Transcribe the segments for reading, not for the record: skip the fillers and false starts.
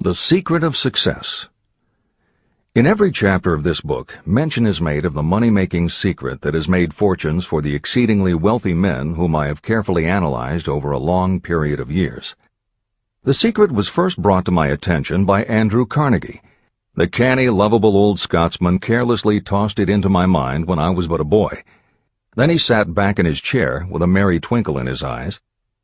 The Secret of Success. In every chapter of this book, mention is made of the money-making secret that has made fortunes for the exceedingly wealthy men whom I have carefully analyzed over a long period of years. The secret was first brought to my attention by Andrew Carnegie. The canny, lovable old Scotsman carelessly tossed it into my mind when I was but a boy. Then he sat back in his chair with a merry twinkle in his eyes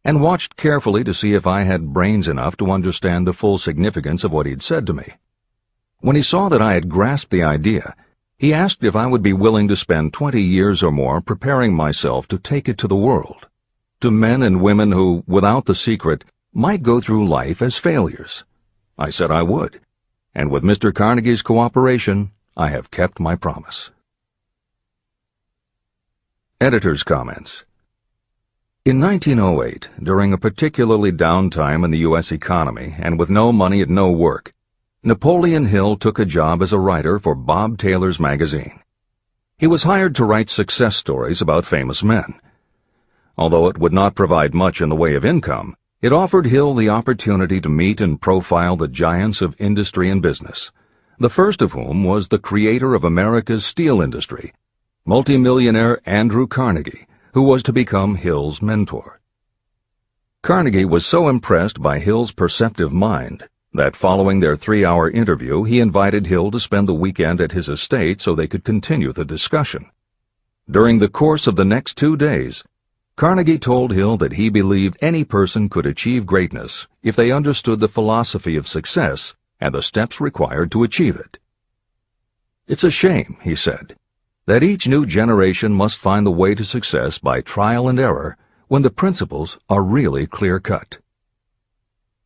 and watched carefully to see if I had brains enough to understand the full significance of what he'd said to me. When he saw that I had grasped the idea, he asked if I would be willing to spend 20 years or more preparing myself to take it to the world, to men and women who, without the secret, might go through life as failures. I said I would, and with Mr. Carnegie's cooperation, I have kept my promise. Editor's Comments. In 1908, during a particularly down time in the U.S. economy and with no money and no work, Napoleon Hill took a job as a writer for Bob Taylor's magazine. He was hired to write success stories about famous men. Although it would not provide much in the way of income, it offered Hill the opportunity to meet and profile the giants of industry and business, the first of whom was the creator of America's steel industry, multimillionaire Andrew Carnegie, who was to become Hill's mentor. Carnegie was so impressed by Hill's perceptive mind that following their 3-hour interview he invited Hill to spend the weekend at his estate so they could continue the discussion. During the course of the next 2 days, Carnegie told Hill that he believed any person could achieve greatness if they understood the philosophy of success and the steps required to achieve it. "It's a shame," he said, "that each new generation must find the way to success by trial and error when the principles are really clear-cut."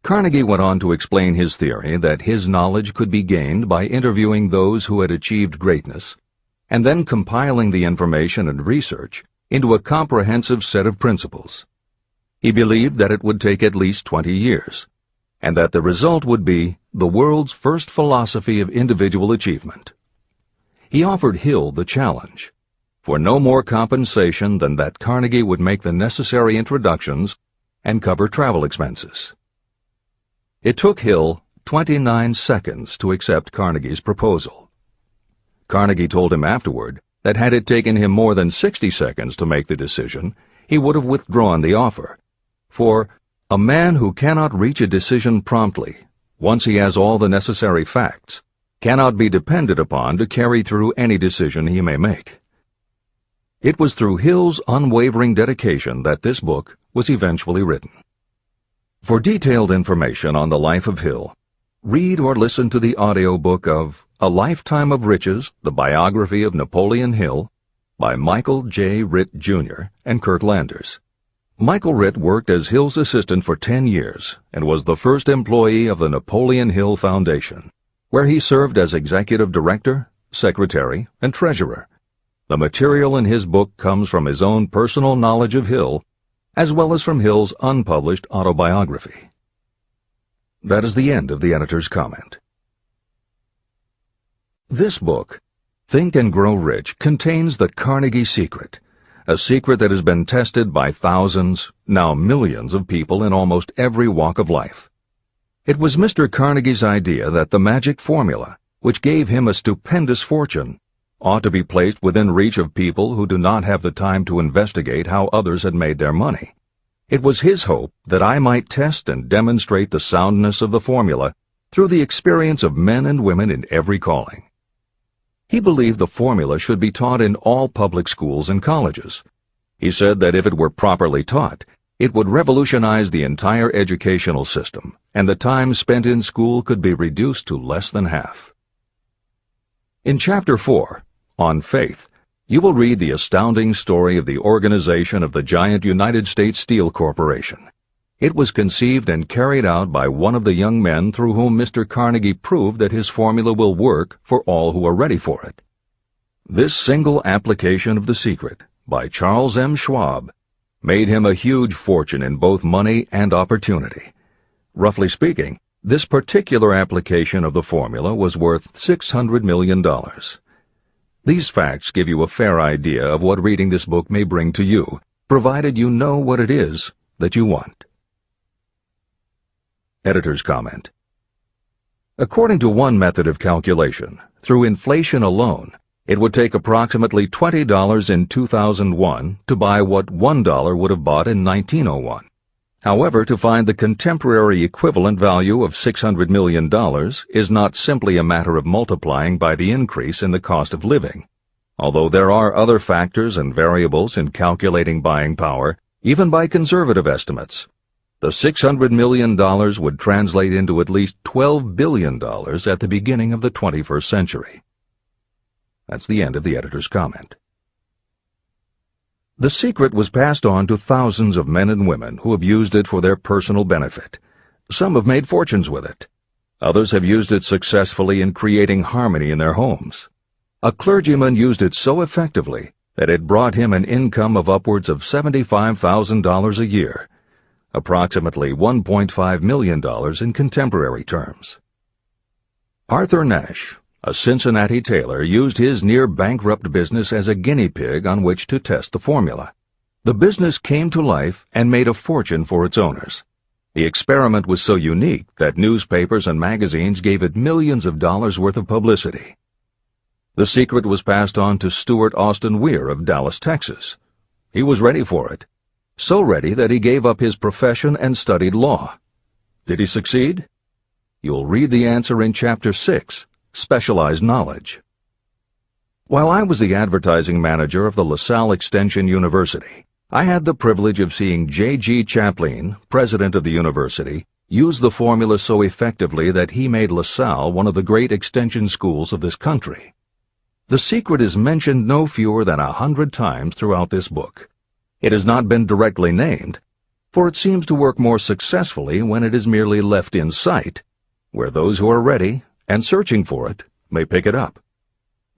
Carnegie went on to explain his theory that his knowledge could be gained by interviewing those who had achieved greatness and then compiling the information and research into a comprehensive set of principles. He believed that it would take at least 20 years, and that the result would be the world's first philosophy of individual achievement. He offered Hill the challenge, for no more compensation than that Carnegie would make the necessary introductions and cover travel expenses. It took Hill 29 seconds to accept Carnegie's proposal. Carnegie told him afterward that had it taken him more than 60 seconds to make the decision, he would have withdrawn the offer. For a man who cannot reach a decision promptly, once he has all the necessary facts, cannot be depended upon to carry through any decision he may make. It was through Hill's unwavering dedication that this book was eventually written. For detailed information on the life of Hill, read or listen to the audiobook of A Lifetime of Riches, the Biography of Napoleon Hill, by Michael J. Ritt, Jr. and Kurt Landers. Michael Ritt worked as Hill's assistant for 10 years and was the first employee of the Napoleon Hill Foundation, where he served as executive director, secretary, and treasurer. The material in his book comes from his own personal knowledge of Hill, as well as from Hill's unpublished autobiography. That is the end of the editor's comment. This book, Think and Grow Rich, contains the Carnegie secret, a secret that has been tested by thousands, now millions of people in almost every walk of life. It was Mr. Carnegie's idea that the magic formula, which gave him a stupendous fortune, ought to be placed within reach of people who do not have the time to investigate how others had made their money. It was his hope that I might test and demonstrate the soundness of the formula through the experience of men and women in every calling. He believed the formula should be taught in all public schools and colleges. He said that if it were properly taught, it would revolutionize the entire educational system, and the time spent in school could be reduced to less than half. In Chapter 4, On Faith, you will read the astounding story of the organization of the giant United States Steel Corporation. It was conceived and carried out by one of the young men through whom Mr. Carnegie proved that his formula will work for all who are ready for it. This single application of the secret, by Charles M. Schwab, made him a huge fortune in both money and opportunity. Roughly speaking, this particular application of the formula was worth $600 million. These facts give you a fair idea of what reading this book may bring to you, provided you know what it is that you want. Editor's comment. According to one method of calculation, through inflation alone, it would take approximately $20 in 2001 to buy what $1 would have bought in 1901. However, to find the contemporary equivalent value of $600 million is not simply a matter of multiplying by the increase in the cost of living. Although there are other factors and variables in calculating buying power, even by conservative estimates, the $600 million would translate into at least $12 billion at the beginning of the 21st century. That's the end of the editor's comment. The secret was passed on to thousands of men and women who have used it for their personal benefit. Some have made fortunes with it. Others have used it successfully in creating harmony in their homes. A clergyman used it so effectively that it brought him an income of upwards of $75,000 a year, approximately $1.5 million in contemporary terms. Arthur Nash, a Cincinnati tailor, used his near-bankrupt business as a guinea pig on which to test the formula. The business came to life and made a fortune for its owners. The experiment was so unique that newspapers and magazines gave it millions of dollars worth of publicity. The secret was passed on to Stuart Austin Weir of Dallas, Texas. He was ready for it, so ready that he gave up his profession and studied law. Did he succeed? You'll read the answer in Chapter 6. Specialized knowledge. While I was the advertising manager of the LaSalle Extension University, I had the privilege of seeing J.G. Chaplin, president of the university, use the formula so effectively that he made LaSalle one of the great extension schools of this country. The secret is mentioned no fewer than 100 times throughout this book. It has not been directly named, for it seems to work more successfully when it is merely left in sight, where those who are ready and searching for it may pick it up.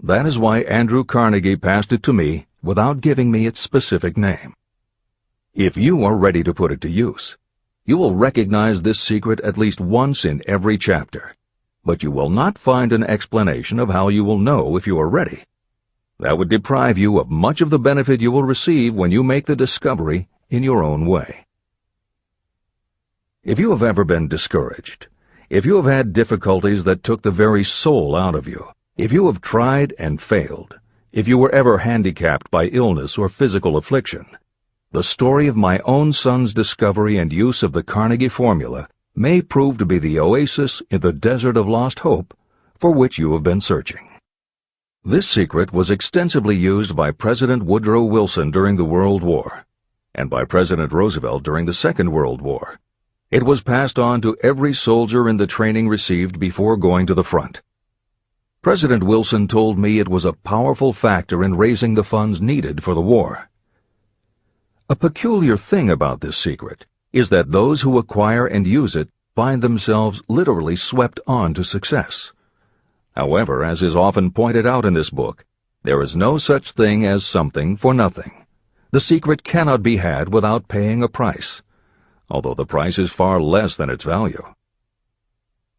That is why Andrew Carnegie passed it to me without giving me its specific name. If you are ready to put it to use, you will recognize this secret at least once in every chapter, but you will not find an explanation of how you will know if you are ready. That would deprive you of much of the benefit you will receive when you make the discovery in your own way. If you have ever been discouraged, if you have had difficulties that took the very soul out of you, if you have tried and failed, if you were ever handicapped by illness or physical affliction, the story of my own son's discovery and use of the Carnegie formula may prove to be the oasis in the desert of lost hope for which you have been searching. This secret was extensively used by President Woodrow Wilson during the World War, and by President Roosevelt during the Second World War. It was passed on to every soldier in the training received before going to the front. President Wilson told me it was a powerful factor in raising the funds needed for the war. A peculiar thing about this secret is that those who acquire and use it find themselves literally swept on to success. However, as is often pointed out in this book, there is no such thing as something for nothing. The secret cannot be had without paying a price, although the price is far less than its value.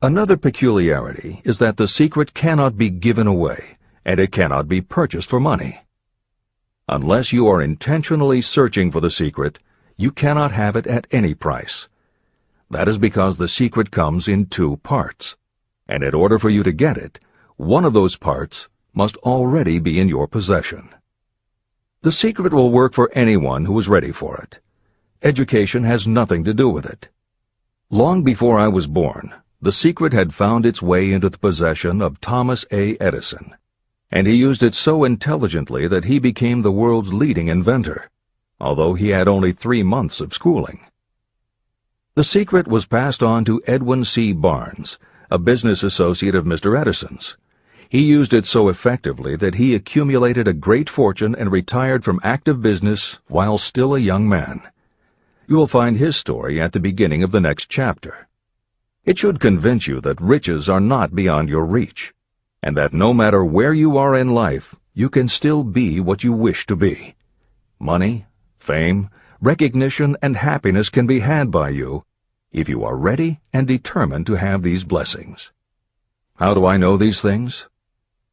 Another peculiarity is that the secret cannot be given away, and it cannot be purchased for money. Unless you are intentionally searching for the secret, you cannot have it at any price. That is because the secret comes in two parts, and in order for you to get it, one of those parts must already be in your possession. The secret will work for anyone who is ready for it. Education has nothing to do with it. Long before I was born, the secret had found its way into the possession of Thomas A. Edison, and he used it so intelligently that he became the world's leading inventor, although he had only 3 months of schooling. The secret was passed on to Edwin C. Barnes, a business associate of Mr. Edison's. He used it so effectively that he accumulated a great fortune and retired from active business while still a young man. You will find his story at the beginning of the next chapter. It should convince you that riches are not beyond your reach, and that no matter where you are in life, you can still be what you wish to be. Money, fame, recognition, and happiness can be had by you if you are ready and determined to have these blessings. How do I know these things?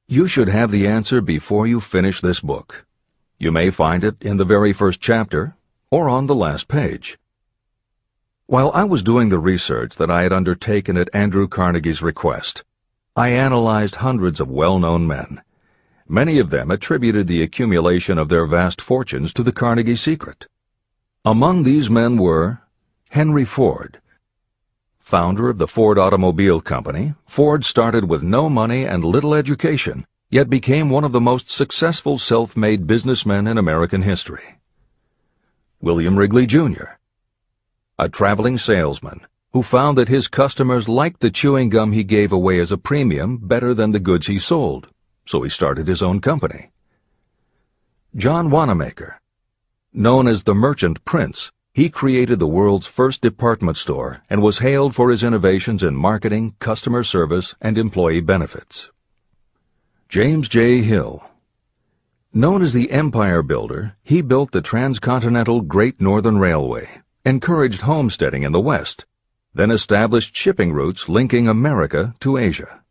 You should have the answer before you finish this book. You may find it in the very first chapter or on the last page. While I was doing the research that I had undertaken at Andrew Carnegie's request, I analyzed hundreds of well-known men. Many of them attributed the accumulation of their vast fortunes to the Carnegie secret. Among these men were Henry Ford. Founder of the Ford Automobile Company, Ford started with no money and little education, yet became one of the most successful self-made businessmen in American history. William Wrigley, Jr., a traveling salesman who found that his customers liked the chewing gum he gave away as a premium better than the goods he sold, so he started his own company. John Wanamaker. Known as the Merchant Prince, he created the world's first department store and was hailed for his innovations in marketing, customer service, and employee benefits. James J. Hill. Known as the Empire Builder, he built the transcontinental Great Northern Railway, encouraged homesteading in the West, then established shipping routes linking America to Asia.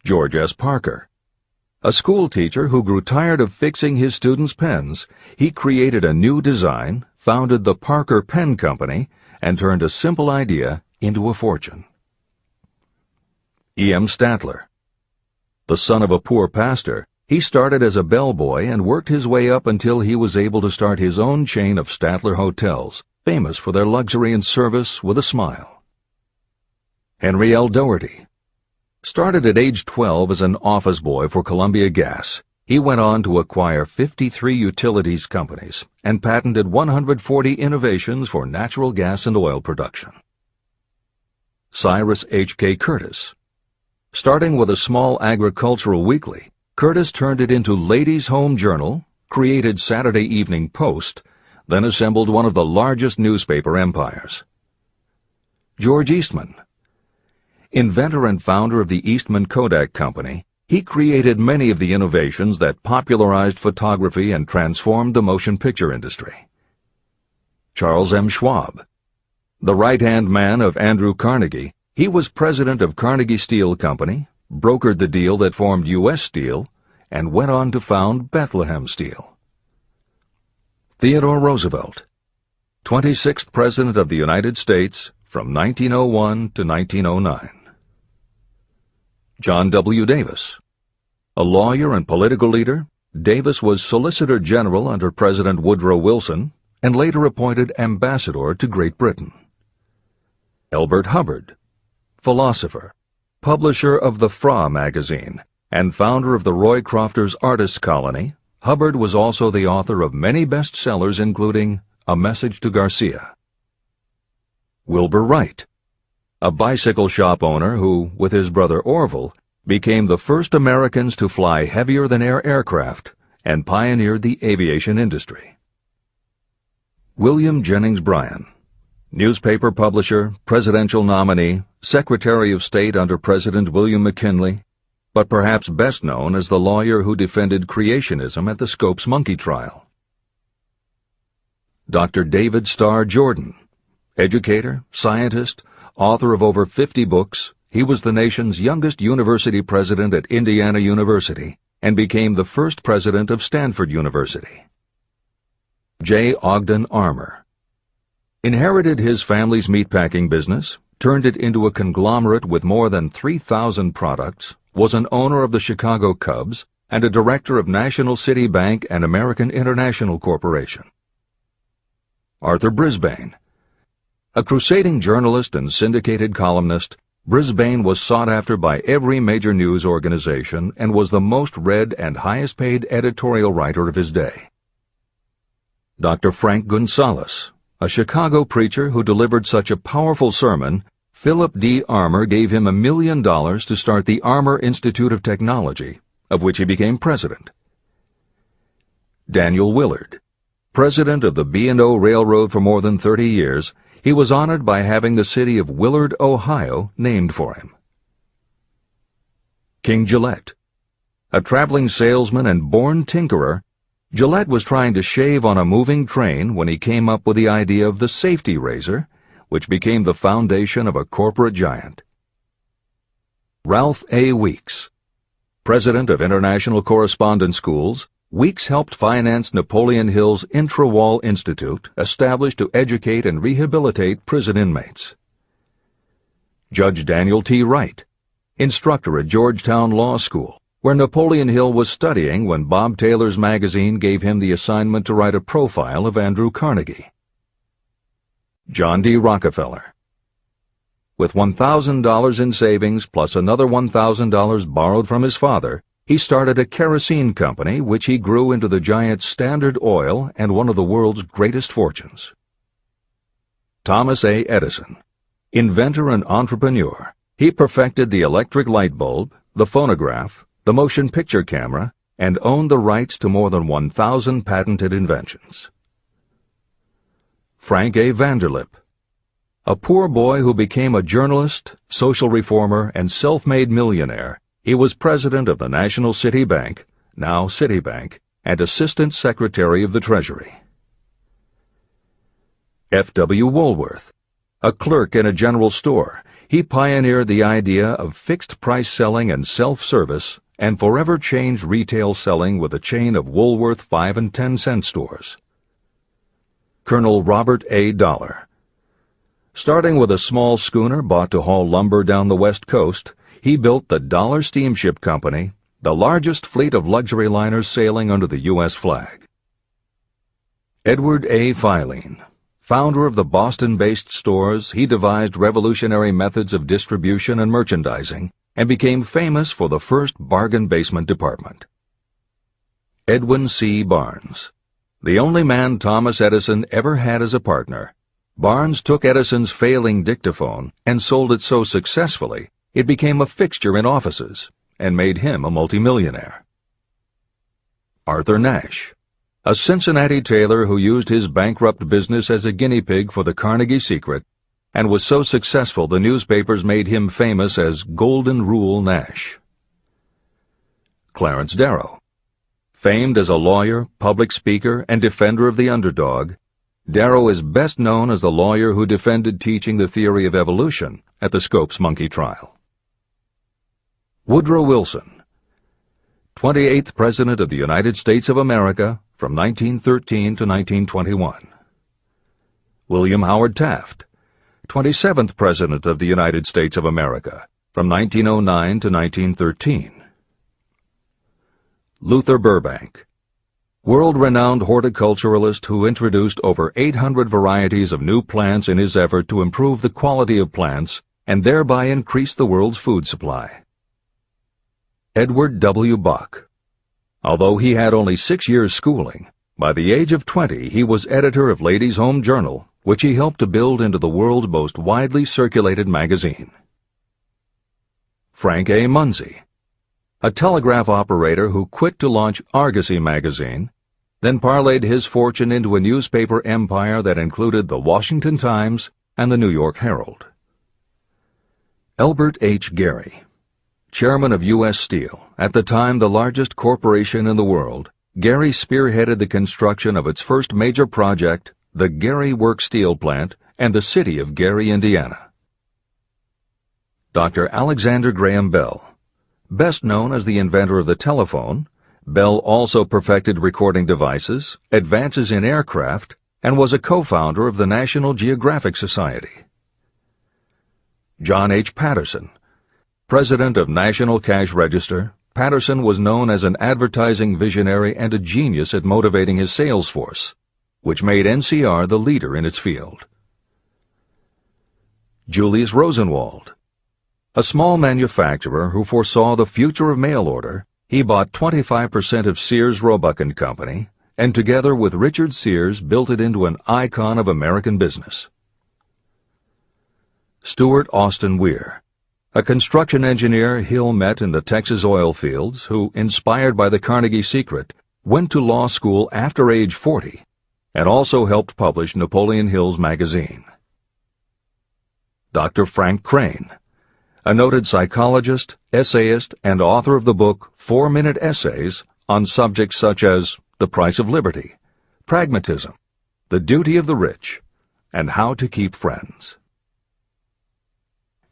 George S. Parker. A school teacher who grew tired of fixing his students' pens, he created a new design, founded the Parker Pen Company, and turned a simple idea into a fortune. E. M. Statler. The son of a poor pastor, he started as a bellboy and worked his way up until he was able to start his own chain of Statler hotels, famous for their luxury and service with a smile. Henry L. Doherty. Started at age 12 as an office boy for Columbia Gas, he went on to acquire 53 utilities companies and patented 140 innovations for natural gas and oil production. Cyrus H. K. Curtis. Starting with a small agricultural weekly, Curtis turned it into Ladies' Home Journal, created Saturday Evening Post, then assembled one of the largest newspaper empires. George Eastman. Inventor and founder of the Eastman Kodak Company, he created many of the innovations that popularized photography and transformed the motion picture industry. Charles M. Schwab. The right-hand man of Andrew Carnegie, he was president of Carnegie Steel Company, brokered the deal that formed U.S. Steel, and went on to found Bethlehem Steel. Theodore Roosevelt. 26th President of the United States from 1901 to 1909. John W. Davis. A lawyer and political leader, Davis was Solicitor General under President Woodrow Wilson and later appointed ambassador to Great Britain. Elbert Hubbard. Philosopher, publisher of the Fra magazine, and founder of the Roycrofters Artists Colony, Hubbard was also the author of many bestsellers including A Message to Garcia. Wilbur Wright. A bicycle shop owner who, with his brother Orville, became the first Americans to fly heavier-than-air aircraft and pioneered the aviation industry. William Jennings Bryan. Newspaper publisher, presidential nominee, Secretary of State under President William McKinley, but perhaps best known as the lawyer who defended creationism at the Scopes monkey trial. Dr. David Starr Jordan. Educator, scientist, author of over 50 books, he was the nation's youngest university president at Indiana University and became the first president of Stanford University. J. Ogden Armour. Inherited his family's meatpacking business, turned it into a conglomerate with more than 3,000 products, was an owner of the Chicago Cubs, and a director of National City Bank and American International Corporation. Arthur Brisbane. A crusading journalist and syndicated columnist, Brisbane was sought after by every major news organization and was the most read and highest-paid editorial writer of his day. Dr. Frank Gunsaulus. A Chicago preacher who delivered such a powerful sermon, Philip D. Armour gave him $1 million to start the Armour Institute of Technology, of which he became president. Daniel Willard. President of the B&O Railroad for more than 30 years, he was honored by having the city of Willard, Ohio, named for him. King Gillette. A traveling salesman and born tinkerer, Gillette was trying to shave on a moving train when he came up with the idea of the safety razor, which became the foundation of a corporate giant. Ralph A. Weeks. President of International Correspondence Schools, Weeks helped finance Napoleon Hill's Intra-Wall Institute, established to educate and rehabilitate prison inmates. Judge Daniel T. Wright, instructor at Georgetown Law School, where Napoleon Hill was studying when Bob Taylor's magazine gave him the assignment to write a profile of Andrew Carnegie. John D. Rockefeller. With $1,000 in savings plus another $1,000 borrowed from his father, he started a kerosene company which he grew into the giant Standard Oil and one of the world's greatest fortunes. Thomas A. Edison. Inventor and entrepreneur, he perfected the electric light bulb, the phonograph, the motion picture camera, and owned the rights to more than 1,000 patented inventions. Frank A. Vanderlip. A poor boy who became a journalist, social reformer, and self-made millionaire, he was president of the National City Bank, now Citibank, and Assistant Secretary of the Treasury. F. W. Woolworth. A clerk in a general store, he pioneered the idea of fixed-price selling and self-service and forever changed retail selling with a chain of Woolworth 5 and 10 cent stores. Colonel Robert A. Dollar. Starting with a small schooner bought to haul lumber down the West Coast, he built the Dollar Steamship Company, the largest fleet of luxury liners sailing under the U.S. flag. Edward A. Filene. Founder of the Boston-based stores, he devised revolutionary methods of distribution and merchandising and became famous for the first bargain basement department. Edwin C. Barnes. The only man Thomas Edison ever had as a partner, Barnes took Edison's failing dictaphone and sold it so successfully it became a fixture in offices and made him a multimillionaire. Arthur Nash. A Cincinnati tailor who used his bankrupt business as a guinea pig for the Carnegie Secret and was so successful the newspapers made him famous as Golden Rule Nash. Clarence Darrow. Famed as a lawyer, public speaker, and defender of the underdog, Darrow is best known as the lawyer who defended teaching the theory of evolution at the Scopes monkey trial. Woodrow Wilson. 28th President of the United States of America from 1913 to 1921. William Howard Taft. 27th President of the United States of America from 1909 to 1913. Luther Burbank. World-renowned horticulturalist who introduced over 800 varieties of new plants in his effort to improve the quality of plants and thereby increase the world's food supply. Edward W. Buck. Although he had only 6 years' schooling, by the age of 20 he was editor of Ladies' Home Journal, which he helped to build into the world's most widely circulated magazine. Frank A. Munsey. A telegraph operator who quit to launch Argosy magazine, then parlayed his fortune into a newspaper empire that included the Washington Times and the New York Herald. Elbert H. Gary. Chairman of U.S. Steel, at the time the largest corporation in the world, Gary spearheaded the construction of its first major project, the Gary Works Steel Plant, and the city of Gary, Indiana. Dr. Alexander Graham Bell. Best known as the inventor of the telephone, Bell also perfected recording devices, advances in aircraft, and was a co-founder of the National Geographic Society. John H. Patterson. President of National Cash Register, Patterson was known as an advertising visionary and a genius at motivating his sales force, which made NCR the leader in its field. Julius Rosenwald. A small manufacturer who foresaw the future of mail order, he bought 25% of Sears Roebuck & Company, and together with Richard Sears built it into an icon of American business. Stuart Austin Weir. A construction engineer Hill met in the Texas oil fields who, inspired by the Carnegie Secret, went to law school after age 40 and also helped publish Napoleon Hill's magazine. Dr. Frank Crane. A noted psychologist, essayist, and author of the book 4-Minute Essays on subjects such as the price of liberty, pragmatism, the duty of the rich, and how to keep friends.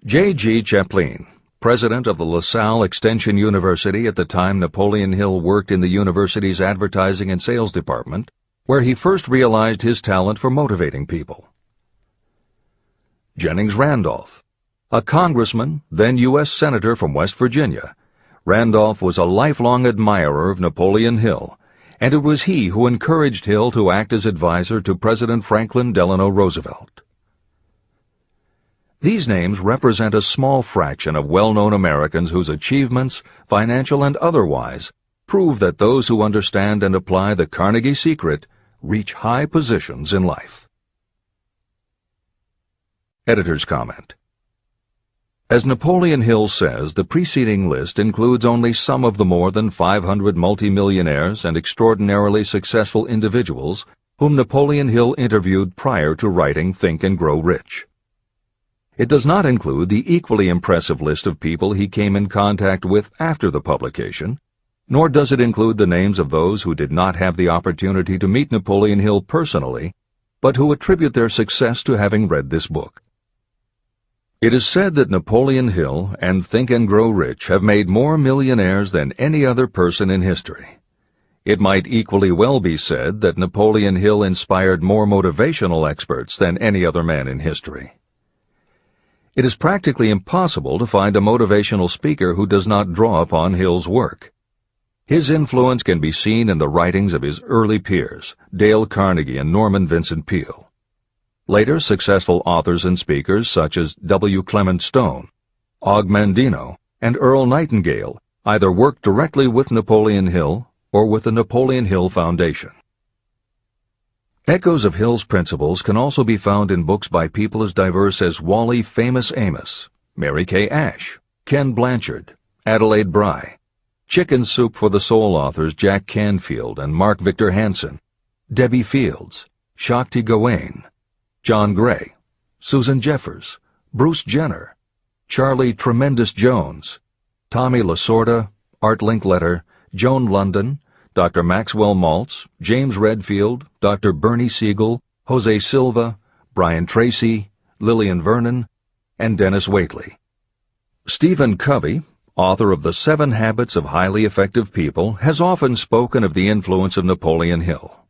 J. G. Chaplin, president of the LaSalle Extension University at the time Napoleon Hill worked in the university's advertising and sales department, where he first realized his talent for motivating people. Jennings Randolph, a congressman, then U.S. Senator from West Virginia. Randolph was a lifelong admirer of Napoleon Hill, and it was he who encouraged Hill to act as advisor to President Franklin Delano Roosevelt. These names represent a small fraction of well-known Americans whose achievements, financial and otherwise, prove that those who understand and apply the Carnegie secret reach high positions in life. Editor's comment. As Napoleon Hill says, the preceding list includes only some of the more than 500 multimillionaires and extraordinarily successful individuals whom Napoleon Hill interviewed prior to writing Think and Grow Rich. It does not include the equally impressive list of people he came in contact with after the publication, nor does it include the names of those who did not have the opportunity to meet Napoleon Hill personally, but who attribute their success to having read this book. It is said that Napoleon Hill and Think and Grow Rich have made more millionaires than any other person in history. It might equally well be said that Napoleon Hill inspired more motivational experts than any other man in history. It is practically impossible to find a motivational speaker who does not draw upon Hill's work. His influence can be seen in the writings of his early peers, Dale Carnegie and Norman Vincent Peale. Later, successful authors and speakers such as W. Clement Stone, Og Mandino, and Earl Nightingale either worked directly with Napoleon Hill or with the Napoleon Hill Foundation. Echoes of Hill's principles can also be found in books by people as diverse as Wally Famous Amos, Mary Kay Ash, Ken Blanchard, Adelaide Bry, Chicken Soup for the Soul authors Jack Canfield and Mark Victor Hansen, Debbie Fields, Shakti Gawain, John Gray, Susan Jeffers, Bruce Jenner, Charlie Tremendous Jones, Tommy Lasorda, Art Linkletter, Joan London, Dr. Maxwell Maltz, James Redfield, Dr. Bernie Siegel, Jose Silva, Brian Tracy, Lillian Vernon, and Dennis Waitley. Stephen Covey, author of The 7 Habits of Highly Effective People, has often spoken of the influence of Napoleon Hill.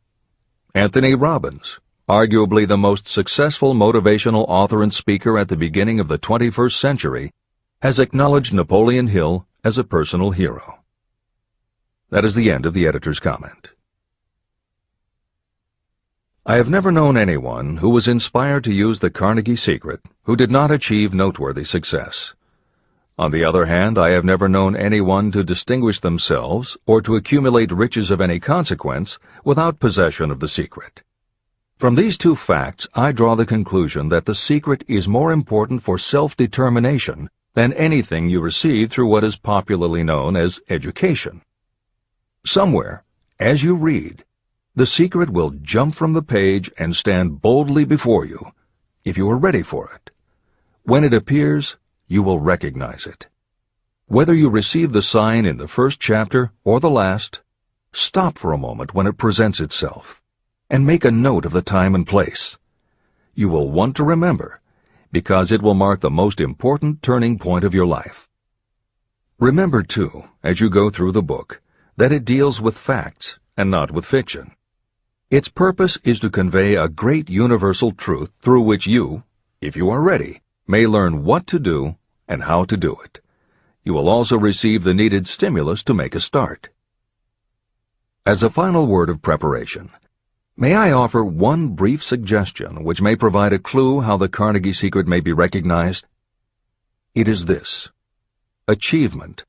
Anthony Robbins, arguably the most successful motivational author and speaker at the beginning of the 21st century, has acknowledged Napoleon Hill as a personal hero. That is the end of the editor's comment. I have never known anyone who was inspired to use the Carnegie secret who did not achieve noteworthy success. On the other hand, I have never known anyone to distinguish themselves or to accumulate riches of any consequence without possession of the secret. From these two facts, I draw the conclusion that the secret is more important for self-determination than anything you receive through what is popularly known as education. Somewhere, as you read, the secret will jump from the page and stand boldly before you, if you are ready for it. When it appears, you will recognize it. Whether you receive the sign in the first chapter or the last, stop for a moment when it presents itself, and make a note of the time and place. You will want to remember, because it will mark the most important turning point of your life. Remember, too, as you go through the book, that it deals with facts and not with fiction. Its purpose is to convey a great universal truth through which you, if you are ready, may learn what to do and how to do it. You will also receive the needed stimulus to make a start. As a final word of preparation, may I offer one brief suggestion which may provide a clue how the Carnegie secret may be recognized? It is this: achievement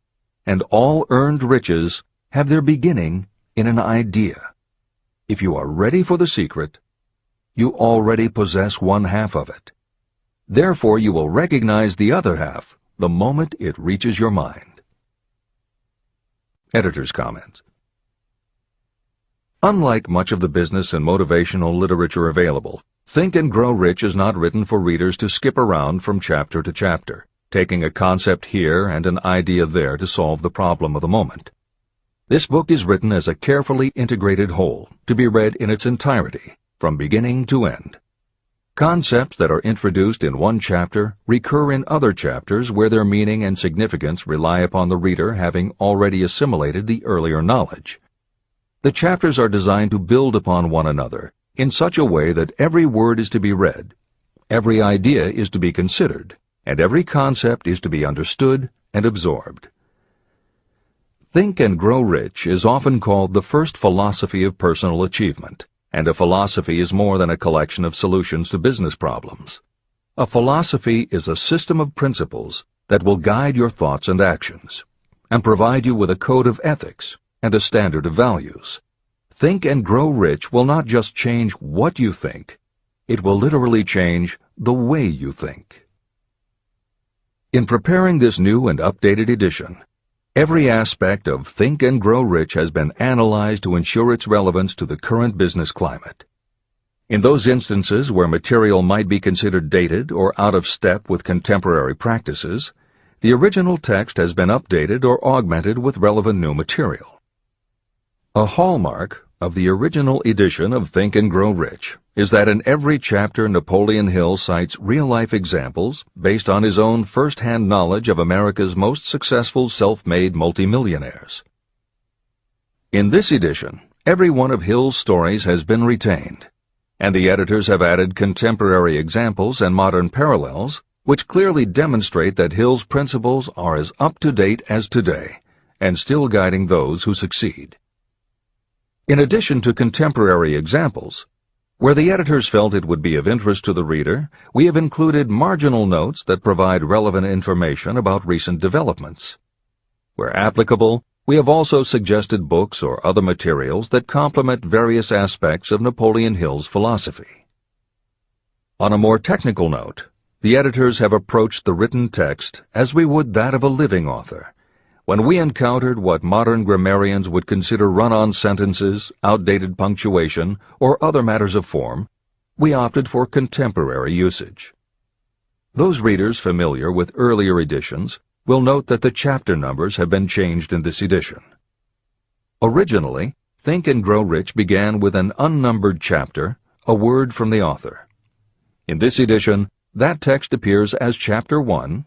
and all earned riches have their beginning in an idea. If you are ready for the secret, you already possess one half of it. Therefore, you will recognize the other half the moment it reaches your mind. Editor's comment. Unlike much of the business and motivational literature available, Think and Grow Rich is not written for readers to skip around from chapter to chapter, taking a concept here and an idea there to solve the problem of the moment. This book is written as a carefully integrated whole, to be read in its entirety, from beginning to end. Concepts that are introduced in one chapter recur in other chapters where their meaning and significance rely upon the reader having already assimilated the earlier knowledge. The chapters are designed to build upon one another in such a way that every word is to be read, every idea is to be considered, and every concept is to be understood and absorbed. Think and Grow Rich is often called the first philosophy of personal achievement, and a philosophy is more than a collection of solutions to business problems. A philosophy is a system of principles that will guide your thoughts and actions, and provide you with a code of ethics and a standard of values. Think and Grow Rich will not just change what you think, it will literally change the way you think. In preparing this new and updated edition, every aspect of Think and Grow Rich has been analyzed to ensure its relevance to the current business climate. In those instances where material might be considered dated or out of step with contemporary practices, the original text has been updated or augmented with relevant new material. A hallmark of the original edition of Think and Grow Rich is that in every chapter Napoleon Hill cites real-life examples based on his own first-hand knowledge of America's most successful self-made multimillionaires. In this edition, every one of Hill's stories has been retained, and the editors have added contemporary examples and modern parallels which clearly demonstrate that Hill's principles are as up-to-date as today and still guiding those who succeed. In addition to contemporary examples, where the editors felt it would be of interest to the reader, we have included marginal notes that provide relevant information about recent developments. Where applicable, we have also suggested books or other materials that complement various aspects of Napoleon Hill's philosophy. On a more technical note, the editors have approached the written text as we would that of a living author. When we encountered what modern grammarians would consider run-on sentences, outdated punctuation, or other matters of form, we opted for contemporary usage. Those readers familiar with earlier editions will note that the chapter numbers have been changed in this edition. Originally, Think and Grow Rich began with an unnumbered chapter, a word from the author. In this edition, that text appears as Chapter 1,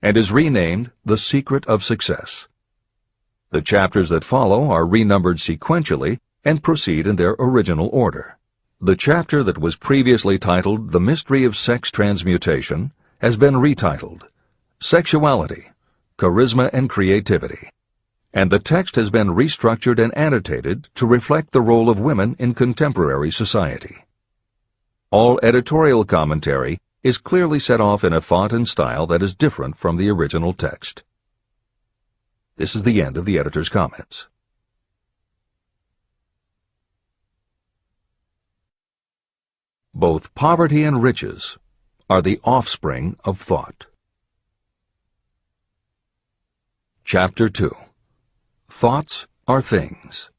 and is renamed The Secret of Success. The chapters that follow are renumbered sequentially and proceed in their original order. The chapter that was previously titled The Mystery of Sex Transmutation has been retitled Sexuality, Charisma and Creativity, and the text has been restructured and annotated to reflect the role of women in contemporary society. All editorial commentary is clearly set off in a font and style that is different from the original text. This is the end of the editor's comments. Both poverty and riches are the offspring of thought. Chapter 2. Thoughts are things.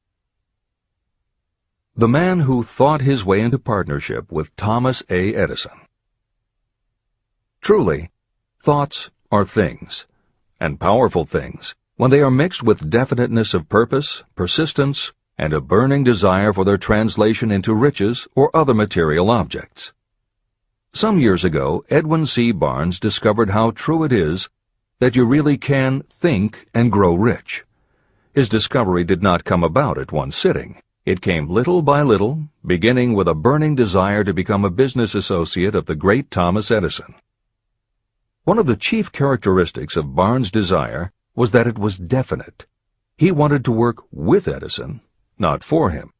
The man who thought his way into partnership with Thomas A. Edison. Truly, thoughts are things, and powerful things, when they are mixed with definiteness of purpose, persistence, and a burning desire for their translation into riches or other material objects. Some years ago, Edwin C. Barnes discovered how true it is that you really can think and grow rich. His discovery did not come about at one sitting. It came little by little, beginning with a burning desire to become a business associate of the great Thomas Edison. One of the chief characteristics of Barnes' desire was that it was definite. He wanted to work with Edison, not for him.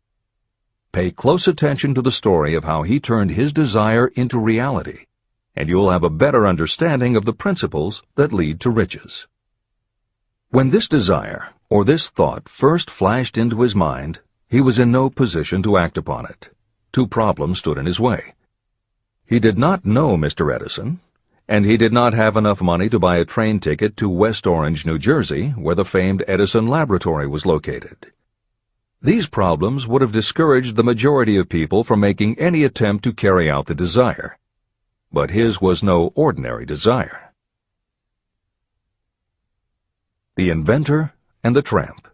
Pay close attention to the story of how he turned his desire into reality, and you'll have a better understanding of the principles that lead to riches. When this desire, or this thought, first flashed into his mind, he was in no position to act upon it. Two problems stood in his way. He did not know Mr. Edison, and he did not have enough money to buy a train ticket to West Orange, New Jersey, where the famed Edison Laboratory was located. These problems would have discouraged the majority of people from making any attempt to carry out the desire. But his was no ordinary desire. The Inventor and the Tramp.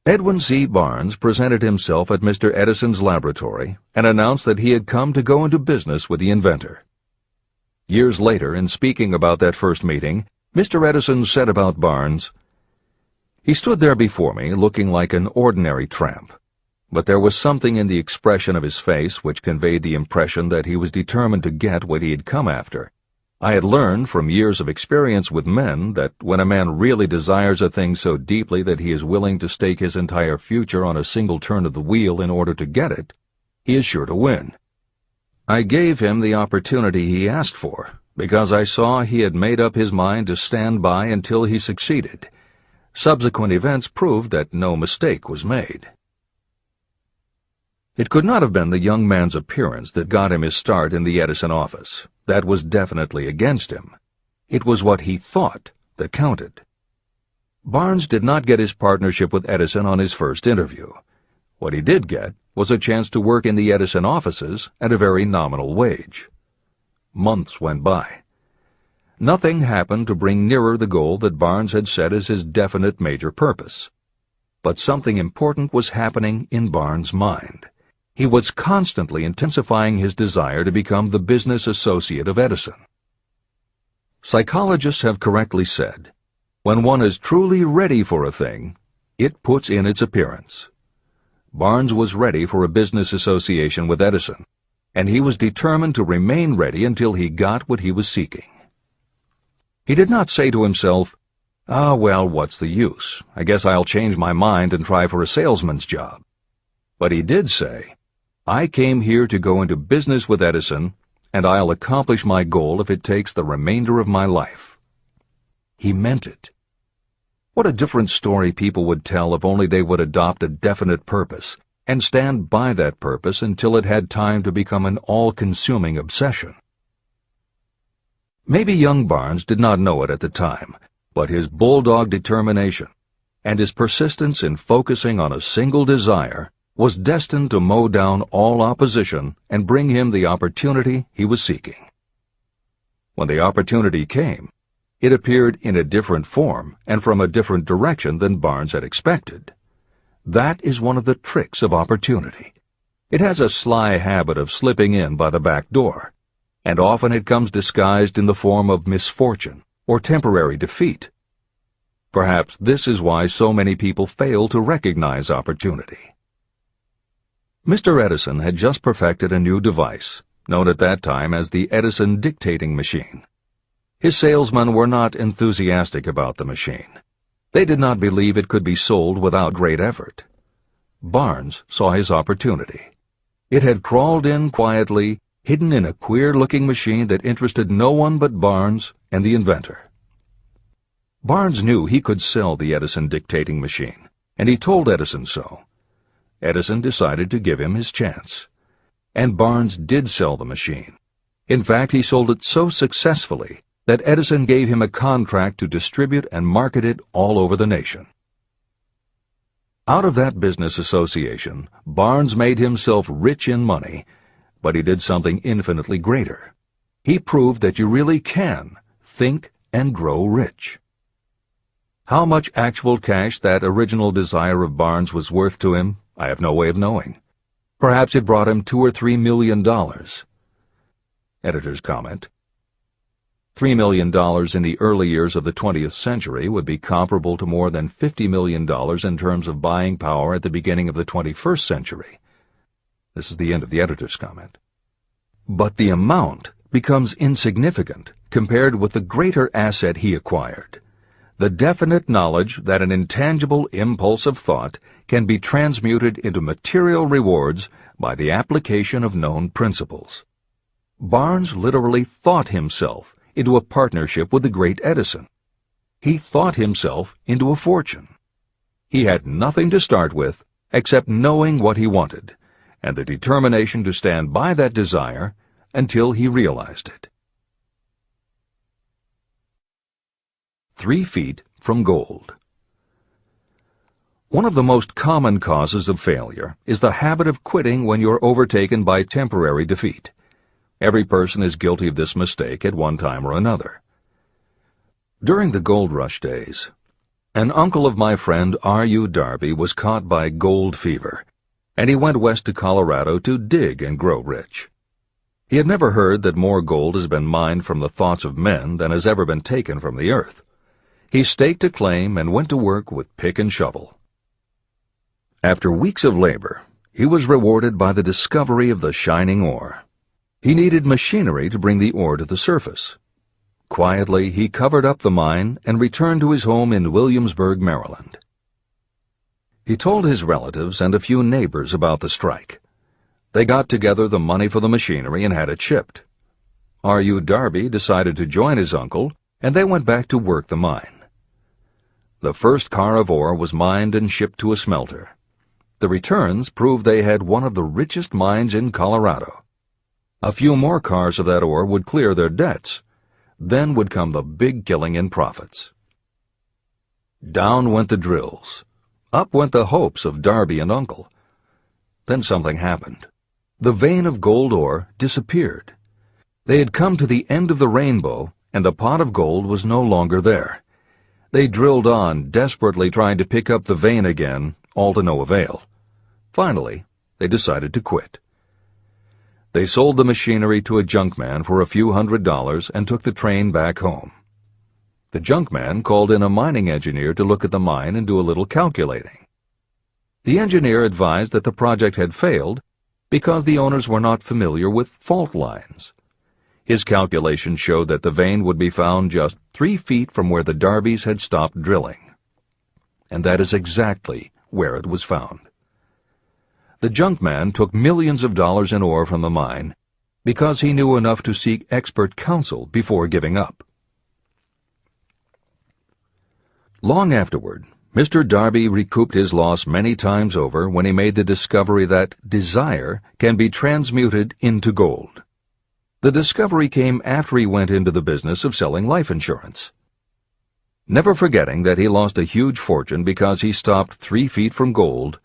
Edwin C. Barnes presented himself at Mr. Edison's laboratory and announced that he had come to go into business with the inventor. Years later, in speaking about that first meeting, Mr. Edison said about Barnes, "He stood there before me looking like an ordinary tramp, but there was something in the expression of his face which conveyed the impression that he was determined to get what he had come after. I had learned from years of experience with men that when a man really desires a thing so deeply that he is willing to stake his entire future on a single turn of the wheel in order to get it, he is sure to win. I gave him the opportunity he asked for, because I saw he had made up his mind to stand by until he succeeded. Subsequent events proved that no mistake was made." It could not have been the young man's appearance that got him his start in the Edison office. That was definitely against him. It was what he thought that counted. Barnes did not get his partnership with Edison on his first interview. What he did get was a chance to work in the Edison offices at a very nominal wage. Months went by. Nothing happened to bring nearer the goal that Barnes had set as his definite major purpose. But something important was happening in Barnes' mind. He was constantly intensifying his desire to become the business associate of Edison. Psychologists have correctly said, when one is truly ready for a thing, it puts in its appearance. Barnes was ready for a business association with Edison, and he was determined to remain ready until he got what he was seeking. He did not say to himself, "Ah, well, what's the use? I guess I'll change my mind and try for a salesman's job." But he did say, "I came here to go into business with Edison, and I'll accomplish my goal if it takes the remainder of my life." He meant it. What a different story people would tell if only they would adopt a definite purpose and stand by that purpose until it had time to become an all-consuming obsession. Maybe young Barnes did not know it at the time, but his bulldog determination and his persistence in focusing on a single desire was destined to mow down all opposition and bring him the opportunity he was seeking. When the opportunity came, it appeared in a different form and from a different direction than Barnes had expected. That is one of the tricks of opportunity. It has a sly habit of slipping in by the back door, and often it comes disguised in the form of misfortune or temporary defeat. Perhaps this is why so many people fail to recognize opportunity. Mr. Edison had just perfected a new device, known at that time as the Edison dictating machine. His salesmen were not enthusiastic about the machine. They did not believe it could be sold without great effort. Barnes saw his opportunity. It had crawled in quietly, hidden in a queer-looking machine that interested no one but Barnes and the inventor. Barnes knew he could sell the Edison dictating machine, and he told Edison so. Edison decided to give him his chance. And Barnes did sell the machine. In fact, he sold it so successfully that Edison gave him a contract to distribute and market it all over the nation. Out of that business association, Barnes made himself rich in money, but he did something infinitely greater. He proved that you really can think and grow rich. How much actual cash that original desire of Barnes was worth to him, I have no way of knowing. Perhaps it brought him $2 or $3 million. Editor's comment. $3 million in the early years of the 20th century would be comparable to more than $50 million in terms of buying power at the beginning of the 21st century. This is the end of the editor's comment. But the amount becomes insignificant compared with the greater asset he acquired. The definite knowledge that an intangible impulse of thought can be transmuted into material rewards by the application of known principles. Barnes literally thought himself into a partnership with the great Edison. He thought himself into a fortune. He had nothing to start with except knowing what he wanted, and the determination to stand by that desire until he realized it. 3 feet from gold. One of the most common causes of failure is the habit of quitting when you're overtaken by temporary defeat. Every person is guilty of this mistake at one time or another. During the gold rush days, An uncle of my friend R.U. Darby was caught by gold fever, and he went west to Colorado to dig and grow rich. He had never heard that more gold has been mined from the thoughts of men than has ever been taken from the earth. He staked a claim and went to work with pick and shovel. After weeks of labor, he was rewarded by the discovery of the shining ore. He needed machinery to bring the ore to the surface. Quietly, he covered up the mine and returned to his home in Williamsburg, Maryland. He told his relatives and a few neighbors about the strike. They got together the money for the machinery and had it shipped. R.U. Darby decided to join his uncle, and they went back to work the mine. The first car of ore was mined and shipped to a smelter. The returns proved they had one of the richest mines in Colorado. A few more cars of that ore would clear their debts. Then would come the big killing in profits. Down went the drills. Up went the hopes of Darby and Uncle. Then something happened. The vein of gold ore disappeared. They had come to the end of the rainbow, and the pot of gold was no longer there. They drilled on, desperately trying to pick up the vein again, all to no avail. Finally, they decided to quit. They sold the machinery to a junkman for a few $100s and took the train back home. The junkman called in a mining engineer to look at the mine and do a little calculating. The engineer advised that the project had failed because the owners were not familiar with fault lines. His calculations showed that the vein would be found just 3 feet from where the Darbys had stopped drilling. And that is exactly where it was found. The junkman took millions of dollars in ore from the mine because he knew enough to seek expert counsel before giving up. Long afterward, Mr. Darby recouped his loss many times over when he made the discovery that desire can be transmuted into gold. The discovery came after he went into the business of selling life insurance. Never forgetting that he lost a huge fortune because he stopped 3 feet from gold,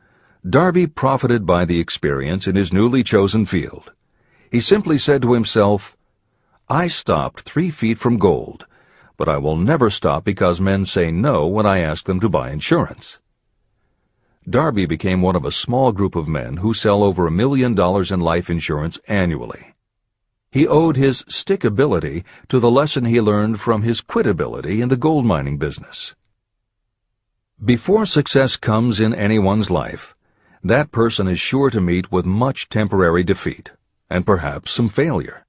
Darby profited by the experience in his newly chosen field. He simply said to himself, "I stopped 3 feet from gold, but I will never stop because men say no when I ask them to buy insurance." Darby became one of a small group of men who sell over $1 million in life insurance annually. He owed his stickability to the lesson he learned from his quitability in the gold mining business. Before success comes in anyone's life, that person is sure to meet with much temporary defeat, and perhaps some failure.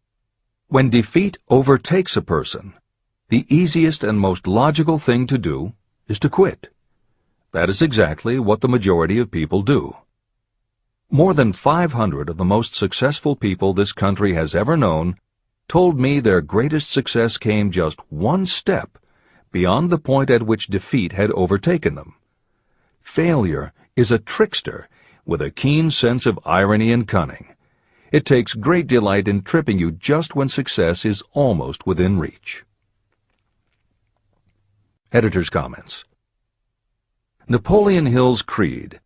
When defeat overtakes a person, the easiest and most logical thing to do is to quit. That is exactly what the majority of people do. More than 500 of the most successful people this country has ever known told me their greatest success came just one step beyond the point at which defeat had overtaken them. Failure is a trickster with a keen sense of irony and cunning. It takes great delight in tripping you just when success is almost within reach. Editor's comments. Napoleon Hill's creed,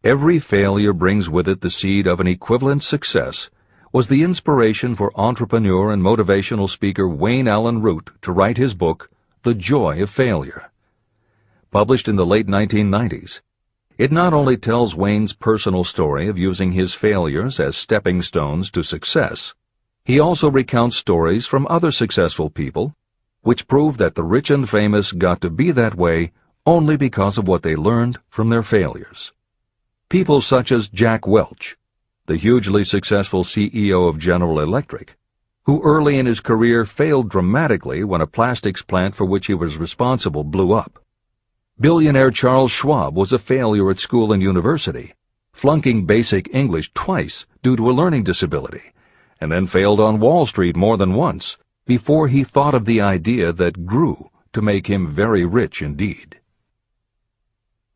"Every failure brings with it the seed of an equivalent success," was the inspiration for entrepreneur and motivational speaker Wayne Allen Root to write his book, The Joy of Failure. Published in the late 1990s, it not only tells Wayne's personal story of using his failures as stepping stones to success, he also recounts stories from other successful people, which prove that the rich and famous got to be that way only because of what they learned from their failures. People such as Jack Welch, the hugely successful CEO of General Electric, who early in his career failed dramatically when a plastics plant for which he was responsible blew up. Billionaire Charles Schwab was a failure at school and university, flunking basic English twice due to a learning disability, and then failed on Wall Street more than once before he thought of the idea that grew to make him very rich indeed.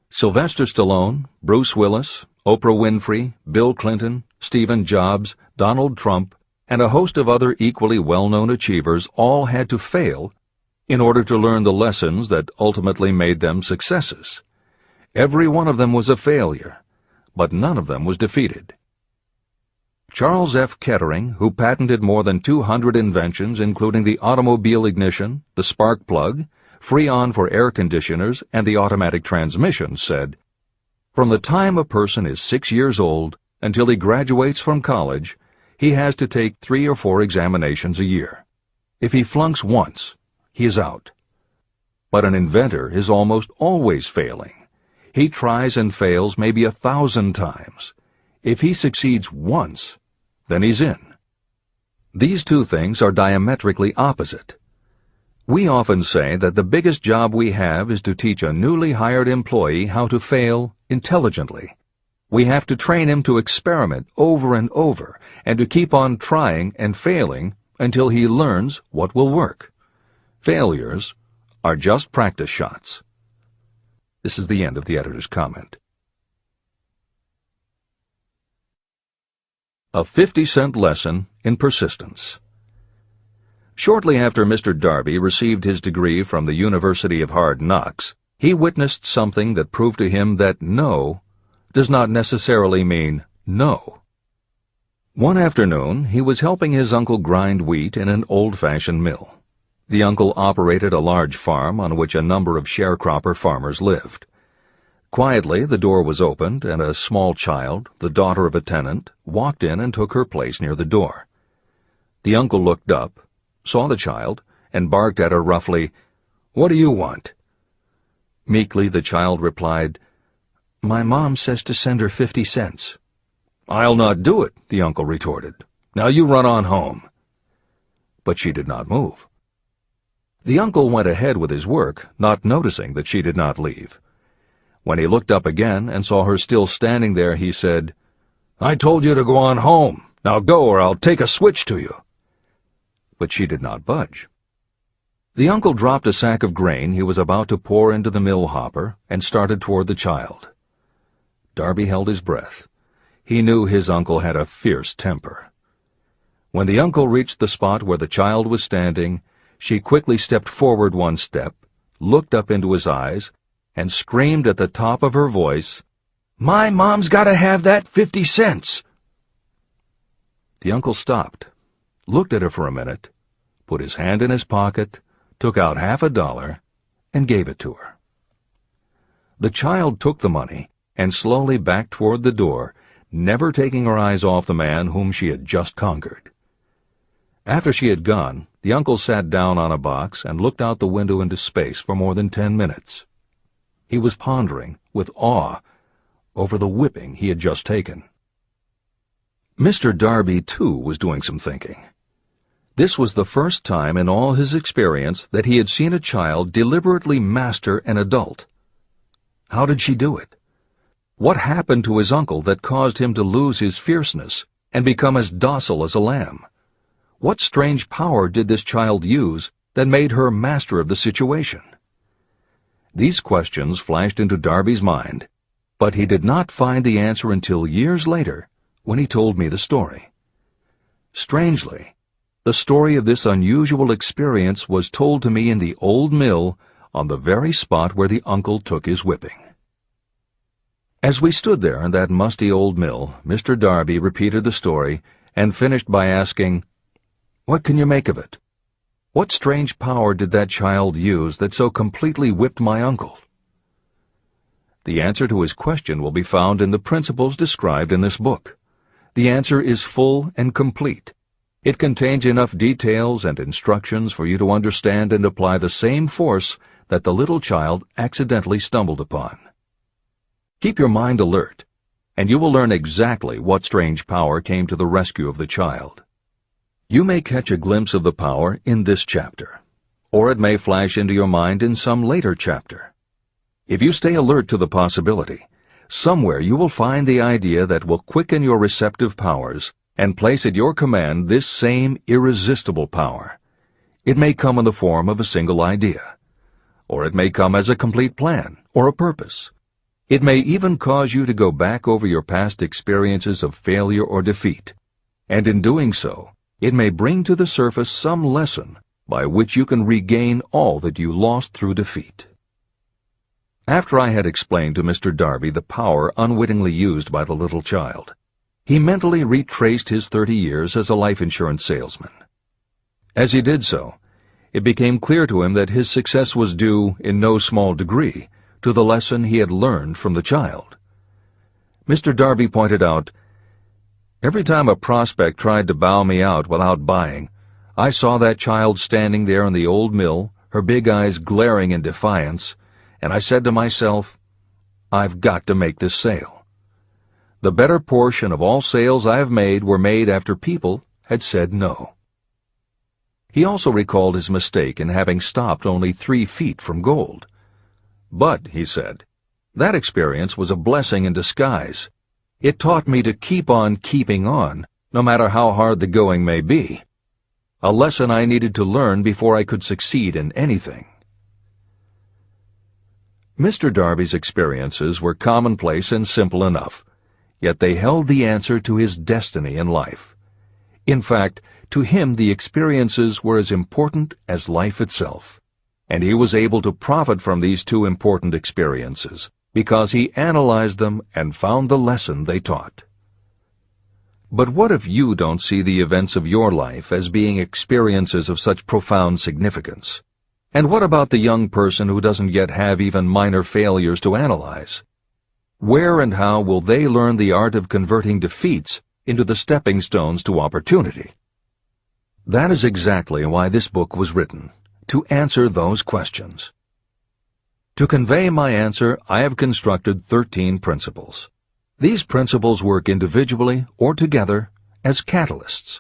Sylvester Stallone, Bruce Willis, Oprah Winfrey, Bill Clinton, Stephen Jobs, Donald Trump, and a host of other equally well-known achievers all had to fail in order to learn the lessons that ultimately made them successes. Every one of them was a failure, but none of them was defeated. Charles F. Kettering, who patented more than 200 inventions including the automobile ignition, the spark plug, Freon for air conditioners and the automatic transmission, said, "From the time a person is 6 years old until he graduates from college, he has to take 3 or 4 examinations a year. If he flunks once, he is out." But an inventor is almost always failing. He tries and fails maybe 1,000 times. If he succeeds once, then he's in. These two things are diametrically opposite. We often say that the biggest job we have is to teach a newly hired employee how to fail intelligently. We have to train him to experiment over and over and to keep on trying and failing until he learns what will work. Failures are just practice shots. This is the end of the editor's comment. A 50-cent lesson in persistence. Shortly after Mr. Darby received his degree from the University of Hard Knocks, he witnessed something that proved to him that no does not necessarily mean no. One afternoon, he was helping his uncle grind wheat in an old-fashioned mill. The uncle operated a large farm on which a number of sharecropper farmers lived. Quietly, the door was opened, and a small child, the daughter of a tenant, walked in and took her place near the door. The uncle looked up, saw the child, and barked at her roughly, "What do you want?" Meekly, the child replied, "My mom says to send her 50 cents. "I'll not do it," the uncle retorted. "Now you run on home." But she did not move. The uncle went ahead with his work, not noticing that she did not leave. When he looked up again and saw her still standing there, he said, "I told you to go on home. Now go, or I'll take a switch to you." But she did not budge. The uncle dropped a sack of grain he was about to pour into the mill hopper and started toward the child. Darby held his breath. He knew his uncle had a fierce temper. When the uncle reached the spot where the child was standing, she quickly stepped forward 1 step, looked up into his eyes, and screamed at the top of her voice, "My mom's got to have that 50 cents!" The uncle stopped, looked at her for a minute, put his hand in his pocket, took out $50, and gave it to her. The child took the money and slowly backed toward the door, never taking her eyes off the man whom she had just conquered. After she had gone, the uncle sat down on a box and looked out the window into space for more than 10 minutes. He was pondering, with awe, over the whipping he had just taken. Mr. Darby, too, was doing some thinking. This was the first time in all his experience that he had seen a child deliberately master an adult. How did she do it? What happened to his uncle that caused him to lose his fierceness and become as docile as a lamb? What strange power did this child use that made her master of the situation? These questions flashed into Darby's mind, but he did not find the answer until years later, when he told me the story. Strangely, the story of this unusual experience was told to me in the old mill on the very spot where the uncle took his whipping. As we stood there in that musty old mill, Mr. Darby repeated the story and finished by asking, "What can you make of it? What strange power did that child use that so completely whipped my uncle?" The answer to his question will be found in the principles described in this book. The answer is full and complete. It contains enough details and instructions for you to understand and apply the same force that the little child accidentally stumbled upon. Keep your mind alert, and you will learn exactly what strange power came to the rescue of the child. You may catch a glimpse of the power in this chapter, or it may flash into your mind in some later chapter. If you stay alert to the possibility, somewhere you will find the idea that will quicken your receptive powers and place at your command this same irresistible power. It may come in the form of a single idea, or it may come as a complete plan or a purpose. It may even cause you to go back over your past experiences of failure or defeat, and in doing so, it may bring to the surface some lesson by which you can regain all that you lost through defeat. After I had explained to Mr. Darby the power unwittingly used by the little child, he mentally retraced his 30 years as a life insurance salesman. As he did so, it became clear to him that his success was due, in no small degree, to the lesson he had learned from the child. Mr. Darby pointed out, "Every time a prospect tried to bow me out without buying, I saw that child standing there in the old mill, her big eyes glaring in defiance, and I said to myself, I've got to make this sale. The better portion of all sales I have made were made after people had said no." He also recalled his mistake in having stopped only 3 feet from gold. "But," he said, "that experience was a blessing in disguise. It taught me to keep on keeping on, no matter how hard the going may be. A lesson I needed to learn before I could succeed in anything." Mr. Darby's experiences were commonplace and simple enough, yet they held the answer to his destiny in life. In fact, to him the experiences were as important as life itself, and he was able to profit from these 2 important experiences because he analyzed them and found the lesson they taught. But what if you don't see the events of your life as being experiences of such profound significance? And what about the young person who doesn't yet have even minor failures to analyze? Where and how will they learn the art of converting defeats into the stepping stones to opportunity? That is exactly why this book was written, to answer those questions. To convey my answer, I have constructed 13 principles. These principles work individually or together as catalysts.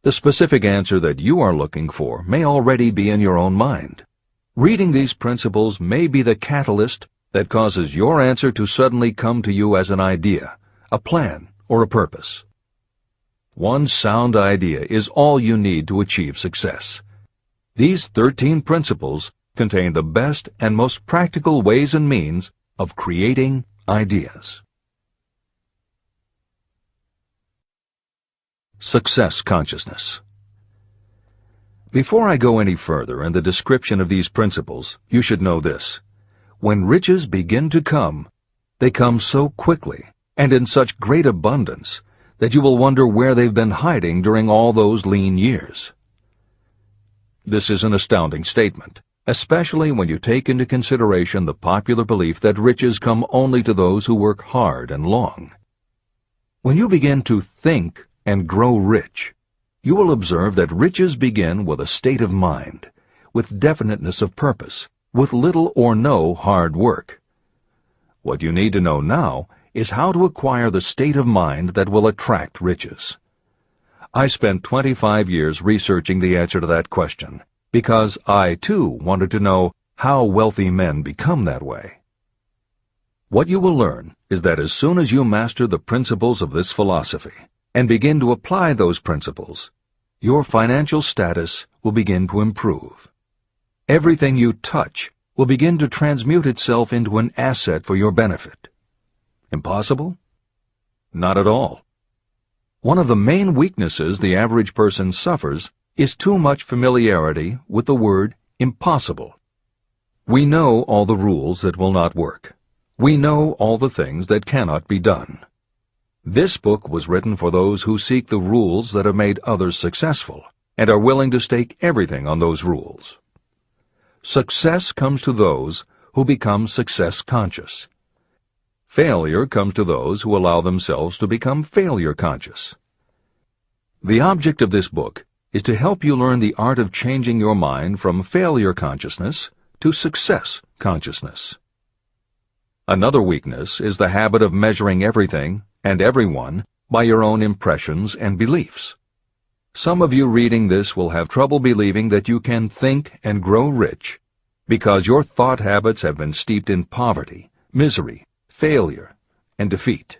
The specific answer that you are looking for may already be in your own mind. Reading these principles may be the catalyst that causes your answer to suddenly come to you as an idea, a plan, or a purpose. One sound idea is all you need to achieve success. These 13 principles contain the best and most practical ways and means of creating ideas. Success consciousness. Before I go any further in the description of these principles, you should know this. When riches begin to come, they come so quickly and in such great abundance that you will wonder where they've been hiding during all those lean years. This is an astounding statement, especially when you take into consideration the popular belief that riches come only to those who work hard and long. When you begin to think and grow rich, you will observe that riches begin with a state of mind, with definiteness of purpose, with little or no hard work. What you need to know now is how to acquire the state of mind that will attract riches. I spent 25 years researching the answer to that question, because I, too, wanted to know how wealthy men become that way. What you will learn is that as soon as you master the principles of this philosophy, and begin to apply those principles, your financial status will begin to improve. Everything you touch will begin to transmute itself into an asset for your benefit. Impossible? Not at all. One of the main weaknesses the average person suffers is too much familiarity with the word impossible. We know all the rules that will not work. We know all the things that cannot be done. This book was written for those who seek the rules that have made others successful and are willing to stake everything on those rules. Success comes to those who become success conscious. Failure comes to those who allow themselves to become failure conscious. The object of this book is to help you learn the art of changing your mind from failure consciousness to success consciousness. Another weakness is the habit of measuring everything and everyone by your own impressions and beliefs. Some of you reading this will have trouble believing that you can think and grow rich because your thought habits have been steeped in poverty, misery, failure, and defeat.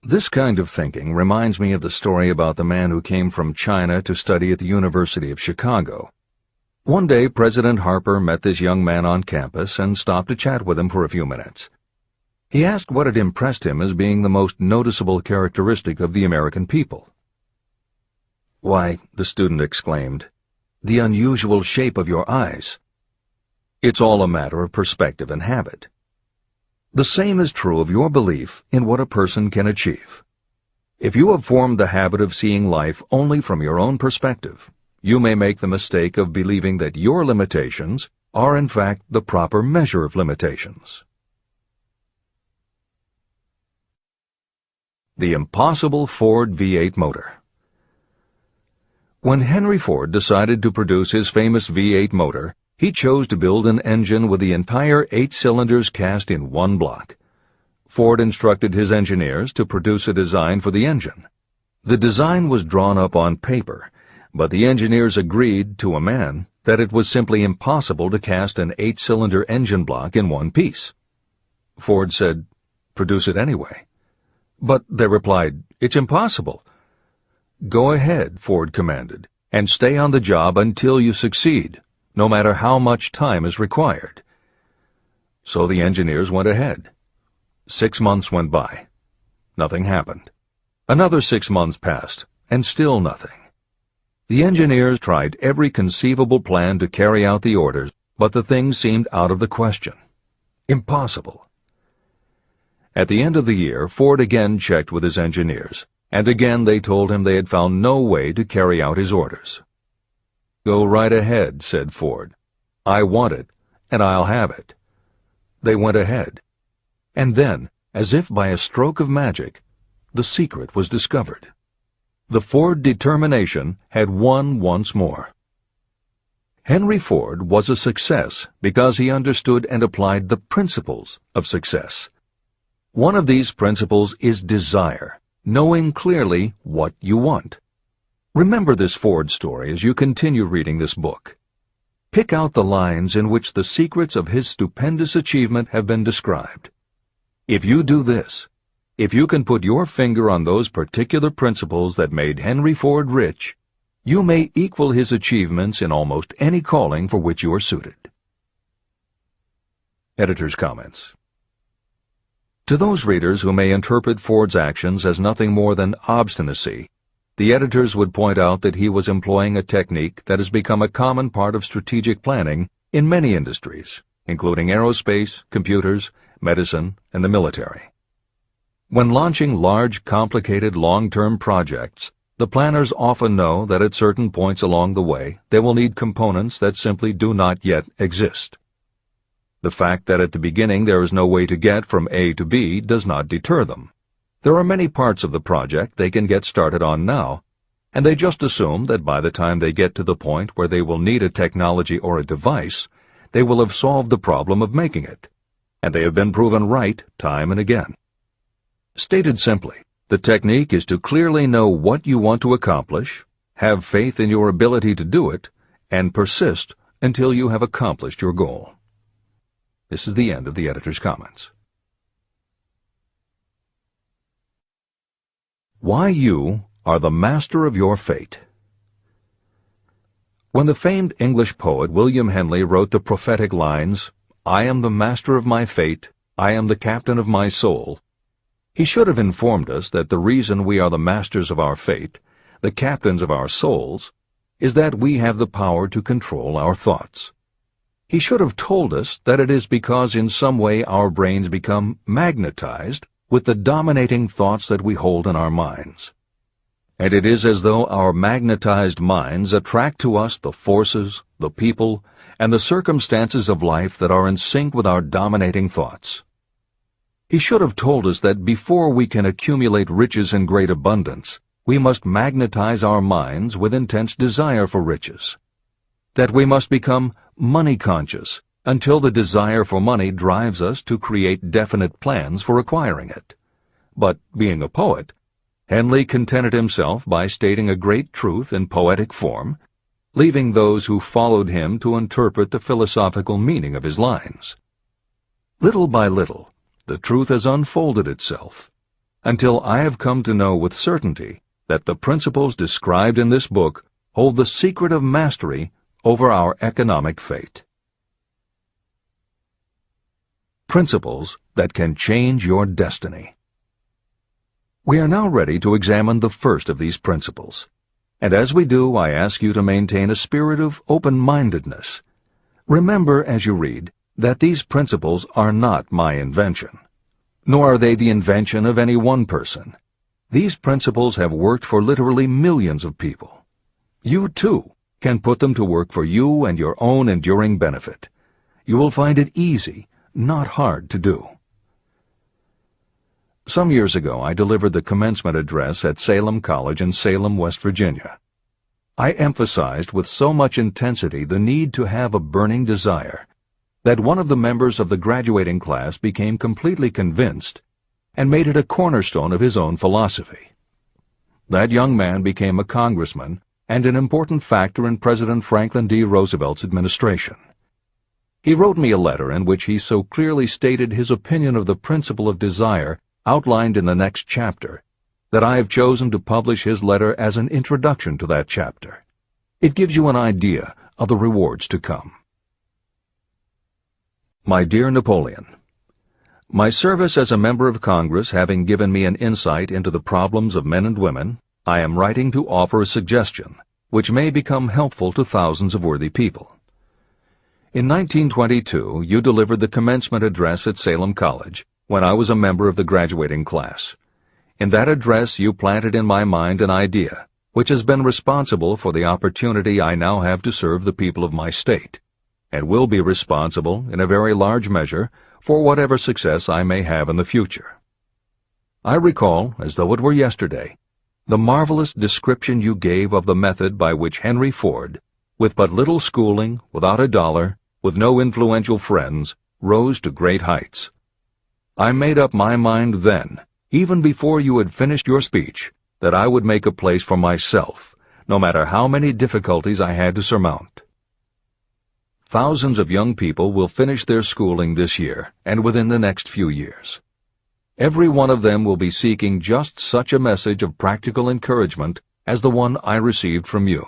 This kind of thinking reminds me of the story about the man who came from China to study at the University of Chicago. One day, President Harper met this young man on campus and stopped to chat with him for a few minutes. He asked what had impressed him as being the most noticeable characteristic of the American people. "Why," the student exclaimed, "the unusual shape of your eyes." It's all a matter of perspective and habit. The same is true of your belief in what a person can achieve. If you have formed the habit of seeing life only from your own perspective, you may make the mistake of believing that your limitations are in fact the proper measure of limitations. The impossible Ford V8 motor. When Henry Ford decided to produce his famous V8 motor, he chose to build an engine with the entire 8 cylinders cast in one block. Ford instructed his engineers to produce a design for the engine. The design was drawn up on paper, but the engineers agreed to a man that it was simply impossible to cast an 8-cylinder engine block in one piece. Ford said, "Produce it anyway." But they replied, "It's impossible." "Go ahead," Ford commanded, "and stay on the job until you succeed, no matter how much time is required." So the engineers went ahead. 6 months went by. Nothing happened. Another 6 months passed, and still nothing. The engineers tried every conceivable plan to carry out the orders, but the thing seemed out of the question. Impossible. At the end of the year, Ford again checked with his engineers, and again they told him they had found no way to carry out his orders. "Go right ahead," said Ford. "I want it, and I'll have it." They went ahead. And then, as if by a stroke of magic, the secret was discovered. The Ford determination had won once more. Henry Ford was a success because he understood and applied the principles of success. One of these principles is desire, knowing clearly what you want. Remember this Ford story as you continue reading this book. Pick out the lines in which the secrets of his stupendous achievement have been described. If you do this, if you can put your finger on those particular principles that made Henry Ford rich, you may equal his achievements in almost any calling for which you are suited. Editor's comments. To those readers who may interpret Ford's actions as nothing more than obstinacy, the editors would point out that he was employing a technique that has become a common part of strategic planning in many industries, including aerospace, computers, medicine, and the military. When launching large, complicated, long-term projects, the planners often know that at certain points along the way they will need components that simply do not yet exist. The fact that at the beginning there is no way to get from A to B does not deter them. There are many parts of the project they can get started on now, and they just assume that by the time they get to the point where they will need a technology or a device, they will have solved the problem of making it, and they have been proven right time and again. Stated simply, the technique is to clearly know what you want to accomplish, have faith in your ability to do it, and persist until you have accomplished your goal. This is the end of the editor's comments. Why you are the master of your fate. When the famed English poet William Henley wrote the prophetic lines, "I am the master of my fate, I am the captain of my soul," he should have informed us that the reason we are the masters of our fate, the captains of our souls, is that we have the power to control our thoughts. He should have told us that it is because in some way our brains become magnetized with the dominating thoughts that we hold in our minds. And it is as though our magnetized minds attract to us the forces, the people, and the circumstances of life that are in sync with our dominating thoughts. He should have told us that before we can accumulate riches in great abundance, we must magnetize our minds with intense desire for riches. That we must become money-conscious until the desire for money drives us to create definite plans for acquiring it. But, being a poet, Henley contented himself by stating a great truth in poetic form, leaving those who followed him to interpret the philosophical meaning of his lines. Little by little, the truth has unfolded itself, until I have come to know with certainty that the principles described in this book hold the secret of mastery over our economic fate. Principles that can change your destiny. We are now ready to examine the first of these principles, and as we do, I ask you to maintain a spirit of open-mindedness. Remember as you read that these principles are not my invention, nor are they the invention of any one person. These principles have worked for literally millions of people. You, too, can put them to work for you and your own enduring benefit. You will find it easy, not hard to do. Some years ago, I delivered the commencement address at Salem College in Salem, West Virginia. I emphasized with so much intensity the need to have a burning desire that one of the members of the graduating class became completely convinced and made it a cornerstone of his own philosophy. That young man became a congressman and an important factor in President Franklin D. Roosevelt's administration. He wrote me a letter in which he so clearly stated his opinion of the principle of desire outlined in the next chapter that I have chosen to publish his letter as an introduction to that chapter. It gives you an idea of the rewards to come. My dear Napoleon, my service as a member of Congress having given me an insight into the problems of men and women, I am writing to offer a suggestion which may become helpful to thousands of worthy people. In 1922, you delivered the commencement address at Salem College when I was a member of the graduating class. In that address, you planted in my mind an idea which has been responsible for the opportunity I now have to serve the people of my state, and will be responsible, in a very large measure, for whatever success I may have in the future. I recall, as though it were yesterday, the marvelous description you gave of the method by which Henry Ford, with but little schooling, without a dollar, with no influential friends, rose to great heights. I made up my mind then, even before you had finished your speech, that I would make a place for myself, no matter how many difficulties I had to surmount. Thousands of young people will finish their schooling this year and within the next few years. Every one of them will be seeking just such a message of practical encouragement as the one I received from you.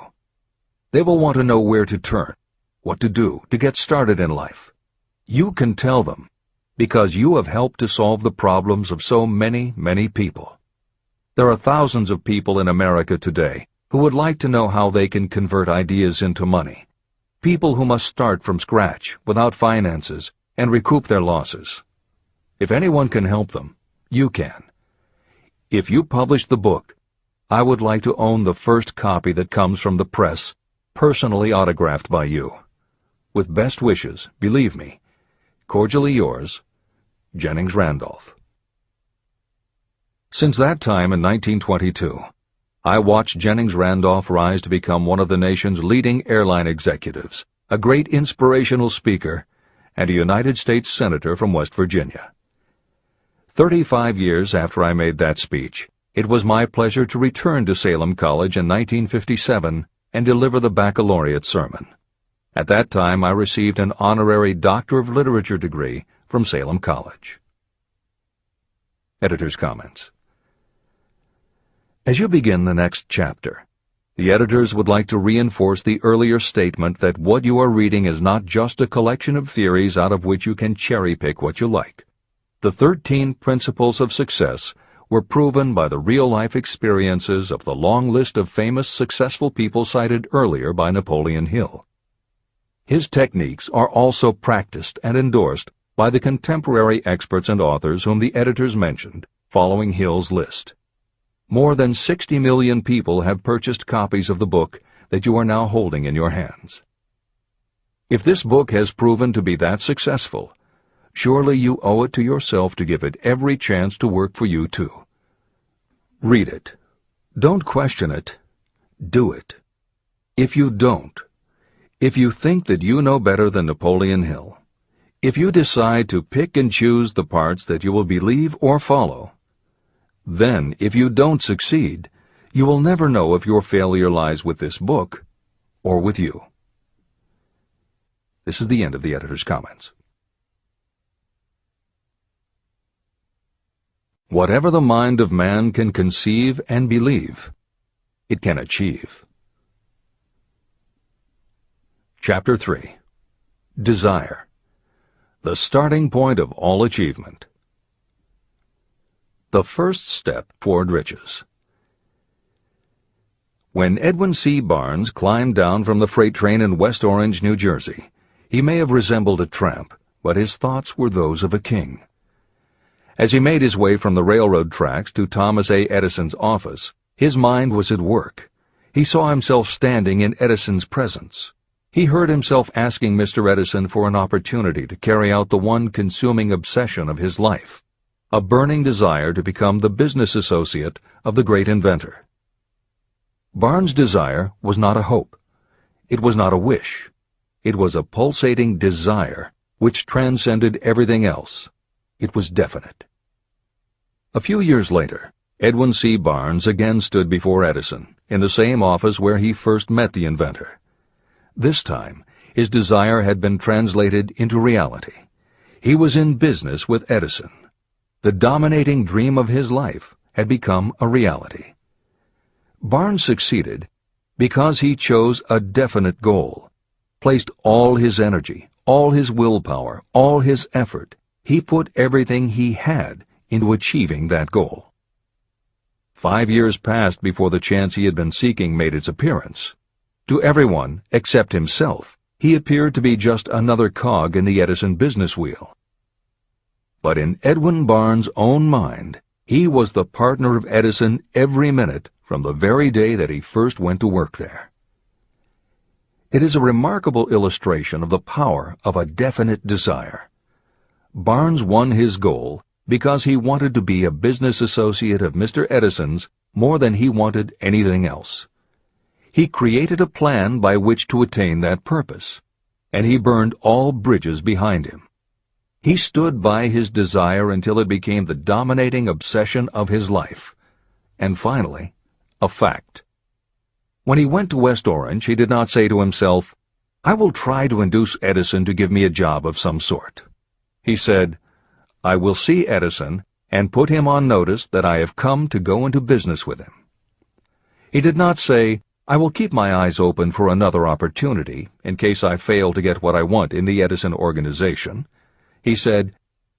They will want to know where to turn, what to do to get started in life. You can tell them, because you have helped to solve the problems of so many, many people. There are thousands of people in America today who would like to know how they can convert ideas into money. People who must start from scratch, without finances, and recoup their losses. If anyone can help them, you can. If you publish the book, I would like to own the first copy that comes from the press, personally autographed by you. With best wishes, believe me, cordially yours, Jennings Randolph. Since that time in 1922, I watched Jennings Randolph rise to become one of the nation's leading airline executives, a great inspirational speaker, and a United States Senator from West Virginia. 35 years after I made that speech, it was my pleasure to return to Salem College in 1957 and deliver the baccalaureate sermon. At that time, I received an honorary Doctor of Literature degree from Salem College. Editor's comments. As you begin the next chapter, the editors would like to reinforce the earlier statement that what you are reading is not just a collection of theories out of which you can cherry-pick what you like. The 13 principles of success were proven by the real-life experiences of the long list of famous successful people cited earlier by Napoleon Hill. His techniques are also practiced and endorsed by the contemporary experts and authors whom the editors mentioned, following Hill's list. More than 60 million people have purchased copies of the book that you are now holding in your hands. If this book has proven to be that successful, surely you owe it to yourself to give it every chance to work for you too. Read it. Don't question it. Do it. If you don't, if you think that you know better than Napoleon Hill, if you decide to pick and choose the parts that you will believe or follow, then, if you don't succeed, you will never know if your failure lies with this book or with you. This is the end of the editor's comments. Whatever the mind of man can conceive and believe, it can achieve. Chapter 3. Desire. The starting point of all achievement. The first step toward riches. When Edwin C. Barnes climbed down from the freight train in West Orange, New Jersey, he may have resembled a tramp, but his thoughts were those of a king. As he made his way from the railroad tracks to Thomas A. Edison's office, his mind was at work. He saw himself standing in Edison's presence. He heard himself asking Mr. Edison for an opportunity to carry out the one consuming obsession of his life, a burning desire to become the business associate of the great inventor. Barnes' desire was not a hope. It was not a wish. It was a pulsating desire which transcended everything else. It was definite. A few years later, Edwin C. Barnes again stood before Edison, in the same office where he first met the inventor. This time, his desire had been translated into reality. He was in business with Edison. The dominating dream of his life had become a reality. Barnes succeeded because he chose a definite goal, placed all his energy, all his willpower, all his effort. He put everything he had into achieving that goal. 5 years passed before the chance he had been seeking made its appearance. To everyone except himself, he appeared to be just another cog in the Edison business wheel. But in Edwin Barnes' own mind, he was the partner of Edison every minute from the very day that he first went to work there. It is a remarkable illustration of the power of a definite desire. Barnes won his goal because he wanted to be a business associate of Mr. Edison's more than he wanted anything else. He created a plan by which to attain that purpose, and he burned all bridges behind him. He stood by his desire until it became the dominating obsession of his life, and finally, a fact. When he went to West Orange, he did not say to himself, "I will try to induce Edison to give me a job of some sort." He said, "I will see Edison and put him on notice that I have come to go into business with him." He did not say, "I will keep my eyes open for another opportunity in case I fail to get what I want in the Edison organization." He said,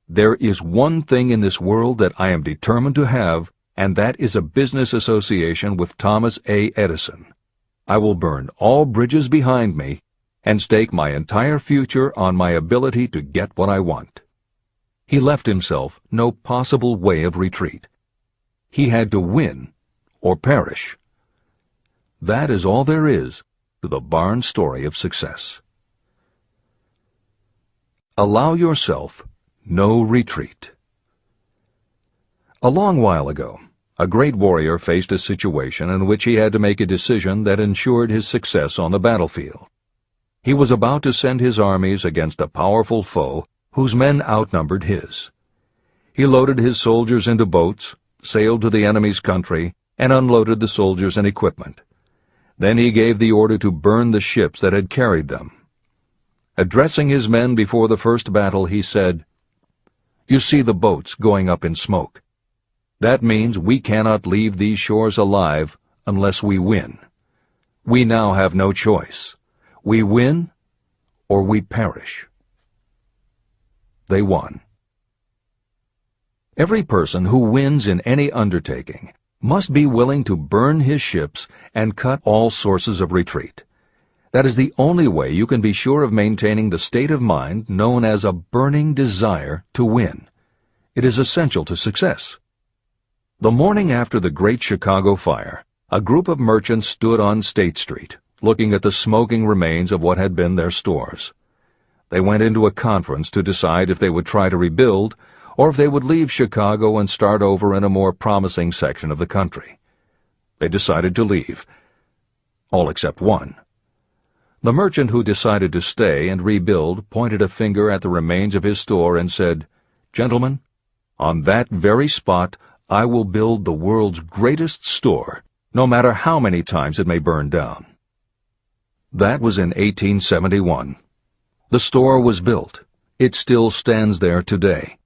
"There is one thing in this world that I am determined to have, and that is a business association with Thomas A. Edison. I will burn all bridges behind me and stake my entire future on my ability to get what I want." He left himself no possible way of retreat. He had to win or perish. That is all there is to the Barnes story of success. Allow yourself no retreat. A long while ago, a great warrior faced a situation in which he had to make a decision that ensured his success on the battlefield. He was about to send his armies against a powerful foe whose men outnumbered his. He loaded his soldiers into boats, sailed to the enemy's country, and unloaded the soldiers and equipment. Then he gave the order to burn the ships that had carried them. Addressing his men before the first battle, he said, "You see the boats going up in smoke. That means we cannot leave these shores alive unless we win. We now have no choice. We win or we perish." They won. Every person who wins in any undertaking must be willing to burn his ships and cut all sources of retreat. That is the only way you can be sure of maintaining the state of mind known as a burning desire to win. It is essential to success. The morning after the Great Chicago Fire, a group of merchants stood on State Street, looking at the smoking remains of what had been their stores. They went into a conference to decide if they would try to rebuild or if they would leave Chicago and start over in a more promising section of the country. They decided to leave. All except one. The merchant who decided to stay and rebuild pointed a finger at the remains of his store and said, "Gentlemen, on that very spot I will build the world's greatest store, no matter how many times it may burn down." That was in 1871. The store was built. It still stands there today.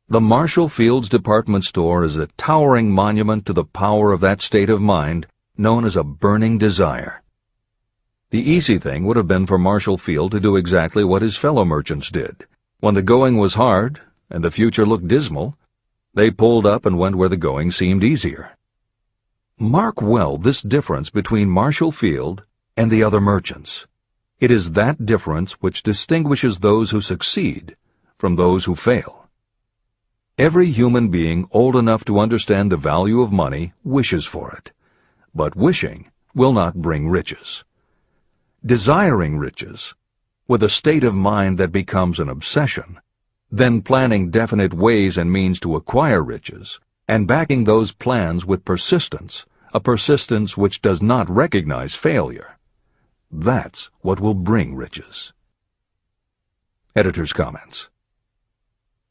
The Marshall Field's department store is a towering monument to the power of that state of mind known as a burning desire. The easy thing would have been for Marshall Field to do exactly what his fellow merchants did. When the going was hard and the future looked dismal, they pulled up and went where the going seemed easier. Mark well this difference between Marshall Field and the other merchants. It is that difference which distinguishes those who succeed from those who fail. Every human being old enough to understand the value of money wishes for it, but wishing will not bring riches. Desiring riches, with a state of mind that becomes an obsession, then planning definite ways and means to acquire riches, and backing those plans with persistence, a persistence which does not recognize failure, that's what will bring riches. Editor's comments.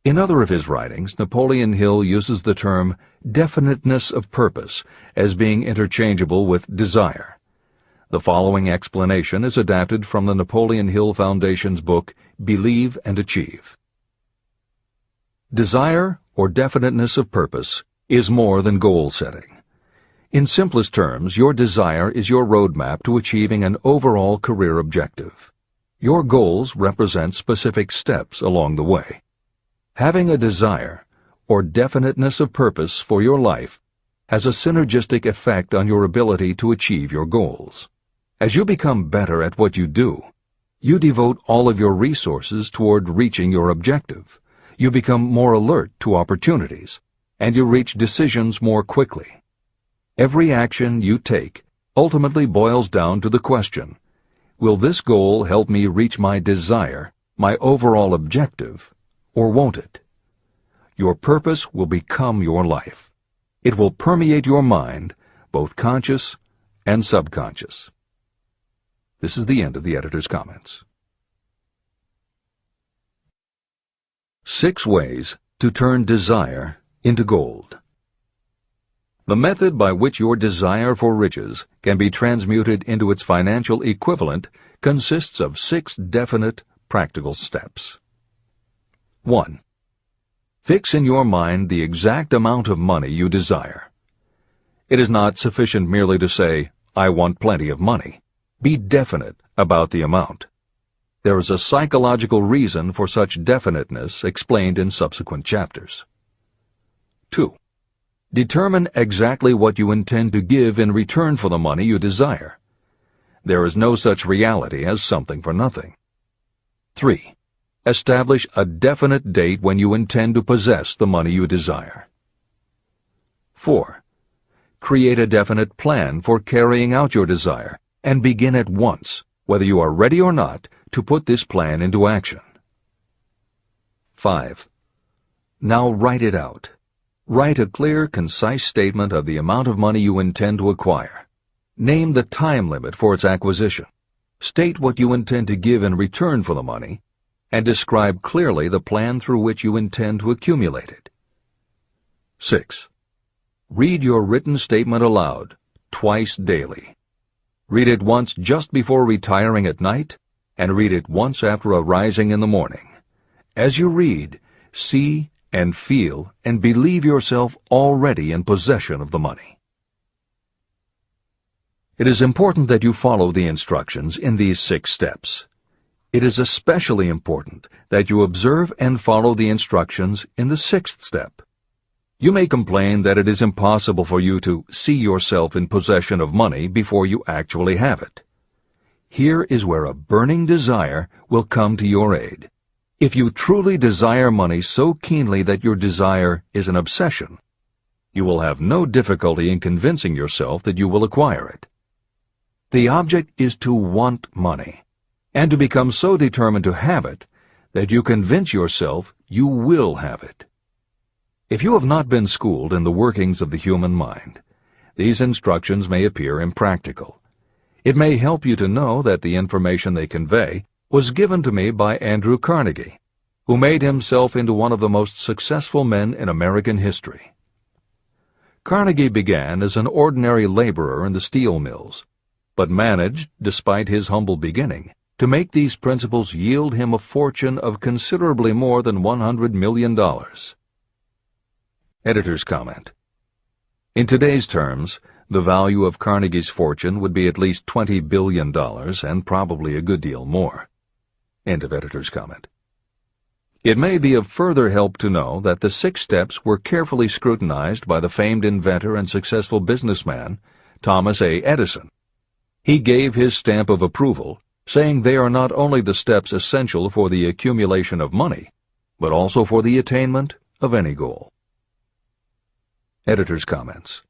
In other of his writings, Napoleon Hill uses the term definiteness of purpose as being interchangeable with desire. The following explanation is adapted from the Napoleon Hill Foundation's book, Believe and Achieve. Desire, or definiteness of purpose, is more than goal setting. In simplest terms, your desire is your roadmap to achieving an overall career objective. Your goals represent specific steps along the way. Having a desire, or definiteness of purpose for your life, has a synergistic effect on your ability to achieve your goals. As you become better at what you do, you devote all of your resources toward reaching your objective. You become more alert to opportunities, and you reach decisions more quickly. Every action you take ultimately boils down to the question, will this goal help me reach my desire, my overall objective, or won't it? Your purpose will become your life. It will permeate your mind, both conscious and subconscious. This is the end of the editor's comments. 6 ways to turn desire into gold. The method by which your desire for riches can be transmuted into its financial equivalent consists of 6 definite, practical steps. 1. Fix in your mind the exact amount of money you desire. It is not sufficient merely to say, "I want plenty of money." Be definite about the amount. There is a psychological reason for such definiteness explained in subsequent chapters. 2. Determine exactly what you intend to give in return for the money you desire. There is no such reality as something for nothing. 3. Establish a definite date when you intend to possess the money you desire. 4. Create a definite plan for carrying out your desire, and begin at once, whether you are ready or not, to put this plan into action. 5. Now write it out. Write a clear, concise statement of the amount of money you intend to acquire. Name the time limit for its acquisition. State what you intend to give in return for the money, and describe clearly the plan through which you intend to accumulate it. 6. Read your written statement aloud, twice daily. Read it once just before retiring at night, and read it once after arising in the morning. As you read, see and feel and believe yourself already in possession of the money. It is important that you follow the instructions in these 6 steps. It is especially important that you observe and follow the instructions in the 6th step. You may complain that it is impossible for you to see yourself in possession of money before you actually have it. Here is where a burning desire will come to your aid. If you truly desire money so keenly that your desire is an obsession, you will have no difficulty in convincing yourself that you will acquire it. The object is to want money, and to become so determined to have it that you convince yourself you will have it. If you have not been schooled in the workings of the human mind, these instructions may appear impractical. It may help you to know that the information they convey was given to me by Andrew Carnegie, who made himself into one of the most successful men in American history. Carnegie began as an ordinary laborer in the steel mills, but managed, despite his humble beginning, to make these principles yield him a fortune of considerably more than $100 million. Editor's comment. In today's terms, the value of Carnegie's fortune would be at least $20 billion and probably a good deal more. End of editor's comment. It may be of further help to know that the 6 steps were carefully scrutinized by the famed inventor and successful businessman, Thomas A. Edison. He gave his stamp of approval, saying they are not only the steps essential for the accumulation of money, but also for the attainment of any goal. Editor's comments.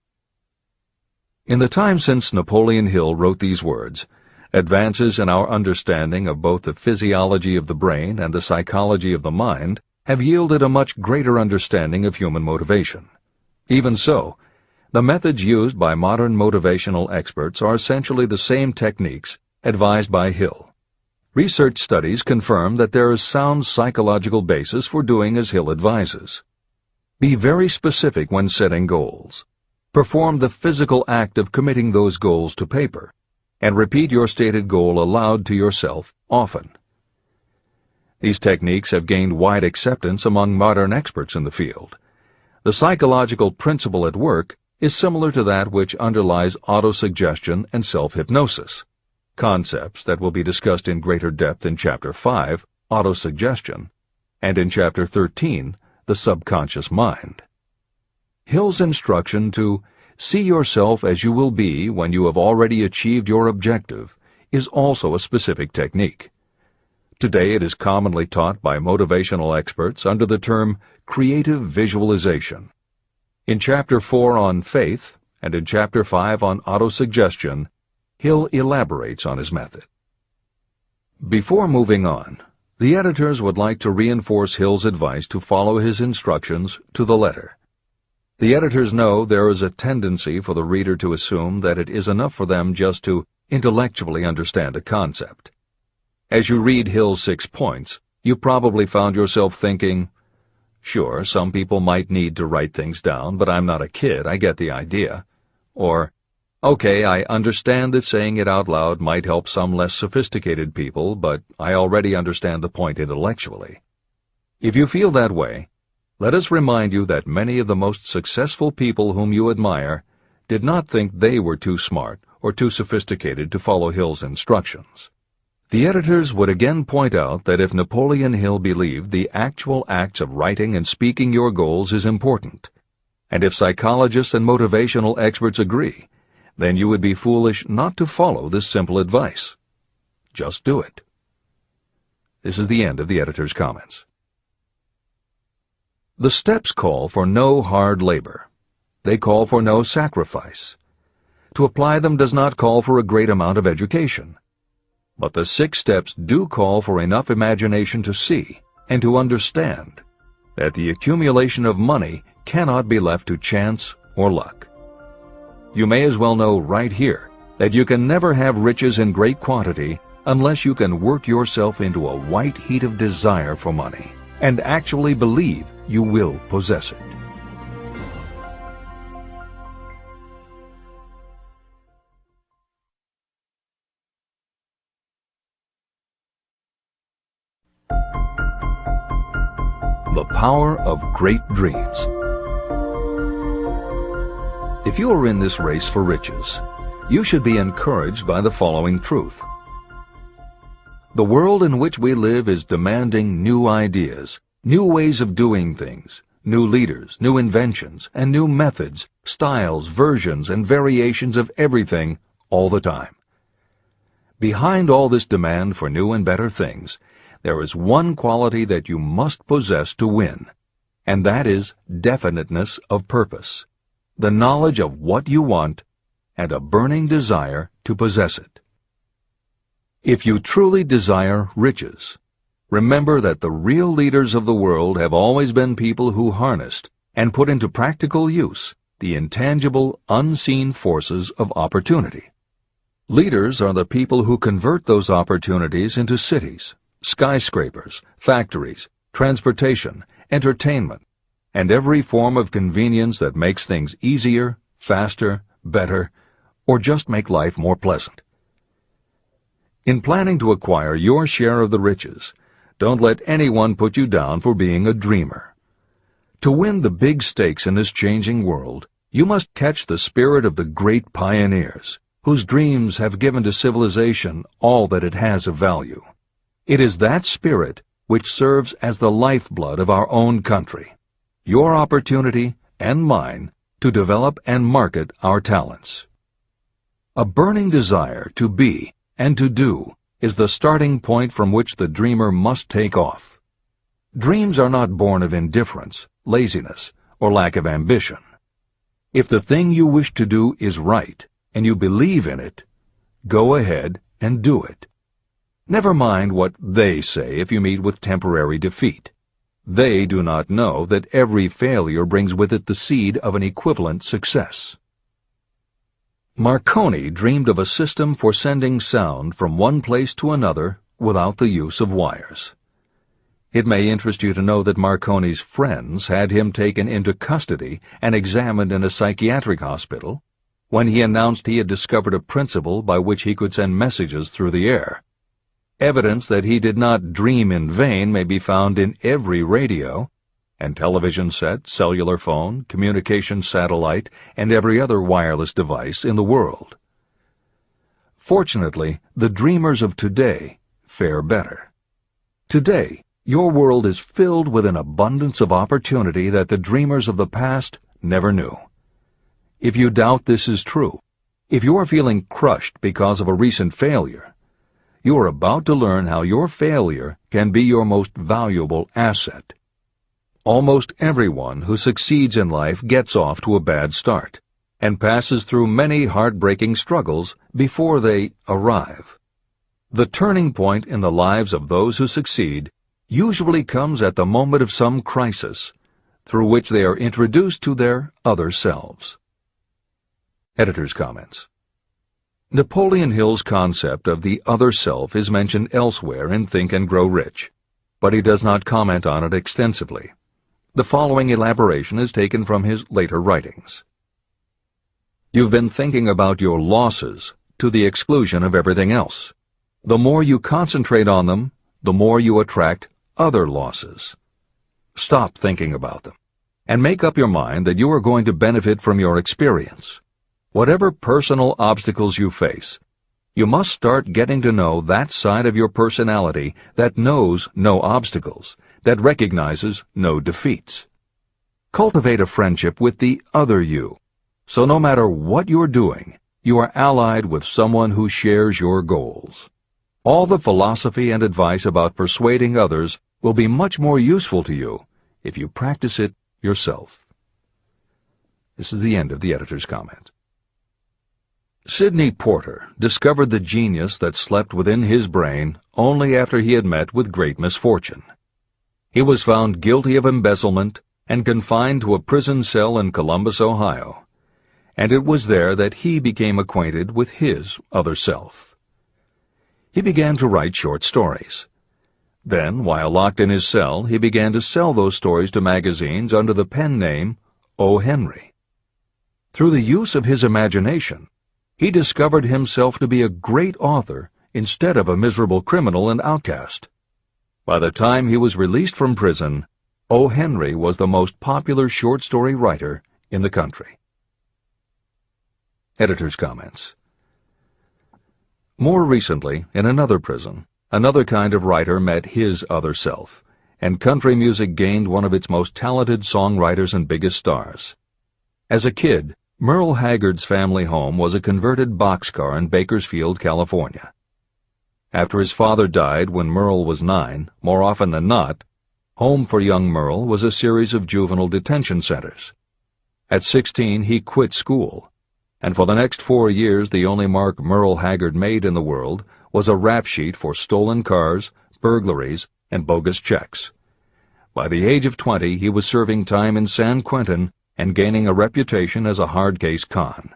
In the time since Napoleon Hill wrote these words, advances in our understanding of both the physiology of the brain and the psychology of the mind have yielded a much greater understanding of human motivation. Even so, the methods used by modern motivational experts are essentially the same techniques advised by Hill. Research studies confirm that there is sound psychological basis for doing as Hill advises. Be very specific when setting goals. Perform the physical act of committing those goals to paper, and repeat your stated goal aloud to yourself often. These techniques have gained wide acceptance among modern experts in the field. The psychological principle at work is similar to that which underlies autosuggestion and self-hypnosis, concepts that will be discussed in greater depth in Chapter 5, Autosuggestion, and in Chapter 13, The Subconscious Mind. Hill's instruction to see yourself as you will be when you have already achieved your objective is also a specific technique. Today it is commonly taught by motivational experts under the term creative visualization. In Chapter 4 on faith and in Chapter 5 on autosuggestion, Hill elaborates on his method. Before moving on, the editors would like to reinforce Hill's advice to follow his instructions to the letter. The editors know there is a tendency for the reader to assume that it is enough for them just to intellectually understand a concept. As you read Hill's 6 points, you probably found yourself thinking, sure, some people might need to write things down, but I'm not a kid, I get the idea. Or, okay, I understand that saying it out loud might help some less sophisticated people, but I already understand the point intellectually. If you feel that way, let us remind you that many of the most successful people whom you admire did not think they were too smart or too sophisticated to follow Hill's instructions. The editors would again point out that if Napoleon Hill believed the actual acts of writing and speaking your goals is important, and if psychologists and motivational experts agree, then you would be foolish not to follow this simple advice. Just do it. This is the end of the editor's comments. The steps call for no hard labor. They call for no sacrifice. To apply them does not call for a great amount of education. But the 6 steps do call for enough imagination to see and to understand that the accumulation of money cannot be left to chance or luck. You may as well know right here that you can never have riches in great quantity unless you can work yourself into a white heat of desire for money and actually believe you will possess it. The power of great dreams. If you are in this race for riches, you should be encouraged by the following truth. The world in which we live is demanding new ideas, new ways of doing things, new leaders, new inventions, and new methods, styles, versions, and variations of everything all the time. Behind all this demand for new and better things, there is one quality that you must possess to win, and that is definiteness of purpose, the knowledge of what you want, and a burning desire to possess it. If you truly desire riches, remember that the real leaders of the world have always been people who harnessed and put into practical use the intangible, unseen forces of opportunity. Leaders are the people who convert those opportunities into cities, skyscrapers, factories, transportation, entertainment, and every form of convenience that makes things easier, faster, better, or just make life more pleasant. In planning to acquire your share of the riches, don't let anyone put you down for being a dreamer. To win the big stakes in this changing world, you must catch the spirit of the great pioneers, whose dreams have given to civilization all that it has of value. It is that spirit which serves as the lifeblood of our own country, your opportunity and mine to develop and market our talents. A burning desire to be and to do is the starting point from which the dreamer must take off. Dreams are not born of indifference, laziness, or lack of ambition. If the thing you wish to do is right, and you believe in it, go ahead and do it. Never mind what they say if you meet with temporary defeat. They do not know that every failure brings with it the seed of an equivalent success. Marconi dreamed of a system for sending sound from one place to another without the use of wires. It may interest you to know that Marconi's friends had him taken into custody and examined in a psychiatric hospital when he announced he had discovered a principle by which he could send messages through the air. Evidence that he did not dream in vain may be found in every radio and television set, cellular phone, communication satellite, and every other wireless device in the world. Fortunately, the dreamers of today fare better. Today, your world is filled with an abundance of opportunity that the dreamers of the past never knew. If you doubt this is true, if you are feeling crushed because of a recent failure, you are about to learn how your failure can be your most valuable asset. Almost everyone who succeeds in life gets off to a bad start and passes through many heartbreaking struggles before they arrive. The turning point in the lives of those who succeed usually comes at the moment of some crisis through which they are introduced to their other selves. Editor's comments. Napoleon Hill's concept of the other self is mentioned elsewhere in Think and Grow Rich, but he does not comment on it extensively. The following elaboration is taken from his later writings. You've been thinking about your losses to the exclusion of everything else. The more you concentrate on them, the more you attract other losses. Stop thinking about them, and make up your mind that you are going to benefit from your experience. Whatever personal obstacles you face, you must start getting to know that side of your personality that knows no obstacles, that recognizes no defeats. Cultivate a friendship with the other you, so no matter what you're doing, you are allied with someone who shares your goals. All the philosophy and advice about persuading others will be much more useful to you if you practice it yourself. This is the end of the editor's comment. Sidney Porter discovered the genius that slept within his brain only after he had met with great misfortune. He was found guilty of embezzlement and confined to a prison cell in Columbus, Ohio, and it was there that he became acquainted with his other self. He began to write short stories. Then, while locked in his cell, he began to sell those stories to magazines under the pen name O. Henry. Through the use of his imagination, he discovered himself to be a great author instead of a miserable criminal and outcast. By the time he was released from prison, O. Henry was the most popular short story writer in the country. Editor's comments. More recently, in another prison, another kind of writer met his other self, and country music gained one of its most talented songwriters and biggest stars. As a kid, Merle Haggard's family home was a converted boxcar in Bakersfield, California. After his father died when Merle was 9, more often than not, home for young Merle was a series of juvenile detention centers. At 16, he quit school, and for the next 4 years the only mark Merle Haggard made in the world was a rap sheet for stolen cars, burglaries, and bogus checks. By the age of 20, he was serving time in San Quentin and gaining a reputation as a hard-case con.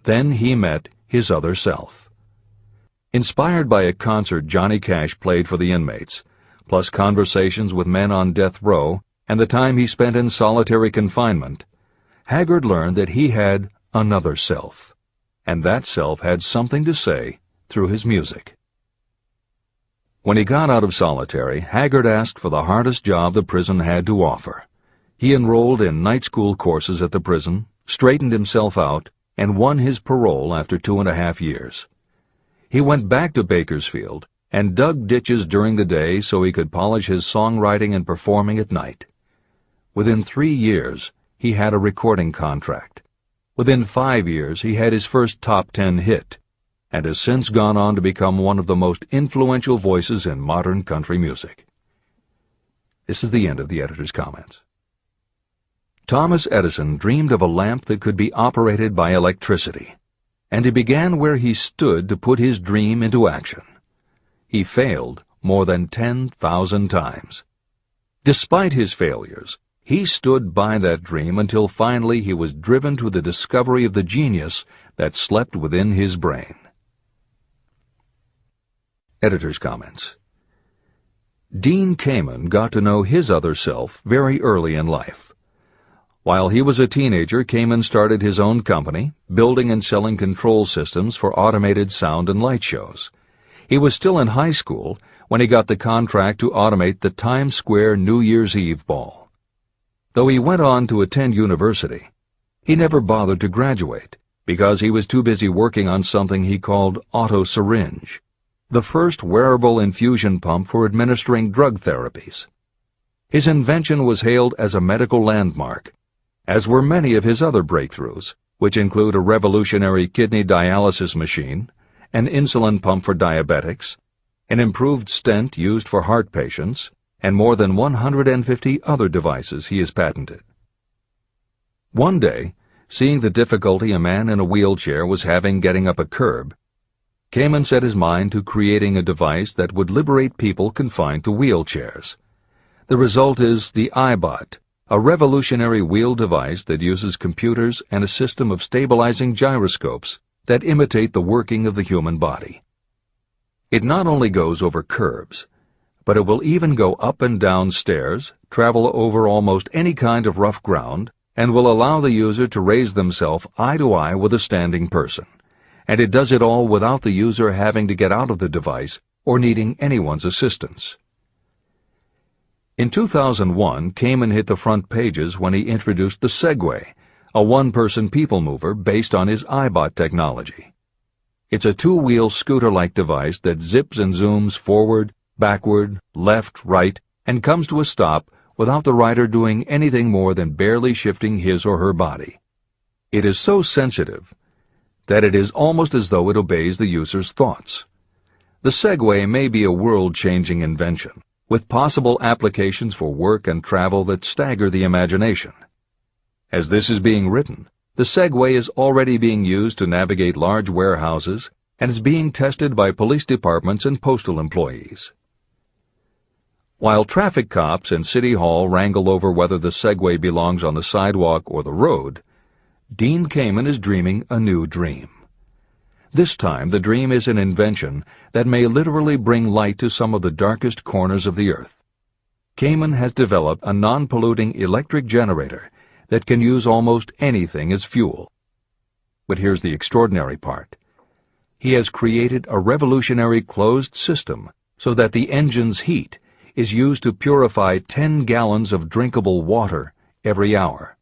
Then he met his other self. Inspired by a concert Johnny Cash played for the inmates, plus conversations with men on death row and the time he spent in solitary confinement, Haggard learned that he had another self, and that self had something to say through his music. When he got out of solitary, Haggard asked for the hardest job the prison had to offer. He enrolled in night school courses at the prison, straightened himself out, and won his parole after 2.5 years. He went back to Bakersfield and dug ditches during the day so he could polish his songwriting and performing at night. Within 3 years, he had a recording contract. Within 5 years, he had his first top 10 hit, and has since gone on to become one of the most influential voices in modern country music. This is the end of the editor's comments. Thomas Edison dreamed of a lamp that could be operated by electricity. and he began where he stood to put his dream into action. He failed more than 10,000 times. Despite his failures, he stood by that dream until finally he was driven to the discovery of the genius that slept within his brain. Editor's comments. Dean Kamen got to know his other self very early in life. While he was a teenager, Kamen started his own company, building and selling control systems for automated sound and light shows. He was still in high school when he got the contract to automate the Times Square New Year's Eve ball. Though he went on to attend university, he never bothered to graduate because he was too busy working on something he called auto-syringe, the first wearable infusion pump for administering drug therapies. His invention was hailed as a medical landmark, as were many of his other breakthroughs, which include a revolutionary kidney dialysis machine, an insulin pump for diabetics, an improved stent used for heart patients, and more than 150 other devices he has patented. One day, seeing the difficulty a man in a wheelchair was having getting up a curb, Kamen set his mind to creating a device that would liberate people confined to wheelchairs. The result is the iBot, a revolutionary wheel device that uses computers and a system of stabilizing gyroscopes that imitate the working of the human body. It not only goes over curbs, but it will even go up and down stairs, travel over almost any kind of rough ground, and will allow the user to raise themselves eye to eye with a standing person. And it does it all without the user having to get out of the device or needing anyone's assistance. In 2001, Kamen hit the front pages when he introduced the Segway, a one-person people mover based on his iBot technology. It's a two-wheel scooter-like device that zips and zooms forward, backward, left, right, and comes to a stop without the rider doing anything more than barely shifting his or her body. It is so sensitive that it is almost as though it obeys the user's thoughts. The Segway may be a world-changing invention, with possible applications for work and travel that stagger the imagination. As this is being written, the Segway is already being used to navigate large warehouses and is being tested by police departments and postal employees. While traffic cops and City Hall wrangle over whether the Segway belongs on the sidewalk or the road, Dean Kamen is dreaming a new dream. This time, the dream is an invention that may literally bring light to some of the darkest corners of the earth. Kamen has developed a non-polluting electric generator that can use almost anything as fuel. But here's the extraordinary part. He has created a revolutionary closed system so that the engine's heat is used to purify 10 gallons of drinkable water every hour.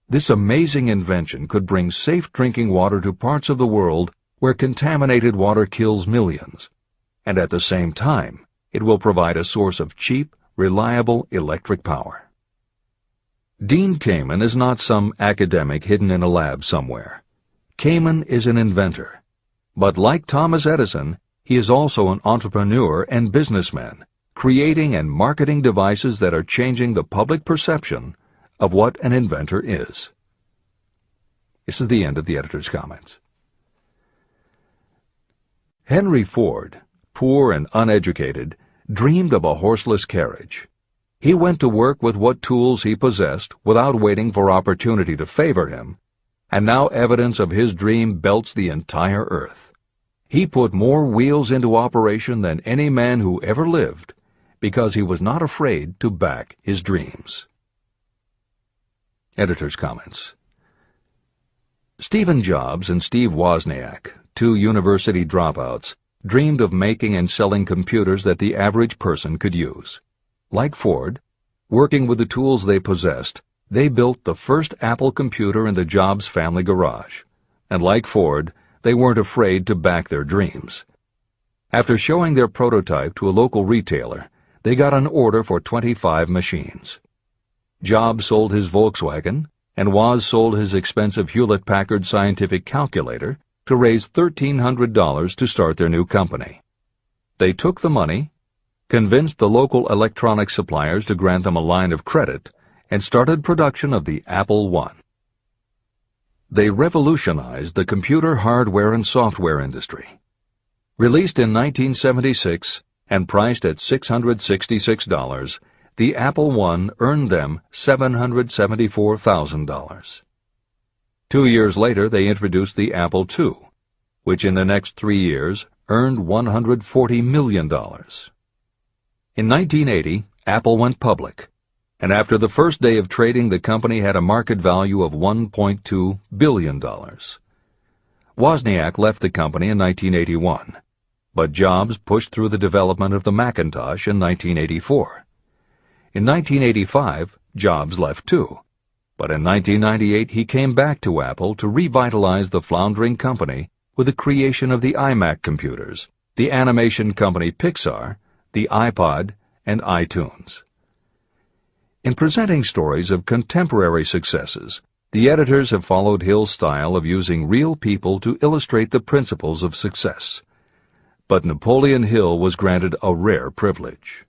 This amazing invention could bring safe drinking water to parts of the world where contaminated water kills millions, and at the same time, it will provide a source of cheap, reliable electric power. Dean Kamen is not some academic hidden in a lab somewhere. Kamen is an inventor. But like Thomas Edison, he is also an entrepreneur and businessman, creating and marketing devices that are changing the public perception of what an inventor is. This is the end of the editor's comments. Henry Ford, poor and uneducated, dreamed of a horseless carriage. He went to work with what tools he possessed without waiting for opportunity to favor him, and now evidence of his dream belts the entire earth. He put more wheels into operation than any man who ever lived, because he was not afraid to back his dreams. Editor's comments. Stephen Jobs and Steve Wozniak, two university dropouts, dreamed of making and selling computers that the average person could use. Like Ford, working with the tools they possessed, they built the first Apple computer in the Jobs family garage. And like Ford, they weren't afraid to back their dreams. After showing their prototype to a local retailer, they got an order for 25 machines. Jobs sold his Volkswagen, and Woz sold his expensive Hewlett-Packard scientific calculator to raise $1,300 to start their new company. They took the money, convinced the local electronics suppliers to grant them a line of credit, and started production of the Apple I. they revolutionized the computer hardware and software industry. Released in 1976 and priced at $666, the Apple I earned them $774,000. 2 years later, they introduced the Apple II, which in the next 3 years earned $140 million. In 1980, Apple went public, and after the first day of trading, the company had a market value of $1.2 billion. Wozniak left the company in 1981, but Jobs pushed through the development of the Macintosh in 1984. In 1985, Jobs left too, but in 1998 he came back to Apple to revitalize the floundering company with the creation of the iMac computers, the animation company Pixar, the iPod, and iTunes. In presenting stories of contemporary successes, the editors have followed Hill's style of using real people to illustrate the principles of success. But Napoleon Hill was granted a rare privilege.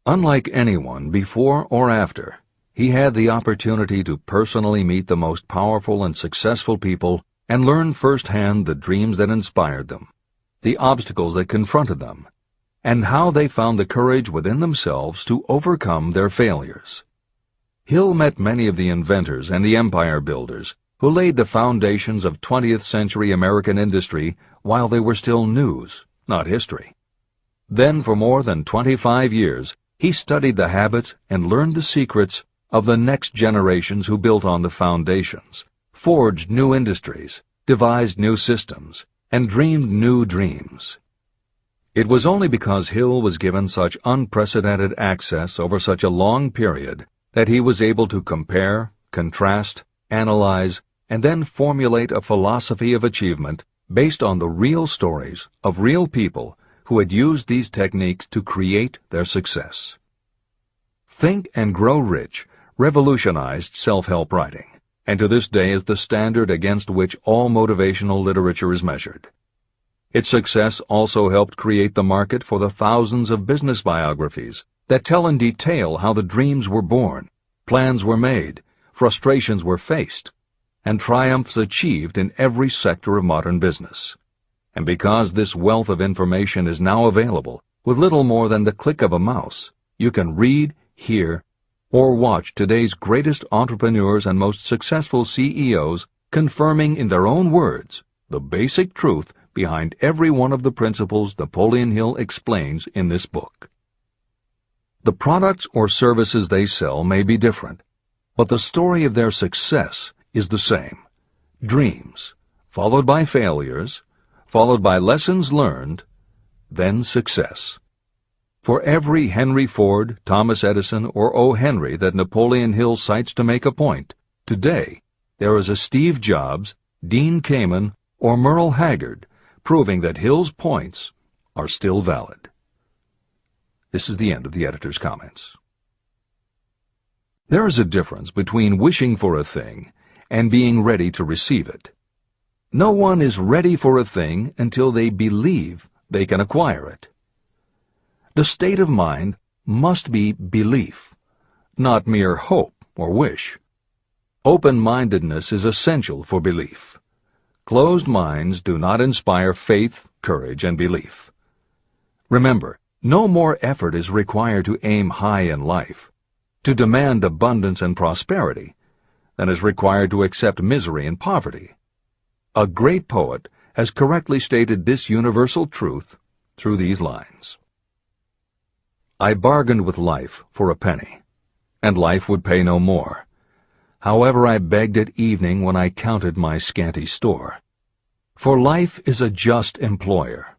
Unlike anyone before or after, he had the opportunity to personally meet the most powerful and successful people and learn firsthand the dreams that inspired them, the obstacles that confronted them, and how they found the courage within themselves to overcome their failures. Hill met many of the inventors and the empire builders who laid the foundations of 20th century American industry while they were still news, not history. Then for more than 25 years, he studied the habits and learned the secrets of the next generations who built on the foundations, forged new industries, devised new systems, and dreamed new dreams. It was only because Hill was given such unprecedented access over such a long period that he was able to compare, contrast, analyze, and then formulate a philosophy of achievement based on the real stories of real people who had used these techniques to create their success. Think and Grow Rich revolutionized self-help writing, and to this day is the standard against which all motivational literature is measured. Its success also helped create the market for the thousands of business biographies that tell in detail how the dreams were born, plans were made, frustrations were faced, and triumphs achieved in every sector of modern business. And because this wealth of information is now available, with little more than the click of a mouse, you can read, hear, or watch today's greatest entrepreneurs and most successful CEOs confirming in their own words the basic truth behind every one of the principles Napoleon Hill explains in this book. The products or services they sell may be different, but the story of their success is the same. Dreams, followed by failures, followed by lessons learned, then success. For every Henry Ford, Thomas Edison, or O. Henry that Napoleon Hill cites to make a point, today there is a Steve Jobs, Dean Kamen, or Merle Haggard, proving that Hill's points are still valid. This is the end of the editor's comments. There is a difference between wishing for a thing and being ready to receive it. No one is ready for a thing until they believe they can acquire it. The state of mind must be belief, not mere hope or wish. Open-mindedness is essential for belief. Closed minds do not inspire faith, courage, and belief. Remember, no more effort is required to aim high in life, to demand abundance and prosperity, than is required to accept misery and poverty. A great poet has correctly stated this universal truth through these lines. I bargained with life for a penny, and life would pay no more. However, I begged at evening when I counted my scanty store. For life is a just employer.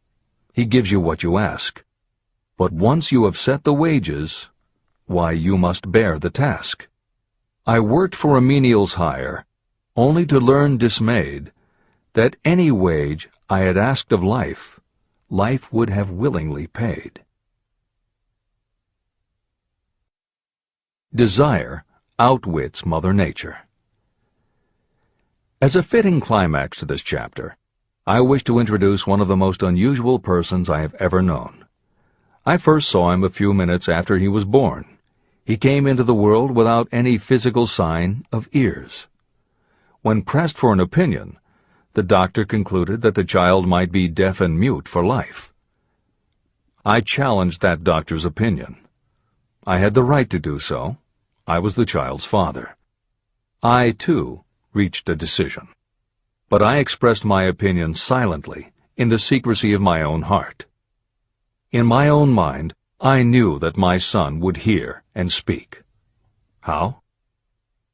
He gives you what you ask. But once you have set the wages, why, you must bear the task. I worked for a menial's hire, only to learn dismayed that any wage I had asked of life, life would have willingly paid. Desire outwits Mother Nature. As a fitting climax to this chapter, I wish to introduce one of the most unusual persons I have ever known. I first saw him a few minutes after he was born. He came into the world without any physical sign of ears. When pressed for an opinion, the doctor concluded that the child might be deaf and mute for life. I challenged that doctor's opinion. I had the right to do so. I was the child's father. I, too, reached a decision. But I expressed my opinion silently, in the secrecy of my own heart. In my own mind, I knew that my son would hear and speak. How?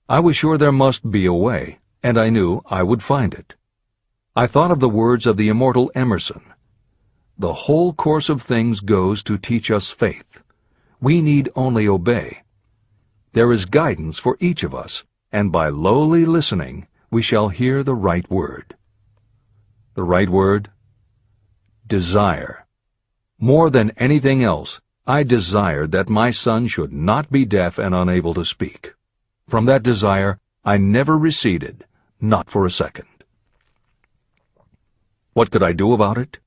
I was sure there must be a way, and I knew I would find it. I thought of the words of the immortal Emerson. The whole course of things goes to teach us faith. We need only obey. There is guidance for each of us, and by lowly listening, we shall hear the right word. The right word? Desire. More than anything else, I desired that my son should not be deaf and unable to speak. From that desire, I never receded, not for a second. What could I do about it?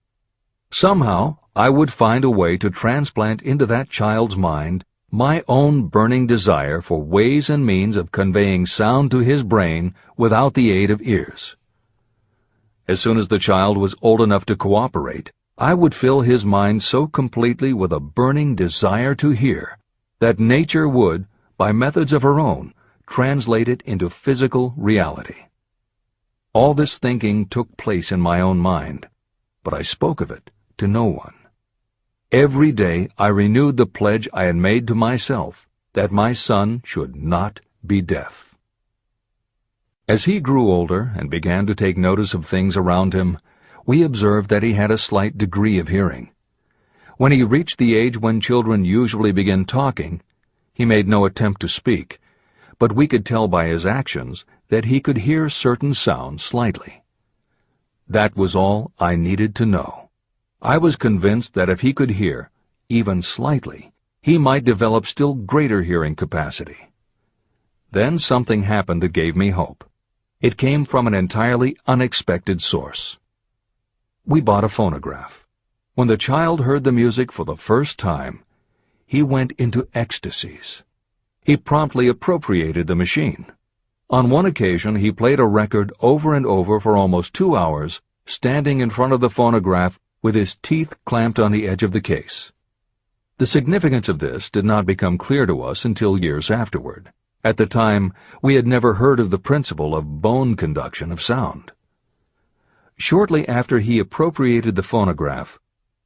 Somehow, I would find a way to transplant into that child's mind my own burning desire for ways and means of conveying sound to his brain without the aid of ears. As soon as the child was old enough to cooperate, I would fill his mind so completely with a burning desire to hear that nature would, by methods of her own, translate it into physical reality. All this thinking took place in my own mind, but I spoke of it to no one. Every day I renewed the pledge I had made to myself that my son should not be deaf. As he grew older and began to take notice of things around him, we observed that he had a slight degree of hearing. When he reached the age when children usually begin talking, he made no attempt to speak, but we could tell by his actions that he could hear certain sounds slightly. That was all I needed to know. I was convinced that if he could hear, even slightly, he might develop still greater hearing capacity. Then something happened that gave me hope. It came from an entirely unexpected source. We bought a phonograph. When the child heard the music for the first time, he went into ecstasies. He promptly appropriated the machine. On one occasion, he played a record over and over for almost 2 hours, standing in front of the phonograph with his teeth clamped on the edge of the case. The significance of this did not become clear to us until years afterward. At the time, we had never heard of the principle of bone conduction of sound. Shortly after he appropriated the phonograph,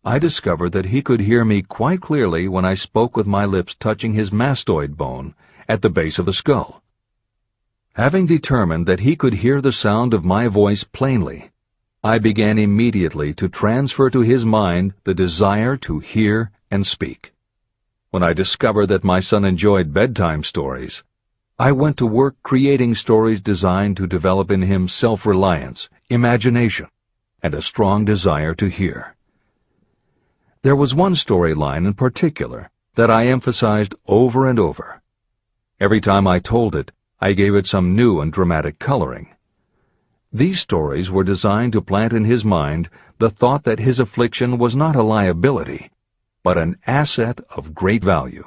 I discovered that he could hear me quite clearly when I spoke with my lips touching his mastoid bone at the base of the skull. Having determined that he could hear the sound of my voice plainly, I began immediately to transfer to his mind the desire to hear and speak. When I discovered that my son enjoyed bedtime stories, I went to work creating stories designed to develop in him self-reliance, imagination, and a strong desire to hear. There was one storyline in particular that I emphasized over and over. Every time I told it, I gave it some new and dramatic coloring. These stories were designed to plant in his mind the thought that his affliction was not a liability, but an asset of great value.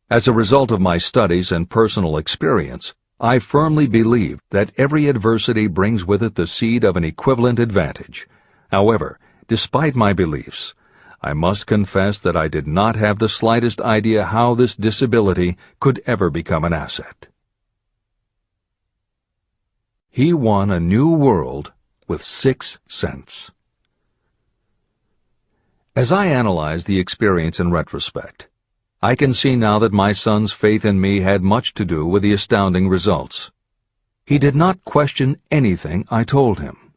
As a result of my studies and personal experience, I firmly believe that every adversity brings with it the seed of an equivalent advantage. However, despite my beliefs, I must confess that I did not have the slightest idea how this disability could ever become an asset. He won a new world with 6 cents. As I analyze the experience in retrospect, I can see now that my son's faith in me had much to do with the astounding results. He did not question anything I told him.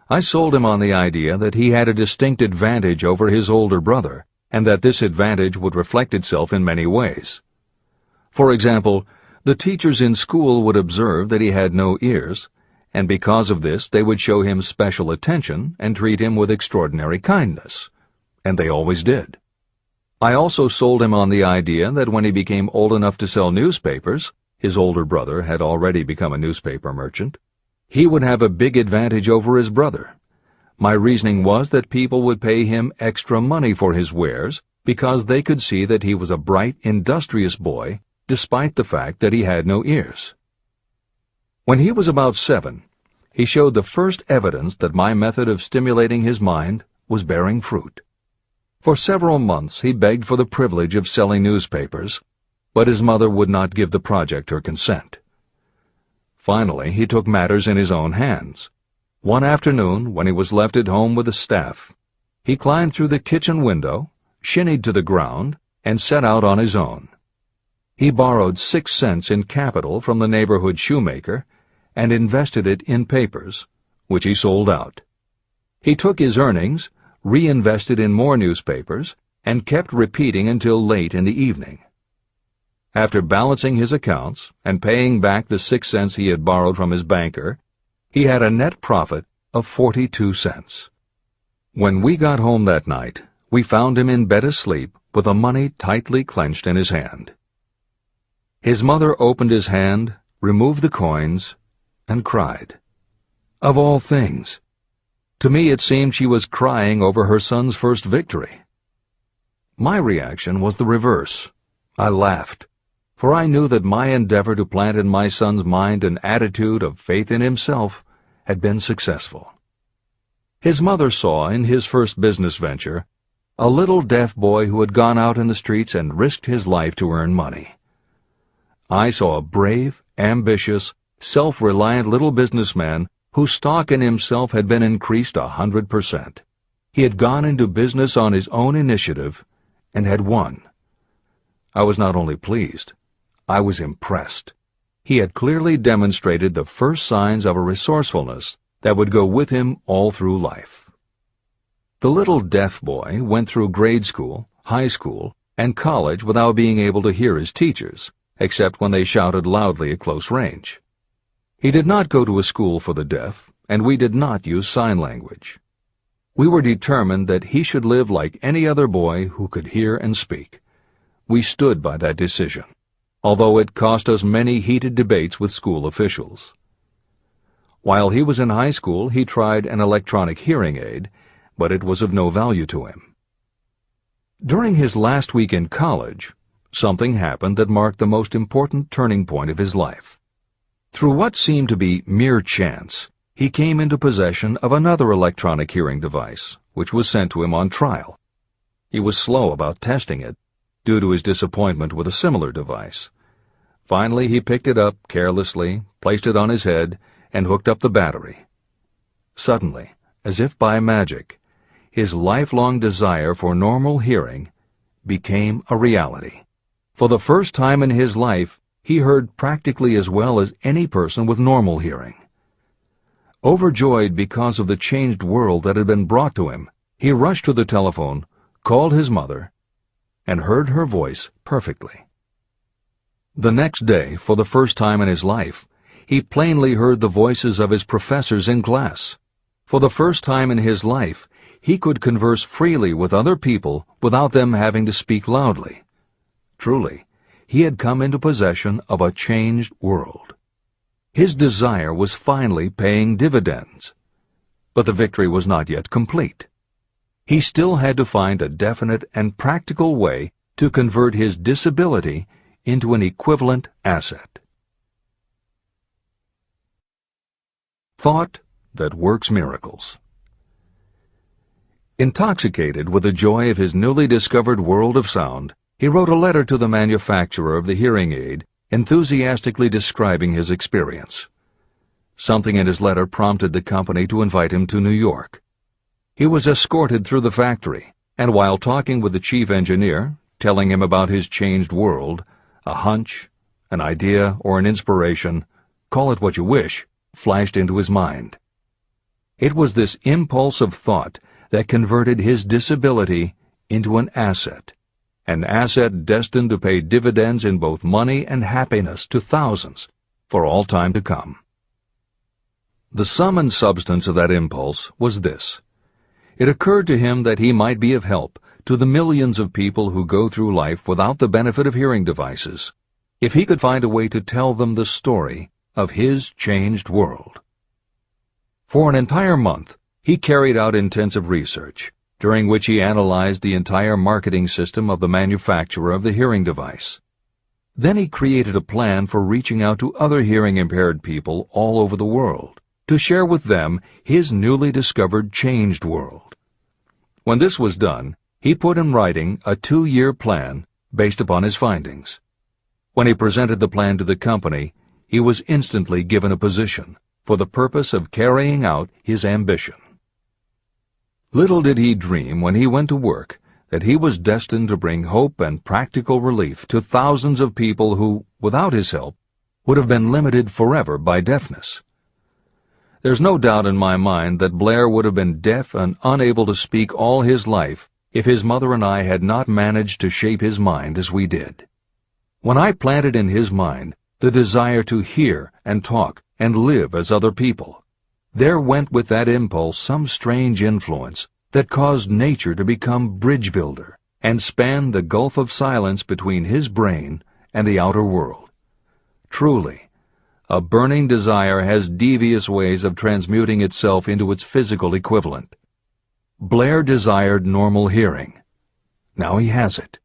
I sold him on the idea that he had a distinct advantage over his older brother, and that this advantage would reflect itself in many ways. For example, the teachers in school would observe that he had no ears, and because of this they would show him special attention and treat him with extraordinary kindness. And they always did. I also sold him on the idea that when he became old enough to sell newspapers, his older brother had already become a newspaper merchant, he would have a big advantage over his brother. My reasoning was that people would pay him extra money for his wares because they could see that he was a bright, industrious boy, despite the fact that he had no ears. When he was about 7, he showed the first evidence that my method of stimulating his mind was bearing fruit. For several months he begged for the privilege of selling newspapers, but his mother would not give the project her consent. Finally, he took matters in his own hands. One afternoon, when he was left at home with the staff, he climbed through the kitchen window, shinnied to the ground, and set out on his own. He borrowed 6 cents in capital from the neighborhood shoemaker and invested it in papers, which he sold out. He took his earnings, reinvested in more newspapers, and kept repeating until late in the evening. After balancing his accounts and paying back the 6 cents he had borrowed from his banker, he had a net profit of 42 cents. When we got home that night, we found him in bed asleep with the money tightly clenched in his hand. His mother opened his hand, removed the coins, and cried. Of all things! To me it seemed she was crying over her son's first victory. My reaction was the reverse. I laughed, for I knew that my endeavor to plant in my son's mind an attitude of faith in himself had been successful. His mother saw in his first business venture a little deaf boy who had gone out in the streets and risked his life to earn money. I saw a brave, ambitious, self-reliant little businessman whose stock in himself had been increased 100%. He had gone into business on his own initiative and had won. I was not only pleased, I was impressed. He had clearly demonstrated the first signs of a resourcefulness that would go with him all through life. The little deaf boy went through grade school, high school, and college without being able to hear his teachers, except when they shouted loudly at close range. He did not go to a school for the deaf, and we did not use sign language. We were determined that he should live like any other boy who could hear and speak. We stood by that decision, although it cost us many heated debates with school officials. While he was in high school, he tried an electronic hearing aid, but it was of no value to him. During his last week in college, something happened that marked the most important turning point of his life. Through what seemed to be mere chance, he came into possession of another electronic hearing device, which was sent to him on trial. He was slow about testing it, due to his disappointment with a similar device. Finally, he picked it up carelessly, placed it on his head, and hooked up the battery. Suddenly, as if by magic, his lifelong desire for normal hearing became a reality. For the first time in his life, he heard practically as well as any person with normal hearing. Overjoyed because of the changed world that had been brought to him, he rushed to the telephone, called his mother, and heard her voice perfectly. The next day, for the first time in his life, he plainly heard the voices of his professors in class. For the first time in his life, he could converse freely with other people without them having to speak loudly. Truly, he had come into possession of a changed world. His desire was finally paying dividends. But the victory was not yet complete. He still had to find a definite and practical way to convert his disability into an equivalent asset. Thought that works miracles. Intoxicated with the joy of his newly discovered world of sound, he wrote a letter to the manufacturer of the hearing aid, enthusiastically describing his experience. Something in his letter prompted the company to invite him to New York. He was escorted through the factory, and while talking with the chief engineer, telling him about his changed world, a hunch, an idea, or an inspiration, call it what you wish, flashed into his mind. It was this impulse of thought that converted his disability into an asset destined to pay dividends in both money and happiness to thousands for all time to come. The sum and substance of that impulse was this. It occurred to him that he might be of help to the millions of people who go through life without the benefit of hearing devices, if he could find a way to tell them the story of his changed world. For an entire month, he carried out intensive research, during which he analyzed the entire marketing system of the manufacturer of the hearing device. Then he created a plan for reaching out to other hearing-impaired people all over the world, to share with them his newly discovered changed world. When this was done, he put in writing a 2-year plan based upon his findings. When he presented the plan to the company, he was instantly given a position for the purpose of carrying out his ambition. Little did he dream when he went to work that he was destined to bring hope and practical relief to thousands of people who, without his help, would have been limited forever by deafness. There's no doubt in my mind that Blair would have been deaf and unable to speak all his life if his mother and I had not managed to shape his mind as we did. When I planted in his mind the desire to hear and talk and live as other people, there went with that impulse some strange influence that caused nature to become bridge builder and span the gulf of silence between his brain and the outer world. Truly, a burning desire has devious ways of transmuting itself into its physical equivalent. Blair desired normal hearing. Now he has it.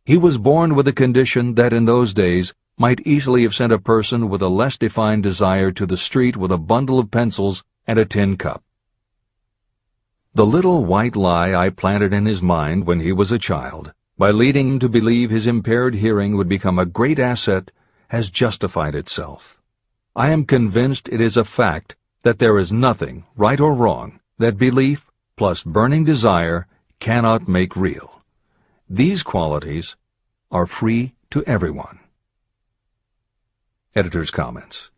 He was born with a condition that in those days might easily have sent a person with a less defined desire to the street with a bundle of pencils and a tin cup. The little white lie I planted in his mind when he was a child, by leading him to believe his impaired hearing would become a great asset, has justified itself. I am convinced it is a fact that there is nothing, right or wrong, that belief plus burning desire cannot make real. These qualities are free to everyone. Editor's comments.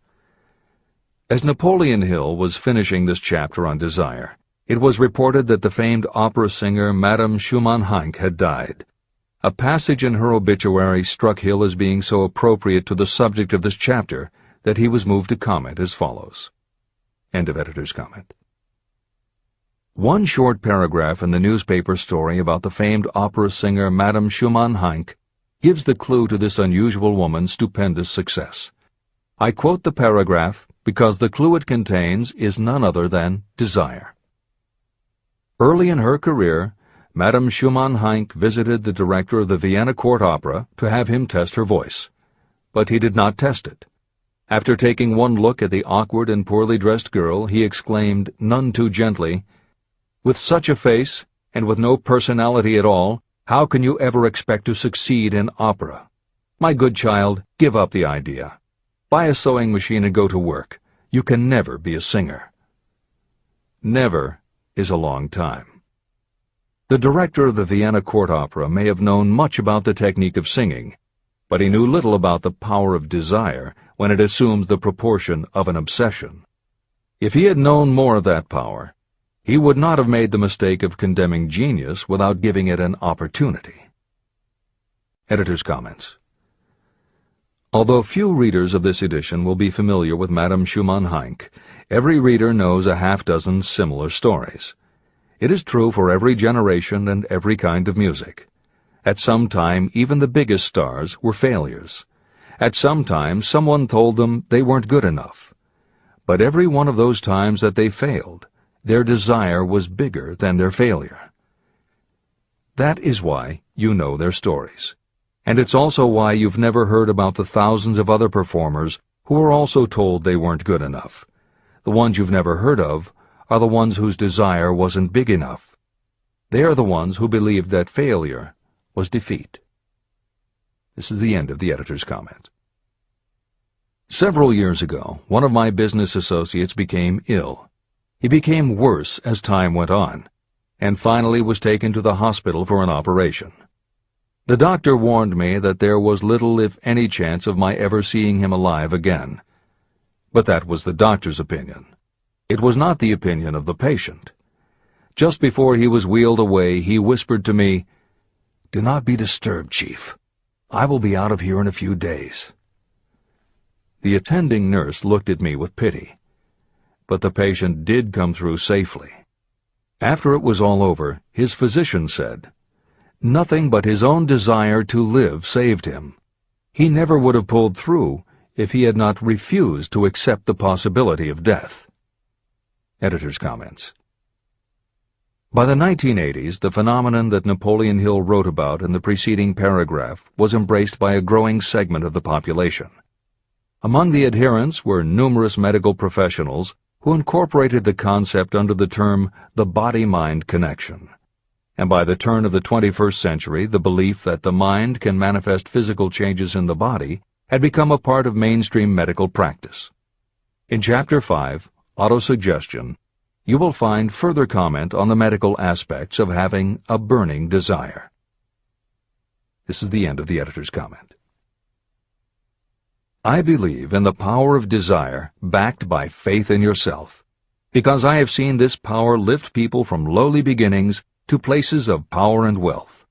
As Napoleon Hill was finishing this chapter on desire, it was reported that the famed opera singer Madame Schumann-Heink had died. A passage in her obituary struck Hill as being so appropriate to the subject of this chapter that he was moved to comment as follows. End of editor's comment. One short paragraph in the newspaper story about the famed opera singer Madame Schumann-Heink gives the clue to this unusual woman's stupendous success. I quote the paragraph because the clue it contains is none other than desire. Early in her career, Madame Schumann-Heink visited the director of the Vienna Court Opera to have him test her voice. But he did not test it. After taking one look at the awkward and poorly dressed girl, he exclaimed, none too gently, "With such a face, and with no personality at all, how can you ever expect to succeed in opera? My good child, give up the idea. Buy a sewing machine and go to work. You can never be a singer." Never is a long time. The director of the Vienna Court Opera may have known much about the technique of singing, but he knew little about the power of desire when it assumes the proportion of an obsession. If he had known more of that power, he would not have made the mistake of condemning genius without giving it an opportunity. Editor's comments. Although few readers of this edition will be familiar with Madame Schumann-Heink, every reader knows a half-dozen similar stories. It is true for every generation and every kind of music. At some time, even the biggest stars were failures. At some time, someone told them they weren't good enough. But every one of those times that they failed, their desire was bigger than their failure. That is why you know their stories. And it's also why you've never heard about the thousands of other performers who were also told they weren't good enough. The ones you've never heard of are the ones whose desire wasn't big enough. They are the ones who believed that failure was defeat. This is the end of the editor's comment. Several years ago, one of my business associates became ill. He became worse as time went on, and finally was taken to the hospital for an operation. The doctor warned me that there was little if any chance of my ever seeing him alive again. But that was the doctor's opinion. It was not the opinion of the patient. Just before he was wheeled away, he whispered to me, "Do not be disturbed, Chief. I will be out of here in a few days." The attending nurse looked at me with pity. But the patient did come through safely. After it was all over, his physician said, "Nothing but his own desire to live saved him. He never would have pulled through if he had not refused to accept the possibility of death." Editor's comments. By the 1980s, the phenomenon that Napoleon Hill wrote about in the preceding paragraph was embraced by a growing segment of the population. Among the adherents were numerous medical professionals who incorporated the concept under the term the body-mind connection. And by the turn of the 21st century, the belief that the mind can manifest physical changes in the body had become a part of mainstream medical practice. In Chapter 5, Autosuggestion, you will find further comment on the medical aspects of having a burning desire. This is the end of the editor's comment. I believe in the power of desire backed by faith in yourself, because I have seen this power lift people from lowly beginnings to places of power and wealth.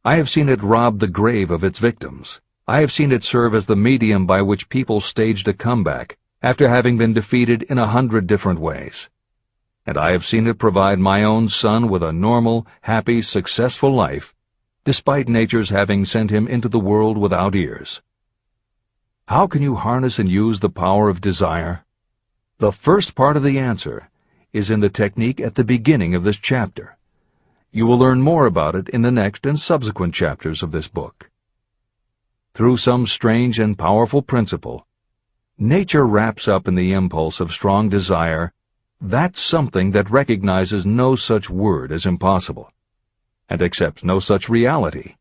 I have seen it rob the grave of its victims. I have seen it serve as the medium by which people staged a comeback after having been defeated in 100 different ways. And I have seen it provide my own son with a normal, happy, successful life, despite nature's having sent him into the world without ears. How can you harness and use the power of desire? The first part of the answer is in the technique at the beginning of this chapter. You will learn more about it in the next and subsequent chapters of this book. Through some strange and powerful principle, nature wraps up in the impulse of strong desire that something that recognizes no such word as impossible, and accepts no such reality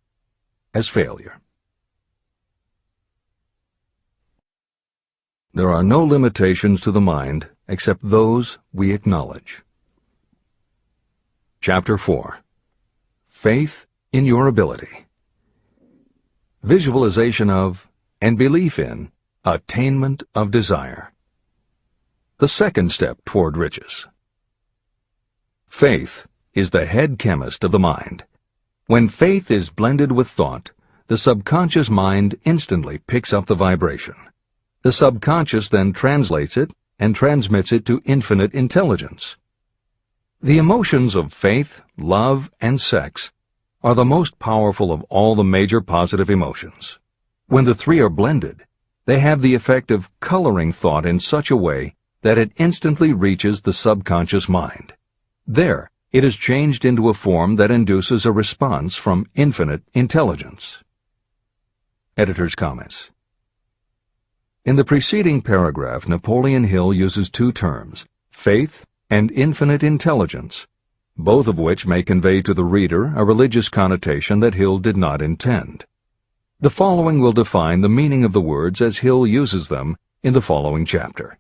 as failure. There are no limitations to the mind except those we acknowledge. Chapter 4. Faith in your ability. Visualization of and belief in attainment of desire. The second step toward riches. Faith is the head chemist of the mind. When faith is blended with thought, the subconscious mind instantly picks up the vibration. The subconscious then translates it and transmits it to infinite intelligence. The emotions of faith, love, and sex are the most powerful of all the major positive emotions. When the three are blended, they have the effect of coloring thought in such a way that it instantly reaches the subconscious mind. There, it is changed into a form that induces a response from infinite intelligence. Editor's comments. In the preceding paragraph, Napoleon Hill uses two terms, faith and infinite intelligence, both of which may convey to the reader a religious connotation that Hill did not intend. The following will define the meaning of the words as Hill uses them in the following chapter.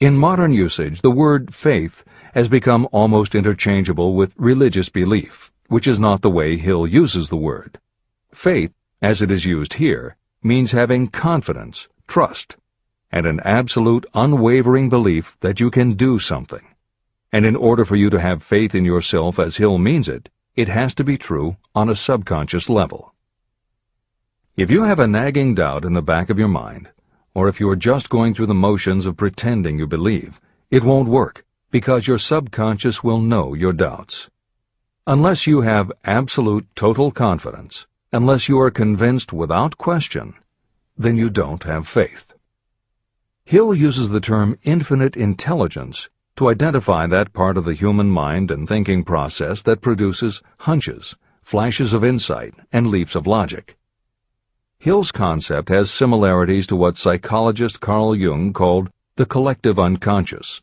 In modern usage, the word faith has become almost interchangeable with religious belief, which is not the way Hill uses the word. Faith, as it is used here, means having confidence, trust, and an absolute unwavering belief that you can do something. And in order for you to have faith in yourself as Hill means it, it has to be true on a subconscious level. If you have a nagging doubt in the back of your mind, or if you are just going through the motions of pretending you believe, it won't work, because your subconscious will know your doubts. Unless you have absolute total confidence, unless you are convinced without question, then you don't have faith. Hill uses the term infinite intelligence to identify that part of the human mind and thinking process that produces hunches, flashes of insight, and leaps of logic. Hill's concept has similarities to what psychologist Carl Jung called the collective unconscious.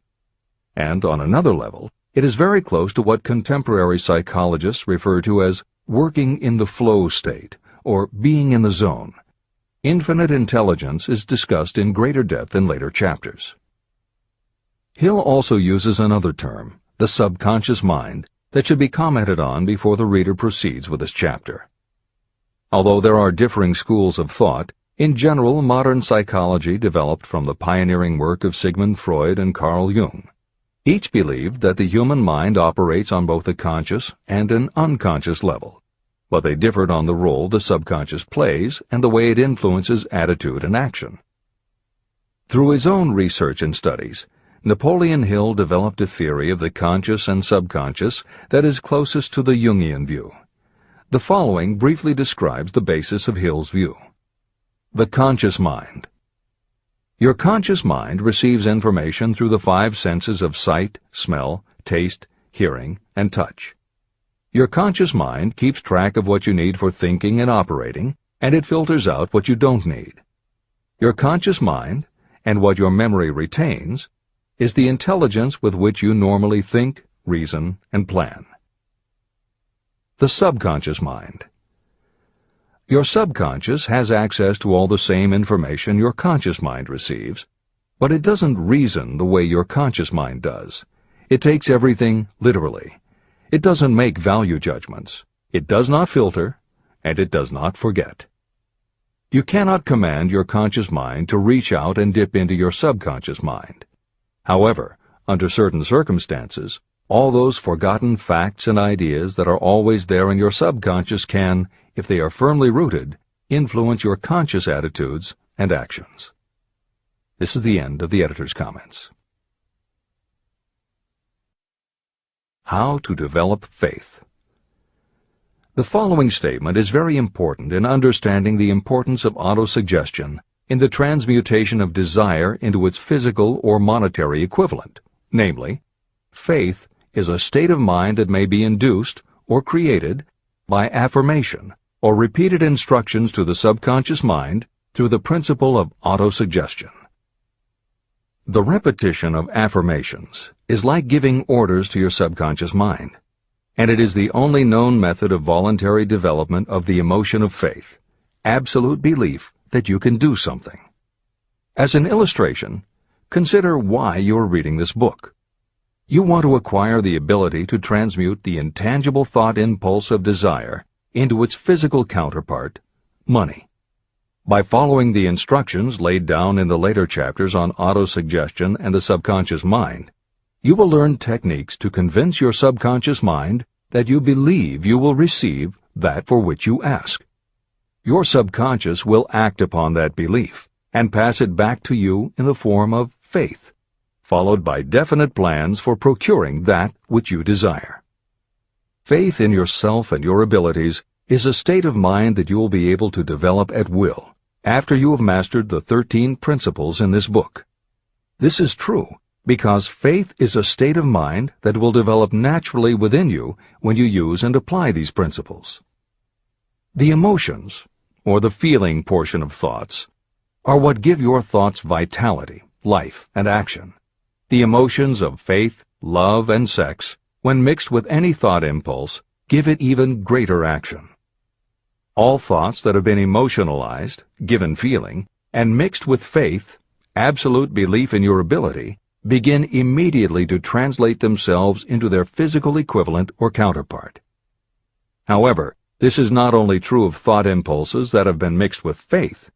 And on another level, it is very close to what contemporary psychologists refer to as working in the flow state, or being in the zone. Infinite intelligence is discussed in greater depth in later chapters. Hill also uses another term, the subconscious mind, that should be commented on before the reader proceeds with this chapter. Although there are differing schools of thought, in general, modern psychology developed from the pioneering work of Sigmund Freud and Carl Jung. Each believed that the human mind operates on both a conscious and an unconscious level, but they differed on the role the subconscious plays and the way it influences attitude and action. Through his own research and studies, Napoleon Hill developed a theory of the conscious and subconscious that is closest to the Jungian view. The following briefly describes the basis of Hill's view. The conscious mind. Your conscious mind receives information through the five senses of sight, smell, taste, hearing, and touch. Your conscious mind keeps track of what you need for thinking and operating, and it filters out what you don't need. Your conscious mind, and what your memory retains, is the intelligence with which you normally think, reason, and plan. The subconscious mind. Your subconscious has access to all the same information your conscious mind receives, but it doesn't reason the way your conscious mind does. It takes everything literally. It doesn't make value judgments. It does not filter, and it does not forget. You cannot command your conscious mind to reach out and dip into your subconscious mind. However, under certain circumstances, all those forgotten facts and ideas that are always there in your subconscious can, if they are firmly rooted, influence your conscious attitudes and actions. This is the end of the editor's comments. How to develop faith. The following statement is very important in understanding the importance of autosuggestion in the transmutation of desire into its physical or monetary equivalent, namely, faith is a state of mind that may be induced or created by affirmation or repeated instructions to the subconscious mind through the principle of autosuggestion. The repetition of affirmations is like giving orders to your subconscious mind, and it is the only known method of voluntary development of the emotion of faith, absolute belief that you can do something. As an illustration, consider why you are reading this book. You want to acquire the ability to transmute the intangible thought impulse of desire into its physical counterpart, money. By following the instructions laid down in the later chapters on autosuggestion and the subconscious mind, you will learn techniques to convince your subconscious mind that you believe you will receive that for which you ask. Your subconscious will act upon that belief and pass it back to you in the form of faith, followed by definite plans for procuring that which you desire. Faith in yourself and your abilities is a state of mind that you will be able to develop at will after you have mastered the 13 principles in this book. This is true because faith is a state of mind that will develop naturally within you when you use and apply these principles. The emotions, or the feeling portion of thoughts, are what give your thoughts vitality, life, and action. The emotions of faith, love, and sex, when mixed with any thought impulse, give it even greater action. All thoughts that have been emotionalized, given feeling, and mixed with faith, absolute belief in your ability, begin immediately to translate themselves into their physical equivalent or counterpart. However, this is not only true of thought impulses that have been mixed with faith,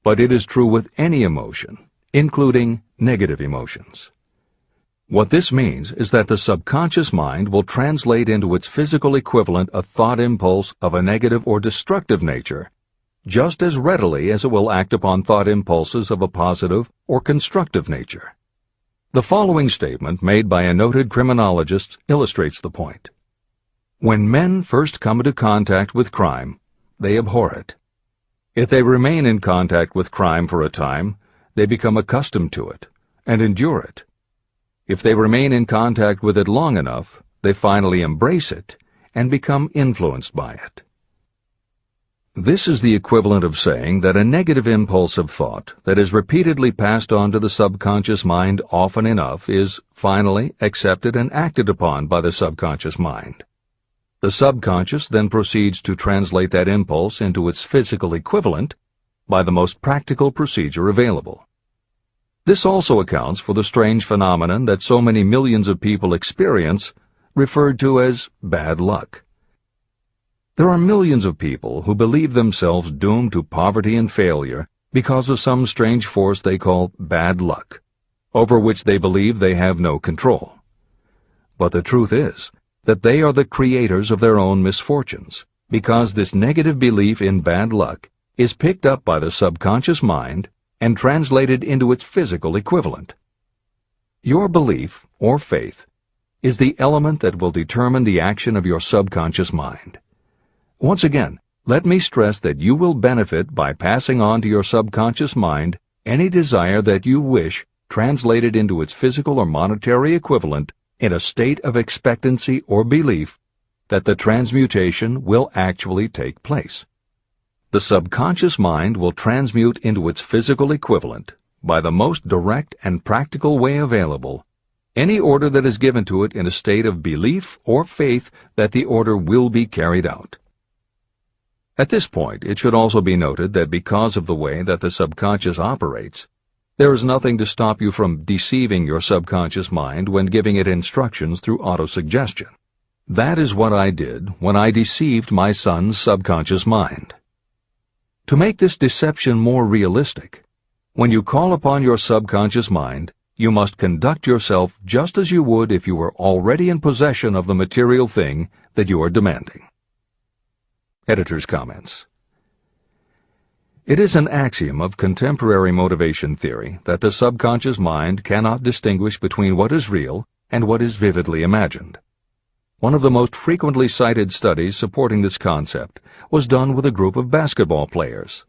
but it is true with any emotion, including negative emotions. What this means is that the subconscious mind will translate into its physical equivalent a thought impulse of a negative or destructive nature just as readily as it will act upon thought impulses of a positive or constructive nature. The following statement made by a noted criminologist illustrates the point. When men first come into contact with crime, they abhor it. If they remain in contact with crime for a time, they become accustomed to it and endure it. If they remain in contact with it long enough, they finally embrace it and become influenced by it. This is the equivalent of saying that a negative impulse of thought that is repeatedly passed on to the subconscious mind often enough is finally accepted and acted upon by the subconscious mind. The subconscious then proceeds to translate that impulse into its physical equivalent by the most practical procedure available. This also accounts for the strange phenomenon that so many millions of people experience, referred to as bad luck. There are millions of people who believe themselves doomed to poverty and failure because of some strange force they call bad luck, over which they believe they have no control. But the truth is that they are the creators of their own misfortunes, because this negative belief in bad luck is picked up by the subconscious mind and translated into its physical equivalent. Your belief, or faith, is the element that will determine the action of your subconscious mind. Once again, let me stress that you will benefit by passing on to your subconscious mind any desire that you wish translated into its physical or monetary equivalent in a state of expectancy or belief that the transmutation will actually take place. The subconscious mind will transmute into its physical equivalent, by the most direct and practical way available, any order that is given to it in a state of belief or faith that the order will be carried out. At this point, it should also be noted that because of the way that the subconscious operates, there is nothing to stop you from deceiving your subconscious mind when giving it instructions through autosuggestion. That is what I did when I deceived my son's subconscious mind. To make this deception more realistic, when you call upon your subconscious mind, you must conduct yourself just as you would if you were already in possession of the material thing that you are demanding. Editor's comments. It is an axiom of contemporary motivation theory that the subconscious mind cannot distinguish between what is real and what is vividly imagined. One of the most frequently cited studies supporting this concept was done with a group of basketball players.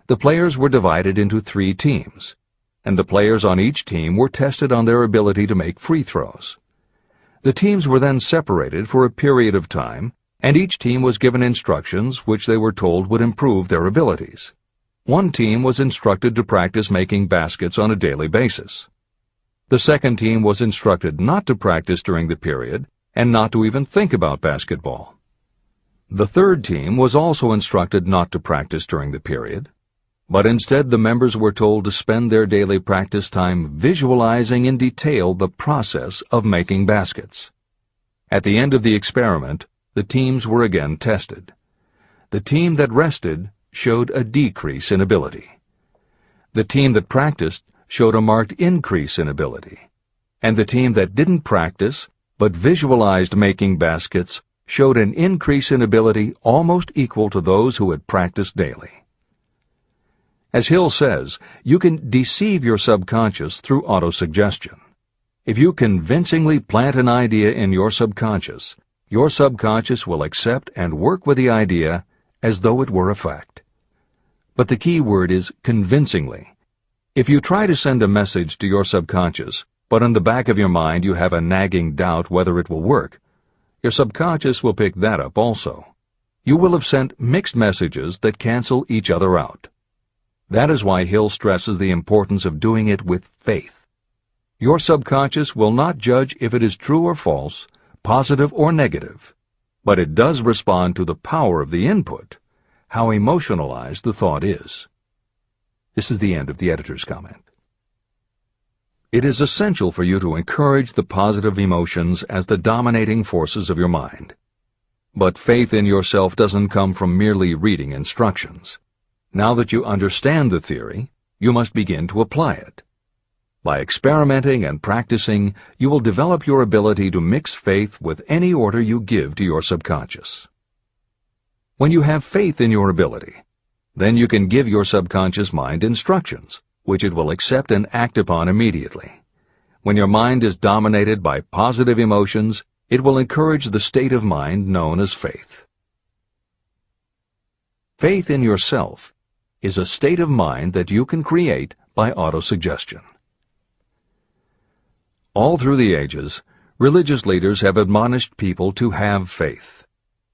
The players were divided into 3 teams, and the players on each team were tested on their ability to make free throws. The teams were then separated for a period of time, and each team was given instructions which they were told would improve their abilities. One team was instructed to practice making baskets on a daily basis. The second team was instructed not to practice during the period and not to even think about basketball. The third team was also instructed not to practice during the period, but instead the members were told to spend their daily practice time visualizing in detail the process of making baskets. At the end of the experiment, the teams were again tested. The team that rested showed a decrease in ability. The team that practiced showed a marked increase in ability. And the team that didn't practice but visualized making baskets showed an increase in ability almost equal to those who had practiced daily. As Hill says, you can deceive your subconscious through autosuggestion. If you convincingly plant an idea in your subconscious will accept and work with the idea as though it were a fact. But the key word is convincingly. If you try to send a message to your subconscious, but in the back of your mind you have a nagging doubt whether it will work, your subconscious will pick that up also. You will have sent mixed messages that cancel each other out. That is why Hill stresses the importance of doing it with faith. Your subconscious will not judge if it is true or false, positive or negative, but it does respond to the power of the input, how emotionalized the thought is. This is the end of the editor's comment. It is essential for you to encourage the positive emotions as the dominating forces of your mind. But faith in yourself doesn't come from merely reading instructions. Now that you understand the theory, you must begin to apply it. By experimenting and practicing, you will develop your ability to mix faith with any order you give to your subconscious. When you have faith in your ability, then you can give your subconscious mind instructions, which it will accept and act upon immediately. When your mind is dominated by positive emotions, it will encourage the state of mind known as faith. Faith in yourself is a state of mind that you can create by autosuggestion. All through the ages, religious leaders have admonished people to have faith.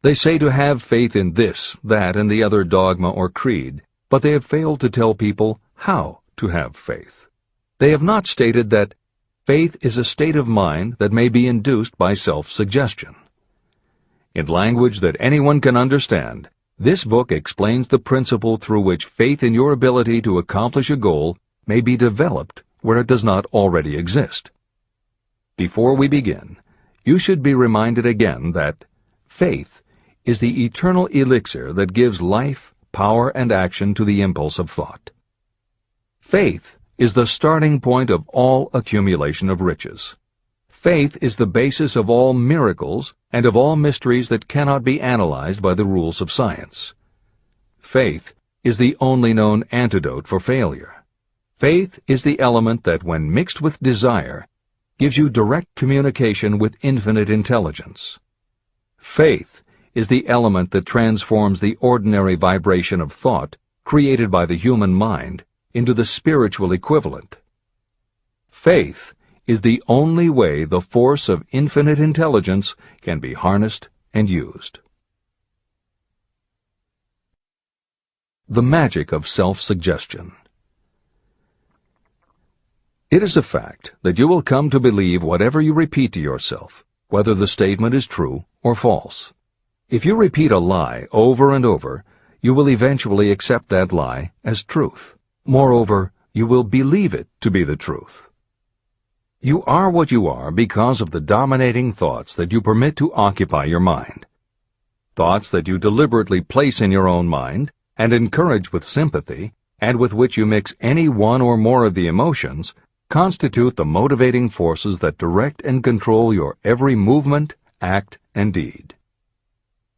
They say to have faith in this, that, and the other dogma or creed, but they have failed to tell people how to have faith. They have not stated that faith is a state of mind that may be induced by self-suggestion. In language that anyone can understand, this book explains the principle through which faith in your ability to accomplish a goal may be developed where it does not already exist. Before we begin, you should be reminded again that faith is the eternal elixir that gives life, power, and action to the impulse of thought. Faith is the starting point of all accumulation of riches. Faith is the basis of all miracles and of all mysteries that cannot be analyzed by the rules of science. Faith is the only known antidote for failure. Faith is the element that, when mixed with desire, gives you direct communication with infinite intelligence. Faith is the element that transforms the ordinary vibration of thought created by the human mind into the spiritual equivalent. Faith is the only way the force of infinite intelligence can be harnessed and used. The magic of self-suggestion. It is a fact that you will come to believe whatever you repeat to yourself, whether the statement is true or false. If you repeat a lie over and over, you will eventually accept that lie as truth. Moreover, you will believe it to be the truth. You are what you are because of the dominating thoughts that you permit to occupy your mind. Thoughts that you deliberately place in your own mind and encourage with sympathy, and with which you mix any one or more of the emotions, constitute the motivating forces that direct and control your every movement, act, and deed.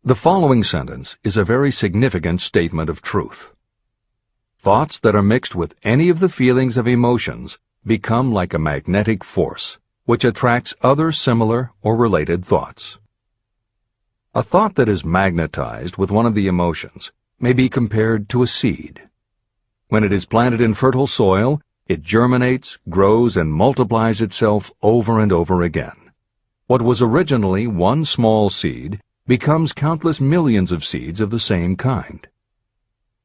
The following sentence is a very significant statement of truth. Thoughts that are mixed with any of the feelings of emotions become like a magnetic force, which attracts other similar or related thoughts. A thought that is magnetized with one of the emotions may be compared to a seed. When it is planted in fertile soil, it germinates, grows, and multiplies itself over and over again. What was originally one small seed becomes countless millions of seeds of the same kind.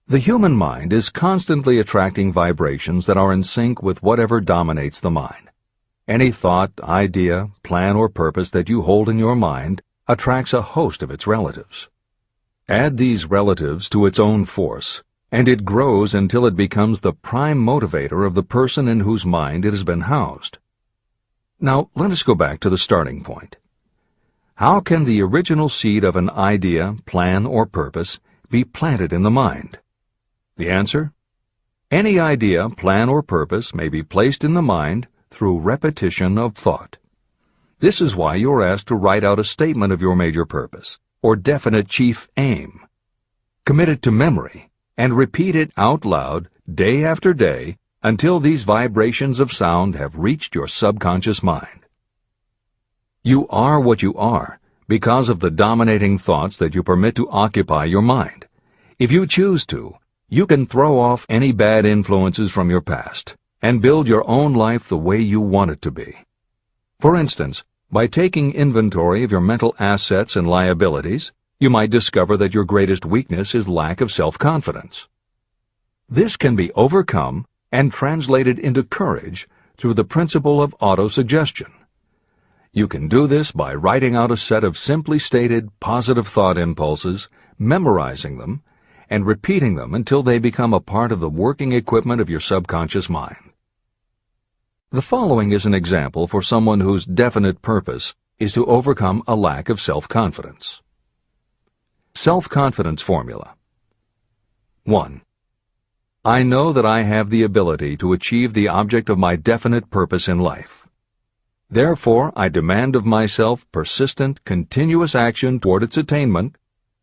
The human mind is constantly attracting vibrations that are in sync with whatever dominates the mind. Any thought, idea, plan, or purpose that you hold in your mind attracts a host of its relatives. Add these relatives to its own force, and it grows until it becomes the prime motivator of the person in whose mind it has been housed. Now, let us go back to the starting point. How can the original seed of an idea, plan, or purpose be planted in the mind? The answer? Any idea, plan, or purpose may be placed in the mind through repetition of thought. This is why you are asked to write out a statement of your major purpose, or definite chief aim. Commit it to memory, and repeat it out loud day after day until these vibrations of sound have reached your subconscious mind. You are what you are because of the dominating thoughts that you permit to occupy your mind. If you choose to, you can throw off any bad influences from your past and build your own life the way you want it to be. For instance, by taking inventory of your mental assets and liabilities, you might discover that your greatest weakness is lack of self-confidence. This can be overcome and translated into courage through the principle of autosuggestion. You can do this by writing out a set of simply stated positive thought impulses, memorizing them, and repeating them until they become a part of the working equipment of your subconscious mind. The following is an example for someone whose definite purpose is to overcome a lack of self-confidence. Self-confidence formula. 1. I know that I have the ability to achieve the object of my definite purpose in life. Therefore, I demand of myself persistent, continuous action toward its attainment,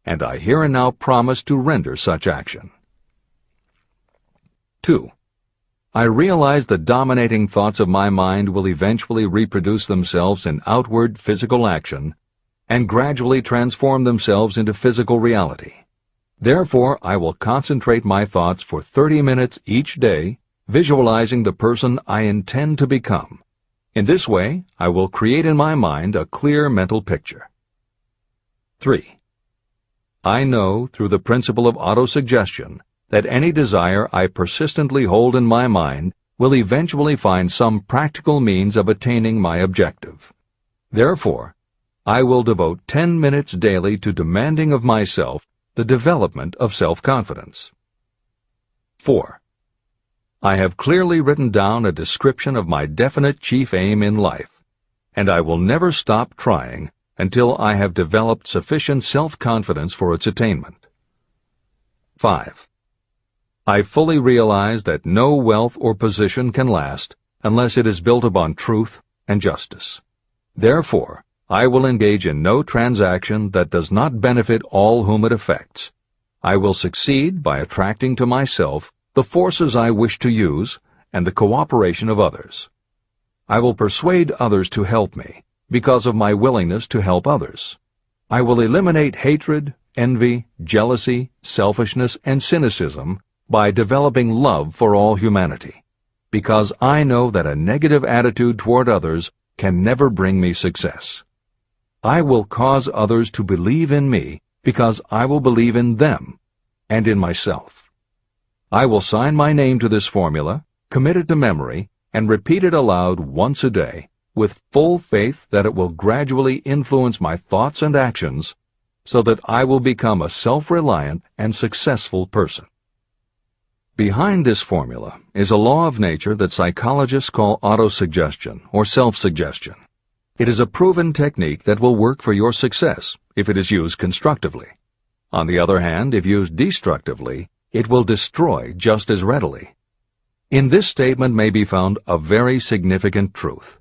and I here and now promise to render such action. 2. I realize the dominating thoughts of my mind will eventually reproduce themselves in outward physical action and gradually transform themselves into physical reality. Therefore, I will concentrate my thoughts for 30 minutes each day, visualizing the person I intend to become. In this way, I will create in my mind a clear mental picture. 3. I know, through the principle of autosuggestion, that any desire I persistently hold in my mind will eventually find some practical means of attaining my objective. Therefore, I will devote 10 minutes daily to demanding of myself the development of self-confidence. 4. I have clearly written down a description of my definite chief aim in life, and I will never stop trying until I have developed sufficient self-confidence for its attainment. 5. I fully realize that no wealth or position can last unless it is built upon truth and justice. Therefore, I will engage in no transaction that does not benefit all whom it affects. I will succeed by attracting to myself the forces I wish to use and the cooperation of others. I will persuade others to help me because of my willingness to help others. I will eliminate hatred, envy, jealousy, selfishness, and cynicism by developing love for all humanity. because I know that a negative attitude toward others can never bring me success. I will cause others to believe in me because I will believe in them and in myself. I will sign my name to this formula, commit it to memory, and repeat it aloud once a day, with full faith that it will gradually influence my thoughts and actions so that I will become a self-reliant and successful person. Behind this formula is a law of nature that psychologists call autosuggestion or self-suggestion. It is a proven technique that will work for your success if it is used constructively. On the other hand, if used destructively, it will destroy just as readily. In this statement may be found a very significant truth,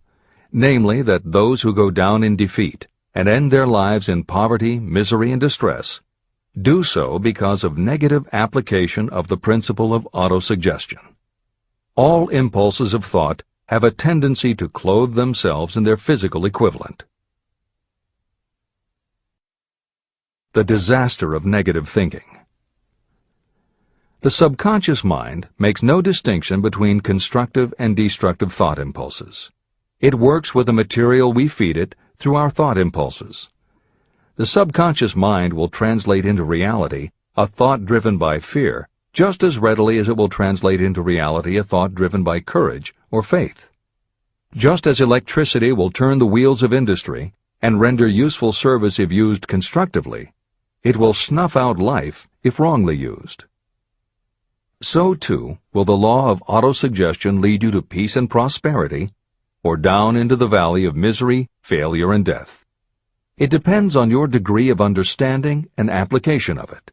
namely that those who go down in defeat and end their lives in poverty, misery, and distress do so because of negative application of the principle of autosuggestion. All impulses of thought have a tendency to clothe themselves in their physical equivalent. The disaster of negative thinking. The subconscious mind makes no distinction between constructive and destructive thought impulses. It works with the material we feed it through our thought impulses. The subconscious mind will translate into reality a thought driven by fear just as readily as it will translate into reality a thought driven by courage or faith. Just as electricity will turn the wheels of industry and render useful service if used constructively, it will snuff out life if wrongly used. So, too, will the law of autosuggestion lead you to peace and prosperity, or down into the valley of misery, failure, and death. It depends on your degree of understanding and application of it.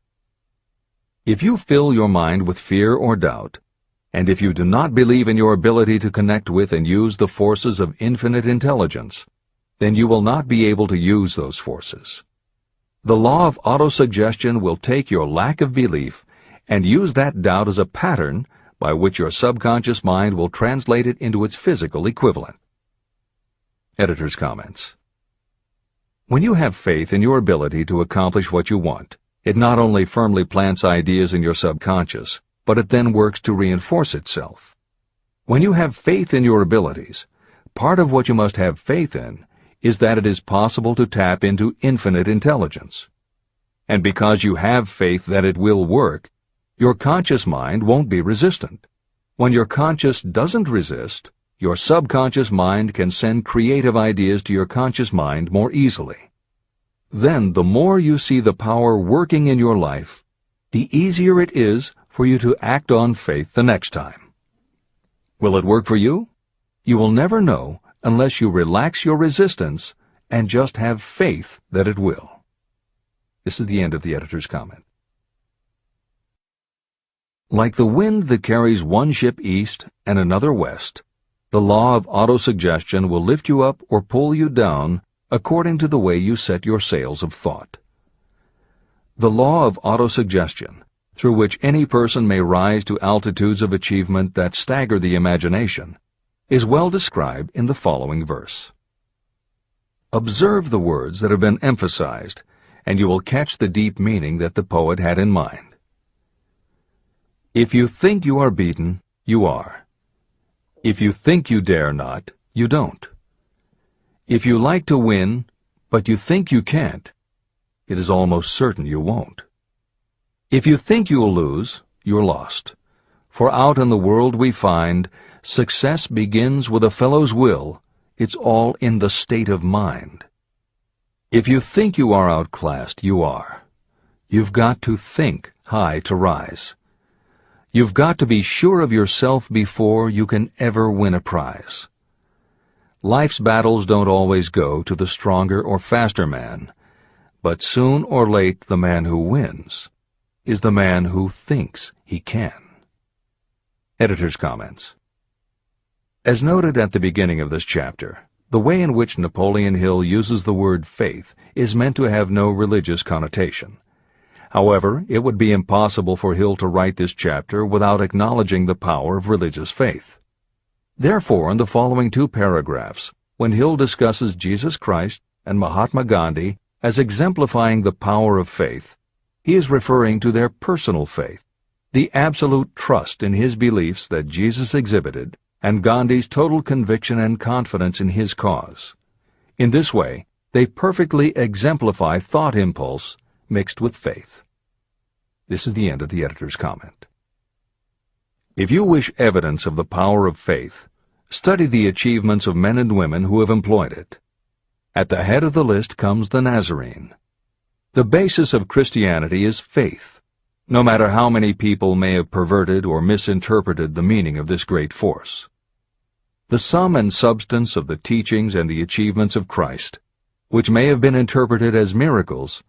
If you fill your mind with fear or doubt, and if you do not believe in your ability to connect with and use the forces of infinite intelligence, then you will not be able to use those forces. The law of autosuggestion will take your lack of belief and use that doubt as a pattern by which your subconscious mind will translate it into its physical equivalent. Editor's comments. When you have faith in your ability to accomplish what you want, it not only firmly plants ideas in your subconscious, but it then works to reinforce itself. When you have faith in your abilities, part of what you must have faith in is that it is possible to tap into infinite intelligence. And because you have faith that it will work, your conscious mind won't be resistant. When your conscious doesn't resist, your subconscious mind can send creative ideas to your conscious mind more easily. Then, the more you see the power working in your life, the easier it is for you to act on faith the next time. Will it work for you? You will never know unless you relax your resistance and just have faith that it will. This is the end of the editor's comment. Like the wind that carries one ship east and another west, the law of autosuggestion will lift you up or pull you down according to the way you set your sails of thought. The law of autosuggestion, through which any person may rise to altitudes of achievement that stagger the imagination, is well described in the following verse. Observe the words that have been emphasized, and you will catch the deep meaning that the poet had in mind. If you think you are beaten, you are. If you think you dare not, you don't. If you like to win, but you think you can't, it is almost certain you won't. If you think you'll lose, you're lost. For out in the world we find, success begins with a fellow's will. It's all in the state of mind. If you think you are outclassed, you are. You've got to think high to rise. You've got to be sure of yourself before you can ever win a prize. Life's battles don't always go to the stronger or faster man, but soon or late the man who wins is the man who thinks he can. Editor's comments. As noted at the beginning of this chapter, the way in which Napoleon Hill uses the word faith is meant to have no religious connotation. However, it would be impossible for Hill to write this chapter without acknowledging the power of religious faith. Therefore, in the following 2 paragraphs, when Hill discusses Jesus Christ and Mahatma Gandhi as exemplifying the power of faith, he is referring to their personal faith, the absolute trust in his beliefs that Jesus exhibited, and Gandhi's total conviction and confidence in his cause. In this way, they perfectly exemplify thought impulse mixed with faith. This is the end of the editor's comment. If you wish evidence of the power of faith, study the achievements of men and women who have employed it. At the head of the list comes the Nazarene. The basis of Christianity is faith, no matter how many people may have perverted or misinterpreted the meaning of this great force. The sum and substance of the teachings and the achievements of Christ, which may have been interpreted as miracles,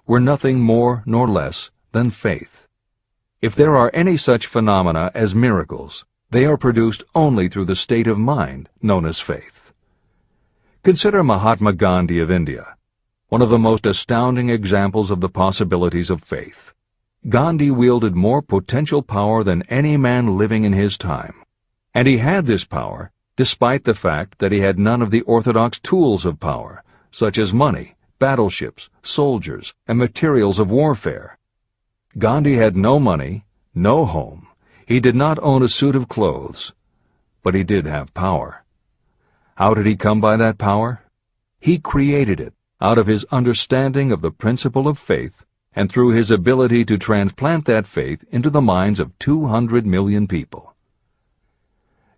were nothing more nor less than faith. If there are any such phenomena as miracles, they are produced only through the state of mind known as faith. Consider Mahatma Gandhi of India, one of the most astounding examples of the possibilities of faith. Gandhi wielded more potential power than any man living in his time, and he had this power despite the fact that he had none of the orthodox tools of power, such as money, battleships, soldiers, and materials of warfare. Gandhi had no money, no home. He did not own a suit of clothes, but he did have power. How did he come by that power? He created it out of his understanding of the principle of faith and through his ability to transplant that faith into the minds of 200 million people.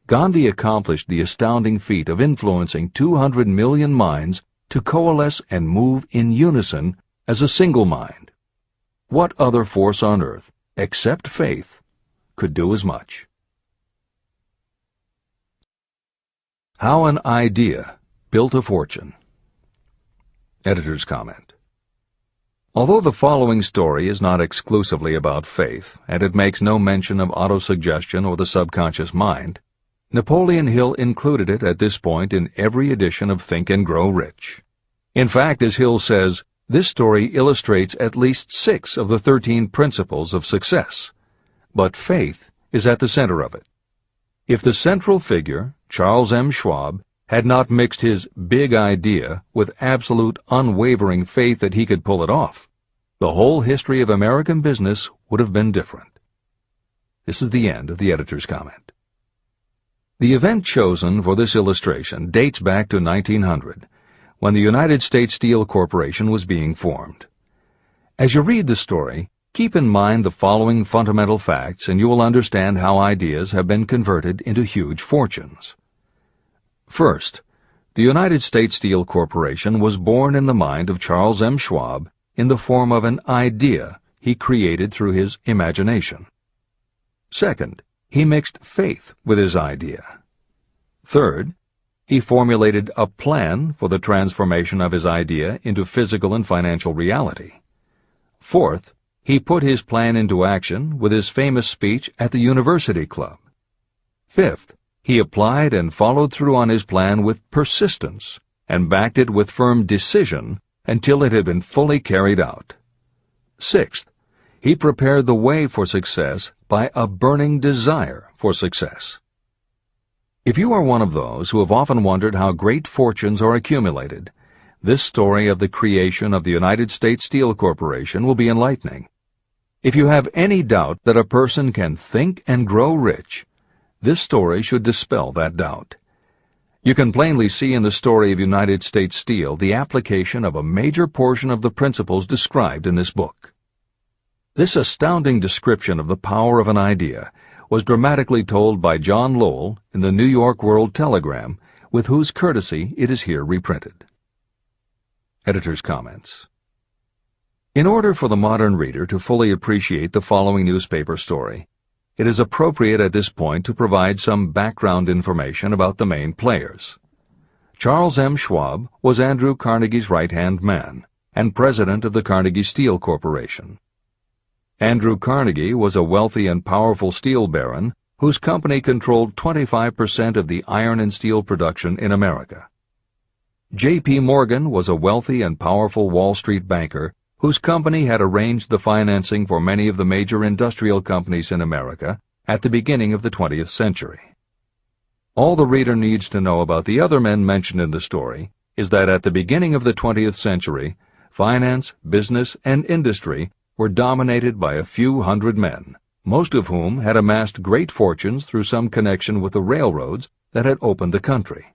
Gandhi accomplished the astounding feat of influencing 200 million minds to coalesce and move in unison as a single mind. What other force on earth, except faith, could do as much? How an idea built a fortune. Editor's comment. Although the following story is not exclusively about faith, and it makes no mention of autosuggestion or the subconscious mind, Napoleon Hill included it at this point in every edition of Think and Grow Rich. In fact, as Hill says, this story illustrates at least 6 of the 13 principles of success, but faith is at the center of it. If the central figure, Charles M. Schwab, had not mixed his big idea with absolute unwavering faith that he could pull it off, the whole history of American business would have been different. This is the end of the editor's comment. The event chosen for this illustration dates back to 1900, when the United States Steel Corporation was being formed. As you read the story, keep in mind the following fundamental facts and you will understand how ideas have been converted into huge fortunes. First, the United States Steel Corporation was born in the mind of Charles M. Schwab in the form of an idea he created through his imagination. Second, he mixed faith with his idea. Third, he formulated a plan for the transformation of his idea into physical and financial reality. Fourth, he put his plan into action with his famous speech at the University Club. Fifth, he applied and followed through on his plan with persistence and backed it with firm decision until it had been fully carried out. Sixth, he prepared the way for success by a burning desire for success. If you are one of those who have often wondered how great fortunes are accumulated, this story of the creation of the United States Steel Corporation will be enlightening. If you have any doubt that a person can think and grow rich, this story should dispel that doubt. You can plainly see in the story of United States Steel the application of a major portion of the principles described in this book. This astounding description of the power of an idea was dramatically told by John Lowell in the New York World Telegram, with whose courtesy it is here reprinted. Editor's comments. In order for the modern reader to fully appreciate the following newspaper story, it is appropriate at this point to provide some background information about the main players. Charles M. Schwab was Andrew Carnegie's right-hand man and president of the Carnegie Steel Corporation. Andrew Carnegie was a wealthy and powerful steel baron whose company controlled 25% of the iron and steel production in America. J.P. Morgan was a wealthy and powerful Wall Street banker whose company had arranged the financing for many of the major industrial companies in America at the beginning of the 20th century. All the reader needs to know about the other men mentioned in the story is that at the beginning of the 20th century, finance, business, and industry were dominated by a few hundred men, most of whom had amassed great fortunes through some connection with the railroads that had opened the country.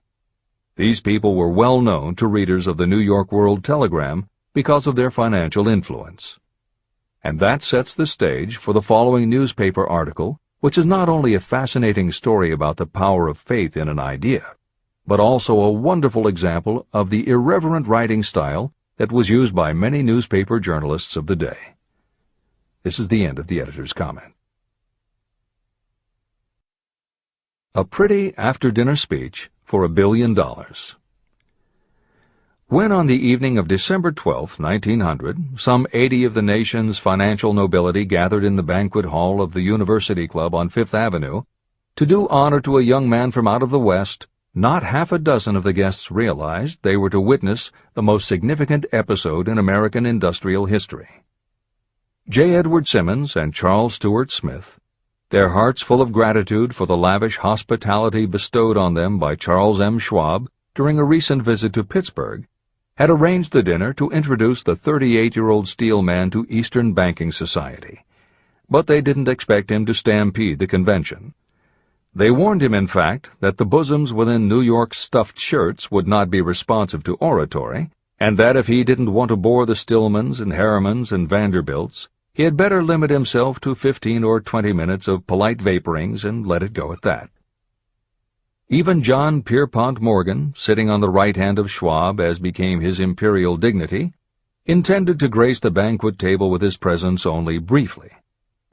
These people were well known to readers of the New York World Telegram because of their financial influence. And that sets the stage for the following newspaper article, which is not only a fascinating story about the power of faith in an idea, but also a wonderful example of the irreverent writing style that was used by many newspaper journalists of the day. This is the end of the editor's comment. A pretty after-dinner speech for $1 billion. When on the evening of December 12, 1900, some 80 of the nation's financial nobility gathered in the banquet hall of the University Club on Fifth Avenue to do honor to a young man from out of the West, not half a dozen of the guests realized they were to witness the most significant episode in American industrial history. J. Edward Simmons and Charles Stewart Smith, their hearts full of gratitude for the lavish hospitality bestowed on them by Charles M. Schwab during a recent visit to Pittsburgh, had arranged the dinner to introduce the 38-year-old steel man to Eastern banking society. But they didn't expect him to stampede the convention. They warned him, in fact, that the bosoms within New York's stuffed shirts would not be responsive to oratory, and that if he didn't want to bore the Stillmans and Harrimans and Vanderbilts, he had better limit himself to 15 or 20 minutes of polite vaporings and let it go at that. Even John Pierpont Morgan, sitting on the right hand of Schwab as became his imperial dignity, intended to grace the banquet table with his presence only briefly,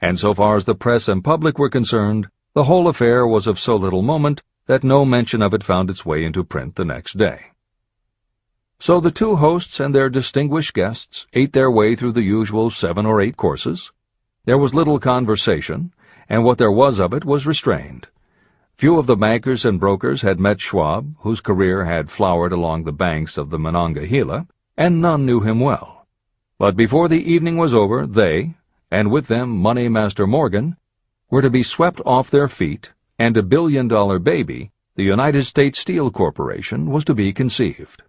and so far as the press and public were concerned, the whole affair was of so little moment that no mention of it found its way into print the next day. So the two hosts and their distinguished guests ate their way through the usual 7 or 8 courses. There was little conversation, and what there was of it was restrained. Few of the bankers and brokers had met Schwab, whose career had flowered along the banks of the Monongahela, and none knew him well. But before the evening was over, they, and with them Money Master Morgan, were to be swept off their feet, and $1 billion baby, the United States Steel Corporation, was to be conceived.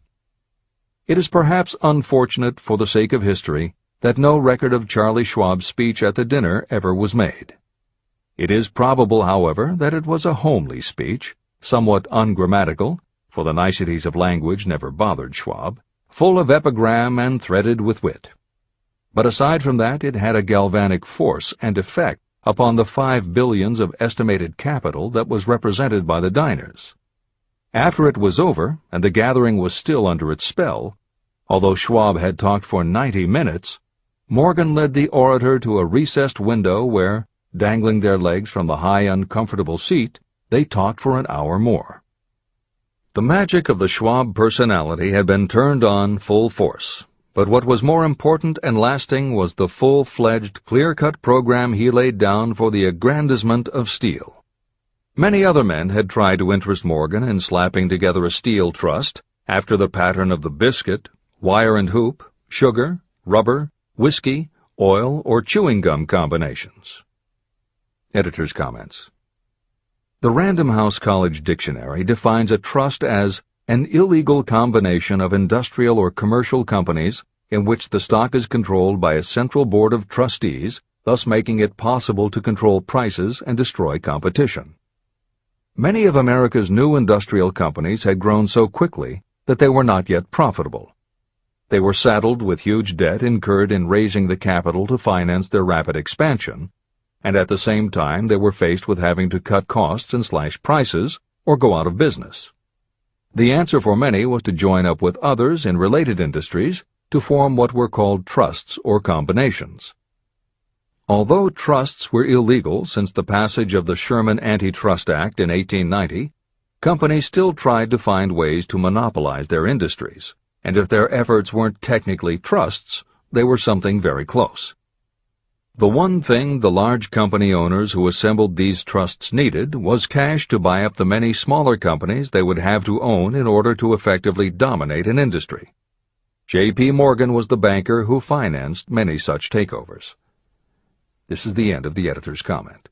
It is perhaps unfortunate for the sake of history that no record of Charlie Schwab's speech at the dinner ever was made. It is probable, however, that it was a homely speech, somewhat ungrammatical, for the niceties of language never bothered Schwab, full of epigram and threaded with wit. But aside from that, it had a galvanic force and effect upon the $5 billion of estimated capital that was represented by the diners. After it was over, and the gathering was still under its spell, although Schwab had talked for 90 minutes, Morgan led the orator to a recessed window where, dangling their legs from the high, uncomfortable seat, they talked for an hour more. The magic of the Schwab personality had been turned on full force, but what was more important and lasting was the full-fledged, clear-cut program he laid down for the aggrandizement of steel. Many other men had tried to interest Morgan in slapping together a steel trust after the pattern of the biscuit, wire and hoop, sugar, rubber, whiskey, oil, or chewing gum combinations. Editor's comments. The Random House College Dictionary defines a trust as an illegal combination of industrial or commercial companies in which the stock is controlled by a central board of trustees, thus making it possible to control prices and destroy competition. Many of America's new industrial companies had grown so quickly that they were not yet profitable. They were saddled with huge debt incurred in raising the capital to finance their rapid expansion, and at the same time they were faced with having to cut costs and slash prices or go out of business. The answer for many was to join up with others in related industries to form what were called trusts or combinations. Although trusts were illegal since the passage of the Sherman Antitrust Act in 1890, companies still tried to find ways to monopolize their industries, and if their efforts weren't technically trusts, they were something very close. The one thing the large company owners who assembled these trusts needed was cash to buy up the many smaller companies they would have to own in order to effectively dominate an industry. J.P. Morgan was the banker who financed many such takeovers. This is the end of the editor's comment.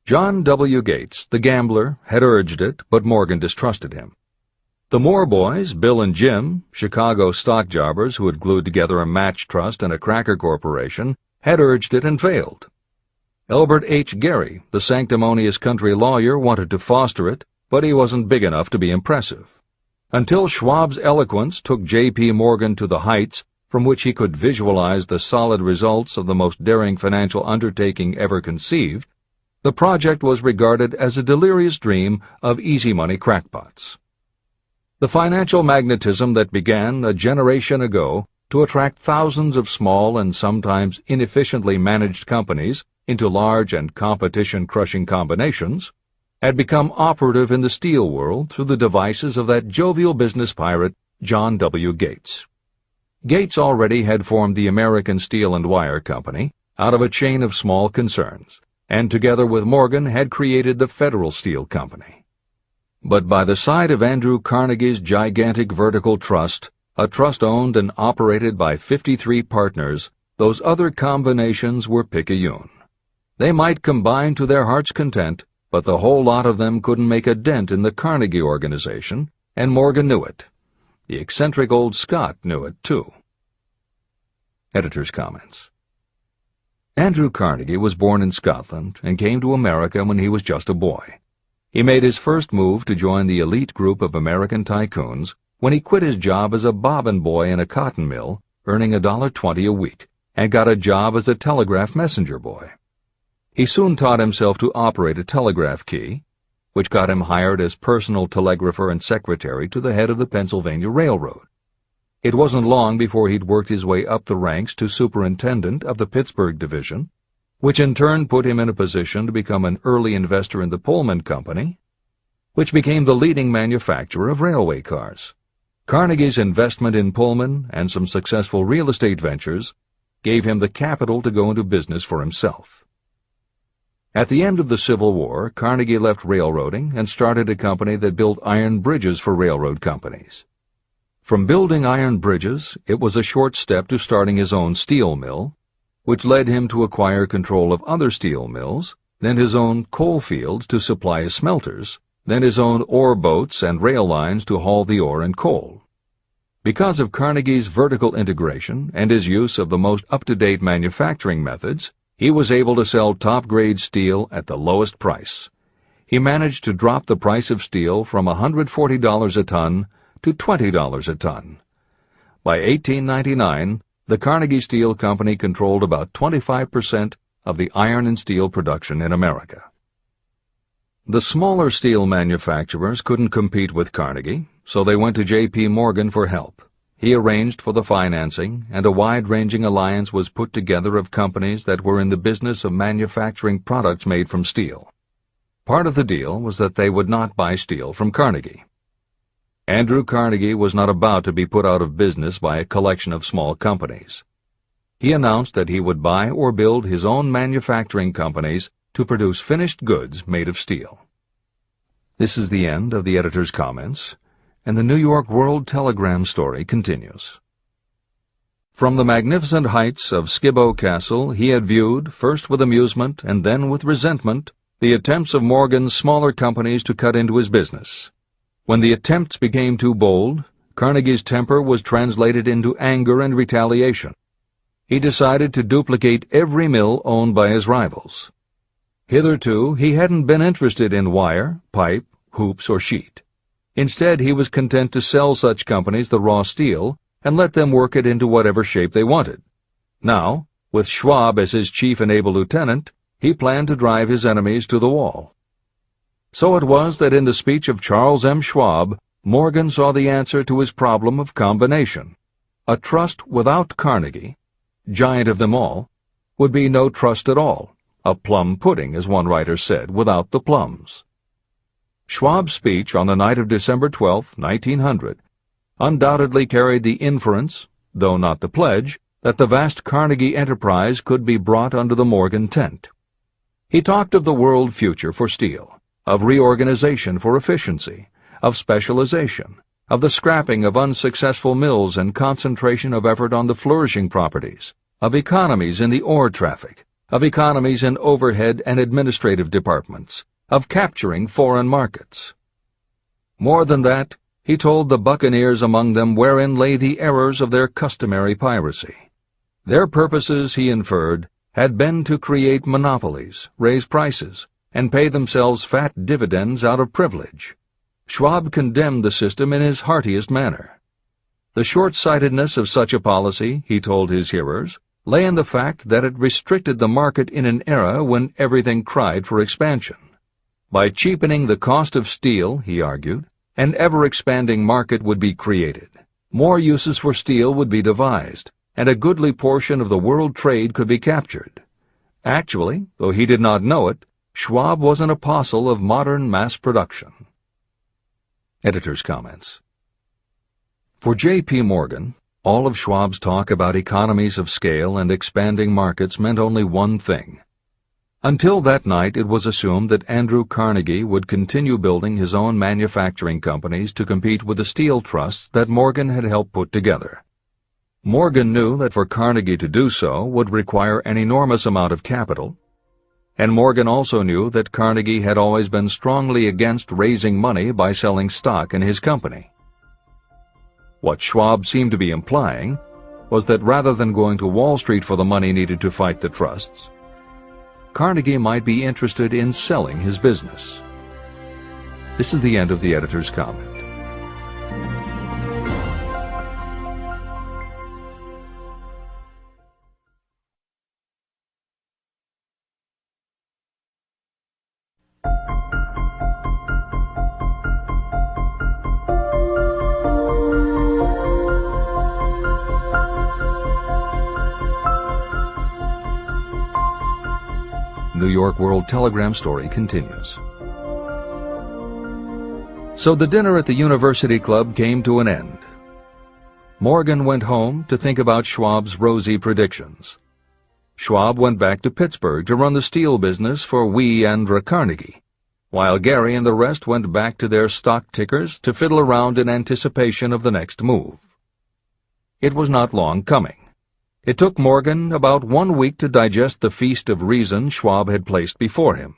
John W. Gates, the gambler, had urged it, but Morgan distrusted him. The Moore boys, Bill and Jim, Chicago stock jobbers who had glued together a match trust and a cracker corporation, had urged it and failed. Elbert H. Gerry, the sanctimonious country lawyer, wanted to foster it, but he wasn't big enough to be impressive. Until Schwab's eloquence took J.P. Morgan to the heights from which he could visualize the solid results of the most daring financial undertaking ever conceived, the project was regarded as a delirious dream of easy-money crackpots. The financial magnetism that began a generation ago to attract thousands of small and sometimes inefficiently managed companies into large and competition-crushing combinations had become operative in the steel world through the devices of that jovial business pirate, John W. Gates. Gates already had formed the American Steel and Wire Company out of a chain of small concerns, and together with Morgan had created the Federal Steel Company. But by the side of Andrew Carnegie's gigantic vertical trust, a trust owned and operated by 53 partners, those other combinations were picayune. They might combine to their heart's content, but the whole lot of them couldn't make a dent in the Carnegie organization, and Morgan knew it. The eccentric old Scot knew it, too. Editor's comments. Andrew Carnegie was born in Scotland and came to America when he was just a boy. He made his first move to join the elite group of American tycoons when he quit his job as a bobbin boy in a cotton mill, earning $1.20 a week, and got a job as a telegraph messenger boy. He soon taught himself to operate a telegraph key, which got him hired as personal telegrapher and secretary to the head of the Pennsylvania Railroad. It wasn't long before he'd worked his way up the ranks to superintendent of the Pittsburgh division, which in turn put him in a position to become an early investor in the Pullman Company, which became the leading manufacturer of railway cars. Carnegie's investment in Pullman and some successful real estate ventures gave him the capital to go into business for himself. At the end of the Civil War, Carnegie left railroading and started a company that built iron bridges for railroad companies. From building iron bridges, it was a short step to starting his own steel mill, which led him to acquire control of other steel mills, then his own coal fields to supply his smelters, then his own ore boats and rail lines to haul the ore and coal. Because of Carnegie's vertical integration and his use of the most up-to-date manufacturing methods, he was able to sell top-grade steel at the lowest price. He managed to drop the price of steel from $140 a ton to $20 a ton. By 1899, the Carnegie Steel Company controlled about 25% of the iron and steel production in America. The smaller steel manufacturers couldn't compete with Carnegie, so they went to J.P. Morgan for help. He arranged for the financing, and a wide-ranging alliance was put together of companies that were in the business of manufacturing products made from steel. Part of the deal was that they would not buy steel from Carnegie. Andrew Carnegie was not about to be put out of business by a collection of small companies. He announced that he would buy or build his own manufacturing companies to produce finished goods made of steel. This is the end of the editor's comments, and the New York World Telegram story continues. From the magnificent heights of Skibo Castle he had viewed, first with amusement and then with resentment, the attempts of Morgan's smaller companies to cut into his business. When the attempts became too bold, Carnegie's temper was translated into anger and retaliation. He decided to duplicate every mill owned by his rivals. Hitherto, he hadn't been interested in wire, pipe, hoops, or sheet. Instead, he was content to sell such companies the raw steel and let them work it into whatever shape they wanted. Now, with Schwab as his chief and able lieutenant, he planned to drive his enemies to the wall. So it was that in the speech of Charles M. Schwab, Morgan saw the answer to his problem of combination. A trust without Carnegie, giant of them all, would be no trust at all, a plum pudding, as one writer said, without the plums. Schwab's speech on the night of December 12, 1900, undoubtedly carried the inference, though not the pledge, that the vast Carnegie enterprise could be brought under the Morgan tent. He talked of the world future for steel, of reorganization for efficiency, of specialization, of the scrapping of unsuccessful mills and concentration of effort on the flourishing properties, of economies in the ore traffic, of economies in overhead and administrative departments, of capturing foreign markets. More than that, he told the buccaneers among them wherein lay the errors of their customary piracy. Their purposes, he inferred, had been to create monopolies, raise prices, and pay themselves fat dividends out of privilege. Schwab condemned the system in his heartiest manner. The short-sightedness of such a policy, he told his hearers, lay in the fact that it restricted the market in an era when everything cried for expansion. By cheapening the cost of steel, he argued, an ever-expanding market would be created. More uses for steel would be devised, and a goodly portion of the world trade could be captured. Actually, though he did not know it, Schwab was an apostle of modern mass production. Editor's comments. For J.P. Morgan, all of Schwab's talk about economies of scale and expanding markets meant only one thing. Until that night, it was assumed that Andrew Carnegie would continue building his own manufacturing companies to compete with the steel trusts that Morgan had helped put together. Morgan knew that for Carnegie to do so would require an enormous amount of capital, and Morgan also knew that Carnegie had always been strongly against raising money by selling stock in his company. What Schwab seemed to be implying was that rather than going to Wall Street for the money needed to fight the trusts, Carnegie might be interested in selling his business. This is the end of the editor's comment. New York World Telegram story continues. So the dinner at the University Club came to an end. Morgan went home to think about Schwab's rosy predictions. Schwab went back to Pittsburgh to run the steel business for Andrew Carnegie, while Gary and the rest went back to their stock tickers to fiddle around in anticipation of the next move. It was not long coming. It took Morgan about 1 week to digest the feast of reason Schwab had placed before him.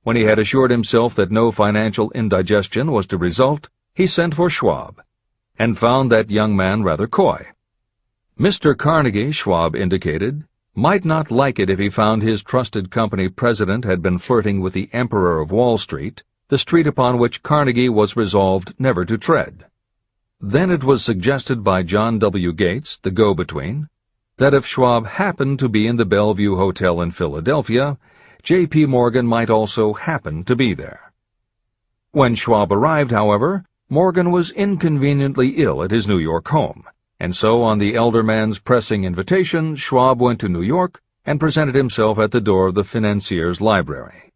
When he had assured himself that no financial indigestion was to result, he sent for Schwab, and found that young man rather coy. Mr. Carnegie, Schwab indicated, might not like it if he found his trusted company president had been flirting with the Emperor of Wall Street, the street upon which Carnegie was resolved never to tread. Then it was suggested by John W. Gates, the go-between, that if Schwab happened to be in the Bellevue Hotel in Philadelphia, J.P. Morgan might also happen to be there. When Schwab arrived, however, Morgan was inconveniently ill at his New York home, and so on the elder man's pressing invitation, Schwab went to New York and presented himself at the door of the financier's library.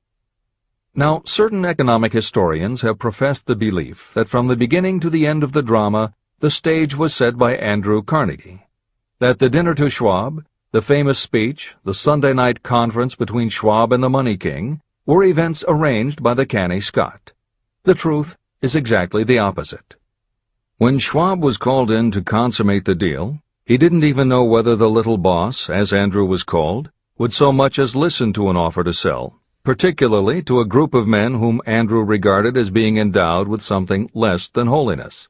Now, certain economic historians have professed the belief that from the beginning to the end of the drama, the stage was set by Andrew Carnegie, that the dinner to Schwab, the famous speech, the Sunday night conference between Schwab and the Money King, were events arranged by the canny Scot. The truth is exactly the opposite. When Schwab was called in to consummate the deal, he didn't even know whether the little boss, as Andrew was called, would so much as listen to an offer to sell, particularly to a group of men whom Andrew regarded as being endowed with something less than holiness.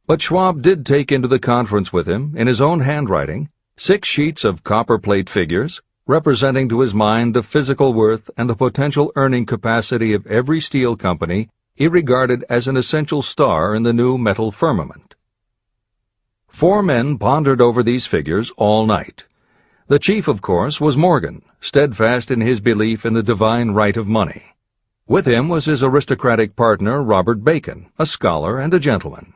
But Schwab did take into the conference with him, in his own handwriting, 6 sheets of copperplate figures, representing to his mind the physical worth and the potential earning capacity of every steel company he regarded as an essential star in the new metal firmament. 4 men pondered over these figures all night. The chief, of course, was Morgan, steadfast in his belief in the divine right of money. With him was his aristocratic partner, Robert Bacon, a scholar and a gentleman.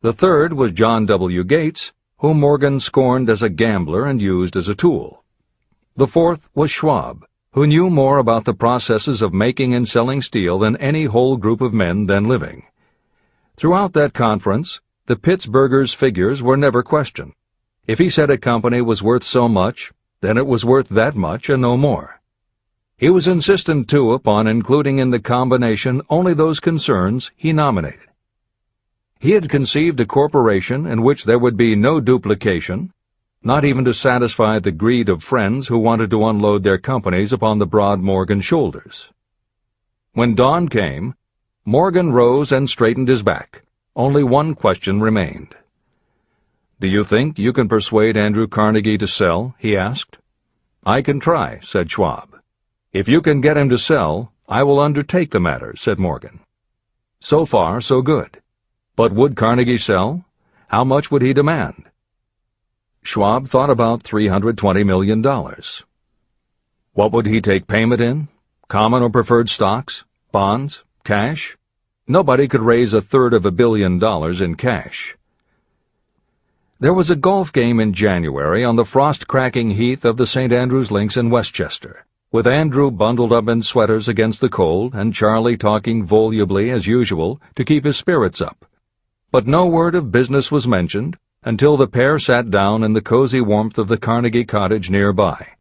The third was John W. Gates, whom Morgan scorned as a gambler and used as a tool. The fourth was Schwab, who knew more about the processes of making and selling steel than any whole group of men then living. Throughout that conference, the Pittsburgher's figures were never questioned. If he said a company was worth so much, then it was worth that much and no more. He was insistent, too, upon including in the combination only those concerns he nominated. He had conceived a corporation in which there would be no duplication, not even to satisfy the greed of friends who wanted to unload their companies upon the broad Morgan shoulders. When dawn came, Morgan rose and straightened his back. Only one question remained. "Do you think you can persuade Andrew Carnegie to sell?" he asked. "I can try," said Schwab. "If you can get him to sell, I will undertake the matter," said Morgan. So far, so good. But would Carnegie sell? How much would he demand? Schwab thought about $320 million. What would he take payment in? Common or preferred stocks? Bonds? Cash? Nobody could raise $1/3 billion in cash. There was a golf game in January on the frost-cracking heath of the St. Andrews Links in Westchester, with Andrew bundled up in sweaters against the cold and Charlie talking volubly as usual to keep his spirits up. But no word of business was mentioned until the pair sat down in the cozy warmth of the Carnegie cottage nearby.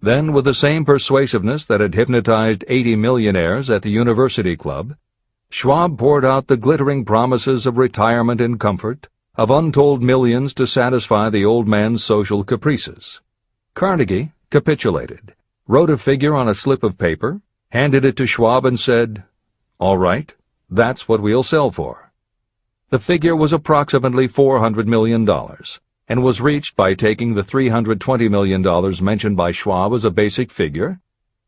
Then, with the same persuasiveness that had hypnotized 80 millionaires at the University Club, Schwab poured out the glittering promises of retirement and comfort, of untold millions to satisfy the old man's social caprices. Carnegie capitulated, wrote a figure on a slip of paper, handed it to Schwab and said, "All right, that's what we'll sell for." The figure was approximately $400 million, and was reached by taking the $320 million mentioned by Schwab as a basic figure,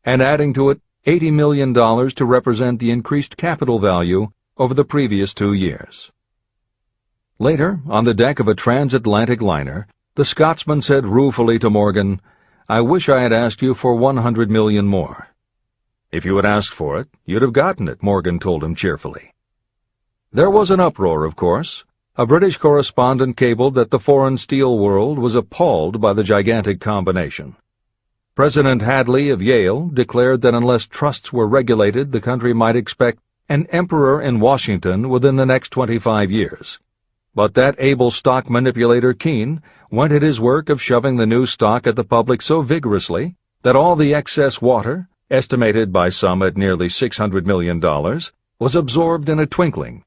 and adding to it $80 million to represent the increased capital value over the previous 2 years. Later, on the deck of a transatlantic liner, the Scotsman said ruefully to Morgan, "I wish I had asked you for $100 million more." "If you had asked for it, you'd have gotten it," Morgan told him cheerfully. There was an uproar, of course. A British correspondent cabled that the foreign steel world was appalled by the gigantic combination. President Hadley of Yale declared that unless trusts were regulated, the country might expect an emperor in Washington within the next 25 years. But that able stock manipulator Keene went at his work of shoving the new stock at the public so vigorously that all the excess water, estimated by some at nearly $600 million, was absorbed in a twinkling.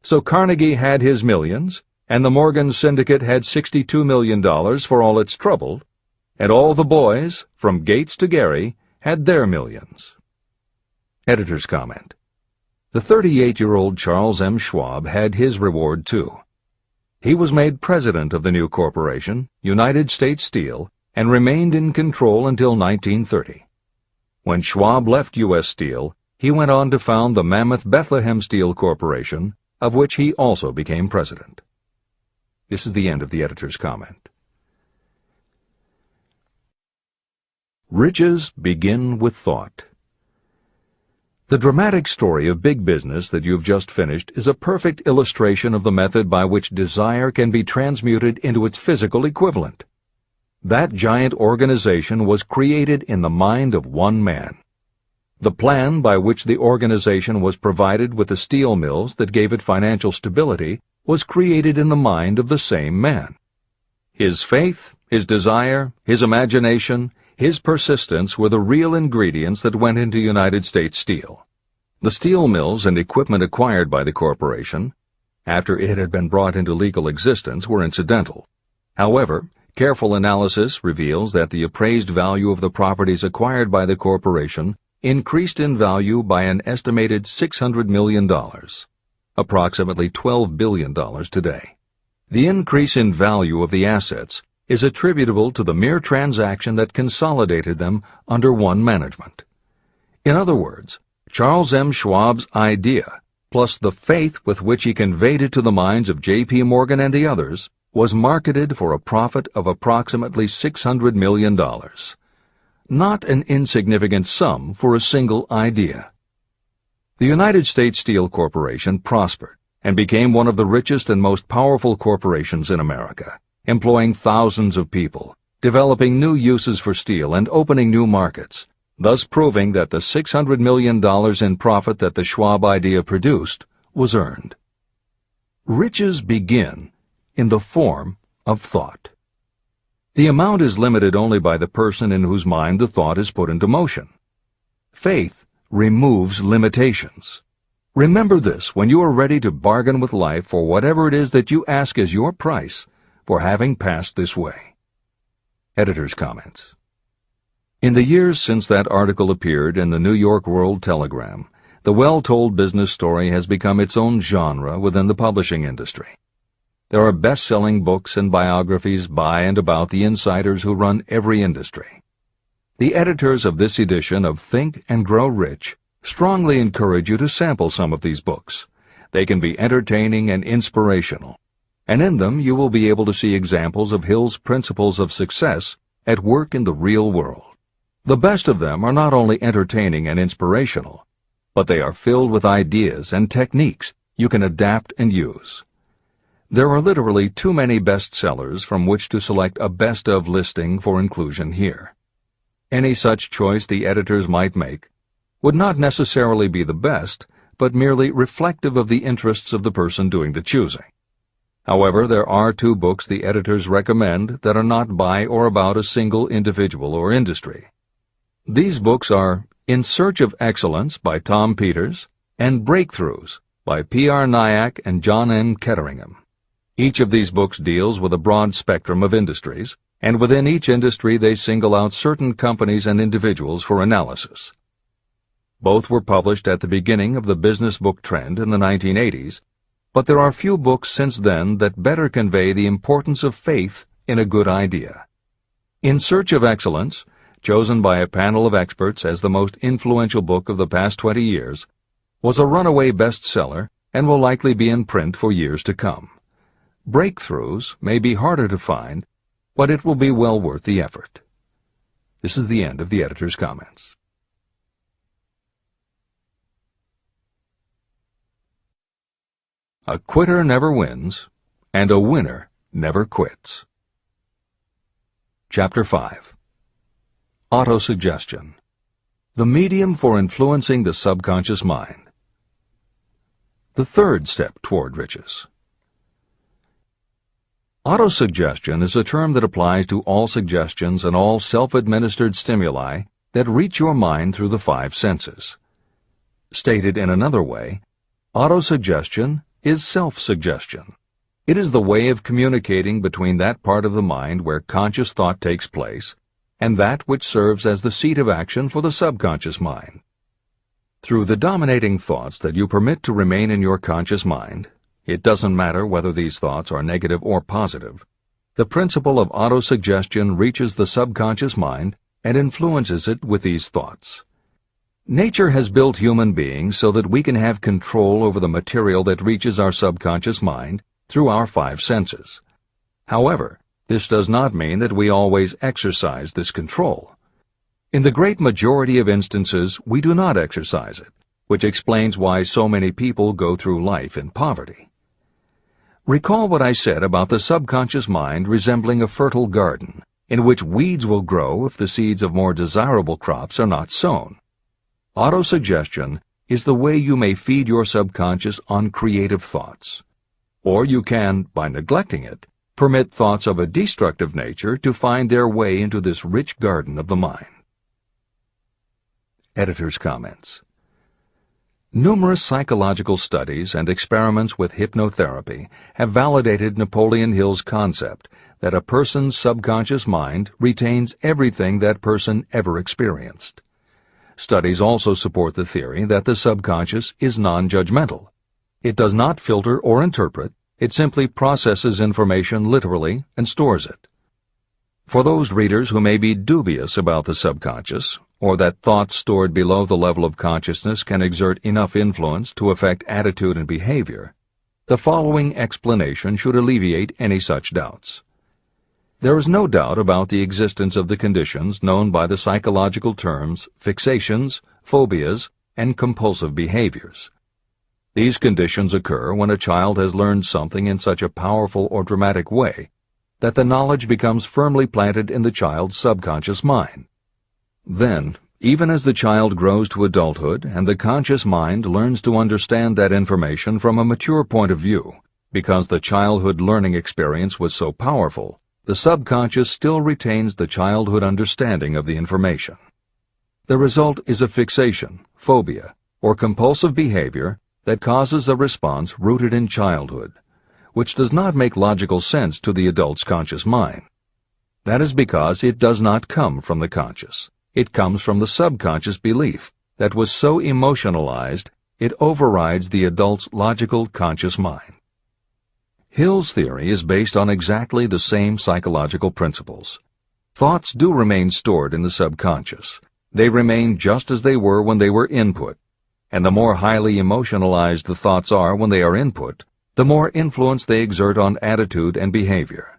So Carnegie had his millions, and the Morgan Syndicate had $62 million for all its trouble, and all the boys, from Gates to Gary, had their millions. Editor's comment. The 38-year-old Charles M. Schwab had his reward, too. He was made president of the new corporation, United States Steel, and remained in control until 1930. When Schwab left U.S. Steel, he went on to found the mammoth Bethlehem Steel Corporation, of which he also became president. This is the end of the editor's comment. Riches begin with thought. The dramatic story of big business that you've just finished is a perfect illustration of the method by which desire can be transmuted into its physical equivalent. That giant organization was created in the mind of one man. The plan by which the organization was provided with the steel mills that gave it financial stability was created in the mind of the same man. His faith, his desire, his imagination, his persistence were the real ingredients that went into United States Steel. The steel mills and equipment acquired by the corporation, after it had been brought into legal existence, were incidental. However, careful analysis reveals that the appraised value of the properties acquired by the corporation increased in value by an estimated $600 million, approximately $12 billion today. The increase in value of the assets is attributable to the mere transaction that consolidated them under one management. In other words, Charles M. Schwab's idea, plus the faith with which he conveyed it to the minds of J.P. Morgan and the others, was marketed for a profit of approximately $600 million. Not an insignificant sum for a single idea. The United States Steel Corporation prospered and became one of the richest and most powerful corporations in America, employing thousands of people, developing new uses for steel and opening new markets, thus proving that the $600 million in profit that the Schwab idea produced was earned. Riches begin in the form of thought. The amount is limited only by the person in whose mind the thought is put into motion. Faith removes limitations. Remember this when you are ready to bargain with life for whatever it is that you ask as your price for having passed this way. Editor's comments. In the years since that article appeared in the New York World Telegram, the well-told business story has become its own genre within the publishing industry. There are best-selling books and biographies by and about the insiders who run every industry. The editors of this edition of Think and Grow Rich strongly encourage you to sample some of these books. They can be entertaining and inspirational, and in them you will be able to see examples of Hill's principles of success at work in the real world. The best of them are not only entertaining and inspirational, but they are filled with ideas and techniques you can adapt and use. There are literally too many bestsellers from which to select a best of listing for inclusion here. Any such choice the editors might make would not necessarily be the best, but merely reflective of the interests of the person doing the choosing. However, there are 2 books the editors recommend that are not by or about a single individual or industry. These books are In Search of Excellence by Tom Peters and Breakthroughs by P.R. Nyack and John N. Ketteringham. Each of these books deals with a broad spectrum of industries, and within each industry they single out certain companies and individuals for analysis. Both were published at the beginning of the business book trend in the 1980s, but there are few books since then that better convey the importance of faith in a good idea. In Search of Excellence, chosen by a panel of experts as the most influential book of the past 20 years, was a runaway bestseller and will likely be in print for years to come. Breakthroughs may be harder to find, but it will be well worth the effort. This is the end of the editor's comments. A quitter never wins, and a winner never quits. Chapter 5. Autosuggestion. The medium for influencing the subconscious mind. The third step toward riches. Autosuggestion is a term that applies to all suggestions and all self-administered stimuli that reach your mind through the 5 senses. Stated in another way, autosuggestion is self-suggestion. It is the way of communicating between that part of the mind where conscious thought takes place and that which serves as the seat of action for the subconscious mind. Through the dominating thoughts that you permit to remain in your conscious mind, it doesn't matter whether these thoughts are negative or positive, the principle of autosuggestion reaches the subconscious mind and influences it with these thoughts. Nature has built human beings so that we can have control over the material that reaches our subconscious mind through our 5 senses. However, this does not mean that we always exercise this control. In the great majority of instances, we do not exercise it, which explains why so many people go through life in poverty. Recall what I said about the subconscious mind resembling a fertile garden, in which weeds will grow if the seeds of more desirable crops are not sown. Autosuggestion is the way you may feed your subconscious on creative thoughts. Or you can, by neglecting it, permit thoughts of a destructive nature to find their way into this rich garden of the mind. Editor's comments. Numerous psychological studies and experiments with hypnotherapy have validated Napoleon Hill's concept that a person's subconscious mind retains everything that person ever experienced. Studies also support the theory that the subconscious is non-judgmental. It does not filter or interpret, it simply processes information literally and stores it. For those readers who may be dubious about the subconscious, or that thoughts stored below the level of consciousness can exert enough influence to affect attitude and behavior, the following explanation should alleviate any such doubts. There is no doubt about the existence of the conditions known by the psychological terms fixations, phobias, and compulsive behaviors. These conditions occur when a child has learned something in such a powerful or dramatic way that the knowledge becomes firmly planted in the child's subconscious mind. Then, even as the child grows to adulthood and the conscious mind learns to understand that information from a mature point of view, because the childhood learning experience was so powerful, the subconscious still retains the childhood understanding of the information. The result is a fixation, phobia, or compulsive behavior that causes a response rooted in childhood, which does not make logical sense to the adult's conscious mind. That is because it does not come from the conscious. It comes from the subconscious belief that was so emotionalized it overrides the adult's logical conscious mind. Hill's theory is based on exactly the same psychological principles. Thoughts do remain stored in the subconscious. They remain just as they were when they were input, and the more highly emotionalized the thoughts are when they are input, the more influence they exert on attitude and behavior.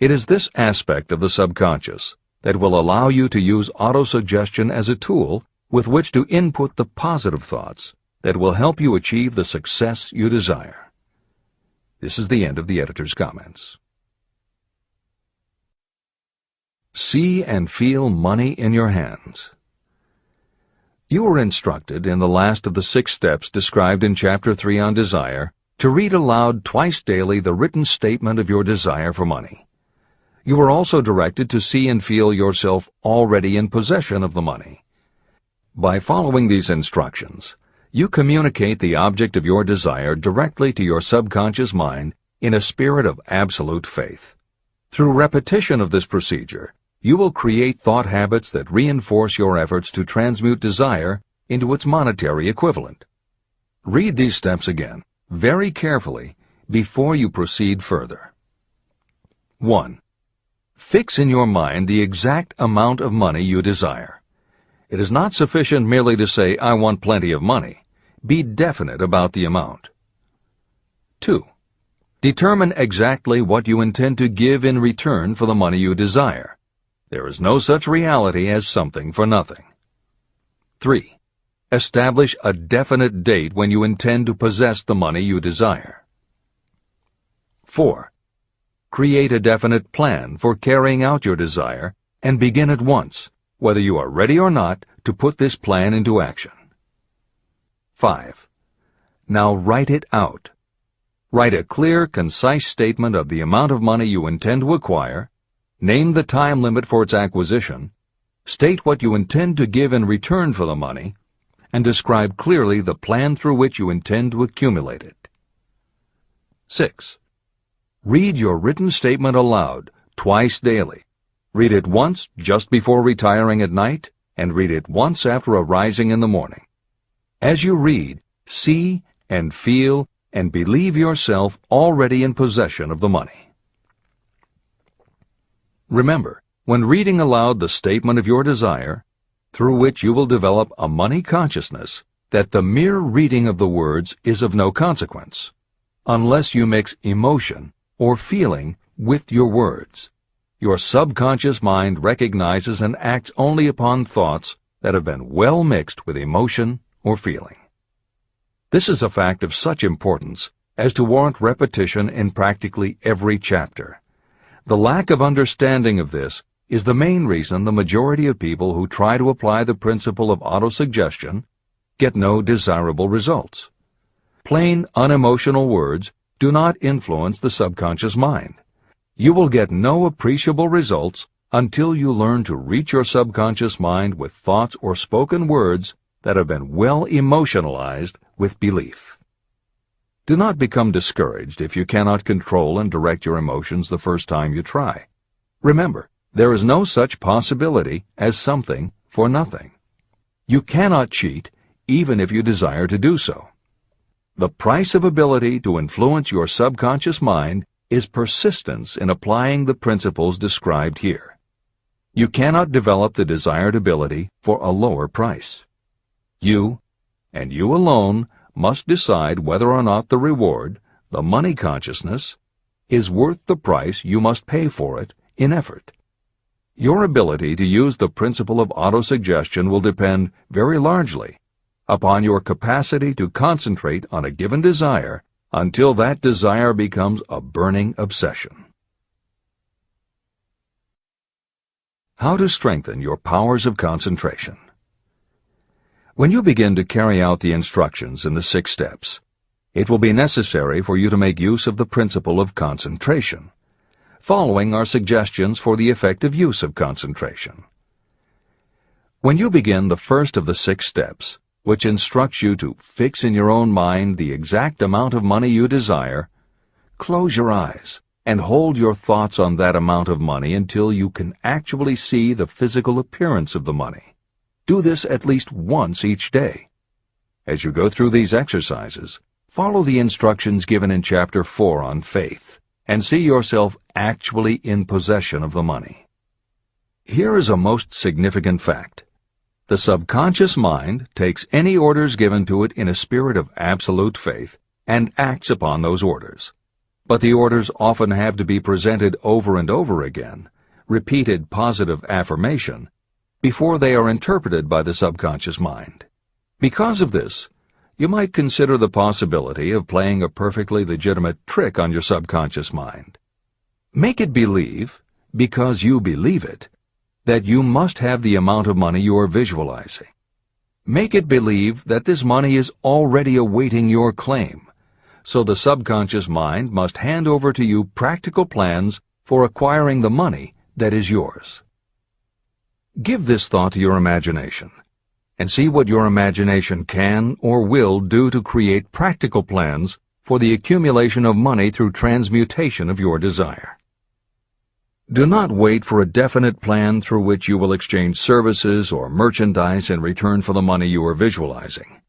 It is this aspect of the subconscious that will allow you to use autosuggestion as a tool with which to input the positive thoughts that will help you achieve the success you desire. This is the end of the editor's comments. See and feel money in your hands. You were instructed in the last of the 6 steps described in Chapter 3 on Desire to read aloud twice daily the written statement of your desire for money. You were also directed to see and feel yourself already in possession of the money. By following these instructions, you communicate the object of your desire directly to your subconscious mind in a spirit of absolute faith. Through repetition of this procedure, you will create thought habits that reinforce your efforts to transmute desire into its monetary equivalent. Read these steps again, very carefully, before you proceed further. 1. Fix in your mind the exact amount of money you desire. It is not sufficient merely to say, "I want plenty of money." Be definite about the amount. 2. Determine exactly what you intend to give in return for the money you desire. There is no such reality as something for nothing. 3. Establish a definite date when you intend to possess the money you desire. 4. Create a definite plan for carrying out your desire and begin at once, whether you are ready or not, to put this plan into action. 5. Now write it out. Write a clear, concise statement of the amount of money you intend to acquire, name the time limit for its acquisition, state what you intend to give in return for the money, and describe clearly the plan through which you intend to accumulate it. 6. Read your written statement aloud twice daily. Read it once just before retiring at night, and read it once after arising in the morning. As you read, see and feel and believe yourself already in possession of the money. Remember, when reading aloud the statement of your desire, through which you will develop a money consciousness, that the mere reading of the words is of no consequence, unless you mix emotion or feeling with your words. Your subconscious mind recognizes and acts only upon thoughts that have been well mixed with emotion or feeling. This is a fact of such importance as to warrant repetition in practically every chapter. The lack of understanding of this is the main reason the majority of people who try to apply the principle of autosuggestion get no desirable results. Plain, unemotional words do not influence the subconscious mind. You will get no appreciable results until you learn to reach your subconscious mind with thoughts or spoken words that have been well emotionalized with belief. Do not become discouraged if you cannot control and direct your emotions the first time you try. Remember, there is no such possibility as something for nothing. You cannot cheat even if you desire to do so. The price of ability to influence your subconscious mind is persistence in applying the principles described here. You cannot develop the desired ability for a lower price. You, and you alone, must decide whether or not the reward, the money consciousness, is worth the price you must pay for it in effort. Your ability to use the principle of autosuggestion will depend very largely upon your capacity to concentrate on a given desire until that desire becomes a burning obsession. How to strengthen your powers of concentration. When you begin to carry out the instructions in the 6 steps, it will be necessary for you to make use of the principle of concentration. Following are suggestions for the effective use of concentration. When you begin the first of the 6 steps, which instructs you to fix in your own mind the exact amount of money you desire, close your eyes and hold your thoughts on that amount of money until you can actually see the physical appearance of the money. Do this at least once each day. As you go through these exercises, follow the instructions given in Chapter 4 on faith, and see yourself actually in possession of the money. Here is a most significant fact. The subconscious mind takes any orders given to it in a spirit of absolute faith and acts upon those orders. But the orders often have to be presented over and over again, repeated positive affirmation, before they are interpreted by the subconscious mind. Because of this, you might consider the possibility of playing a perfectly legitimate trick on your subconscious mind. Make it believe, because you believe it, that you must have the amount of money you are visualizing. Make it believe that this money is already awaiting your claim, so the subconscious mind must hand over to you practical plans for acquiring the money that is yours. Give this thought to your imagination, and see what your imagination can or will do to create practical plans for the accumulation of money through transmutation of your desire. Do not wait for a definite plan through which you will exchange services or merchandise in return for the money you are visualizing.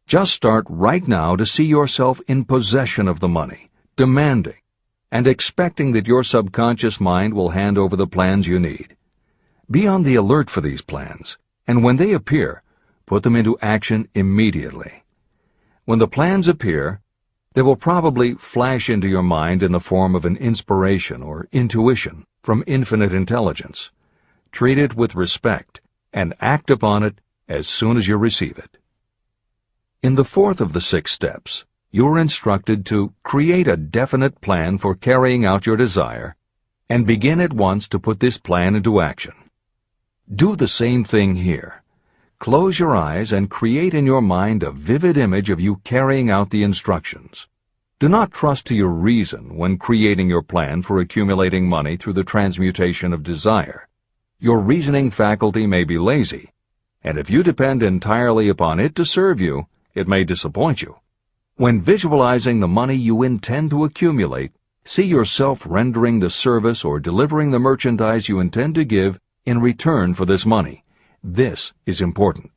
Just start right now to see yourself in possession of the money, demanding, and expecting that your subconscious mind will hand over the plans you need. Be on the alert for these plans, and when they appear, put them into action immediately. When the plans appear, they will probably flash into your mind in the form of an inspiration or intuition from infinite intelligence. Treat it with respect and act upon it as soon as you receive it. In the fourth of the 6 steps, you are instructed to create a definite plan for carrying out your desire and begin at once to put this plan into action. Do the same thing here. Close your eyes and create in your mind a vivid image of you carrying out the instructions. Do not trust to your reason when creating your plan for accumulating money through the transmutation of desire. Your reasoning faculty may be lazy, and if you depend entirely upon it to serve you, it may disappoint you. When visualizing the money you intend to accumulate, see yourself rendering the service or delivering the merchandise you intend to give in return for this money. This is important.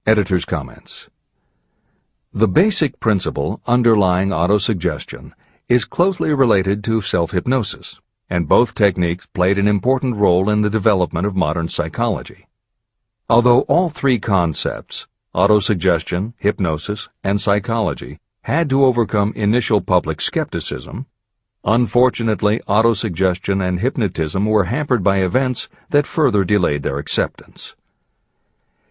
Editor's comments. The basic principle underlying autosuggestion is closely related to self-hypnosis, and both techniques played an important role in the development of modern psychology. Although all 3 concepts, autosuggestion, hypnosis, and psychology, had to overcome initial public skepticism, unfortunately, autosuggestion and hypnotism were hampered by events that further delayed their acceptance.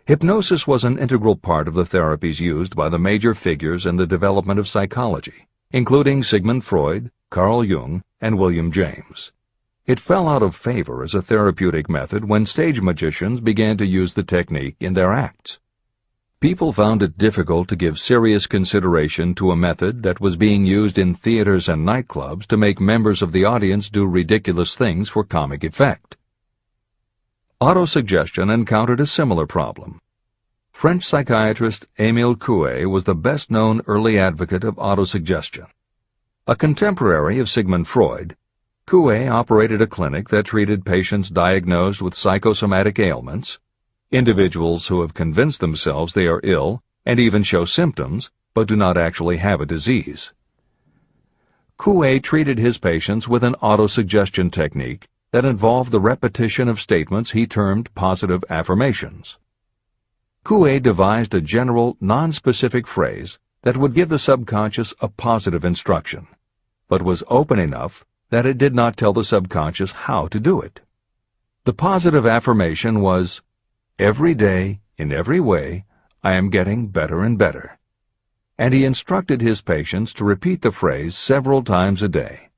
Hypnosis was an integral part of the therapies used by the major figures in the development of psychology, including Sigmund Freud, Carl Jung, and William James. It fell out of favor as a therapeutic method when stage magicians began to use the technique in their acts. People found it difficult to give serious consideration to a method that was being used in theaters and nightclubs to make members of the audience do ridiculous things for comic effect. Autosuggestion encountered a similar problem. French psychiatrist Émile Coué was the best-known early advocate of autosuggestion. A contemporary of Sigmund Freud, Coué operated a clinic that treated patients diagnosed with psychosomatic ailments, individuals who have convinced themselves they are ill and even show symptoms but do not actually have a disease. Coué treated his patients with an autosuggestion technique that involved the repetition of statements he termed positive affirmations. Coué devised a general, non-specific phrase that would give the subconscious a positive instruction, but was open enough that it did not tell the subconscious how to do it. The positive affirmation was, "Every day, in every way, I am getting better and better." And he instructed his patients to repeat the phrase several times a day.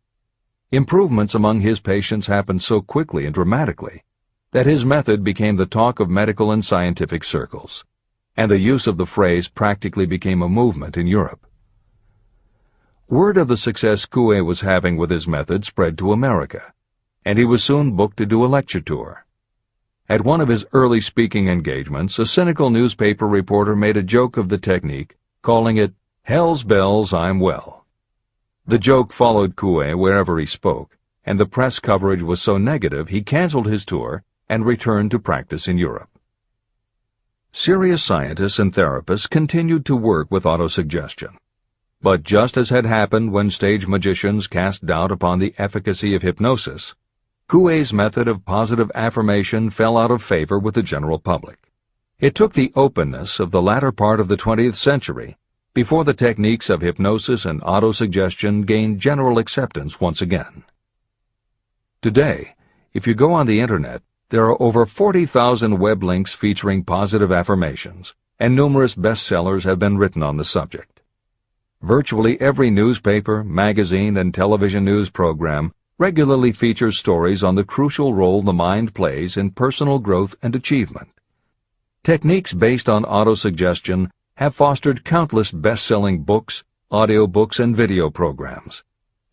Improvements among his patients happened so quickly and dramatically that his method became the talk of medical and scientific circles, and the use of the phrase practically became a movement in Europe. Word of the success Coué was having with his method spread to America, and he was soon booked to do a lecture tour. At one of his early speaking engagements, a cynical newspaper reporter made a joke of the technique, calling it, "Hell's bells, I'm well." The joke followed Coué wherever he spoke, and the press coverage was so negative he canceled his tour and returned to practice in Europe. Serious scientists and therapists continued to work with autosuggestion. But just as had happened when stage magicians cast doubt upon the efficacy of hypnosis, Coué's method of positive affirmation fell out of favor with the general public. It took the openness of the latter part of the 20th century before the techniques of hypnosis and autosuggestion gained general acceptance once again. Today, if you go on the Internet, there are over 40,000 web links featuring positive affirmations, and numerous bestsellers have been written on the subject. Virtually every newspaper, magazine, and television news program regularly features stories on the crucial role the mind plays in personal growth and achievement. Techniques based on autosuggestion have fostered countless best-selling books, audiobooks, and video programs.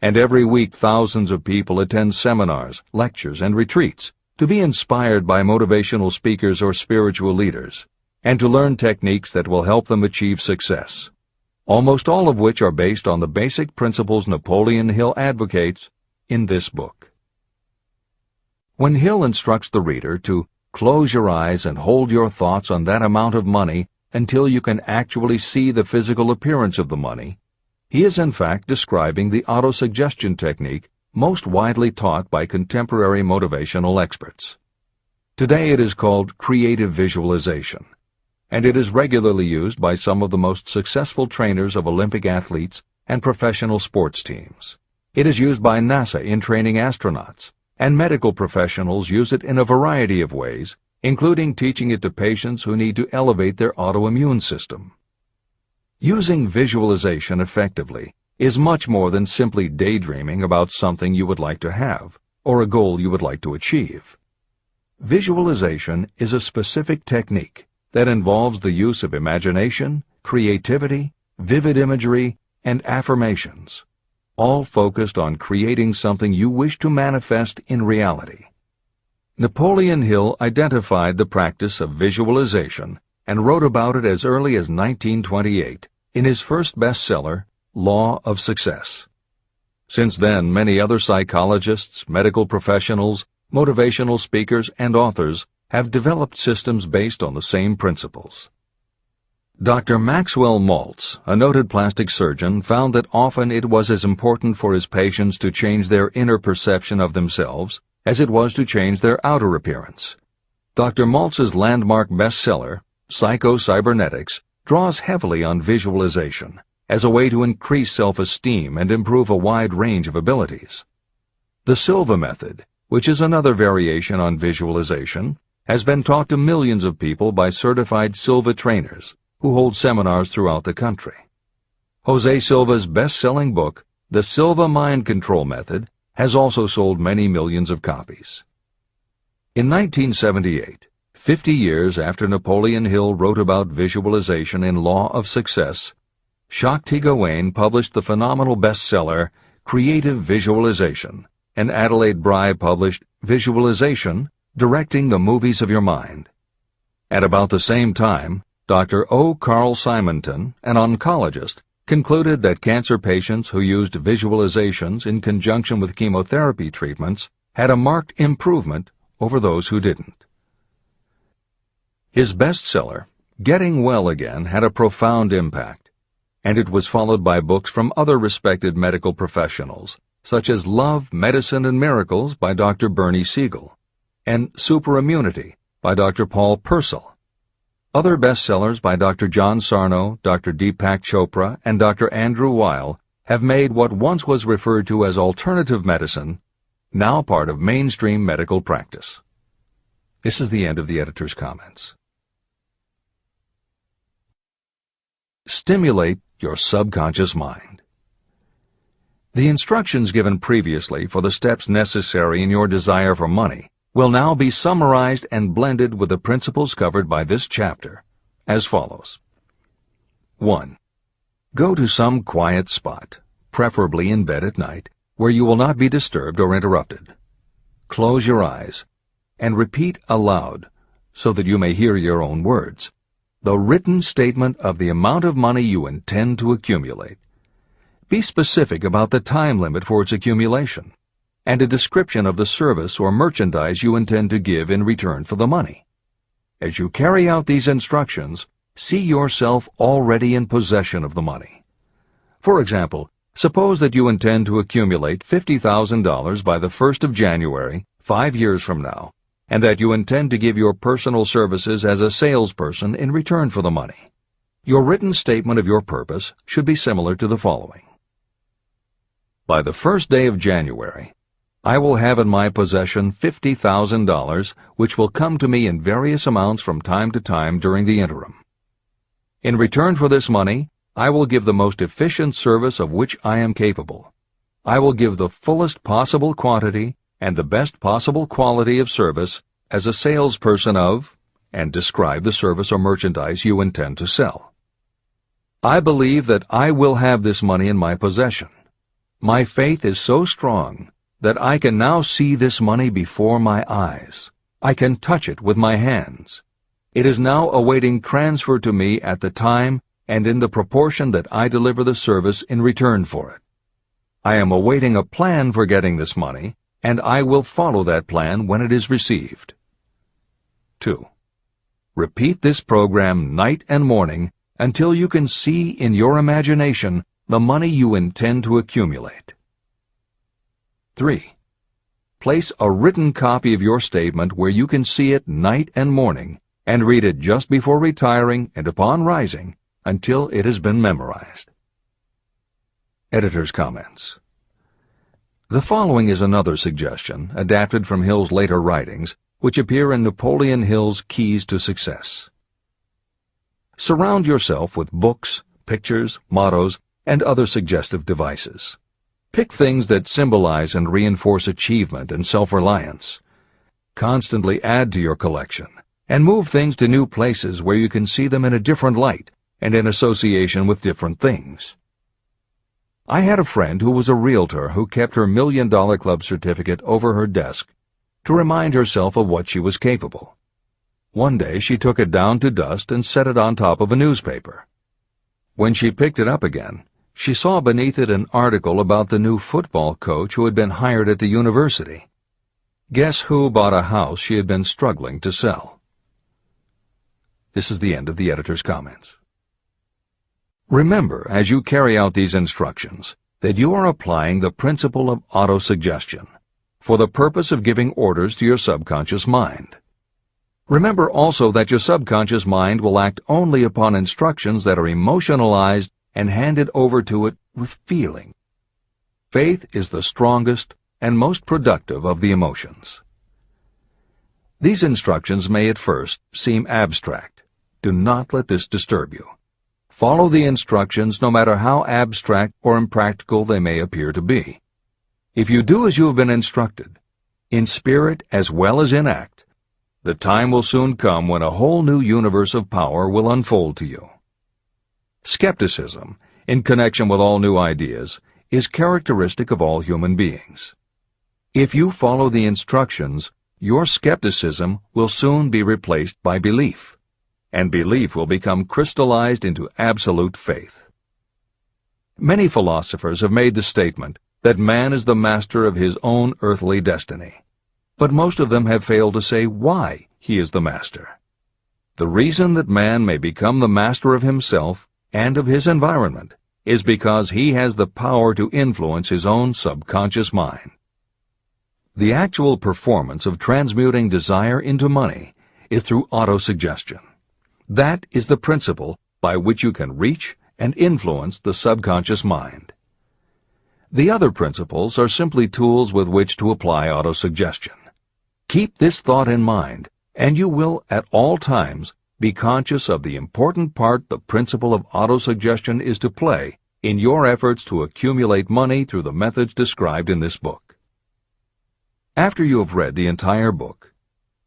And every week thousands of people attend seminars, lectures, and retreats to be inspired by motivational speakers or spiritual leaders, and to learn techniques that will help them achieve success, almost all of which are based on the basic principles Napoleon Hill advocates in this book. When Hill instructs the reader to close your eyes and hold your thoughts on that amount of money until you can actually see the physical appearance of the money, he is in fact describing the autosuggestion technique most widely taught by contemporary motivational experts. Today it is called creative visualization, and it is regularly used by some of the most successful trainers of Olympic athletes and professional sports teams. It is used by NASA in training astronauts, and medical professionals use it in a variety of ways, including teaching it to patients who need to elevate their autoimmune system. Using visualization effectively is much more than simply daydreaming about something you would like to have or a goal you would like to achieve. Visualization is a specific technique that involves the use of imagination, creativity, vivid imagery, and affirmations, all focused on creating something you wish to manifest in reality. Napoleon Hill identified the practice of visualization and wrote about it as early as 1928 in his first bestseller, Law of Success. Since then, many other psychologists, medical professionals, motivational speakers, and authors have developed systems based on the same principles. Dr. Maxwell Maltz, a noted plastic surgeon, found that often it was as important for his patients to change their inner perception of themselves as it was to change their outer appearance. Dr. Maltz's landmark bestseller, Psycho-Cybernetics, draws heavily on visualization as a way to increase self-esteem and improve a wide range of abilities. The Silva method, which is another variation on visualization, has been taught to millions of people by certified Silva trainers who hold seminars throughout the country. Jose Silva's best-selling book, The Silva Mind Control Method, has also sold many millions of copies. In 1978, 50 years after Napoleon Hill wrote about visualization in Law of Success, Shakti Gawain published the phenomenal bestseller Creative Visualization, and Adelaide Bry published Visualization, Directing the Movies of Your Mind. At about the same time, Dr. O. Carl Simonton, an oncologist, concluded that cancer patients who used visualizations in conjunction with chemotherapy treatments had a marked improvement over those who didn't. His bestseller, Getting Well Again, had a profound impact, and it was followed by books from other respected medical professionals, such as Love, Medicine, and Miracles by Dr. Bernie Siegel, and Superimmunity by Dr. Paul Purcell. Other bestsellers by Dr. John Sarno, Dr. Deepak Chopra, and Dr. Andrew Weil have made what once was referred to as alternative medicine now part of mainstream medical practice. This is the end of the editor's comments. Stimulate your subconscious mind. The instructions given previously for the steps necessary in your desire for money will now be summarized and blended with the principles covered by this chapter, as follows. 1. Go to some quiet spot, preferably in bed at night, where you will not be disturbed or interrupted. Close your eyes and repeat aloud, so that you may hear your own words, the written statement of the amount of money you intend to accumulate. Be specific about the time limit for its accumulation, and a description of the service or merchandise you intend to give in return for the money. As you carry out these instructions, see yourself already in possession of the money. For example, suppose that you intend to accumulate $50,000 by the 1st of January 5 years from now, and that you intend to give your personal services as a salesperson in return for the money. Your written statement of your purpose should be similar to the following. By the first day of January, I will have in my possession $50,000, which will come to me in various amounts from time to time during the interim. In return for this money, I will give the most efficient service of which I am capable. I will give the fullest possible quantity and the best possible quality of service as a salesperson of, and describe the service or merchandise you intend to sell. I believe that I will have this money in my possession. My faith is so strong that I can now see this money before my eyes. I can touch it with my hands. It is now awaiting transfer to me at the time and in the proportion that I deliver the service in return for it. I am awaiting a plan for getting this money, and I will follow that plan when it is received. 2. Repeat this program night and morning until you can see in your imagination the money you intend to accumulate. 3. Place a written copy of your statement where you can see it night and morning, and read it just before retiring and upon rising until it has been memorized. Editor's comments. The following is another suggestion, adapted from Hill's later writings, which appear in Napoleon Hill's Keys to Success. Surround yourself with books, pictures, mottos, and other suggestive devices. Pick things that symbolize and reinforce achievement and self-reliance. Constantly add to your collection, and move things to new places where you can see them in a different light and in association with different things. I had a friend who was a realtor who kept her $1 Million Club certificate over her desk to remind herself of what she was capable. One day she took it down to dust and set it on top of a newspaper. When she picked it up again, she saw beneath it an article about the new football coach who had been hired at the university. Guess who bought a house she had been struggling to sell? This is the end of the editor's comments. Remember, as you carry out these instructions, that you are applying the principle of autosuggestion for the purpose of giving orders to your subconscious mind. Remember also that your subconscious mind will act only upon instructions that are emotionalized and handed over to it with feeling. Faith is the strongest and most productive of the emotions. These instructions may at first seem abstract. Do not let this disturb you. Follow the instructions no matter how abstract or impractical they may appear to be. If you do as you have been instructed, in spirit as well as in act, the time will soon come when a whole new universe of power will unfold to you. Skepticism, in connection with all new ideas, is characteristic of all human beings. If you follow the instructions, your skepticism will soon be replaced by belief, and belief will become crystallized into absolute faith. Many philosophers have made the statement that man is the master of his own earthly destiny, but most of them have failed to say why he is the master. The reason that man may become the master of himself and of his environment is because he has the power to influence his own subconscious mind. The actual performance of transmuting desire into money is through autosuggestion. That is the principle by which you can reach and influence the subconscious mind. The other principles are simply tools with which to apply autosuggestion. Keep this thought in mind, and you will at all times be conscious of the important part the principle of autosuggestion is to play in your efforts to accumulate money through the methods described in this book. After you have read the entire book,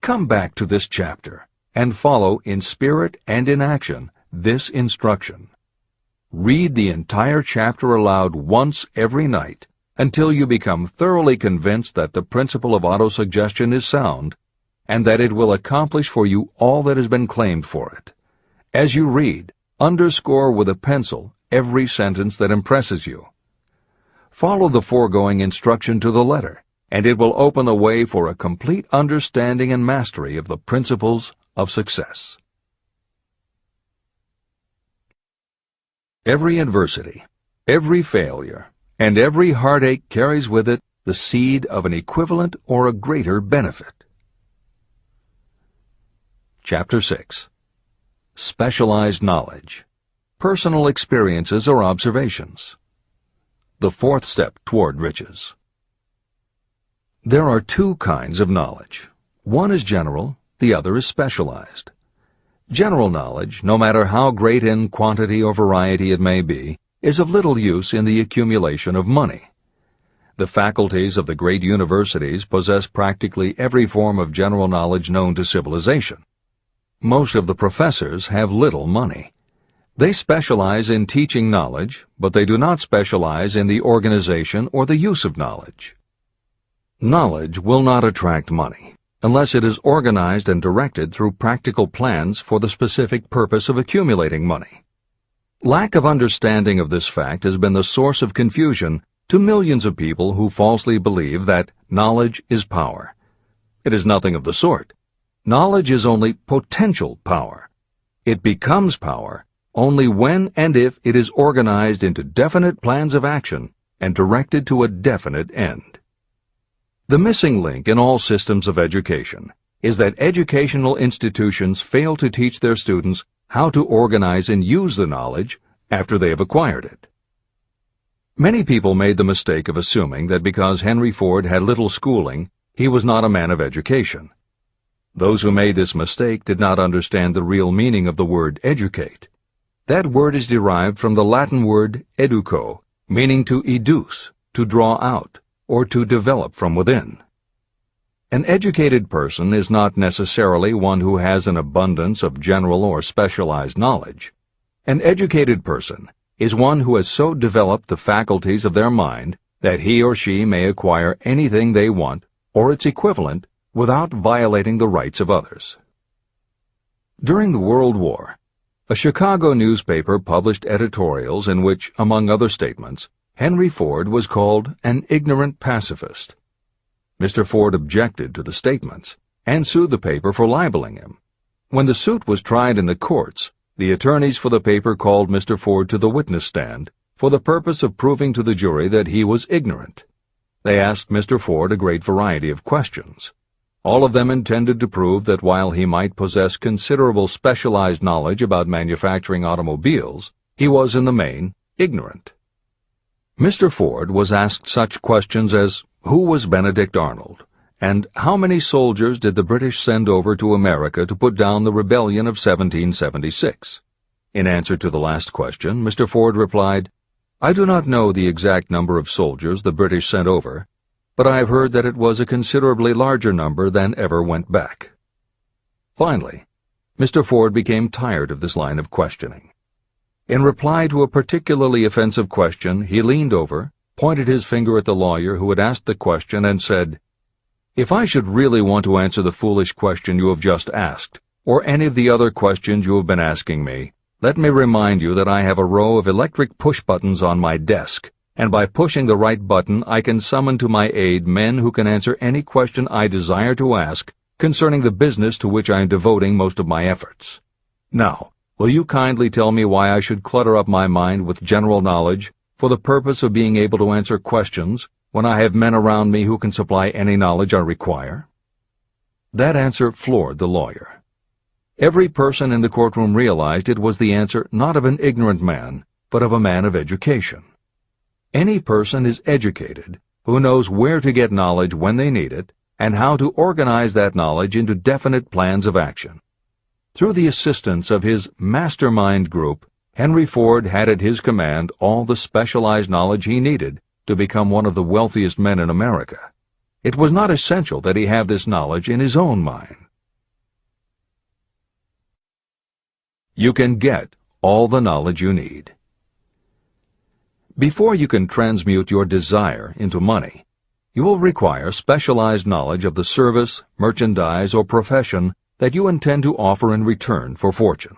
come back to this chapter and follow in spirit and in action this instruction. Read the entire chapter aloud once every night until you become thoroughly convinced that the principle of autosuggestion is sound and that it will accomplish for you all that has been claimed for it. As you read, underscore with a pencil every sentence that impresses you. Follow the foregoing instruction to the letter, and it will open the way for a complete understanding and mastery of the principles of success. Every adversity, every failure, and every heartache carries with it the seed of an equivalent or a greater benefit. Chapter 6. Specialized Knowledge. Personal experiences or observations. The fourth step toward riches. There are two kinds of knowledge. One is general, the other is specialized. General knowledge, no matter how great in quantity or variety it may be, is of little use in the accumulation of money. The faculties of the great universities possess practically every form of general knowledge known to civilization. Most of the professors have little money. They specialize in teaching knowledge, but they do not specialize in the organization or the use of knowledge. Knowledge will not attract money unless it is organized and directed through practical plans for the specific purpose of accumulating money. Lack of understanding of this fact has been the source of confusion to millions of people who falsely believe that knowledge is power. It is nothing of the sort. Knowledge is only potential power. It becomes power only when and if it is organized into definite plans of action and directed to a definite end. The missing link in all systems of education is that educational institutions fail to teach their students how to organize and use the knowledge after they have acquired it. Many people made the mistake of assuming that because Henry Ford had little schooling, he was not a man of education. Those who made this mistake did not understand the real meaning of the word educate. That word is derived from the Latin word educo, meaning to educe, to draw out, or to develop from within. An educated person is not necessarily one who has an abundance of general or specialized knowledge. An educated person is one who has so developed the faculties of their mind that he or she may acquire anything they want, or its equivalent, without violating the rights of others. During the World War, a Chicago newspaper published editorials in which, among other statements, Henry Ford was called an ignorant pacifist. Mr. Ford objected to the statements and sued the paper for libeling him. When the suit was tried in the courts, the attorneys for the paper called Mr. Ford to the witness stand for the purpose of proving to the jury that he was ignorant. They asked Mr. Ford a great variety of questions. All of them intended to prove that while he might possess considerable specialized knowledge about manufacturing automobiles, he was in the main ignorant. Mr. Ford was asked such questions as, who was Benedict Arnold, and how many soldiers did the British send over to America to put down the rebellion of 1776? In answer to the last question, Mr. Ford replied, I do not know the exact number of soldiers the British sent over, but I have heard that it was a considerably larger number than ever went back. Finally, Mr. Ford became tired of this line of questioning. In reply to a particularly offensive question, he leaned over, pointed his finger at the lawyer who had asked the question, and said, If I should really want to answer the foolish question you have just asked, or any of the other questions you have been asking me, let me remind you that I have a row of electric push buttons on my desk, and by pushing the right button I can summon to my aid men who can answer any question I desire to ask concerning the business to which I am devoting most of my efforts. Now, will you kindly tell me why I should clutter up my mind with general knowledge for the purpose of being able to answer questions when I have men around me who can supply any knowledge I require? That answer floored the lawyer. Every person in the courtroom realized it was the answer not of an ignorant man, but of a man of education. Any person is educated who knows where to get knowledge when they need it and how to organize that knowledge into definite plans of action. Through the assistance of his mastermind group, Henry Ford had at his command all the specialized knowledge he needed to become one of the wealthiest men in America. It was not essential that he have this knowledge in his own mind. You can get all the knowledge you need. Before you can transmute your desire into money, you will require specialized knowledge of the service, merchandise, or profession that you intend to offer in return for fortune.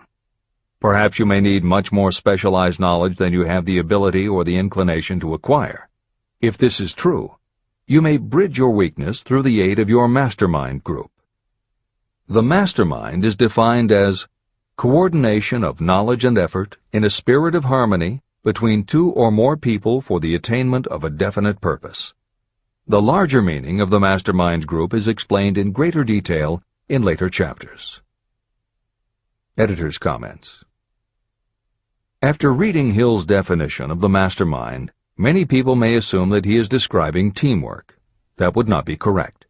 Perhaps you may need much more specialized knowledge than you have the ability or the inclination to acquire. If this is true, you may bridge your weakness through the aid of your mastermind group. The mastermind is defined as coordination of knowledge and effort in a spirit of harmony between two or more people for the attainment of a definite purpose. The larger meaning of the mastermind group is explained in greater detail in later chapters. Editor's comments. After reading Hill's definition of the mastermind, many people may assume that he is describing teamwork. That would not be correct.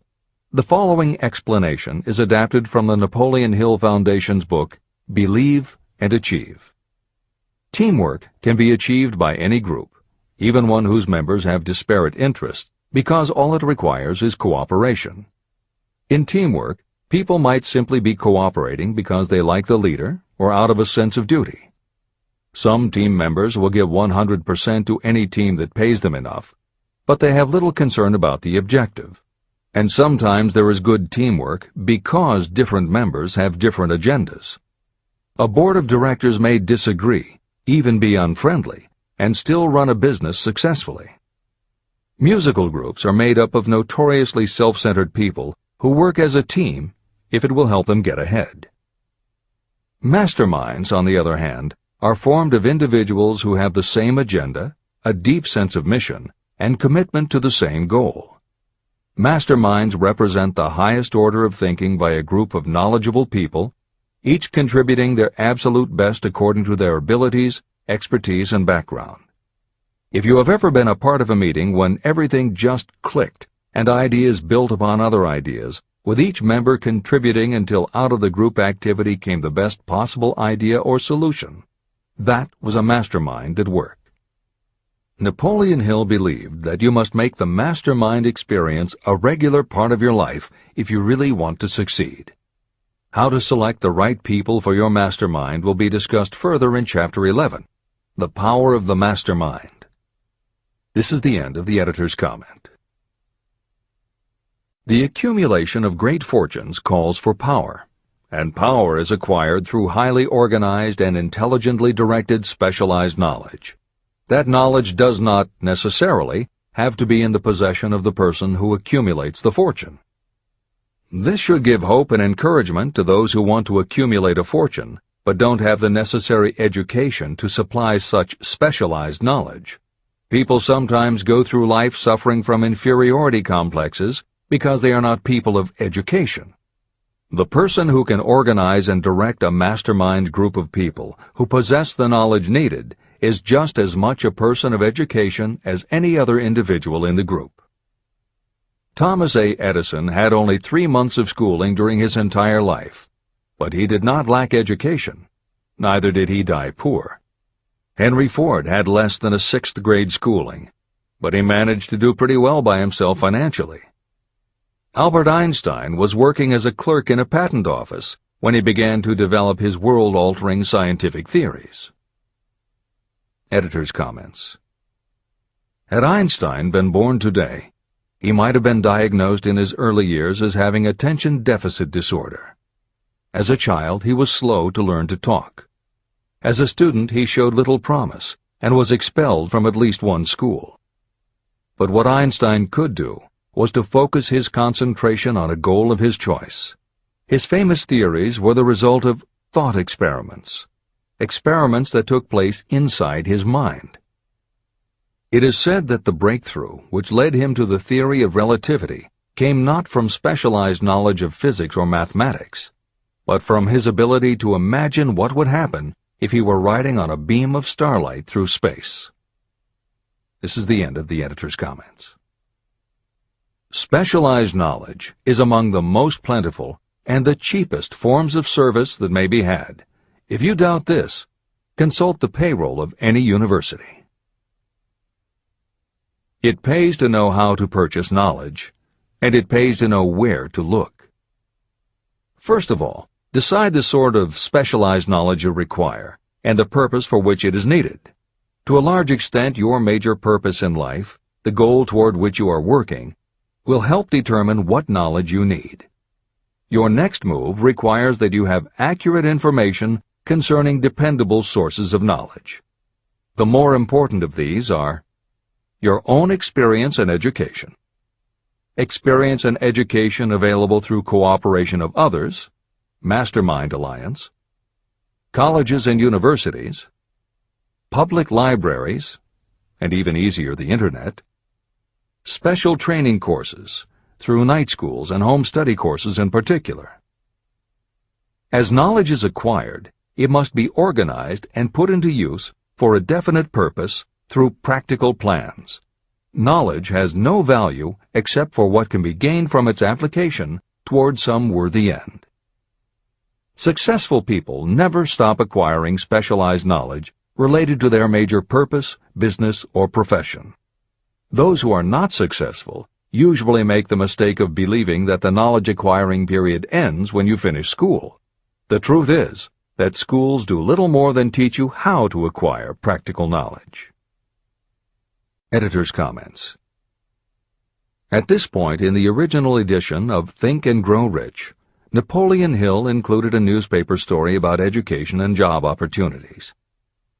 The following explanation is adapted from the Napoleon Hill Foundation's book, Believe and Achieve. Teamwork can be achieved by any group, even one whose members have disparate interests, because all it requires is cooperation. In teamwork, people might simply be cooperating because they like the leader or out of a sense of duty. Some team members will give 100% to any team that pays them enough, but they have little concern about the objective. And sometimes there is good teamwork because different members have different agendas. A board of directors may disagree, even be unfriendly, and still run a business successfully. Musical groups are made up of notoriously self-centered people who work as a team if it will help them get ahead. Masterminds, on the other hand, are formed of individuals who have the same agenda, a deep sense of mission, and commitment to the same goal. Masterminds represent the highest order of thinking by a group of knowledgeable people, each contributing their absolute best according to their abilities, expertise, and background. If you have ever been a part of a meeting when everything just clicked and ideas built upon other ideas, with each member contributing until out of the group activity came the best possible idea or solution, that was a mastermind at work. Napoleon Hill believed that you must make the mastermind experience a regular part of your life if you really want to succeed. How to select the right people for your mastermind will be discussed further in Chapter 11, The Power of the Mastermind. This is the end of the editor's comment. The accumulation of great fortunes calls for power, and power is acquired through highly organized and intelligently directed specialized knowledge. That knowledge does not, necessarily, have to be in the possession of the person who accumulates the fortune. This should give hope and encouragement to those who want to accumulate a fortune, but don't have the necessary education to supply such specialized knowledge. People sometimes go through life suffering from inferiority complexes because they are not people of education. The person who can organize and direct a mastermind group of people who possess the knowledge needed is just as much a person of education as any other individual in the group. Thomas A. Edison had only 3 months of schooling during his entire life, but he did not lack education. Neither did he die poor. Henry Ford had less than a 6th grade schooling, but he managed to do pretty well by himself financially. Albert Einstein was working as a clerk in a patent office when he began to develop his world-altering scientific theories. Editor's comments. Had Einstein been born today, he might have been diagnosed in his early years as having attention deficit disorder. As a child, he was slow to learn to talk. As a student, he showed little promise and was expelled from at least one school. But what Einstein could do was to focus his concentration on a goal of his choice. His famous theories were the result of thought experiments that took place inside his mind. It is said that the breakthrough which led him to the theory of relativity came not from specialized knowledge of physics or mathematics, but from his ability to imagine what would happen if he were riding on a beam of starlight through space. This is the end of the editor's comments. Specialized knowledge is among the most plentiful and the cheapest forms of service that may be had. If you doubt this, consult the payroll of any university. It pays to know how to purchase knowledge, and it pays to know where to look. First of all, decide the sort of specialized knowledge you require and the purpose for which it is needed. To a large extent, your major purpose in life, the goal toward which you are working, will help determine what knowledge you need. Your next move requires that you have accurate information concerning dependable sources of knowledge. The more important of these are your own experience and education, experience and education available through cooperation of others, mastermind alliance, colleges and universities, public libraries, and even easier, the Internet, special training courses, through night schools and home study courses in particular. As knowledge is acquired, it must be organized and put into use for a definite purpose through practical plans. Knowledge has no value except for what can be gained from its application toward some worthy end. Successful people never stop acquiring specialized knowledge related to their major purpose, business, or profession. Those who are not successful usually make the mistake of believing that the knowledge-acquiring period ends when you finish school. The truth is that schools do little more than teach you how to acquire practical knowledge. Editor's comments. At this point in the original edition of Think and Grow Rich, Napoleon Hill included a newspaper story about education and job opportunities.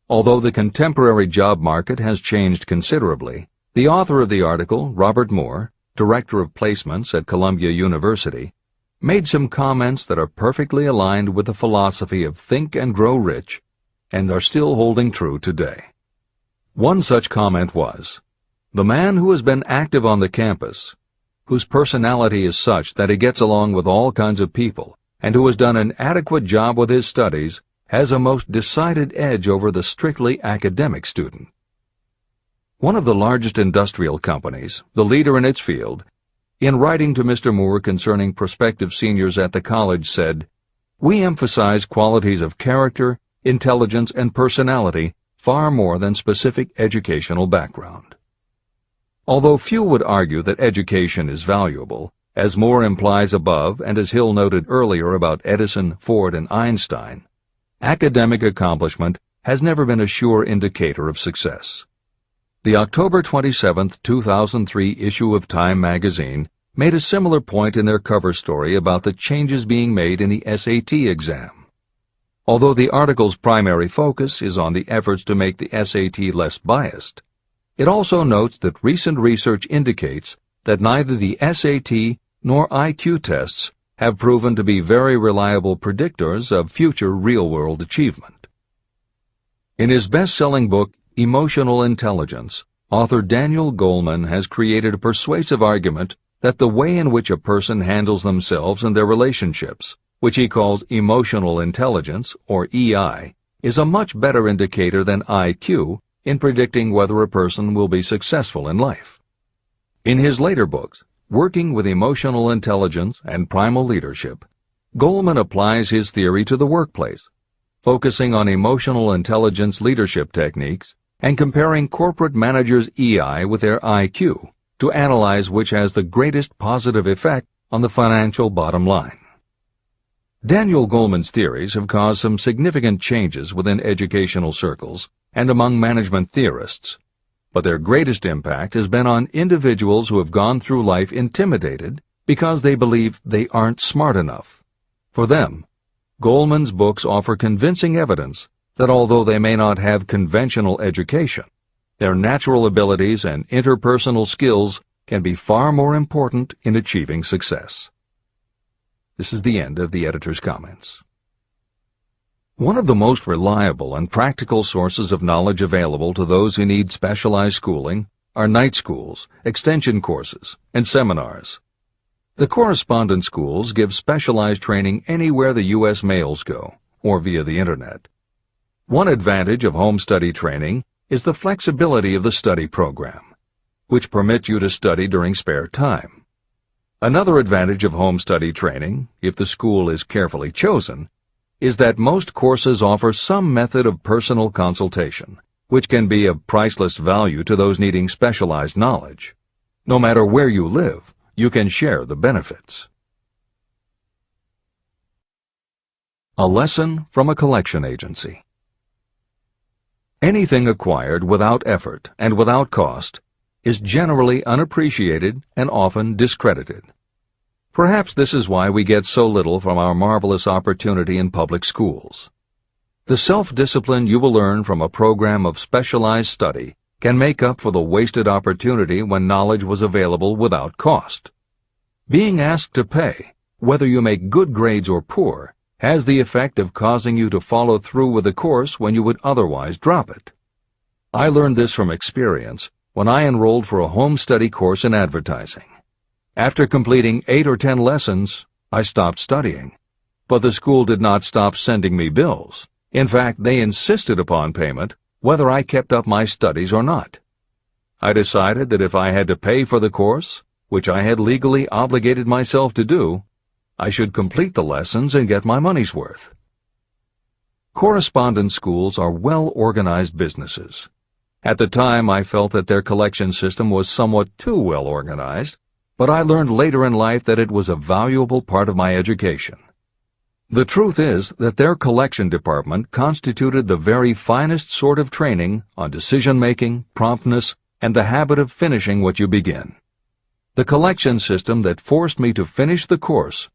Although the contemporary job market has changed considerably, the author of the article, Robert Moore, Director of Placements at Columbia University, made some comments that are perfectly aligned with the philosophy of Think and Grow Rich and are still holding true today. One such comment was, "The man who has been active on the campus, whose personality is such that he gets along with all kinds of people, and who has done an adequate job with his studies, has a most decided edge over the strictly academic student." One of the largest industrial companies, the leader in its field, in writing to Mr. Moore concerning prospective seniors at the college said, "We emphasize qualities of character, intelligence, and personality far more than specific educational background." Although few would argue that education is valuable, as Moore implies above and as Hill noted earlier about Edison, Ford, and Einstein, academic accomplishment has never been a sure indicator of success. The October 27, 2003 issue of Time magazine made a similar point in their cover story about the changes being made in the SAT exam. Although the article's primary focus is on the efforts to make the SAT less biased, it also notes that recent research indicates that neither the SAT nor IQ tests have proven to be very reliable predictors of future real-world achievement. In his best-selling book, Emotional Intelligence, author Daniel Goleman has created a persuasive argument that the way in which a person handles themselves and their relationships, which he calls emotional intelligence, or EI, is a much better indicator than IQ in predicting whether a person will be successful in life. In his later books, Working with Emotional Intelligence and Primal Leadership, Goleman applies his theory to the workplace, focusing on emotional intelligence leadership techniques and comparing corporate managers' EI with their IQ to analyze which has the greatest positive effect on the financial bottom line. Daniel Goleman's theories have caused some significant changes within educational circles and among management theorists, but their greatest impact has been on individuals who have gone through life intimidated because they believe they aren't smart enough. For them, Goleman's books offer convincing evidence that although they may not have conventional education, their natural abilities and interpersonal skills can be far more important in achieving success. This is the end of the editor's comments. One of the most reliable and practical sources of knowledge available to those who need specialized schooling are night schools, extension courses, and seminars. The correspondence schools give specialized training anywhere the U.S. mails go, or via the Internet. One advantage of home study training is the flexibility of the study program, which permits you to study during spare time. Another advantage of home study training, if the school is carefully chosen, is that most courses offer some method of personal consultation, which can be of priceless value to those needing specialized knowledge. No matter where you live, you can share the benefits. A lesson from a collection agency. Anything acquired without effort and without cost is generally unappreciated and often discredited. Perhaps this is why we get so little from our marvelous opportunity in public schools. The self-discipline you will learn from a program of specialized study can make up for the wasted opportunity when knowledge was available without cost. Being asked to pay, whether you make good grades or poor, has the effect of causing you to follow through with the course when you would otherwise drop it. I learned this from experience when I enrolled for a home study course in advertising. After completing 8 or 10 lessons, I stopped studying. But the school did not stop sending me bills. In fact, they insisted upon payment, whether I kept up my studies or not. I decided that if I had to pay for the course, which I had legally obligated myself to do, I should complete the lessons and get my money's worth. Correspondence schools are well-organized businesses. At the time, I felt that their collection system was somewhat too well-organized, but I learned later in life that it was a valuable part of my education. The truth is that their collection department constituted the very finest sort of training on decision-making, promptness, and the habit of finishing what you begin. The collection system that forced me to finish the course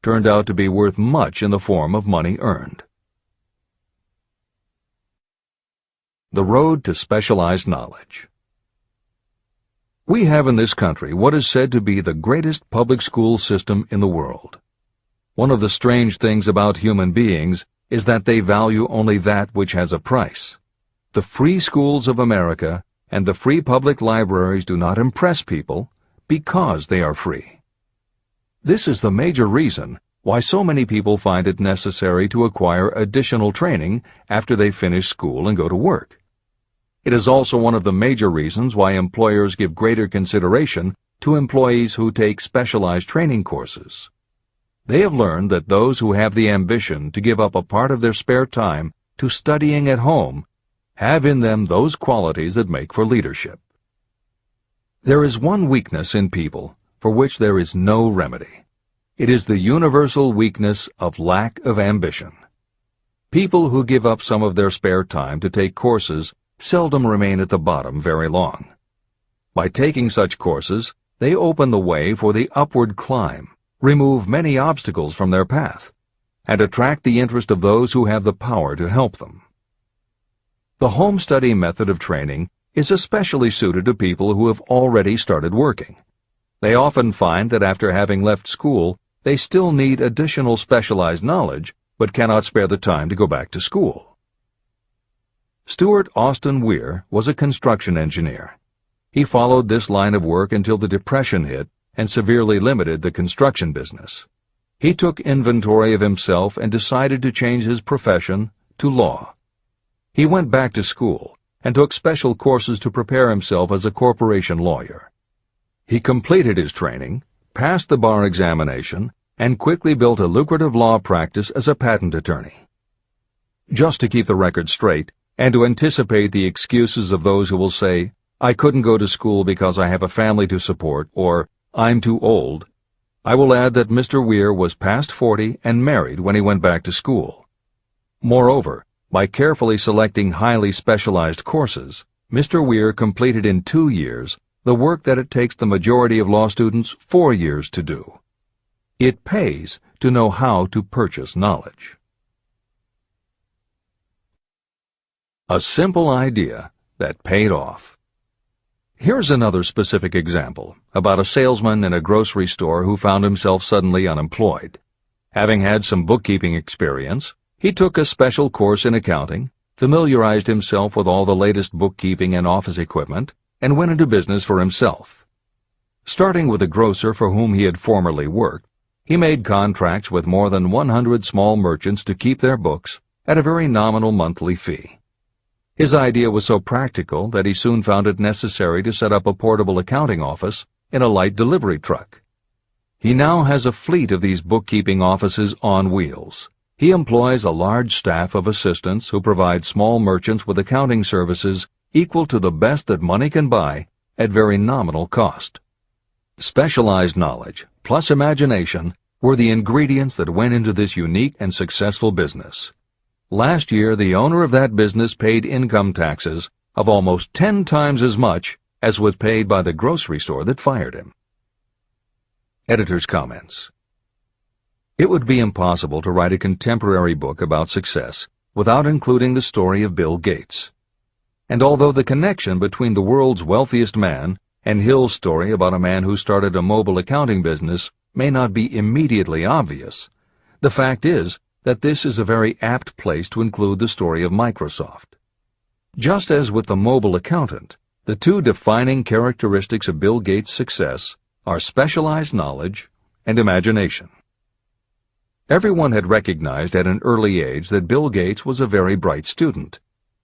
turned out to be worth much in the form of money earned. The road to specialized knowledge. We have in this country what is said to be the greatest public school system in the world. One of the strange things about human beings is that they value only that which has a price. The free schools of America and the free public libraries do not impress people because they are free. This is the major reason why so many people find it necessary to acquire additional training after they finish school and go to work. It is also one of the major reasons why employers give greater consideration to employees who take specialized training courses. They have learned that those who have the ambition to give up a part of their spare time to studying at home have in them those qualities that make for leadership. There is one weakness in people for which there is no remedy. It is the universal weakness of lack of ambition. People who give up some of their spare time to take courses seldom remain at the bottom very long. By taking such courses, they open the way for the upward climb, remove many obstacles from their path, and attract the interest of those who have the power to help them. The home study method of training is especially suited to people who have already started working. They often find that after having left school, they still need additional specialized knowledge, but cannot spare the time to go back to school. Stuart Austin Weir was a construction engineer. He followed this line of work until the Depression hit and severely limited the construction business. He took inventory of himself and decided to change his profession to law. He went back to school and took special courses to prepare himself as a corporation lawyer. He completed his training, passed the bar examination, and quickly built a lucrative law practice as a patent attorney. Just to keep the record straight, and to anticipate the excuses of those who will say, "I couldn't go to school because I have a family to support," or "I'm too old," I will add that Mr. Weir was past 40 and married when he went back to school. Moreover, by carefully selecting highly specialized courses, Mr. Weir completed in 2 years the work that it takes the majority of law students 4 years to do. It pays to know how to purchase knowledge. A simple idea that paid off. Here's another specific example about a salesman in a grocery store who found himself suddenly unemployed. Having had some bookkeeping experience, he took a special course in accounting, familiarized himself with all the latest bookkeeping and office equipment, and went into business for himself. Starting with a grocer for whom he had formerly worked, he made contracts with more than 100 small merchants to keep their books at a very nominal monthly fee. His idea was so practical that he soon found it necessary to set up a portable accounting office in a light delivery truck. He now has a fleet of these bookkeeping offices on wheels. He employs a large staff of assistants who provide small merchants with accounting services equal to the best that money can buy at very nominal cost. Specialized knowledge plus imagination were the ingredients that went into this unique and successful business. Last year, the owner of that business paid income taxes of almost 10 times as much as was paid by the grocery store that fired him. Editor's comments. It would be impossible to write a contemporary book about success without including the story of Bill Gates. And although the connection between the world's wealthiest man and Hill's story about a man who started a mobile accounting business may not be immediately obvious, the fact is that this is a very apt place to include the story of Microsoft. Just as with the mobile accountant, The two defining characteristics of Bill Gates' success are specialized knowledge and imagination. Everyone had recognized at an early age that Bill Gates was a very bright student,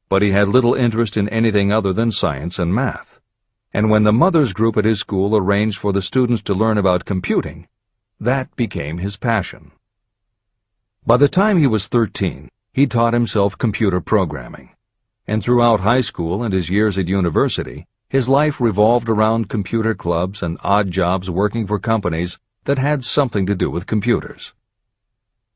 but he had little interest in anything other than science and math. And when the mothers group at his school arranged for the students to learn about computing, that became his passion. By the time he was 13, he taught himself computer programming. And throughout high school and his years at university, his life revolved around computer clubs and odd jobs working for companies that had something to do with computers.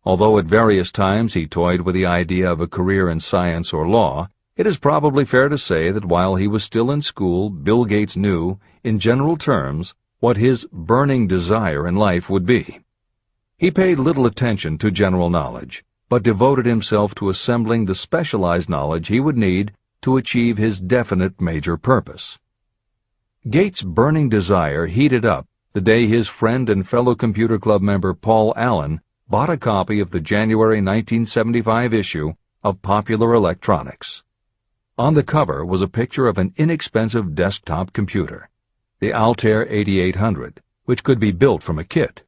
Although at various times he toyed with the idea of a career in science or law, it is probably fair to say that while he was still in school, Bill Gates knew, in general terms, what his burning desire in life would be. He paid little attention to general knowledge, but devoted himself to assembling the specialized knowledge he would need to achieve his definite major purpose. Gates' burning desire heated up the day his friend and fellow computer club member Paul Allen bought a copy of the January 1975 issue of Popular Electronics. On the cover was a picture of an inexpensive desktop computer, the Altair 8800, which could be built from a kit.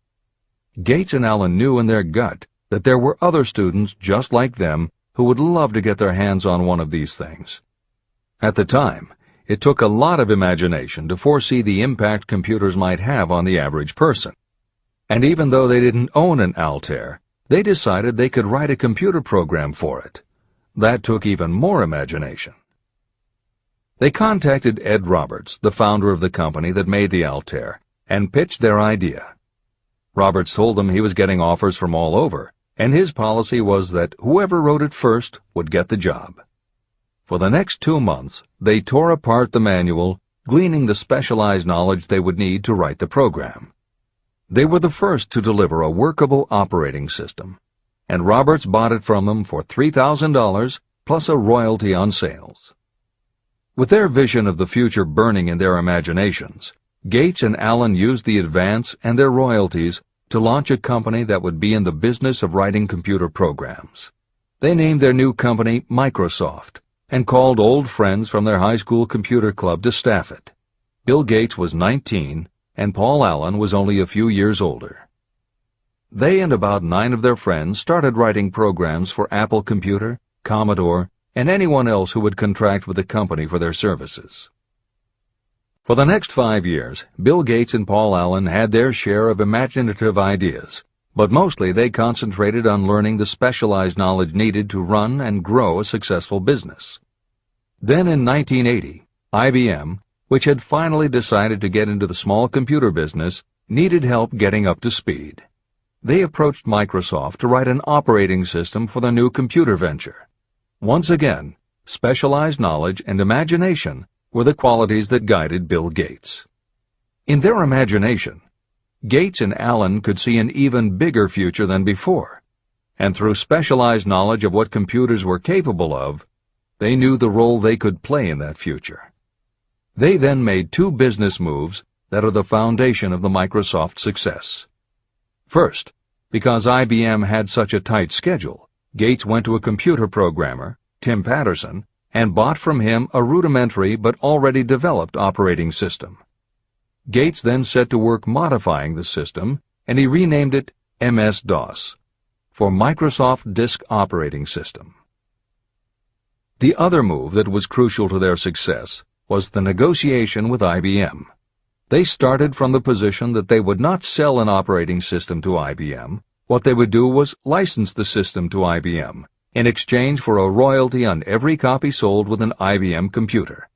Gates and Allen knew in their gut that there were other students just like them who would love to get their hands on one of these things. At the time, it took a lot of imagination to foresee the impact computers might have on the average person. And even though they didn't own an Altair, they decided they could write a computer program for it. That took even more imagination. They contacted Ed Roberts, the founder of the company that made the Altair, and pitched their idea. Roberts told them he was getting offers from all over, and his policy was that whoever wrote it first would get the job. For the next 2 months, they tore apart the manual, gleaning the specialized knowledge they would need to write the program. They were the first to deliver a workable operating system, and Roberts bought it from them for $3,000 plus a royalty on sales. With their vision of the future burning in their imaginations, Gates and Allen used the advance and their royalties to launch a company that would be in the business of writing computer programs. They named their new company Microsoft and called old friends from their high school computer club to staff it. Bill Gates was 19 and Paul Allen was only a few years older. They and about 9 of their friends started writing programs for Apple Computer, Commodore, and anyone else who would contract with the company for their services. For the next 5 years, Bill Gates and Paul Allen had their share of imaginative ideas, but mostly they concentrated on learning the specialized knowledge needed to run and grow a successful business. Then in 1980, IBM, which had finally decided to get into the small computer business, needed help getting up to speed. They approached Microsoft to write an operating system for the new computer venture. Once again, specialized knowledge and imagination were the qualities that guided Bill Gates. In their imagination, Gates and Allen could see an even bigger future than before, and through specialized knowledge of what computers were capable of, they knew the role they could play in that future. They then made 2 business moves that are the foundation of the Microsoft success. First, because IBM had such a tight schedule, Gates went to a computer programmer, Tim Patterson, and bought from him a rudimentary but already developed operating system. Gates then set to work modifying the system, and he renamed it MS-DOS, for Microsoft Disk Operating System. The other move that was crucial to their success was the negotiation with IBM. They started from the position that they would not sell an operating system to IBM. What they would do was license the system to IBM in exchange for a royalty on every copy sold with an IBM computer.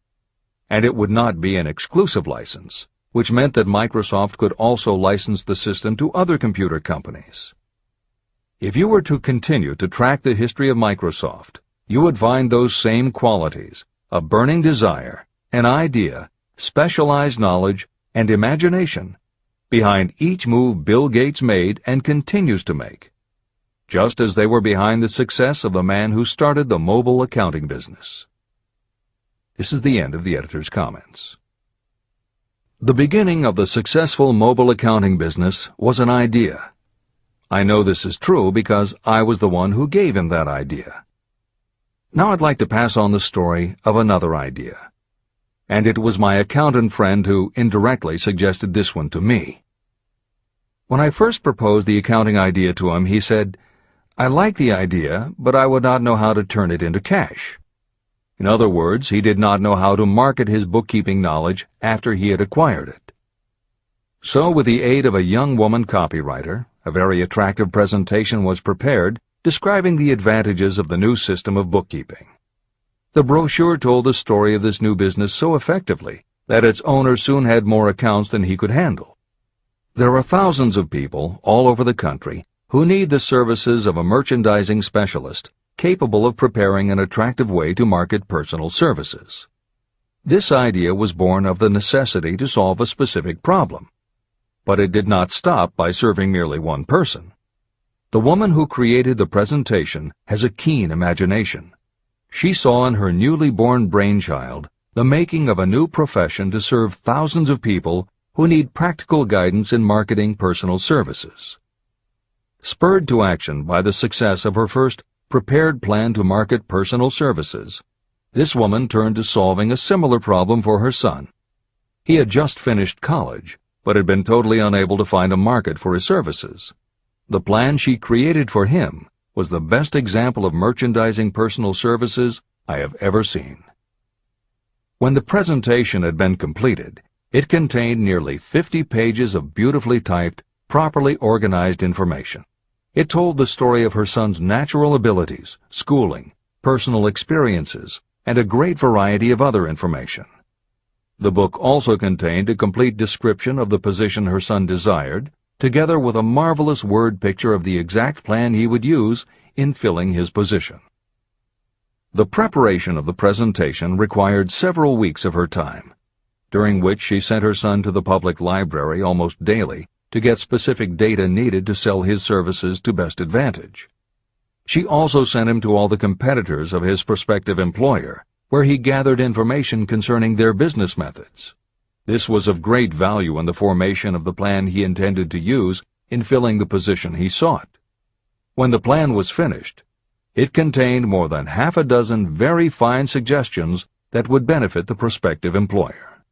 And it would not be an exclusive license, which meant that Microsoft could also license the system to other computer companies. If you were to continue to track the history of Microsoft, you would find those same qualities: a burning desire, an idea, specialized knowledge, and imagination behind each move Bill Gates made and continues to make, just as they were behind the success of the man who started the mobile accounting business. This is the end of the editor's comments. The beginning of the successful mobile accounting business was an idea. I know this is true because I was the one who gave him that idea. Now I'd like to pass on the story of another idea. and it was my accountant friend who indirectly suggested this one to me. When I first proposed the accounting idea to him, he said, "I like the idea, but I would not know how to turn it into cash." In other words, he did not know how to market his bookkeeping knowledge after he had acquired it. So, with the aid of a young woman copywriter, a very attractive presentation was prepared describing the advantages of the new system of bookkeeping. The brochure told the story of this new business so effectively that its owner soon had more accounts than he could handle. There are thousands of people all over the country who need the services of a merchandising specialist capable of preparing an attractive way to market personal services. This idea was born of the necessity to solve a specific problem. But it did not stop by serving merely one person. The woman who created the presentation has a keen imagination. She saw in her newly born brainchild the making of a new profession to serve thousands of people who need practical guidance in marketing personal services. Spurred to action by the success of her first prepared plan to market personal services, this woman turned to solving a similar problem for her son. He had just finished college, but had been totally unable to find a market for his services. The plan she created for him was the best example of merchandising personal services I have ever seen. When the presentation had been completed, it contained nearly 50 pages of beautifully typed, properly organized information. It told the story of her son's natural abilities, schooling, personal experiences, and a great variety of other information. The book also contained a complete description of the position her son desired, together with a marvelous word picture of the exact plan he would use in filling his position. The preparation of the presentation required several weeks of her time, during which she sent her son to the public library almost daily to get specific data needed to sell his services to best advantage. She also sent him to all the competitors of his prospective employer, where he gathered information concerning their business methods. This was of great value in the formation of the plan he intended to use in filling the position he sought. When the plan was finished, it contained more than half a dozen very fine suggestions that would benefit the prospective employer.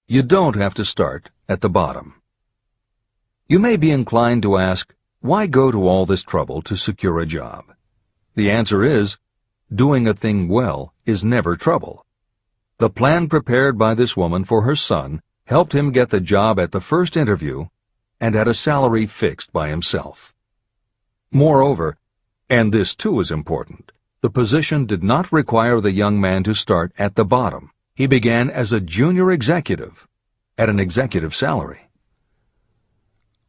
You don't have to start at the bottom. You may be inclined to ask, why go to all this trouble to secure a job? The answer is, doing a thing well is never trouble. The plan prepared by this woman for her son helped him get the job at the first interview and at a salary fixed by himself. Moreover, and this too is important, the position did not require the young man to start at the bottom. He began as a junior executive at an executive salary.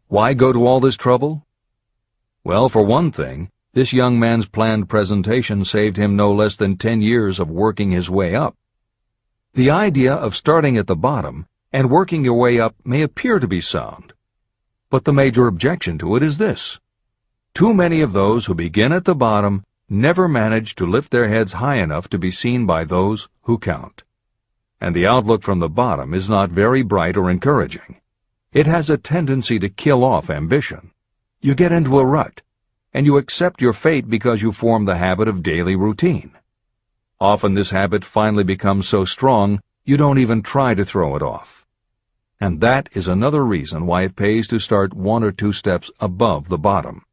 Why go to all this trouble? Well, for one thing, this young man's planned presentation saved him no less than 10 years of working his way up. The idea of starting at the bottom and working your way up may appear to be sound, but the major objection to it is this. Too many of those who begin at the bottom never manage to lift their heads high enough to be seen by those who count. And the outlook from the bottom is not very bright or encouraging. It has a tendency to kill off ambition. You get into a rut, and you accept your fate because you form the habit of daily routine. Often this habit finally becomes so strong you don't even try to throw it off. And that is another reason why it pays to start 1 or 2 steps above the bottom.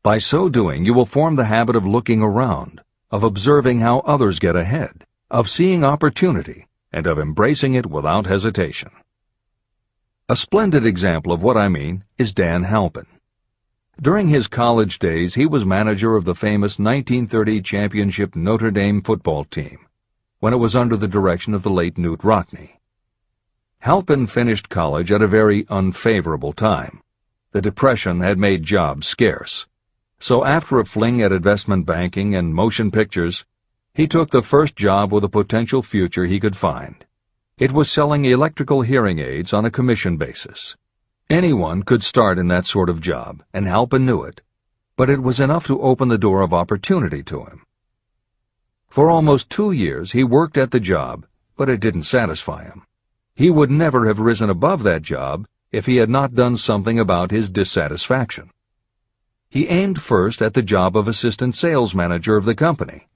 By so doing, you will form the habit of looking around, of observing how others get ahead, of seeing opportunity, and of embracing it without hesitation. A splendid example of what I mean is Dan Halpin. During his college days, he was manager of the famous 1930 championship Notre Dame football team, when it was under the direction of the late Knute Rockne. Halpin finished college at a very unfavorable time. The Depression had made jobs scarce. So after a fling at investment banking and motion pictures, he took the first job with a potential future he could find. It was selling electrical hearing aids on a commission basis. Anyone could start in that sort of job, and Halpin knew it, but it was enough to open the door of opportunity to him. For almost 2 years he worked at the job, but it didn't satisfy him. He would never have risen above that job if he had not done something about his dissatisfaction. He aimed first at the job of assistant sales manager of the company.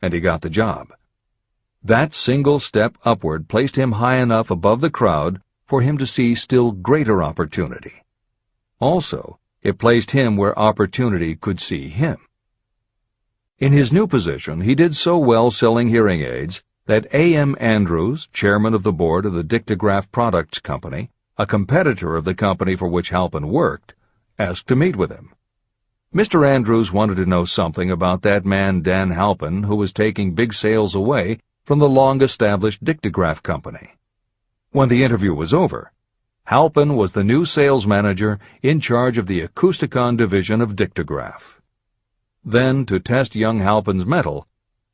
and he got the job. That single step upward placed him high enough above the crowd for him to see still greater opportunity. Also, it placed him where opportunity could see him. In his new position, he did so well selling hearing aids that A.M. Andrews, chairman of the board of the Dictograph Products Company, a competitor of the company for which Halpin worked, asked to meet with him. Mr. Andrews wanted to know something about that man Dan Halpin, who was taking big sales away from the long-established Dictograph Company. When the interview was over, Halpin was the new sales manager in charge of the Acousticon division of Dictograph. Then, to test young Halpin's mettle,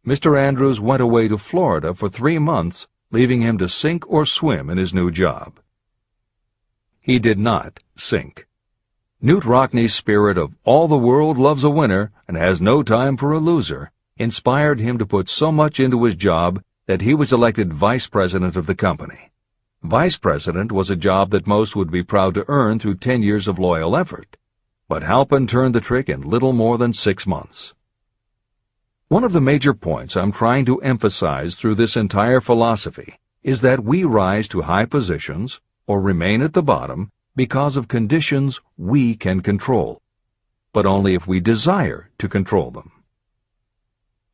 Mr. Andrews went away to Florida for 3 months, leaving him to sink or swim in his new job. He did not sink. Newt Rockney's spirit of all the world loves a winner and has no time for a loser inspired him to put so much into his job that he was elected vice president of the company. Vice president was a job that most would be proud to earn through 10 years of loyal effort, but Halpin turned the trick in little more than 6 months. One of the major points I'm trying to emphasize through this entire philosophy is that we rise to high positions or remain at the bottom because of conditions we can control, but only if we desire to control them.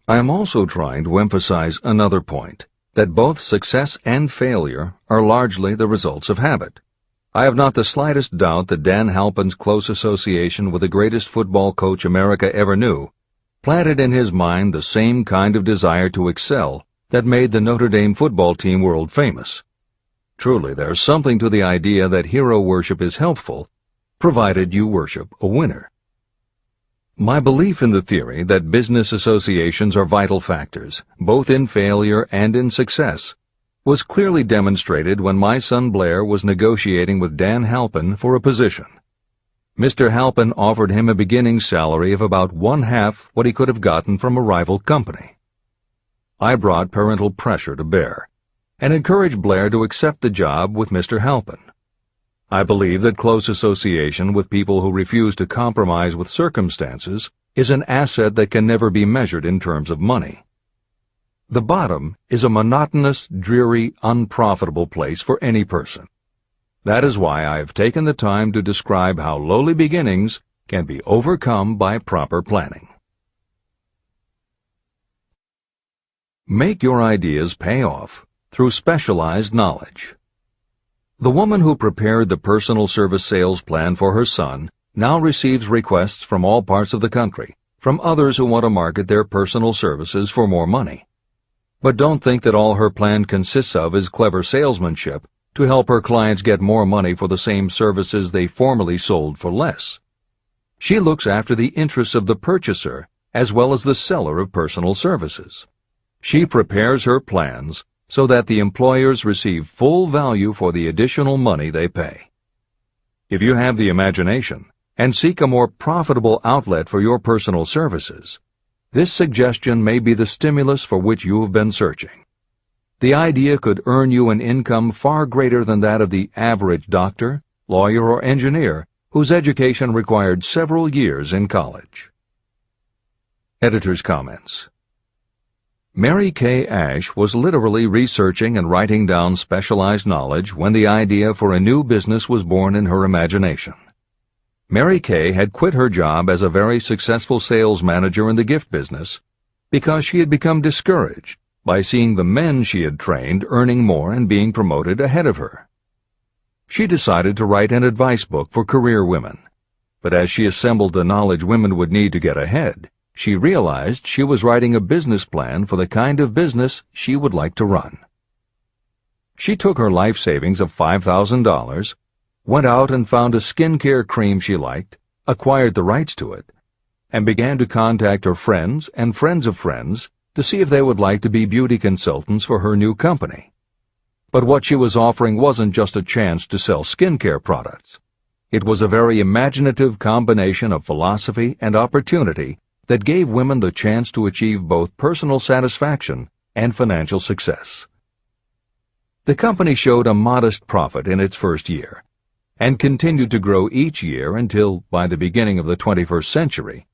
I am also trying to emphasize another point, that both success and failure are largely the results of habit. I have not the slightest doubt that Dan Halpin's close association with the greatest football coach America ever knew planted in his mind the same kind of desire to excel that made the Notre Dame football team world famous. Truly, there's something to the idea that hero worship is helpful, provided you worship a winner. My belief in the theory that business associations are vital factors, both in failure and in success, was clearly demonstrated when my son Blair was negotiating with Dan Halpin for a position. Mr. Halpin offered him a beginning salary of about 1/2 what he could have gotten from a rival company. I brought parental pressure to bear, and encouraged Blair to accept the job with Mr. Halpin. I believe that close association with people who refuse to compromise with circumstances is an asset that can never be measured in terms of money. The bottom is a monotonous, dreary, unprofitable place for any person. That is why I have taken the time to describe how lowly beginnings can be overcome by proper planning. Make your ideas pay off through specialized knowledge. The woman who prepared the personal service sales plan for her son now receives requests from all parts of the country, from others who want to market their personal services for more money. But don't think that all her plan consists of is clever salesmanship to help her clients get more money for the same services they formerly sold for less. She looks after the interests of the purchaser as well as the seller of personal services. She prepares her plans so that the employers receive full value for the additional money they pay. If you have the imagination and seek a more profitable outlet for your personal services, this suggestion may be the stimulus for which you have been searching. The idea could earn you an income far greater than that of the average doctor, lawyer, or engineer whose education required several years in college. Editor's comments. Mary Kay Ash was literally researching and writing down specialized knowledge when the idea for a new business was born in her imagination. Mary Kay had quit her job as a very successful sales manager in the gift business because she had become discouraged by seeing the men she had trained earning more and being promoted ahead of her. She decided to write an advice book for career women, but as she assembled the knowledge women would need to get ahead, she realized she was writing a business plan for the kind of business she would like to run. She took her life savings of $5,000, went out and found a skincare cream she liked, acquired the rights to it, and began to contact her friends and friends of friends to see if they would like to be beauty consultants for her new company. But what she was offering wasn't just a chance to sell skincare products. It was a very imaginative combination of philosophy and opportunity that gave women the chance to achieve both personal satisfaction and financial success. The company showed a modest profit in its first year, and continued to grow each year until, by the beginning of the 21st century,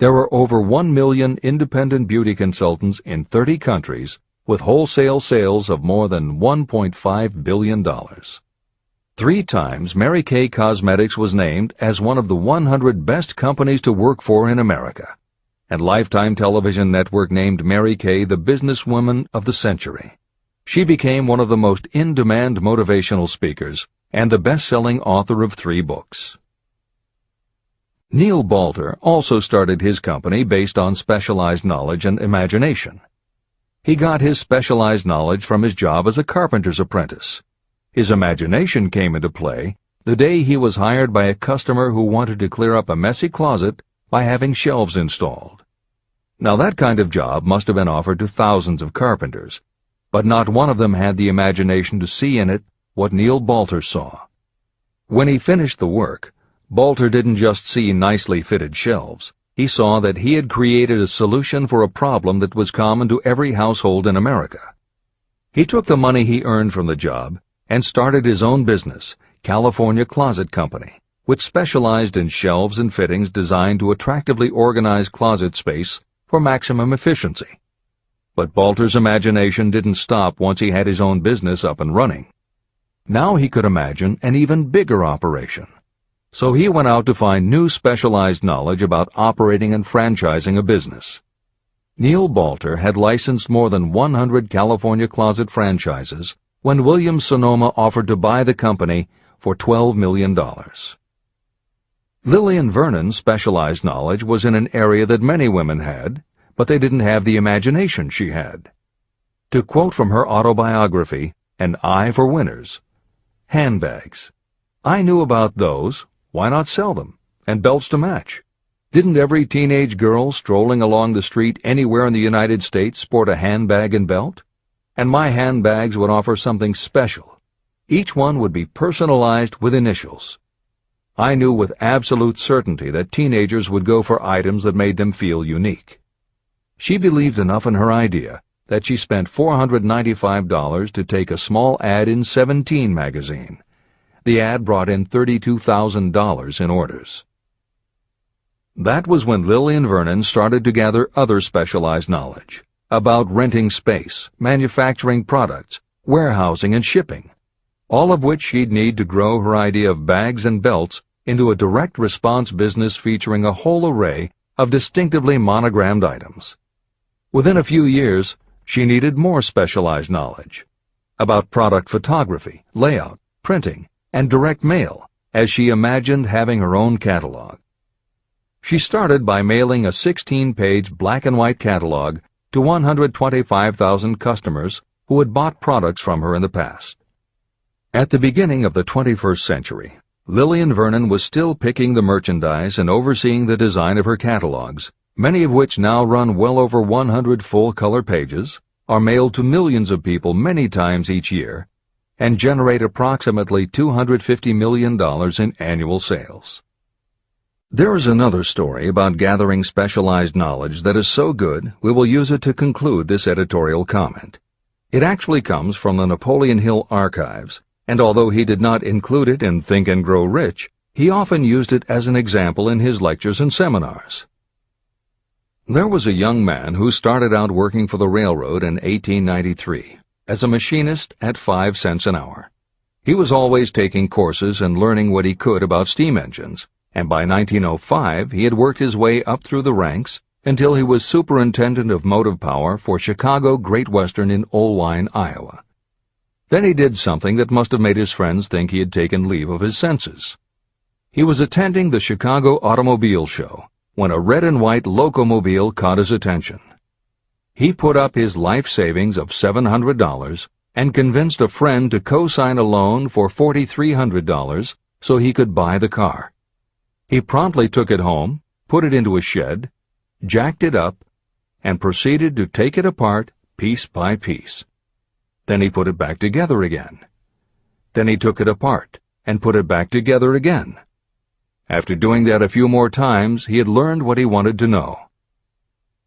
There are over 1 million independent beauty consultants in 30 countries with wholesale sales of more than $1.5 billion. 3 times Mary Kay Cosmetics was named as one of the 100 best companies to work for in America, and Lifetime Television Network named Mary Kay the businesswoman of the century. She became one of the most in-demand motivational speakers and the best-selling author of 3 books. Neil Balter also started his company based on specialized knowledge and imagination. He got his specialized knowledge from his job as a carpenter's apprentice. His imagination came into play the day he was hired by a customer who wanted to clear up a messy closet by having shelves installed. Now that kind of job must have been offered to thousands of carpenters, but not one of them had the imagination to see in it what Neil Balter saw. When he finished the work, Balter didn't just see nicely fitted shelves. He saw that he had created a solution for a problem that was common to every household in America. He took the money he earned from the job and started his own business, California Closet Company, which specialized in shelves and fittings designed to attractively organize closet space for maximum efficiency. But Balter's imagination didn't stop once he had his own business up and running. Now he could imagine an even bigger operation. So he went out to find new specialized knowledge about operating and franchising a business. Neil Balter had licensed more than 100 California Closet franchises when Williams-Sonoma offered to buy the company for $12 million. Lillian Vernon's specialized knowledge was in an area that many women had, but they didn't have the imagination she had. To quote from her autobiography, An Eye for Winners, handbags. I knew about those. Why not sell them? And belts to match. Didn't every teenage girl strolling along the street anywhere in the United States sport a handbag and belt? And my handbags would offer something special. Each one would be personalized with initials. I knew with absolute certainty that teenagers would go for items that made them feel unique. She believed enough in her idea that she spent $495 to take a small ad in 17 magazine. The ad brought in $32,000 in orders. That was when Lillian Vernon started to gather other specialized knowledge about renting space, manufacturing products, warehousing, and shipping, all of which she'd need to grow her idea of bags and belts into a direct response business featuring a whole array of distinctively monogrammed items. Within a few years, she needed more specialized knowledge about product photography, layout, printing, and direct mail, as she imagined having her own catalog. She started by mailing a 16-page black-and-white catalog to 125,000 customers who had bought products from her in the past. At the beginning of the 21st century, Lillian Vernon was still picking the merchandise and overseeing the design of her catalogs, many of which now run well over 100 full-color pages, are mailed to millions of people many times each year, and generate approximately $250 million in annual sales. There is another story about gathering specialized knowledge that is so good we will use it to conclude this editorial comment. It actually comes from the Napoleon Hill archives, and although he did not include it in Think and Grow Rich, he often used it as an example in his lectures and seminars. There was a young man who started out working for the railroad in 1893. As a machinist at 5 cents an hour. He was always taking courses and learning what he could about steam engines, and by 1905 he had worked his way up through the ranks until he was superintendent of motive power for Chicago Great Western in Olwine, Iowa. Then he did something that must have made his friends think he had taken leave of his senses. He was attending the Chicago Automobile Show when a red and white locomobile caught his attention. He put up his life savings of $700 and convinced a friend to co-sign a loan for $4,300 so he could buy the car. He promptly took it home, put it into a shed, jacked it up, and proceeded to take it apart piece by piece. Then he put it back together again. Then he took it apart and put it back together again. After doing that a few more times, he had learned what he wanted to know.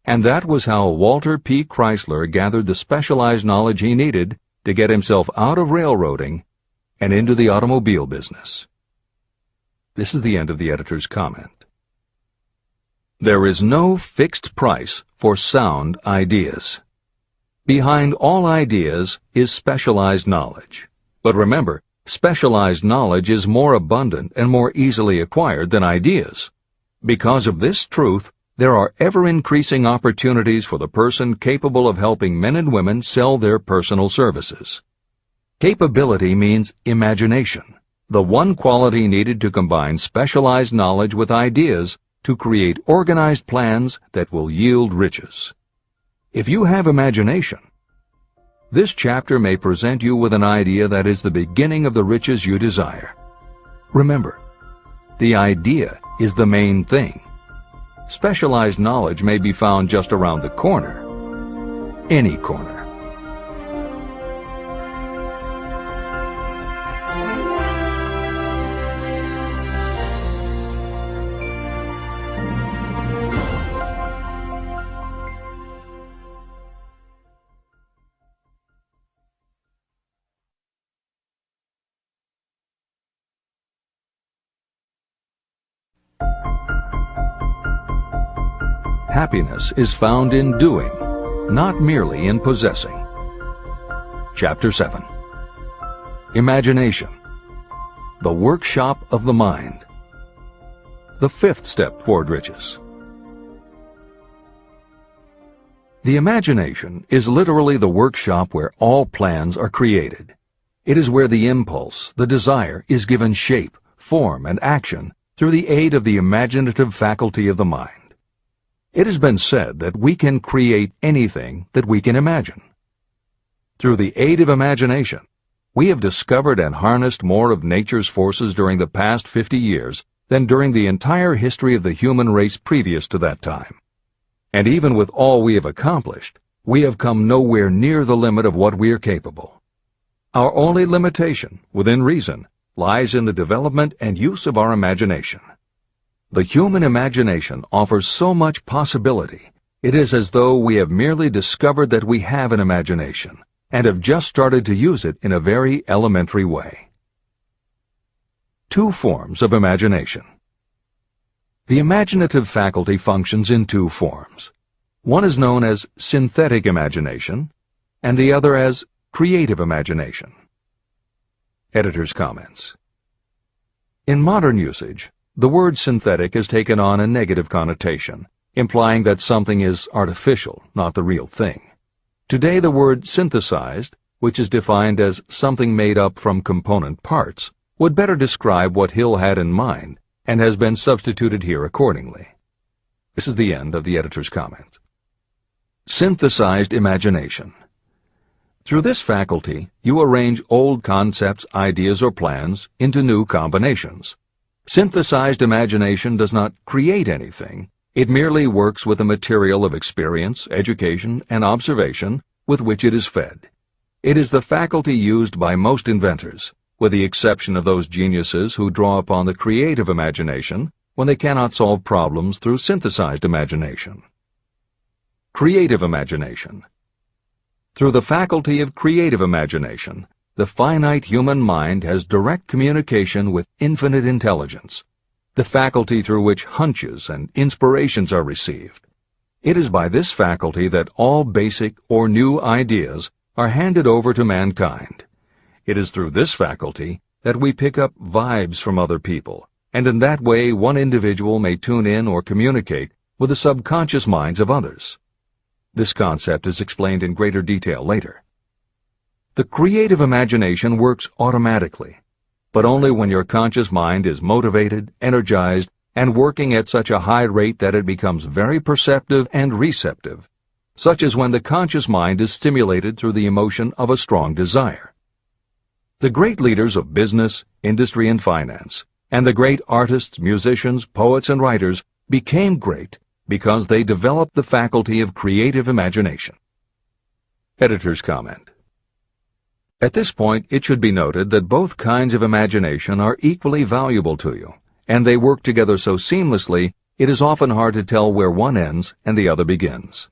And that was how Walter P. Chrysler gathered the specialized knowledge he needed to get himself out of railroading and into the automobile business. This is the end of the editor's comment. There is no fixed price for sound ideas. Behind all ideas is specialized knowledge. But remember, specialized knowledge is more abundant and more easily acquired than ideas. Because of this truth, there are ever-increasing opportunities for the person capable of helping men and women sell their personal services. Capability means imagination, the one quality needed to combine specialized knowledge with ideas to create organized plans that will yield riches. If you have imagination, this chapter may present you with an idea that is the beginning of the riches you desire. Remember, the idea is the main thing. Specialized knowledge may be found just around the corner. Any corner. Happiness is found in doing, not merely in possessing. Chapter 7. Imagination, the workshop of the mind. The fifth step toward riches. The imagination is literally the workshop where all plans are created. It is where the impulse, the desire, is given shape, form, and action through the aid of the imaginative faculty of the mind. It has been said that we can create anything that we can imagine. Through the aid of imagination, we have discovered and harnessed more of nature's forces during the past 50 years than during the entire history of the human race previous to that time. And even with all we have accomplished, we have come nowhere near the limit of what we are capable. Our only limitation, within reason, lies in the development and use of our imagination. The human imagination offers so much possibility, it is as though we have merely discovered that we have an imagination, and have just started to use it in a very elementary way. Two forms of imagination. The imaginative faculty functions in two forms. One is known as synthetic imagination, and the other as creative imagination. Editor's comments. In modern usage, the word synthetic has taken on a negative connotation, implying that something is artificial, not the real thing. Today the word synthesized, which is defined as something made up from component parts, would better describe what Hill had in mind, and has been substituted here accordingly. This is the end of the editor's comment. Synthesized imagination. Through this faculty, you arrange old concepts, ideas, or plans into new combinations. Synthesized imagination does not create anything. It merely works with the material of experience, education, and observation with which it is fed. It is the faculty used by most inventors, with the exception of those geniuses who draw upon the creative imagination when they cannot solve problems through synthesized imagination. Creative imagination. Through the faculty of creative imagination, the finite human mind has direct communication with infinite intelligence, the faculty through which hunches and inspirations are received. It is by this faculty that all basic or new ideas are handed over to mankind. It is through this faculty that we pick up vibes from other people, and in that way one individual may tune in or communicate with the subconscious minds of others. This concept is explained in greater detail later. The creative imagination works automatically, but only when your conscious mind is motivated, energized, and working at such a high rate that it becomes very perceptive and receptive, such as when the conscious mind is stimulated through the emotion of a strong desire. The great leaders of business, industry, and finance, and the great artists, musicians, poets, and writers became great because they developed the faculty of creative imagination. Editor's comment. At this point, it should be noted that both kinds of imagination are equally valuable to you, and they work together so seamlessly it is often hard to tell where one ends and the other begins.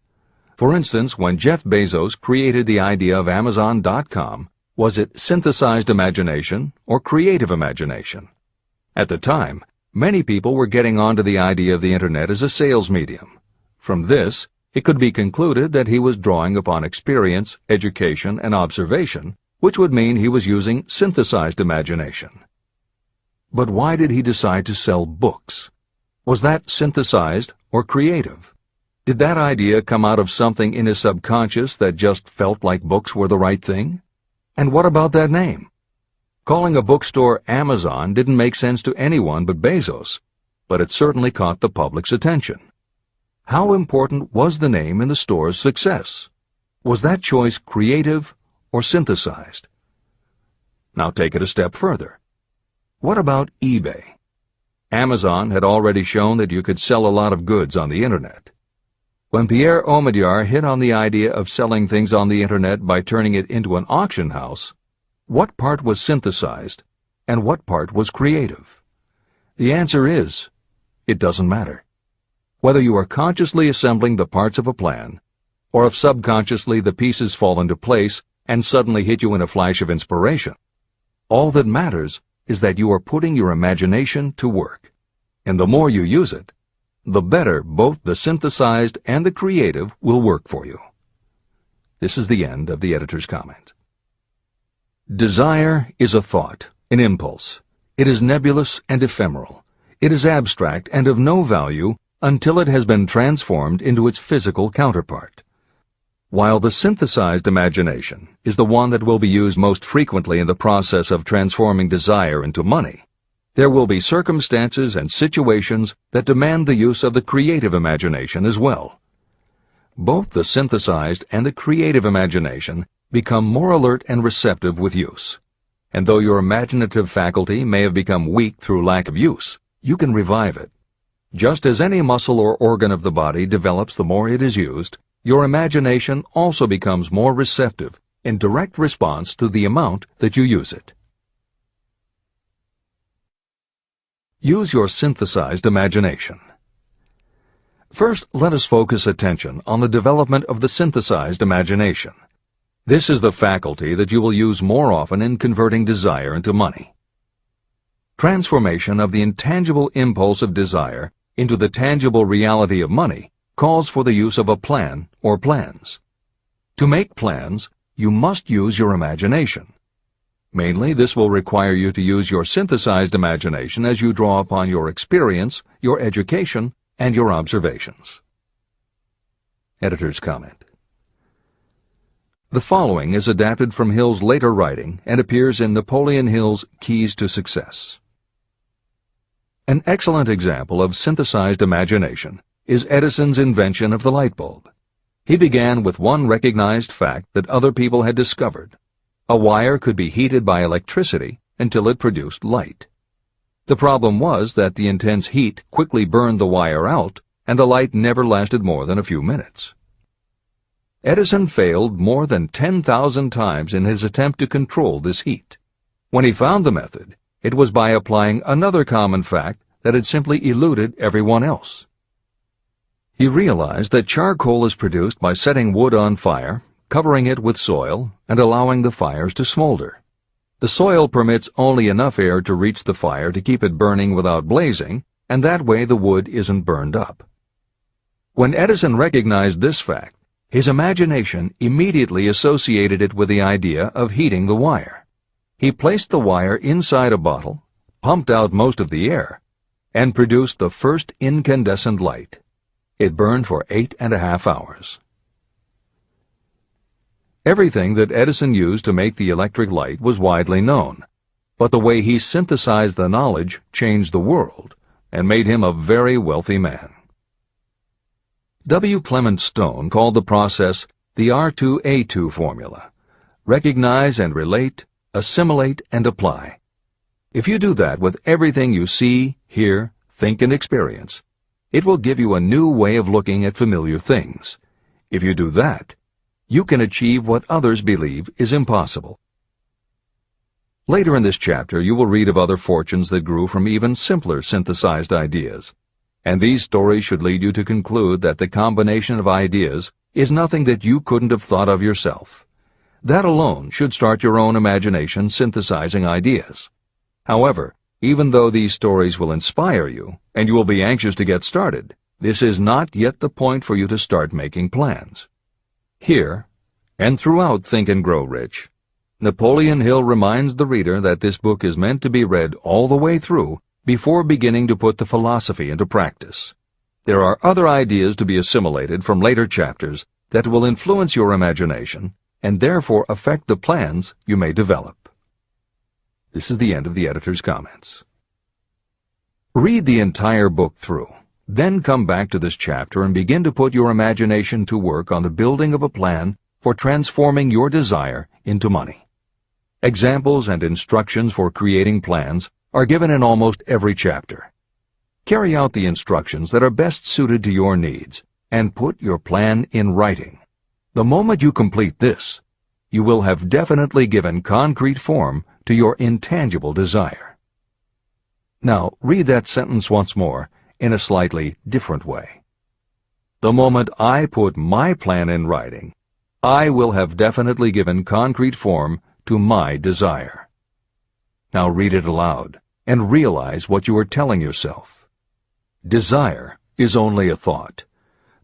For instance, when Jeff Bezos created the idea of Amazon.com, was it synthesized imagination or creative imagination? At the time, Many people were getting onto the idea of the Internet as a sales medium. From this, it could be concluded that he was drawing upon experience, education, and observation, which would mean he was using synthesized imagination. But why did he decide to sell books? Was that synthesized or creative? Did that idea come out of something in his subconscious that just felt like books were the right thing? And what about that name? Calling a bookstore Amazon didn't make sense to anyone but Bezos, but it certainly caught the public's attention. How important was the name in the store's success? Was that choice creative or synthesized? Now take it a step further. What about eBay? Amazon had already shown that you could sell a lot of goods on the Internet. When Pierre Omidyar hit on the idea of selling things on the Internet by turning it into an auction house, what part was synthesized and what part was creative? The answer is, it doesn't matter. Whether you are consciously assembling the parts of a plan, or if subconsciously the pieces fall into place and suddenly hit you in a flash of inspiration, all that matters is that you are putting your imagination to work. And the more you use it, the better both the synthesized and the creative will work for you. This is the end of the editor's comment. Desire is a thought, an impulse. It is nebulous and ephemeral. It is abstract and of no value until it has been transformed into its physical counterpart. While the synthesized imagination is the one that will be used most frequently in the process of transforming desire into money, there will be circumstances and situations that demand the use of the creative imagination as well. Both the synthesized and the creative imagination become more alert and receptive with use. And though your imaginative faculty may have become weak through lack of use, you can revive it. Just as any muscle or organ of the body develops the more it is used, your imagination also becomes more receptive in direct response to the amount that you use it. Use your synthesized imagination. First, let us focus attention on the development of the synthesized imagination. This is the faculty that you will use more often in converting desire into money. Transformation of the intangible impulse of desire into the tangible reality of money calls for the use of a plan or plans. To make plans, you must use your imagination. Mainly, this will require you to use your synthesized imagination as you draw upon your experience, your education, and your observations. Editor's comment. The following is adapted from Hill's later writing and appears in Napoleon Hill's Keys to Success. An excellent example of synthesized imagination is Edison's invention of the light bulb. He began with one recognized fact that other people had discovered. A wire could be heated by electricity until it produced light. The problem was that the intense heat quickly burned the wire out, and the light never lasted more than a few minutes. Edison failed more than 10,000 times in his attempt to control this heat. When he found the method, it was by applying another common fact that had simply eluded everyone else. He realized that charcoal is produced by setting wood on fire, covering it with soil, and allowing the fires to smolder. The soil permits only enough air to reach the fire to keep it burning without blazing, and that way the wood isn't burned up. When Edison recognized this fact, his imagination immediately associated it with the idea of heating the wire. He placed the wire inside a bottle, pumped out most of the air, and produced the first incandescent light. It burned for 8.5 hours. Everything that Edison used to make the electric light was widely known, but the way he synthesized the knowledge changed the world and made him a very wealthy man. W. Clement Stone called the process the R2A2 formula: recognize and relate, assimilate and apply. If you do that with everything you see, hear, think, and experience, it will give you a new way of looking at familiar things. If you do that, you can achieve what others believe is impossible. Later in this chapter, you will read of other fortunes that grew from even simpler synthesized ideas. And these stories should lead you to conclude that the combination of ideas is nothing that you couldn't have thought of yourself. That alone should start your own imagination synthesizing ideas. However, Even though these stories will inspire you, and you will be anxious to get started, this is not yet the point for you to start making plans. Here, and throughout Think and Grow Rich, Napoleon Hill reminds the reader that this book is meant to be read all the way through before beginning to put the philosophy into practice. There are other ideas to be assimilated from later chapters that will influence your imagination and therefore affect the plans you may develop. This is the end of the editor's comments. Read the entire book through, then come back to this chapter and begin to put your imagination to work on the building of a plan for transforming your desire into money. Examples and instructions for creating plans are given in almost every chapter. Carry out the instructions that are best suited to your needs and put your plan in writing. The moment you complete this, you will have definitely given concrete form to your intangible desire. Now, read that sentence once more in a slightly different way. The moment I put my plan in writing, I will have definitely given concrete form to my desire. Now read it aloud and realize what you are telling yourself. Desire is only a thought.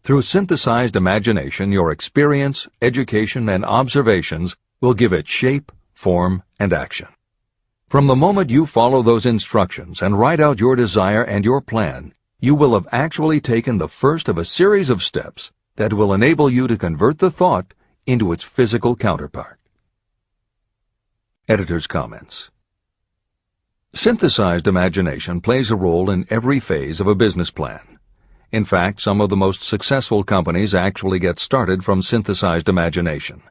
Through synthesized imagination, your experience, education, and observations will give it shape, form, and action. From the moment you follow those instructions and write out your desire and your plan, you will have actually taken the first of a series of steps that will enable you to convert the thought into its physical counterpart. Editor's comments. Synthesized imagination plays a role in every phase of a business plan. In fact, some of the most successful companies actually get started from synthesized imagination.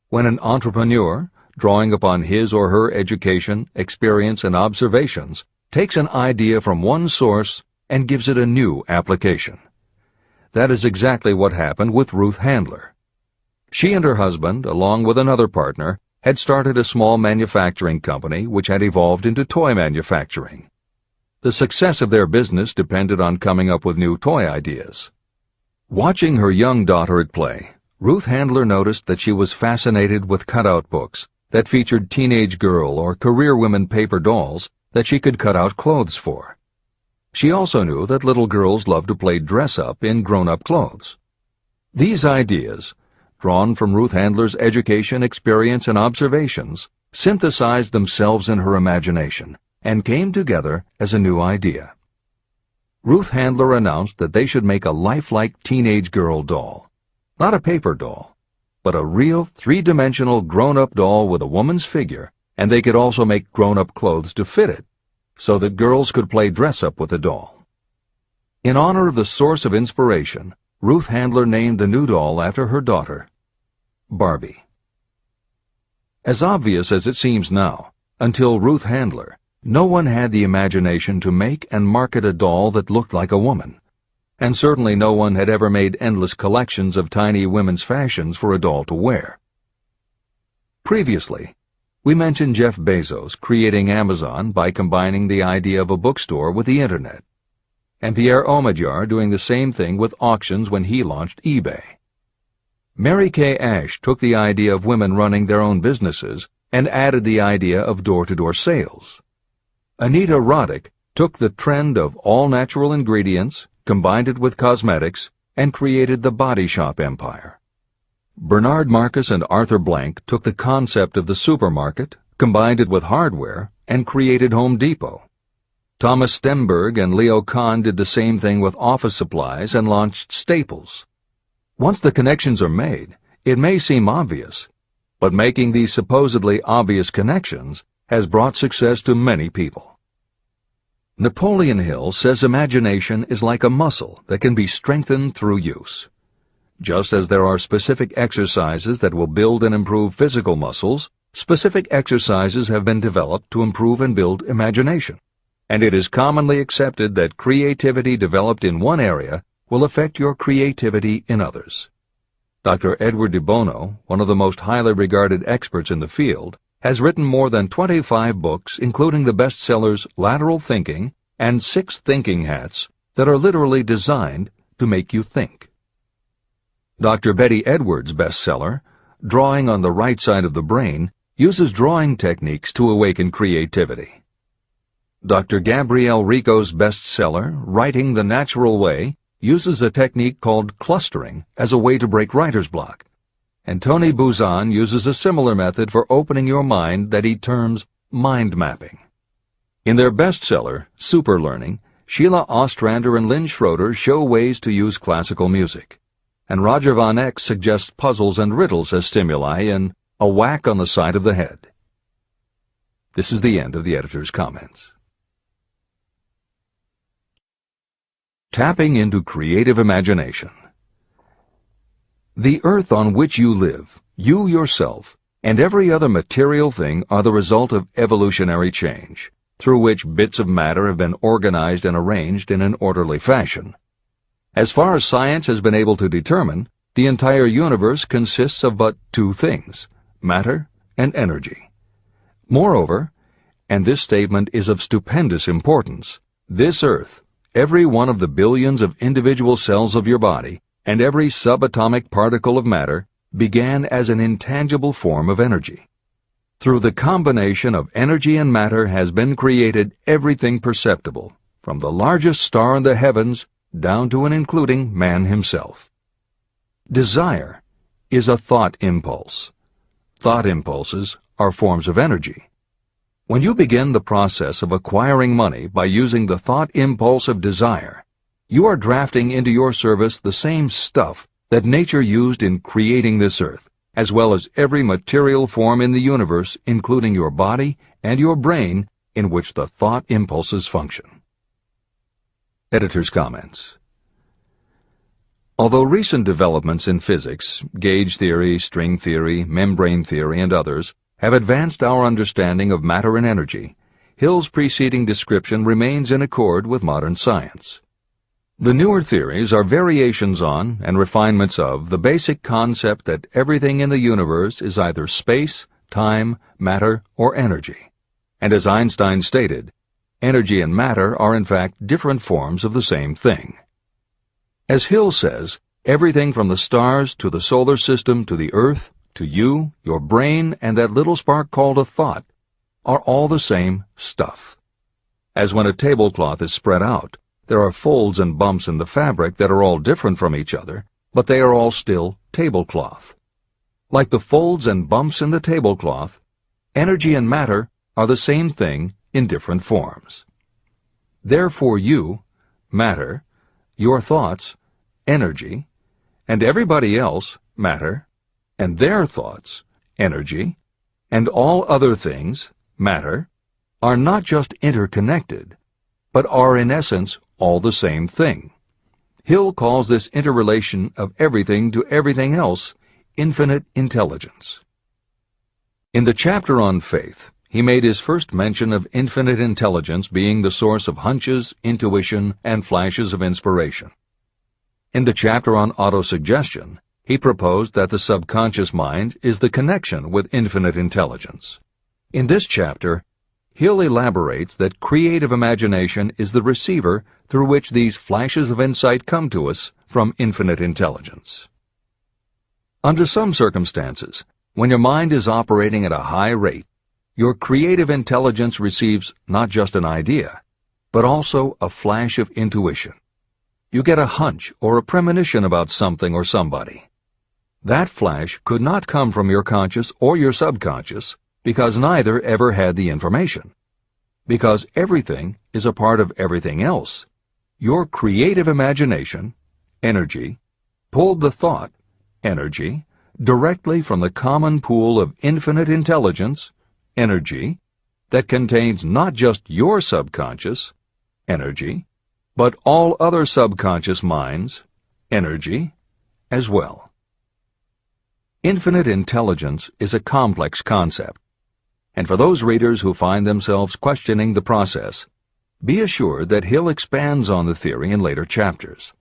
When an entrepreneur, drawing upon his or her education, experience, and observations, takes an idea from one source and gives it a new application. That is exactly what happened with Ruth Handler. She and her husband, along with another partner, had started a small manufacturing company which had evolved into toy manufacturing. The success of their business depended on coming up with new toy ideas. Watching her young daughter at play, Ruth Handler noticed that she was fascinated with cutout books that featured teenage girl or career women paper dolls that she could cut out clothes for. She also knew that little girls loved to play dress-up in grown-up clothes. These ideas, drawn from Ruth Handler's education, experience, and observations, synthesized themselves in her imagination and came together as a new idea. Ruth Handler announced that they should make a lifelike teenage girl doll. Not a paper doll, but a real three-dimensional grown-up doll with a woman's figure, and they could also make grown-up clothes to fit it, so that girls could play dress-up with the doll. In honor of the source of inspiration, Ruth Handler named the new doll after her daughter, Barbie. As obvious as it seems now, until Ruth Handler, no one had the imagination to make and market a doll that looked like a woman, and certainly no one had ever made endless collections of tiny women's fashions for a doll to wear. Previously, we mentioned Jeff Bezos creating Amazon by combining the idea of a bookstore with the Internet, and Pierre Omidyar doing the same thing with auctions when he launched eBay. Mary Kay Ash took the idea of women running their own businesses and added the idea of door-to-door sales. Anita Roddick took the trend of all-natural ingredients, combined it with cosmetics, and created the body shop empire. Bernard Marcus and Arthur Blank took the concept of the supermarket, combined it with hardware, and created Home Depot. Thomas Stemberg and Leo Kahn did the same thing with office supplies and launched Staples. Once the connections are made, it may seem obvious, but making these supposedly obvious connections has brought success to many people. Napoleon Hill says imagination is like a muscle that can be strengthened through use. Just as there are specific exercises that will build and improve physical muscles, specific exercises have been developed to improve and build imagination, and it is commonly accepted that creativity developed in one area will affect your creativity in others. Dr. Edward de Bono, one of the most highly regarded experts in the field, has written more than 25 books, including the bestsellers Lateral Thinking and 6 Thinking Hats, that are literally designed to make you think. Dr. Betty Edwards' bestseller, Drawing on the Right Side of the Brain, uses drawing techniques to awaken creativity. Dr. Gabrielle Rico's bestseller, Writing the Natural Way, uses a technique called clustering as a way to break writer's block. And Tony Buzan uses a similar method for opening your mind that he terms mind mapping. In their bestseller, Super Learning, Sheila Ostrander and Lynn Schroeder show ways to use classical music. And Roger Von Eck suggests puzzles and riddles as stimuli in A Whack on the Side of the Head. This is the end of the editor's comments. Tapping into creative imagination. The earth on which you live, you yourself, and every other material thing are the result of evolutionary change, through which bits of matter have been organized and arranged in an orderly fashion. As far as science has been able to determine, the entire universe consists of but two things, matter and energy. Moreover, and this statement is of stupendous importance, this earth, every one of the billions of individual cells of your body, and every subatomic particle of matter began as an intangible form of energy. Through the combination of energy and matter has been created everything perceptible, from the largest star in the heavens down to and including man himself. Desire is a thought impulse. Thought impulses are forms of energy. When you begin the process of acquiring money by using the thought impulse of desire, you are drafting into your service the same stuff that nature used in creating this earth, as well as every material form in the universe, including your body and your brain, in which the thought impulses function. Editor's comments. Although recent developments in physics, gauge theory, string theory, membrane theory, and others, have advanced our understanding of matter and energy, Hill's preceding description remains in accord with modern science. The newer theories are variations on and refinements of the basic concept that everything in the universe is either space, time, matter, or energy. And as Einstein stated, energy and matter are in fact different forms of the same thing. As Hill says, everything from the stars to the solar system to the earth, to you, your brain, and that little spark called a thought, are all the same stuff. As when a tablecloth is spread out, there are folds and bumps in the fabric that are all different from each other, but they are all still tablecloth. Like the folds and bumps in the tablecloth, energy and matter are the same thing in different forms. Therefore you, matter, your thoughts, energy, and everybody else, matter, and their thoughts, energy, and all other things, matter, are not just interconnected, but are in essence all the same thing. Hill calls this interrelation of everything to everything else infinite intelligence. In the chapter on faith, he made his first mention of infinite intelligence being the source of hunches, intuition, and flashes of inspiration. In the chapter on autosuggestion, he proposed that the subconscious mind is the connection with infinite intelligence. In this chapter, Hill elaborates that creative imagination is the receiver through which these flashes of insight come to us from infinite intelligence. Under some circumstances, when your mind is operating at a high rate, your creative intelligence receives not just an idea, but also a flash of intuition. You get a hunch or a premonition about something or somebody. That flash could not come from your conscious or your subconscious because neither ever had the information. Because everything is a part of everything else, your creative imagination, energy, pulled the thought, energy, directly from the common pool of infinite intelligence, energy, that contains not just your subconscious, energy, but all other subconscious minds, energy, as well. Infinite intelligence is a complex concept, and for those readers who find themselves questioning the process, be assured that Hill expands on the theory in later chapters.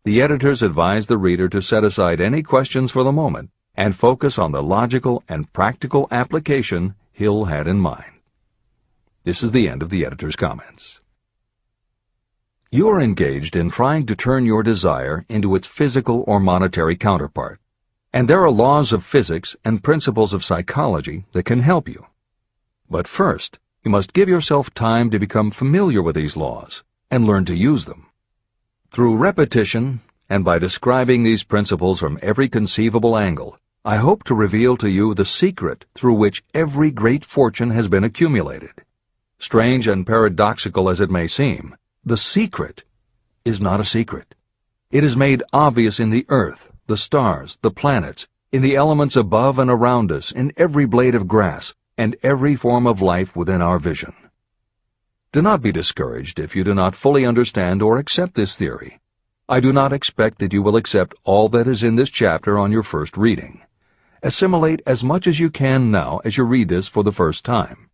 The editors advise the reader to set aside any questions for the moment and focus on the logical and practical application Hill had in mind. This is the end of the editor's comments. You are engaged in trying to turn your desire into its physical or monetary counterpart, and there are laws of physics and principles of psychology that can help you. But first, you must give yourself time to become familiar with these laws and learn to use them. Through repetition, and by describing these principles from every conceivable angle, I hope to reveal to you the secret through which every great fortune has been accumulated. Strange and paradoxical as it may seem, the secret is not a secret. It is made obvious in the earth, the stars, the planets, in the elements above and around us, in every blade of grass, and every form of life within our vision. Do not be discouraged if you do not fully understand or accept this theory. I do not expect that you will accept all that is in this chapter on your first reading. Assimilate as much as you can now as you read this for the first time.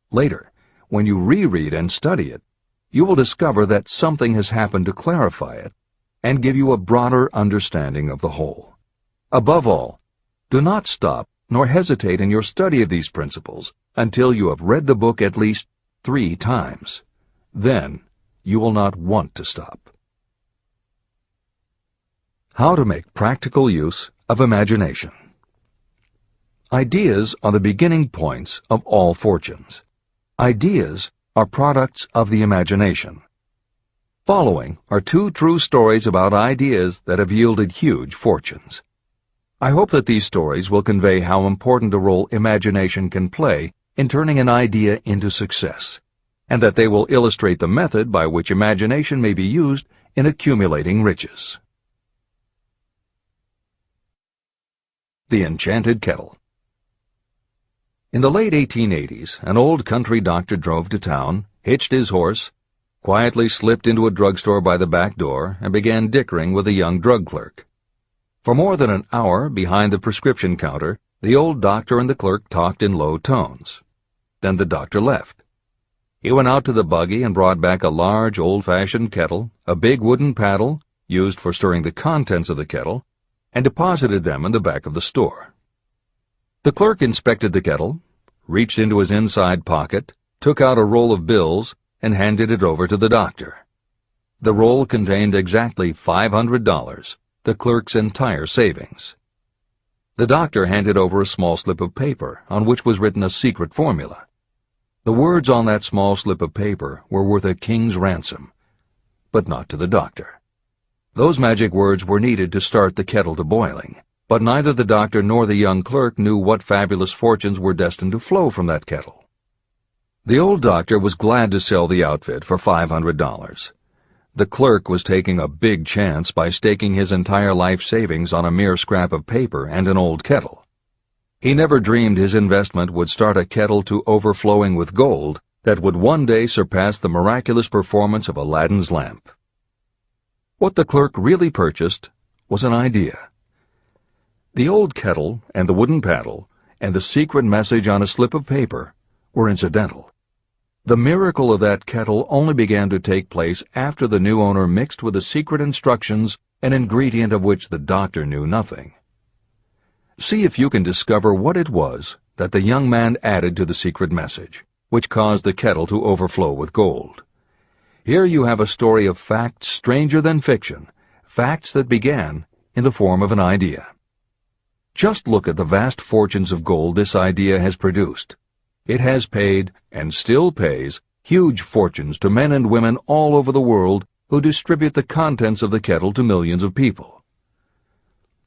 Later, when you reread and study it, you will discover that something has happened to clarify it and give you a broader understanding of the whole. Above all, do not stop nor hesitate in your study of these principles until you have read the book at least 3 times. Then you will not want to stop. How to make practical use of imagination. Ideas are the beginning points of all fortunes. Ideas are products of the imagination. Following are 2 true stories about ideas that have yielded huge fortunes. I hope that these stories will convey how important a role imagination can play in turning an idea into success, and that they will illustrate the method by which imagination may be used in accumulating riches. The Enchanted Kettle. In the late 1880s, an old country doctor drove to town, hitched his horse, quietly slipped into a drugstore by the back door, and began dickering with a young drug clerk. For more than an hour, behind the prescription counter, the old doctor and the clerk talked in low tones. Then the doctor left. He went out to the buggy and brought back a large, old-fashioned kettle, a big wooden paddle, used for stirring the contents of the kettle, and deposited them in the back of the store. The clerk inspected the kettle, reached into his inside pocket, took out a roll of bills, and handed it over to the doctor. The roll contained exactly $500, the clerk's entire savings. The doctor handed over a small slip of paper on which was written a secret formula. The words on that small slip of paper were worth a king's ransom, but not to the doctor. Those magic words were needed to start the kettle to boiling, but neither the doctor nor the young clerk knew what fabulous fortunes were destined to flow from that kettle. The old doctor was glad to sell the outfit for $500. The clerk was taking a big chance by staking his entire life savings on a mere scrap of paper and an old kettle. He never dreamed his investment would start a kettle to overflowing with gold that would one day surpass the miraculous performance of Aladdin's lamp. What the clerk really purchased was an idea. The old kettle and the wooden paddle and the secret message on a slip of paper were incidental. The miracle of that kettle only began to take place after the new owner mixed with the secret instructions an ingredient of which the doctor knew nothing. See if you can discover what it was that the young man added to the secret message, which caused the kettle to overflow with gold. Here you have a story of facts stranger than fiction, facts that began in the form of an idea. Just look at the vast fortunes of gold this idea has produced. It has paid, and still pays, huge fortunes to men and women all over the world who distribute the contents of the kettle to millions of people.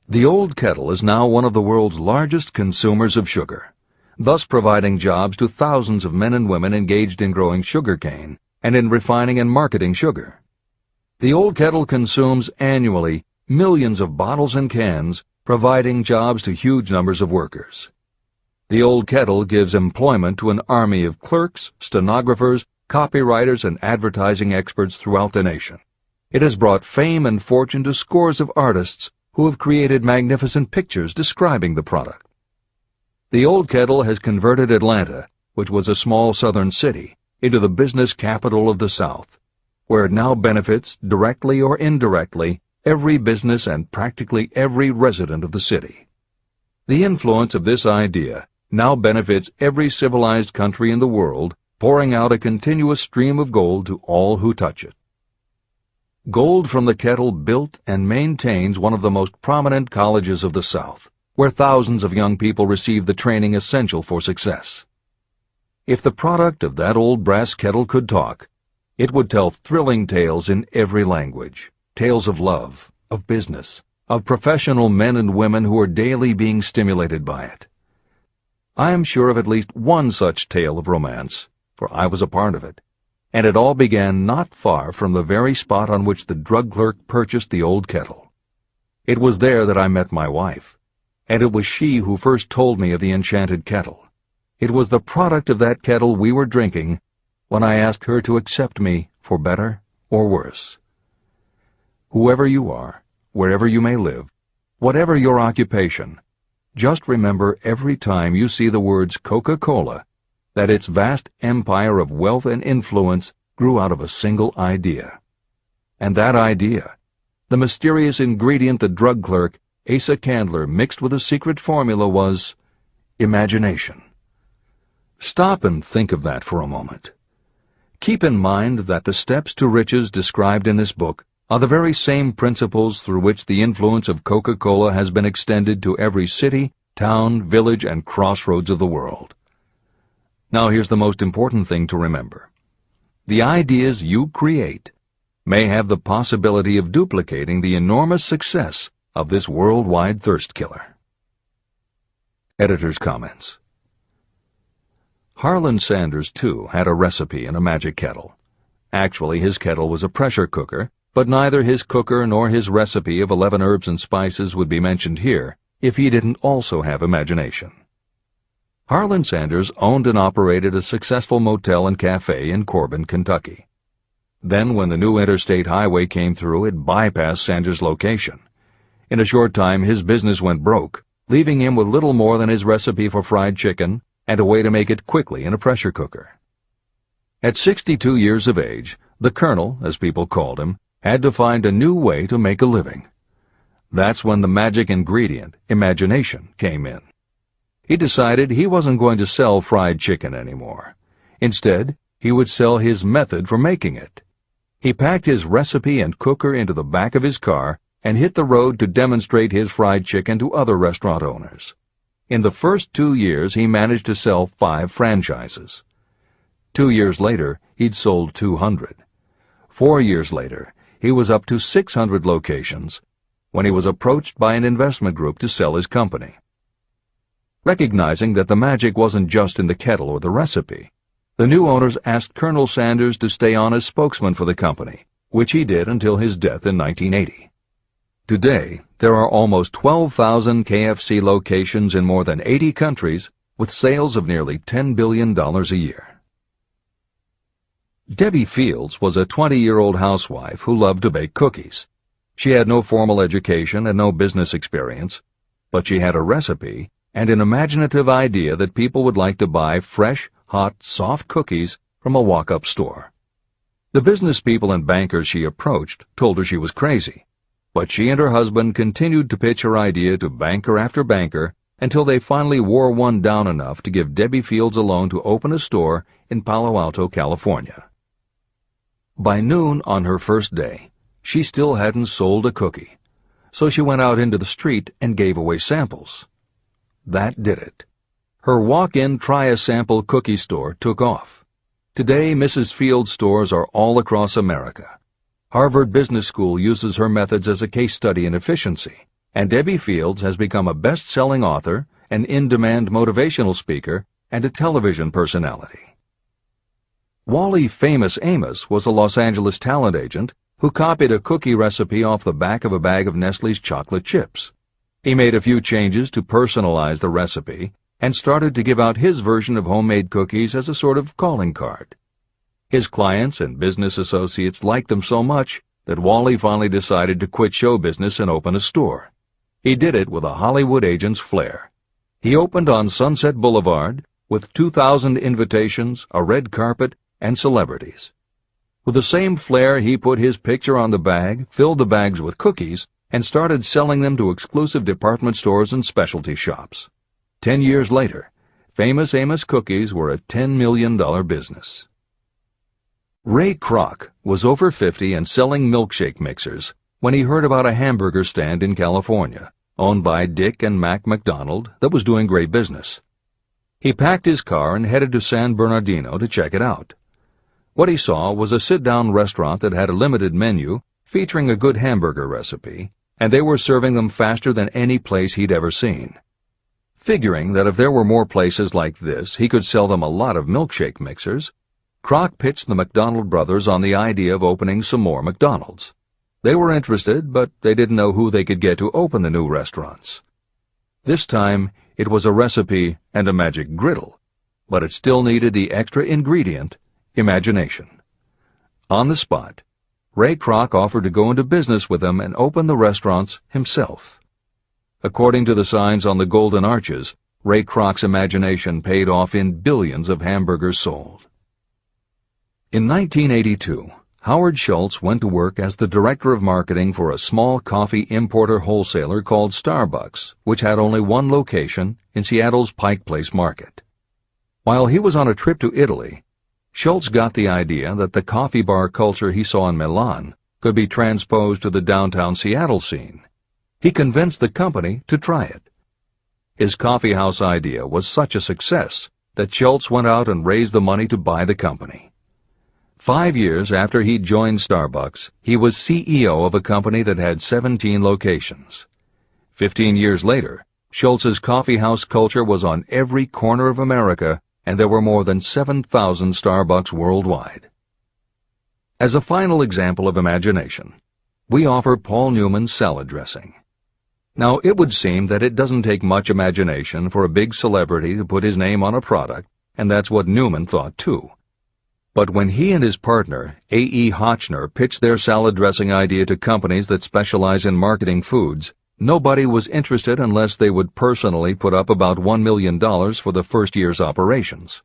The old kettle is now one of the world's largest consumers of sugar, thus providing jobs to thousands of men and women engaged in growing sugar cane and in refining and marketing sugar. The old kettle consumes annually millions of bottles and cans, providing jobs to huge numbers of workers. The old kettle gives employment to an army of clerks, stenographers, copywriters, and advertising experts throughout the nation. It has brought fame and fortune to scores of artists who have created magnificent pictures describing the product. The old kettle has converted Atlanta, which was a small southern city, into the business capital of the South, where it now benefits, directly or indirectly, every business and practically every resident of the city. The influence of this idea now benefits every civilized country in the world, pouring out a continuous stream of gold to all who touch it. Gold from the kettle built and maintains one of the most prominent colleges of the South, where thousands of young people receive the training essential for success. If the product of that old brass kettle could talk, it would tell thrilling tales in every language, tales of love, of business, of professional men and women who are daily being stimulated by it. I am sure of at least one such tale of romance, for I was a part of it, and it all began not far from the very spot on which the drug clerk purchased the old kettle. It was there that I met my wife, and it was she who first told me of the enchanted kettle. It was the product of that kettle we were drinking when I asked her to accept me for better or worse. Whoever you are, wherever you may live, whatever your occupation, just remember every time you see the words Coca-Cola that its vast empire of wealth and influence grew out of a single idea. And that idea, the mysterious ingredient the drug clerk, Asa Candler, mixed with a secret formula, was imagination. Stop and think of that for a moment. Keep in mind that the steps to riches described in this book are the very same principles through which the influence of Coca-Cola has been extended to every city, town, village, and crossroads of the world. Now here's the most important thing to remember. The ideas you create may have the possibility of duplicating the enormous success of this worldwide thirst killer. Editor's comments. Harlan Sanders, too, had a recipe in a magic kettle. Actually, his kettle was a pressure cooker, but neither his cooker nor his recipe of 11 herbs and spices would be mentioned here if he didn't also have imagination. Harlan Sanders owned and operated a successful motel and cafe in Corbin, Kentucky. Then, when the new interstate highway came through, it bypassed Sanders' location. In a short time, his business went broke, leaving him with little more than his recipe for fried chicken and a way to make it quickly in a pressure cooker. At 62 years of age, the Colonel, as people called him, had to find a new way to make a living. That's when the magic ingredient, imagination, came in. He decided he wasn't going to sell fried chicken anymore. Instead, he would sell his method for making it. He packed his recipe and cooker into the back of his car and hit the road to demonstrate his fried chicken to other restaurant owners. In the first 2 years, he managed to sell 5 franchises. 2 years later, he'd sold 200. 4 years later, he was up to 600 locations when he was approached by an investment group to sell his company. Recognizing that the magic wasn't just in the kettle or the recipe, the new owners asked Colonel Sanders to stay on as spokesman for the company, which he did until his death in 1980. Today, there are almost 12,000 KFC locations in more than 80 countries with sales of nearly $10 billion a year. Debbie Fields was a 20-year-old housewife who loved to bake cookies. She had no formal education and no business experience, but she had a recipe and an imaginative idea that people would like to buy fresh, hot, soft cookies from a walk-up store. The business people and bankers she approached told her she was crazy, but she and her husband continued to pitch her idea to banker after banker until they finally wore one down enough to give Debbie Fields a loan to open a store in Palo Alto, California. By noon on her first day, she still hadn't sold a cookie, so she went out into the street and gave away samples. That did it. Her walk-in try-a-sample cookie store took off. Today, Mrs. Fields' stores are all across America. Harvard Business School uses her methods as a case study in efficiency, and Debbie Fields has become a best-selling author, an in-demand motivational speaker, and a television personality. Wally Famous Amos was a Los Angeles talent agent who copied a cookie recipe off the back of a bag of Nestle's chocolate chips. He made a few changes to personalize the recipe and started to give out his version of homemade cookies as a sort of calling card. His clients and business associates liked them so much that Wally finally decided to quit show business and open a store. He did it with a Hollywood agent's flair. He opened on Sunset Boulevard with 2,000 invitations, a red carpet, and celebrities. With the same flair, he put his picture on the bag, filled the bags with cookies, and started selling them to exclusive department stores and specialty shops. 10 years later, Famous Amos cookies were a $10 million business. Ray Kroc was over 50 and selling milkshake mixers when he heard about a hamburger stand in California, owned by Dick and Mac McDonald, that was doing great business. He packed his car and headed to San Bernardino to check it out. What he saw was a sit-down restaurant that had a limited menu featuring a good hamburger recipe, and they were serving them faster than any place he'd ever seen. Figuring that if there were more places like this, he could sell them a lot of milkshake mixers, Kroc pitched the McDonald brothers on the idea of opening some more McDonald's. They were interested, but they didn't know who they could get to open the new restaurants. This time, it was a recipe and a magic griddle, but it still needed the extra ingredient, imagination. On the spot, Ray Kroc offered to go into business with them and open the restaurants himself. According to the signs on the golden arches, Ray Kroc's imagination paid off in billions of hamburgers sold. In 1982, Howard Schultz went to work as the director of marketing for a small coffee importer wholesaler called Starbucks, which had only one location in Seattle's Pike Place market. While he was on a trip to Italy, Schultz got the idea that the coffee bar culture he saw in Milan could be transposed to the downtown Seattle scene. He convinced the company to try it. His coffeehouse idea was such a success that Schultz went out and raised the money to buy the company. 5 years after he'd joined Starbucks, he was CEO of a company that had 17 locations. 15 years later, Schultz's coffeehouse culture was on every corner of America, and there were more than 7,000 Starbucks worldwide. As a final example of imagination, we offer Paul Newman's salad dressing. Now, it would seem that it doesn't take much imagination for a big celebrity to put his name on a product, and that's what Newman thought too. But when he and his partner, A.E. Hotchner, pitched their salad dressing idea to companies that specialize in marketing foods, nobody was interested unless they would personally put up about $1 million for the first year's operations.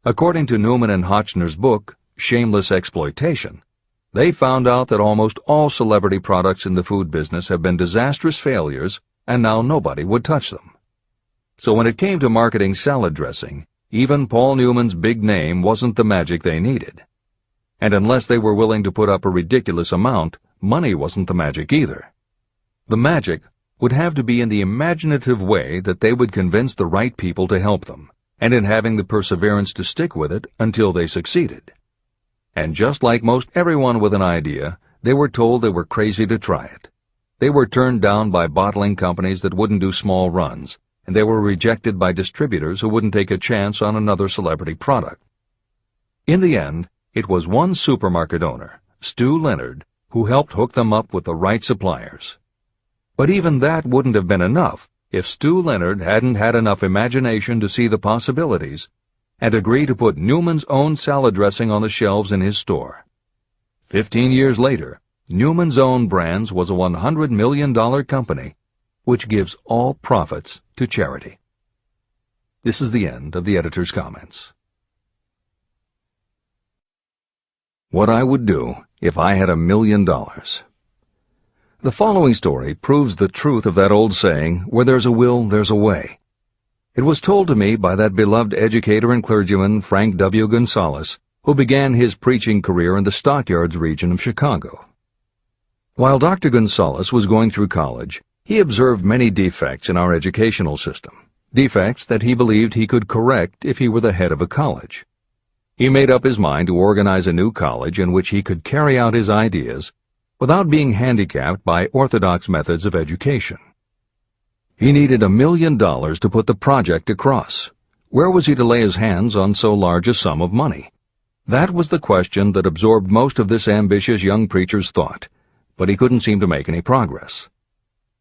According to Newman and Hotchner's book, Shameless Exploitation, they found out that almost all celebrity products in the food business have been disastrous failures, and now nobody would touch them. So when it came to marketing salad dressing, even Paul Newman's big name wasn't the magic they needed. And unless they were willing to put up a ridiculous amount, money wasn't the magic either. The magic would have to be in the imaginative way that they would convince the right people to help them, and in having the perseverance to stick with it until they succeeded. And just like most everyone with an idea, they were told they were crazy to try it. They were turned down by bottling companies that wouldn't do small runs, and they were rejected by distributors who wouldn't take a chance on another celebrity product. In the end, it was one supermarket owner, Stu Leonard, who helped hook them up with the right suppliers. But even that wouldn't have been enough if Stu Leonard hadn't had enough imagination to see the possibilities and agree to put Newman's own salad dressing on the shelves in his store. 15 years later, Newman's Own Brands was a $100 million company, which gives all profits to charity. This is the end of the editor's comments. What I would do if I had $1 million. The following story proves the truth of that old saying, where there's a will, there's a way. It was told to me by that beloved educator and clergyman Frank W. Gonzalez, who began his preaching career in the Stockyards region of Chicago. While Dr. Gonzalez was going through college, he observed many defects in our educational system, defects that he believed he could correct if he were the head of a college. He made up his mind to organize a new college in which he could carry out his ideas without being handicapped by orthodox methods of education. He needed $1 million to put the project across. Where was he to lay his hands on so large a sum of money? That was the question that absorbed most of this ambitious young preacher's thought, but he couldn't seem to make any progress.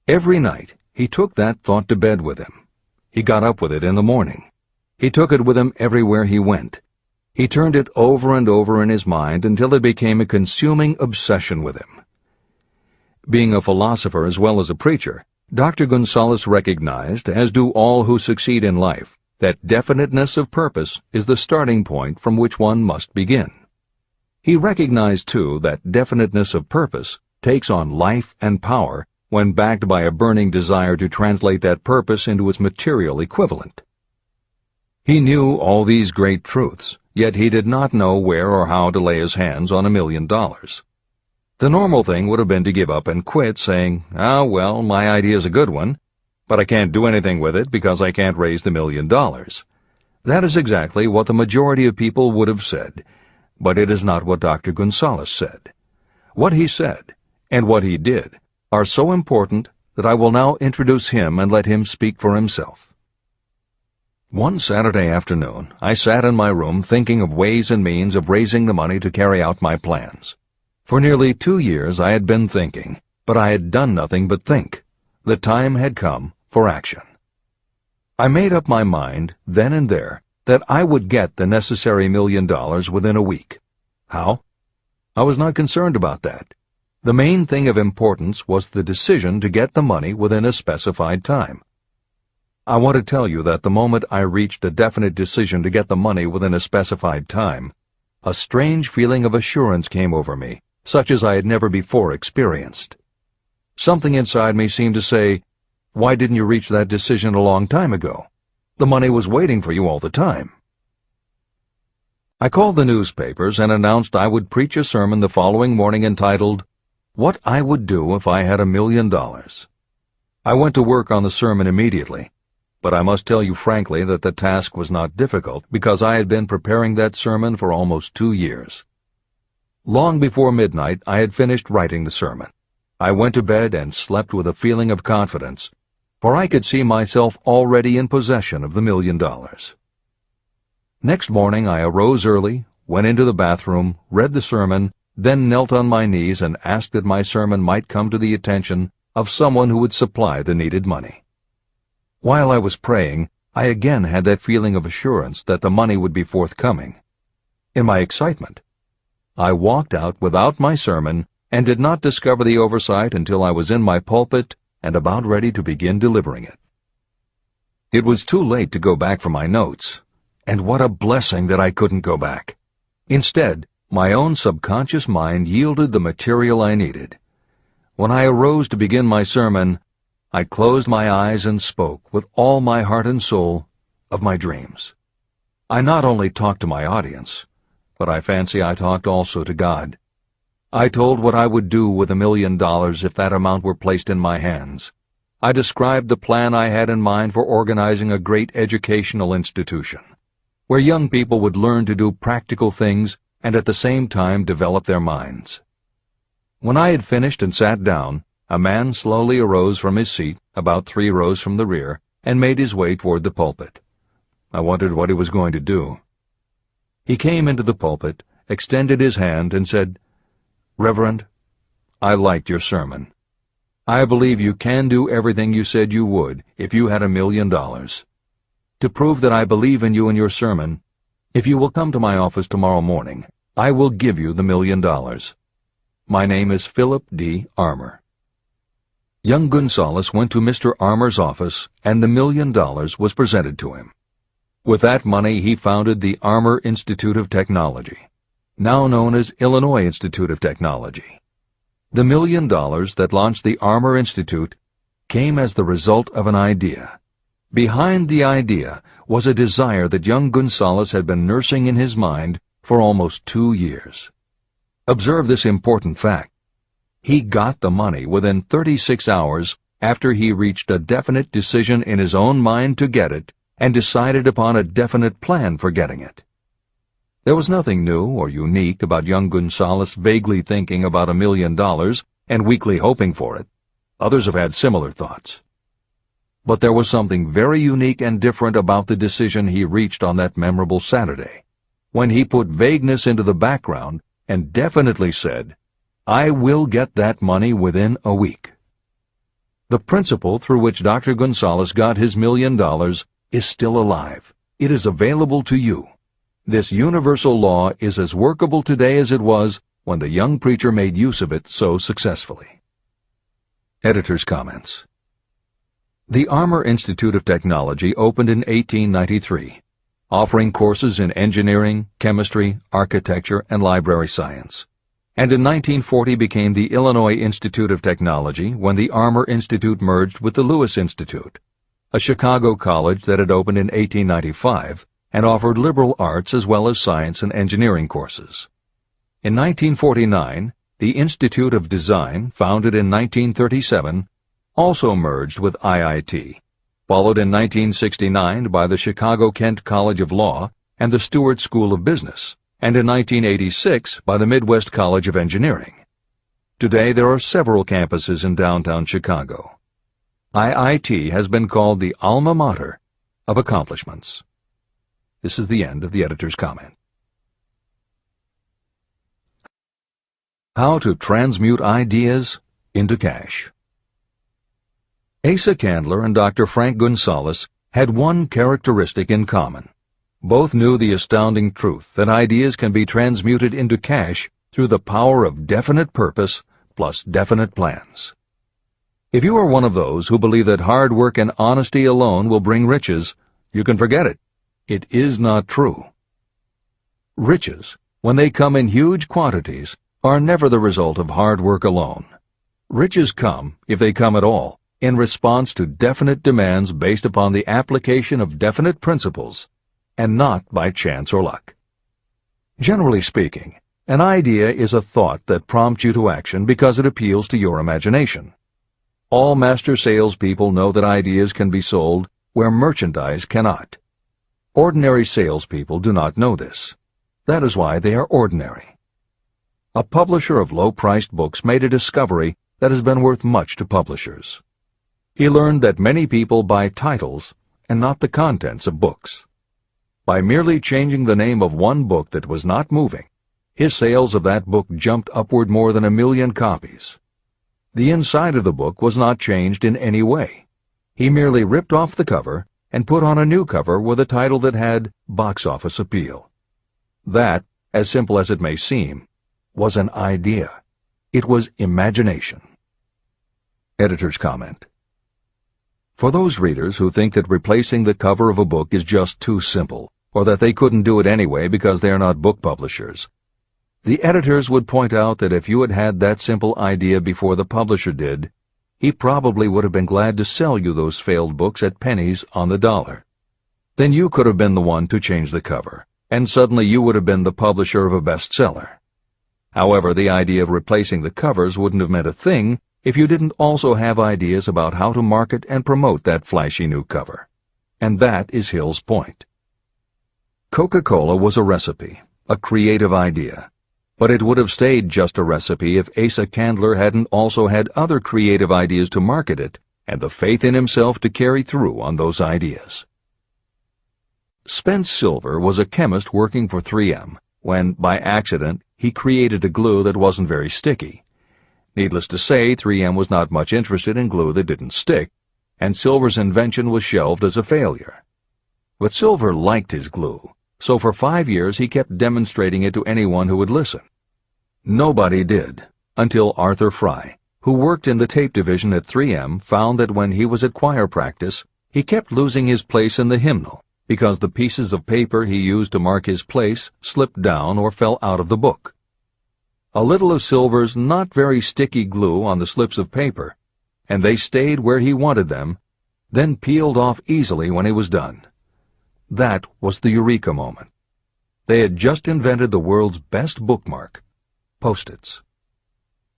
Every night, he took that thought to bed with him. He got up with it in the morning. He took it with him everywhere he went. He turned it over and over in his mind until it became a consuming obsession with him. Being a philosopher as well as a preacher, Dr. Gonzalez recognized, as do all who succeed in life, that definiteness of purpose is the starting point from which one must begin. He recognized, too, that definiteness of purpose takes on life and power when backed by a burning desire to translate that purpose into its material equivalent. He knew all these great truths, yet he did not know where or how to lay his hands on $1 million. The normal thing would have been to give up and quit, saying, "Ah, well, my idea's a good one, but I can't do anything with it because I can't raise the $1 million." That is exactly what the majority of people would have said, but it is not what Dr. Gonzalez said. What he said, and what he did, are so important that I will now introduce him and let him speak for himself. One Saturday afternoon, I sat in my room thinking of ways and means of raising the money to carry out my plans. For nearly 2 years I had been thinking, but I had done nothing but think. The time had come for action. I made up my mind, then and there, that I would get the necessary $1 million within a week. How? I was not concerned about that. The main thing of importance was the decision to get the money within a specified time. I want to tell you that the moment I reached a definite decision to get the money within a specified time, a strange feeling of assurance came over me, such as I had never before experienced. Something inside me seemed to say, "Why didn't you reach that decision a long time ago? The money was waiting for you all the time." I called the newspapers and announced I would preach a sermon the following morning entitled, "What I Would Do If I Had $1 Million." I went to work on the sermon immediately, but I must tell you frankly that the task was not difficult because I had been preparing that sermon for almost 2 years. Long before midnight, I had finished writing the sermon. I went to bed and slept with a feeling of confidence, for I could see myself already in possession of the $1 million. Next morning I arose early, went into the bathroom, read the sermon, then knelt on my knees and asked that my sermon might come to the attention of someone who would supply the needed money. While I was praying, I again had that feeling of assurance that the money would be forthcoming. In my excitement, I walked out without my sermon and did not discover the oversight until I was in my pulpit and about ready to begin delivering it. It was too late to go back for my notes, and what a blessing that I couldn't go back. Instead, my own subconscious mind yielded the material I needed. When I arose to begin my sermon, I closed my eyes and spoke with all my heart and soul of my dreams. I not only talked to my audience, but I fancy I talked also to God. I told what I would do with $1 million if that amount were placed in my hands. I described the plan I had in mind for organizing a great educational institution, where young people would learn to do practical things and at the same time develop their minds. When I had finished and sat down, a man slowly arose from his seat, about 3 rows from the rear, and made his way toward the pulpit. I wondered what he was going to do. He came into the pulpit, extended his hand, and said, "Reverend, I liked your sermon. I believe you can do everything you said you would if you had $1 million. To prove that I believe in you and your sermon, if you will come to my office tomorrow morning, I will give you the $1 million. My name is Philip D. Armour." Young Gonzalez went to Mr. Armour's office, and the $1 million was presented to him. With that money he founded the Armour Institute of Technology, now known as Illinois Institute of Technology. The $1 million that launched the Armour Institute came as the result of an idea. Behind the idea was a desire that young Gonzalez had been nursing in his mind for almost 2 years. Observe this important fact. He got the money within 36 hours after he reached a definite decision in his own mind to get it and decided upon a definite plan for getting it. There was nothing new or unique about young Gonzalez vaguely thinking about $1 million and weakly hoping for it. Others have had similar thoughts. But there was something very unique and different about the decision he reached on that memorable Saturday, when he put vagueness into the background and definitely said, "I will get that money within a week." The principle through which Dr. Gonzalez got his $1 million is still alive. It is available to you. This universal law is as workable today as it was when the young preacher made use of it so successfully. Editor's comments. The Armour Institute of Technology opened in 1893, offering courses in engineering, chemistry, architecture, and library science, and in 1940 became the Illinois Institute of Technology when the Armour Institute merged with the Lewis Institute, a Chicago college that had opened in 1895 and offered liberal arts as well as science and engineering courses. In 1949, the Institute of Design, founded in 1937, also merged with IIT, followed in 1969 by the Chicago-Kent College of Law and the Stewart School of Business, and in 1986 by the Midwest College of Engineering. Today there are several campuses in downtown Chicago. IIT has been called the alma mater of accomplishments. This is the end of the editor's comment. How to transmute ideas into cash. Asa Candler and Dr. Frank Gonzalez had one characteristic in common. Both knew the astounding truth that ideas can be transmuted into cash through the power of definite purpose plus definite plans. If you are one of those who believe that hard work and honesty alone will bring riches, you can forget it. It is not true. Riches, when they come in huge quantities, are never the result of hard work alone. Riches come, if they come at all, in response to definite demands based upon the application of definite principles, and not by chance or luck. Generally speaking, an idea is a thought that prompts you to action because it appeals to your imagination. All master salespeople know that ideas can be sold where merchandise cannot. Ordinary salespeople do not know this. That is why they are ordinary. A publisher of low-priced books made a discovery that has been worth much to publishers. He learned that many people buy titles and not the contents of books. By merely changing the name of one book that was not moving, his sales of that book jumped upward more than 1 million copies. The inside of the book was not changed in any way. He merely ripped off the cover and put on a new cover with a title that had box office appeal. That, as simple as it may seem, was an idea. It was imagination. Editor's comment. For those readers who think that replacing the cover of a book is just too simple, or that they couldn't do it anyway because they are not book publishers, the editors would point out that if you had had that simple idea before the publisher did, he probably would have been glad to sell you those failed books at pennies on the dollar. Then you could have been the one to change the cover, and suddenly you would have been the publisher of a bestseller. However, the idea of replacing the covers wouldn't have meant a thing if you didn't also have ideas about how to market and promote that flashy new cover. And that is Hill's point. Coca-Cola was a recipe, a creative idea. But it would have stayed just a recipe if Asa Candler hadn't also had other creative ideas to market it and the faith in himself to carry through on those ideas. Spence Silver was a chemist working for 3M when, by accident, he created a glue that wasn't very sticky. Needless to say, 3M was not much interested in glue that didn't stick, and Silver's invention was shelved as a failure. But Silver liked his glue, so for 5 years he kept demonstrating it to anyone who would listen. Nobody did, until Arthur Fry, who worked in the tape division at 3M, found that when he was at choir practice, he kept losing his place in the hymnal because the pieces of paper he used to mark his place slipped down or fell out of the book. A little of Silver's not very sticky glue on the slips of paper, and they stayed where he wanted them, then peeled off easily when he was done. That was the eureka moment. They had just invented the world's best bookmark, Post-its.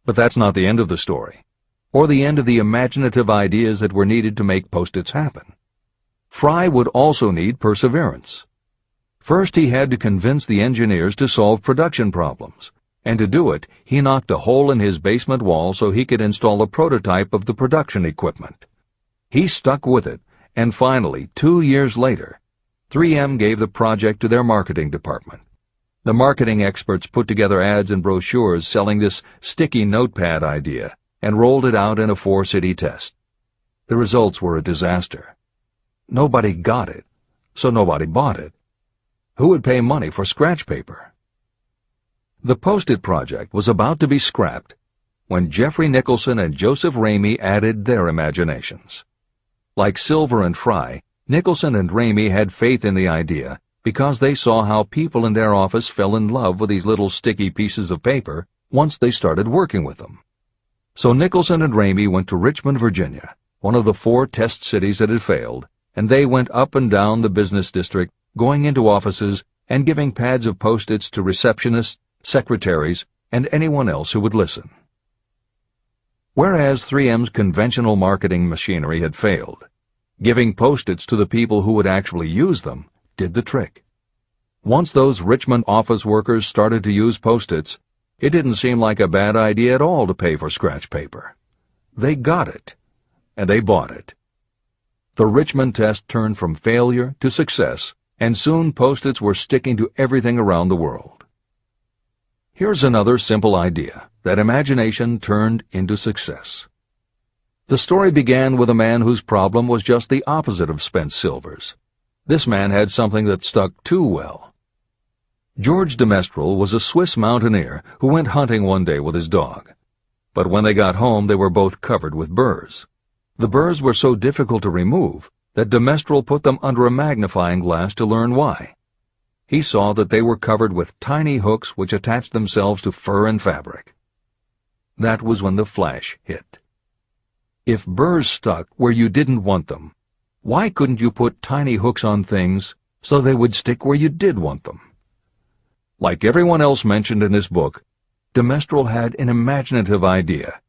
But that's not the end of the story, or the end of the imaginative ideas that were needed to make Post-its happen. Fry would also need perseverance. First, he had to convince the engineers to solve production problems, and to do it, he knocked a hole in his basement wall so he could install a prototype of the production equipment. He stuck with it, and finally, 2 years later, 3M gave the project to their marketing department. The marketing experts put together ads and brochures selling this sticky notepad idea and rolled it out in a 4-city test. The results were a disaster. Nobody got it, so nobody bought it. Who would pay money for scratch paper? The Post-it project was about to be scrapped when Jeffrey Nicholson and Joseph Ramey added their imaginations. Like Silver and Fry, Nicholson and Ramey had faith in the idea because they saw how people in their office fell in love with these little sticky pieces of paper once they started working with them. So Nicholson and Ramey went to Richmond, Virginia, one of the 4 test cities that had failed, and they went up and down the business district, going into offices and giving pads of Post-its to receptionists, secretaries, and anyone else who would listen. Whereas 3M's conventional marketing machinery had failed, Giving Post-its to the people who would actually use them did the trick. Once those Richmond office workers started to use Post-its, it didn't seem like a bad idea at all to pay for scratch paper. They got it, and they bought it. The Richmond test turned from failure to success, and soon Post-its were sticking to everything around the world. Here's another simple idea that imagination turned into success. The story began with a man whose problem was just the opposite of spent silvers. This man had something that stuck too well. George de Mestral was a Swiss mountaineer who went hunting one day with his dog. But when they got home, they were both covered with burrs. The burrs were so difficult to remove that de Mestral put them under a magnifying glass to learn why. He saw that they were covered with tiny hooks which attached themselves to fur and fabric. That was when the flash hit. If burrs stuck where you didn't want them, why couldn't you put tiny hooks on things so they would stick where you did want them? Like everyone else mentioned in this book, de Mestral had an imaginative idea,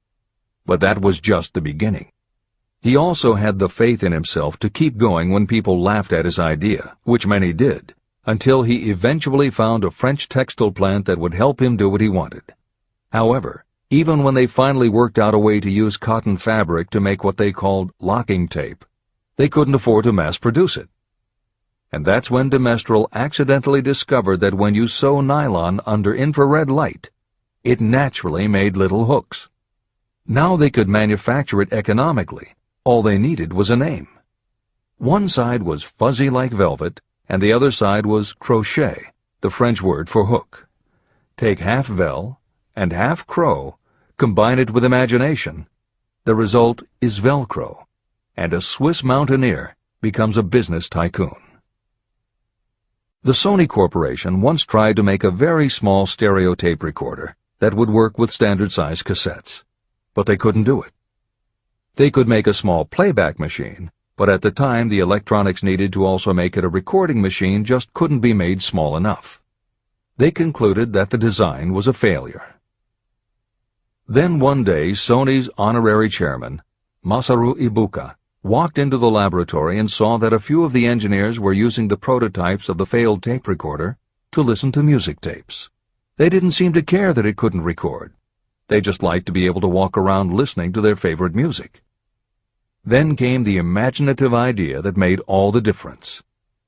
but that was just the beginning. He also had the faith in himself to keep going when people laughed at his idea, which many did, until he eventually found a French textile plant that would help him do what he wanted. However, even when they finally worked out a way to use cotton fabric to make what they called locking tape, they couldn't afford to mass-produce it. And that's when de Mestral accidentally discovered that when you sew nylon under infrared light, it naturally made little hooks. Now they could manufacture it economically. All they needed was a name. One side was fuzzy like velvet, and the other side was crochet, the French word for hook. Take half vel and half crow, combine it with imagination. The result is Velcro, and a Swiss mountaineer becomes a business tycoon. The Sony Corporation once tried to make a very small stereo tape recorder that would work with standard-size cassettes, but they couldn't do it. They could make a small playback machine, but at the time the electronics needed to also make it a recording machine just couldn't be made small enough. They concluded that the design was a failure. Then one day Sony's honorary chairman, Masaru Ibuka, walked into the laboratory and saw that a few of the engineers were using the prototypes of the failed tape recorder to listen to music tapes. They didn't seem to care that it couldn't record. They just liked to be able to walk around listening to their favorite music. Then came the imaginative idea that made all the difference.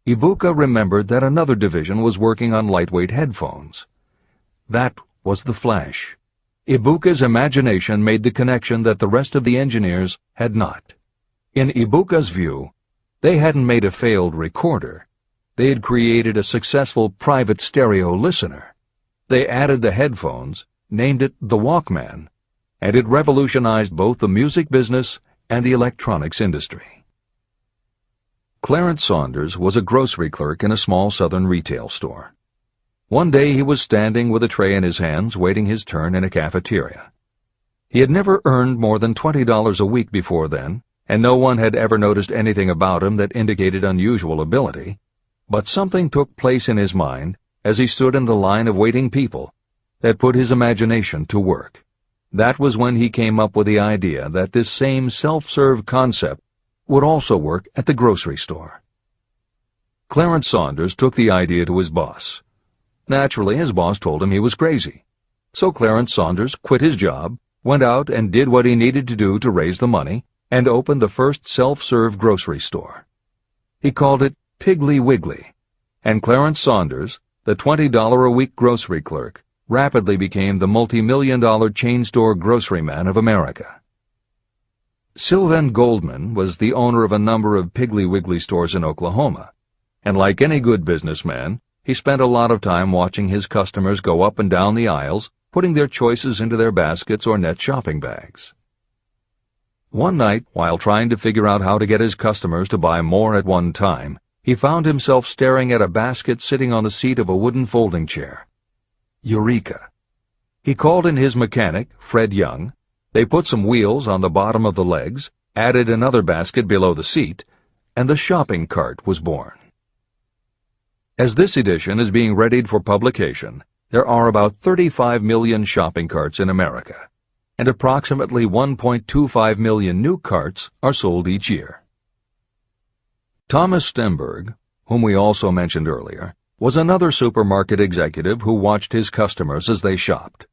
Ibuka remembered that another division was working on lightweight headphones. That was the flash. Ibuka's imagination made the connection that the rest of the engineers had not. In Ibuka's view, they hadn't made a failed recorder. They had created a successful private stereo listener. They added the headphones, named it the Walkman, and it revolutionized both the music business and the electronics industry. Clarence Saunders was a grocery clerk in a small southern retail store. One day he was standing with a tray in his hands waiting his turn in a cafeteria. He had never earned more than $20 a week before then, and no one had ever noticed anything about him that indicated unusual ability, but something took place in his mind as he stood in the line of waiting people that put his imagination to work. That was when he came up with the idea that this same self-serve concept would also work at the grocery store. Clarence Saunders took the idea to his boss. Naturally, his boss told him he was crazy. So Clarence Saunders quit his job, went out and did what he needed to do to raise the money, and opened the first self-serve grocery store. He called it Piggly Wiggly, and Clarence Saunders, the $20-a-week grocery clerk, rapidly became the multi-million-dollar chain store grocery man of America. Sylvan Goldman was the owner of a number of Piggly Wiggly stores in Oklahoma, and like any good businessman, he spent a lot of time watching his customers go up and down the aisles, putting their choices into their baskets or net shopping bags. One night, while trying to figure out how to get his customers to buy more at one time, he found himself staring at a basket sitting on the seat of a wooden folding chair. Eureka! He called in his mechanic, Fred Young. They put some wheels on the bottom of the legs, added another basket below the seat, and the shopping cart was born. As this edition is being readied for publication, there are about 35 million shopping carts in America, and approximately 1.25 million new carts are sold each year. Thomas Stemberg, whom we also mentioned earlier, was another supermarket executive who watched his customers as they shopped.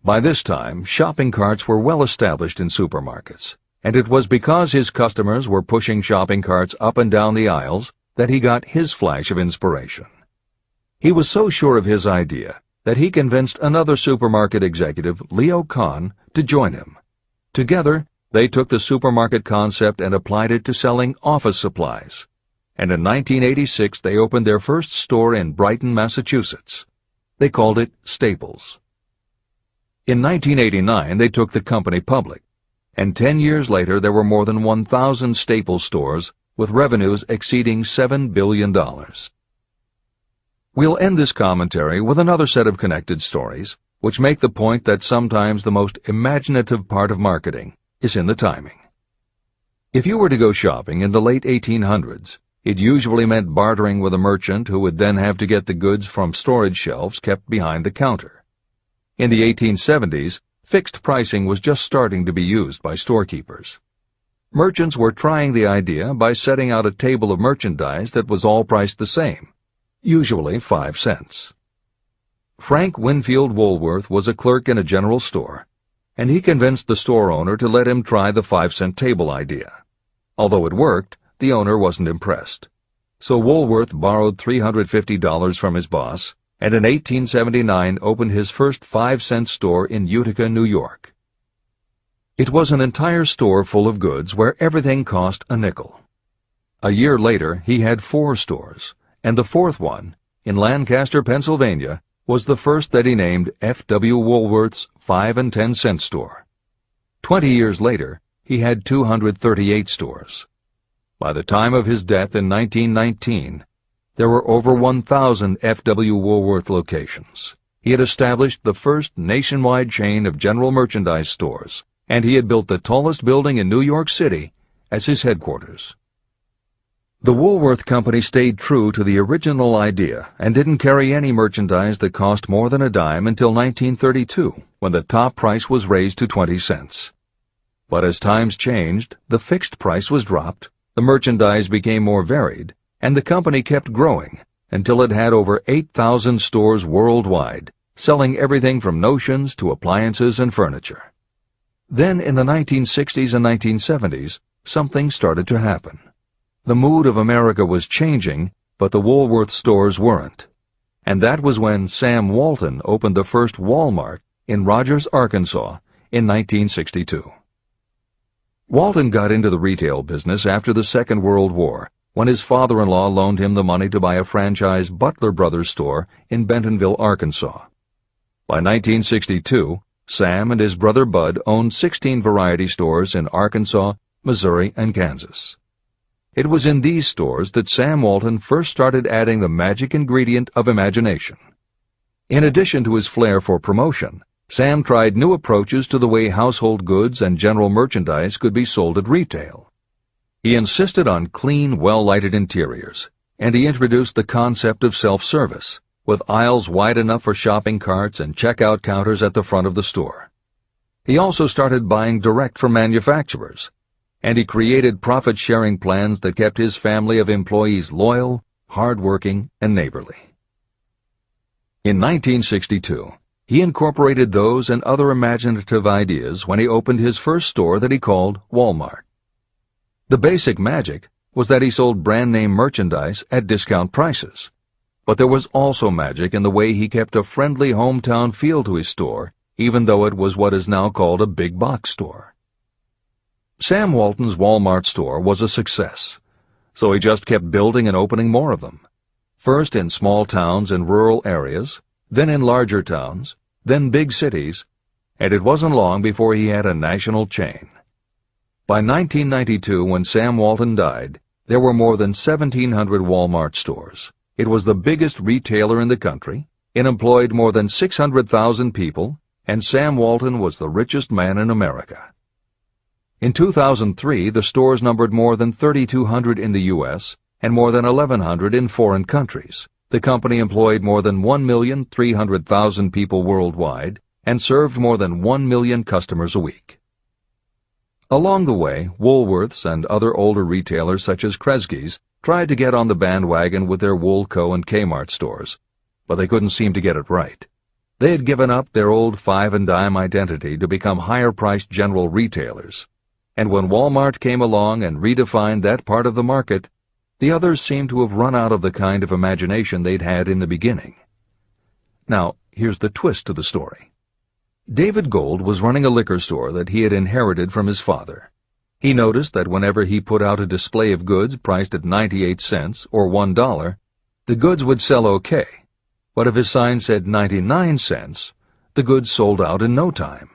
By this time, shopping carts were well established in supermarkets, and it was because his customers were pushing shopping carts up and down the aisles that he got his flash of inspiration. He was so sure of his idea that he convinced another supermarket executive, Leo Kahn, to join him. Together, they took the supermarket concept and applied it to selling office supplies. And in 1986 they opened their first store in Brighton, Massachusetts. They called it Staples. In 1989 they took the company public, and 10 years later there were more than 1,000 Staples stores with revenues exceeding $7 billion. We'll end this commentary with another set of connected stories, which make the point that sometimes the most imaginative part of marketing is in the timing. If you were to go shopping in the late 1800s, it usually meant bartering with a merchant who would then have to get the goods from storage shelves kept behind the counter. In the 1870s, fixed pricing was just starting to be used by storekeepers. Merchants were trying the idea by setting out a table of merchandise that was all priced the same, usually 5 cents. Frank Winfield Woolworth was a clerk in a general store, and he convinced the store owner to let him try the 5-cent table idea. Although it worked, the owner wasn't impressed. So Woolworth borrowed $350 from his boss, and in 1879 opened his first 5-cent store in Utica, New York. It was an entire store full of goods where everything cost a nickel. A year later, he had 4 stores, and the 4th one, in Lancaster, Pennsylvania, was the first that he named F.W. Woolworth's 5 and 10 cent store. 20 years later, he had 238 stores. By the time of his death in 1919, there were over 1,000 F.W. Woolworth locations. He had established the first nationwide chain of general merchandise stores, and he had built the tallest building in New York City as his headquarters. The Woolworth Company stayed true to the original idea and didn't carry any merchandise that cost more than a dime until 1932, when the top price was raised to 20 cents. But as times changed, the fixed price was dropped, the merchandise became more varied, and the company kept growing until it had over 8,000 stores worldwide, selling everything from notions to appliances and furniture. Then in the 1960s and 1970s, something started to happen. The mood of America was changing, but the Woolworth stores weren't. And that was when Sam Walton opened the first Walmart in Rogers, Arkansas, in 1962. Walton got into the retail business after the Second World War, when his father-in-law loaned him the money to buy a franchise Butler Brothers store in Bentonville, Arkansas. By 1962, Sam and his brother Bud owned 16 variety stores in Arkansas, Missouri, and Kansas. It was in these stores that Sam Walton first started adding the magic ingredient of imagination. In addition to his flair for promotion, Sam tried new approaches to the way household goods and general merchandise could be sold at retail. He insisted on clean, well-lighted interiors, and he introduced the concept of self-service, with aisles wide enough for shopping carts and checkout counters at the front of the store. He also started buying direct from manufacturers, and he created profit-sharing plans that kept his family of employees loyal, hard-working, and neighborly. In 1962, he incorporated those and other imaginative ideas when he opened his first store that he called Walmart. The basic magic was that he sold brand-name merchandise at discount prices, but there was also magic in the way he kept a friendly hometown feel to his store, even though it was what is now called a big box store. Sam Walton's Walmart store was a success, so he just kept building and opening more of them, first in small towns and rural areas, then in larger towns, then big cities, and it wasn't long before he had a national chain. By 1992, when Sam Walton died, there were more than 1,700 Walmart stores. It was the biggest retailer in the country, it employed more than 600,000 people, and Sam Walton was the richest man in America. In 2003, the stores numbered more than 3,200 in the U.S. and more than 1,100 in foreign countries. The company employed more than 1,300,000 people worldwide and served more than 1 million customers a week. Along the way, Woolworths and other older retailers such as Kresge's tried to get on the bandwagon with their Woolco and Kmart stores, but they couldn't seem to get it right. They had given up their old five-and-dime identity to become higher-priced general retailers, and when Walmart came along and redefined that part of the market, the others seemed to have run out of the kind of imagination they'd had in the beginning. Now, here's the twist to the story. David Gold was running a liquor store that he had inherited from his father. He noticed that whenever he put out a display of goods priced at 98 cents or $1, the goods would sell okay, but if his sign said 99 cents, the goods sold out in no time.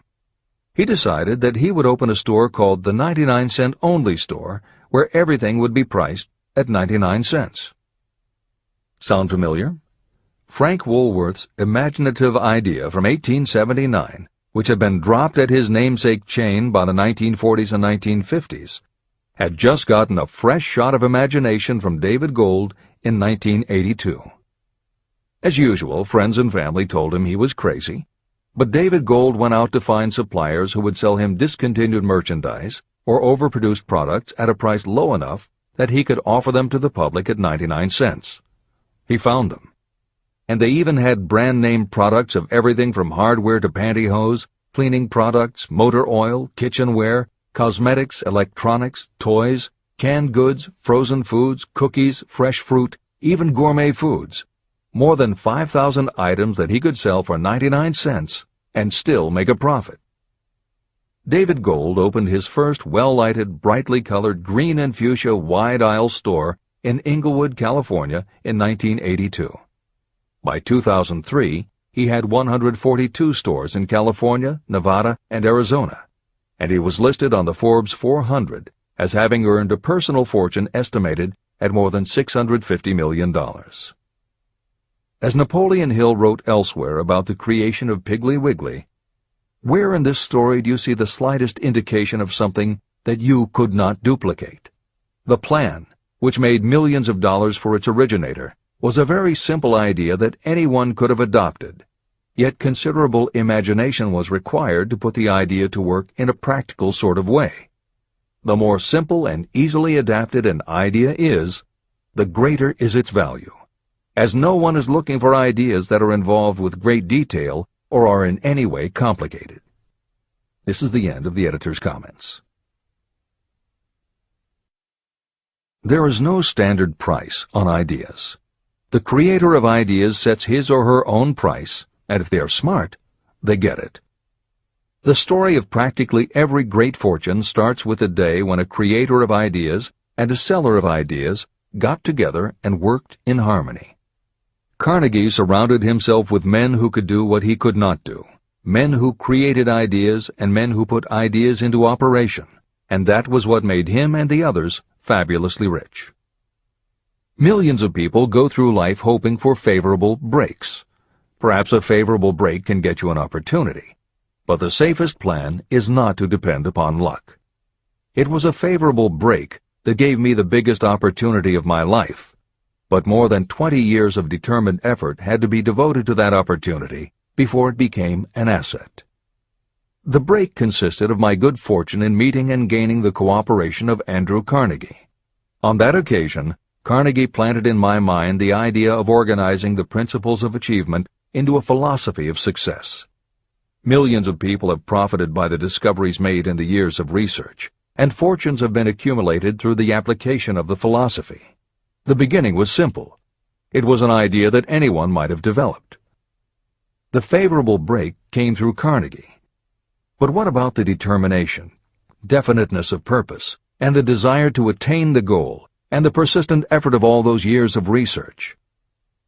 He decided that he would open a store called the 99-cent only store, where everything would be priced at 99 cents. Sound familiar? Frank Woolworth's imaginative idea from 1879, which had been dropped at his namesake chain by the 1940s and 1950s, had just gotten a fresh shot of imagination from David Gold in 1982. As usual, friends and family told him he was crazy, but David Gold went out to find suppliers who would sell him discontinued merchandise or overproduced products at a price low enough that he could offer them to the public at 99 cents. He found them. And they even had brand-name products of everything from hardware to pantyhose, cleaning products, motor oil, kitchenware, cosmetics, electronics, toys, canned goods, frozen foods, cookies, fresh fruit, even gourmet foods. More than 5,000 items that he could sell for 99 cents and still make a profit. David Gold opened his first well-lighted, brightly colored green and fuchsia wide-aisle store in Inglewood, California in 1982. By 2003, he had 142 stores in California, Nevada, and Arizona, and he was listed on the Forbes 400 as having earned a personal fortune estimated at more than $650 million. As Napoleon Hill wrote elsewhere about the creation of Piggly Wiggly, where in this story do you see the slightest indication of something that you could not duplicate? The plan, which made millions of dollars for its originator, was a very simple idea that anyone could have adopted, yet considerable imagination was required to put the idea to work in a practical sort of way. The more simple and easily adapted an idea is, the greater is its value, as no one is looking for ideas that are involved with great detail or are in any way complicated. This is the end of the editor's comments. There is no standard price on ideas. The creator of ideas sets his or her own price, and if they are smart, they get it. The story of practically every great fortune starts with a day when a creator of ideas and a seller of ideas got together and worked in harmony. Carnegie surrounded himself with men who could do what he could not do, men who created ideas and men who put ideas into operation, and that was what made him and the others fabulously rich. Millions of people go through life hoping for favorable breaks. Perhaps a favorable break can get you an opportunity, but the safest plan is not to depend upon luck. It was a favorable break that gave me the biggest opportunity of my life, but more than 20 years of determined effort had to be devoted to that opportunity before it became an asset. The break consisted of my good fortune in meeting and gaining the cooperation of Andrew Carnegie. On that occasion, Carnegie planted in my mind the idea of organizing the principles of achievement into a philosophy of success. Millions of people have profited by the discoveries made in the years of research, and fortunes have been accumulated through the application of the philosophy. The beginning was simple. It was an idea that anyone might have developed. The favorable break came through Carnegie. But what about the determination, definiteness of purpose, and the desire to attain the goal, and the persistent effort of all those years of research?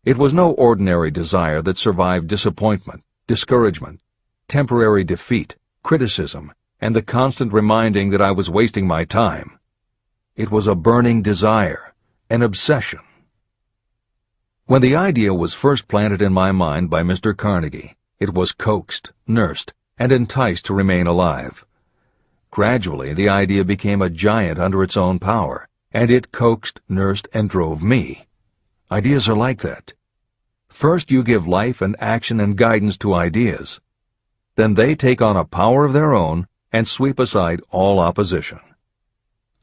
It was no ordinary desire that survived disappointment, discouragement, temporary defeat, criticism, and the constant reminding that I was wasting my time. It was a burning desire, an obsession. When the idea was first planted in my mind by Mr. Carnegie, it was coaxed, nursed, and enticed to remain alive. Gradually, the idea became a giant under its own power, and it coaxed, nursed, and drove me. Ideas are like that. First you give life and action and guidance to ideas. Then they take on a power of their own and sweep aside all opposition.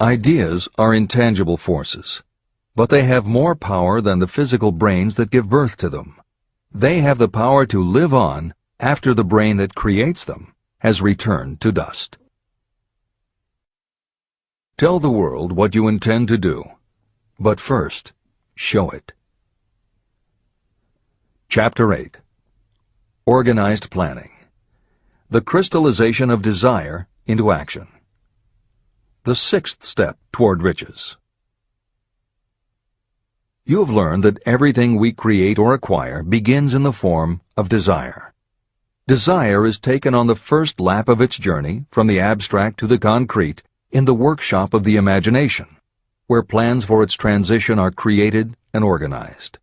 Ideas are intangible forces. but they have more power than the physical brains that give birth to them. They have the power to live on after the brain that creates them has returned to dust. Tell the world what you intend to do, but first, show it. Chapter 8. Organized Planning. The crystallization of desire into action. The sixth step toward riches. You have learned that everything we create or acquire begins in the form of desire. Desire is taken on the first lap of its journey from the abstract to the concrete in the workshop of the imagination, where plans for its transition are created and organized.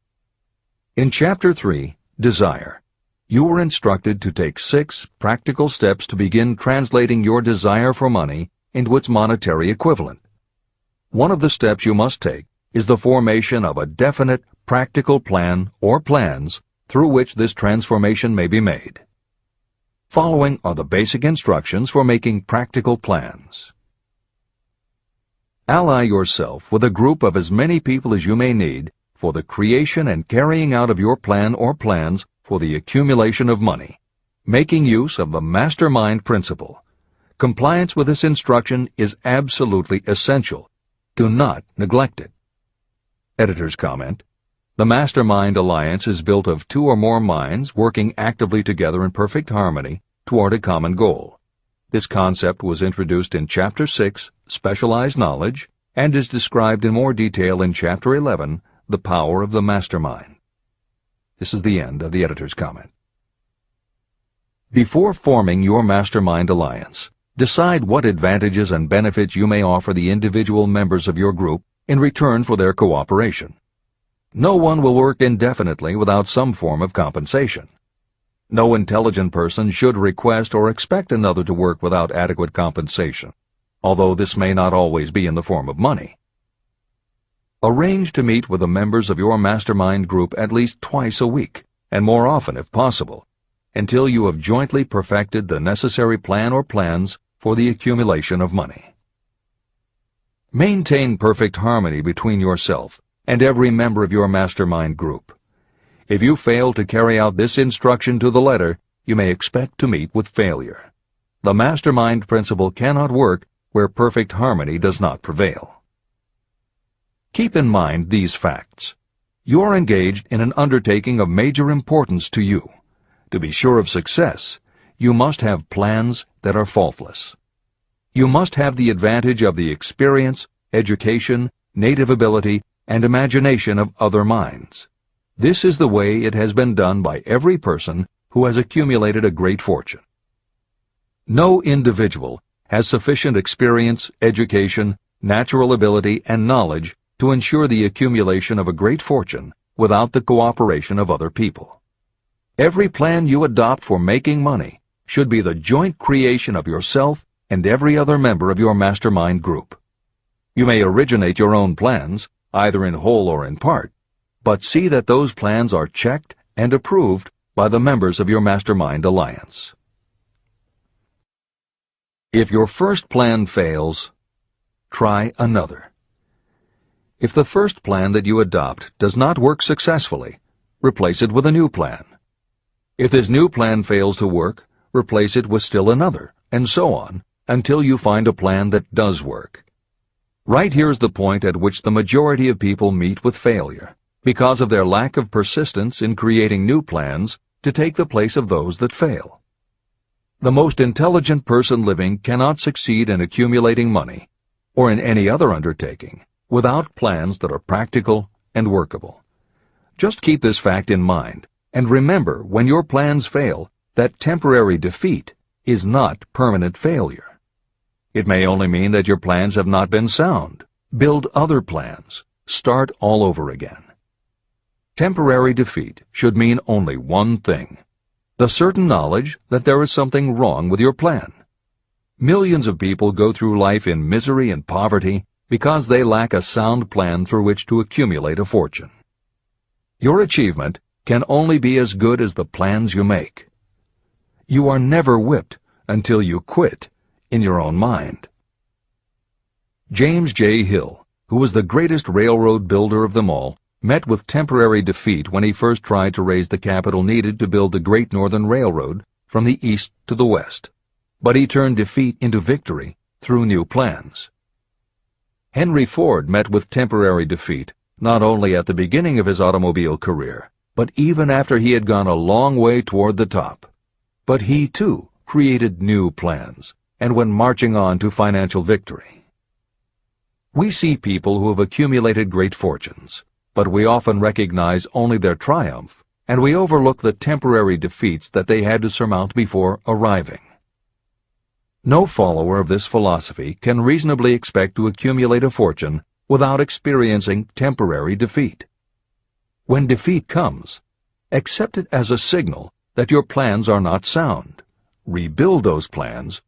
In Chapter 3, Desire, you were instructed to take 6 practical steps to begin translating your desire for money into its monetary equivalent. One of the steps you must take is the formation of a definite, practical plan or plans through which this transformation may be made. Following are the basic instructions for making practical plans. Ally yourself with a group of as many people as you may need for the creation and carrying out of your plan or plans for the accumulation of money, making use of the mastermind principle. Compliance with this instruction is absolutely essential. Do not neglect it. Editor's comment: the Mastermind Alliance is built of 2 or more minds working actively together in perfect harmony toward a common goal. This concept was introduced in Chapter 6, Specialized Knowledge, and is described in more detail in Chapter 11, The Power of the Mastermind. This is the end of the editor's comment. Before forming your Mastermind Alliance, decide what advantages and benefits you may offer the individual members of your group in return for their cooperation. No one will work indefinitely without some form of compensation. No intelligent person should request or expect another to work without adequate compensation, although this may not always be in the form of money. Arrange to meet with the members of your mastermind group at least twice a week, and more often if possible, until you have jointly perfected the necessary plan or plans for the accumulation of money. Maintain perfect harmony between yourself and every member of your mastermind group. If you fail to carry out this instruction to the letter, you may expect to meet with failure. The mastermind principle cannot work where perfect harmony does not prevail. Keep in mind these facts. You are engaged in an undertaking of major importance to you. To be sure of success, you must have plans that are faultless. You must have the advantage of the experience, education, native ability, and imagination of other minds. This is the way it has been done by every person who has accumulated a great fortune. No individual has sufficient experience, education, natural ability, and knowledge to ensure the accumulation of a great fortune without the cooperation of other people. Every plan you adopt for making money should be the joint creation of yourself and every other member of your mastermind group. You may originate your own plans, either in whole or in part, but see that those plans are checked and approved by the members of your mastermind alliance. If your first plan fails, try another. If the first plan that you adopt does not work successfully, replace it with a new plan. If this new plan fails to work, replace it with still another, and so on, until you find a plan that does work. Right here is the point at which the majority of people meet with failure, because of their lack of persistence in creating new plans to take the place of those that fail. The most intelligent person living cannot succeed in accumulating money, or in any other undertaking, without plans that are practical and workable. Just keep this fact in mind, and remember when your plans fail that temporary defeat is not permanent failure. It may only mean that your plans have not been sound. Build other plans. Start all over again. Temporary defeat should mean only one thing: the certain knowledge that there is something wrong with your plan. Millions of people go through life in misery and poverty because they lack a sound plan through which to accumulate a fortune. Your achievement can only be as good as the plans you make. You are never whipped until you quit in your own mind. James J. Hill, who was the greatest railroad builder of them all, met with temporary defeat when he first tried to raise the capital needed to build the Great Northern Railroad from the east to the west. But he turned defeat into victory through new plans. Henry Ford met with temporary defeat not only at the beginning of his automobile career, but even after he had gone a long way toward the top. But he, too, created new plans, and went marching on to financial victory. We see people who have accumulated great fortunes, but we often recognize only their triumph, and we overlook the temporary defeats that they had to surmount before arriving. No follower of this philosophy can reasonably expect to accumulate a fortune without experiencing temporary defeat. When defeat comes, accept it as a signal that your plans are not sound. Rebuild those plans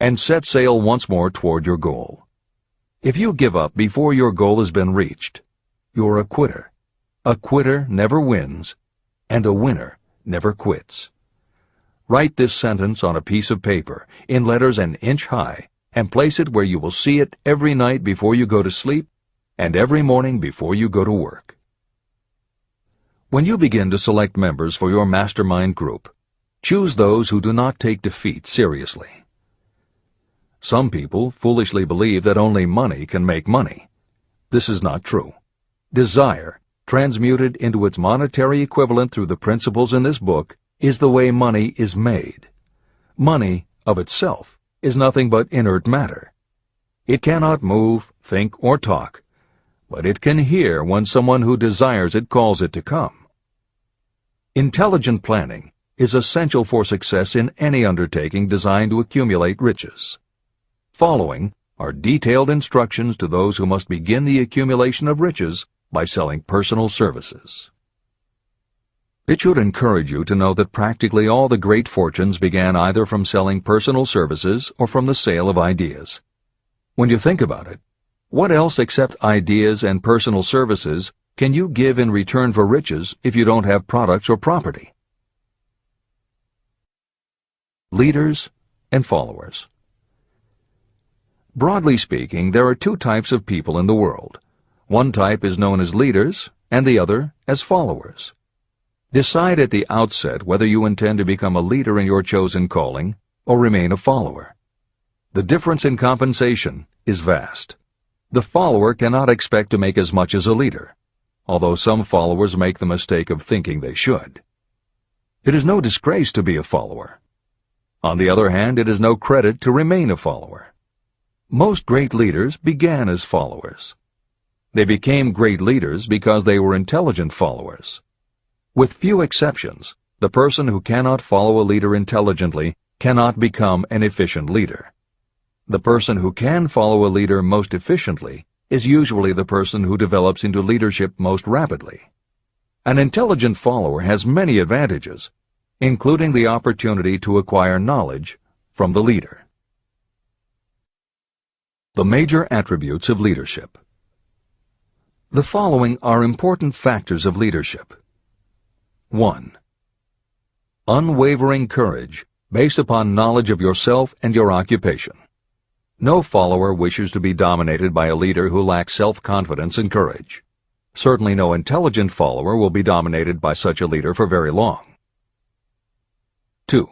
and set sail once more toward your goal. If you give up before your goal has been reached, you're a quitter. A quitter never wins, and a winner never quits. Write this sentence on a piece of paper in letters an inch high and place it where you will see it every night before you go to sleep and every morning before you go to work. When you begin to select members for your mastermind group, choose those who do not take defeat seriously. Some people foolishly believe that only money can make money. This is not true. Desire, transmuted into its monetary equivalent through the principles in this book, is the way money is made. Money, of itself, is nothing but inert matter. It cannot move, think, or talk, but it can hear when someone who desires it calls it to come. Intelligent planning is essential for success in any undertaking designed to accumulate riches. Following are detailed instructions to those who must begin the accumulation of riches by selling personal services. It should encourage you to know that practically all the great fortunes began either from selling personal services or from the sale of ideas. When you think about it, what else except ideas and personal services can you give in return for riches if you don't have products or property? Leaders and followers. Broadly speaking, there are two types of people in the world. One type is known as leaders, and the other as followers. Decide at the outset whether you intend to become a leader in your chosen calling or remain a follower. The difference in compensation is vast. The follower cannot expect to make as much as a leader, although some followers make the mistake of thinking they should. It is no disgrace to be a follower. On the other hand, it is no credit to remain a follower. Most great leaders began as followers. They became great leaders because they were intelligent followers. With few exceptions, the person who cannot follow a leader intelligently cannot become an efficient leader. The person who can follow a leader most efficiently is usually the person who develops into leadership most rapidly. An intelligent follower has many advantages, including the opportunity to acquire knowledge from the leader. The major attributes of leadership. The following are important factors of leadership. 1. Unwavering courage based upon knowledge of yourself and your occupation. No follower wishes to be dominated by a leader who lacks self-confidence and courage. Certainly no intelligent follower will be dominated by such a leader for very long. 2.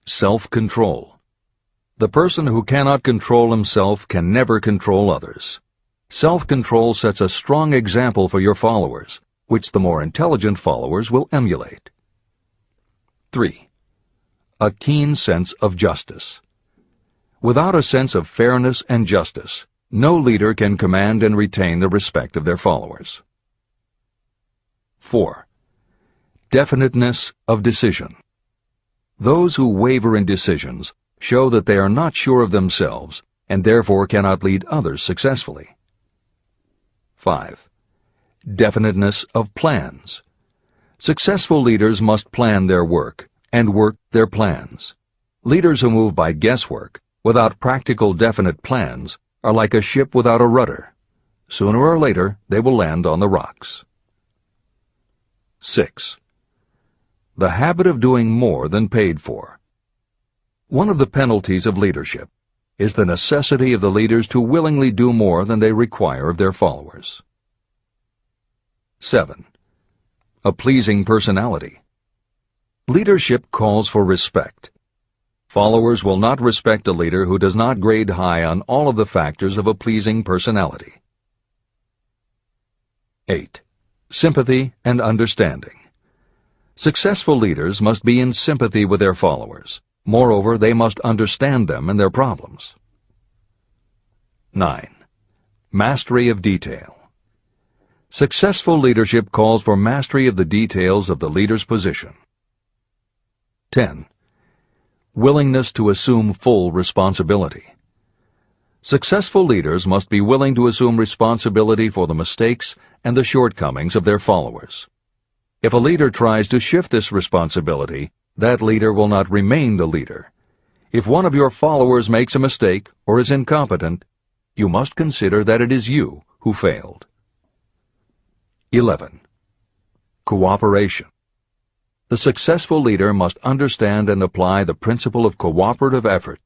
Self-control. The person who cannot control himself can never control others. Self-control sets a strong example for your followers, which the more intelligent followers will emulate. 3. A keen sense of justice. Without a sense of fairness and justice, no leader can command and retain the respect of their followers. 4. Definiteness of decision. Those who waver in decisions show that they are not sure of themselves and therefore cannot lead others successfully. 5. Definiteness of plans. Successful leaders must plan their work and work their plans. Leaders who move by guesswork, without practical definite plans, are like a ship without a rudder. Sooner or later, they will land on the rocks. 6. The habit of doing more than paid for. One of the penalties of leadership is the necessity of the leaders to willingly do more than they require of their followers. 7. A pleasing personality. Leadership calls for respect. Followers will not respect a leader who does not grade high on all of the factors of a pleasing personality. 8. Sympathy and understanding. Successful leaders must be in sympathy with their followers. Moreover, they must understand them and their problems. 9. Mastery of detail. Successful leadership calls for mastery of the details of the leader's position. 10. Willingness to assume full responsibility. Successful leaders must be willing to assume responsibility for the mistakes and the shortcomings of their followers. If a leader tries to shift this responsibility, that leader will not remain the leader. If one of your followers makes a mistake or is incompetent, you must consider that it is you who failed. 11. Cooperation. The successful leader must understand and apply the principle of cooperative effort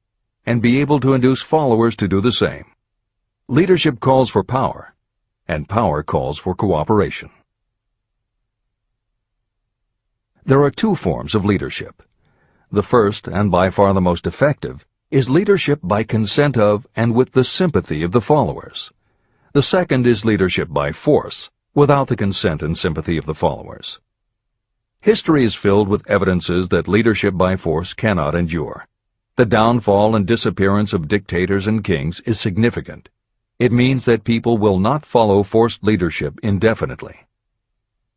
and be able to induce followers to do the same. Leadership calls for power, and power calls for cooperation. There are two forms of leadership. The first, and by far the most effective, is leadership by consent of and with the sympathy of the followers. The second is leadership by force, without the consent and sympathy of the followers. History is filled with evidences that leadership by force cannot endure. The downfall and disappearance of dictators and kings is significant. It means that people will not follow forced leadership indefinitely.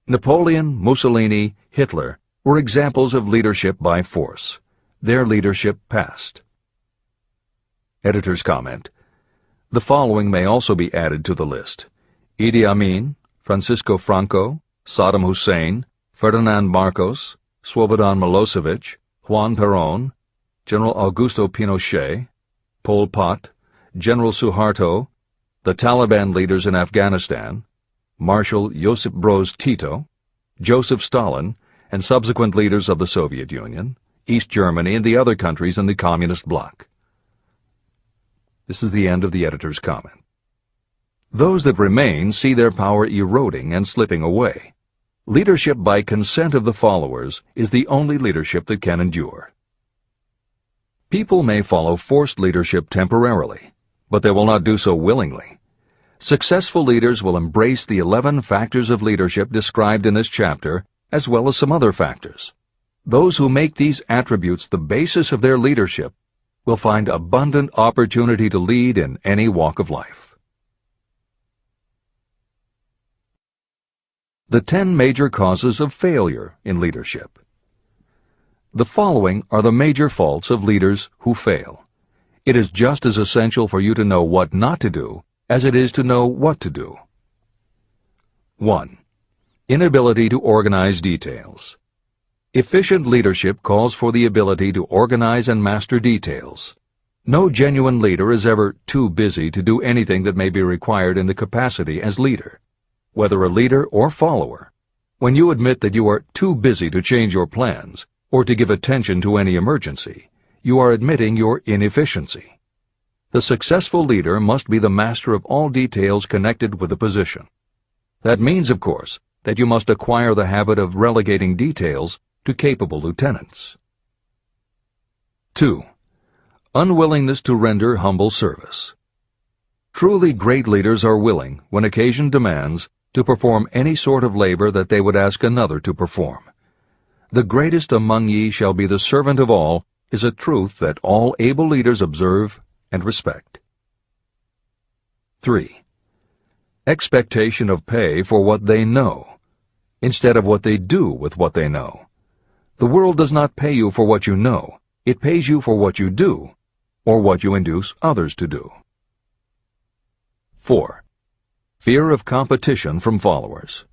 Napoleon, Mussolini, Hitler were examples of leadership by force. Their leadership passed. Editor's comment. The following may also be added to the list: Idi Amin, Francisco Franco, Saddam Hussein, Ferdinand Marcos, Slobodan Milosevic, Juan Perón, General Augusto Pinochet, Pol Pot, General Suharto, the Taliban leaders in Afghanistan, Marshal Josip Broz Tito, Joseph Stalin, and subsequent leaders of the Soviet Union, East Germany, and the other countries in the Communist bloc. This is the end of the editor's comment. Those that remain see their power eroding and slipping away. Leadership by consent of the followers is the only leadership that can endure. People may follow forced leadership temporarily, but they will not do so willingly. Successful leaders will embrace the 11 factors of leadership described in this chapter, as well as some other factors. Those who make these attributes the basis of their leadership will find abundant opportunity to lead in any walk of life. The 10 major causes of failure in leadership. The following are the major faults of leaders who fail. It is just as essential for you to know what not to do as it is to know what to do. 1. Inability to organize details. Efficient leadership calls for the ability to organize and master details. No genuine leader is ever too busy to do anything that may be required in the capacity as leader. Whether a leader or follower, when you admit that you are too busy to change your plans or to give attention to any emergency, you are admitting your inefficiency. The successful leader must be the master of all details connected with the position. That means, of course, that you must acquire the habit of relegating details to capable lieutenants. 2. Unwillingness to render humble service. Truly great leaders are willing, when occasion demands, to perform any sort of labor that they would ask another to perform. The greatest among ye shall be the servant of all is a truth that all able leaders observe and respect. 3. Expectation of pay for what they know, instead of what they do with what they know. The world does not pay you for what you know. It pays you for what you do, or what you induce others to do. 4. Fear of competition from followers.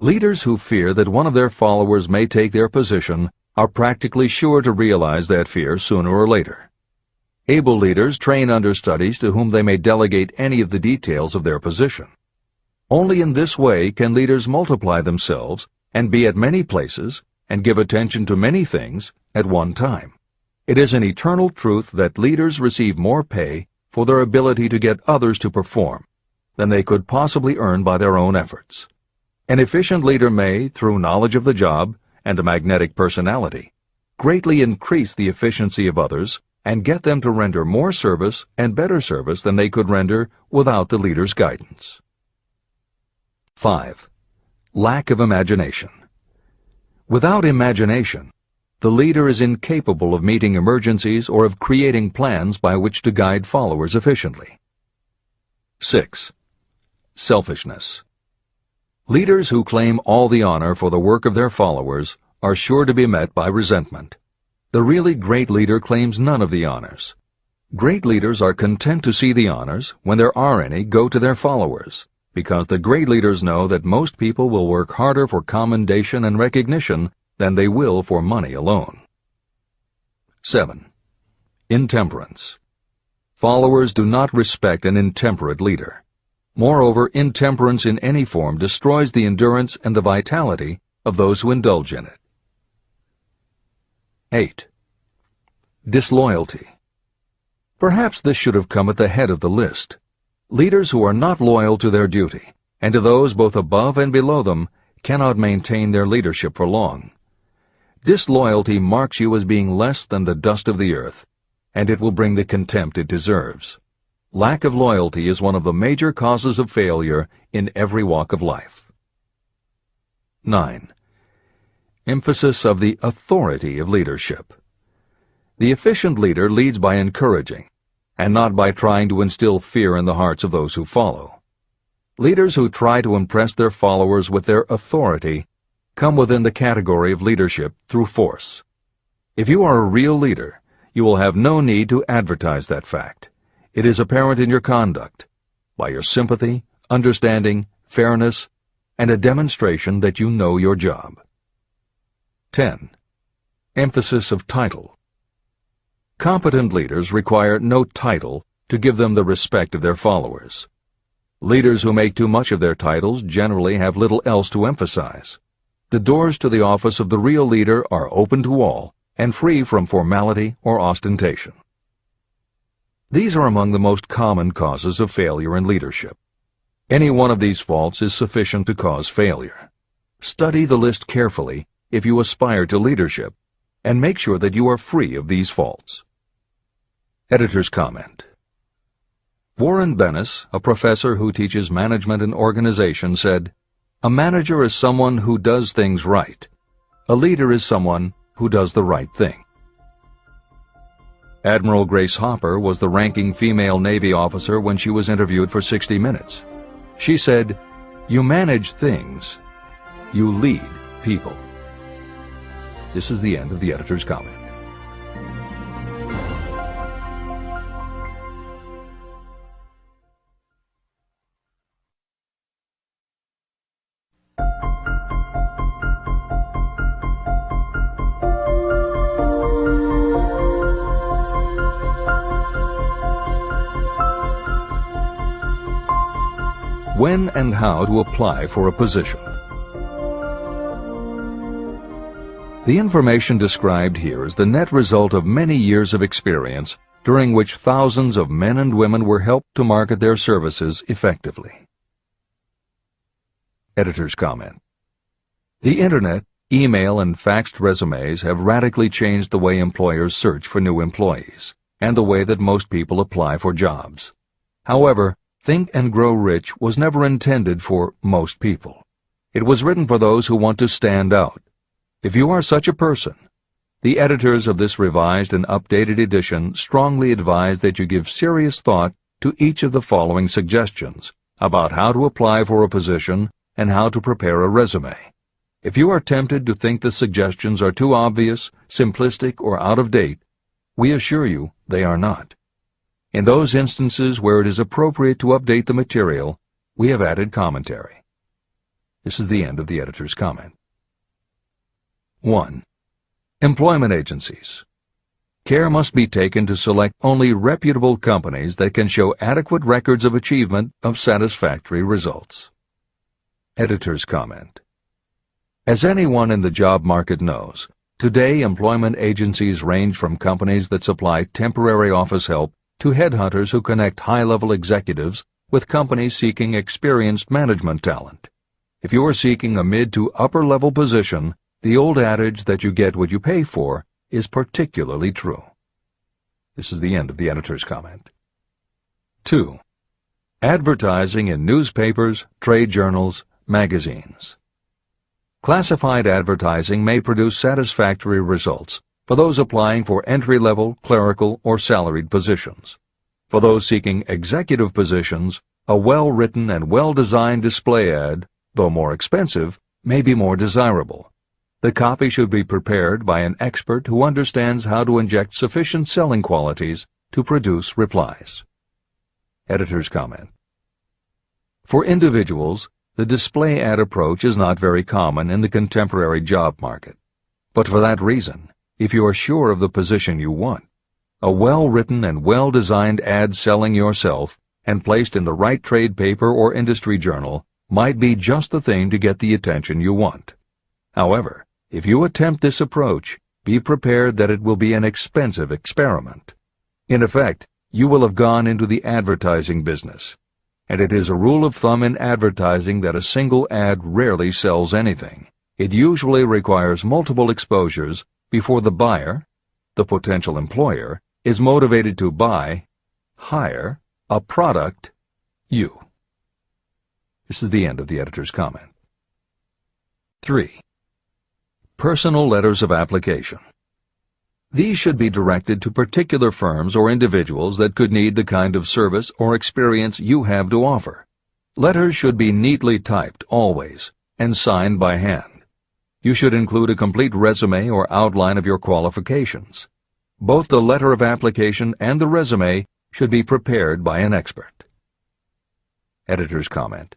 Leaders who fear that one of their followers may take their position are practically sure to realize that fear sooner or later. Able leaders train understudies to whom they may delegate any of the details of their position. Only in this way can leaders multiply themselves and be at many places and give attention to many things at one time. It is an eternal truth that leaders receive more pay for their ability to get others to perform than they could possibly earn by their own efforts. An efficient leader may, through knowledge of the job and a magnetic personality, greatly increase the efficiency of others and get them to render more service and better service than they could render without the leader's guidance. 5. Lack of imagination. Without imagination, the leader is incapable of meeting emergencies or of creating plans by which to guide followers efficiently. 6. Selfishness. Leaders who claim all the honor for the work of their followers are sure to be met by resentment. The really great leader claims none of the honors. Great leaders are content to see the honors, when there are any, go to their followers, because the great leaders know that most people will work harder for commendation and recognition than they will for money alone. 7. Intemperance. Followers do not respect an intemperate leader. Moreover, intemperance in any form destroys the endurance and the vitality of those who indulge in it. 8. Disloyalty. Perhaps this should have come at the head of the list. Leaders who are not loyal to their duty, and to those both above and below them, cannot maintain their leadership for long. Disloyalty marks you as being less than the dust of the earth, and it will bring the contempt it deserves. Lack of loyalty is one of the major causes of failure in every walk of life. 9. Emphasis of the authority of leadership. The efficient leader leads by encouraging, and not by trying to instill fear in the hearts of those who follow. Leaders who try to impress their followers with their authority come within the category of leadership through force. If you are a real leader, you will have no need to advertise that fact. It is apparent in your conduct, by your sympathy, understanding, fairness, and a demonstration that you know your job. 10. Emphasis of title. Competent leaders require no title to give them the respect of their followers. Leaders who make too much of their titles generally have little else to emphasize. The doors to the office of the real leader are open to all and free from formality or ostentation. These are among the most common causes of failure in leadership. Any one of these faults is sufficient to cause failure. Study the list carefully if you aspire to leadership, and make sure that you are free of these faults. Editor's comment. Warren Bennis, a professor who teaches management and organization, said, "A manager is someone who does things right. A leader is someone who does the right thing." Admiral Grace Hopper was the ranking female Navy officer when she was interviewed for 60 Minutes. She said, "You manage things. You lead people." This is the end of the editor's comment. When and how to apply for a position. The information described here is the net result of many years of experience, during which thousands of men and women were helped to market their services effectively. Editor's comment. The Internet, email, and faxed resumes have radically changed the way employers search for new employees, and the way that most people apply for jobs. However, Think and Grow Rich was never intended for most people. It was written for those who want to stand out. If you are such a person, the editors of this revised and updated edition strongly advise that you give serious thought to each of the following suggestions about how to apply for a position and how to prepare a resume. If you are tempted to think the suggestions are too obvious, simplistic, or out of date, we assure you they are not. In those instances where it is appropriate to update the material, we have added commentary. This is the end of the editor's comment. 1. Employment agencies. Care must be taken to select only reputable companies that can show adequate records of achievement of satisfactory results. Editor's comment. As anyone in the job market knows, Today, employment agencies range from companies that supply temporary office help to headhunters who connect high-level executives with companies seeking experienced management talent. If you are seeking a mid to upper-level position, the old adage that you get what you pay for is particularly true. This is the end of the editor's comment. 2. Advertising in newspapers, trade journals, magazines. Classified advertising may produce satisfactory results for those applying for entry-level, clerical, or salaried positions. For those seeking executive positions, a well-written and well-designed display ad, though more expensive, may be more desirable. The copy should be prepared by an expert who understands how to inject sufficient selling qualities to produce replies. Editor's comment. For individuals, the display ad approach is not very common in the contemporary job market. But for that reason, if you are sure of the position you want, a well-written and well-designed ad selling yourself and placed in the right trade paper or industry journal might be just the thing to get the attention you want. However, if you attempt this approach, be prepared that it will be an expensive experiment. In effect, you will have gone into the advertising business, and it is a rule of thumb in advertising that a single ad rarely sells anything. It usually requires multiple exposures before the buyer, the potential employer, is motivated to buy, hire, a product, you. This is the end of the editor's comment. 3. Personal letters of application. These should be directed to particular firms or individuals that could need the kind of service or experience you have to offer. Letters should be neatly typed always and signed by hand. You should include a complete resume or outline of your qualifications. Both the letter of application and the resume should be prepared by an expert. Editor's comment.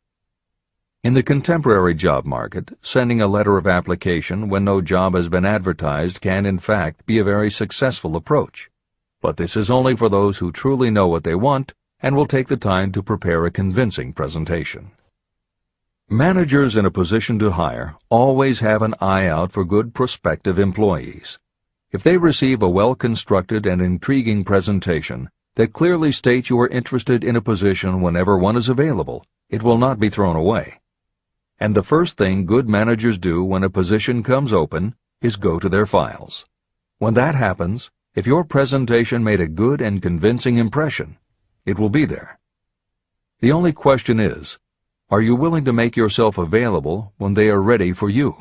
In the contemporary job market, sending a letter of application when no job has been advertised can in fact be a very successful approach. But this is only for those who truly know what they want and will take the time to prepare a convincing presentation. Managers in a position to hire always have an eye out for good prospective employees. If they receive a well-constructed and intriguing presentation that clearly states you are interested in a position whenever one is available, it will not be thrown away. And the first thing good managers do when a position comes open is go to their files. When that happens, if your presentation made a good and convincing impression, it will be there. The only question is, are you willing to make yourself available when they are ready for you?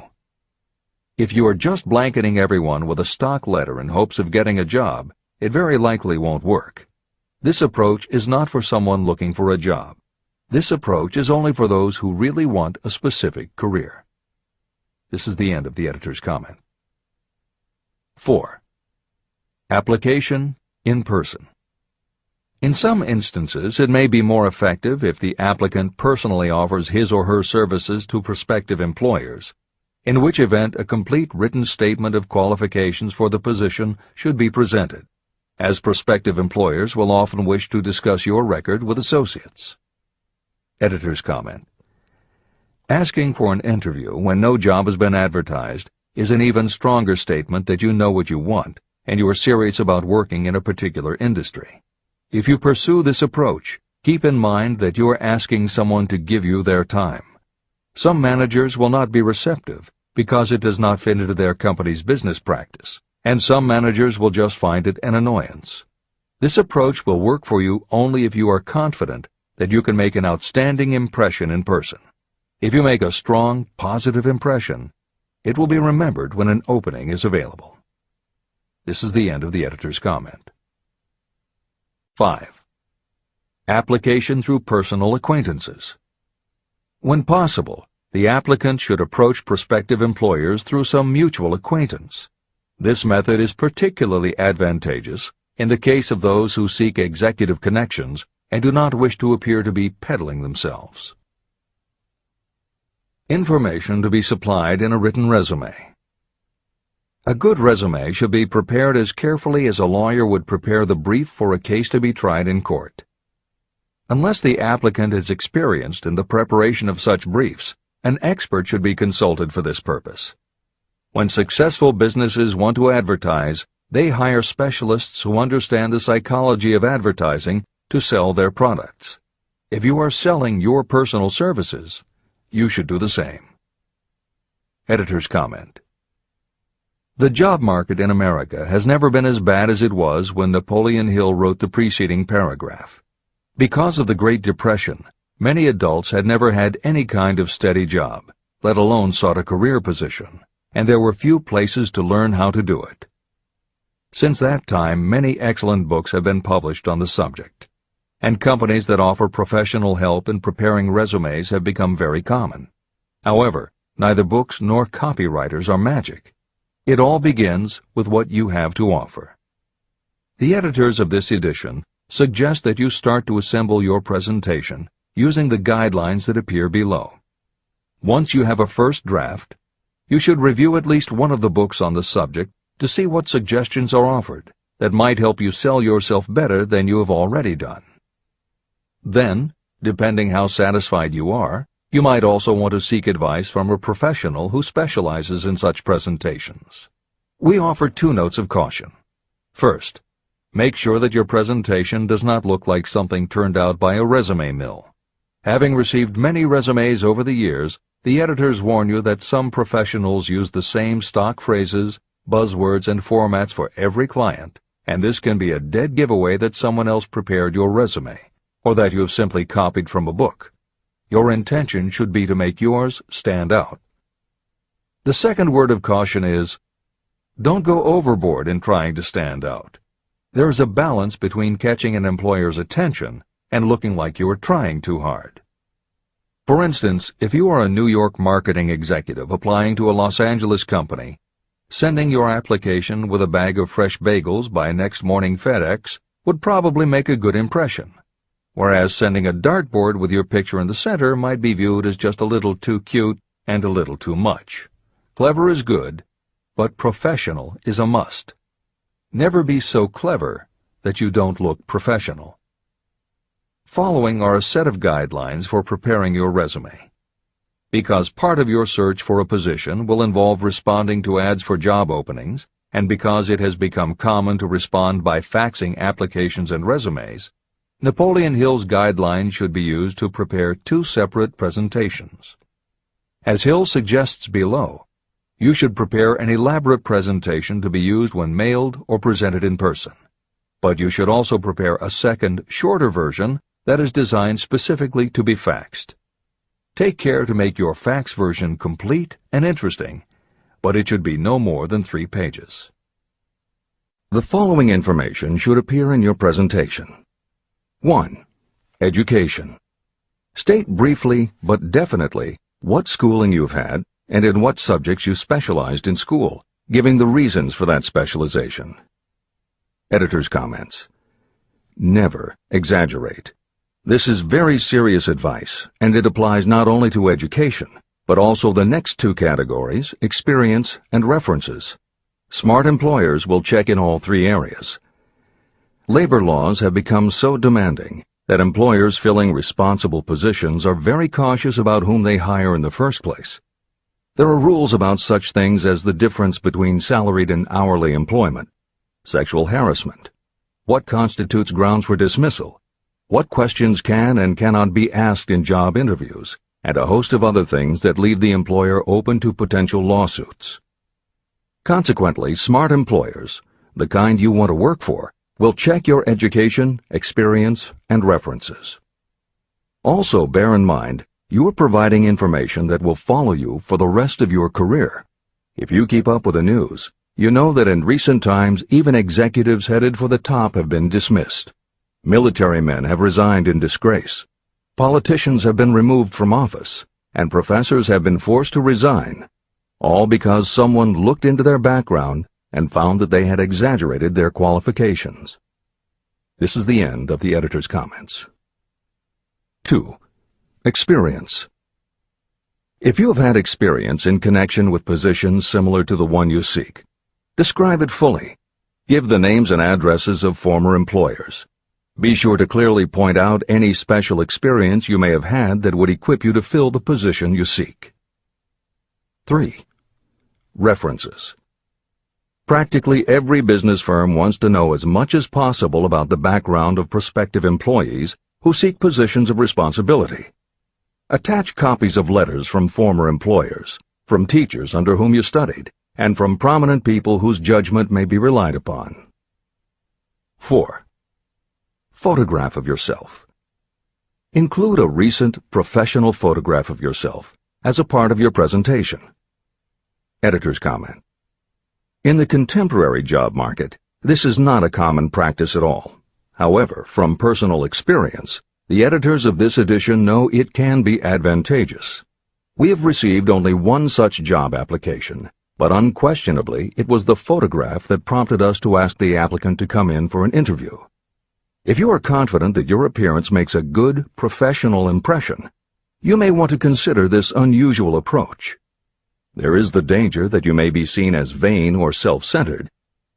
If you are just blanketing everyone with a stock letter in hopes of getting a job, it very likely won't work. This approach is not for someone looking for a job. This approach is only for those who really want a specific career. This is the end of the editor's comment. 4. Application in person. In some instances, it may be more effective if the applicant personally offers his or her services to prospective employers, in which event a complete written statement of qualifications for the position should be presented, as prospective employers will often wish to discuss your record with associates. Editor's comment. Asking for an interview when no job has been advertised is an even stronger statement that you know what you want and you are serious about working in a particular industry. If you pursue this approach, keep in mind that you are asking someone to give you their time. Some managers will not be receptive because it does not fit into their company's business practice, and some managers will just find it an annoyance. This approach will work for you only if you are confident that you can make an outstanding impression in person. If you make a strong, positive impression, it will be remembered when an opening is available. This is the end of the editor's comment. 5. Application through personal acquaintances. When possible, the applicant should approach prospective employers through some mutual acquaintance. This method is particularly advantageous in the case of those who seek executive connections and do not wish to appear to be peddling themselves. Information to be supplied in a written resume. A good resume should be prepared as carefully as a lawyer would prepare the brief for a case to be tried in court. Unless the applicant is experienced in the preparation of such briefs, an expert should be consulted for this purpose. When successful businesses want to advertise, they hire specialists who understand the psychology of advertising to sell their products. If you are selling your personal services, you should do the same. Editor's comment. The job market in America has never been as bad as it was when Napoleon Hill wrote the preceding paragraph. Because of the Great Depression, many adults had never had any kind of steady job, let alone sought a career position, and there were few places to learn how to do it. Since that time, many excellent books have been published on the subject, and companies that offer professional help in preparing resumes have become very common. However, neither books nor copywriters are magic. It all begins with what you have to offer. The editors of this edition suggest that you start to assemble your presentation using the guidelines that appear below. Once you have a first draft, you should review at least one of the books on the subject to see what suggestions are offered that might help you sell yourself better than you have already done. Then, depending how satisfied you are, you might also want to seek advice from a professional who specializes in such presentations. We offer 2 notes of caution. First, make sure that your presentation does not look like something turned out by a resume mill. Having received many resumes over the years, the editors warn you that some professionals use the same stock phrases, buzzwords, and formats for every client, and this can be a dead giveaway that someone else prepared your resume, or that you have simply copied from a book. Your intention should be to make yours stand out. The second word of caution is, don't go overboard in trying to stand out. There is a balance between catching an employer's attention and looking like you are trying too hard. For instance, if you are a New York marketing executive applying to a Los Angeles company, sending your application with a bag of fresh bagels by next morning FedEx would probably make a good impression, whereas sending a dartboard with your picture in the center might be viewed as just a little too cute and a little too much. Clever is good, but professional is a must. Never be so clever that you don't look professional. Following are a set of guidelines for preparing your resume. Because part of your search for a position will involve responding to ads for job openings, and because it has become common to respond by faxing applications and resumes, Napoleon Hill's guidelines should be used to prepare 2 separate presentations. As Hill suggests below, you should prepare an elaborate presentation to be used when mailed or presented in person. But you should also prepare a second, shorter version that is designed specifically to be faxed. Take care to make your fax version complete and interesting, but it should be no more than 3 pages. The following information should appear in your presentation. 1. Education. State briefly but definitely what schooling you've had and in what subjects you specialized in school, giving the reasons for that specialization. Editor's comments. Never exaggerate. This is very serious advice, and it applies not only to education, but also the next 2 categories, experience and references. Smart employers will check in all 3 areas. Labor laws have become so demanding that employers filling responsible positions are very cautious about whom they hire in the first place. There are rules about such things as the difference between salaried and hourly employment, sexual harassment, what constitutes grounds for dismissal, what questions can and cannot be asked in job interviews, and a host of other things that leave the employer open to potential lawsuits. Consequently, smart employers, the kind you want to work for, will check your education, experience, and references. Also, bear in mind, you are providing information that will follow you for the rest of your career. If you keep up with the news, you know that in recent times even executives headed for the top have been dismissed. Military men have resigned in disgrace. Politicians have been removed from office, and professors have been forced to resign, all because someone looked into their background and found that they had exaggerated their qualifications. This is the end of the editor's comments. 2. Experience. If you have had experience in connection with positions similar to the one you seek, describe it fully. Give the names and addresses of former employers. Be sure to clearly point out any special experience you may have had that would equip you to fill the position you seek. 3. References. Practically every business firm wants to know as much as possible about the background of prospective employees who seek positions of responsibility. Attach copies of letters from former employers, from teachers under whom you studied, and from prominent people whose judgment may be relied upon. 4. Photograph of yourself. Include a recent professional photograph of yourself as a part of your presentation. Editor's comment. In the contemporary job market, this is not a common practice at all. However, from personal experience, the editors of this edition know it can be advantageous. We have received only one such job application, but unquestionably it was the photograph that prompted us to ask the applicant to come in for an interview. If you are confident that your appearance makes a good, professional impression, you may want to consider this unusual approach. There is the danger that you may be seen as vain or self-centered,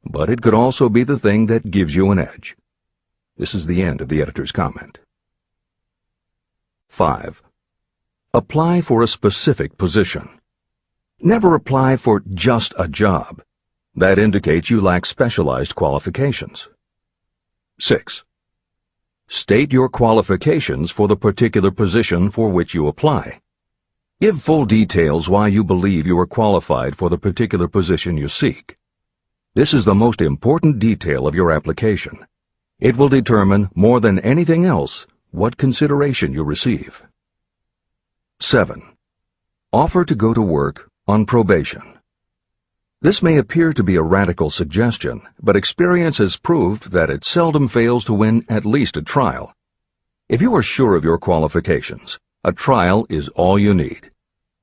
but it could also be the thing that gives you an edge. This is the end of the editor's comment. 5. Apply for a specific position. Never apply for just a job. That indicates you lack specialized qualifications. 6. State your qualifications for the particular position for which you apply. Give full details why you believe you are qualified for the particular position you seek. This is the most important detail of your application. It will determine, more than anything else, what consideration you receive. 7. Offer to go to work on probation. This may appear to be a radical suggestion, but experience has proved that it seldom fails to win at least a trial. If you are sure of your qualifications, a trial is all you need.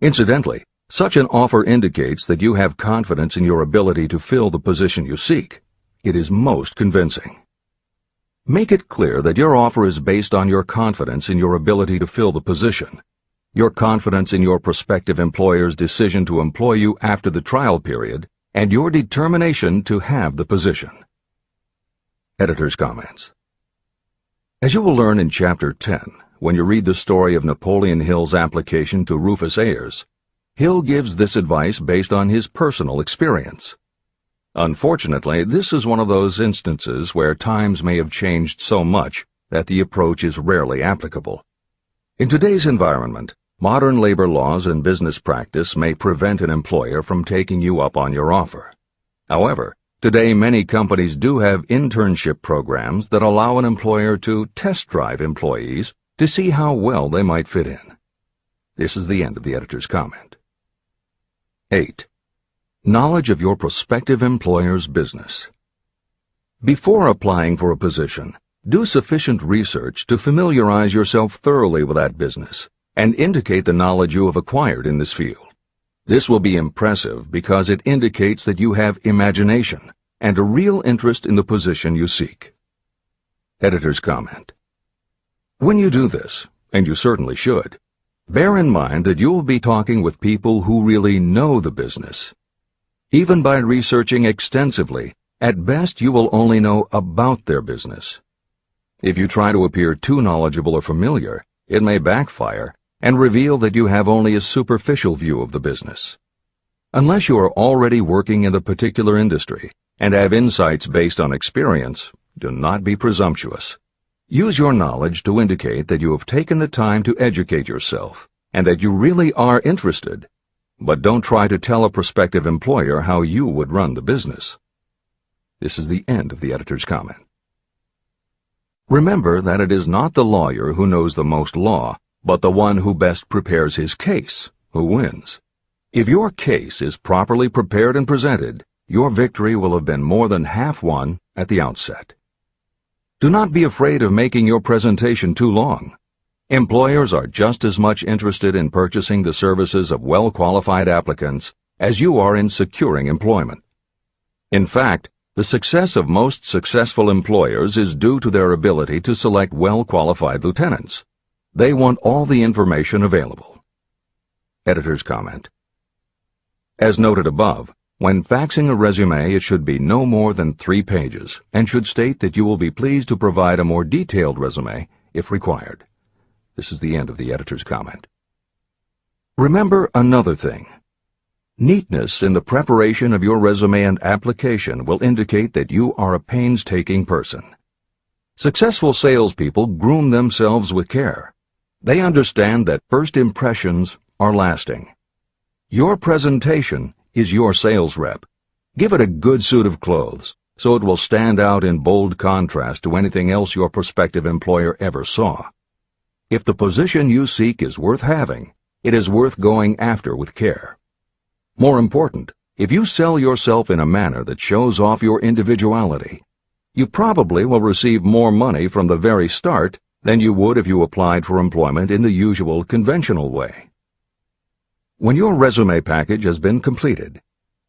Incidentally, such an offer indicates that you have confidence in your ability to fill the position you seek. It is most convincing. Make it clear that your offer is based on your confidence in your ability to fill the position, your confidence in your prospective employer's decision to employ you after the trial period, and your determination to have the position. Editor's comments. As you will learn in Chapter 10, when you read the story of Napoleon Hill's application to Rufus Ayers, Hill gives this advice based on his personal experience. Unfortunately, this is one of those instances where times may have changed so much that the approach is rarely applicable. In today's environment, modern labor laws and business practice may prevent an employer from taking you up on your offer. However, today many companies do have internship programs that allow an employer to test drive employees to see how well they might fit in. This is the end of the editor's comment. 8. Knowledge of your prospective employer's business. Before applying for a position, do sufficient research to familiarize yourself thoroughly with that business and indicate the knowledge you have acquired in this field. This will be impressive because it indicates that you have imagination and a real interest in the position you seek. Editor's comment. When you do this, and you certainly should, bear in mind that you will be talking with people who really know the business. Even by researching extensively, at best you will only know about their business. If you try to appear too knowledgeable or familiar, it may backfire and reveal that you have only a superficial view of the business. Unless you are already working in a particular industry and have insights based on experience, do not be presumptuous. Use your knowledge to indicate that you have taken the time to educate yourself and that you really are interested, but don't try to tell a prospective employer how you would run the business. This is the end of the editor's comment. Remember that it is not the lawyer who knows the most law, but the one who best prepares his case who wins. If your case is properly prepared and presented, your victory will have been more than half won at the outset. Do not be afraid of making your presentation too long. Employers are just as much interested in purchasing the services of well-qualified applicants as you are in securing employment. In fact, the success of most successful employers is due to their ability to select well-qualified lieutenants. They want all the information available. Editor's comment. As noted above, when faxing a resume, it should be no more than 3 pages and should state that you will be pleased to provide a more detailed resume if required. This is the end of the editor's comment. Remember another thing. Neatness in the preparation of your resume and application will indicate that you are a painstaking person. Successful salespeople groom themselves with care. They understand that first impressions are lasting. Your presentation is your sales rep. Give it a good suit of clothes, so it will stand out in bold contrast to anything else your prospective employer ever saw. If the position you seek is worth having, it is worth going after with care. More important, if you sell yourself in a manner that shows off your individuality, you probably will receive more money from the very start than you would if you applied for employment in the usual conventional way. When your resume package has been completed,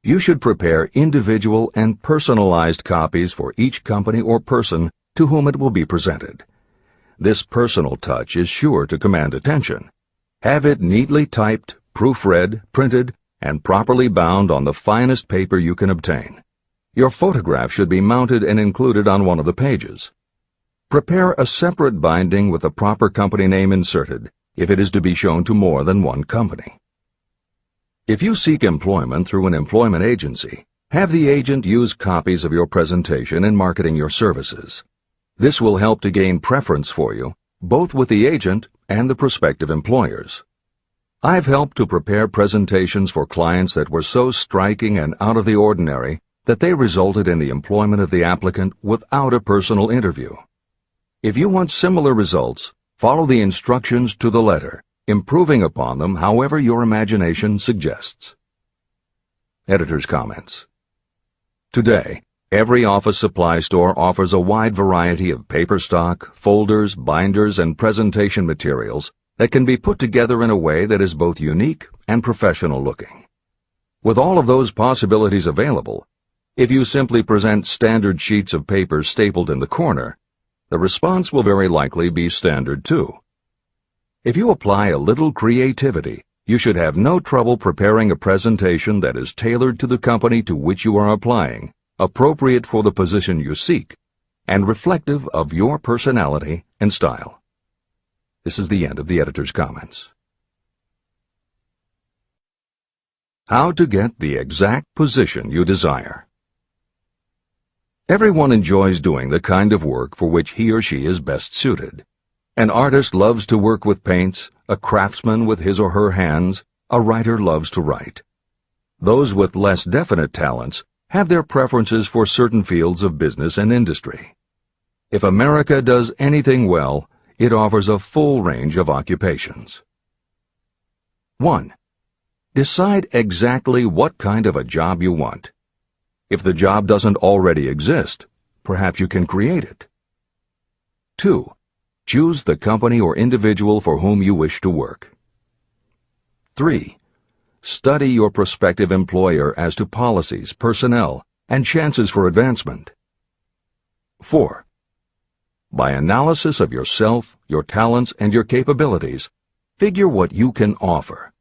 you should prepare individual and personalized copies for each company or person to whom it will be presented. This personal touch is sure to command attention. Have it neatly typed, proofread, printed, and properly bound on the finest paper you can obtain. Your photograph should be mounted and included on one of the pages. Prepare a separate binding with the proper company name inserted if it is to be shown to more than one company. If you seek employment through an employment agency, have the agent use copies of your presentation in marketing your services. This will help to gain preference for you, both with the agent and the prospective employers. I've helped to prepare presentations for clients that were so striking and out of the ordinary that they resulted in the employment of the applicant without a personal interview. If you want similar results, follow the instructions to the letter, improving upon them however your imagination suggests. Editor's comments. Today, every office supply store offers a wide variety of paper stock, folders, binders, and presentation materials that can be put together in a way that is both unique and professional looking. With all of those possibilities available, if you simply present standard sheets of paper stapled in the corner, the response will very likely be standard too. If you apply a little creativity, you should have no trouble preparing a presentation that is tailored to the company to which you are applying, appropriate for the position you seek, and reflective of your personality and style. This is the end of the editor's comments. How to get the exact position you desire. Everyone enjoys doing the kind of work for which he or she is best suited. An artist loves to work with paints, a craftsman with his or her hands, a writer loves to write. Those with less definite talents have their preferences for certain fields of business and industry. If America does anything well, it offers a full range of occupations. 1. Decide exactly what kind of a job you want. If the job doesn't already exist, perhaps you can create it. 2. Choose the company or individual for whom you wish to work. 3. Study your prospective employer as to policies, personnel, and chances for advancement. 4. By analysis of yourself, your talents, and your capabilities, figure what you can offer.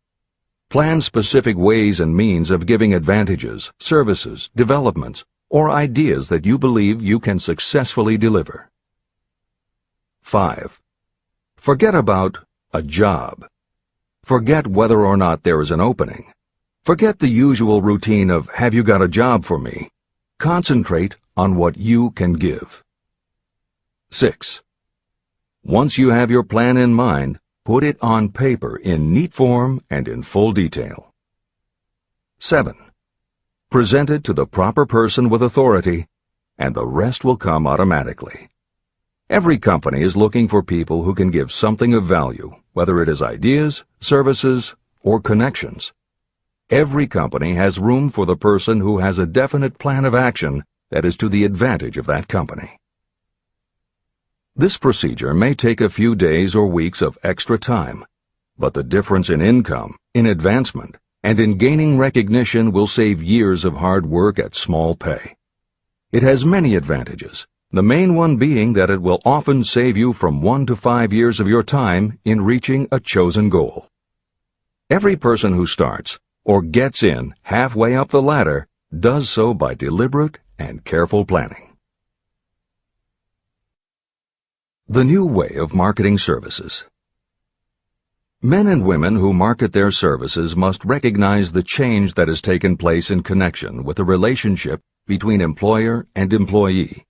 Plan specific ways and means of giving advantages, services, developments, or ideas that you believe you can successfully deliver. 5. Forget about a job. Forget whether or not there is an opening. Forget the usual routine of, have you got a job for me? Concentrate on what you can give. 6. Once you have your plan in mind, put it on paper in neat form and in full detail. 7. Present it to the proper person with authority, and the rest will come automatically. Every company is looking for people who can give something of value, whether it is ideas, services, or connections. Every company has room for the person who has a definite plan of action that is to the advantage of that company. This procedure may take a few days or weeks of extra time, but the difference in income, in advancement, and in gaining recognition will save years of hard work at small pay. It has many advantages, the main one being that it will often save you from 1 to 5 years of your time in reaching a chosen goal. Every person who starts, or gets in halfway up the ladder, does so by deliberate and careful planning. The new way of marketing services. Men and women who market their services must recognize the change that has taken place in connection with the relationship between employer and employee.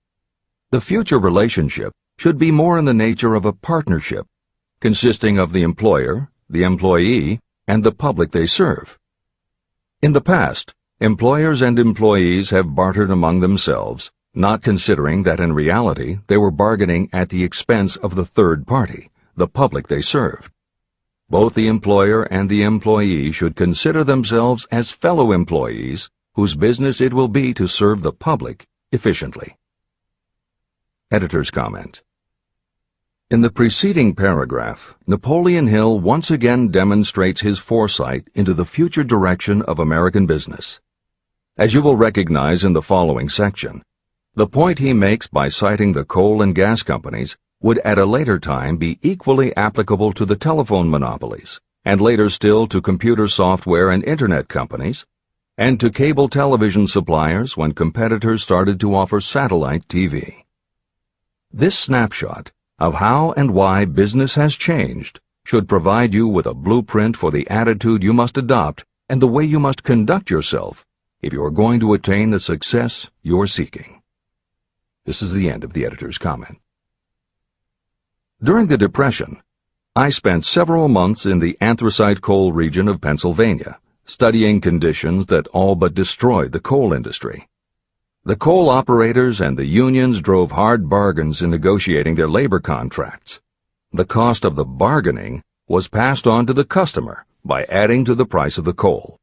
The future relationship should be more in the nature of a partnership, consisting of the employer, the employee, and the public they serve. In the past, employers and employees have bartered among themselves, not considering that in reality they were bargaining at the expense of the third party, the public they served. Both the employer and the employee should consider themselves as fellow employees whose business it will be to serve the public efficiently. Editor's comment. In the preceding paragraph, Napoleon Hill once again demonstrates his foresight into the future direction of American business. As you will recognize in the following section, the point he makes by citing the coal and gas companies would at a later time be equally applicable to the telephone monopolies, and later still to computer software and internet companies, and to cable television suppliers when competitors started to offer satellite TV. This snapshot of how and why business has changed should provide you with a blueprint for the attitude you must adopt and the way you must conduct yourself if you are going to attain the success you're seeking. This is the end of the editor's comment. During the Depression, I spent several months in the anthracite coal region of Pennsylvania, studying conditions that all but destroyed the coal industry. The coal operators and the unions drove hard bargains in negotiating their labor contracts. The cost of the bargaining was passed on to the customer by adding to the price of the coal.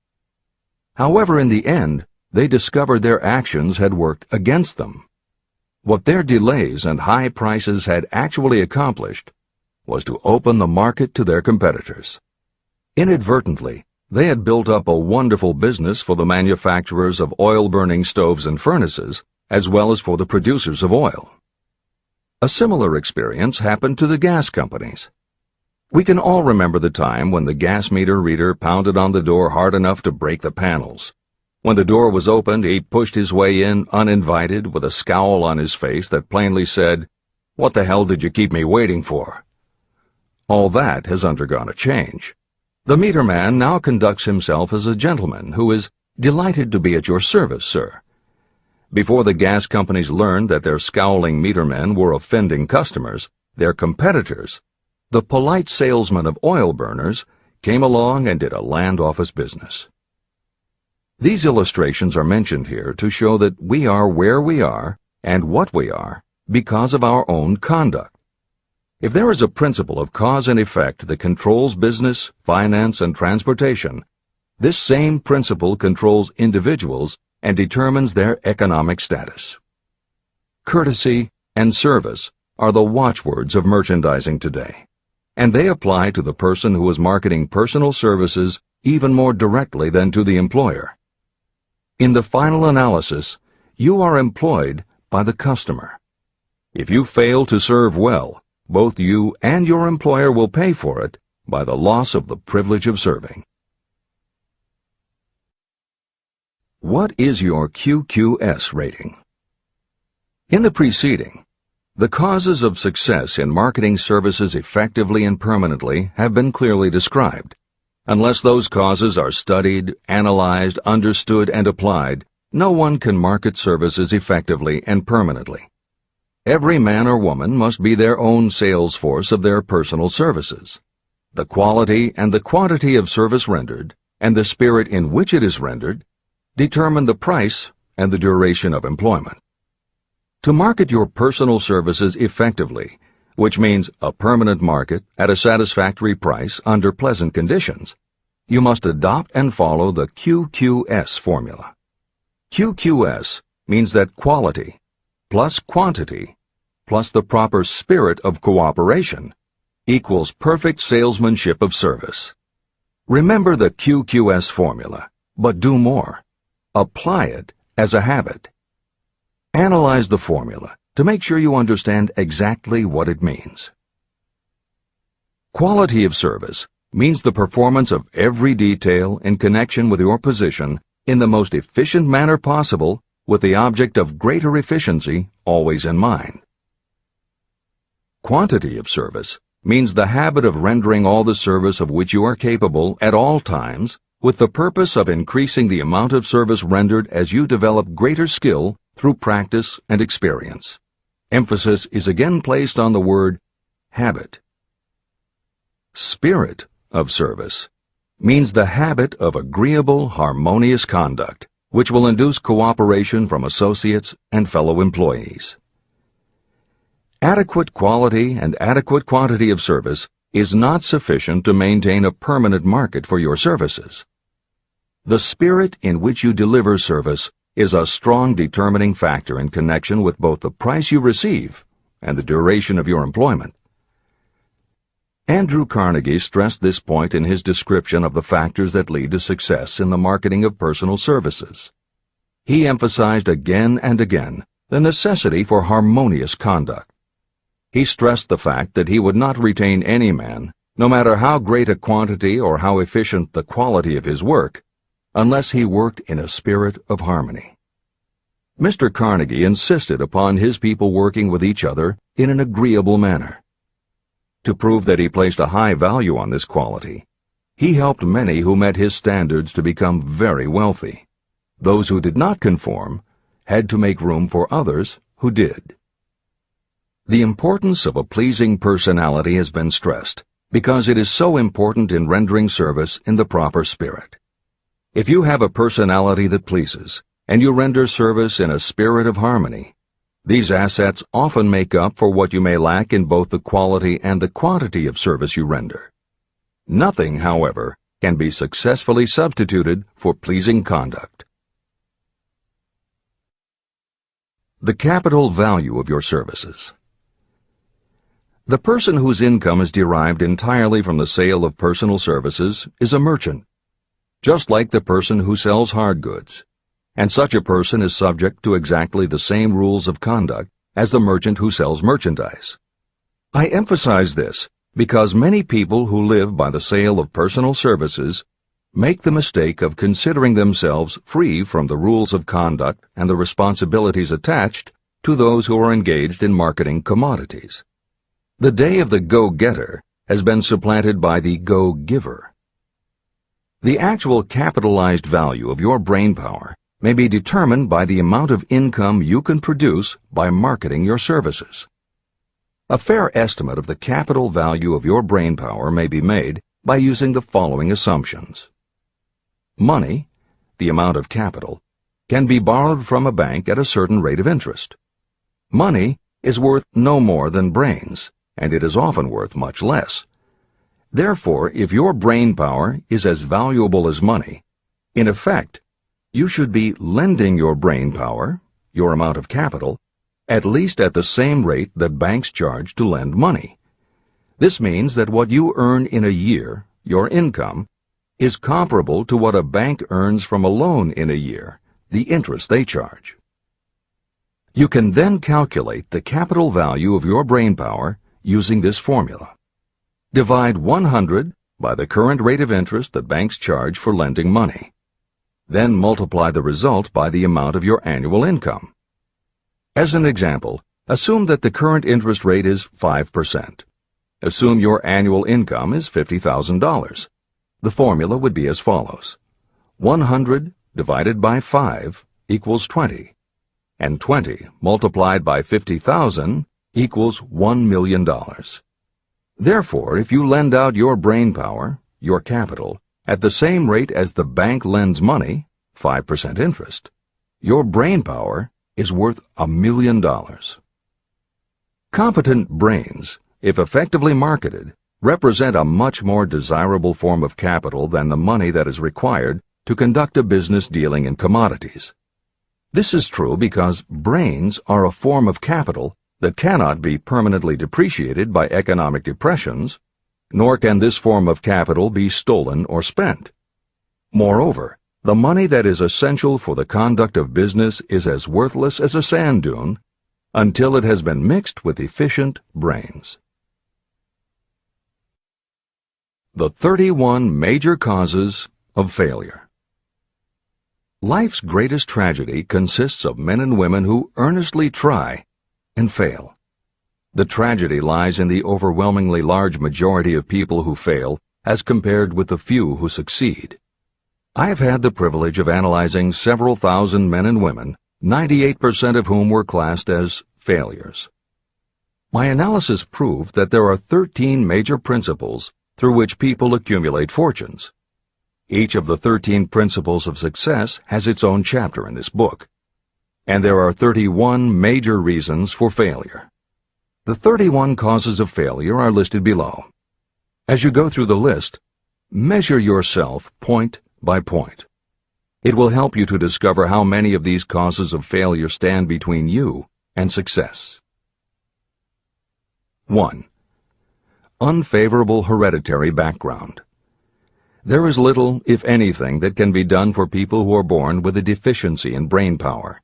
However, in the end, they discovered their actions had worked against them. What their delays and high prices had actually accomplished was to open the market to their competitors. Inadvertently, they had built up a wonderful business for the manufacturers of oil-burning stoves and furnaces, as well as for the producers of oil. A similar experience happened to the gas companies. We can all remember the time when the gas meter reader pounded on the door hard enough to break the panels. When the door was opened, he pushed his way in uninvited with a scowl on his face that plainly said, "What the hell did you keep me waiting for?" All that has undergone a change. The meter man now conducts himself as a gentleman who is delighted to be at your service, sir. Before the gas companies learned that their scowling metermen were offending customers, their competitors, the polite salesmen of oil burners, came along and did a land office business. These illustrations are mentioned here to show that we are where we are and what we are because of our own conduct. If there is a principle of cause and effect that controls business, finance, and transportation, this same principle controls individuals and determines their economic status. Courtesy and service are the watchwords of merchandising today, and they apply to the person who is marketing personal services even more directly than to the employer. In the final analysis, you are employed by the customer. If you fail to serve well, both you and your employer will pay for it by the loss of the privilege of serving. What is your QQS rating? In the preceding, the causes of success in marketing services effectively and permanently have been clearly described. Unless those causes are studied, analyzed, understood, and applied, no one can market services effectively and permanently. Every man or woman must be their own sales force of their personal services. The quality and the quantity of service rendered, and the spirit in which it is rendered, determine the price and the duration of employment. To market your personal services effectively, which means a permanent market at a satisfactory price under pleasant conditions, you must adopt and follow the QQS formula. QQS means that quality plus quantity plus the proper spirit of cooperation equals perfect salesmanship of service. Remember the QQS formula, but do more. Apply it as a habit. Analyze the formula to make sure you understand exactly what it means. Quality of service means the performance of every detail in connection with your position in the most efficient manner possible with the object of greater efficiency always in mind. Quantity of service means the habit of rendering all the service of which you are capable at all times, with the purpose of increasing the amount of service rendered as you develop greater skill through practice and experience. Emphasis is again placed on the word habit. Spirit of service means the habit of agreeable, harmonious conduct, which will induce cooperation from associates and fellow employees. Adequate quality and adequate quantity of service is not sufficient to maintain a permanent market for your services. The spirit in which you deliver service is a strong determining factor in connection with both the price you receive and the duration of your employment. Andrew Carnegie stressed this point in his description of the factors that lead to success in the marketing of personal services. He emphasized again and again the necessity for harmonious conduct. He stressed the fact that he would not retain any man, no matter how great a quantity or how efficient the quality of his work, unless he worked in a spirit of harmony. Mr. Carnegie insisted upon his people working with each other in an agreeable manner. To prove that he placed a high value on this quality, he helped many who met his standards to become very wealthy. Those who did not conform had to make room for others who did. The importance of a pleasing personality has been stressed because it is so important in rendering service in the proper spirit. If you have a personality that pleases, and you render service in a spirit of harmony, these assets often make up for what you may lack in both the quality and the quantity of service you render. Nothing, however, can be successfully substituted for pleasing conduct. The capital value of your services. The person whose income is derived entirely from the sale of personal services is a merchant, just like the person who sells hard goods, and such a person is subject to exactly the same rules of conduct as the merchant who sells merchandise. I emphasize this because many people who live by the sale of personal services make the mistake of considering themselves free from the rules of conduct and the responsibilities attached to those who are engaged in marketing commodities. The day of the go-getter has been supplanted by the go-giver. The actual capitalized value of your brain power may be determined by the amount of income you can produce by marketing your services. A fair estimate of the capital value of your brain power may be made by using the following assumptions. Money, the amount of capital, can be borrowed from a bank at a certain rate of interest. Money is worth no more than brains, and it is often worth much less. Therefore, if your brain power is as valuable as money, in effect, you should be lending your brain power, your amount of capital, at least at the same rate that banks charge to lend money. This means that what you earn in a year, your income, is comparable to what a bank earns from a loan in a year, the interest they charge. You can then calculate the capital value of your brain power using this formula. Divide 100 by the current rate of interest that banks charge for lending money. Then multiply the result by the amount of your annual income. As an example, assume that the current interest rate is 5%. Assume your annual income is $50,000. The formula would be as follows. 100 divided by 5 equals 20, and 20 multiplied by 50,000 equals $1 million. Therefore, if you lend out your brain power, your capital, at the same rate as the bank lends money, 5% interest, your brain power is worth $1 million. Competent brains, if effectively marketed, represent a much more desirable form of capital than the money that is required to conduct a business dealing in commodities. This is true because brains are a form of capital that cannot be permanently depreciated by economic depressions, nor can this form of capital be stolen or spent. Moreover, the money that is essential for the conduct of business is as worthless as a sand dune until it has been mixed with efficient brains. The 31 Major Causes of Failure. Life's greatest tragedy consists of men and women who earnestly try and fail. The tragedy lies in the overwhelmingly large majority of people who fail as compared with the few who succeed. I have had the privilege of analyzing several thousand men and women, 98% of whom were classed as failures. My analysis proved that there are 13 major principles through which people accumulate fortunes. Each of the 13 principles of success has its own chapter in this book, and there are 31 major reasons for failure. The 31 causes of failure are listed below. As you go through the list, measure yourself point by point. It will help you to discover how many of these causes of failure stand between you and success. 1. Unfavorable hereditary background. There is little, if anything, that can be done for people who are born with a deficiency in brain power.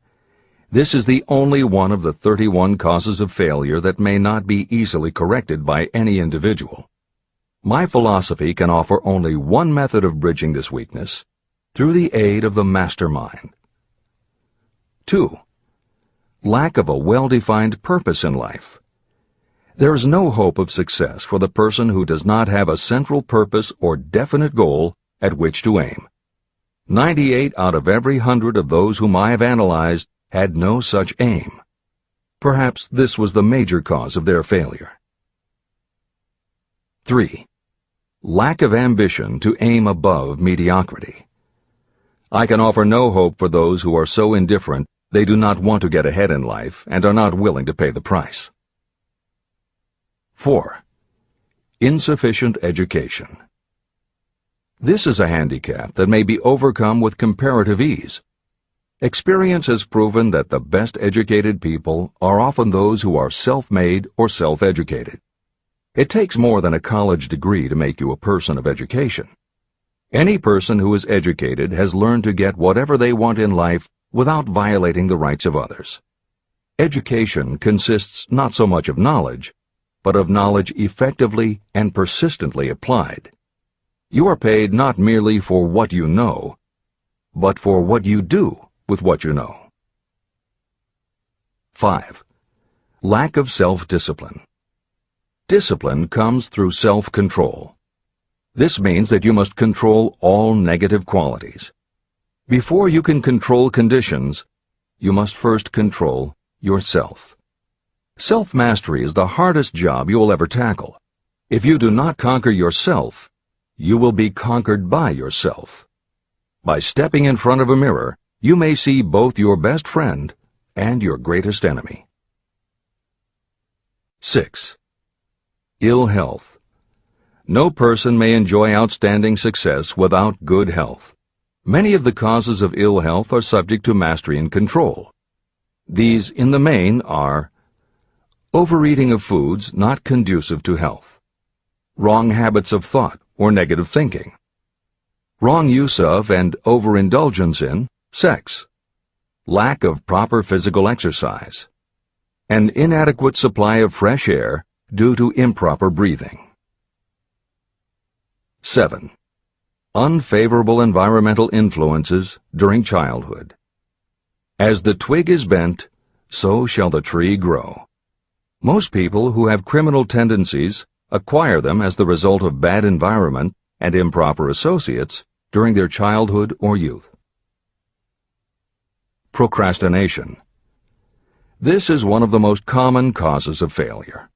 This is the only one of the 31 causes of failure that may not be easily corrected by any individual. My philosophy can offer only one method of bridging this weakness, through the aid of the mastermind. 2. Lack of a well-defined purpose in life. There is no hope of success for the person who does not have a central purpose or definite goal at which to aim. 98 out of every 100 of those whom I have analyzed had no such aim. Perhaps this was the major cause of their failure. 3. Lack of ambition to aim above mediocrity. I can offer no hope for those who are so indifferent they do not want to get ahead in life and are not willing to pay the price. 4. Insufficient education. This is a handicap that may be overcome with comparative ease. Experience has proven that the best educated people are often those who are self-made or self-educated. It takes more than a college degree to make you a person of education. Any person who is educated has learned to get whatever they want in life without violating the rights of others. Education consists not so much of knowledge, but of knowledge effectively and persistently applied. You are paid not merely for what you know, but for what you do with what you know. 5. Lack of self-discipline. Discipline comes through self-control. This means that you must control all negative qualities. Before you can control conditions, you must first control yourself. Self-mastery is the hardest job you will ever tackle. If you do not conquer yourself, you will be conquered by yourself. By stepping in front of a mirror, you may see both your best friend and your greatest enemy. 6. Ill health. No person may enjoy outstanding success without good health. Many of the causes of ill health are subject to mastery and control. These, in the main, are overeating of foods not conducive to health, wrong habits of thought or negative thinking, wrong use of and overindulgence in sex, lack of proper physical exercise, an inadequate supply of fresh air due to improper breathing. 7. Unfavorable environmental influences during childhood. As the twig is bent, so shall the tree grow. Most people who have criminal tendencies acquire them as the result of bad environment and improper associates during their childhood or youth. Procrastination. This is one of the most common causes of failure.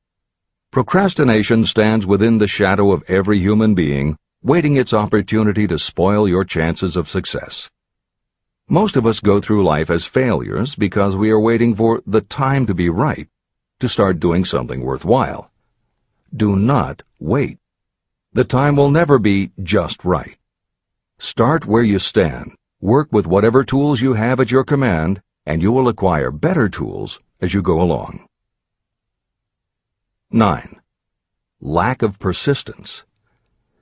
Procrastination stands within the shadow of every human being, waiting its opportunity to spoil your chances of success. Most of us go through life as failures because we are waiting for the time to be right to start doing something worthwhile. Do not wait. The time will never be just right. Start where you stand, work with whatever tools you have at your command, and you will acquire better tools as you go along. 9. Lack of persistence.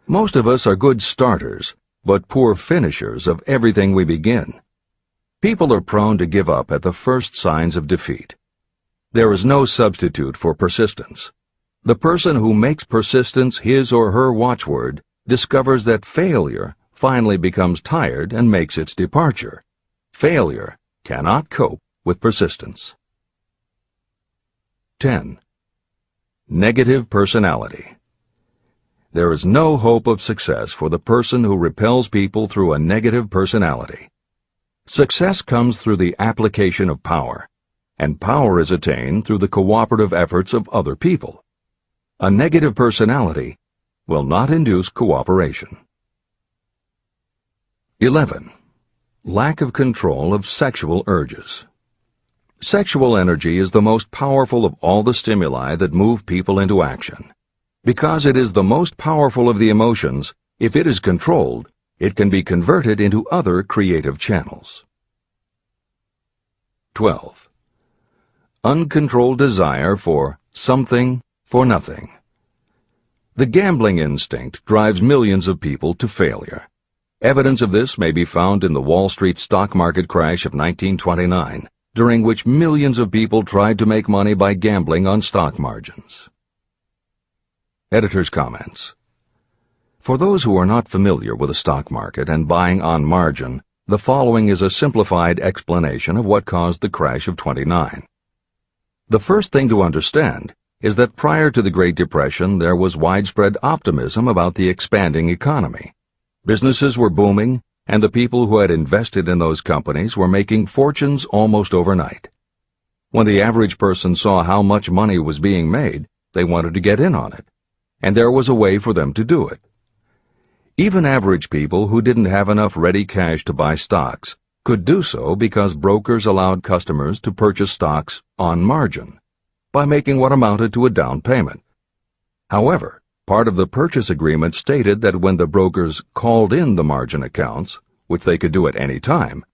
Most of us are good starters, but poor finishers of everything we begin. People are prone to give up at the first signs of defeat. There is no substitute for persistence. The person who makes persistence his or her watchword discovers that failure finally becomes tired and makes its departure. Failure cannot cope with persistence. 10. Negative personality. There is no hope of success for the person who repels people through a negative personality. Success comes through the application of power, and power is attained through the cooperative efforts of other people. A negative personality will not induce cooperation. 11. Lack of control of sexual urges. Sexual energy is the most powerful of all the stimuli that move people into action. Because it is the most powerful of the emotions, if it is controlled, it can be converted into other creative channels. 12. Uncontrolled desire for something for nothing. The gambling instinct drives millions of people to failure. Evidence of this may be found in the Wall Street stock market crash of 1929, during which millions of people tried to make money by gambling on stock margins. Editor's comments. For those who are not familiar with the stock market and buying on margin, the following is a simplified explanation of what caused the crash of '29. The first thing to understand is that prior to the Great Depression there was widespread optimism about the expanding economy. Businesses were booming, and the people who had invested in those companies were making fortunes almost overnight. When the average person saw how much money was being made, they wanted to get in on it, and there was a way for them to do it. Even average people who didn't have enough ready cash to buy stocks could do so because brokers allowed customers to purchase stocks on margin by making what amounted to a down payment. However, part of the purchase agreement stated that when the brokers called in the margin accounts, which they could do at any time,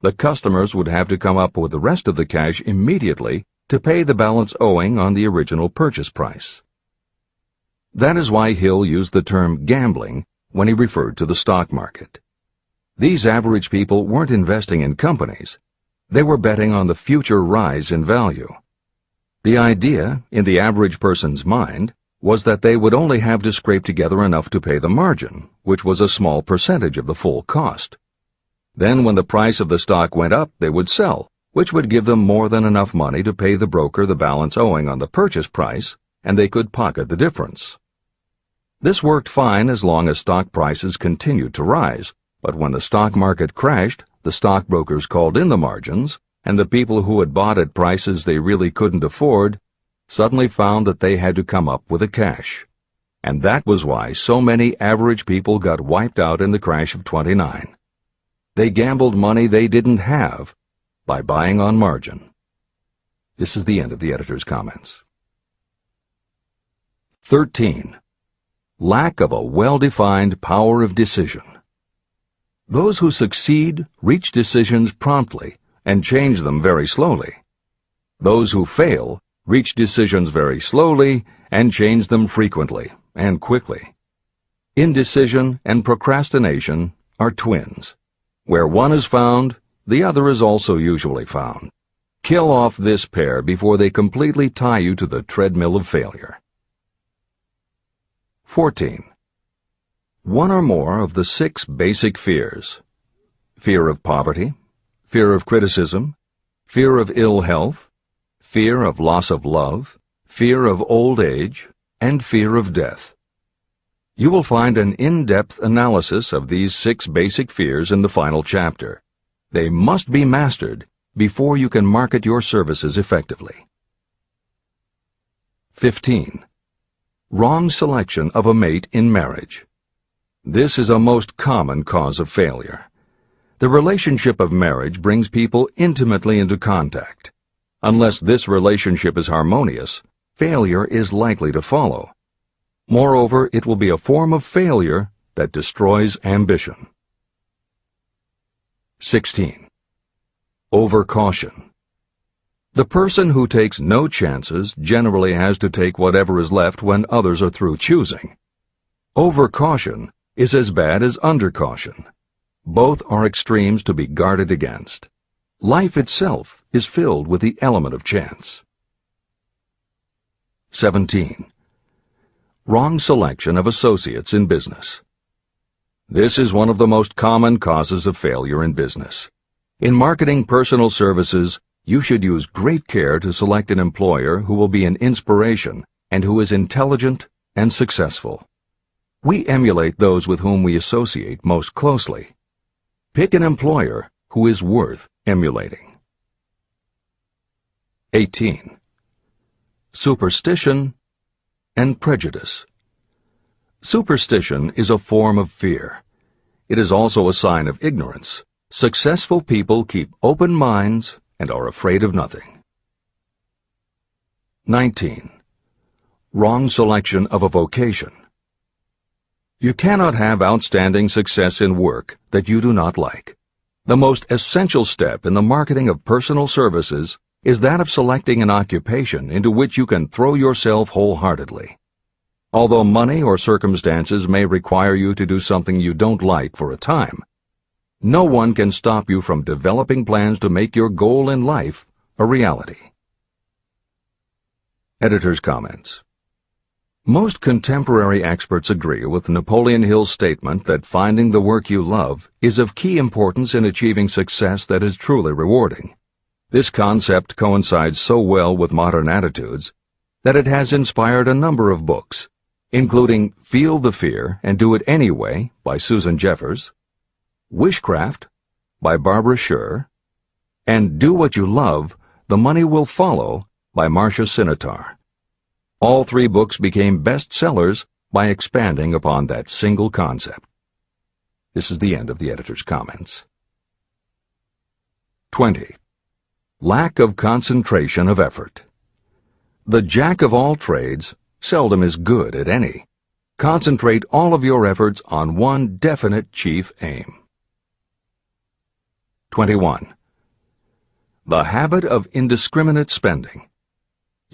the customers would have to come up with the rest of the cash immediately to pay the balance owing on the original purchase price. That is why Hill used the term gambling when he referred to the stock market. These average people weren't investing in companies. They were betting on the future rise in value. The idea, in the average person's mind, was that they would only have to scrape together enough to pay the margin, which was a small percentage of the full cost. Then when the price of the stock went up, they would sell, which would give them more than enough money to pay the broker the balance owing on the purchase price, and they could pocket the difference. This worked fine as long as stock prices continued to rise, but when the stock market crashed, the stockbrokers called in the margins, and the people who had bought at prices they really couldn't afford suddenly found that they had to come up with the cash. And that was why so many average people got wiped out in the crash of '29. They gambled money they didn't have by buying on margin. This is the end of the editor's comments. 13. Lack of a well-defined power of decision. Those who succeed reach decisions promptly and change them very slowly. Those who fail reach decisions very slowly and change them frequently and quickly. Indecision and procrastination are twins. Where one is found, the other is also usually found. Kill off this pair before they completely tie you to the treadmill of failure. 14. One or more of the 6 basic fears: fear of poverty, fear of criticism, fear of ill health, fear of loss of love, fear of old age, and fear of death. You will find an in-depth analysis of these 6 basic fears in the final chapter. They must be mastered before you can market your services effectively. 15. Wrong selection of a mate in marriage. This is a most common cause of failure. The relationship of marriage brings people intimately into contact. Unless this relationship is harmonious, failure is likely to follow. Moreover, it will be a form of failure that destroys ambition. 16. Overcaution. The person who takes no chances generally has to take whatever is left when others are through choosing. Overcaution is as bad as undercaution. Both are extremes to be guarded against. Life itself is filled with the element of chance. 17. Wrong selection of associates in business. This is one of the most common causes of failure in business. In marketing personal services, you should use great care to select an employer who will be an inspiration and who is intelligent and successful. We emulate those with whom we associate most closely. Pick an employer who is worth emulating. 18. Superstition and prejudice. Superstition is a form of fear. It is also a sign of ignorance. Successful people keep open minds and are afraid of nothing. 19. Wrong selection of a vocation. You cannot have outstanding success in work that you do not like. The most essential step in the marketing of personal services is that of selecting an occupation into which you can throw yourself wholeheartedly. Although money or circumstances may require you to do something you don't like for a time, no one can stop you from developing plans to make your goal in life a reality. Editor's comments. Most contemporary experts agree with Napoleon Hill's statement that finding the work you love is of key importance in achieving success that is truly rewarding. This concept coincides so well with modern attitudes that it has inspired a number of books, including Feel the Fear and Do It Anyway by Susan Jeffers, Wishcraft by Barbara Sher, and Do What You Love, The Money Will Follow by Marcia Sinitar. All three books became bestsellers by expanding upon that single concept. This is the end of the editor's comments. 20. Lack of concentration of effort. The jack of all trades seldom is good at any. Concentrate all of your efforts on one definite chief aim. 21. The habit of indiscriminate spending.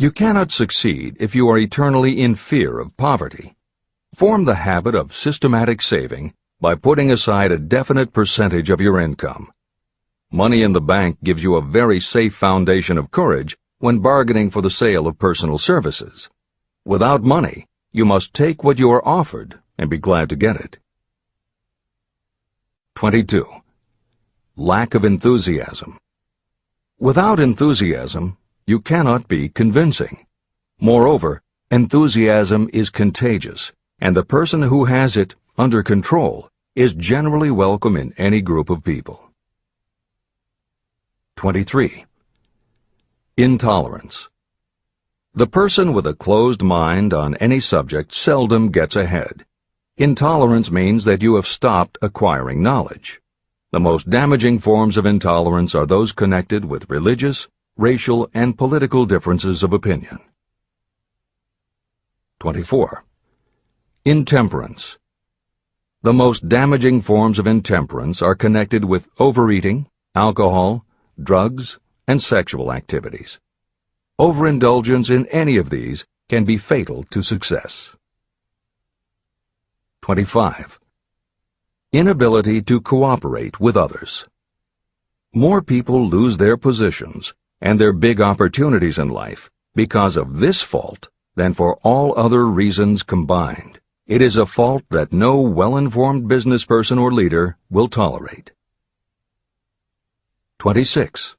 You cannot succeed if you are eternally in fear of poverty. Form the habit of systematic saving by putting aside a definite percentage of your income. Money in the bank gives you a very safe foundation of courage when bargaining for the sale of personal services. Without money, you must take what you are offered and be glad to get it. 22. Lack of enthusiasm. Without enthusiasm, you cannot be convincing. Moreover, enthusiasm is contagious, and the person who has it under control is generally welcome in any group of people. 23. Intolerance. The person with a closed mind on any subject seldom gets ahead. Intolerance means that you have stopped acquiring knowledge. The most damaging forms of intolerance are those connected with religious, racial, and political differences of opinion. 24. Intemperance. The most damaging forms of intemperance are connected with overeating, alcohol, drugs, and sexual activities. Overindulgence in any of these can be fatal to success. 25. Inability to cooperate with others. More people lose their positions and their big opportunities in life because of this fault than for all other reasons combined. It is a fault that no well-informed business person or leader will tolerate. 26.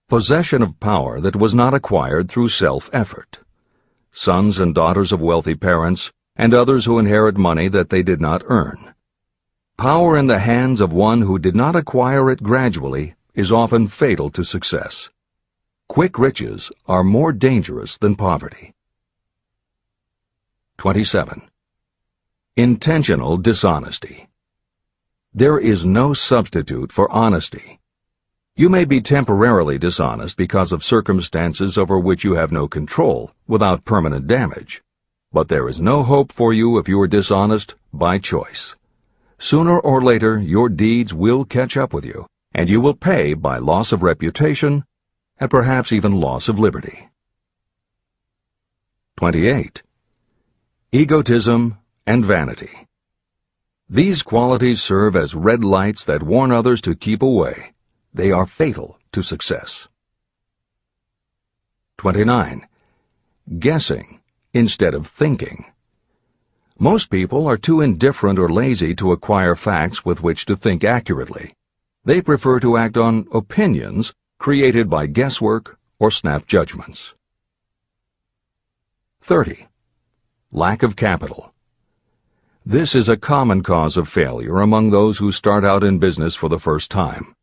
Possession of power that was not acquired through self-effort. Sons and daughters of wealthy parents and others who inherit money that they did not earn. Power in the hands of one who did not acquire it gradually is often fatal to success. Quick riches are more dangerous than poverty. 27. Intentional dishonesty. There is no substitute for honesty. You may be temporarily dishonest because of circumstances over which you have no control without permanent damage, but there is no hope for you if you are dishonest by choice. Sooner or later, your deeds will catch up with you, and you will pay by loss of reputation and perhaps even loss of liberty. 28. Egotism and vanity. These qualities serve as red lights that warn others to keep away. They are fatal to success. 29. Guessing instead of thinking. Most people are too indifferent or lazy to acquire facts with which to think accurately. They prefer to act on opinions created by guesswork or snap judgments. 30. Lack of capital. This is a common cause of failure among those who start out in business for the first time.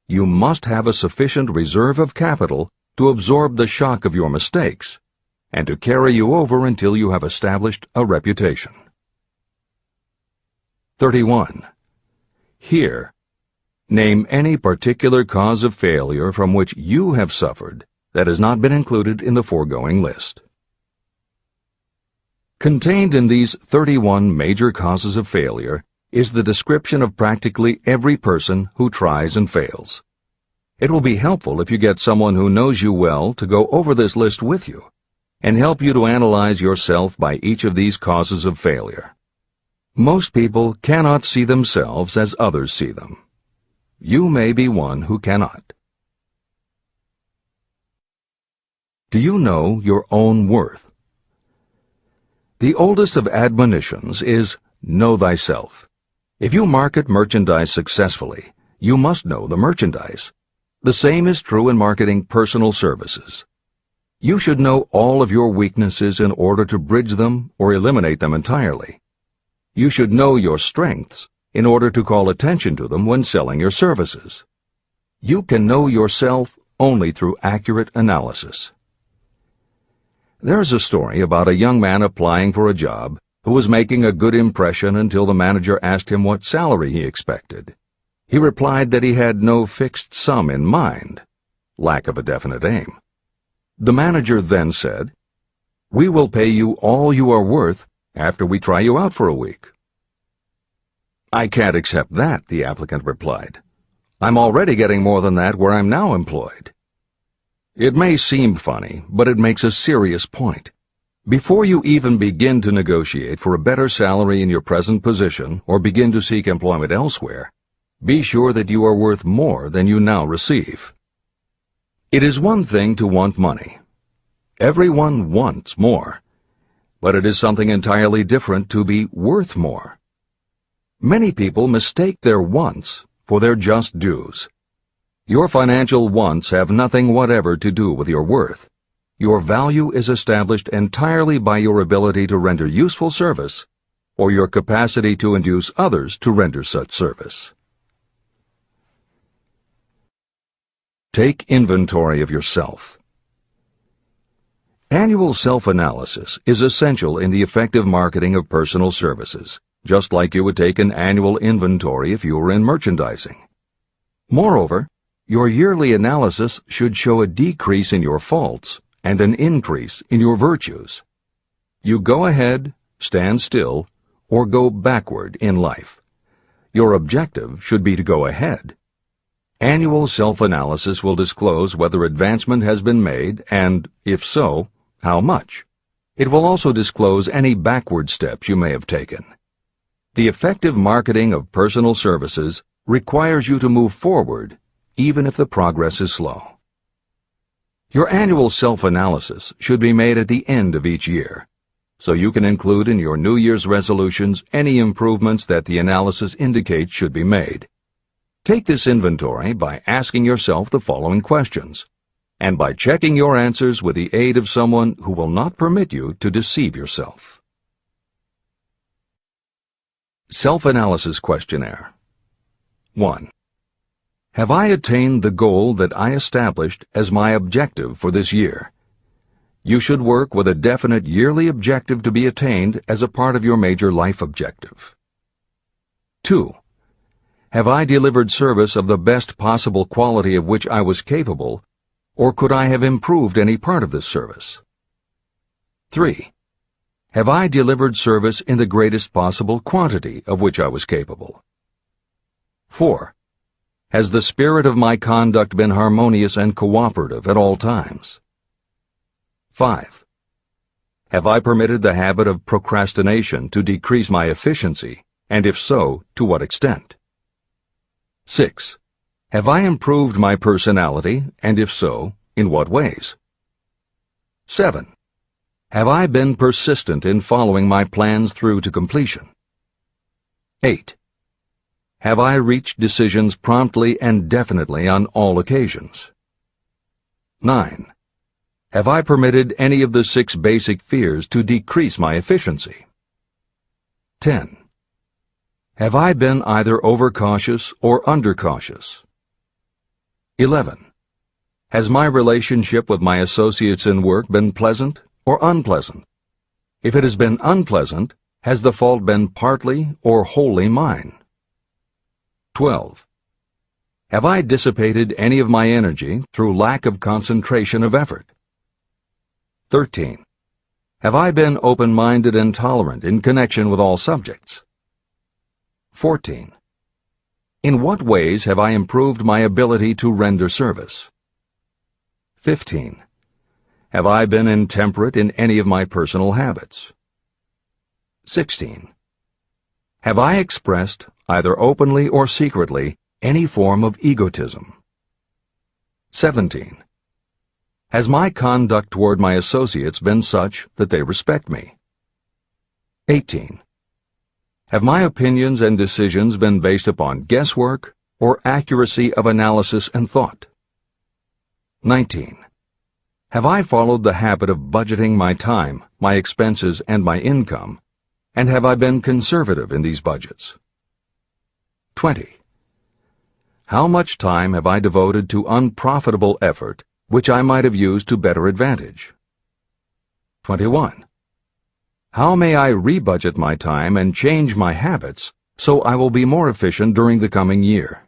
You must have a sufficient reserve of capital to absorb the shock of your mistakes and to carry you over until you have established a reputation. 31. Here, name any particular cause of failure from which you have suffered that has not been included in the foregoing list. Contained in these 31 major causes of failure is the description of practically every person who tries and fails. It will be helpful if you get someone who knows you well to go over this list with you and help you to analyze yourself by each of these causes of failure. Most people cannot see themselves as others see them. You may be one who cannot. Do you know your own worth? The oldest of admonitions is, know thyself. If you market merchandise successfully, you must know the merchandise. The same is true in marketing personal services. You should know all of your weaknesses in order to bridge them or eliminate them entirely. You should know your strengths in order to call attention to them when selling your services. You can know yourself only through accurate analysis. There is a story about a young man applying for a job who was making a good impression until the manager asked him what salary he expected. He replied that he had no fixed sum in mind, lack of a definite aim. The manager then said, "We will pay you all you are worth after we try you out for a week." "I can't accept that," the applicant replied. "I'm already getting more than that where I'm now employed." It may seem funny, but it makes a serious point. Before you even begin to negotiate for a better salary in your present position or begin to seek employment elsewhere, be sure that you are worth more than you now receive. It is one thing to want money. Everyone wants more. But it is something entirely different to be worth more. Many people mistake their wants for their just dues. Your financial wants have nothing whatever to do with your worth. Your value is established entirely by your ability to render useful service or your capacity to induce others to render such service. Take inventory of yourself. Annual self-analysis is essential in the effective marketing of personal services, just like you would take an annual inventory if you were in merchandising. Moreover, your yearly analysis should show a decrease in your faults and an increase in your virtues. You go ahead, stand still, or go backward in life. Your objective should be to go ahead. Annual self-analysis will disclose whether advancement has been made and, if so, how much. It will also disclose any backward steps you may have taken. The effective marketing of personal services requires you to move forward, even if the progress is slow. Your annual self-analysis should be made at the end of each year, so you can include in your New Year's resolutions any improvements that the analysis indicates should be made. Take this inventory by asking yourself the following questions, and by checking your answers with the aid of someone who will not permit you to deceive yourself. Self-analysis questionnaire. 1. Have I attained the goal that I established as my objective for this year? You should work with a definite yearly objective to be attained as a part of your major life objective. 2. Have I delivered service of the best possible quality of which I was capable, or could I have improved any part of this service? 3. Have I delivered service in the greatest possible quantity of which I was capable? 4. Has the spirit of my conduct been harmonious and cooperative at all times? 5. Have I permitted the habit of procrastination to decrease my efficiency, and if so, to what extent? 6. Have I improved my personality, and if so, in what ways? 7. Have I been persistent in following my plans through to completion? 8. Have I reached decisions promptly and definitely on all occasions? 9. Have I permitted any of the 6 basic fears to decrease my efficiency? 10. Have I been either overcautious or undercautious? 11. Has my relationship with my associates in work been pleasant or unpleasant? If it has been unpleasant, has the fault been partly or wholly mine? 12. Have I dissipated any of my energy through lack of concentration of effort? 13. Have I been open-minded and tolerant in connection with all subjects? 14. In what ways have I improved my ability to render service? 15. Have I been intemperate in any of my personal habits? 16. Have I expressed, either openly or secretly, any form of egotism? 17. Has my conduct toward my associates been such that they respect me? 18. Have my opinions and decisions been based upon guesswork or accuracy of analysis and thought? 19. Have I followed the habit of budgeting my time, my expenses, and my income, and have I been conservative in these budgets? 20. How much time have I devoted to unprofitable effort which I might have used to better advantage? 21. How may I rebudget my time and change my habits so I will be more efficient during the coming year?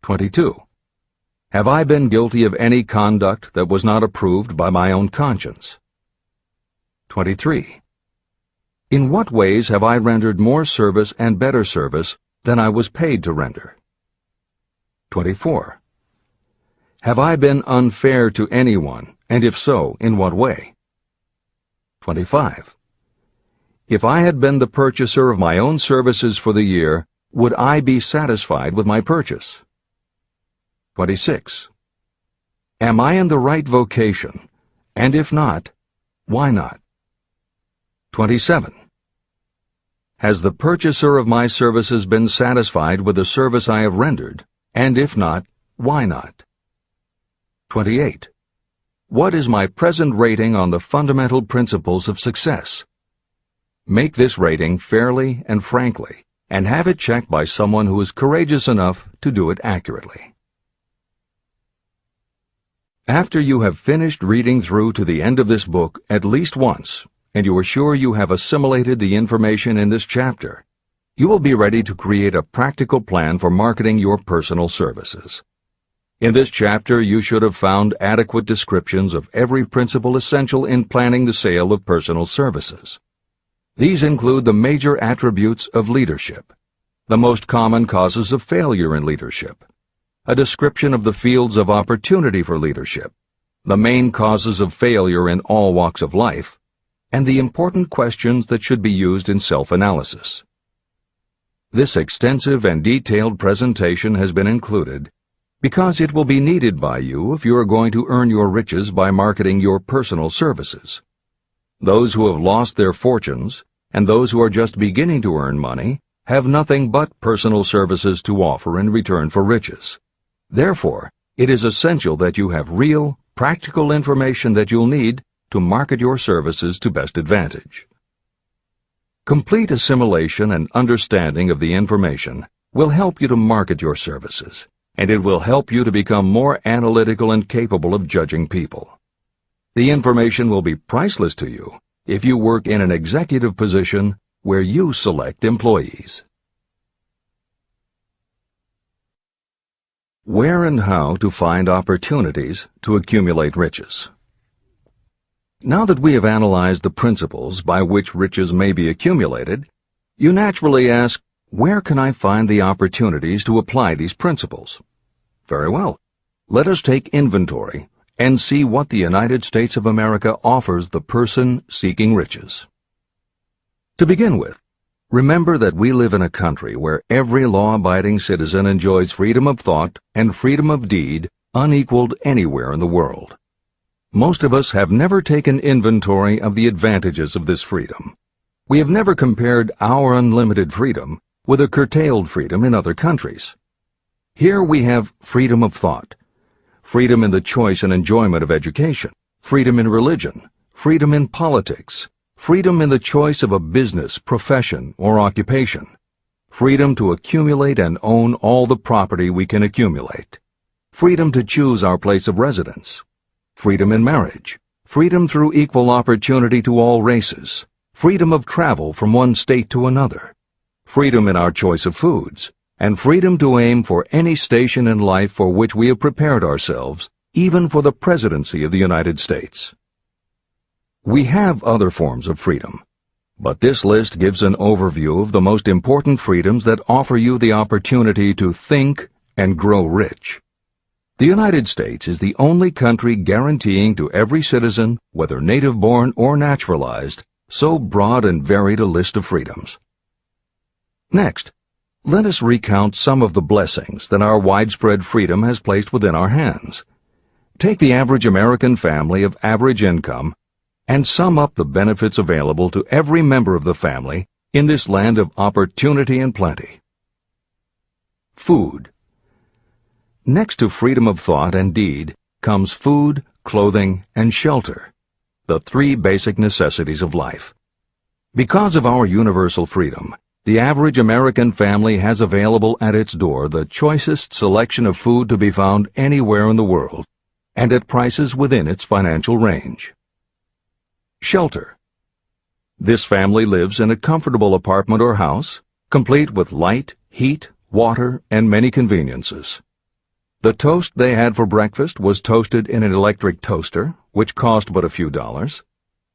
22. Have I been guilty of any conduct that was not approved by my own conscience? 23. In what ways have I rendered more service and better service than I was paid to render? 24. Have I been unfair to anyone, and if so, in what way? 25. If I had been the purchaser of my own services for the year, would I be satisfied with my purchase? 26. Am I in the right vocation, and if not, why not? 27. Has the purchaser of my services been satisfied with the service I have rendered, and if not, why not? 28. What is my present rating on the fundamental principles of success? Make this rating fairly and frankly, and have it checked by someone who is courageous enough to do it accurately. After you have finished reading through to the end of this book at least once, and you are sure you have assimilated the information in this chapter, you will be ready to create a practical plan for marketing your personal services. In this chapter, you should have found adequate descriptions of every principle essential in planning the sale of personal services. These include the major attributes of leadership, the most common causes of failure in leadership, a description of the fields of opportunity for leadership, the main causes of failure in all walks of life, and the important questions that should be used in self-analysis. This extensive and detailed presentation has been included because it will be needed by you if you are going to earn your riches by marketing your personal services. Those who have lost their fortunes and those who are just beginning to earn money have nothing but personal services to offer in return for riches. Therefore, it is essential that you have real, practical information that you'll need to market your services to best advantage. Complete assimilation and understanding of the information will help you to market your services, and it will help you to become more analytical and capable of judging people. The information will be priceless to you if you work in an executive position where you select employees. Where and how to find opportunities to accumulate riches. Now that we have analyzed the principles by which riches may be accumulated, you naturally ask, where can I find the opportunities to apply these principles? Very well. Let us take inventory and see what the United States of America offers the person seeking riches. To begin with, remember that we live in a country where every law-abiding citizen enjoys freedom of thought and freedom of deed unequaled anywhere in the world. Most of us have never taken inventory of the advantages of this freedom. We have never compared our unlimited freedom with a curtailed freedom in other countries. Here we have freedom of thought, freedom in the choice and enjoyment of education, freedom in religion, freedom in politics, freedom in the choice of a business, profession, or occupation, freedom to accumulate and own all the property we can accumulate, freedom to choose our place of residence, freedom in marriage, freedom through equal opportunity to all races, freedom of travel from one state to another, freedom in our choice of foods, and freedom to aim for any station in life for which we have prepared ourselves, even for the presidency of the United States. We have other forms of freedom, but this list gives an overview of the most important freedoms that offer you the opportunity to think and grow rich. The United States is the only country guaranteeing to every citizen, whether native-born or naturalized, so broad and varied a list of freedoms. Next, let us recount some of the blessings that our widespread freedom has placed within our hands. Take the average American family of average income and sum up the benefits available to every member of the family in this land of opportunity and plenty. Food. Next to freedom of thought and deed comes food, clothing, and shelter, the three basic necessities of life. Because of our universal freedom, the average American family has available at its door the choicest selection of food to be found anywhere in the world, and at prices within its financial range. Shelter. This family lives in a comfortable apartment or house, complete with light, heat, water, and many conveniences. The toast they had for breakfast was toasted in an electric toaster, which cost but a few dollars.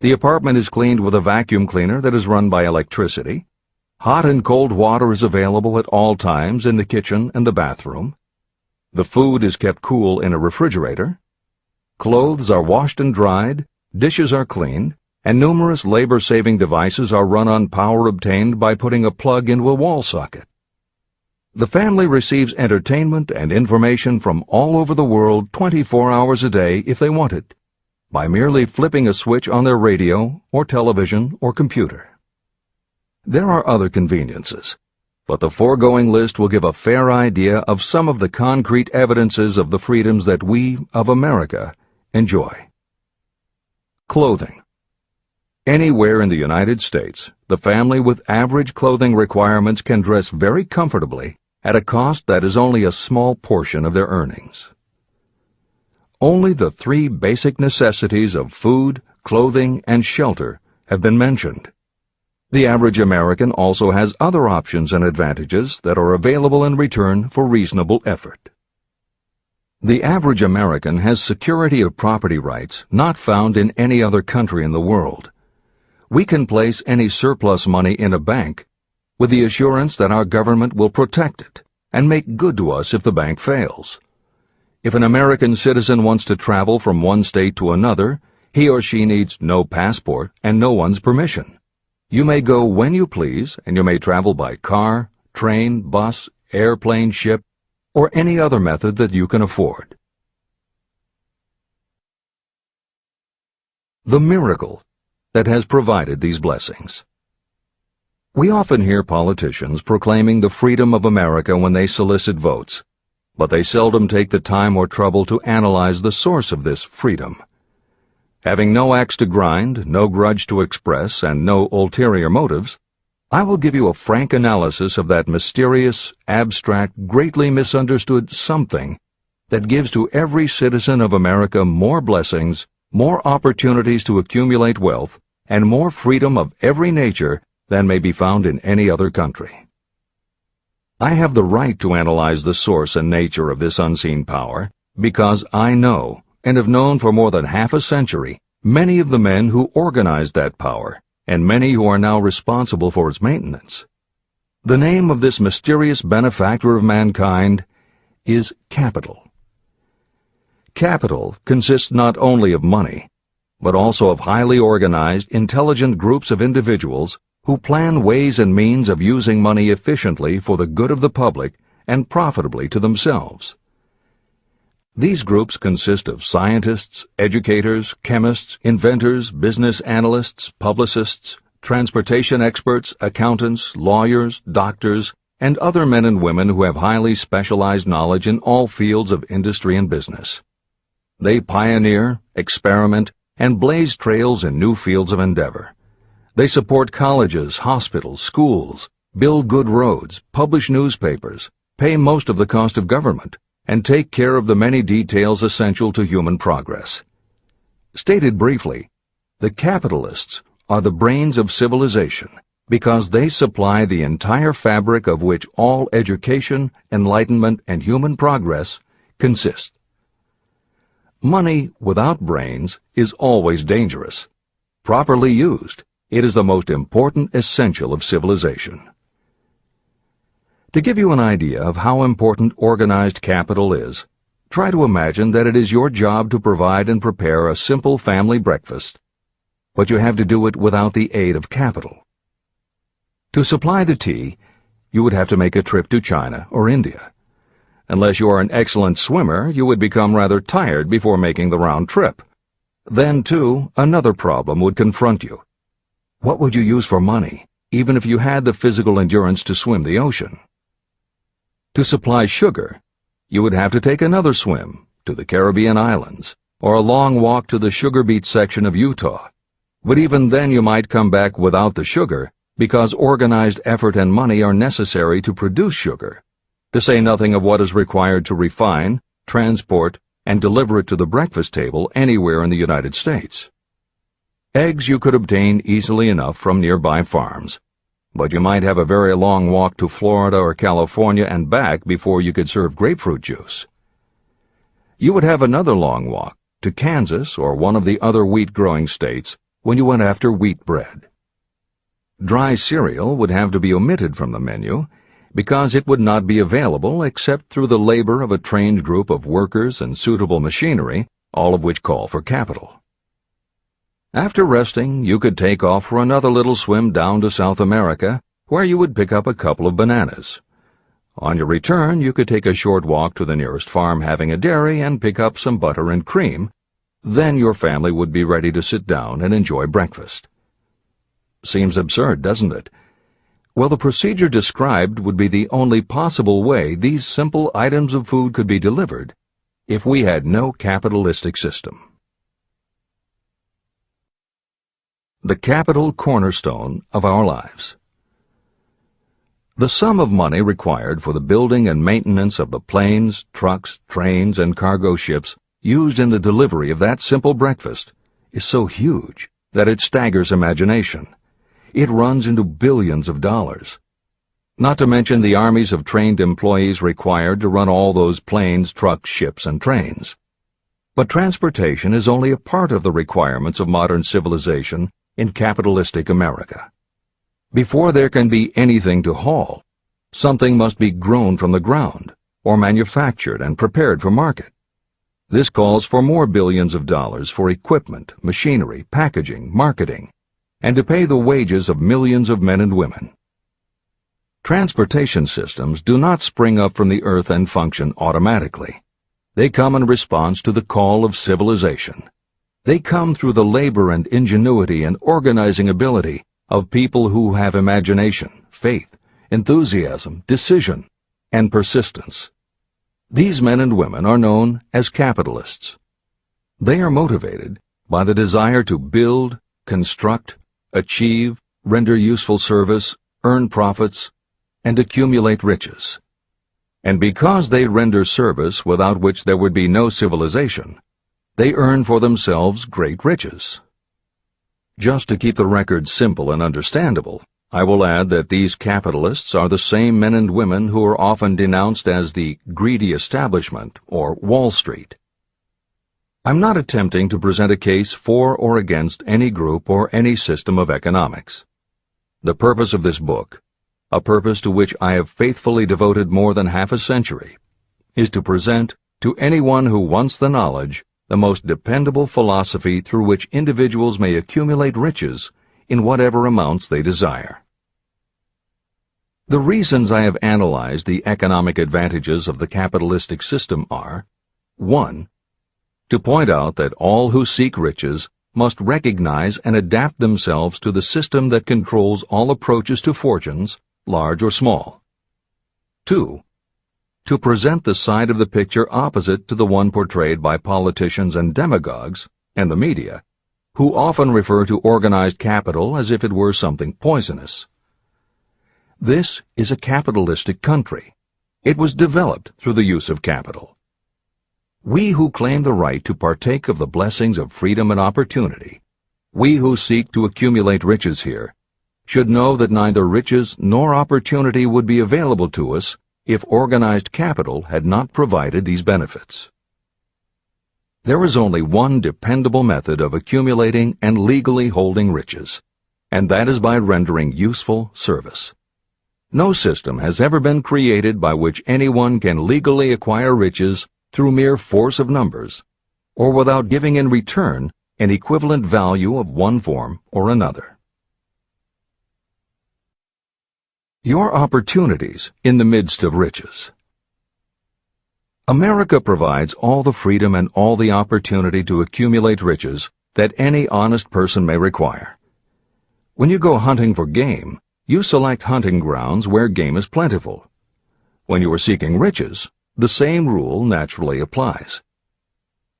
The apartment is cleaned with a vacuum cleaner that is run by electricity. Hot and cold water is available at all times in the kitchen and the bathroom. The food is kept cool in a refrigerator. Clothes are washed and dried, dishes are cleaned, and numerous labor-saving devices are run on power obtained by putting a plug into a wall socket. The family receives entertainment and information from all over the world 24 hours a day if they want it, by merely flipping a switch on their radio or television or computer. There are other conveniences, but the foregoing list will give a fair idea of some of the concrete evidences of the freedoms that we, of America, enjoy. Clothing. Anywhere in the United States, the family with average clothing requirements can dress very comfortably at a cost that is only a small portion of their earnings. Only the three basic necessities of food, clothing, and shelter have been mentioned. The average American also has other options and advantages that are available in return for reasonable effort. The average American has security of property rights not found in any other country in the world. We can place any surplus money in a bank with the assurance that our government will protect it and make good to us if the bank fails. If an American citizen wants to travel from one state to another, he or she needs no passport and no one's permission. You may go when you please, and you may travel by car, train, bus, airplane, ship, or any other method that you can afford. The miracle that has provided these blessings. We often hear politicians proclaiming the freedom of America when they solicit votes, but they seldom take the time or trouble to analyze the source of this freedom. Having no axe to grind, no grudge to express, and no ulterior motives, I will give you a frank analysis of that mysterious, abstract, greatly misunderstood something that gives to every citizen of America more blessings, more opportunities to accumulate wealth, and more freedom of every nature than may be found in any other country. I have the right to analyze the source and nature of this unseen power because I know, and have known for more than half a century, many of the men who organized that power, and many who are now responsible for its maintenance. The name of this mysterious benefactor of mankind is capital. Capital consists not only of money, but also of highly organized, intelligent groups of individuals who plan ways and means of using money efficiently for the good of the public and profitably to themselves. These groups consist of scientists, educators, chemists, inventors, business analysts, publicists, transportation experts, accountants, lawyers, doctors, and other men and women who have highly specialized knowledge in all fields of industry and business. They pioneer, experiment, and blaze trails in new fields of endeavor. They support colleges, hospitals, schools, build good roads, publish newspapers, pay most of the cost of government, and take care of the many details essential to human progress. Stated briefly, the capitalists are the brains of civilization because they supply the entire fabric of which all education, enlightenment, and human progress consist. Money without brains is always dangerous. Properly used, it is the most important essential of civilization. To give you an idea of how important organized capital is, try to imagine that it is your job to provide and prepare a simple family breakfast, but you have to do it without the aid of capital. To supply the tea, you would have to make a trip to China or India. Unless you are an excellent swimmer, you would become rather tired before making the round trip. Then, too, another problem would confront you. What would you use for money, even if you had the physical endurance to swim the ocean? To supply sugar, you would have to take another swim to the Caribbean islands, or a long walk to the sugar beet section of Utah. But even then you might come back without the sugar, because organized effort and money are necessary to produce sugar, to say nothing of what is required to refine, transport, and deliver it to the breakfast table anywhere in the United States. Eggs you could obtain easily enough from nearby farms, but you might have a very long walk to Florida or California and back before you could serve grapefruit juice. You would have another long walk to Kansas or one of the other wheat-growing states when you went after wheat bread. Dry cereal would have to be omitted from the menu because it would not be available except through the labor of a trained group of workers and suitable machinery, all of which call for capital. After resting, you could take off for another little swim down to South America, where you would pick up a couple of bananas. On your return, you could take a short walk to the nearest farm having a dairy and pick up some butter and cream. Then your family would be ready to sit down and enjoy breakfast. Seems absurd, doesn't it? Well, the procedure described would be the only possible way these simple items of food could be delivered if we had no capitalistic system. The capital cornerstone of our lives. The sum of money required for the building and maintenance of the planes, trucks, trains, and cargo ships used in the delivery of that simple breakfast is so huge that it staggers imagination. It runs into billions of dollars. Not to mention the armies of trained employees required to run all those planes, trucks, ships, and trains. But transportation is only a part of the requirements of modern civilization in capitalistic America. Before there can be anything to haul, something must be grown from the ground, or manufactured and prepared for market. This calls for more billions of dollars for equipment, machinery, packaging, marketing, and to pay the wages of millions of men and women. Transportation systems do not spring up from the earth and function automatically. They come in response to the call of civilization. They come through the labor and ingenuity and organizing ability of people who have imagination, faith, enthusiasm, decision, and persistence. These men and women are known as capitalists. They are motivated by the desire to build, construct, achieve, render useful service, earn profits, and accumulate riches. And because they render service without which there would be no civilization, they earn for themselves great riches. Just to keep the record simple and understandable, I will add that these capitalists are the same men and women who are often denounced as the greedy establishment or Wall Street. I'm not attempting to present a case for or against any group or any system of economics. The purpose of this book, a purpose to which I have faithfully devoted more than half a century, is to present to anyone who wants the knowledge the most dependable philosophy through which individuals may accumulate riches in whatever amounts they desire. The reasons I have analyzed the economic advantages of the capitalistic system are: 1. To point out that all who seek riches must recognize and adapt themselves to the system that controls all approaches to fortunes, large or small. 2. To present the side of the picture opposite to the one portrayed by politicians and demagogues and the media, who often refer to organized capital as if it were something poisonous. This is a capitalistic country. It was developed through the use of capital. We who claim the right to partake of the blessings of freedom and opportunity, we who seek to accumulate riches here, should know that neither riches nor opportunity would be available to us if organized capital had not provided these benefits. There is only one dependable method of accumulating and legally holding riches, and that is by rendering useful service. No system has ever been created by which anyone can legally acquire riches through mere force of numbers, or without giving in return an equivalent value of one form or another. Your opportunities in the midst of riches. America provides all the freedom and all the opportunity to accumulate riches that any honest person may require. When you go hunting for game, you select hunting grounds where game is plentiful. When you are seeking riches, the same rule naturally applies.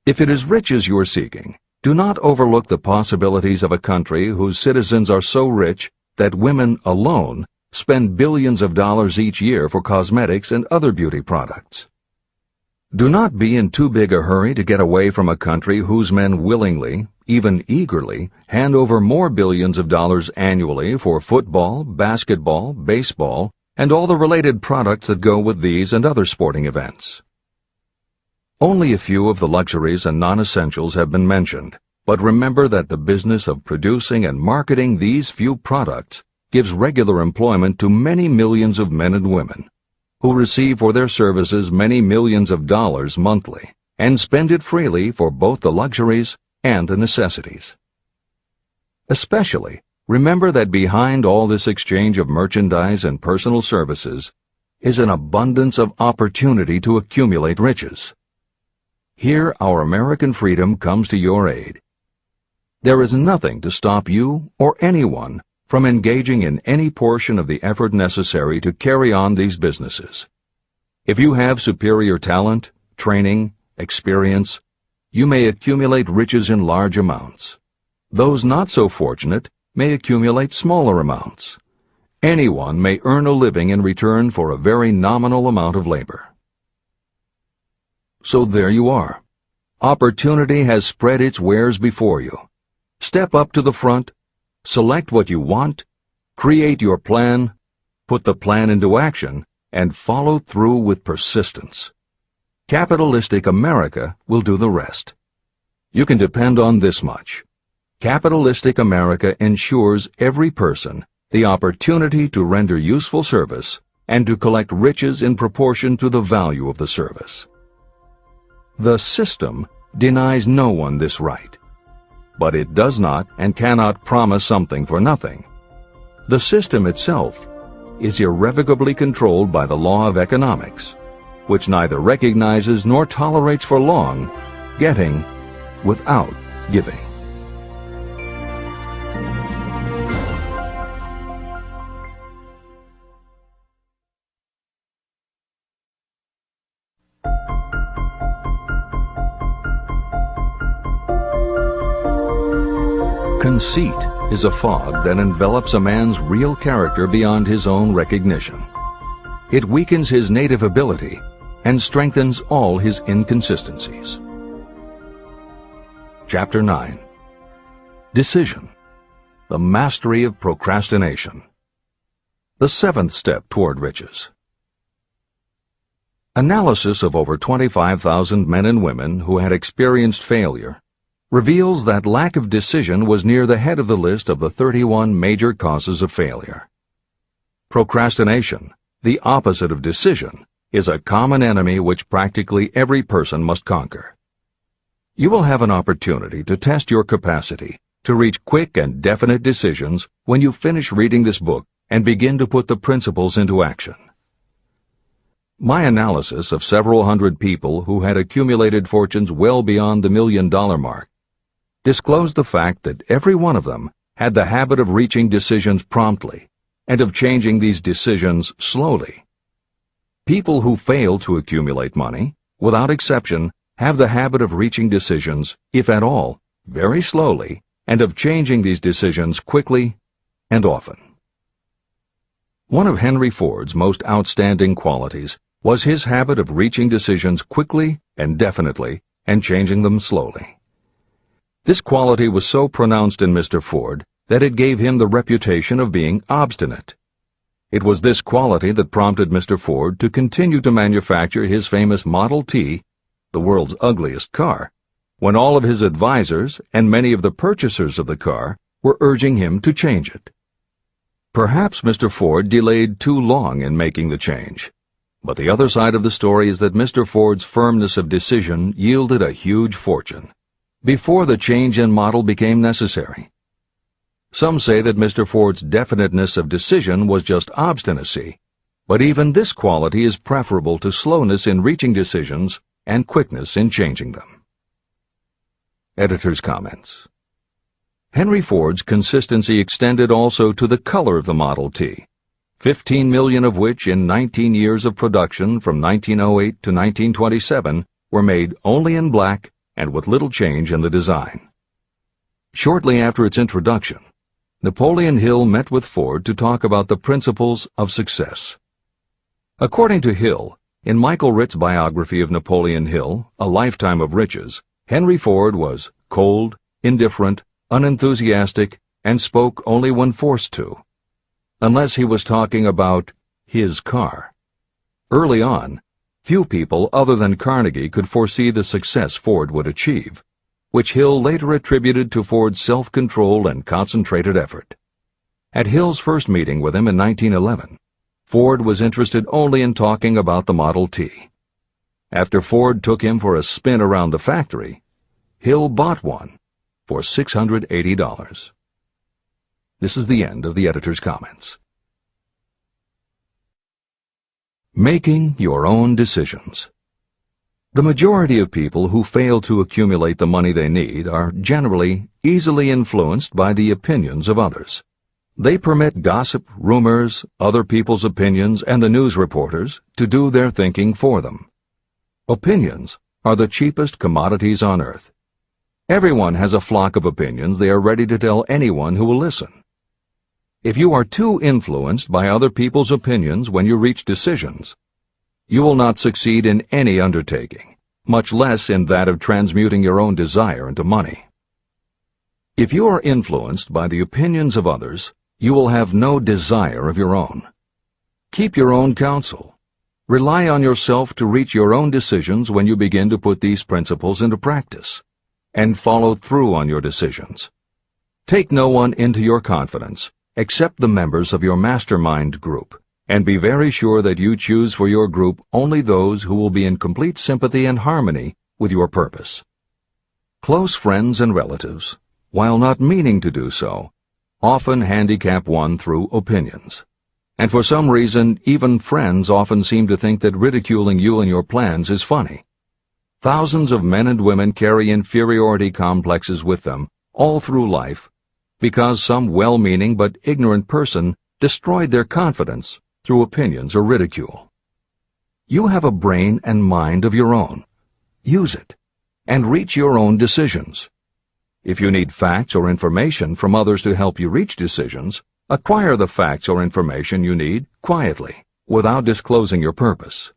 If it is riches you are seeking, do not overlook the possibilities of a country whose citizens are so rich that women alone spend billions of dollars each year for cosmetics and other beauty products. Do not be in too big a hurry to get away from a country whose men willingly, even eagerly, hand over more billions of dollars annually for football, basketball, baseball, and all the related products that go with these and other sporting events. Only a few of the luxuries and non-essentials have been mentioned, but remember that the business of producing and marketing these few products gives regular employment to many millions of men and women, who receive for their services many millions of dollars monthly, and spend it freely for both the luxuries and the necessities. Especially, remember that behind all this exchange of merchandise and personal services is an abundance of opportunity to accumulate riches. Here our American freedom comes to your aid. There is nothing to stop you or anyone from engaging in any portion of the effort necessary to carry on these businesses. If you have superior talent, training, experience, you may accumulate riches in large amounts. Those not so fortunate may accumulate smaller amounts. Anyone may earn a living in return for a very nominal amount of labor. So there you are. Opportunity has spread its wares before you. Step up to the front, select what you want, create your plan, put the plan into action, and follow through with persistence. Capitalistic America will do the rest. You can depend on this much. Capitalistic America ensures every person the opportunity to render useful service and to collect riches in proportion to the value of the service. The system denies no one this right, but it does not and cannot promise something for nothing. The system itself is irrevocably controlled by the law of economics, which neither recognizes nor tolerates for long getting without giving. Conceit is a fog that envelops a man's real character beyond his own recognition. It weakens his native ability and strengthens all his inconsistencies. Chapter 9. Decision. The mastery of procrastination. The seventh step toward riches. Analysis of over 25,000 men and women who had experienced failure reveals that lack of decision was near the head of the list of the 31 major causes of failure. Procrastination, the opposite of decision, is a common enemy which practically every person must conquer. You will have an opportunity to test your capacity to reach quick and definite decisions when you finish reading this book and begin to put the principles into action. My analysis of several hundred people who had accumulated fortunes well beyond the $1 million mark disclosed the fact that every one of them had the habit of reaching decisions promptly and of changing these decisions slowly. People who fail to accumulate money, without exception, have the habit of reaching decisions, if at all, very slowly and of changing these decisions quickly and often. One of Henry Ford's most outstanding qualities was his habit of reaching decisions quickly and definitely and changing them slowly. This quality was so pronounced in Mr. Ford that it gave him the reputation of being obstinate. It was this quality that prompted Mr. Ford to continue to manufacture his famous Model T, the world's ugliest car, when all of his advisors and many of the purchasers of the car were urging him to change it. Perhaps Mr. Ford delayed too long in making the change, but the other side of the story is that Mr. Ford's firmness of decision yielded a huge fortune before the change in model became necessary. Some say that Mr. Ford's definiteness of decision was just obstinacy, but even this quality is preferable to slowness in reaching decisions and quickness in changing them. Editor's comments. Henry Ford's consistency extended also to the color of the Model T, 15 million of which in 19 years of production from 1908 to 1927 were made only in black and with little change in the design. Shortly after its introduction, Napoleon Hill met with Ford to talk about the principles of success. According to Hill, in Michael Ritt's biography of Napoleon Hill, A Lifetime of Riches, Henry Ford was cold, indifferent, unenthusiastic, and spoke only when forced to, unless he was talking about his car. Early on, few people other than Carnegie could foresee the success Ford would achieve, which Hill later attributed to Ford's self-control and concentrated effort. At Hill's first meeting with him in 1911, Ford was interested only in talking about the Model T. After Ford took him for a spin around the factory, Hill bought one for $680. This is the end of the editor's comments. Making your own decisions. The majority of people who fail to accumulate the money they need are generally easily influenced by the opinions of others. They permit gossip, rumors, other people's opinions, and the news reporters to do their thinking for them. Opinions are the cheapest commodities on earth. Everyone has a flock of opinions they are ready to tell anyone who will listen. If you are too influenced by other people's opinions when you reach decisions, you will not succeed in any undertaking, much less in that of transmuting your own desire into money. If you are influenced by the opinions of others, you will have no desire of your own. Keep your own counsel. Rely on yourself to reach your own decisions when you begin to put these principles into practice, and follow through on your decisions. Take no one into your confidence except the members of your mastermind group, and be very sure that you choose for your group only those who will be in complete sympathy and harmony with your purpose. Close friends and relatives, while not meaning to do so, often handicap one through opinions. And for some reason, even friends often seem to think that ridiculing you and your plans is funny. Thousands of men and women carry inferiority complexes with them all through life because some well-meaning but ignorant person destroyed their confidence through opinions or ridicule. You have a brain and mind of your own. Use it, and reach your own decisions. If you need facts or information from others to help you reach decisions, acquire the facts or information you need quietly, without disclosing your purpose.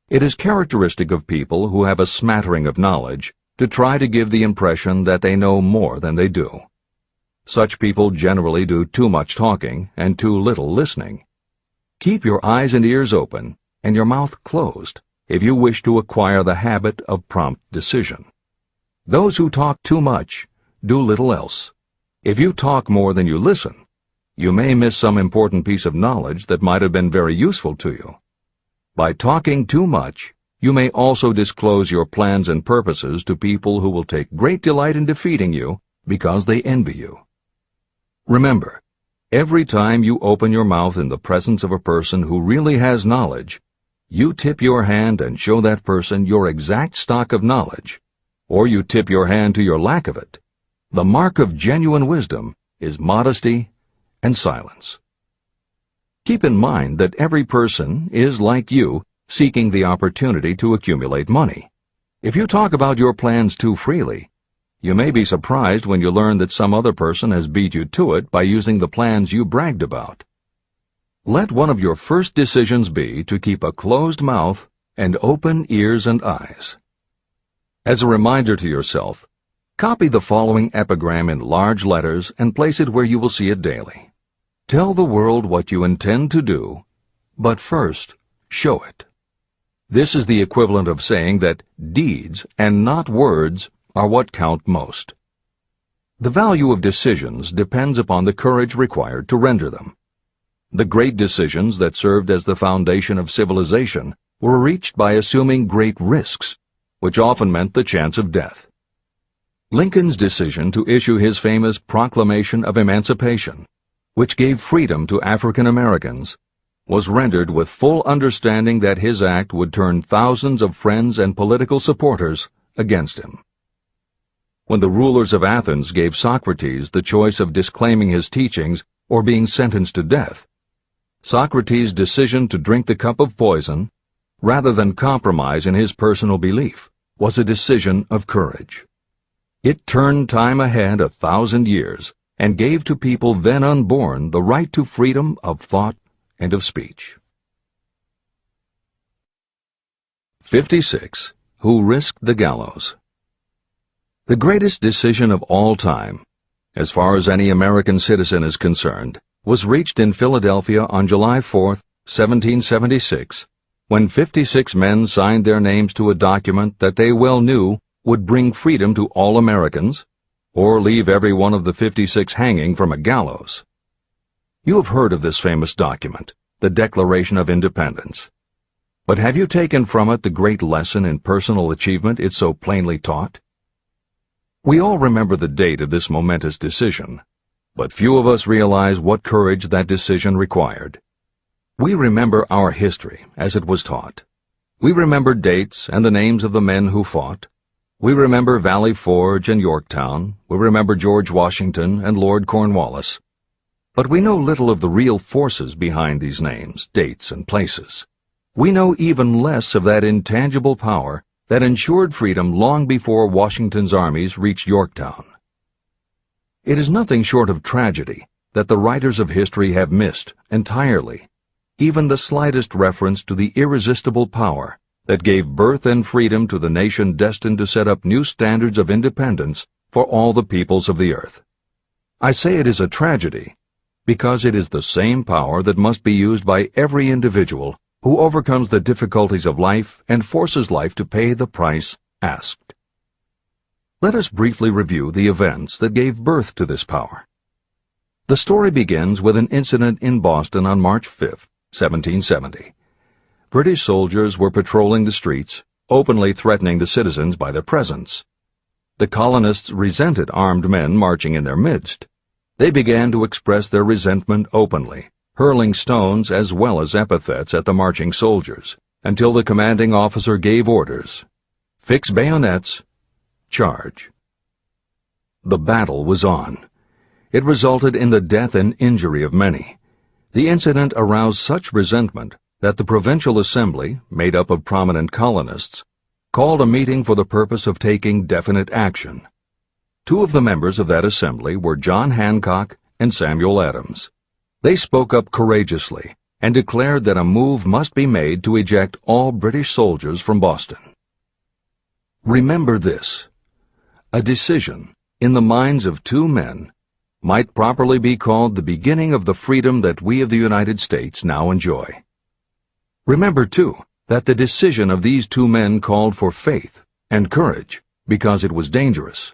It is characteristic of people who have a smattering of knowledge to try to give the impression that they know more than they do. Such people generally do too much talking and too little listening. Keep your eyes and ears open and your mouth closed if you wish to acquire the habit of prompt decision. Those who talk too much do little else. If you talk more than you listen, you may miss some important piece of knowledge that might have been very useful to you. By talking too much, you may also disclose your plans and purposes to people who will take great delight in defeating you because they envy you. Remember, every time you open your mouth in the presence of a person who really has knowledge, you tip your hand and show that person your exact stock of knowledge, or you tip your hand to your lack of it. The mark of genuine wisdom is modesty and silence. Keep in mind that every person is, like you, seeking the opportunity to accumulate money. If you talk about your plans too freely, You may be surprised when you learn that some other person has beat you to it by using the plans you bragged about. Let one of your first decisions be to keep a closed mouth and open ears and eyes. As a reminder to yourself, copy the following epigram in large letters and place it where you will see it daily. Tell the world what you intend to do, but first, show it. This is the equivalent of saying that deeds and not words are what count most. The value of decisions depends upon the courage required to render them. The great decisions that served as the foundation of civilization were reached by assuming great risks, which often meant the chance of death. Lincoln's decision to issue his famous Proclamation of Emancipation, which gave freedom to African Americans, was rendered with full understanding that his act would turn thousands of friends and political supporters against him. When the rulers of Athens gave Socrates the choice of disclaiming his teachings or being sentenced to death, Socrates' decision to drink the cup of poison, rather than compromise in his personal belief, was a decision of courage. It turned time ahead 1,000 years and gave to people then unborn the right to freedom of thought and of speech. 56. Who risked the gallows? The greatest decision of all time, as far as any American citizen is concerned, was reached in Philadelphia on July 4, 1776, when 56 men signed their names to a document that they well knew would bring freedom to all Americans, or leave every one of the 56 hanging from a gallows. You have heard of this famous document, the Declaration of Independence. But have you taken from it the great lesson in personal achievement it so plainly taught? We all remember the date of this momentous decision, but few of us realize what courage that decision required. We remember our history as it was taught. We remember dates and the names of the men who fought. We remember Valley Forge and Yorktown. We remember George Washington and Lord Cornwallis. But we know little of the real forces behind these names, dates, and places. We know even less of that intangible power that ensured freedom long before Washington's armies reached Yorktown. It is nothing short of tragedy that the writers of history have missed entirely even the slightest reference to the irresistible power that gave birth and freedom to the nation destined to set up new standards of independence for all the peoples of the earth. I say it is a tragedy because it is the same power that must be used by every individual who overcomes the difficulties of life and forces life to pay the price asked. Let us briefly review the events that gave birth to this power. The story begins with an incident in Boston on March 5, 1770. British soldiers were patrolling the streets, openly threatening the citizens by their presence. The colonists resented armed men marching in their midst. They began to express their resentment openly, hurling stones as well as epithets at the marching soldiers, until the commanding officer gave orders. Fix bayonets. Charge. The battle was on. It resulted in the death and injury of many. The incident aroused such resentment that the Provincial Assembly, made up of prominent colonists, called a meeting for the purpose of taking definite action. Two of the members of that assembly were John Hancock and Samuel Adams. They spoke up courageously and declared that a move must be made to eject all British soldiers from Boston. Remember this: a decision, in the minds of two men, might properly be called the beginning of the freedom that we of the United States now enjoy. Remember, too, that the decision of these two men called for faith and courage because it was dangerous.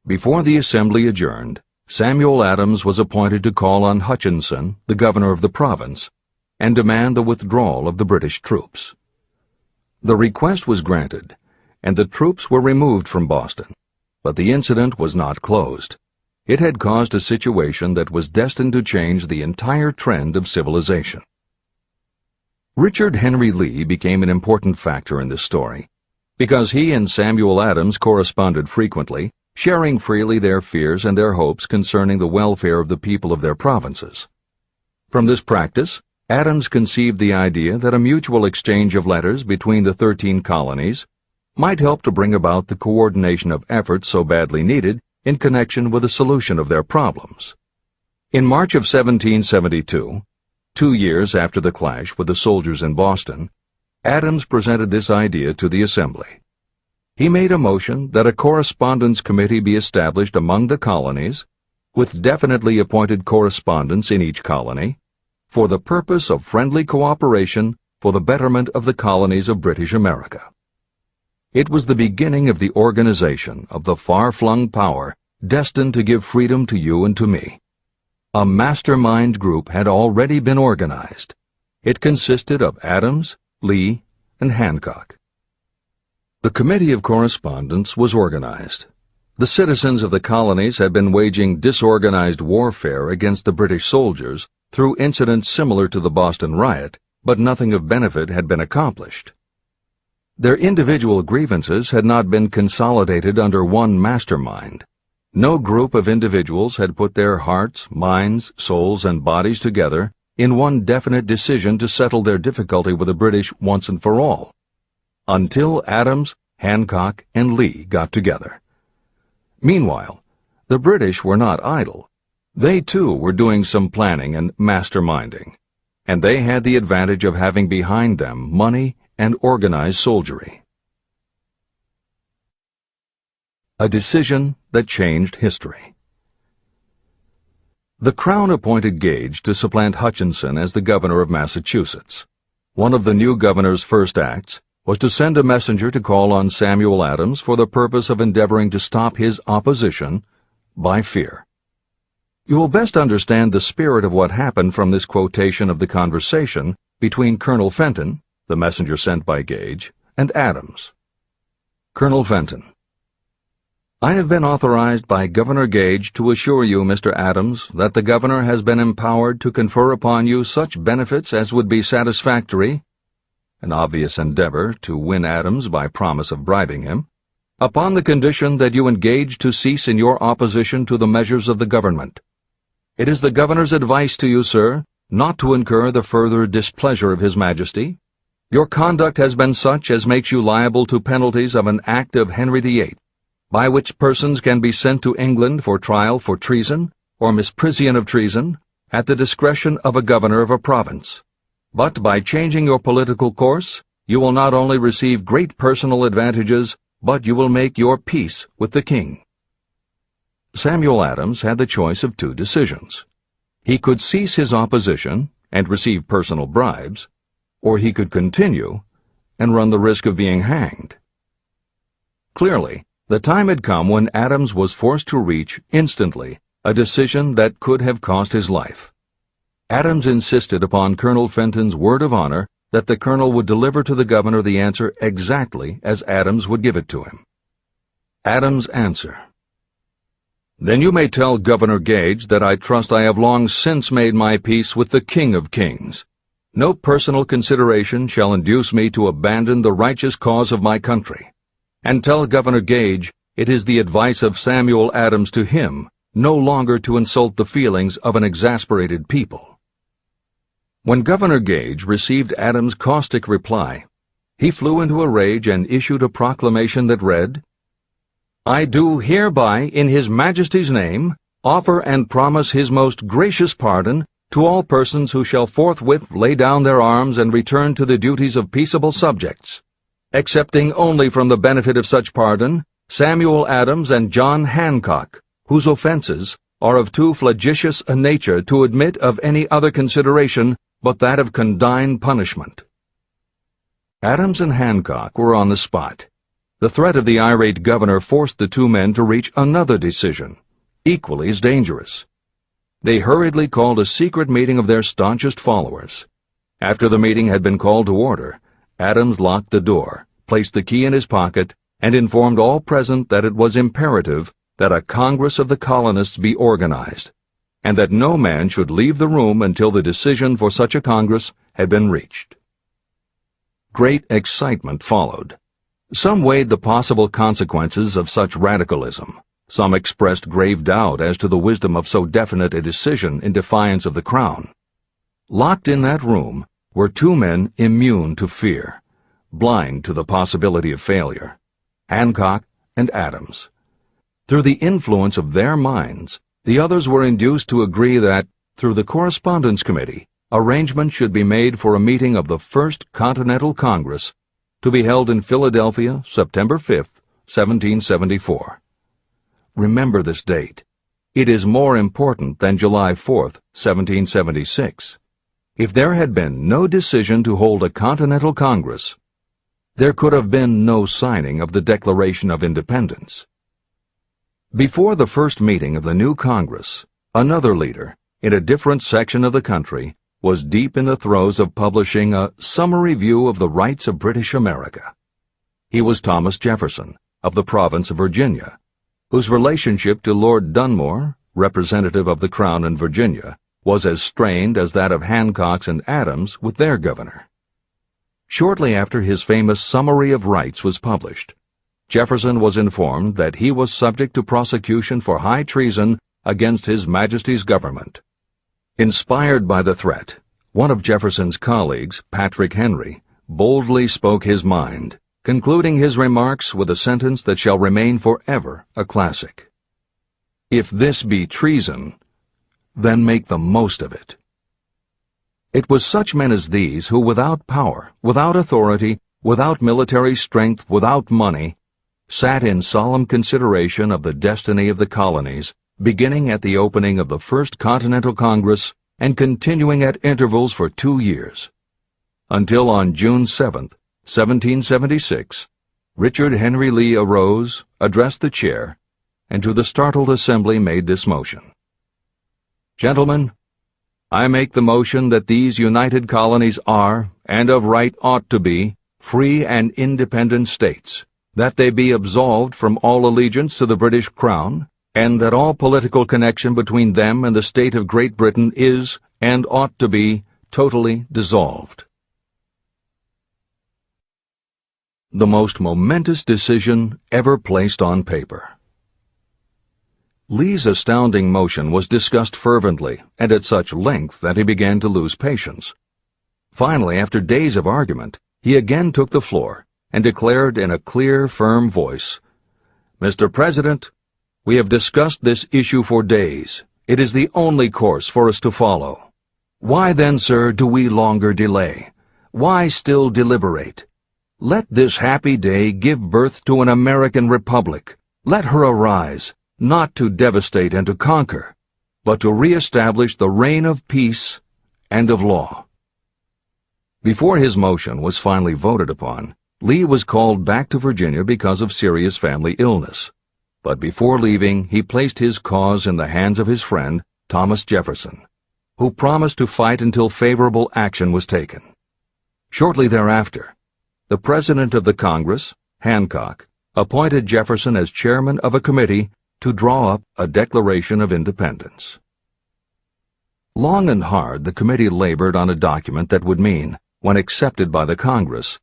Before the assembly adjourned, Samuel Adams was appointed to call on Hutchinson, the governor of the province, and demand the withdrawal of the British troops. The request was granted, and the troops were removed from Boston, but the incident was not closed. It had caused a situation that was destined to change the entire trend of civilization. Richard Henry Lee became an important factor in this story, because he and Samuel Adams corresponded frequently, sharing freely their fears and their hopes concerning the welfare of the people of their provinces. From this practice, Adams conceived the idea that a mutual exchange of letters between the 13 colonies might help to bring about the coordination of efforts so badly needed in connection with the solution of their problems. In March of 1772, 2 years after the clash with the soldiers in Boston, Adams presented this idea to the Assembly. He made a motion that a correspondence committee be established among the colonies, with definitely appointed correspondents in each colony, for the purpose of friendly cooperation for the betterment of the colonies of British America. It was the beginning of the organization of the far-flung power destined to give freedom to you and to me. A mastermind group had already been organized. It consisted of Adams, Lee, and Hancock. The Committee of Correspondence was organized. The citizens of the colonies had been waging disorganized warfare against the British soldiers through incidents similar to the Boston riot, but nothing of benefit had been accomplished. Their individual grievances had not been consolidated under one mastermind. No group of individuals had put their hearts, minds, souls, and bodies together in one definite decision to settle their difficulty with the British once and for all, until Adams, Hancock, and Lee got together. Meanwhile, the British were not idle. They, too, were doing some planning and masterminding, and they had the advantage of having behind them money and organized soldiery. A decision that changed history. The Crown appointed Gage to supplant Hutchinson as the governor of Massachusetts. One of the new governor's first acts was to send a messenger to call on Samuel Adams for the purpose of endeavoring to stop his opposition by fear. You will best understand the spirit of what happened from this quotation of the conversation between Colonel Fenton, the messenger sent by Gage, and Adams. Colonel Fenton: I have been authorized by Governor Gage to assure you, Mr. Adams, that the governor has been empowered to confer upon you such benefits as would be satisfactory, an obvious endeavor to win Adams by promise of bribing him, upon the condition that you engage to cease in your opposition to the measures of the government. It is the governor's advice to you, sir, not to incur the further displeasure of His Majesty. Your conduct has been such as makes you liable to penalties of an act of Henry VIII, by which persons can be sent to England for trial for treason or misprision of treason at the discretion of a governor of a province. But by changing your political course, you will not only receive great personal advantages, but you will make your peace with the king. Samuel Adams had the choice of two decisions. He could cease his opposition and receive personal bribes, or he could continue and run the risk of being hanged. Clearly, the time had come when Adams was forced to reach, instantly, a decision that could have cost his life. Adams insisted upon Colonel Fenton's word of honor that the colonel would deliver to the governor the answer exactly as Adams would give it to him. Adams' answer: Then you may tell Governor Gage that I trust I have long since made my peace with the King of Kings. No personal consideration shall induce me to abandon the righteous cause of my country. And tell Governor Gage it is the advice of Samuel Adams to him no longer to insult the feelings of an exasperated people. When Governor Gage received Adams' caustic reply, he flew into a rage and issued a proclamation that read, I do hereby, in His Majesty's name, offer and promise His most gracious pardon to all persons who shall forthwith lay down their arms and return to the duties of peaceable subjects, excepting only from the benefit of such pardon Samuel Adams and John Hancock, whose offenses are of too flagitious a nature to admit of any other consideration but that of condign punishment. Adams and Hancock were on the spot. The threat of the irate governor forced the two men to reach another decision, equally as dangerous. They hurriedly called a secret meeting of their staunchest followers. After the meeting had been called to order, Adams locked the door, placed the key in his pocket, and informed all present that it was imperative that a Congress of the colonists be organized, and that no man should leave the room until the decision for such a Congress had been reached. Great excitement followed. Some weighed the possible consequences of such radicalism. Some expressed grave doubt as to the wisdom of so definite a decision in defiance of the Crown. Locked in that room were two men immune to fear, blind to the possibility of failure. Hancock, and Adams. Through the influence of their minds, the others were induced to agree that, through the Correspondence Committee, arrangements should be made for a meeting of the First Continental Congress to be held in Philadelphia, September 5, 1774. Remember this date. It is more important than July 4, 1776. If there had been no decision to hold a Continental Congress, there could have been no signing of the Declaration of Independence. Before the first meeting of the new Congress, another leader, in a different section of the country, was deep in the throes of publishing a summary view of the rights of British America. He was Thomas Jefferson, of the province of Virginia, whose relationship to Lord Dunmore, representative of the Crown in Virginia, was as strained as that of Hancock's and Adams with their governor. Shortly after his famous Summary of Rights was published, Jefferson was informed that he was subject to prosecution for high treason against His Majesty's government. Inspired by the threat, one of Jefferson's colleagues, Patrick Henry, boldly spoke his mind, concluding his remarks with a sentence that shall remain forever a classic. "If this be treason, then make the most of it." It was such men as these who, without power, without authority, without military strength, without money, sat in solemn consideration of the destiny of the colonies, beginning at the opening of the First Continental Congress and continuing at intervals for 2 years, until on June 7, 1776, Richard Henry Lee arose, addressed the chair, and to the startled assembly made this motion: "Gentlemen, I make the motion that these united colonies are, and of right ought to be, free and independent states, that they be absolved from all allegiance to the British Crown, and that all political connection between them and the state of Great Britain is, and ought to be, totally dissolved." The most momentous decision ever placed on paper. Lee's astounding motion was discussed fervently and at such length that he began to lose patience. Finally, after days of argument, he again took the floor and declared in a clear, firm voice, "Mr. President, we have discussed this issue for days. It is the only course for us to follow. Why then, sir, do we longer delay? Why still deliberate? Let this happy day give birth to an American Republic. Let her arise, not to devastate and to conquer, but to re-establish the reign of peace and of law." Before his motion was finally voted upon, Lee was called back to Virginia because of serious family illness. But before leaving, he placed his cause in the hands of his friend, Thomas Jefferson, who promised to fight until favorable action was taken. Shortly thereafter, the President of the Congress, Hancock, appointed Jefferson as chairman of a committee to draw up a Declaration of Independence. Long and hard the committee labored on a document that would mean, when accepted by the Congress,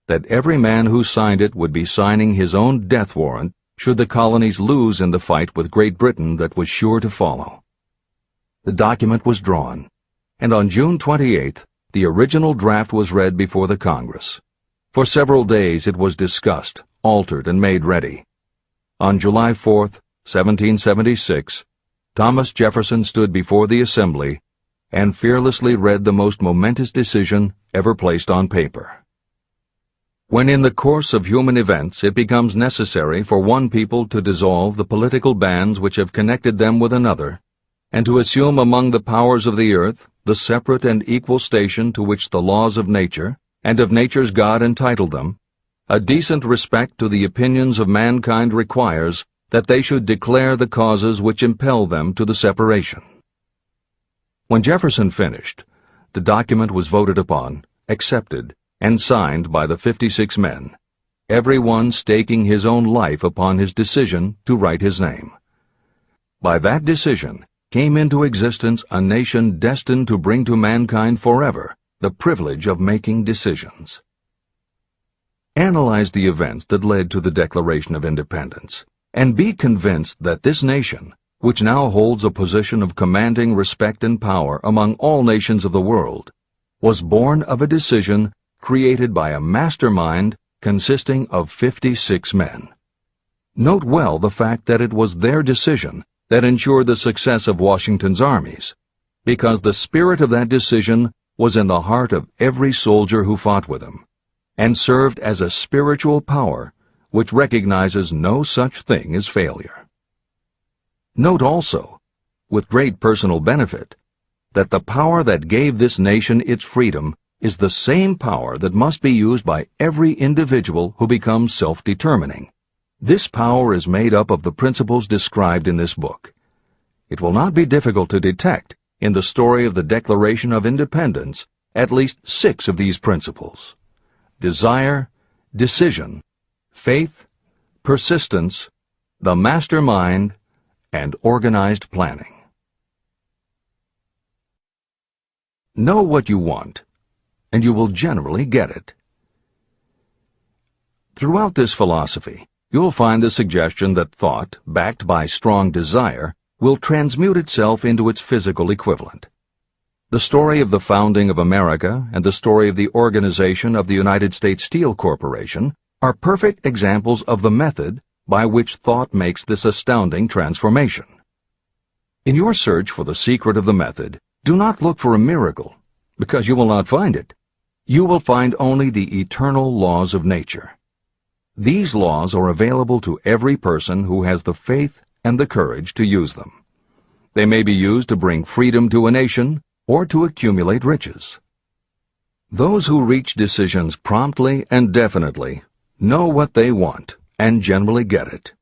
that every man who signed it would be signing his own death warrant should the colonies lose in the fight with Great Britain that was sure to follow. The document was drawn, and on June 28th, the original draft was read before the Congress. For several days it was discussed, altered, and made ready. On July 4th, 1776, Thomas Jefferson stood before the Assembly and fearlessly read the most momentous decision ever placed on paper. When in the course of human events it becomes necessary for one people to dissolve the political bands which have connected them with another, and to assume among the powers of the earth the separate and equal station to which the laws of nature and of nature's God entitled them, a decent respect to the opinions of mankind requires that they should declare the causes which impel them to the separation. When Jefferson finished, the document was voted upon, accepted, and signed by the 56 men, every one staking his own life upon his decision to write his name. By that decision came into existence a nation destined to bring to mankind forever the privilege of making decisions. Analyze the events that led to the Declaration of Independence, and be convinced that this nation, which now holds a position of commanding respect and power among all nations of the world, was born of a decision created by a mastermind consisting of 56 men. Note well the fact that it was their decision that ensured the success of Washington's armies, because the spirit of that decision was in the heart of every soldier who fought with him, and served as a spiritual power which recognizes no such thing as failure. Note also, with great personal benefit, that the power that gave this nation its freedom is the same power that must be used by every individual who becomes self-determining. This power is made up of the principles described in this book. It will not be difficult to detect in the story of the Declaration of Independence at least 6 of these principles: desire, decision, faith, persistence, the mastermind, and organized planning. Know what you want, and you will generally get it. Throughout this philosophy, you'll find the suggestion that thought, backed by strong desire, will transmute itself into its physical equivalent. The story of the founding of America and the story of the organization of the United States Steel Corporation are perfect examples of the method by which thought makes this astounding transformation. In your search for the secret of the method, do not look for a miracle, because you will not find it. You will find only the eternal laws of nature. These laws are available to every person who has the faith and the courage to use them. They may be used to bring freedom to a nation or to accumulate riches. Those who reach decisions promptly and definitely know what they want and generally get it.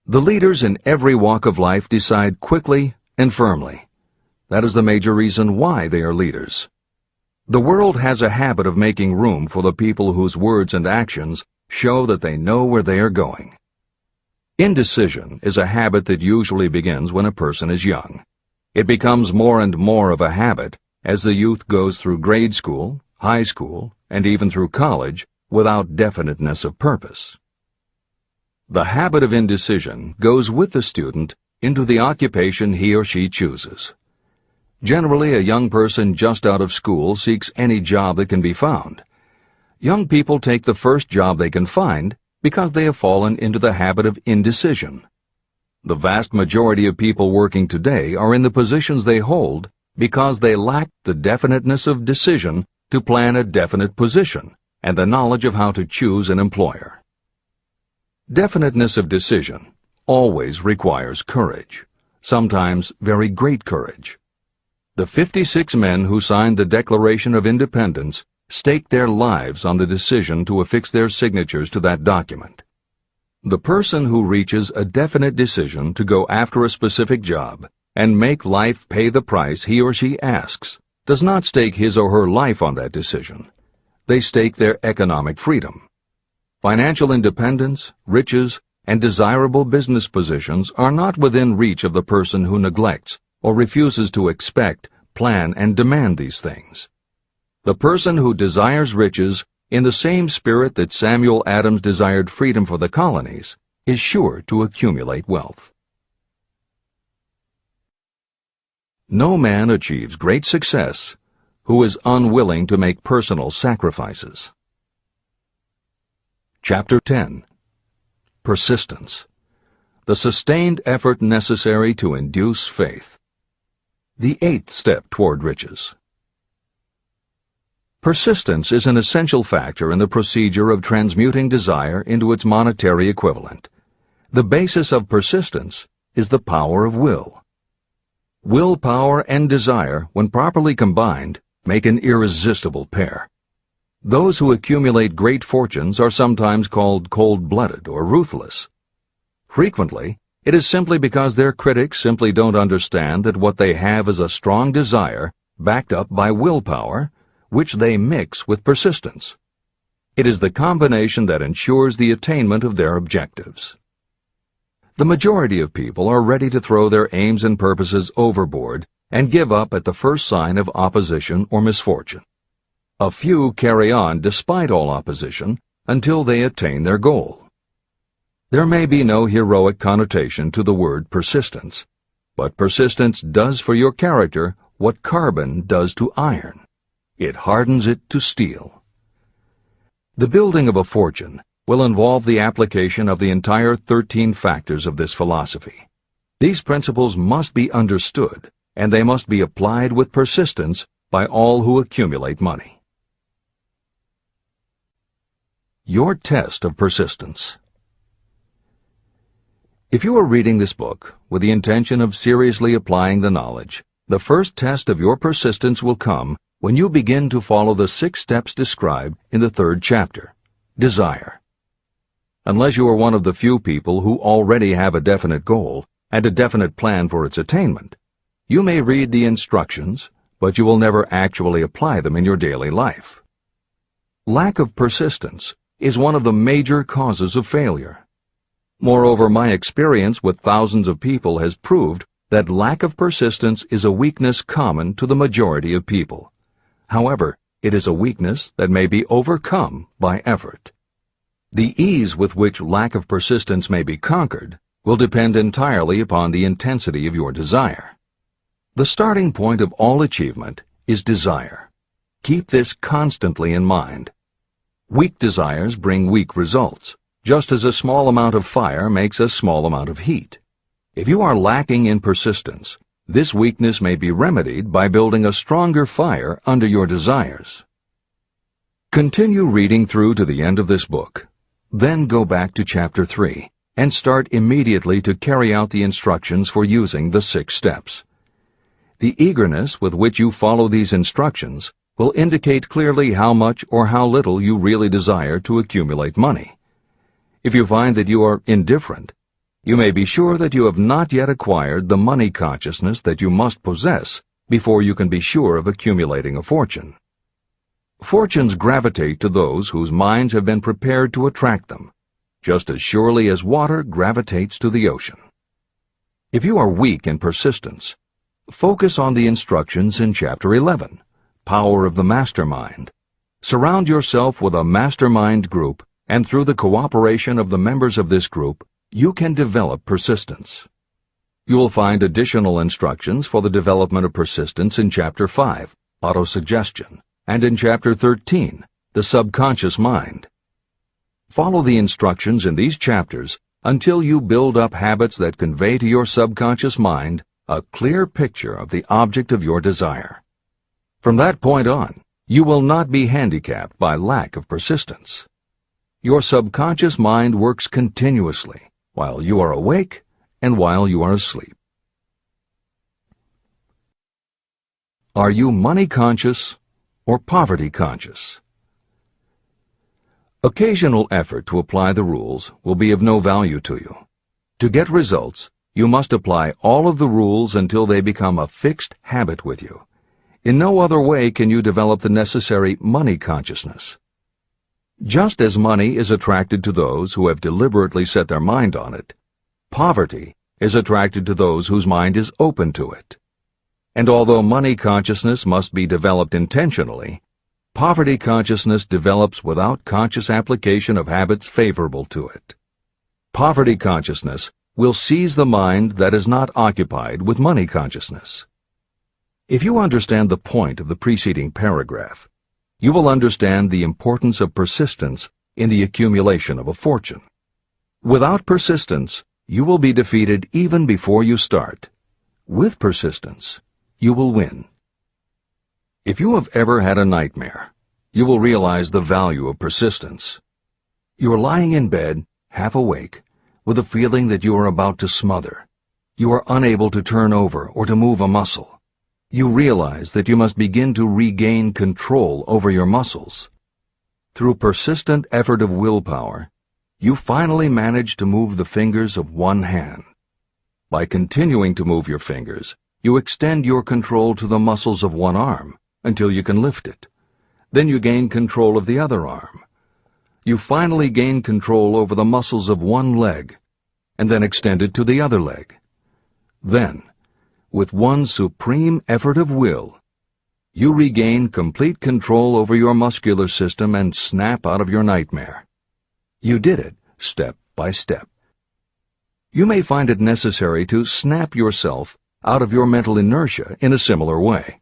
The leaders in every walk of life decide quickly and firmly. That is the major reason why they are leaders. The world has a habit of making room for the people whose words and actions show that they know where they are going. Indecision is a habit that usually begins when a person is young. It becomes more and more of a habit as the youth goes through grade school, high school, and even through college without definiteness of purpose. The habit of indecision goes with the student into the occupation he or she chooses. Generally, a young person just out of school seeks any job that can be found. Young people take the first job they can find because they have fallen into the habit of indecision. The vast majority of people working today are in the positions they hold because they lack the definiteness of decision to plan a definite position and the knowledge of how to choose an employer. Definiteness of decision always requires courage, sometimes very great courage. The 56 men who signed the Declaration of Independence staked their lives on the decision to affix their signatures to that document. The person who reaches a definite decision to go after a specific job and make life pay the price he or she asks does not stake his or her life on that decision. They stake their economic freedom. Financial independence, riches, and desirable business positions are not within reach of the person who neglects or refuses to expect, plan, and demand these things. The person who desires riches in the same spirit that Samuel Adams desired freedom for the colonies is sure to accumulate wealth. No man achieves great success who is unwilling to make personal sacrifices. Chapter 10. Persistence. The sustained effort necessary to induce faith. The 8th step toward riches. Persistence is an essential factor in the procedure of transmuting desire into its monetary equivalent. The basis of persistence is the power of will. Willpower and desire, when properly combined, make an irresistible pair. Those who accumulate great fortunes are sometimes called cold-blooded or ruthless. Frequently, it is simply because their critics simply don't understand that what they have is a strong desire backed up by willpower, which they mix with persistence. It is the combination that ensures the attainment of their objectives. The majority of people are ready to throw their aims and purposes overboard and give up at the first sign of opposition or misfortune. A few carry on despite all opposition until they attain their goal. There may be no heroic connotation to the word persistence, but persistence does for your character what carbon does to iron. It hardens it to steel. The building of a fortune will involve the application of the entire 13 factors of this philosophy. These principles must be understood, and they must be applied with persistence by all who accumulate money. Your test of persistence. If you are reading this book with the intention of seriously applying the knowledge, the first test of your persistence will come when you begin to follow the 6 steps described in the 3rd chapter. Desire. Unless you are one of the few people who already have a definite goal and a definite plan for its attainment, you may read the instructions, but you will never actually apply them in your daily life. Lack of persistence is one of the major causes of failure. Moreover, my experience with thousands of people has proved that lack of persistence is a weakness common to the majority of people. However, it is a weakness that may be overcome by effort. The ease with which lack of persistence may be conquered will depend entirely upon the intensity of your desire. The starting point of all achievement is desire. Keep this constantly in mind. Weak desires bring weak results, just as a small amount of fire makes a small amount of heat. If you are lacking in persistence, this weakness may be remedied by building a stronger fire under your desires. Continue reading through to the end of this book. Then go back to Chapter 3 and start immediately to carry out the instructions for using the 6 steps. The eagerness with which you follow these instructions will indicate clearly how much or how little you really desire to accumulate money. If you find that you are indifferent, you may be sure that you have not yet acquired the money consciousness that you must possess before you can be sure of accumulating a fortune. Fortunes gravitate to those whose minds have been prepared to attract them, just as surely as water gravitates to the ocean. If you are weak in persistence, focus on the instructions in Chapter 11, Power of the Mastermind. Surround yourself with a mastermind group, and through the cooperation of the members of this group, you can develop persistence. You will find additional instructions for the development of persistence in Chapter 5, Autosuggestion, and in Chapter 13, The Subconscious Mind. Follow the instructions in these chapters until you build up habits that convey to your subconscious mind a clear picture of the object of your desire. From that point on, you will not be handicapped by lack of persistence. Your subconscious mind works continuously while you are awake and while you are asleep. Are you money conscious or poverty conscious? Occasional effort to apply the rules will be of no value to you. To get results, you must apply all of the rules until they become a fixed habit with you. In no other way can you develop the necessary money consciousness. Just as money is attracted to those who have deliberately set their mind on it, poverty is attracted to those whose mind is open to it. And although money consciousness must be developed intentionally, poverty consciousness develops without conscious application of habits favorable to it. Poverty consciousness will seize the mind that is not occupied with money consciousness. If you understand the point of the preceding paragraph, you will understand the importance of persistence in the accumulation of a fortune. Without persistence, you will be defeated even before you start. With persistence, you will win. If you have ever had a nightmare, you will realize the value of persistence. You are lying in bed, half awake, with a feeling that you are about to smother. You are unable to turn over or to move a muscle. You realize that you must begin to regain control over your muscles. Through persistent effort of willpower, you finally manage to move the fingers of one hand. By continuing to move your fingers, you extend your control to the muscles of one arm until you can lift it. Then you gain control of the other arm. You finally gain control over the muscles of one leg, and then extend it to the other leg. Then, with one supreme effort of will, you regain complete control over your muscular system and snap out of your nightmare. You did it step by step. You may find it necessary to snap yourself out of your mental inertia in a similar way.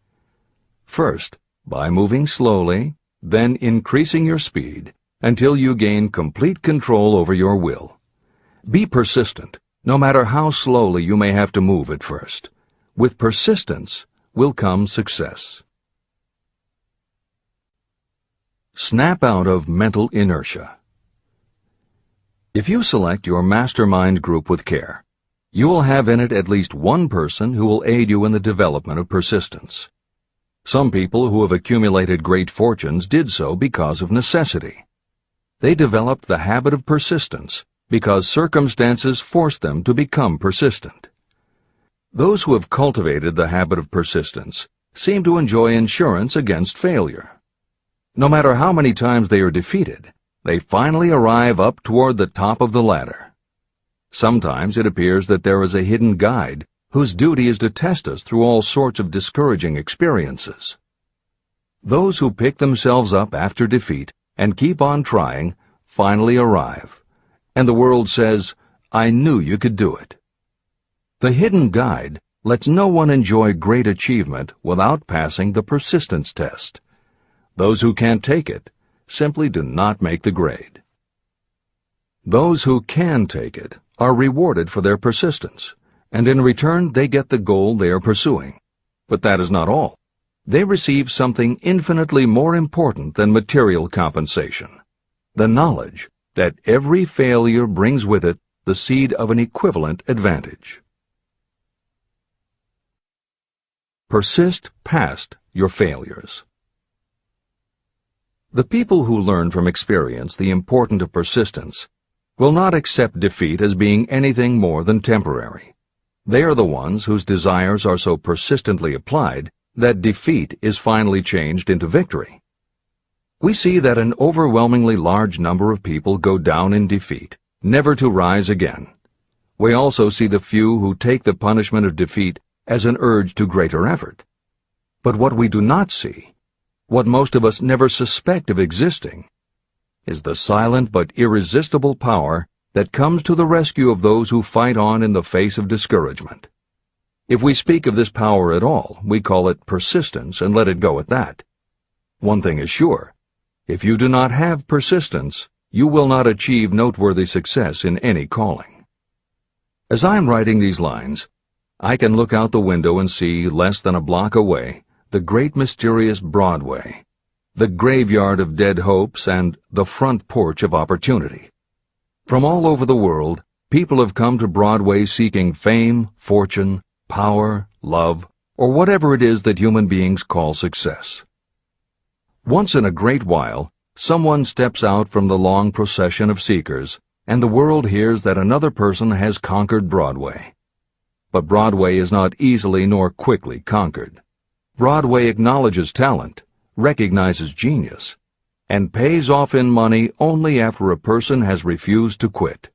First, by moving slowly, then increasing your speed, until you gain complete control over your will. Be persistent, no matter how slowly you may have to move at first. With persistence will come success. Snap out of mental inertia. If you select your mastermind group with care, you will have in it at least one person who will aid you in the development of persistence. Some people who have accumulated great fortunes did so because of necessity. They developed the habit of persistence because circumstances forced them to become persistent. Those who have cultivated the habit of persistence seem to enjoy insurance against failure. No matter how many times they are defeated, they finally arrive up toward the top of the ladder. Sometimes it appears that there is a hidden guide whose duty is to test us through all sorts of discouraging experiences. Those who pick themselves up after defeat and keep on trying finally arrive, and the world says, "I knew you could do it." The hidden guide lets no one enjoy great achievement without passing the persistence test. Those who can't take it simply do not make the grade. Those who can take it are rewarded for their persistence, and in return they get the goal they are pursuing. But that is not all. They receive something infinitely more important than material compensation: the knowledge that every failure brings with it the seed of an equivalent advantage. Persist past your failures. The people who learn from experience the importance of persistence will not accept defeat as being anything more than temporary. They are the ones whose desires are so persistently applied that defeat is finally changed into victory. We see that an overwhelmingly large number of people go down in defeat, never to rise again. We also see the few who take the punishment of defeat as an urge to greater effort. But what we do not see, what most of us never suspect of existing, is the silent but irresistible power that comes to the rescue of those who fight on in the face of discouragement. If we speak of this power at all, we call it persistence and let it go at that. One thing is sure: if you do not have persistence, you will not achieve noteworthy success in any calling. As I am writing these lines, I can look out the window and see, less than a block away, the great mysterious Broadway, the graveyard of dead hopes and the front porch of opportunity. From all over the world, people have come to Broadway seeking fame, fortune, power, love, or whatever it is that human beings call success. Once in a great while, someone steps out from the long procession of seekers, and the world hears that another person has conquered Broadway. But Broadway is not easily nor quickly conquered. Broadway acknowledges talent, recognizes genius, and pays off in money only after a person has refused to quit.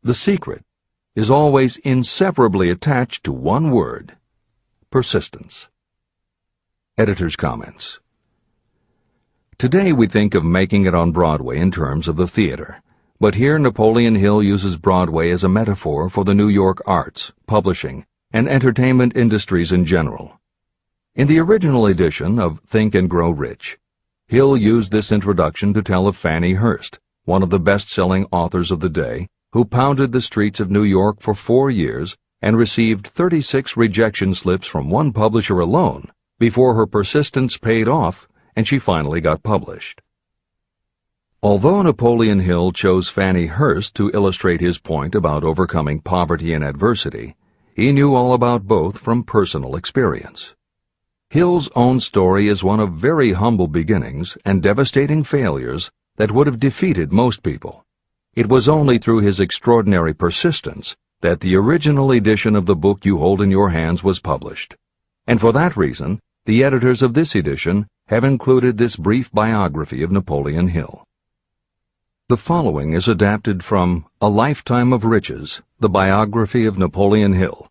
The secret is always inseparably attached to one word: persistence. Editor's comments. Today we think of making it on Broadway in terms of the theater, but here Napoleon Hill uses Broadway as a metaphor for the New York arts, publishing, and entertainment industries in general. In the original edition of Think and Grow Rich, Hill used this introduction to tell of Fannie Hurst, one of the best-selling authors of the day, who pounded the streets of New York for 4 years and received 36 rejection slips from one publisher alone before her persistence paid off and she finally got published. Although Napoleon Hill chose Fannie Hurst to illustrate his point about overcoming poverty and adversity, he knew all about both from personal experience. Hill's own story is one of very humble beginnings and devastating failures that would have defeated most people. It was only through his extraordinary persistence that the original edition of the book you hold in your hands was published. And for that reason, the editors of this edition have included this brief biography of Napoleon Hill. The following is adapted from A Lifetime of Riches, the biography of Napoleon Hill,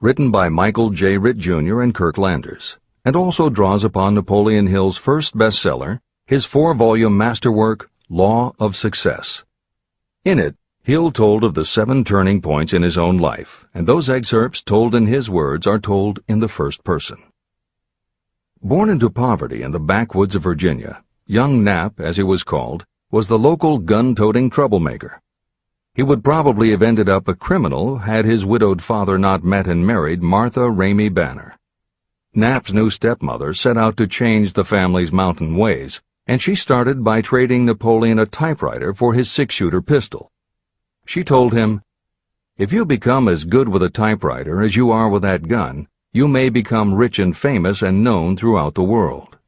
written by Michael J. Ritt, Jr. and Kirk Landers, and also draws upon Napoleon Hill's first bestseller, his 4-volume masterwork, Law of Success. In it, Hill told of the 7 turning points in his own life, and those excerpts told in his words are told in the first person. Born into poverty in the backwoods of Virginia, young Nap, as he was called, was the local gun-toting troublemaker. He would probably have ended up a criminal had his widowed father not met and married Martha Ramey Banner. Nap's new stepmother set out to change the family's mountain ways, and she started by trading Napoleon a typewriter for his 6-shooter pistol. She told him, "If you become as good with a typewriter as you are with that gun, you may become rich and famous and known throughout the world."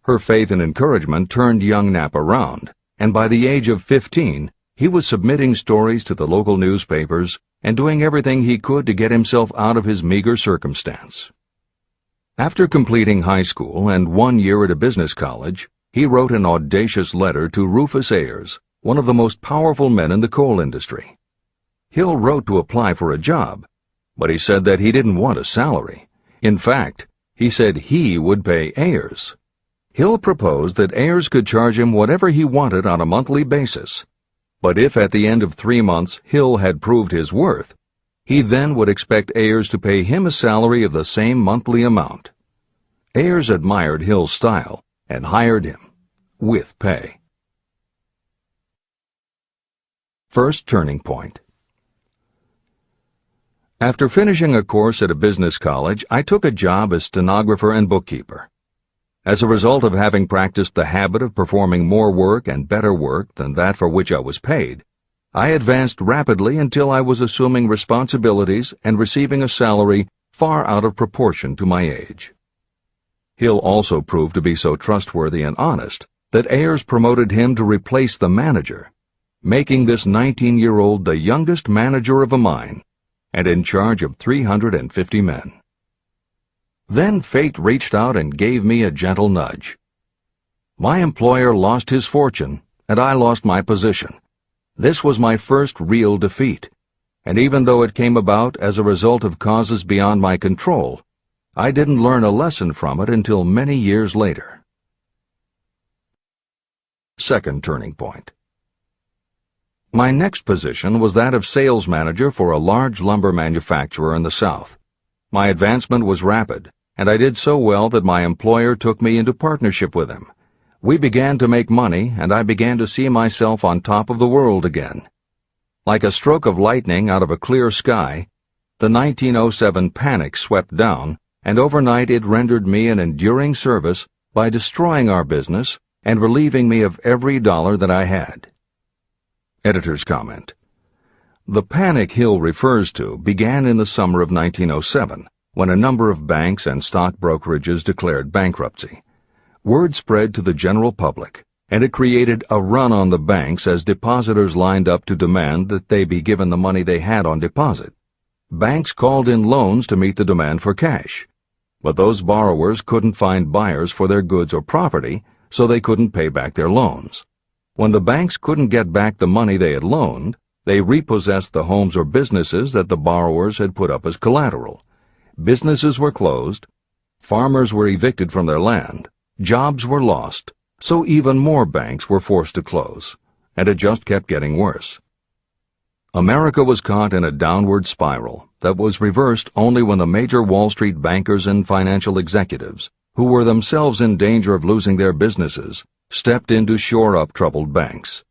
Her faith and encouragement turned young Nap around, and by the age of 15, he was submitting stories to the local newspapers and doing everything he could to get himself out of his meager circumstance. After completing high school and 1 year at a business college, he wrote an audacious letter to Rufus Ayers, one of the most powerful men in the coal industry. Hill wrote to apply for a job, but he said that he didn't want a salary. In fact, he said he would pay Ayers. Hill proposed that Ayers could charge him whatever he wanted on a monthly basis, but if at the end of 3 months Hill had proved his worth, he then would expect Ayers to pay him a salary of the same monthly amount. Ayers admired Hill's style and hired him, with pay. First turning point. After finishing a course at a business college, I took a job as stenographer and bookkeeper. As a result of having practiced the habit of performing more work and better work than that for which I was paid, I advanced rapidly until I was assuming responsibilities and receiving a salary far out of proportion to my age. Hill also proved to be so trustworthy and honest that Ayers promoted him to replace the manager, making this 19-year-old the youngest manager of a mine and in charge of 350 men. Then fate reached out and gave me a gentle nudge. My employer lost his fortune, and I lost my position. This was my first real defeat, and even though it came about as a result of causes beyond my control, I didn't learn a lesson from it until many years later. Second turning point. My next position was that of sales manager for a large lumber manufacturer in the South. My advancement was rapid, and I did so well that my employer took me into partnership with him. We began to make money, and I began to see myself on top of the world again. Like a stroke of lightning out of a clear sky, the 1907 panic swept down, and overnight it rendered me an enduring service by destroying our business and relieving me of every dollar that I had. Editor's comment. The panic Hill refers to began in the summer of 1907, when a number of banks and stock brokerages declared bankruptcy. Word spread to the general public, and it created a run on the banks as depositors lined up to demand that they be given the money they had on deposit. Banks called in loans to meet the demand for cash, but those borrowers couldn't find buyers for their goods or property, so they couldn't pay back their loans. When the banks couldn't get back the money they had loaned, they repossessed the homes or businesses that the borrowers had put up as collateral. Businesses were closed, farmers were evicted from their land, jobs were lost, so even more banks were forced to close, and it just kept getting worse. America was caught in a downward spiral that was reversed only when the major Wall Street bankers and financial executives, who were themselves in danger of losing their businesses, stepped in to shore up troubled banks.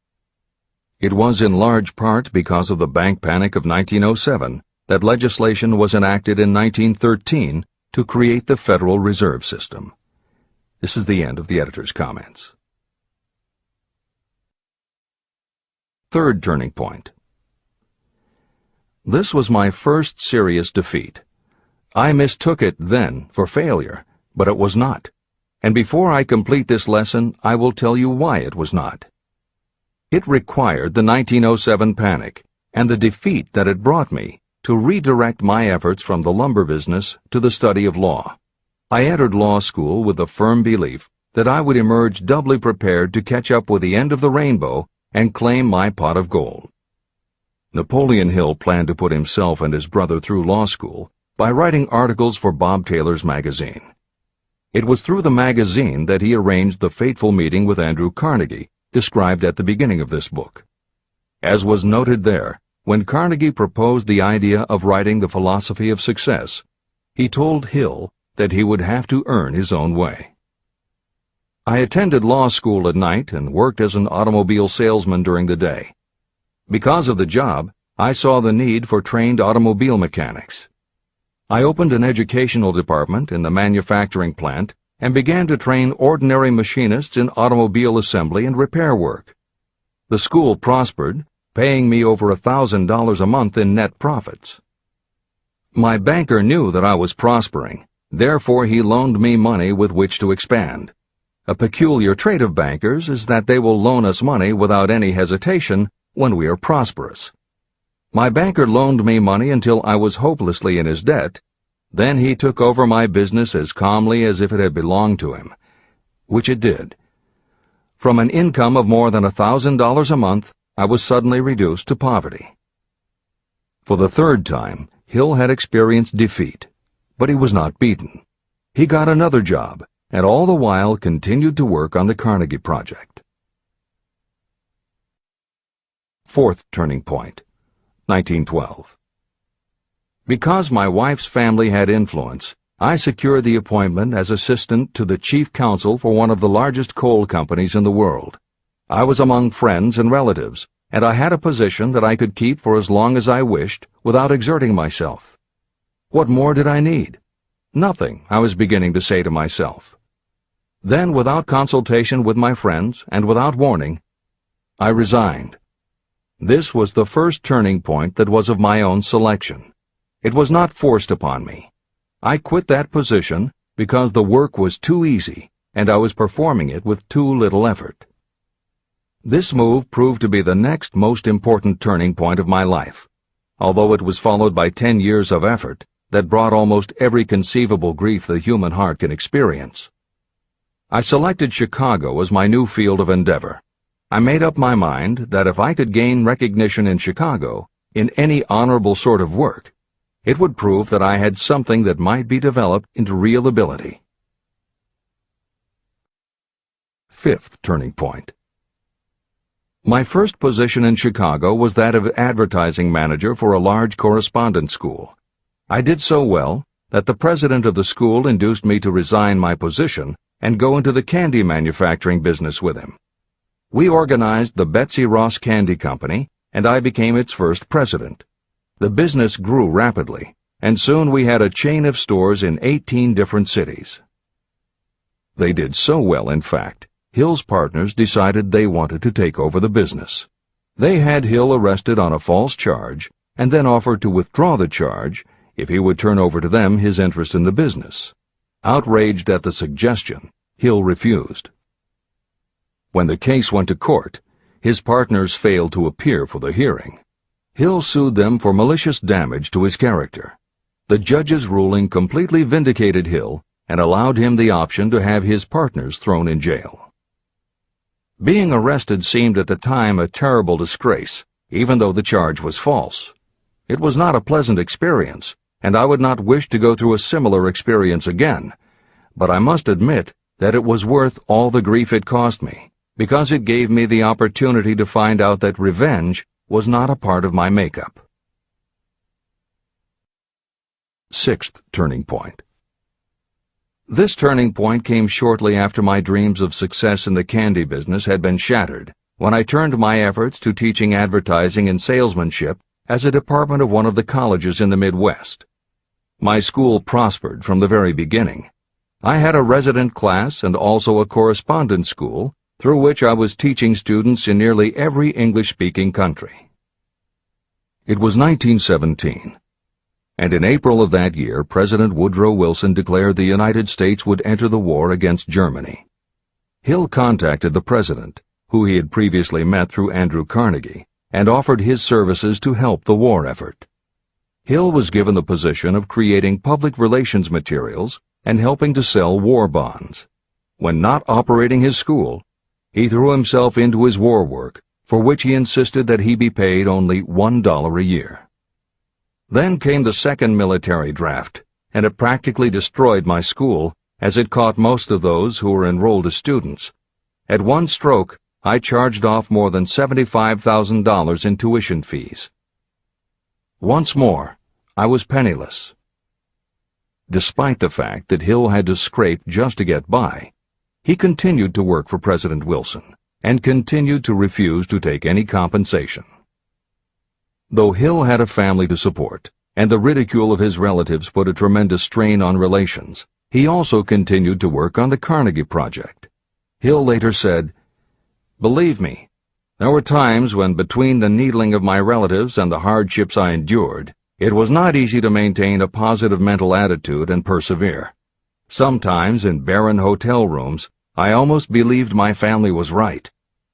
It was in large part because of the bank panic of 1907 that legislation was enacted in 1913 to create the Federal Reserve System. This is the end of the editor's comments. Third turning point. This was my first serious defeat. I mistook it then for failure, but it was not. And before I complete this lesson, I will tell you why it was not. It required the 1907 panic and the defeat that it brought me to redirect my efforts from the lumber business to the study of law. I entered law school with the firm belief that I would emerge doubly prepared to catch up with the end of the rainbow and claim my pot of gold. Napoleon Hill planned to put himself and his brother through law school by writing articles for Bob Taylor's magazine. It was through the magazine that he arranged the fateful meeting with Andrew Carnegie, described at the beginning of this book. As was noted there, when Carnegie proposed the idea of writing The Philosophy of Success, he told Hill that he would have to earn his own way. I attended law school at night and worked as an automobile salesman during the day. Because of the job, I saw the need for trained automobile mechanics. I opened an educational department in the manufacturing plant and began to train ordinary machinists in automobile assembly and repair work. The school prospered, paying me over $1,000 a month in net profits. My banker knew that I was prospering, therefore he loaned me money with which to expand. A peculiar trait of bankers is that they will loan us money without any hesitation when we are prosperous. My banker loaned me money until I was hopelessly in his debt. Then he took over my business as calmly as if it had belonged to him, which it did. From an income of more than $1,000 a month, I was suddenly reduced to poverty. For the third time, Hill had experienced defeat, but he was not beaten. He got another job, and all the while continued to work on the Carnegie Project. Fourth turning point, 1912. Because my wife's family had influence, I secured the appointment as assistant to the chief counsel for one of the largest coal companies in the world. I was among friends and relatives, and I had a position that I could keep for as long as I wished without exerting myself. What more did I need? Nothing, I was beginning to say to myself. Then, without consultation with my friends and without warning, I resigned. This was the first turning point that was of my own selection. It was not forced upon me. I quit that position because the work was too easy and I was performing it with too little effort. This move proved to be the next most important turning point of my life, although it was followed by 10 years of effort that brought almost every conceivable grief the human heart can experience. I selected Chicago as my new field of endeavor. I made up my mind that if I could gain recognition in Chicago, in any honorable sort of work, it would prove that I had something that might be developed into real ability. Fifth turning point. My first position in Chicago was that of advertising manager for a large correspondence school. I did so well that the president of the school induced me to resign my position and go into the candy manufacturing business with him. We organized the Betsy Ross Candy Company, and I became its first president. The business grew rapidly, and soon we had a chain of stores in 18 different cities. They did so well, in fact, Hill's partners decided they wanted to take over the business. They had Hill arrested on a false charge, and then offered to withdraw the charge if he would turn over to them his interest in the business. Outraged at the suggestion, Hill refused. When the case went to court, his partners failed to appear for the hearing. Hill sued them for malicious damage to his character. The judge's ruling completely vindicated Hill and allowed him the option to have his partners thrown in jail. Being arrested seemed at the time a terrible disgrace, even though the charge was false. It was not a pleasant experience, and I would not wish to go through a similar experience again, but I must admit that it was worth all the grief it cost me, because it gave me the opportunity to find out that revenge was not a part of my makeup. Sixth turning point. This turning point came shortly after my dreams of success in the candy business had been shattered, when I turned my efforts to teaching advertising and salesmanship as a department of one of the colleges in the Midwest. My school prospered from the very beginning. I had a resident class and also a correspondence school, through which I was teaching students in nearly every English-speaking country. It was 1917, and in April of that year, President Woodrow Wilson declared the United States would enter the war against Germany. Hill contacted the president, who he had previously met through Andrew Carnegie, and offered his services to help the war effort. Hill was given the position of creating public relations materials and helping to sell war bonds. When not operating his school, he threw himself into his war work, for which he insisted that he be paid only $1 a year. Then came the second military draft, and it practically destroyed my school, as it caught most of those who were enrolled as students. At one stroke, I charged off more than $75,000 in tuition fees. Once more, I was penniless. Despite the fact that Hill had to scrape just to get by, he continued to work for President Wilson and continued to refuse to take any compensation. Though Hill had a family to support, and the ridicule of his relatives put a tremendous strain on relations, he also continued to work on the Carnegie Project. Hill later said, "Believe me, there were times when between the needling of my relatives and the hardships I endured, it was not easy to maintain a positive mental attitude and persevere. Sometimes in barren hotel rooms, I almost believed my family was right.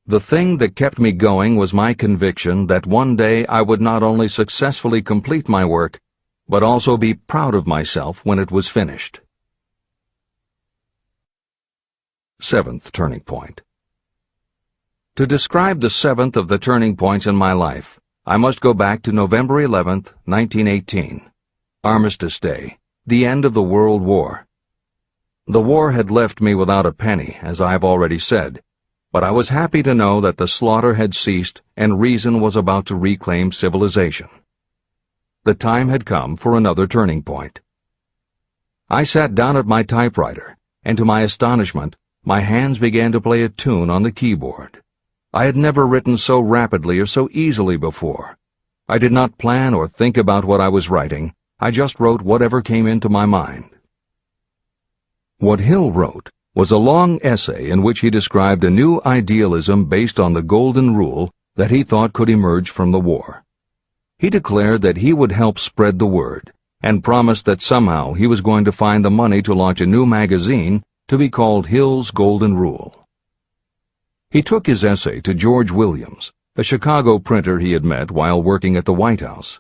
The thing that kept me going was my conviction that one day I would not only successfully complete my work, but also be proud of myself when it was finished." Seventh turning point. To describe the seventh of the turning points in my life, I must go back to November 11th, 1918. Armistice Day, the end of the World War. The war had left me without a penny, as I have already said, but I was happy to know that the slaughter had ceased and reason was about to reclaim civilization. The time had come for another turning point. I sat down at my typewriter, and to my astonishment, my hands began to play a tune on the keyboard. I had never written so rapidly or so easily before. I did not plan or think about what I was writing. I just wrote whatever came into my mind. What Hill wrote was a long essay in which he described a new idealism based on the golden rule that he thought could emerge from the war. He declared that he would help spread the word, and promised that somehow he was going to find the money to launch a new magazine to be called Hill's Golden Rule. He took his essay to George Williams, a Chicago printer he had met while working at the White House,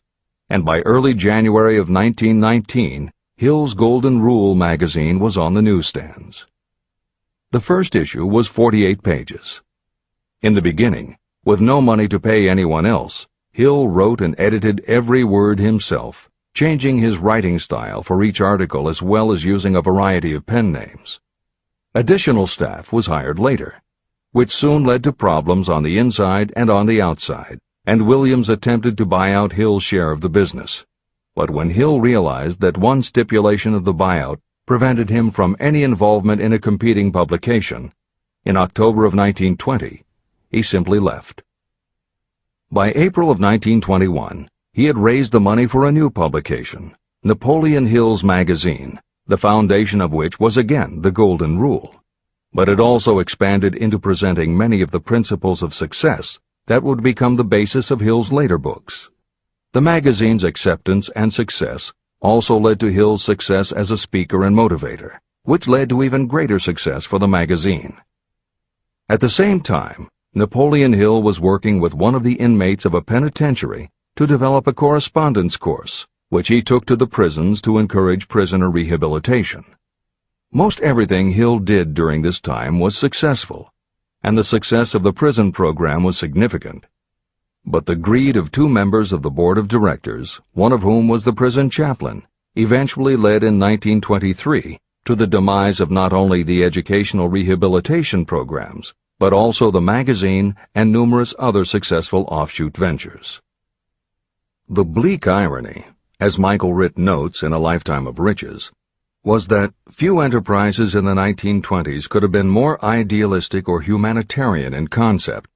and by early January of 1919, Hill's Golden Rule magazine was on the newsstands. The first issue was 48 pages. In the beginning, with no money to pay anyone else, Hill wrote and edited every word himself, changing his writing style for each article as well as using a variety of pen names. Additional staff was hired later, which soon led to problems on the inside and on the outside, and Williams attempted to buy out Hill's share of the business. But when Hill realized that one stipulation of the buyout prevented him from any involvement in a competing publication, in October of 1920, he simply left. By April of 1921, he had raised the money for a new publication, Napoleonhill's magazine, the foundation of which was again the Golden Rule. But it also expanded into presenting many of the principles of success that would become the basis of Hill's later books. The magazine's acceptance and success also led to Hill's success as a speaker and motivator, which led to even greater success for the magazine. At the same time, Napoleon Hill was working with one of the inmates of a penitentiary to develop a correspondence course, which he took to the prisons to encourage prisoner rehabilitation. Most everything Hill did during this time was successful, and the success of the prison program was significant. But the greed of two members of the board of directors, one of whom was the prison chaplain, eventually led in 1923 to the demise of not only the educational rehabilitation programs, but also the magazine and numerous other successful offshoot ventures. The bleak irony, as Michael Ritt notes in A Lifetime of Riches, was that few enterprises in the 1920s could have been more idealistic or humanitarian in concept.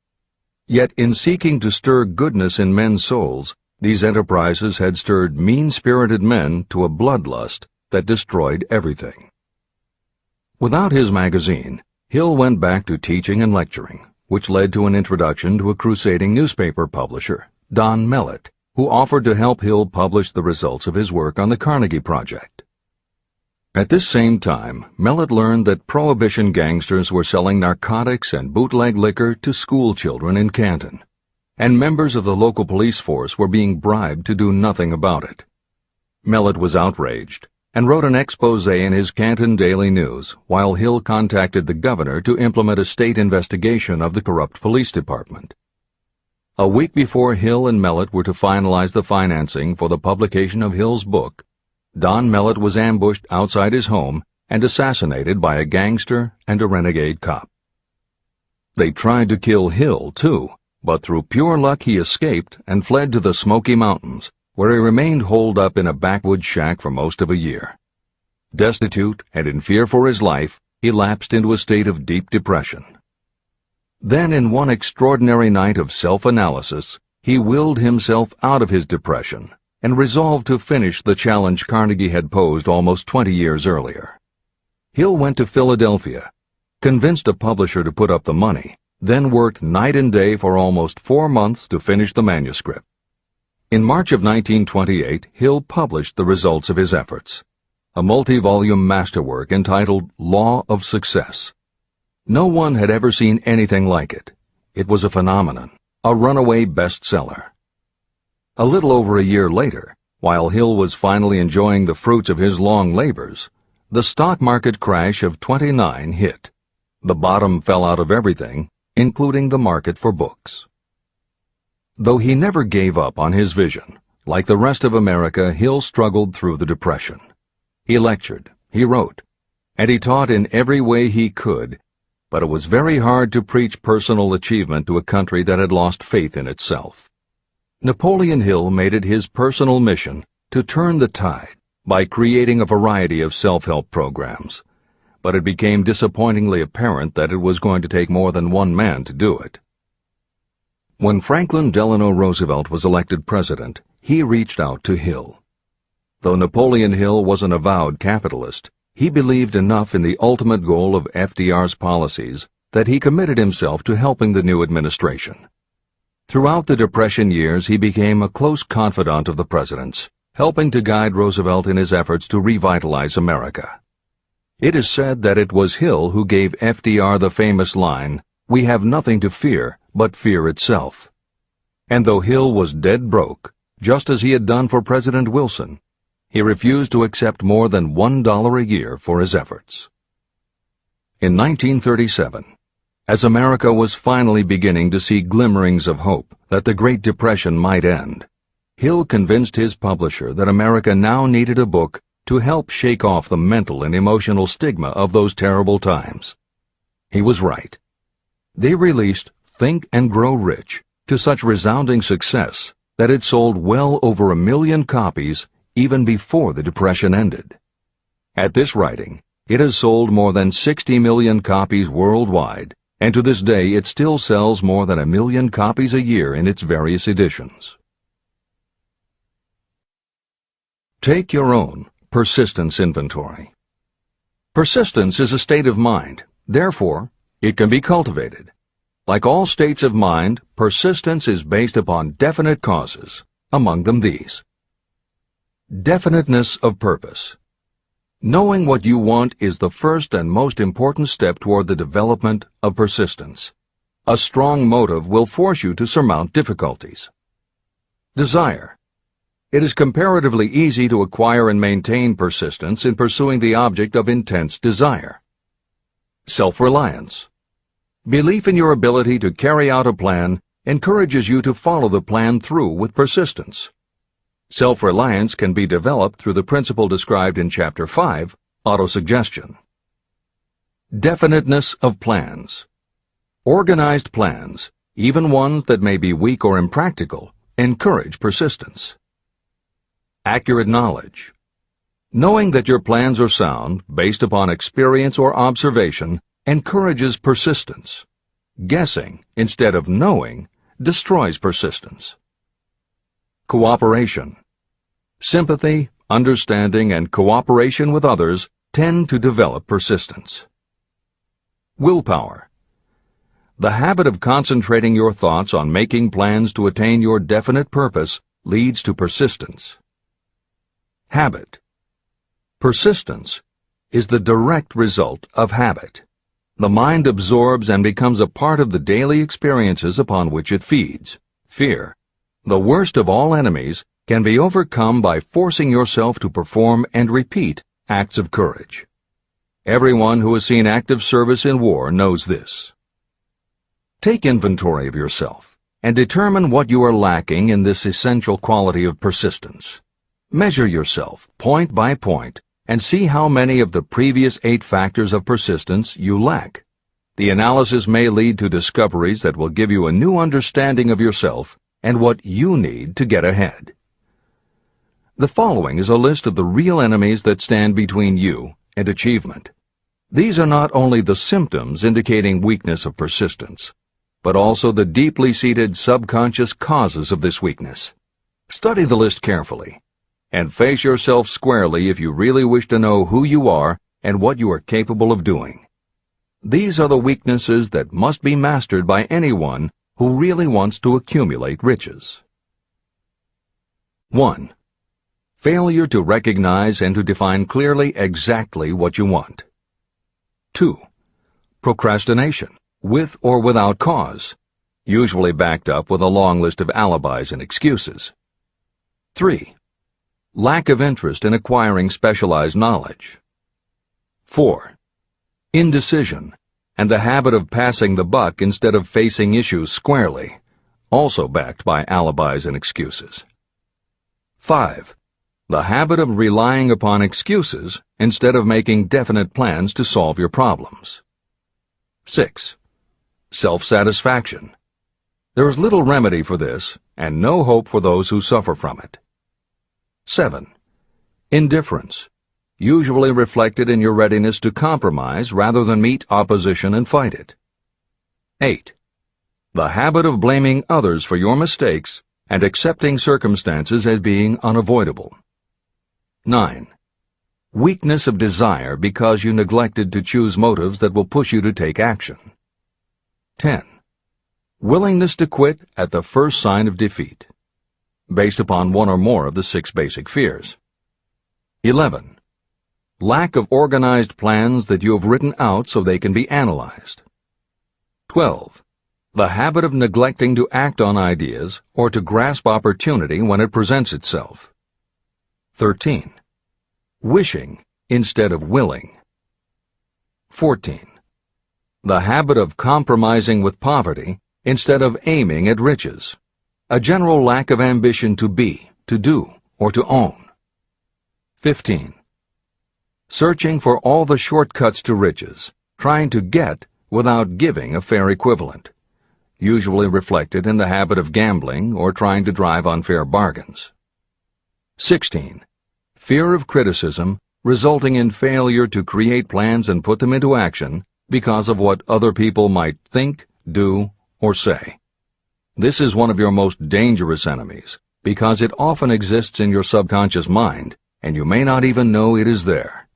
Yet in seeking to stir goodness in men's souls, these enterprises had stirred mean-spirited men to a bloodlust that destroyed everything. Without his magazine, Hill went back to teaching and lecturing, which led to an introduction to a crusading newspaper publisher, Don Mellett, who offered to help Hill publish the results of his work on the Carnegie Project. At this same time, Mellett learned that Prohibition gangsters were selling narcotics and bootleg liquor to school children in Canton, and members of the local police force were being bribed to do nothing about it. Mellett was outraged and wrote an expose in his Canton Daily News, while Hill contacted the governor to implement a state investigation of the corrupt police department. A week before Hill and Mellett were to finalize the financing for the publication of Hill's book, Don Mellett was ambushed outside his home and assassinated by a gangster and a renegade cop. They tried to kill Hill, too, but through pure luck he escaped and fled to the Smoky Mountains, where he remained holed up in a backwoods shack for most of a year. Destitute and in fear for his life, he lapsed into a state of deep depression. Then, in one extraordinary night of self-analysis, he willed himself out of his depression and resolved to finish the challenge Carnegie had posed almost 20 years earlier. Hill went to Philadelphia, convinced a publisher to put up the money, then worked night and day for almost 4 months to finish the manuscript. In March of 1928, Hill published the results of his efforts, a multi-volume masterwork entitled Law of Success. No one had ever seen anything like it. It was a phenomenon, a runaway bestseller. A little over a year later, while Hill was finally enjoying the fruits of his long labors, the stock market crash of '29 hit. The bottom fell out of everything, including the market for books. Though he never gave up on his vision, like the rest of America, Hill struggled through the Depression. He lectured, he wrote, and he taught in every way he could, but it was very hard to preach personal achievement to a country that had lost faith in itself. Napoleon Hill made it his personal mission to turn the tide by creating a variety of self-help programs, but it became disappointingly apparent that it was going to take more than one man to do it. When Franklin Delano Roosevelt was elected president, he reached out to Hill. Though Napoleon Hill was an avowed capitalist, he believed enough in the ultimate goal of FDR's policies that he committed himself to helping the new administration. Throughout the Depression years, he became a close confidant of the president's, helping to guide Roosevelt in his efforts to revitalize America. It is said that it was Hill who gave FDR the famous line, "We have nothing to fear but fear itself." And though Hill was dead broke, just as he had done for President Wilson, he refused to accept more than $1 a year for his efforts. In 1937, as America was finally beginning to see glimmerings of hope that the Great Depression might end, Hill convinced his publisher that America now needed a book to help shake off the mental and emotional stigma of those terrible times. He was right. They released Think and Grow Rich to such resounding success that it sold well over 1 million copies even before the Depression ended. At this writing, it has sold more than 60 million copies worldwide, and to this day it still sells more than 1 million copies a year in its various editions. Take your own persistence inventory. Persistence is a state of mind. Therefore, it can be cultivated. Like all states of mind, persistence is based upon definite causes, among them these. Definiteness of purpose. Knowing what you want is the first and most important step toward the development of persistence. A strong motive will force you to surmount difficulties. Desire. It is comparatively easy to acquire and maintain persistence in pursuing the object of intense desire. Self-reliance. Belief in your ability to carry out a plan encourages you to follow the plan through with persistence. Self-reliance can be developed through the principle described in Chapter 5, Autosuggestion. Definiteness of plans. Organized plans, even ones that may be weak or impractical, encourage persistence. Accurate knowledge. Knowing that your plans are sound, based upon experience or observation, encourages persistence. Guessing, instead of knowing, destroys persistence. Cooperation. Sympathy, understanding, and cooperation with others tend to develop persistence. Willpower. The habit of concentrating your thoughts on making plans to attain your definite purpose leads to persistence. Habit. Persistence is the direct result of habit. The mind absorbs and becomes a part of the daily experiences upon which it feeds. Fear, the worst of all enemies, can be overcome by forcing yourself to perform and repeat acts of courage. Everyone who has seen active service in war knows this. Take inventory of yourself and determine what you are lacking in this essential quality of persistence. Measure yourself point by point and see how many of the previous 8 factors of persistence you lack. The analysis may lead to discoveries that will give you a new understanding of yourself and what you need to get ahead. The following is a list of the real enemies that stand between you and achievement. These are not only the symptoms indicating weakness of persistence, but also the deeply seated subconscious causes of this weakness. Study the list carefully, and face yourself squarely if you really wish to know who you are and what you are capable of doing. These are the weaknesses that must be mastered by anyone who really wants to accumulate riches. 1. Failure to recognize and to define clearly exactly what you want. 2. Procrastination, with or without cause, usually backed up with a long list of alibis and excuses. 3. Lack of interest in acquiring specialized knowledge. 4. Indecision, and the habit of passing the buck instead of facing issues squarely, also backed by alibis and excuses. 5. The habit of relying upon excuses instead of making definite plans to solve your problems. 6. Self-satisfaction. There is little remedy for this, and no hope for those who suffer from it. 7. Indifference, usually reflected in your readiness to compromise rather than meet opposition and fight it. 8. The habit of blaming others for your mistakes and accepting circumstances as being unavoidable. 9. Weakness of desire because you neglected to choose motives that will push you to take action. 10. Willingness to quit at the first sign of defeat, based upon one or more of the 6 basic fears. 11. Lack of organized plans that you have written out so they can be analyzed. 12. The habit of neglecting to act on ideas or to grasp opportunity when it presents itself. 13. Wishing instead of willing. 14. The habit of compromising with poverty instead of aiming at riches. A general lack of ambition to be, to do, or to own. 15. Searching for all the shortcuts to riches, trying to get without giving a fair equivalent, usually reflected in the habit of gambling or trying to drive unfair bargains. 16. Fear of criticism, resulting in failure to create plans and put them into action because of what other people might think, do, or say. This is one of your most dangerous enemies because it often exists in your subconscious mind and you may not even know it is there.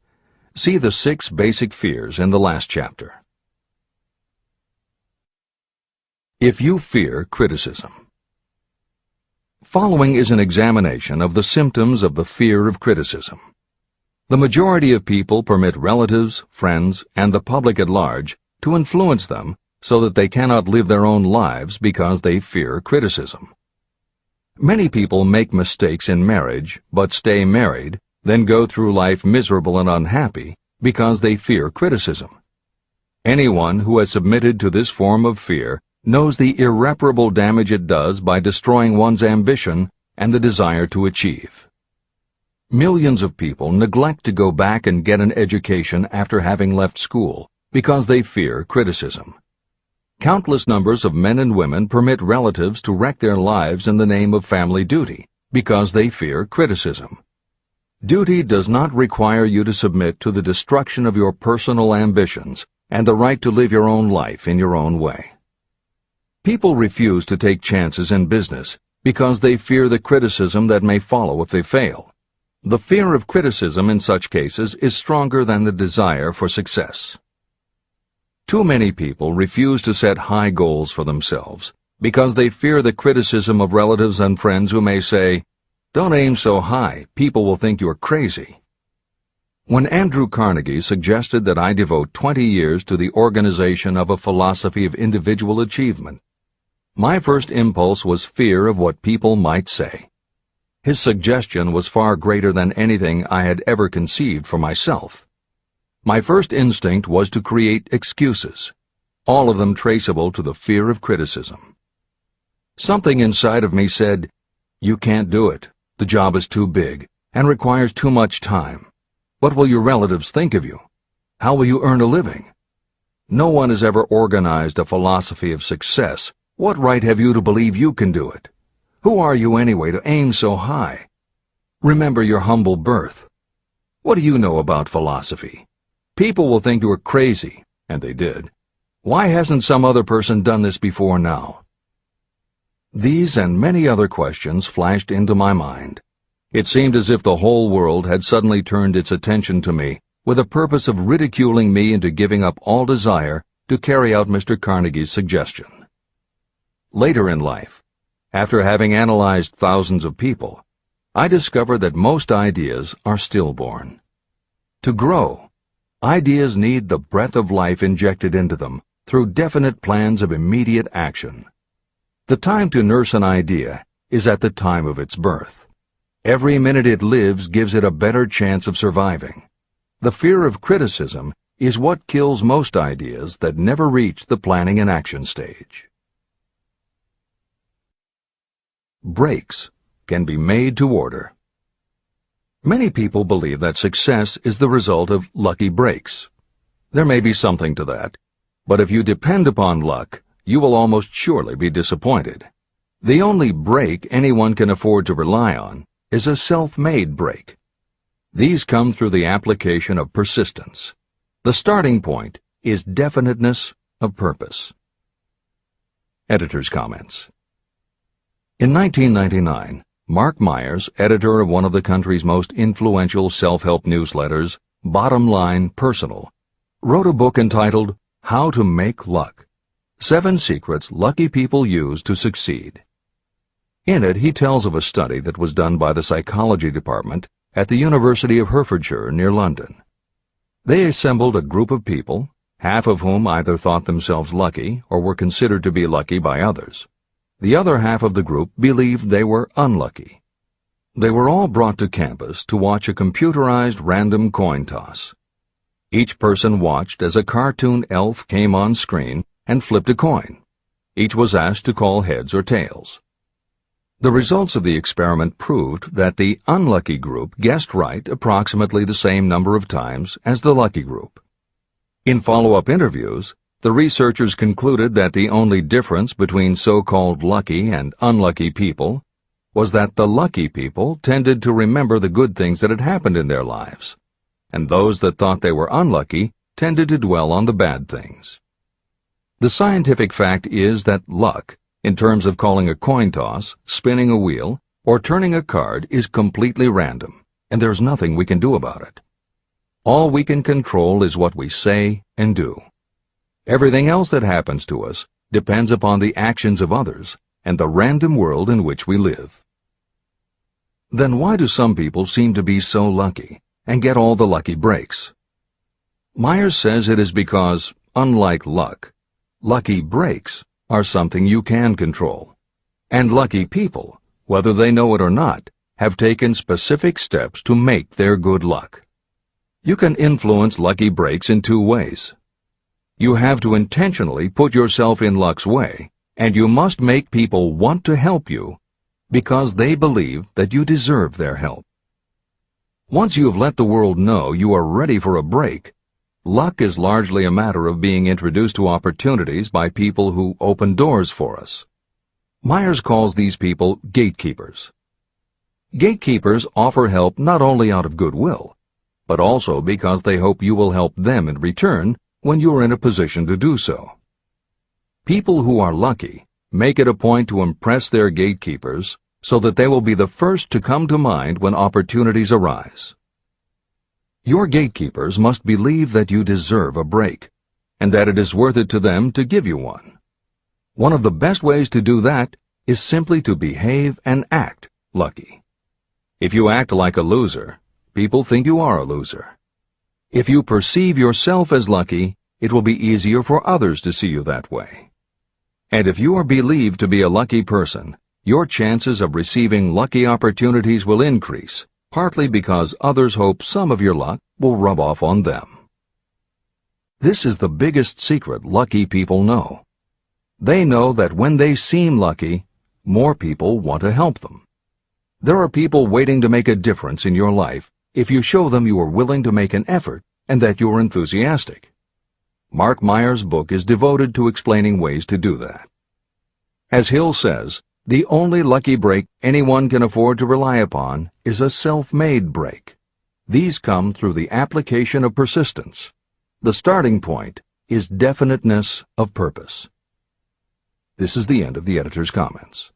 See the 6 basic fears in the last chapter. If you fear criticism. Following is an examination of the symptoms of the fear of criticism. The majority of people permit relatives, friends, and the public at large to influence them so that they cannot live their own lives because they fear criticism. Many people make mistakes in marriage but stay married, then go through life miserable and unhappy because they fear criticism. Anyone who has submitted to this form of fear knows the irreparable damage it does by destroying one's ambition and the desire to achieve. Millions of people neglect to go back and get an education after having left school because they fear criticism. Countless numbers of men and women permit relatives to wreck their lives in the name of family duty because they fear criticism. Duty does not require you to submit to the destruction of your personal ambitions and the right to live your own life in your own way. People refuse to take chances in business because they fear the criticism that may follow if they fail. The fear of criticism in such cases is stronger than the desire for success. Too many people refuse to set high goals for themselves because they fear the criticism of relatives and friends who may say, "Don't aim so high, people will think you're crazy." When Andrew Carnegie suggested that I devote 20 years to the organization of a philosophy of individual achievement, my first impulse was fear of what people might say. His suggestion was far greater than anything I had ever conceived for myself. My first instinct was to create excuses, all of them traceable to the fear of criticism. Something inside of me said, "You can't do it. The job is too big and requires too much time. What will your relatives think of you? How will you earn a living? No one has ever organized a philosophy of success. What right have you to believe you can do it? Who are you anyway to aim so high? Remember your humble birth. What do you know about philosophy? People will think you are crazy, and they did. Why hasn't some other person done this before now? These and many other questions flashed into my mind. It seemed as if the whole world had suddenly turned its attention to me with the purpose of ridiculing me into giving up all desire to carry out Mr. Carnegie's suggestion. Later in life, after having analyzed thousands of people, I discovered that most ideas are stillborn. To grow, ideas need the breath of life injected into them through definite plans of immediate action. The time to nurse an idea is at the time of its birth. Every minute it lives gives it a better chance of surviving. The fear of criticism is what kills most ideas that never reach the planning and action stage. Breaks can be made to order. Many people believe that success is the result of lucky breaks. There may be something to that, but if you depend upon luck, you will almost surely be disappointed. The only break anyone can afford to rely on is a self-made break. These come through the application of persistence. The starting point is definiteness of purpose. Editor's comments. In 1999, Mark Myers, editor of one of the country's most influential self-help newsletters, Bottom Line Personal, wrote a book entitled How to Make Luck: 7 Secrets Lucky People Use to Succeed. In it, he tells of a study that was done by the psychology department at the University of Hertfordshire near London. They assembled a group of people, half of whom either thought themselves lucky or were considered to be lucky by others. The other half of the group believed they were unlucky. They were all brought to campus to watch a computerized random coin toss. Each person watched as a cartoon elf came on screen and flipped a coin. Each was asked to call heads or tails. The results of the experiment proved that the unlucky group guessed right approximately the same number of times as the lucky group. In follow-up interviews, the researchers concluded that the only difference between so-called lucky and unlucky people was that the lucky people tended to remember the good things that had happened in their lives, and those that thought they were unlucky tended to dwell on the bad things. The scientific fact is that luck, in terms of calling a coin toss, spinning a wheel, or turning a card, is completely random, and there's nothing we can do about it. All we can control is what we say and do. Everything else that happens to us depends upon the actions of others and the random world in which we live. Then why do some people seem to be so lucky and get all the lucky breaks? Myers says it is because, unlike luck, lucky breaks are something you can control. And lucky people, whether they know it or not, have taken specific steps to make their good luck. You can influence lucky breaks in 2 ways. You have to intentionally put yourself in luck's way, and you must make people want to help you because they believe that you deserve their help. Once you have let the world know you are ready for a break, luck is largely a matter of being introduced to opportunities by people who open doors for us. Myers calls these people gatekeepers. Gatekeepers offer help not only out of goodwill, but also because they hope you will help them in return when you are in a position to do so. People who are lucky make it a point to impress their gatekeepers so that they will be the first to come to mind when opportunities arise. Your gatekeepers must believe that you deserve a break, and that it is worth it to them to give you one. One of the best ways to do that is simply to behave and act lucky. If you act like a loser, people think you are a loser. If you perceive yourself as lucky, it will be easier for others to see you that way. And if you are believed to be a lucky person, your chances of receiving lucky opportunities will increase, partly because others hope some of your luck will rub off on them. This is the biggest secret lucky people know. They know that when they seem lucky, more people want to help them. There are people waiting to make a difference in your life if you show them you are willing to make an effort and that you are enthusiastic. Mark Myers' book is devoted to explaining ways to do that. As Hill says, the only lucky break anyone can afford to rely upon is a self-made break. These come through the application of persistence. The starting point is definiteness of purpose. This is the end of the editor's comments.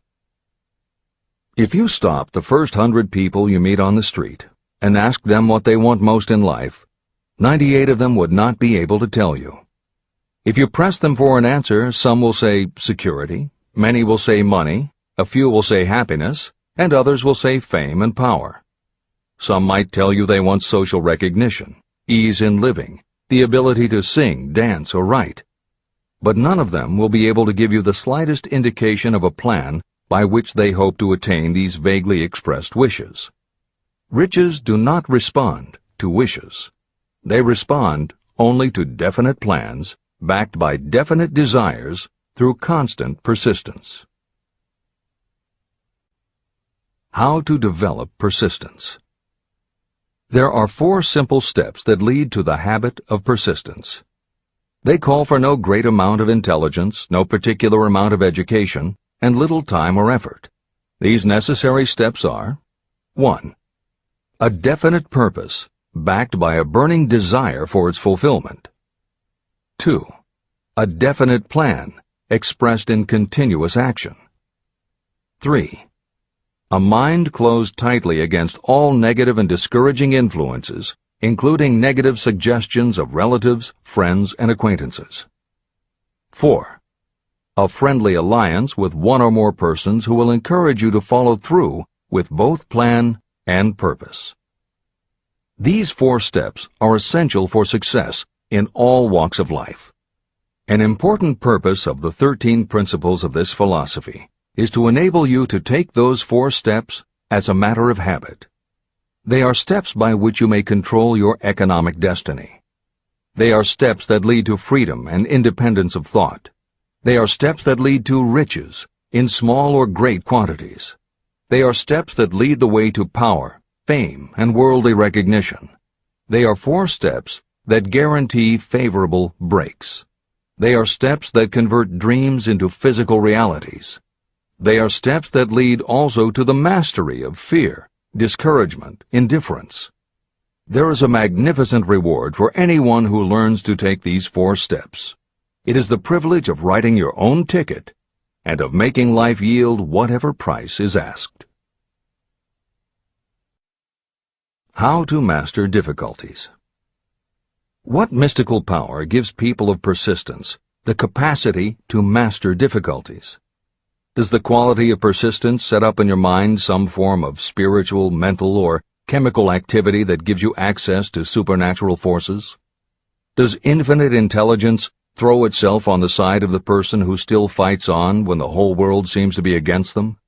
If you stop the first 100 people you meet on the street and ask them what they want most in life, 98 of them would not be able to tell you. If you press them for an answer, some will say security, many will say money, a few will say happiness, and others will say fame and power. Some might tell you they want social recognition, ease in living, the ability to sing, dance, or write. But none of them will be able to give you the slightest indication of a plan by which they hope to attain these vaguely expressed wishes. Riches do not respond to wishes. They respond only to definite plans backed by definite desires through constant persistence. How to develop persistence. There are 4 simple steps that lead to the habit of persistence. They call for no great amount of intelligence, no particular amount of education, and little time or effort. These necessary steps are: 1. A definite purpose, backed by a burning desire for its fulfillment. 2. A definite plan, expressed in continuous action. 3. A mind closed tightly against all negative and discouraging influences, including negative suggestions of relatives, friends, and acquaintances. 4. A friendly alliance with one or more persons who will encourage you to follow through with both plan and purpose. These 4 steps are essential for success in all walks of life. An important purpose of the 13 principles of this philosophy is to enable you to take those 4 steps as a matter of habit. They are steps by which you may control your economic destiny. They are steps that lead to freedom and independence of thought. They are steps that lead to riches, in small or great quantities. They are steps that lead the way to power, fame, and worldly recognition. They are 4 steps that guarantee favorable breaks. They are steps that convert dreams into physical realities. They are steps that lead also to the mastery of fear, discouragement, indifference. There is a magnificent reward for anyone who learns to take these 4 steps. It is the privilege of writing your own ticket and of making life yield whatever price is asked. How to master difficulties. What mystical power gives people of persistence the capacity to master difficulties? Does the quality of persistence set up in your mind some form of spiritual, mental, or chemical activity that gives you access to supernatural forces? Does infinite intelligence throw itself on the side of the person who still fights on when the whole world seems to be against them?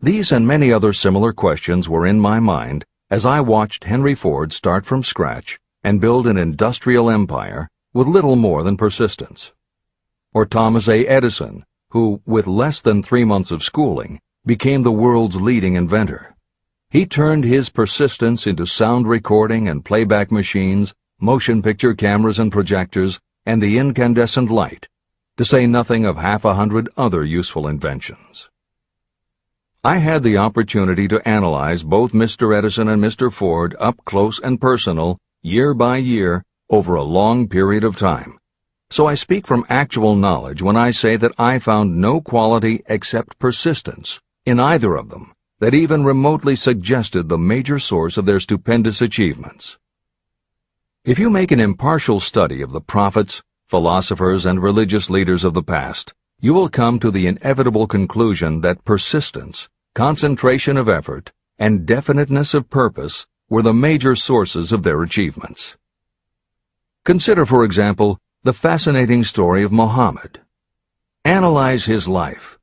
These and many other similar questions were in my mind as I watched Henry Ford start from scratch and build an industrial empire with little more than persistence. Or Thomas A. Edison, who, with less than 3 months of schooling, became the world's leading inventor. He turned his persistence into sound recording and playback machines, motion picture cameras and projectors, and the incandescent light, to say nothing of 100 other useful inventions. I had the opportunity to analyze both Mr. Edison and Mr. Ford up close and personal, year by year, over a long period of time. So I speak from actual knowledge when I say that I found no quality except persistence in either of them that even remotely suggested the major source of their stupendous achievements. If you make an impartial study of the prophets, philosophers, and religious leaders of the past, you will come to the inevitable conclusion that persistence, concentration of effort, and definiteness of purpose were the major sources of their achievements. Consider, for example, the fascinating story of Muhammad. Analyze his life.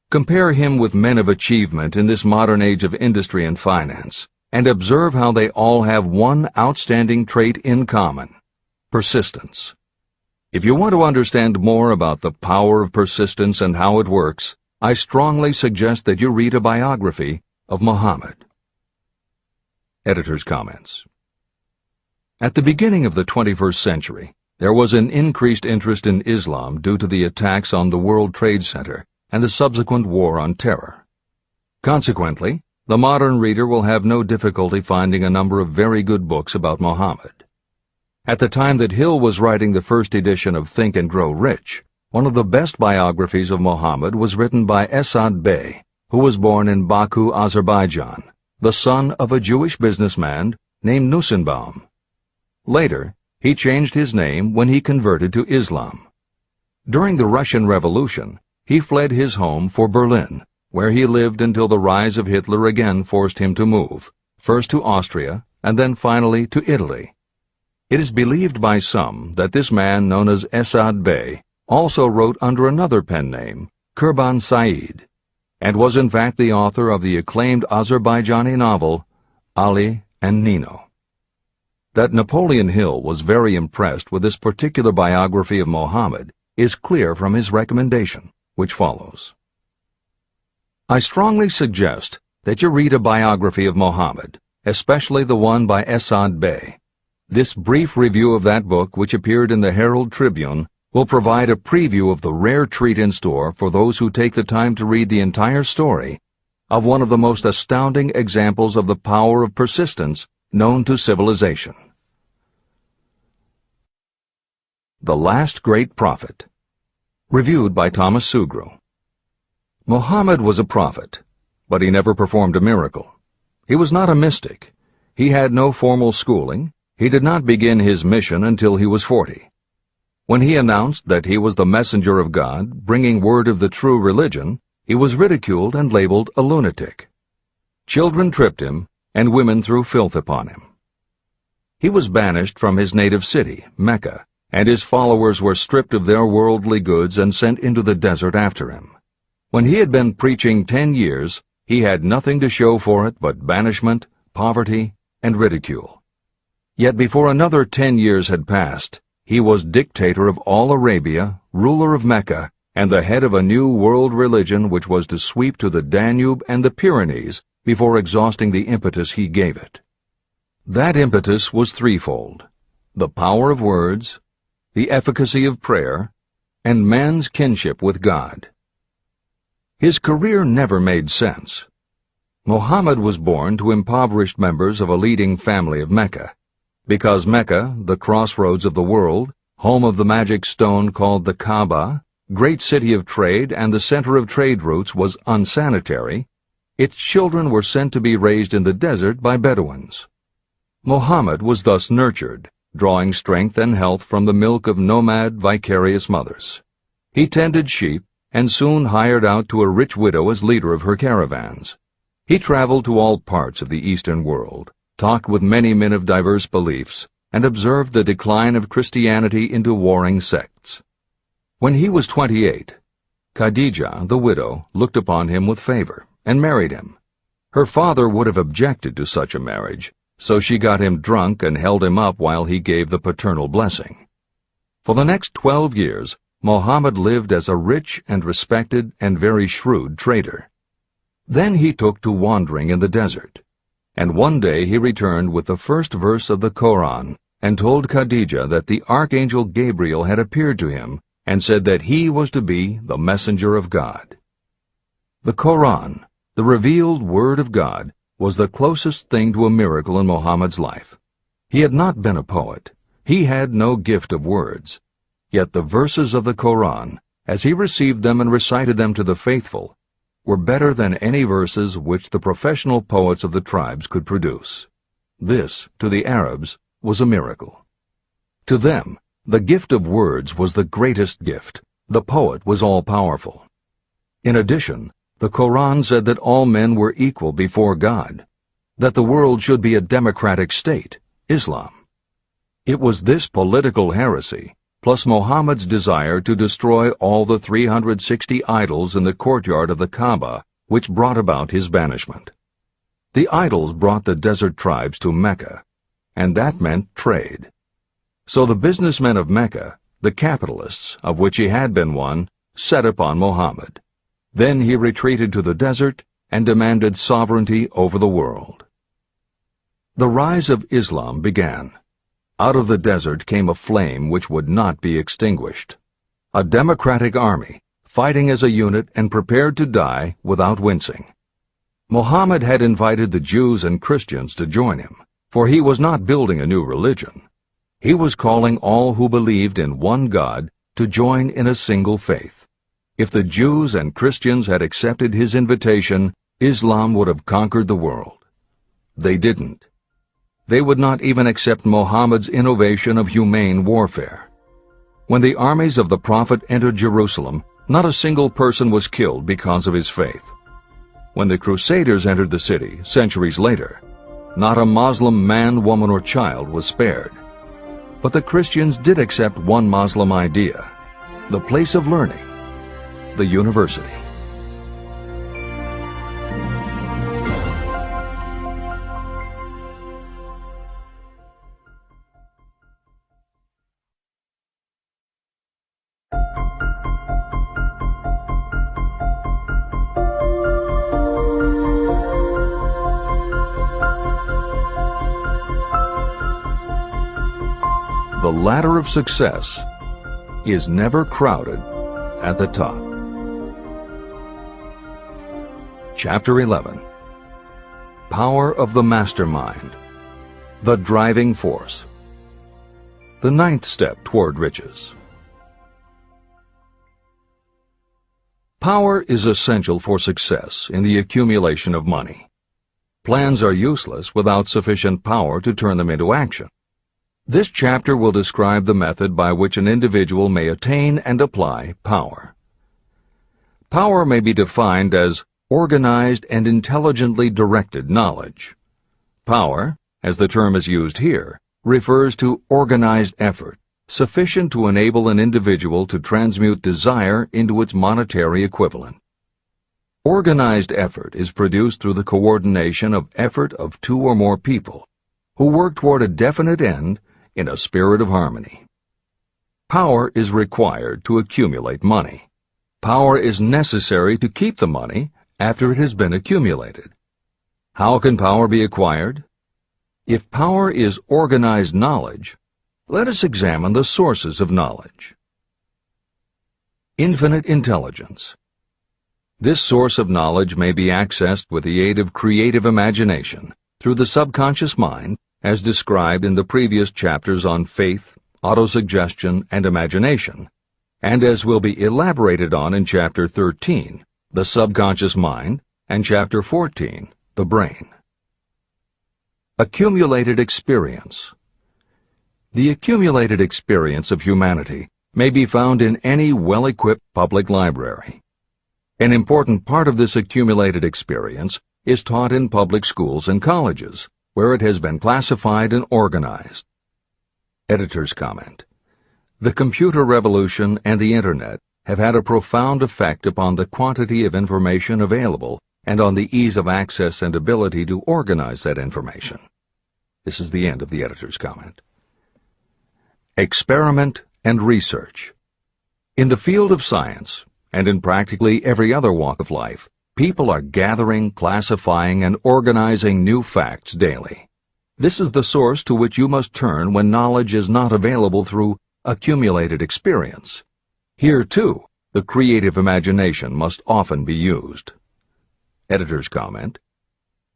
Compare him with men of achievement in this modern age of industry and finance, and observe how they all have one outstanding trait in common: persistence. If you want to understand more about the power of persistence and how it works, I strongly suggest that you read a biography of Muhammad. Editor's comments. At the beginning of the 21st century, there was an increased interest in Islam due to the attacks on the World Trade Center and the subsequent War on Terror. Consequently, the modern reader will have no difficulty finding a number of very good books about Muhammad. At the time that Hill was writing the first edition of Think and Grow Rich, one of the best biographies of Muhammad was written by Esad Bey, who was born in Baku, Azerbaijan, the son of a Jewish businessman named Nusenbaum. Later, he changed his name when he converted to Islam. During the Russian Revolution, he fled his home for Berlin, where he lived until the rise of Hitler again forced him to move, first to Austria and then finally to Italy. It is believed by some that this man known as Esad Bey also wrote under another pen name, Kurban Said, and was in fact the author of the acclaimed Azerbaijani novel, Ali and Nino. That Napoleon Hill was very impressed with this particular biography of Muhammad is clear from his recommendation, which follows. I strongly suggest that you read a biography of Muhammad, especially the one by Esad Bey. This brief review of that book, which appeared in the Herald Tribune, will provide a preview of the rare treat in store for those who take the time to read the entire story of one of the most astounding examples of the power of persistence known to civilization. The Last Great Prophet. Reviewed by Thomas Sugru. Muhammad was a prophet, but he never performed a miracle. He was not a mystic. He had no formal schooling. He did not begin his mission until he was 40. When he announced that he was the messenger of God, bringing word of the true religion, he was ridiculed and labeled a lunatic. Children tripped him, and women threw filth upon him. He was banished from his native city, Mecca, and his followers were stripped of their worldly goods and sent into the desert after him. When he had been preaching 10 years, he had nothing to show for it but banishment, poverty, and ridicule. Yet before another 10 years had passed, he was dictator of all Arabia, ruler of Mecca, and the head of a new world religion which was to sweep to the Danube and the Pyrenees before exhausting the impetus he gave it. That impetus was threefold: the power of words, the efficacy of prayer, and man's kinship with God. His career never made sense. Muhammad was born to impoverished members of a leading family of Mecca. Because Mecca, the crossroads of the world, home of the magic stone called the Kaaba, great city of trade and the center of trade routes, was unsanitary, its children were sent to be raised in the desert by Bedouins. Muhammad was thus nurtured, drawing strength and health from the milk of nomad, vicarious mothers. He tended sheep and soon hired out to a rich widow as leader of her caravans. He traveled to all parts of the Eastern world, talked with many men of diverse beliefs, and observed the decline of Christianity into warring sects. When he was 28, Khadijah, the widow, looked upon him with favor and married him. Her father would have objected to such a marriage, so she got him drunk and held him up while he gave the paternal blessing. For the next 12 years, Muhammad lived as a rich and respected and very shrewd trader. Then he took to wandering in the desert, and one day he returned with the first verse of the Koran and told Khadijah that the archangel Gabriel had appeared to him and said that he was to be the messenger of God. The Koran, the revealed word of God, was the closest thing to a miracle in Muhammad's life. He had not been a poet. He had no gift of words. Yet the verses of the Koran, as he received them and recited them to the faithful, were better than any verses which the professional poets of the tribes could produce. This, to the Arabs, was a miracle. To them, the gift of words was the greatest gift. The poet was all-powerful. In addition, the Koran said that all men were equal before God, that the world should be a democratic state, Islam. It was this political heresy, plus Muhammad's desire to destroy all the 360 idols in the courtyard of the Kaaba, which brought about his banishment. The idols brought the desert tribes to Mecca, and that meant trade. So the businessmen of Mecca, the capitalists, of which he had been one, set upon Muhammad. Then he retreated to the desert and demanded sovereignty over the world. The rise of Islam began. Out of the desert came a flame which would not be extinguished. A democratic army, fighting as a unit and prepared to die without wincing. Muhammad had invited the Jews and Christians to join him, for he was not building a new religion. He was calling all who believed in one God to join in a single faith. If the Jews and Christians had accepted his invitation, Islam would have conquered the world. They didn't. They would not even accept Muhammad's innovation of humane warfare. When the armies of the Prophet entered Jerusalem, not a single person was killed because of his faith. When the Crusaders entered the city, centuries later, not a Muslim man, woman, or child was spared. But the Christians did accept one Muslim idea, the place of learning, the university. The ladder of success is never crowded at the top. Chapter 11. Power of the Mastermind, the Driving Force. The ninth step toward riches. Power is essential for success in the accumulation of money. Plans are useless without sufficient power to turn them into action. This chapter will describe the method by which an individual may attain and apply power. Power may be defined as organized and intelligently directed knowledge. Power, as the term is used here, refers to organized effort, sufficient to enable an individual to transmute desire into its monetary equivalent. Organized effort is produced through the coordination of effort of two or more people who work toward a definite end in a spirit of harmony. Power is required to accumulate money. Power is necessary to keep the money after it has been accumulated. How can power be acquired? If power is organized knowledge, let us examine the sources of knowledge. Infinite intelligence. This source of knowledge may be accessed with the aid of creative imagination through the subconscious mind, as described in the previous chapters on faith, autosuggestion, and imagination, and as will be elaborated on in Chapter 13, the subconscious mind, and Chapter 14, the brain. Accumulated experience. The accumulated experience of humanity may be found in any well-equipped public library. An important part of this accumulated experience is taught in public schools and colleges, where it has been classified and organized. Editor's comment. The computer revolution and the Internet have had a profound effect upon the quantity of information available and on the ease of access and ability to organize that information. This is the end of the editor's comment. Experiment and research. In the field of science, and in practically every other walk of life, people are gathering, classifying, and organizing new facts daily. This is the source to which you must turn when knowledge is not available through accumulated experience. Here, too, the creative imagination must often be used. Editor's comment.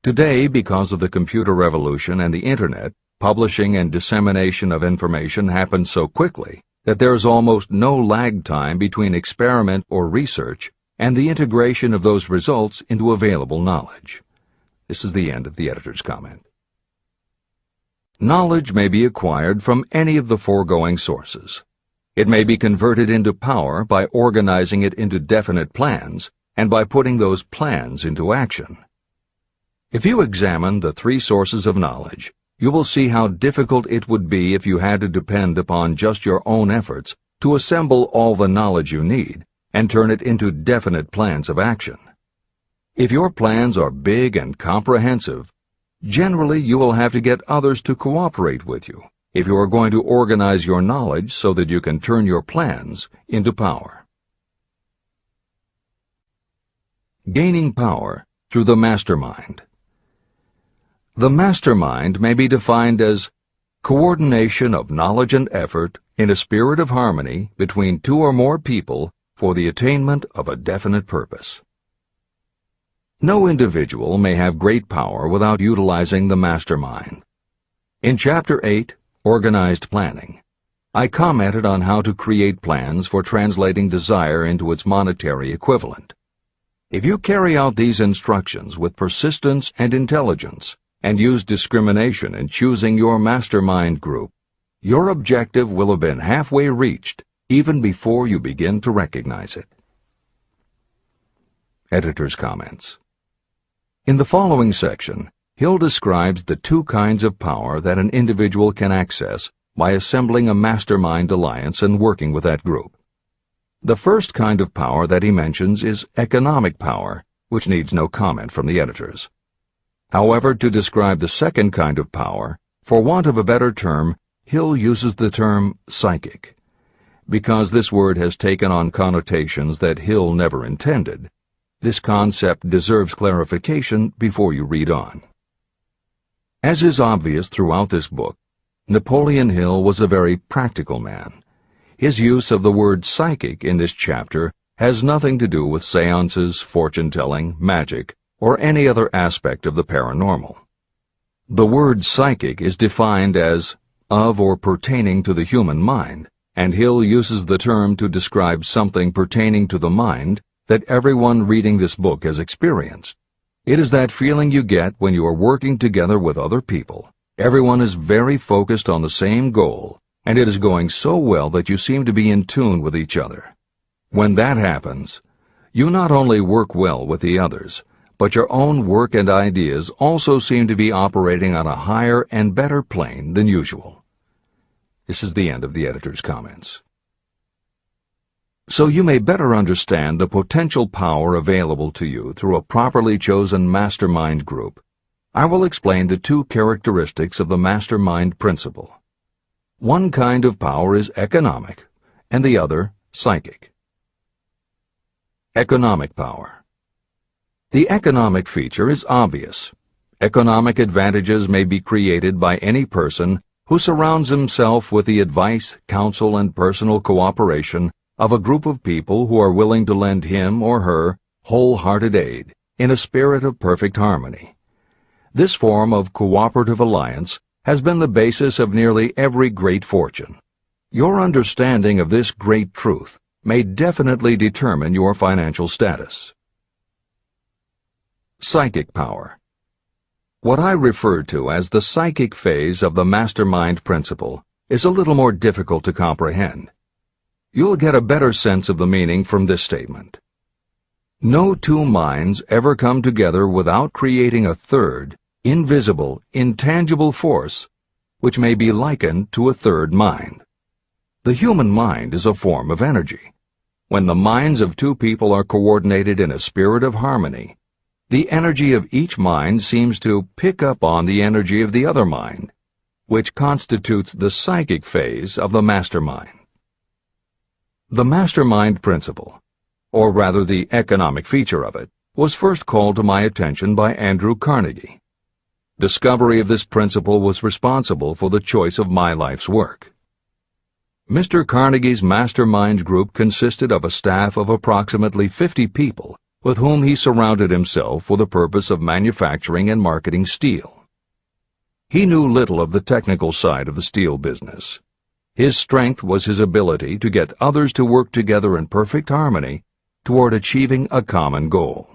Today, because of the computer revolution and the Internet, publishing and dissemination of information happens so quickly that there is almost no lag time between experiment or research and the integration of those results into available knowledge. This is the end of the editor's comment. Knowledge may be acquired from any of the foregoing sources. It may be converted into power by organizing it into definite plans and by putting those plans into action. If you examine the three sources of knowledge, you will see how difficult it would be if you had to depend upon just your own efforts to assemble all the knowledge you need and turn it into definite plans of action. If your plans are big and comprehensive, generally you will have to get others to cooperate with you if you are going to organize your knowledge so that you can turn your plans into power. Gaining power through the mastermind. The mastermind may be defined as coordination of knowledge and effort in a spirit of harmony between two or more people for the attainment of a definite purpose. No individual may have great power without utilizing the mastermind. In Chapter 8, organized planning. I commented on how to create plans for translating desire into its monetary equivalent. If you carry out these instructions with persistence and intelligence, and use discrimination in choosing your mastermind group, your objective will have been halfway reached even before you begin to recognize it. Editor's comments. In the following section, Hill describes the two kinds of power that an individual can access by assembling a mastermind alliance and working with that group. The first kind of power that he mentions is economic power, which needs no comment from the editors. However, to describe the second kind of power, for want of a better term, Hill uses the term psychic. Because this word has taken on connotations that Hill never intended, this concept deserves clarification before you read on. As is obvious throughout this book, Napoleon Hill was a very practical man. His use of the word psychic in this chapter has nothing to do with seances, fortune-telling, magic, or any other aspect of the paranormal. The word psychic is defined as of or pertaining to the human mind, and Hill uses the term to describe something pertaining to the mind that everyone reading this book has experienced. It is that feeling you get when you are working together with other people. Everyone is very focused on the same goal, and it is going so well that you seem to be in tune with each other. When that happens, you not only work well with the others, but your own work and ideas also seem to be operating on a higher and better plane than usual. This is the end of the editor's comments. So you may better understand the potential power available to you through a properly chosen mastermind group, I will explain the two characteristics of the mastermind principle. One kind of power is economic, and the other psychic. Economic power. The economic feature is obvious. Economic advantages may be created by any person who surrounds himself with the advice, counsel, and personal cooperation of a group of people who are willing to lend him or her wholehearted aid in a spirit of perfect harmony. This form of cooperative alliance has been the basis of nearly every great fortune. Your understanding of this great truth may definitely determine your financial status. Psychic power. What I refer to as the psychic phase of the mastermind principle is a little more difficult to comprehend. You'll get a better sense of the meaning from this statement. No two minds ever come together without creating a third, invisible, intangible force, which may be likened to a third mind. The human mind is a form of energy. When the minds of two people are coordinated in a spirit of harmony, the energy of each mind seems to pick up on the energy of the other mind, which constitutes the psychic phase of the mastermind. The mastermind principle, or rather the economic feature of it, was first called to my attention by Andrew Carnegie. Discovery of this principle was responsible for the choice of my life's work. Mr. Carnegie's mastermind group consisted of a staff of approximately 50 people with whom he surrounded himself for the purpose of manufacturing and marketing steel. He knew little of the technical side of the steel business. His strength was his ability to get others to work together in perfect harmony toward achieving a common goal.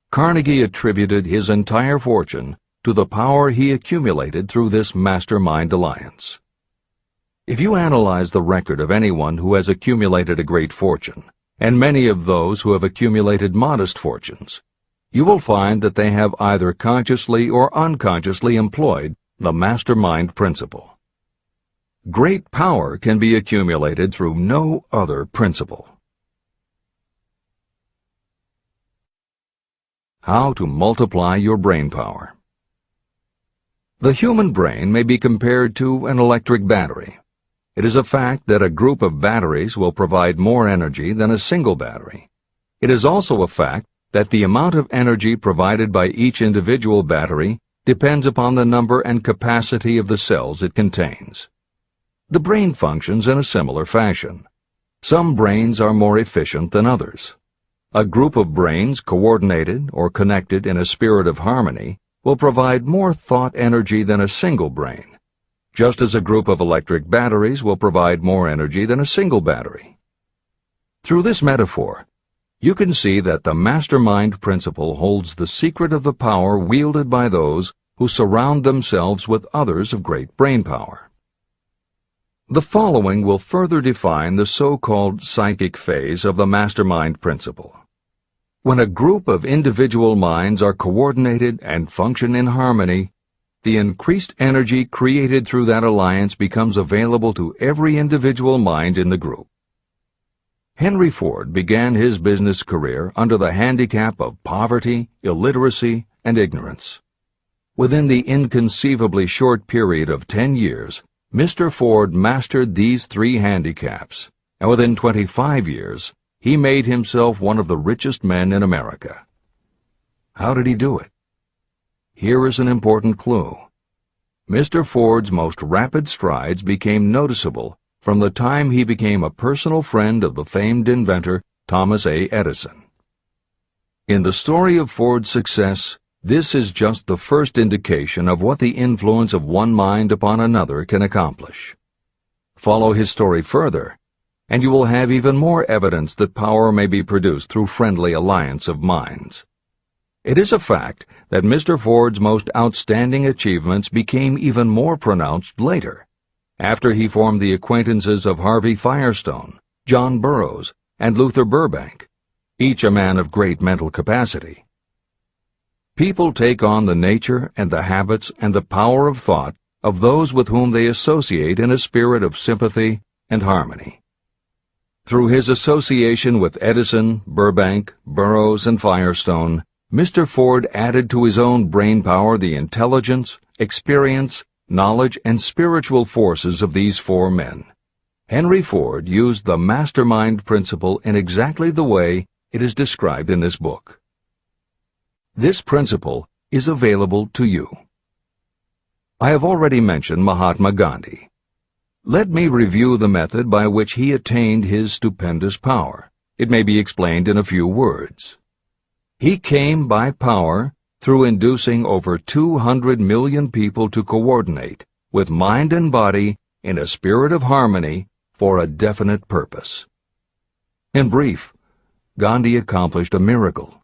Carnegie attributed his entire fortune to the power he accumulated through this mastermind alliance. If you analyze the record of anyone who has accumulated a great fortune, and many of those who have accumulated modest fortunes, you will find that they have either consciously or unconsciously employed the mastermind principle. Great power can be accumulated through no other principle. How to multiply your brain power. The human brain may be compared to an electric battery. It is a fact that a group of batteries will provide more energy than a single battery. It is also a fact that the amount of energy provided by each individual battery depends upon the number and capacity of the cells it contains. The brain functions in a similar fashion. Some brains are more efficient than others. A group of brains coordinated or connected in a spirit of harmony will provide more thought energy than a single brain. just as a group of electric batteries will provide more energy than a single battery. Through this metaphor, you can see that the mastermind principle holds the secret of the power wielded by those who surround themselves with others of great brain power. The following will further define the so-called psychic phase of the mastermind principle. When a group of individual minds are coordinated and function in harmony, the increased energy created through that alliance becomes available to every individual mind in the group. Henry Ford began his business career under the handicap of poverty, illiteracy, and ignorance. Within the inconceivably short period of 10 years, Mr. Ford mastered these 3 handicaps, and within 25 years, he made himself one of the richest men in America. How did he do it? Here is an important clue. Mr. Ford's most rapid strides became noticeable from the time he became a personal friend of the famed inventor Thomas A. Edison. In the story of Ford's success, this is just the first indication of what the influence of one mind upon another can accomplish. Follow his story further, and you will have even more evidence that power may be produced through friendly alliance of minds. It is a fact that Mr. Ford's most outstanding achievements became even more pronounced later, after he formed the acquaintances of Harvey Firestone, John Burroughs, and Luther Burbank, each a man of great mental capacity. People take on the nature and the habits and the power of thought of those with whom they associate in a spirit of sympathy and harmony. Through his association with Edison, Burbank, Burroughs, and Firestone, Mr. Ford added to his own brain power the intelligence, experience, knowledge, and spiritual forces of these 4 men. Henry Ford used the mastermind principle in exactly the way it is described in this book. This principle is available to you. I have already mentioned Mahatma Gandhi. Let me review the method by which he attained his stupendous power. It may be explained in a few words. He came by power through inducing over 200 million people to coordinate with mind and body in a spirit of harmony for a definite purpose. In brief, Gandhi accomplished a miracle,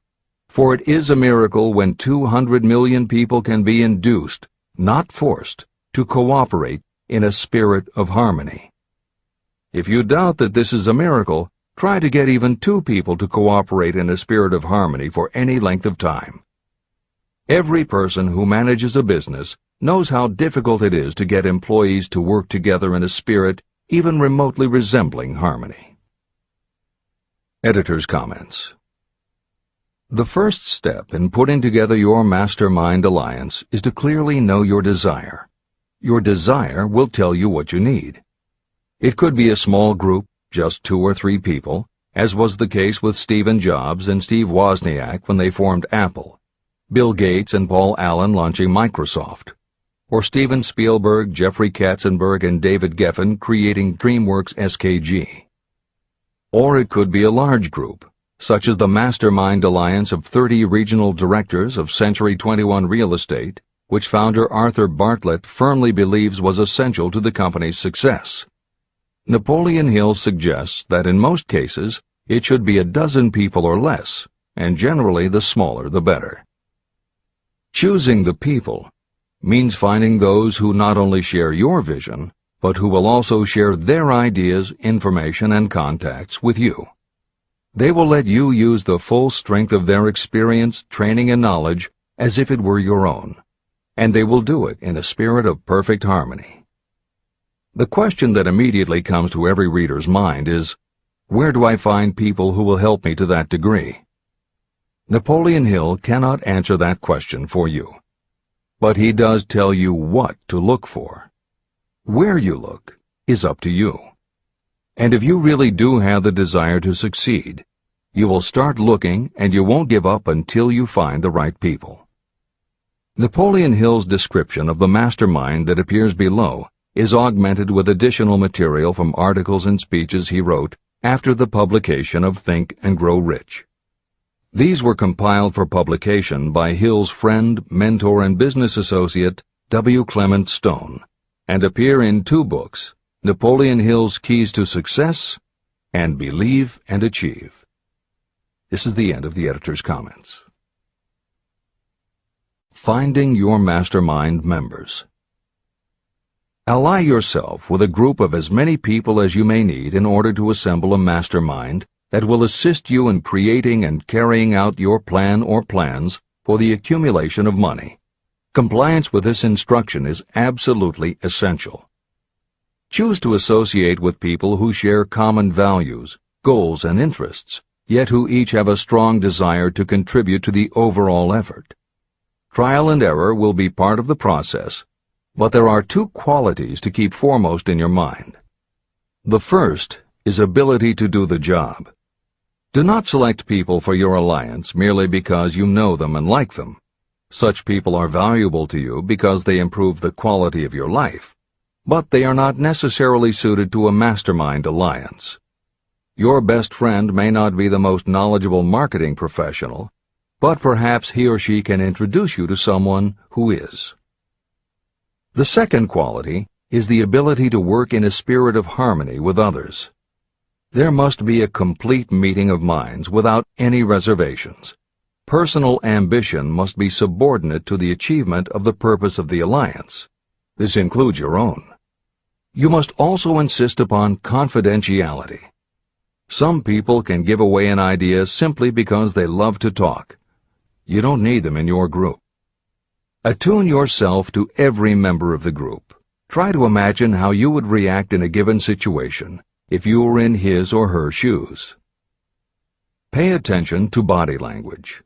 for it is a miracle when 200 million people can be induced, not forced, to cooperate in a spirit of harmony. If you doubt that this is a miracle, try to get even 2 people to cooperate in a spirit of harmony for any length of time. Every person who manages a business knows how difficult it is to get employees to work together in a spirit even remotely resembling harmony. Editor's comments. The first step in putting together your mastermind alliance is to clearly know your desire. Your desire will tell you what you need. It could be a small group, just 2 or 3 people, as was the case with Stephen Jobs and Steve Wozniak when they formed Apple, Bill Gates and Paul Allen launching Microsoft, or Steven Spielberg, Jeffrey Katzenberg, and David Geffen creating DreamWorks SKG. Or it could be a large group, such as the Mastermind Alliance of 30 regional directors of Century 21 Real Estate, which founder Arthur Bartlett firmly believes was essential to the company's success. Napoleon Hill suggests that in most cases it should be a dozen people or less, and generally the smaller the better. Choosing the people means finding those who not only share your vision, but who will also share their ideas, information, and contacts with you. They will let you use the full strength of their experience, training, and knowledge as if it were your own, and they will do it in a spirit of perfect harmony. The question that immediately comes to every reader's mind is, where do I find people who will help me to that degree? Napoleon Hill cannot answer that question for you, but he does tell you what to look for. Where you look is up to you. And if you really do have the desire to succeed, you will start looking and you won't give up until you find the right people. Napoleon Hill's description of the mastermind that appears below is augmented with additional material from articles and speeches he wrote after the publication of Think and Grow Rich. These were compiled for publication by Hill's friend, mentor, and business associate, W. Clement Stone, and appear in 2 books, Napoleon Hill's Keys to Success and Believe and Achieve. This is the end of the editor's comments. Finding your mastermind members. Ally yourself with a group of as many people as you may need in order to assemble a mastermind that will assist you in creating and carrying out your plan or plans for the accumulation of money. Compliance with this instruction is absolutely essential. Choose to associate with people who share common values, goals, and interests, yet who each have a strong desire to contribute to the overall effort. Trial and error will be part of the process, but there are 2 qualities to keep foremost in your mind. The first is ability to do the job. Do not select people for your alliance merely because you know them and like them. Such people are valuable to you because they improve the quality of your life, but they are not necessarily suited to a mastermind alliance. Your best friend may not be the most knowledgeable marketing professional, but perhaps he or she can introduce you to someone who is. The second quality is the ability to work in a spirit of harmony with others. There must be a complete meeting of minds without any reservations. Personal ambition must be subordinate to the achievement of the purpose of the alliance. This includes your own. You must also insist upon confidentiality. Some people can give away an idea simply because they love to talk. You don't need them in your group. Attune yourself to every member of the group. Try to imagine how you would react in a given situation if you were in his or her shoes. Pay attention to body language.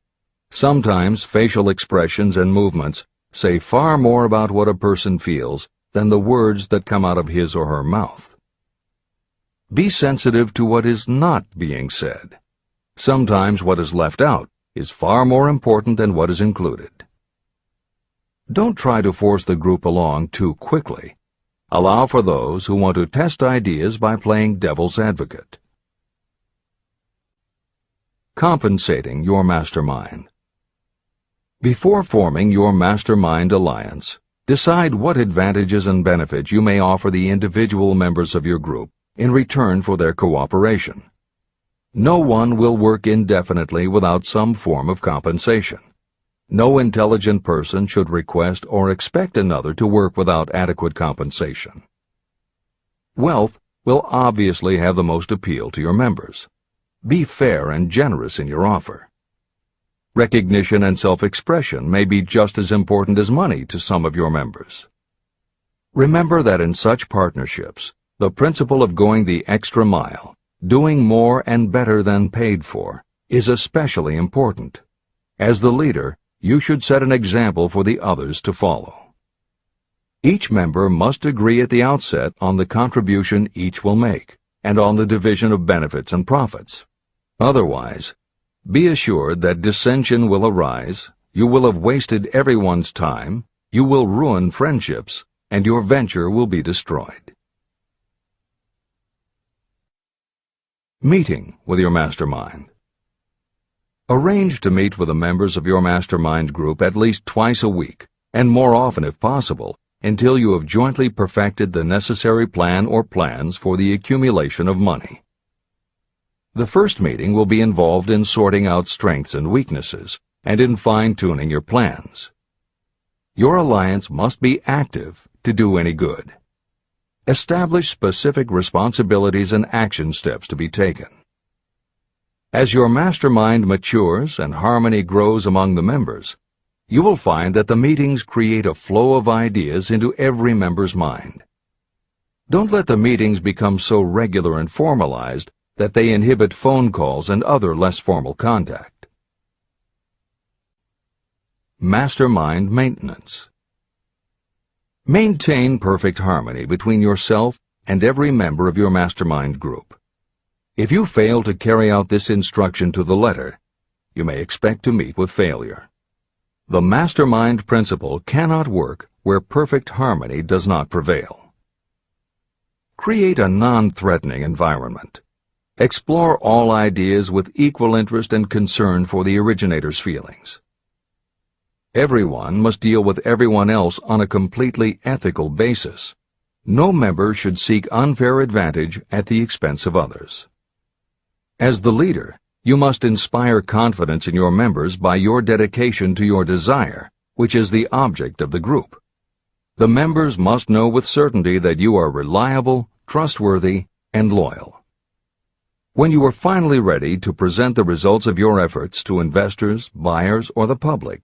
Sometimes facial expressions and movements say far more about what a person feels than the words that come out of his or her mouth. Be sensitive to what is not being said. Sometimes what is left out is far more important than what is included. Don't try to force the group along too quickly. Allow for those who want to test ideas by playing devil's advocate. Compensating your mastermind. Before forming your mastermind alliance, decide what advantages and benefits you may offer the individual members of your group in return for their cooperation. No one will work indefinitely without some form of compensation. No intelligent person should request or expect another to work without adequate compensation. Wealth will obviously have the most appeal to your members. Be fair and generous in your offer. Recognition and self-expression may be just as important as money to some of your members. Remember that in such partnerships, the principle of going the extra mile, doing more and better than paid for, is especially important. As the leader, you should set an example for the others to follow. Each member must agree at the outset on the contribution each will make, and on the division of benefits and profits. Otherwise, be assured that dissension will arise, you will have wasted everyone's time, you will ruin friendships, and your venture will be destroyed. Meeting with your mastermind. Arrange to meet with the members of your mastermind group at least twice a week, and more often if possible, until you have jointly perfected the necessary plan or plans for the accumulation of money. The first meeting will be involved in sorting out strengths and weaknesses, and in fine-tuning your plans. Your alliance must be active to do any good. Establish specific responsibilities and action steps to be taken. As your mastermind matures and harmony grows among the members, you will find that the meetings create a flow of ideas into every member's mind. Don't let the meetings become so regular and formalized that they inhibit phone calls and other less formal contact. Mastermind maintenance. Maintain perfect harmony between yourself and every member of your mastermind group. If you fail to carry out this instruction to the letter, you may expect to meet with failure. The mastermind principle cannot work where perfect harmony does not prevail. Create a non-threatening environment. Explore all ideas with equal interest and concern for the originator's feelings. Everyone must deal with everyone else on a completely ethical basis, No member should seek unfair advantage at the expense of others. As the leader, you must inspire confidence in your members by your dedication to your desire, which is the object of the group. The members must know with certainty that you are reliable, trustworthy, and loyal. When you are finally ready to present the results of your efforts to investors, buyers, or the public,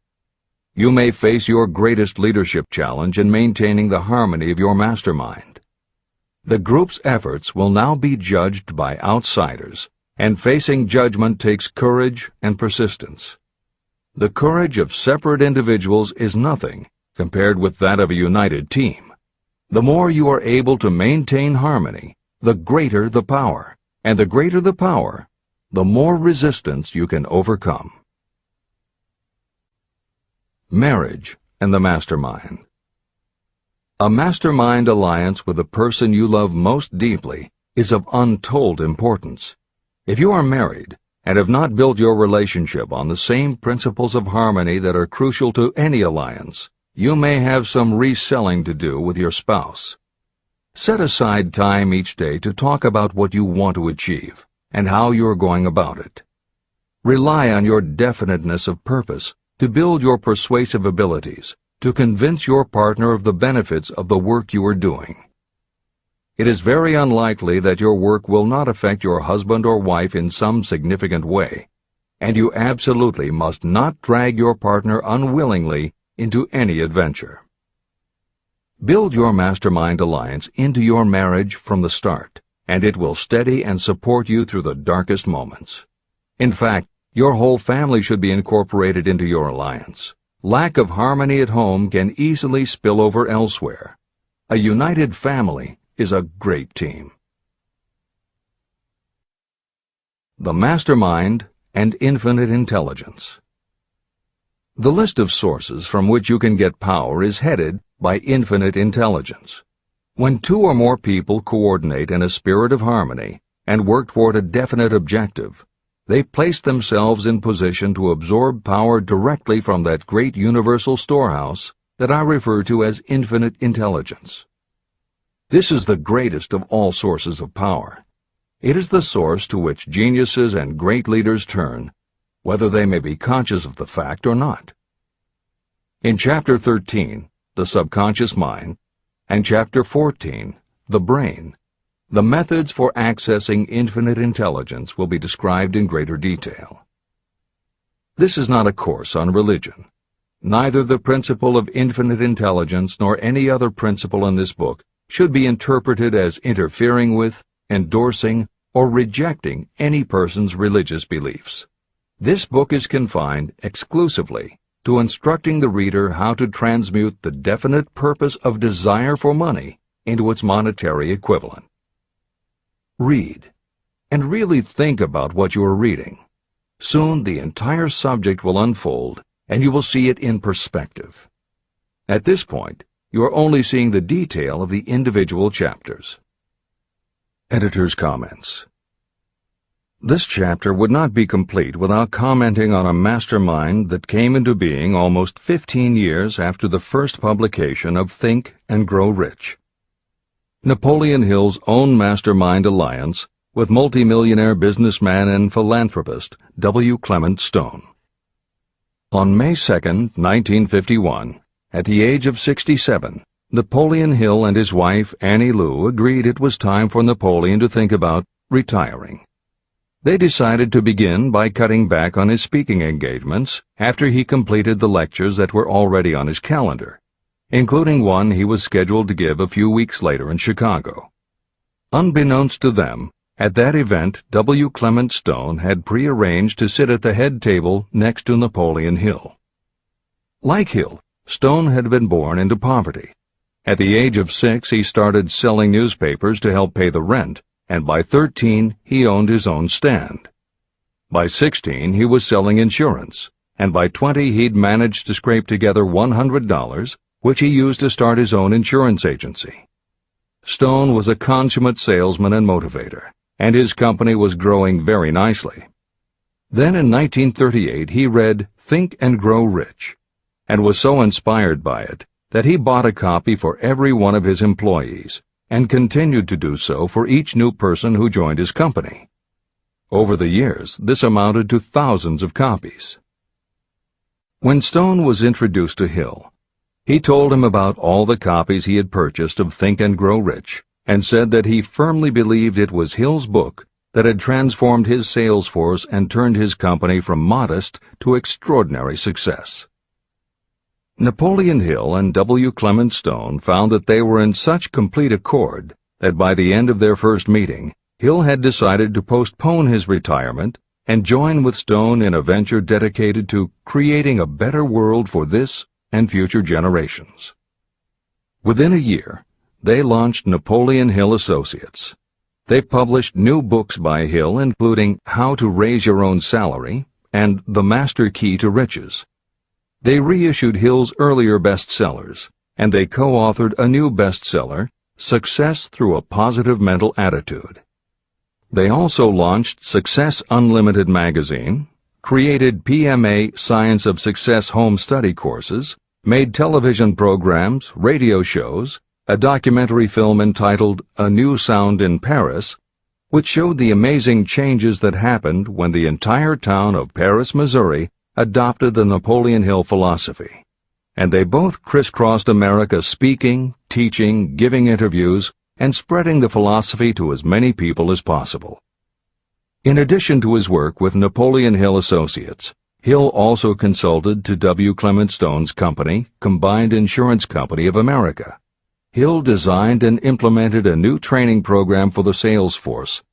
you may face your greatest leadership challenge in maintaining the harmony of your mastermind. The group's efforts will now be judged by outsiders, and facing judgment takes courage and persistence. The courage of separate individuals is nothing compared with that of a united team. The more you are able to maintain harmony, the greater the power, and the greater the power, the more resistance you can overcome. Marriage and the mastermind. A mastermind alliance with the person you love most deeply is of untold importance. If you are married and have not built your relationship on the same principles of harmony that are crucial to any alliance, you may have some reselling to do with your spouse. Set aside time each day to talk about what you want to achieve and how you are going about it. Rely on your definiteness of purpose to build your persuasive abilities, to convince your partner of the benefits of the work you are doing. It is very unlikely that your work will not affect your husband or wife in some significant way, and you absolutely must not drag your partner unwillingly into any adventure. Build your mastermind alliance into your marriage from the start, and it will steady and support you through the darkest moments. In fact, your whole family should be incorporated into your alliance. Lack of harmony at home can easily spill over elsewhere. A united family is a great team. The mastermind and infinite intelligence. The list of sources from which you can get power is headed by infinite intelligence. When two or more people coordinate in a spirit of harmony and work toward a definite objective, they place themselves in position to absorb power directly from that great universal storehouse that I refer to as infinite intelligence. This is the greatest of all sources of power. It is the source to which geniuses and great leaders turn, whether they may be conscious of the fact or not. In Chapter 13, The Subconscious Mind, and Chapter 14, The Brain, the methods for accessing infinite intelligence will be described in greater detail. This is not a course on religion. Neither the principle of infinite intelligence nor any other principle in this book should be interpreted as interfering with, endorsing, or rejecting any person's religious beliefs. This book is confined exclusively to instructing the reader how to transmute the definite purpose of desire for money into its monetary equivalent. Read, and really think about what you are reading. Soon the entire subject will unfold, and you will see it in perspective. At this point, you are only seeing the detail of the individual chapters. Editor's comments. This chapter would not be complete without commenting on a mastermind that came into being almost 15 years after the first publication of Think and Grow Rich. Napoleon Hill's own mastermind alliance with multimillionaire businessman and philanthropist W. Clement Stone. On May 2, 1951, at the age of 67, Napoleon Hill and his wife Annie Lou agreed it was time for Napoleon to think about retiring. They decided to begin by cutting back on his speaking engagements after he completed the lectures that were already on his calendar, including one he was scheduled to give a few weeks later in Chicago. Unbeknownst to them, at that event W. Clement Stone had prearranged to sit at the head table next to Napoleon Hill. Like Hill, Stone had been born into poverty. At the age of 6, he started selling newspapers to help pay the rent, and by 13, he owned his own stand. By 16, he was selling insurance, and by 20, he'd managed to scrape together $100, which he used to start his own insurance agency. Stone was a consummate salesman and motivator, and his company was growing very nicely. Then in 1938 he read Think and Grow Rich, and was so inspired by it that he bought a copy for every one of his employees and continued to do so for each new person who joined his company. Over the years, this amounted to thousands of copies. When Stone was introduced to Hill, he told him about all the copies he had purchased of Think and Grow Rich and said that he firmly believed it was Hill's book that had transformed his sales force and turned his company from modest to extraordinary success. Napoleon Hill and W. Clement Stone found that they were in such complete accord that by the end of their first meeting, Hill had decided to postpone his retirement and join with Stone in a venture dedicated to creating a better world for this and future generations. Within a year, they launched Napoleon Hill Associates. They published new books by Hill, including How to Raise Your Own Salary and The Master Key to Riches. They reissued Hill's earlier bestsellers, and they co-authored a new bestseller, Success Through a Positive Mental Attitude. They also launched Success Unlimited magazine, created PMA Science of Success home study courses, made television programs, radio shows, a documentary film entitled A New Sound in Paris, which showed the amazing changes that happened when the entire town of Paris, Missouri, adopted the Napoleon Hill philosophy. And they both crisscrossed America speaking, teaching, giving interviews, and spreading the philosophy to as many people as possible. In addition to his work with Napoleon Hill Associates, Hill also consulted to W. Clement Stone's company, Combined Insurance Company of America. Hill designed and implemented a new training program for the sales force,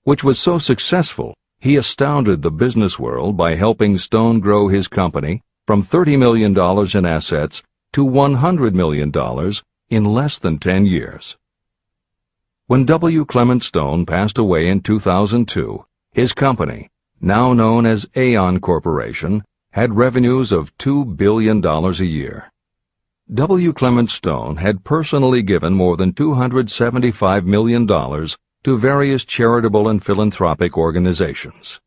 which was so successful he astounded the business world by helping Stone grow his company from $30 million in assets to $100 million in less than 10 years. When W. Clement Stone passed away in 2002, his company, now known as Aon Corporation, had revenues of $2 billion a year. W. Clement Stone had personally given more than $275 million to various charitable and philanthropic organizations.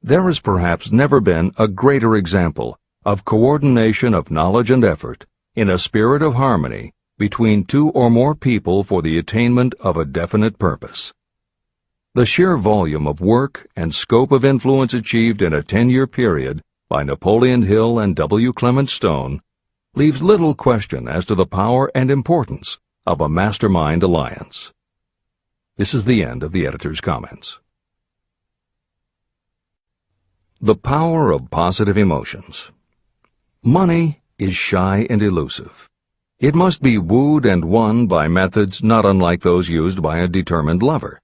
There has perhaps never been a greater example of coordination of knowledge and effort in a spirit of harmony between two or more people for the attainment of a definite purpose. The sheer volume of work and scope of influence achieved in a 10-year period by Napoleon Hill and W. Clement Stone leaves little question as to the power and importance of a mastermind alliance. This is the end of the editor's comments. The power of positive emotions. Money is shy and elusive. It must be wooed and won by methods not unlike those used by a determined lover.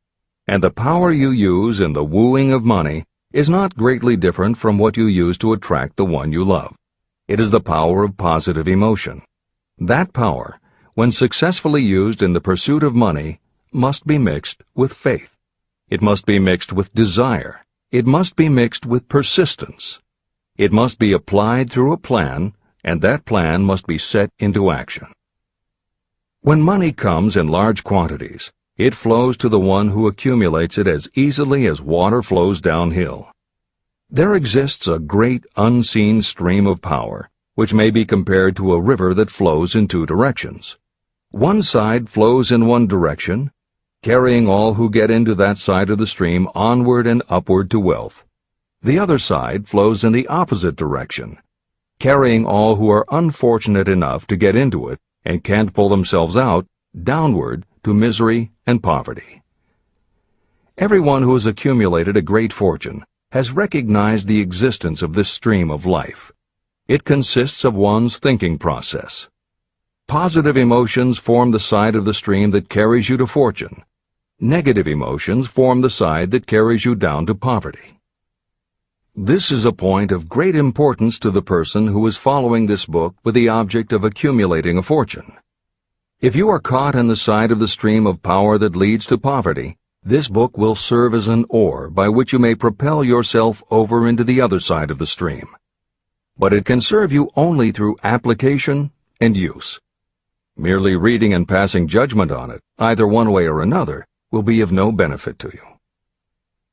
And the power you use in the wooing of money is not greatly different from what you use to attract the one you love. It is the power of positive emotion. That power, when successfully used in the pursuit of money, must be mixed with faith. It must be mixed with desire. It must be mixed with persistence. It must be applied through a plan, and that plan must be set into action. When money comes in large quantities, it flows to the one who accumulates it as easily as water flows downhill. There exists a great unseen stream of power, which may be compared to a river that flows in two directions. One side flows in one direction, carrying all who get into that side of the stream onward and upward to wealth. The other side flows in the opposite direction, carrying all who are unfortunate enough to get into it and can't pull themselves out downward to misery and poverty. Everyone who has accumulated a great fortune has recognized the existence of this stream of life. It consists of one's thinking process. Positive emotions form the side of the stream that carries you to fortune. Negative emotions form the side that carries you down to poverty. This is a point of great importance to the person who is following this book with the object of accumulating a fortune. If you are caught in the side of the stream of power that leads to poverty, this book will serve as an oar by which you may propel yourself over into the other side of the stream. But it can serve you only through application and use. Merely reading and passing judgment on it, either one way or another, will be of no benefit to you.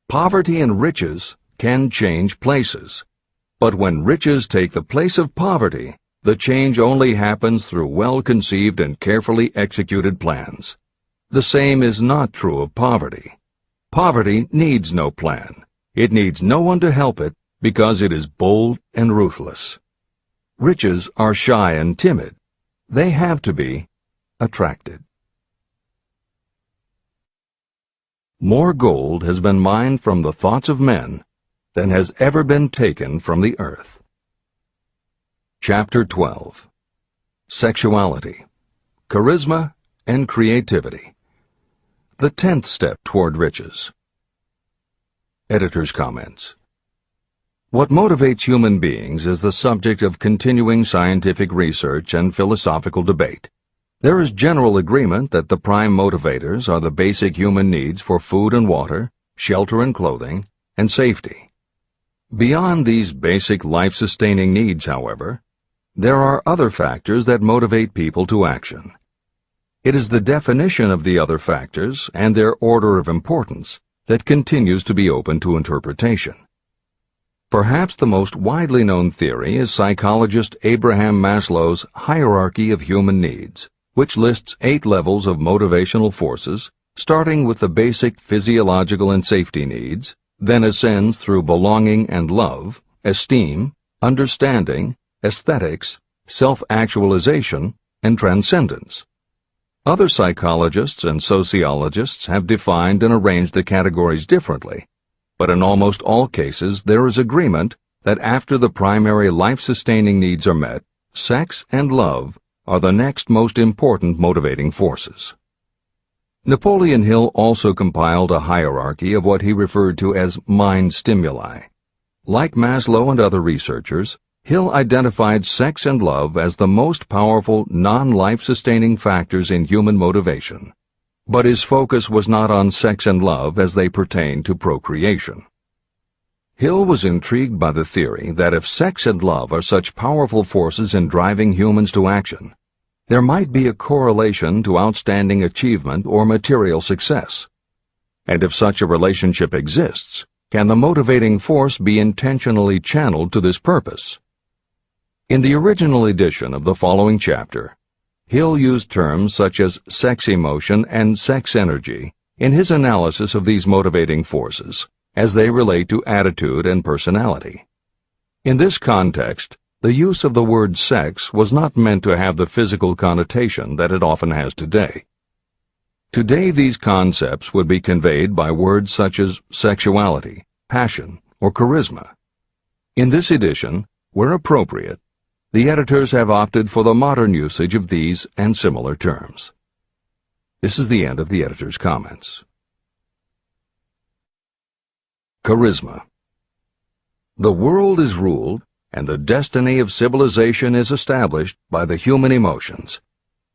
Poverty and riches can change places. But when riches take the place of poverty, The change only happens through well-conceived and carefully executed plans. The same is not true of poverty. Poverty needs no plan. It needs no one to help it because it is bold and ruthless. Riches are shy and timid. They have to be attracted. More gold has been mined from the thoughts of men than has ever been taken from the earth. Chapter 12. Sexuality, Charisma, and Creativity. The 10th step toward riches. Editor's comments. What motivates human beings is the subject of continuing scientific research and philosophical debate. There is general agreement that the prime motivators are the basic human needs for food and water, shelter and clothing, and safety. Beyond these basic life-sustaining needs, however, there are other factors that motivate people to action. It is the definition of the other factors and their order of importance that continues to be open to interpretation. Perhaps the most widely known theory is psychologist Abraham Maslow's hierarchy of human needs, which lists 8 levels of motivational forces, starting with the basic physiological and safety needs, then ascends through belonging and love, esteem, understanding, aesthetics, self-actualization, and transcendence. Other psychologists and sociologists have defined and arranged the categories differently, but in almost all cases there is agreement that after the primary life-sustaining needs are met, sex and love are the next most important motivating forces. Napoleon Hill also compiled a hierarchy of what he referred to as mind stimuli. Like Maslow and other researchers, Hill identified sex and love as the most powerful non-life-sustaining factors in human motivation, but his focus was not on sex and love as they pertain to procreation. Hill was intrigued by the theory that if sex and love are such powerful forces in driving humans to action, there might be a correlation to outstanding achievement or material success. And if such a relationship exists, can the motivating force be intentionally channeled to this purpose? In the original edition of the following chapter, Hill used terms such as sex emotion and sex energy in his analysis of these motivating forces as they relate to attitude and personality. In this context, the use of the word sex was not meant to have the physical connotation that it often has today. Today these concepts would be conveyed by words such as sexuality, passion, or charisma. In this edition, where appropriate, the editors have opted for the modern usage of these and similar terms. This is the end of the editor's comments. Charisma. The world is ruled, and the destiny of civilization is established by the human emotions.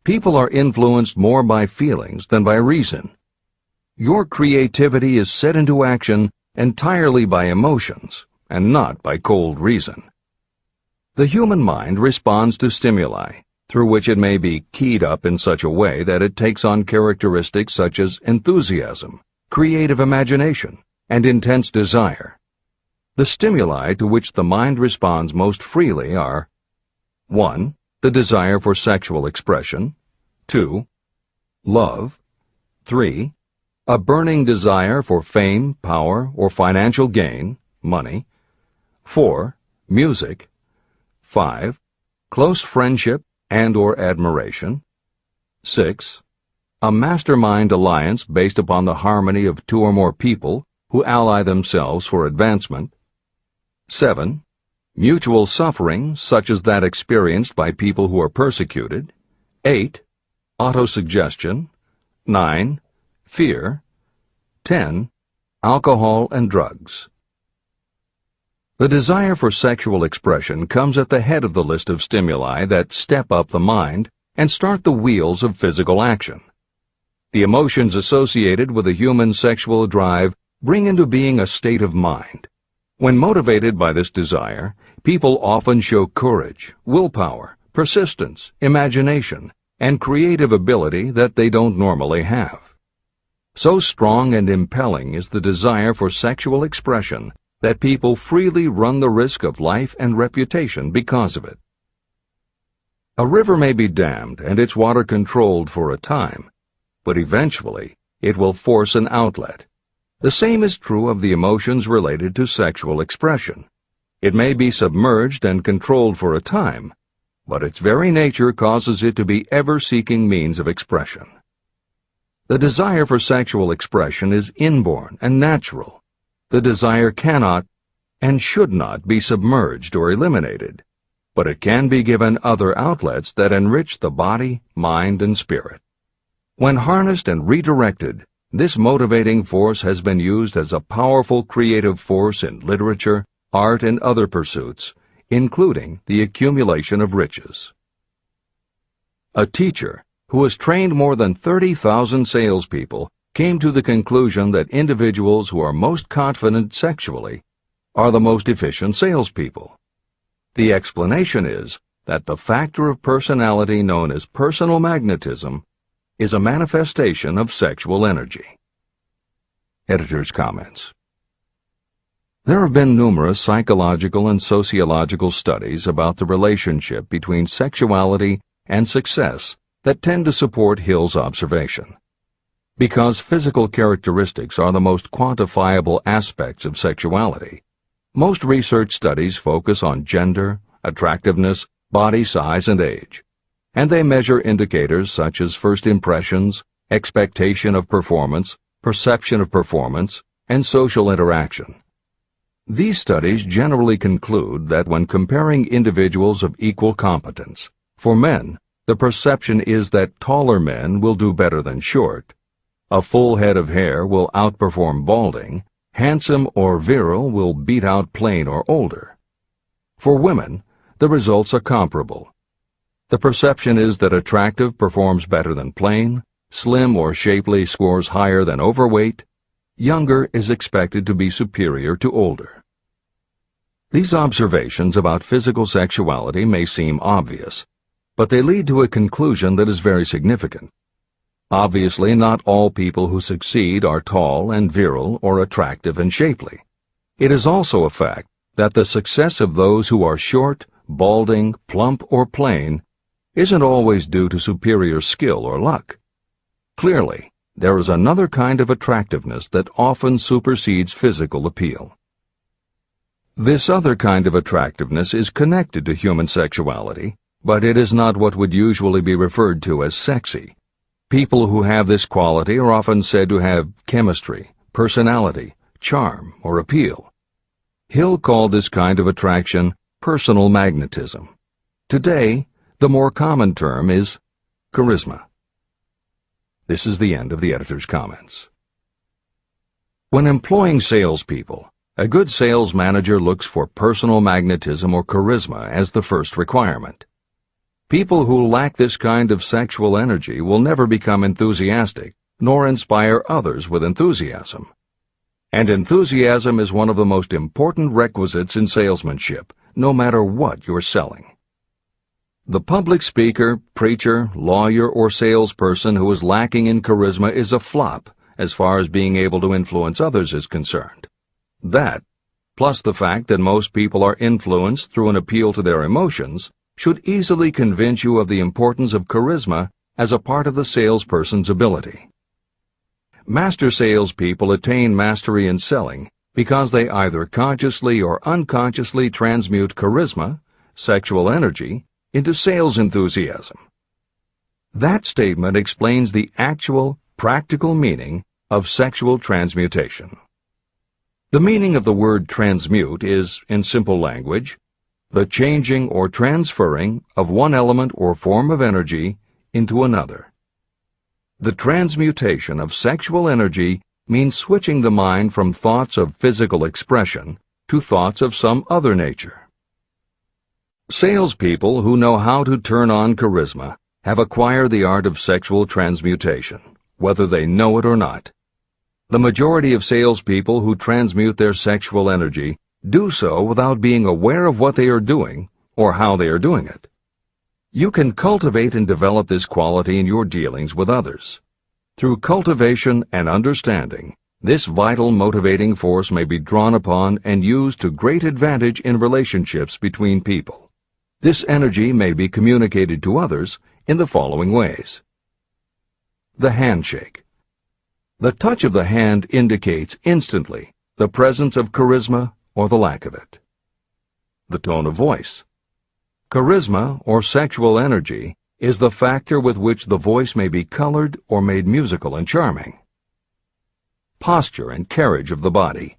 People are influenced more by feelings than by reason. Your creativity is set into action entirely by emotions, and not by cold reason. The human mind responds to stimuli, through which it may be keyed up in such a way that it takes on characteristics such as enthusiasm, creative imagination, and intense desire. The stimuli to which the mind responds most freely are 1. The desire for sexual expression, 2. Love, 3. A burning desire for fame, power, or financial gain, money, 4. Music, 5. Close friendship and or admiration, 6. A mastermind alliance based upon the harmony of 2 or more people who ally themselves for advancement, 7. Mutual suffering, such as that experienced by people who are persecuted, 8. Autosuggestion, 9. Fear, 10. Alcohol and drugs. The desire for sexual expression comes at the head of the list of stimuli that step up the mind and start the wheels of physical action. The emotions associated with a human sexual drive bring into being a state of mind. When motivated by this desire, people often show courage, willpower, persistence, imagination, and creative ability that they don't normally have. So strong and impelling is the desire for sexual expression that people freely run the risk of life and reputation because of it. A river may be dammed and its water controlled for a time, but eventually it will force an outlet. The same is true of the emotions related to sexual expression. It may be submerged and controlled for a time, but its very nature causes it to be ever-seeking means of expression. The desire for sexual expression is inborn and natural. The desire cannot and should not be submerged or eliminated, but it can be given other outlets that enrich the body, mind, and spirit. When harnessed and redirected, this motivating force has been used as a powerful creative force in literature, art, and other pursuits, including the accumulation of riches. A teacher who has trained more than 30,000 salespeople came to the conclusion that individuals who are most confident sexually are the most efficient salespeople. The explanation is that the factor of personality known as personal magnetism is a manifestation of sexual energy. Editor's comments. There have been numerous psychological and sociological studies about the relationship between sexuality and success that tend to support Hill's observation. Because physical characteristics are the most quantifiable aspects of sexuality, most research studies focus on gender, attractiveness, body size, and age, and they measure indicators such as first impressions, expectation of performance, perception of performance, and social interaction. These studies generally conclude that when comparing individuals of equal competence, for men, the perception is that taller men will do better than short, a full head of hair will outperform balding, handsome or virile will beat out plain or older. For women, the results are comparable. The perception is that attractive performs better than plain, slim or shapely scores higher than overweight, younger is expected to be superior to older. These observations about physical sexuality may seem obvious, but they lead to a conclusion that is very significant. Obviously, not all people who succeed are tall and virile or attractive and shapely. It is also a fact that the success of those who are short, balding, plump, or plain isn't always due to superior skill or luck. Clearly, there is another kind of attractiveness that often supersedes physical appeal. This other kind of attractiveness is connected to human sexuality, but it is not what would usually be referred to as sexy. People who have this quality are often said to have chemistry, personality, charm, or appeal. Hill called this kind of attraction personal magnetism. Today, the more common term is charisma. This is the end of the editor's comments. When employing salespeople, a good sales manager looks for personal magnetism or charisma as the first requirement. People who lack this kind of sexual energy will never become enthusiastic, nor inspire others with enthusiasm. And enthusiasm is one of the most important requisites in salesmanship, no matter what you're selling. The public speaker, preacher, lawyer, or salesperson who is lacking in charisma is a flop as far as being able to influence others is concerned. That, plus the fact that most people are influenced through an appeal to their emotions, should easily convince you of the importance of charisma as a part of the salesperson's ability. Master salespeople attain mastery in selling because they either consciously or unconsciously transmute charisma, sexual energy, into sales enthusiasm. That statement explains the actual, practical meaning of sexual transmutation. The meaning of the word transmute is, in simple language, the changing or transferring of one element or form of energy into another. The transmutation of sexual energy means switching the mind from thoughts of physical expression to thoughts of some other nature. Salespeople who know how to turn on charisma have acquired the art of sexual transmutation, whether they know it or not. The majority of salespeople who transmute their sexual energy do so without being aware of what they are doing or how they are doing it. You can cultivate and develop this quality in your dealings with others. Through cultivation and understanding, this vital motivating force may be drawn upon and used to great advantage in relationships between people. This energy may be communicated to others in the following ways. The handshake. The touch of the hand indicates instantly the presence of charisma or the lack of it. The tone of voice. Charisma, or sexual energy, is the factor with which the voice may be colored or made musical and charming. Posture and carriage of the body.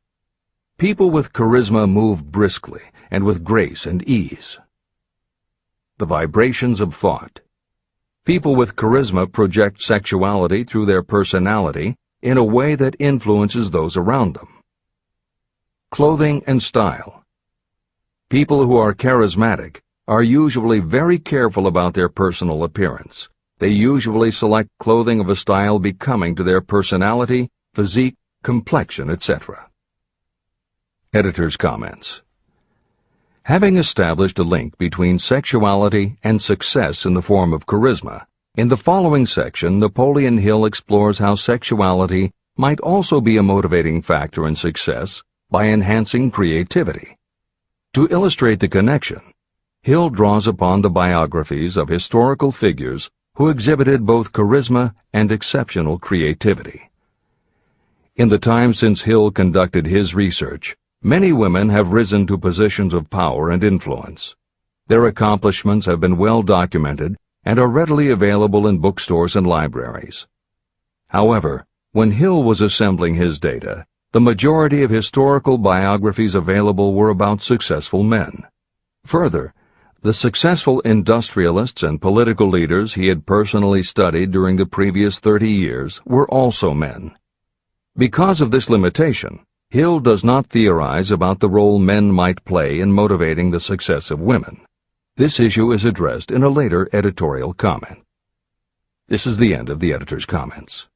People with charisma move briskly and with grace and ease. The vibrations of thought. People with charisma project sexuality through their personality in a way that influences those around them. Clothing and style. People who are charismatic are usually very careful about their personal appearance. They usually select clothing of a style becoming to their personality, physique, complexion, etc. Editor's comments. Having established a link between sexuality and success in the form of charisma, in the following section, Napoleon Hill explores how sexuality might also be a motivating factor in success by enhancing creativity. To illustrate the connection, Hill draws upon the biographies of historical figures who exhibited both charisma and exceptional creativity. In the time since Hill conducted his research, many women have risen to positions of power and influence. Their accomplishments have been well documented and are readily available in bookstores and libraries. However, when Hill was assembling his data, the majority of historical biographies available were about successful men. Further, the successful industrialists and political leaders he had personally studied during the previous 30 years were also men. Because of this limitation, Hill does not theorize about the role men might play in motivating the success of women. This issue is addressed in a later editorial comment. This is the end of the editor's comments.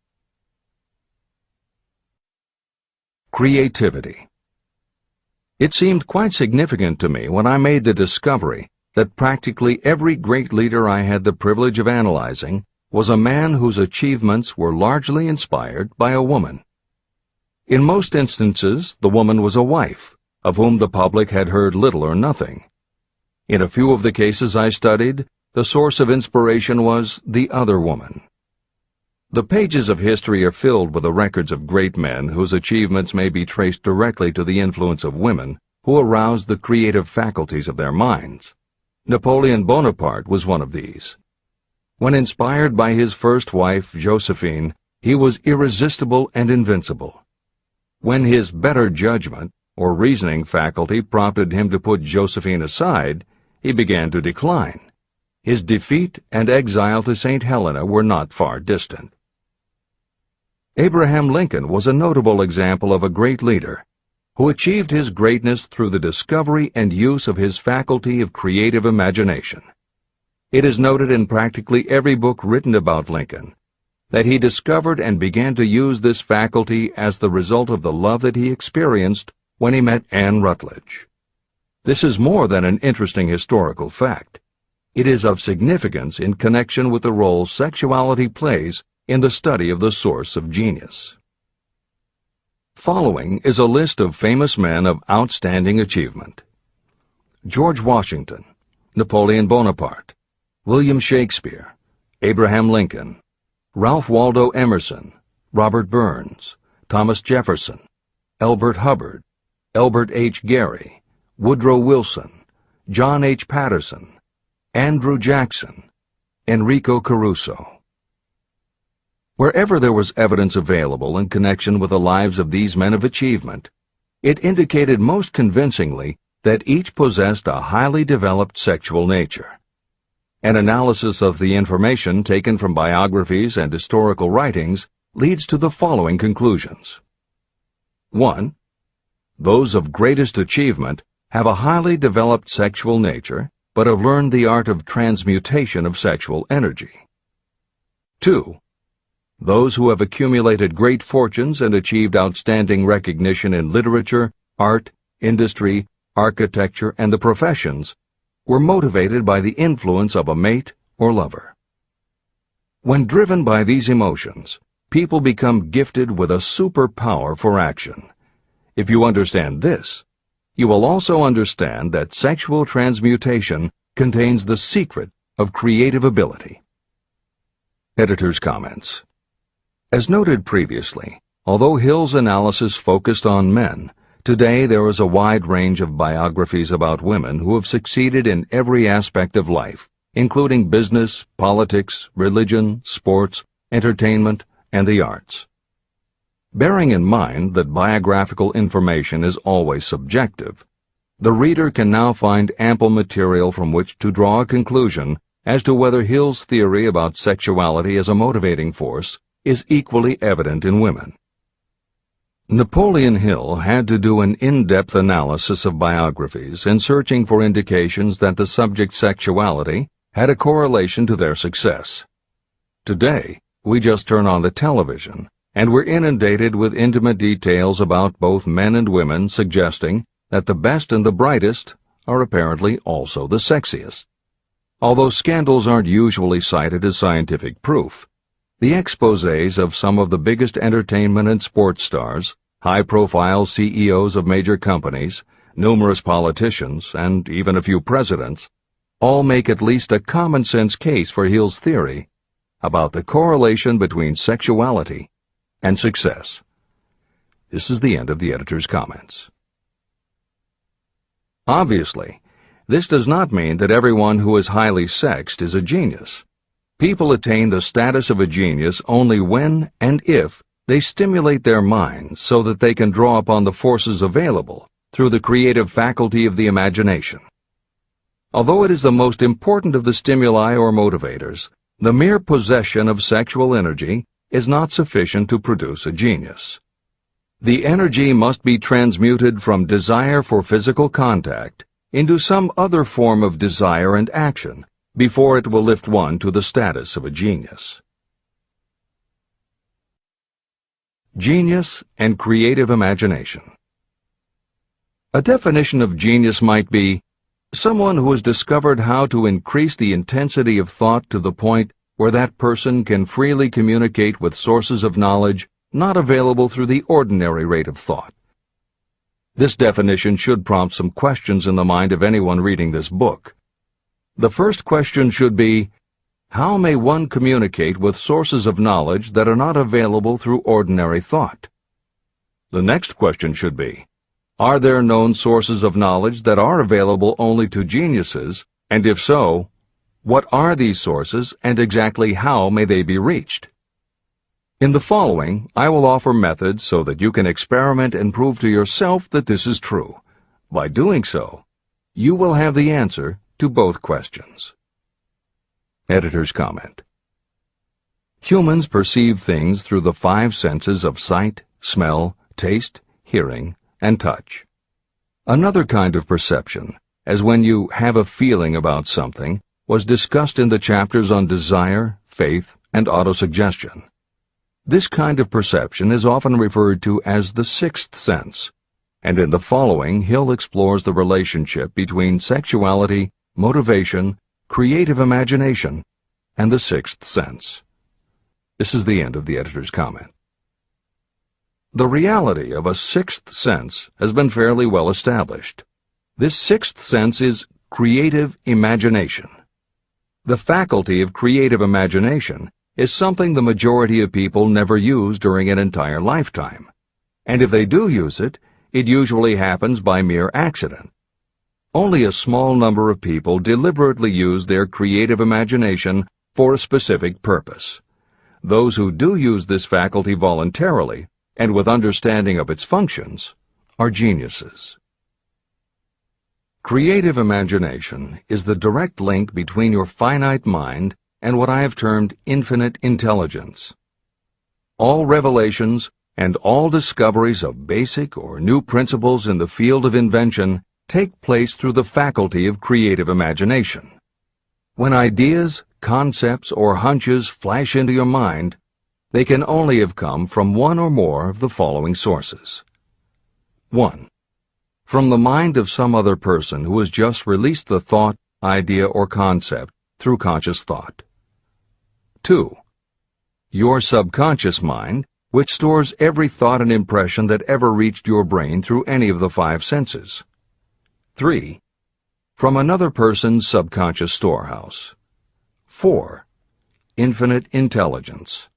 Creativity. It seemed quite significant to me when I made the discovery that practically every great leader I had the privilege of analyzing was a man whose achievements were largely inspired by a woman. In most instances, the woman was a wife, of whom the public had heard little or nothing. In a few of the cases I studied, the source of inspiration was the other woman. The pages of history are filled with the records of great men whose achievements may be traced directly to the influence of women who aroused the creative faculties of their minds. Napoleon Bonaparte was one of these. When inspired by his first wife, Josephine, he was irresistible and invincible. When his better judgment or reasoning faculty prompted him to put Josephine aside, he began to decline. His defeat and exile to St. Helena were not far distant. Abraham Lincoln was a notable example of a great leader who achieved his greatness through the discovery and use of his faculty of creative imagination. It is noted in practically every book written about Lincoln that he discovered and began to use this faculty as the result of the love that he experienced when he met Anne Rutledge. This is more than an interesting historical fact. It is of significance in connection with the role sexuality plays in the study of the source of genius. Following is a list of famous men of outstanding achievement: George Washington, Napoleon Bonaparte, William Shakespeare, Abraham Lincoln, Ralph Waldo Emerson, Robert Burns, Thomas Jefferson, Elbert Hubbard, Elbert H. Gary, Woodrow Wilson, John H. Patterson, Andrew Jackson, Enrico Caruso. Wherever there was evidence available in connection with the lives of these men of achievement, it indicated most convincingly that each possessed a highly developed sexual nature. An analysis of the information taken from biographies and historical writings leads to the following conclusions. 1. Those of greatest achievement have a highly developed sexual nature, but have learned the art of transmutation of sexual energy. 2. Those who have accumulated great fortunes and achieved outstanding recognition in literature, art, industry, architecture, and the professions were motivated by the influence of a mate or lover. When driven by these emotions, people become gifted with a superpower for action. If you understand this, you will also understand that sexual transmutation contains the secret of creative ability. Editor's comments. As noted previously, although Hill's analysis focused on men, today there is a wide range of biographies about women who have succeeded in every aspect of life, including business, politics, religion, sports, entertainment, and the arts. Bearing in mind that biographical information is always subjective, the reader can now find ample material from which to draw a conclusion as to whether Hill's theory about sexuality as a motivating force is equally evident in women. Napoleon Hill had to do an in-depth analysis of biographies in searching for indications that the subject's sexuality had a correlation to their success. Today, we just turn on the television, and we're inundated with intimate details about both men and women suggesting that the best and the brightest are apparently also the sexiest. Although scandals aren't usually cited as scientific proof, the exposés of some of the biggest entertainment and sports stars, high-profile CEOs of major companies, numerous politicians, and even a few presidents, all make at least a common-sense case for Hill's theory about the correlation between sexuality and success. This is the end of the editor's comments. Obviously, this does not mean that everyone who is highly sexed is a genius. People attain the status of a genius only when and if they stimulate their minds so that they can draw upon the forces available through the creative faculty of the imagination. Although it is the most important of the stimuli or motivators, the mere possession of sexual energy is not sufficient to produce a genius. The energy must be transmuted from desire for physical contact into some other form of desire and action before it will lift one to the status of a genius. Genius and creative imagination. A definition of genius might be someone who has discovered how to increase the intensity of thought to the point where that person can freely communicate with sources of knowledge not available through the ordinary rate of thought. This definition should prompt some questions in the mind of anyone reading this book. The first question should be, how may one communicate with sources of knowledge that are not available through ordinary thought? The next question should be, are there known sources of knowledge that are available only to geniuses, and if so, what are these sources and exactly how may they be reached? In the following, I will offer methods so that you can experiment and prove to yourself that this is true. By doing so, you will have the answer to both questions. Editor's comment. Humans perceive things through the 5 senses of sight, smell, taste, hearing, and touch. Another kind of perception, as when you have a feeling about something, was discussed in the chapters on desire, faith, and autosuggestion. This kind of perception is often referred to as the 6th sense, and in the following Hill explores the relationship between sexuality, motivation, creative imagination, and the 6th sense. This is the end of the editor's comment. The reality of a 6th sense has been fairly well established. This 6th sense is creative imagination. The faculty of creative imagination is something the majority of people never use during an entire lifetime, and if they do use it, it usually happens by mere accident. Only a small number of people deliberately use their creative imagination for a specific purpose. Those who do use this faculty voluntarily and with understanding of its functions are geniuses. Creative imagination is the direct link between your finite mind and what I have termed infinite intelligence. All revelations and all discoveries of basic or new principles in the field of invention take place through the faculty of creative imagination. When ideas, concepts, or hunches flash into your mind, they can only have come from one or more of the following sources. 1. From the mind of some other person who has just released the thought, idea, or concept through conscious thought. 2. Your subconscious mind, which stores every thought and impression that ever reached your brain through any of the 5 senses. 3. from another person's subconscious storehouse. 4. Infinite intelligence.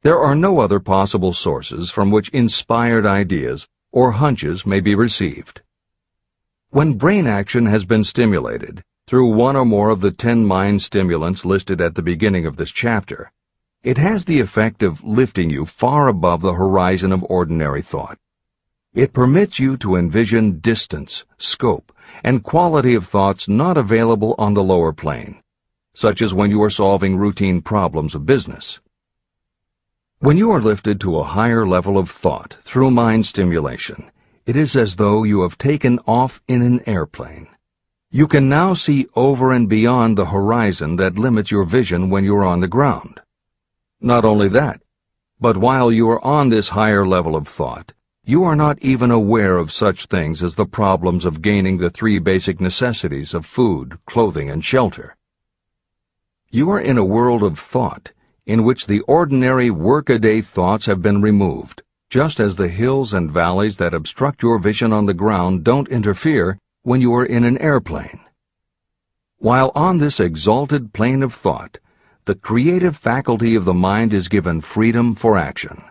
There are no other possible sources from which inspired ideas or hunches may be received. When brain action has been stimulated through one or more of the 10 mind stimulants listed at the beginning of this chapter, it has the effect of lifting you far above the horizon of ordinary thought. It permits you to envision distance, scope, and quality of thoughts not available on the lower plane, such as when you are solving routine problems of business. When you are lifted to a higher level of thought through mind stimulation, it is as though you have taken off in an airplane. You can now see over and beyond the horizon that limits your vision when you are on the ground. Not only that, but while you are on this higher level of thought, you are not even aware of such things as the problems of gaining the 3 basic necessities of food, clothing, and shelter. You are in a world of thought in which the ordinary workaday thoughts have been removed, just as the hills and valleys that obstruct your vision on the ground don't interfere when you are in an airplane. While on this exalted plane of thought, the creative faculty of the mind is given freedom for action.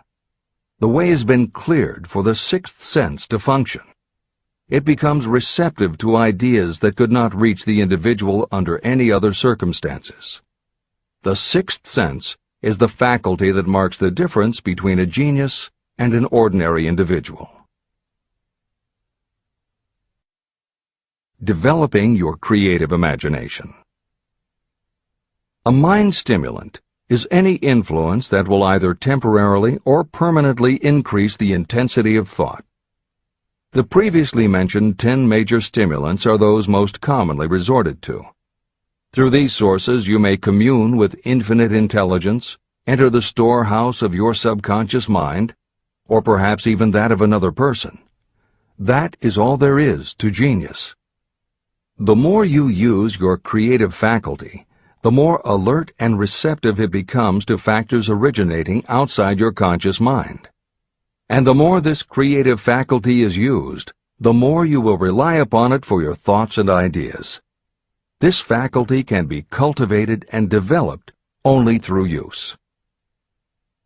The way has been cleared for the 6th sense to function. It becomes receptive to ideas that could not reach the individual under any other circumstances. The 6th sense is the faculty that marks the difference between a genius and an ordinary individual. Developing your creative imagination. A mind stimulant is any influence that will either temporarily or permanently increase the intensity of thought. The previously mentioned 10 major stimulants are those most commonly resorted to. Through these sources you may commune with infinite intelligence, enter the storehouse of your subconscious mind, or perhaps even that of another person. That is all there is to genius. The more you use your creative faculty, the more alert and receptive it becomes to factors originating outside your conscious mind. And the more this creative faculty is used, the more you will rely upon it for your thoughts and ideas. This faculty can be cultivated and developed only through use.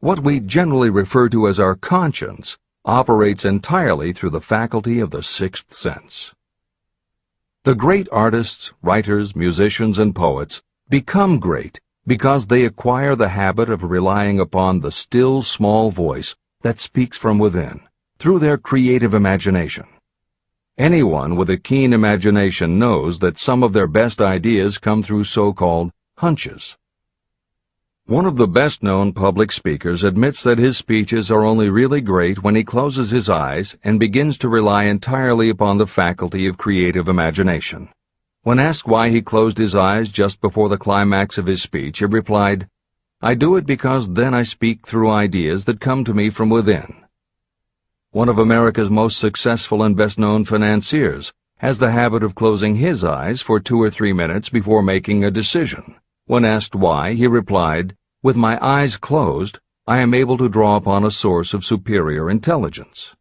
What we generally refer to as our conscience operates entirely through the faculty of the 6th sense. The great artists, writers, musicians, and poets become great because they acquire the habit of relying upon the still small voice that speaks from within, through their creative imagination. Anyone with a keen imagination knows that some of their best ideas come through so-called hunches. One of the best-known public speakers admits that his speeches are only really great when he closes his eyes and begins to rely entirely upon the faculty of creative imagination. When asked why he closed his eyes just before the climax of his speech, he replied, "I do it because then I speak through ideas that come to me from within." One of America's most successful and best-known financiers has the habit of closing his eyes for 2 or 3 minutes before making a decision. When asked why, he replied, "With my eyes closed, I am able to draw upon a source of superior intelligence."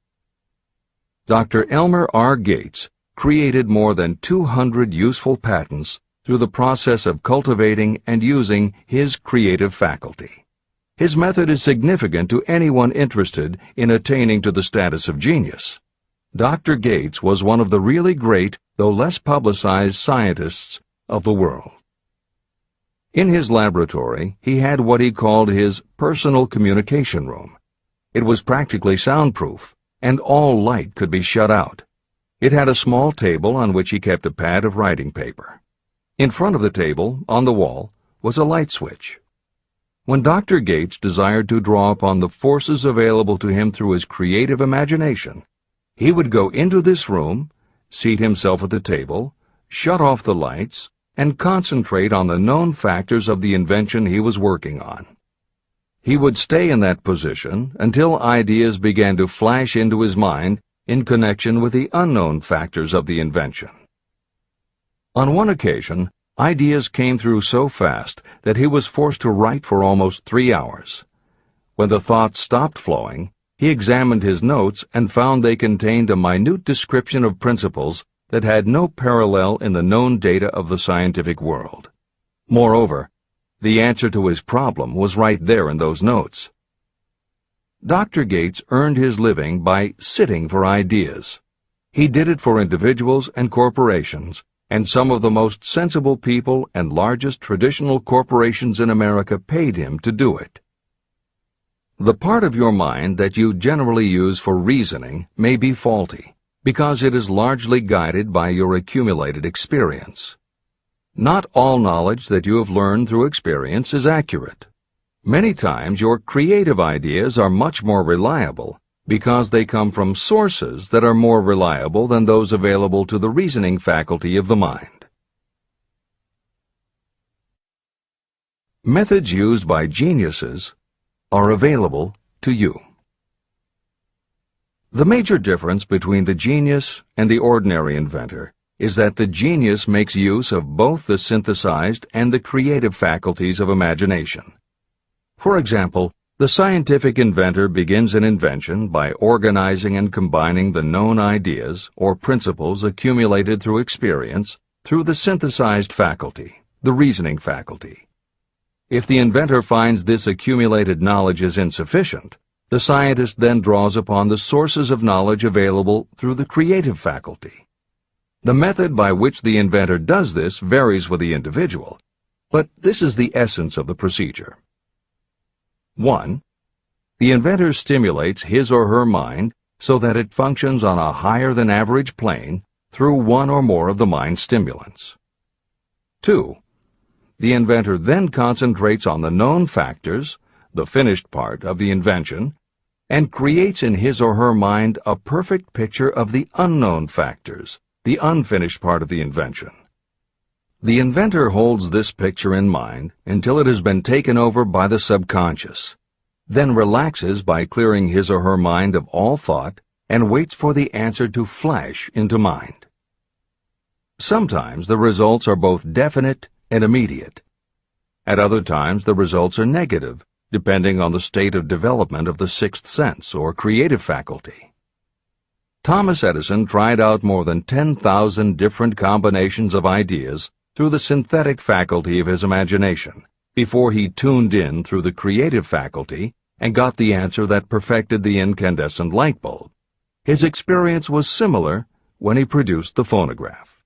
Dr. Elmer R. Gates created more than 200 useful patents through the process of cultivating and using his creative faculty. His method is significant to anyone interested in attaining to the status of genius. Dr. Gates was one of the really great, though less publicized, scientists of the world. In his laboratory, he had what he called his personal communication room. It was practically soundproof, and all light could be shut out. It had a small table on which he kept a pad of writing paper. In front of the table, on the wall, was a light switch. When Dr. Gates desired to draw upon the forces available to him through his creative imagination, he would go into this room, seat himself at the table, shut off the lights, and concentrate on the known factors of the invention he was working on. He would stay in that position until ideas began to flash into his mind in connection with the unknown factors of the invention. On one occasion, ideas came through so fast that he was forced to write for almost 3 hours. When the thoughts stopped flowing, he examined his notes and found they contained a minute description of principles that had no parallel in the known data of the scientific world. Moreover, the answer to his problem was right there in those notes. Dr. Gates earned his living by sitting for ideas. He did it for individuals and corporations, and some of the most sensible people and largest traditional corporations in America paid him to do it. The part of your mind that you generally use for reasoning may be faulty, because it is largely guided by your accumulated experience. Not all knowledge that you have learned through experience is accurate. Many times your creative ideas are much more reliable because they come from sources that are more reliable than those available to the reasoning faculty of the mind. Methods used by geniuses are available to you. The major difference between the genius and the ordinary inventor is that the genius makes use of both the synthesized and the creative faculties of imagination. For example, the scientific inventor begins an invention by organizing and combining the known ideas or principles accumulated through experience through the synthesized faculty, the reasoning faculty. If the inventor finds this accumulated knowledge is insufficient, the scientist then draws upon the sources of knowledge available through the creative faculty. The method by which the inventor does this varies with the individual, but this is the essence of the procedure. 1. The inventor stimulates his or her mind so that it functions on a higher-than-average plane through one or more of the mind stimulants. 2. The inventor then concentrates on the known factors, the finished part of the invention, and creates in his or her mind a perfect picture of the unknown factors, the unfinished part of the invention. The inventor holds this picture in mind until it has been taken over by the subconscious, then relaxes by clearing his or her mind of all thought and waits for the answer to flash into mind. Sometimes the results are both definite and immediate. At other times the results are negative, depending on the state of development of the sixth sense or creative faculty. Thomas Edison tried out more than 10,000 different combinations of ideas through the synthetic faculty of his imagination before he tuned in through the creative faculty and got the answer that perfected the incandescent light bulb. His experience was similar when he produced the phonograph.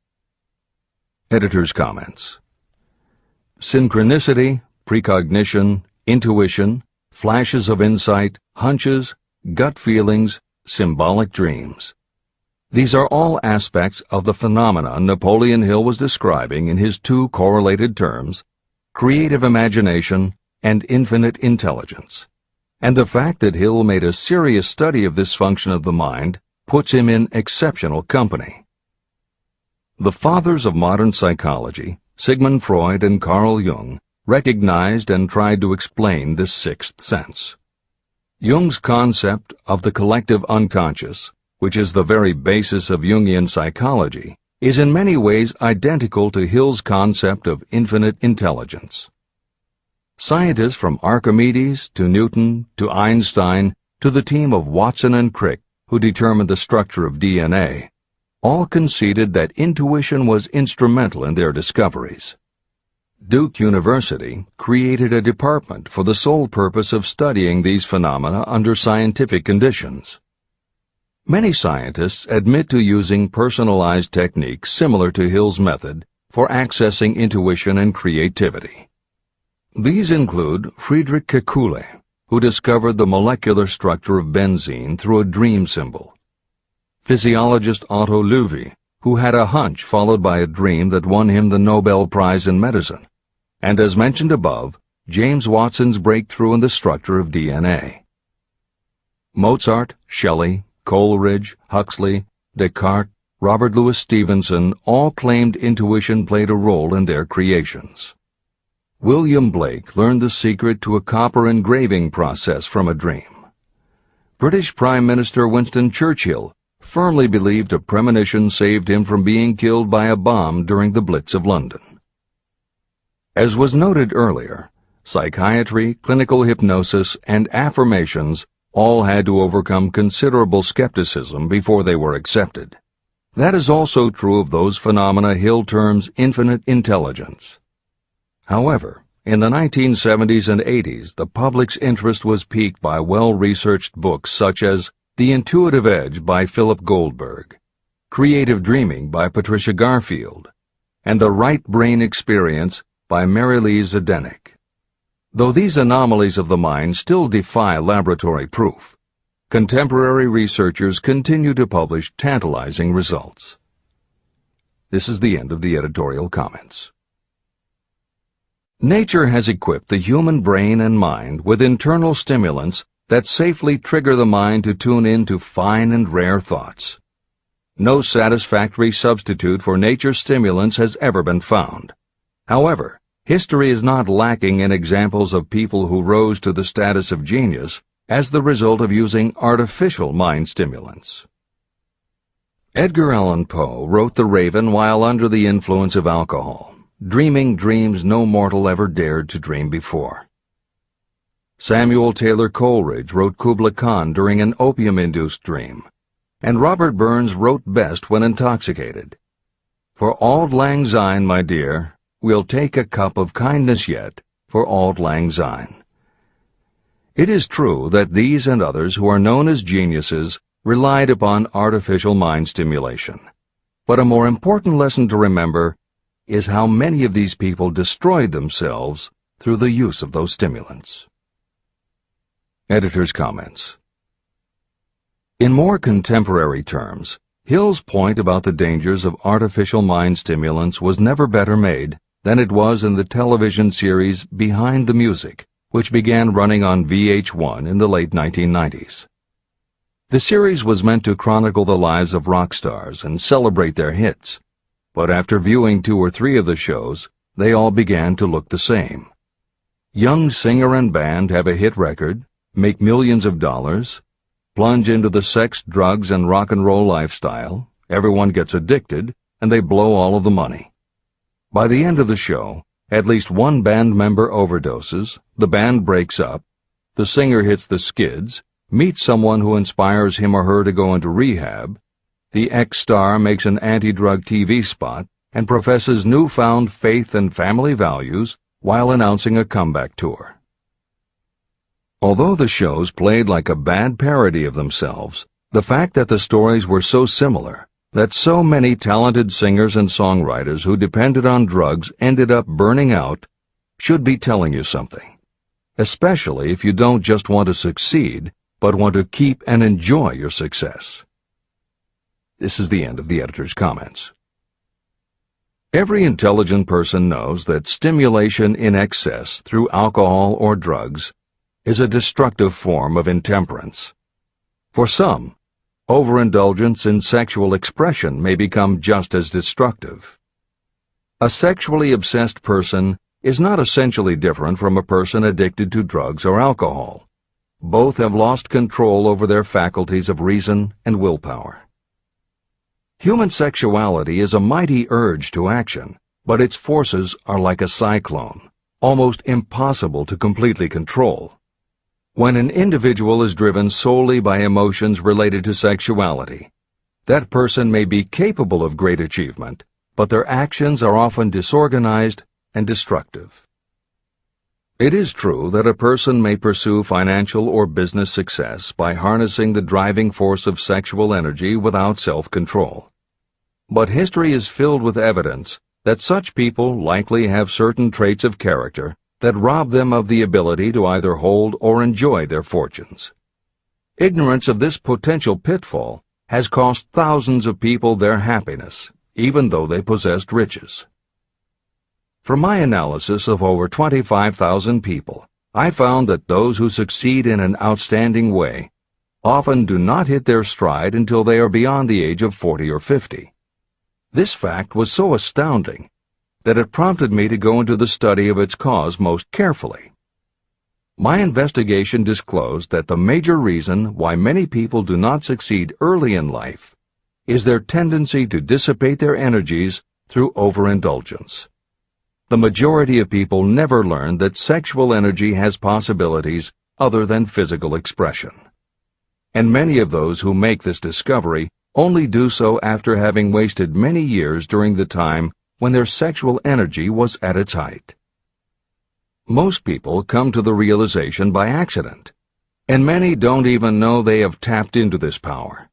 Editor's comments. Synchronicity, precognition, intuition, flashes of insight, hunches, gut feelings, symbolic dreams. These are all aspects of the phenomena Napoleon Hill was describing in his two correlated terms, creative imagination and infinite intelligence. And the fact that Hill made a serious study of this function of the mind puts him in exceptional company. The fathers of modern psychology, Sigmund Freud and Carl Jung, recognized and tried to explain this sixth sense. Jung's concept of the collective unconscious, which is the very basis of Jungian psychology, is in many ways identical to Hill's concept of infinite intelligence. Scientists from Archimedes to Newton to Einstein to the team of Watson and Crick, who determined the structure of DNA, all conceded that intuition was instrumental in their discoveries. Duke University created a department for the sole purpose of studying these phenomena under scientific conditions. Many scientists admit to using personalized techniques similar to Hill's method for accessing intuition and creativity. These include Friedrich Kekule, who discovered the molecular structure of benzene through a dream symbol; physiologist Otto Loewi, who had a hunch followed by a dream that won him the Nobel Prize in Medicine; and as mentioned above, James Watson's breakthrough in the structure of DNA. Mozart, Shelley, Coleridge, Huxley, Descartes, Robert Louis Stevenson all claimed intuition played a role in their creations. William Blake learned the secret to a copper engraving process from a dream. British Prime Minister Winston Churchill firmly believed a premonition saved him from being killed by a bomb during the Blitz of London. As was noted earlier, psychiatry, clinical hypnosis, and affirmations all had to overcome considerable skepticism before they were accepted. That is also true of those phenomena Hill terms infinite intelligence. However, in the 1970s and 80s, the public's interest was piqued by well-researched books such as The Intuitive Edge by Philip Goldberg, Creative Dreaming by Patricia Garfield, and The Right Brain Experience by Mary-Lee Zdenek. Though these anomalies of the mind still defy laboratory proof, contemporary researchers continue to publish tantalizing results. This is the end of the editorial comments. Nature has equipped the human brain and mind with internal stimulants that safely trigger the mind to tune in to fine and rare thoughts. No satisfactory substitute for nature's stimulants has ever been found. However, history is not lacking in examples of people who rose to the status of genius as the result of using artificial mind stimulants. Edgar Allan Poe wrote The Raven while under the influence of alcohol, dreaming dreams no mortal ever dared to dream before. Samuel Taylor Coleridge wrote Kubla Khan during an opium-induced dream, and Robert Burns wrote best when intoxicated. For auld lang syne, my dear, we'll take a cup of kindness yet for auld lang syne. It is true that these and others who are known as geniuses relied upon artificial mind stimulation. But a more important lesson to remember is how many of these people destroyed themselves through the use of those stimulants. Editor's comments. In more contemporary terms, Hill's point about the dangers of artificial mind stimulants was never better made than it was in the television series Behind the Music, which began running on VH1 in the late 1990s. The series was meant to chronicle the lives of rock stars and celebrate their hits, but after viewing 2 or 3 of the shows, they all began to look the same. Young singer and band have a hit record, make millions of dollars, plunge into the sex, drugs, and rock and roll lifestyle, everyone gets addicted, and they blow all of the money. By the end of the show, at least one band member overdoses, the band breaks up, the singer hits the skids, meets someone who inspires him or her to go into rehab, the ex-star makes an anti-drug TV spot and professes newfound faith and family values while announcing a comeback tour. Although the shows played like a bad parody of themselves, the fact that the stories were so similar, that so many talented singers and songwriters who depended on drugs ended up burning out, should be telling you something, especially if you don't just want to succeed, but want to keep and enjoy your success. This is the end of the editor's comments. Every intelligent person knows that stimulation in excess through alcohol or drugs is a destructive form of intemperance. For some, overindulgence in sexual expression may become just as destructive. A sexually obsessed person is not essentially different from a person addicted to drugs or alcohol. Both have lost control over their faculties of reason and willpower. Human sexuality is a mighty urge to action, but its forces are like a cyclone, almost impossible to completely control. When an individual is driven solely by emotions related to sexuality, that person may be capable of great achievement, but their actions are often disorganized and destructive. It is true that a person may pursue financial or business success by harnessing the driving force of sexual energy without self-control. But history is filled with evidence that such people likely have certain traits of character that rob them of the ability to either hold or enjoy their fortunes. Ignorance of this potential pitfall has cost thousands of people their happiness, even though they possessed riches. From my analysis of over 25,000 people, I found that those who succeed in an outstanding way often do not hit their stride until they are beyond the age of 40 or 50. This fact was so astounding that it prompted me to go into the study of its cause most carefully. My investigation disclosed that the major reason why many people do not succeed early in life is their tendency to dissipate their energies through overindulgence. The majority of people never learn that sexual energy has possibilities other than physical expression. And many of those who make this discovery only do so after having wasted many years during the time when their sexual energy was at its height. Most people come to the realization by accident, and many don't even know they have tapped into this power.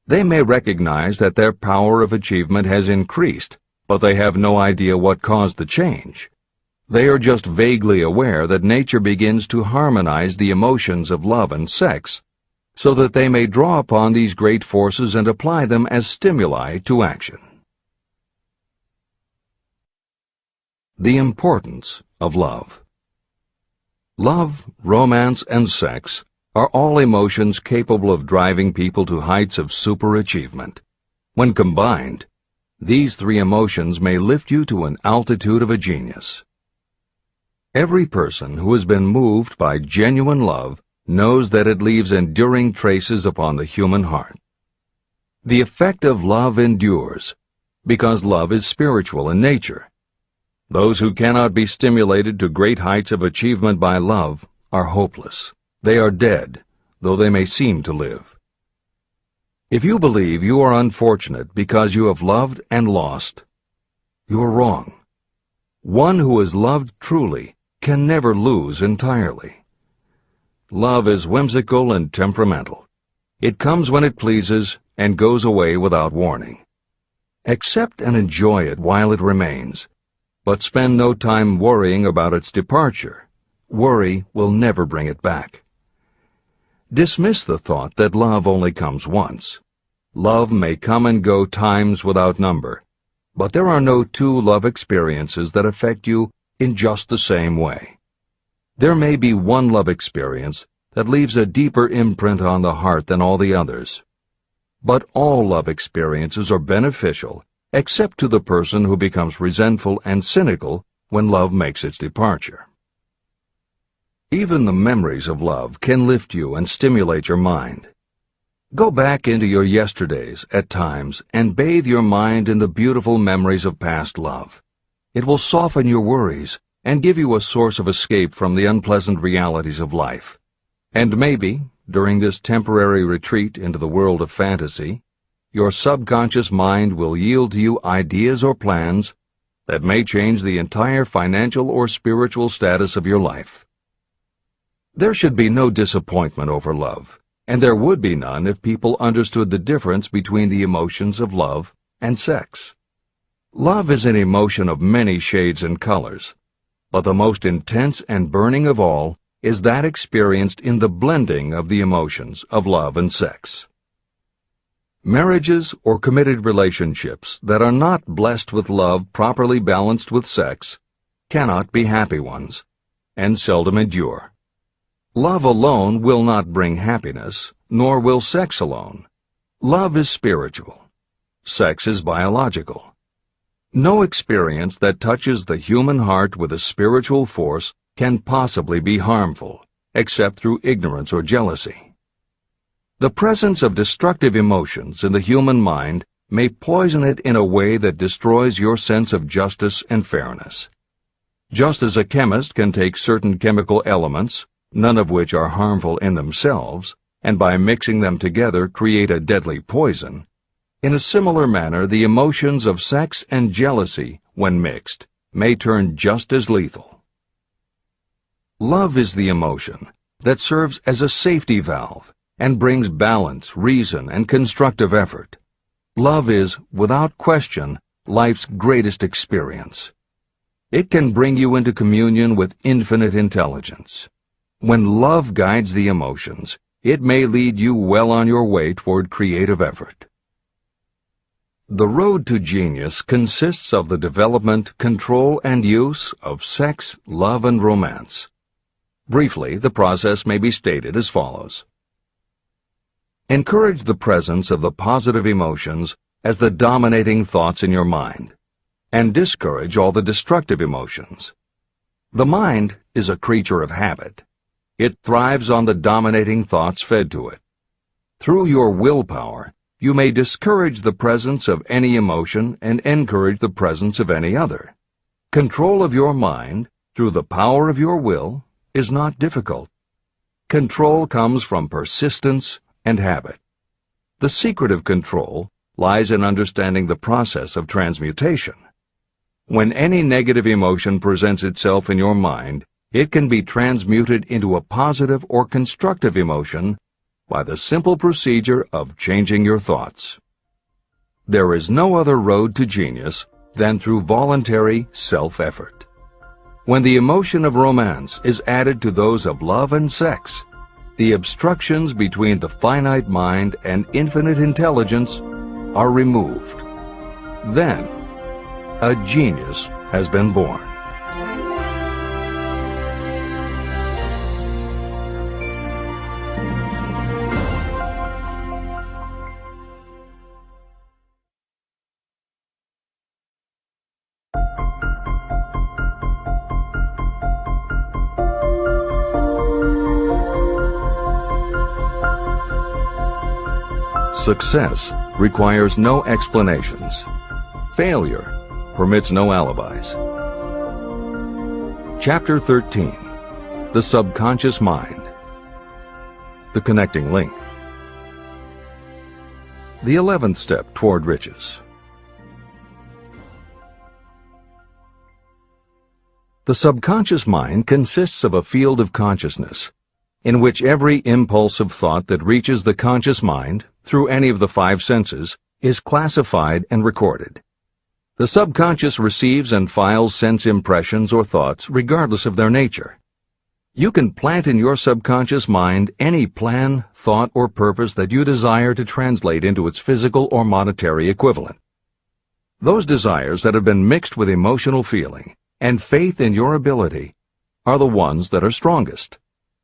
They may recognize that their power of achievement has increased, but they have no idea what caused the change. They are just vaguely aware that nature begins to harmonize the emotions of love and sex, so that they may draw upon these great forces and apply them as stimuli to action. The importance of love. Love, romance, and sex are all emotions capable of driving people to heights of superachievement. When combined, these three emotions may lift you to an altitude of a genius. Every person who has been moved by genuine love knows that it leaves enduring traces upon the human heart. The effect of love endures, because love is spiritual in nature. Those who cannot be stimulated to great heights of achievement by love are hopeless. They are dead, though they may seem to live. If you believe you are unfortunate because you have loved and lost, you are wrong. One who has loved truly can never lose entirely. Love is whimsical and temperamental. It comes when it pleases and goes away without warning. Accept and enjoy it while it remains, but spend no time worrying about its departure. Worry will never bring it back. Dismiss the thought that love only comes once. Love may come and go times without number, but there are no two love experiences that affect you in just the same way. There may be one love experience that leaves a deeper imprint on the heart than all the others. But all love experiences are beneficial, except to the person who becomes resentful and cynical when love makes its departure. Even the memories of love can lift you and stimulate your mind. Go back into your yesterdays at times and bathe your mind in the beautiful memories of past love. It will soften your worries and give you a source of escape from the unpleasant realities of life. And maybe, during this temporary retreat into the world of fantasy, your subconscious mind will yield to you ideas or plans that may change the entire financial or spiritual status of your life. There should be no disappointment over love, and there would be none if people understood the difference between the emotions of love and sex. Love is an emotion of many shades and colors, but the most intense and burning of all is that experienced in the blending of the emotions of love and sex. Marriages or committed relationships that are not blessed with love properly balanced with sex cannot be happy ones, and seldom endure. Love alone will not bring happiness, nor will sex alone. Love is spiritual. Sex is biological. No experience that touches the human heart with a spiritual force can possibly be harmful, except through ignorance or jealousy. The presence of destructive emotions in the human mind may poison it in a way that destroys your sense of justice and fairness. Just as a chemist can take certain chemical elements, none of which are harmful in themselves, and by mixing them together create a deadly poison, in a similar manner the emotions of sex and jealousy, when mixed, may turn just as lethal. Love is the emotion that serves as a safety valve and brings balance, reason, and constructive effort. Love is, without question, life's greatest experience. It can bring you into communion with infinite intelligence. When love guides the emotions, it may lead you well on your way toward creative effort. The road to genius consists of the development, control, and use of sex, love, and romance. Briefly, the process may be stated as follows. Encourage the presence of the positive emotions as the dominating thoughts in your mind, and discourage all the destructive emotions. The mind is a creature of habit. It thrives on the dominating thoughts fed to it. Through your willpower, you may discourage the presence of any emotion and encourage the presence of any other. Control of your mind, through the power of your will, is not difficult. Control comes from persistence and habit. The secret of control lies in understanding the process of transmutation. When any negative emotion presents itself in your mind, it can be transmuted into a positive or constructive emotion by the simple procedure of changing your thoughts. There is no other road to genius than through voluntary self-effort. When the emotion of romance is added to those of love and sex, the obstructions between the finite mind and infinite intelligence are removed. Then, a genius has been born. Success requires no explanations. Failure permits no alibis. Chapter 13. The Subconscious Mind. The Connecting Link. The 11th Step Toward Riches. The subconscious mind consists of a field of consciousness, in which every impulse of thought that reaches the conscious mind, through any of the five senses, is classified and recorded. The subconscious receives and files sense impressions or thoughts regardless of their nature. You can plant in your subconscious mind any plan, thought, or purpose that you desire to translate into its physical or monetary equivalent. Those desires that have been mixed with emotional feeling and faith in your ability are the ones that are strongest.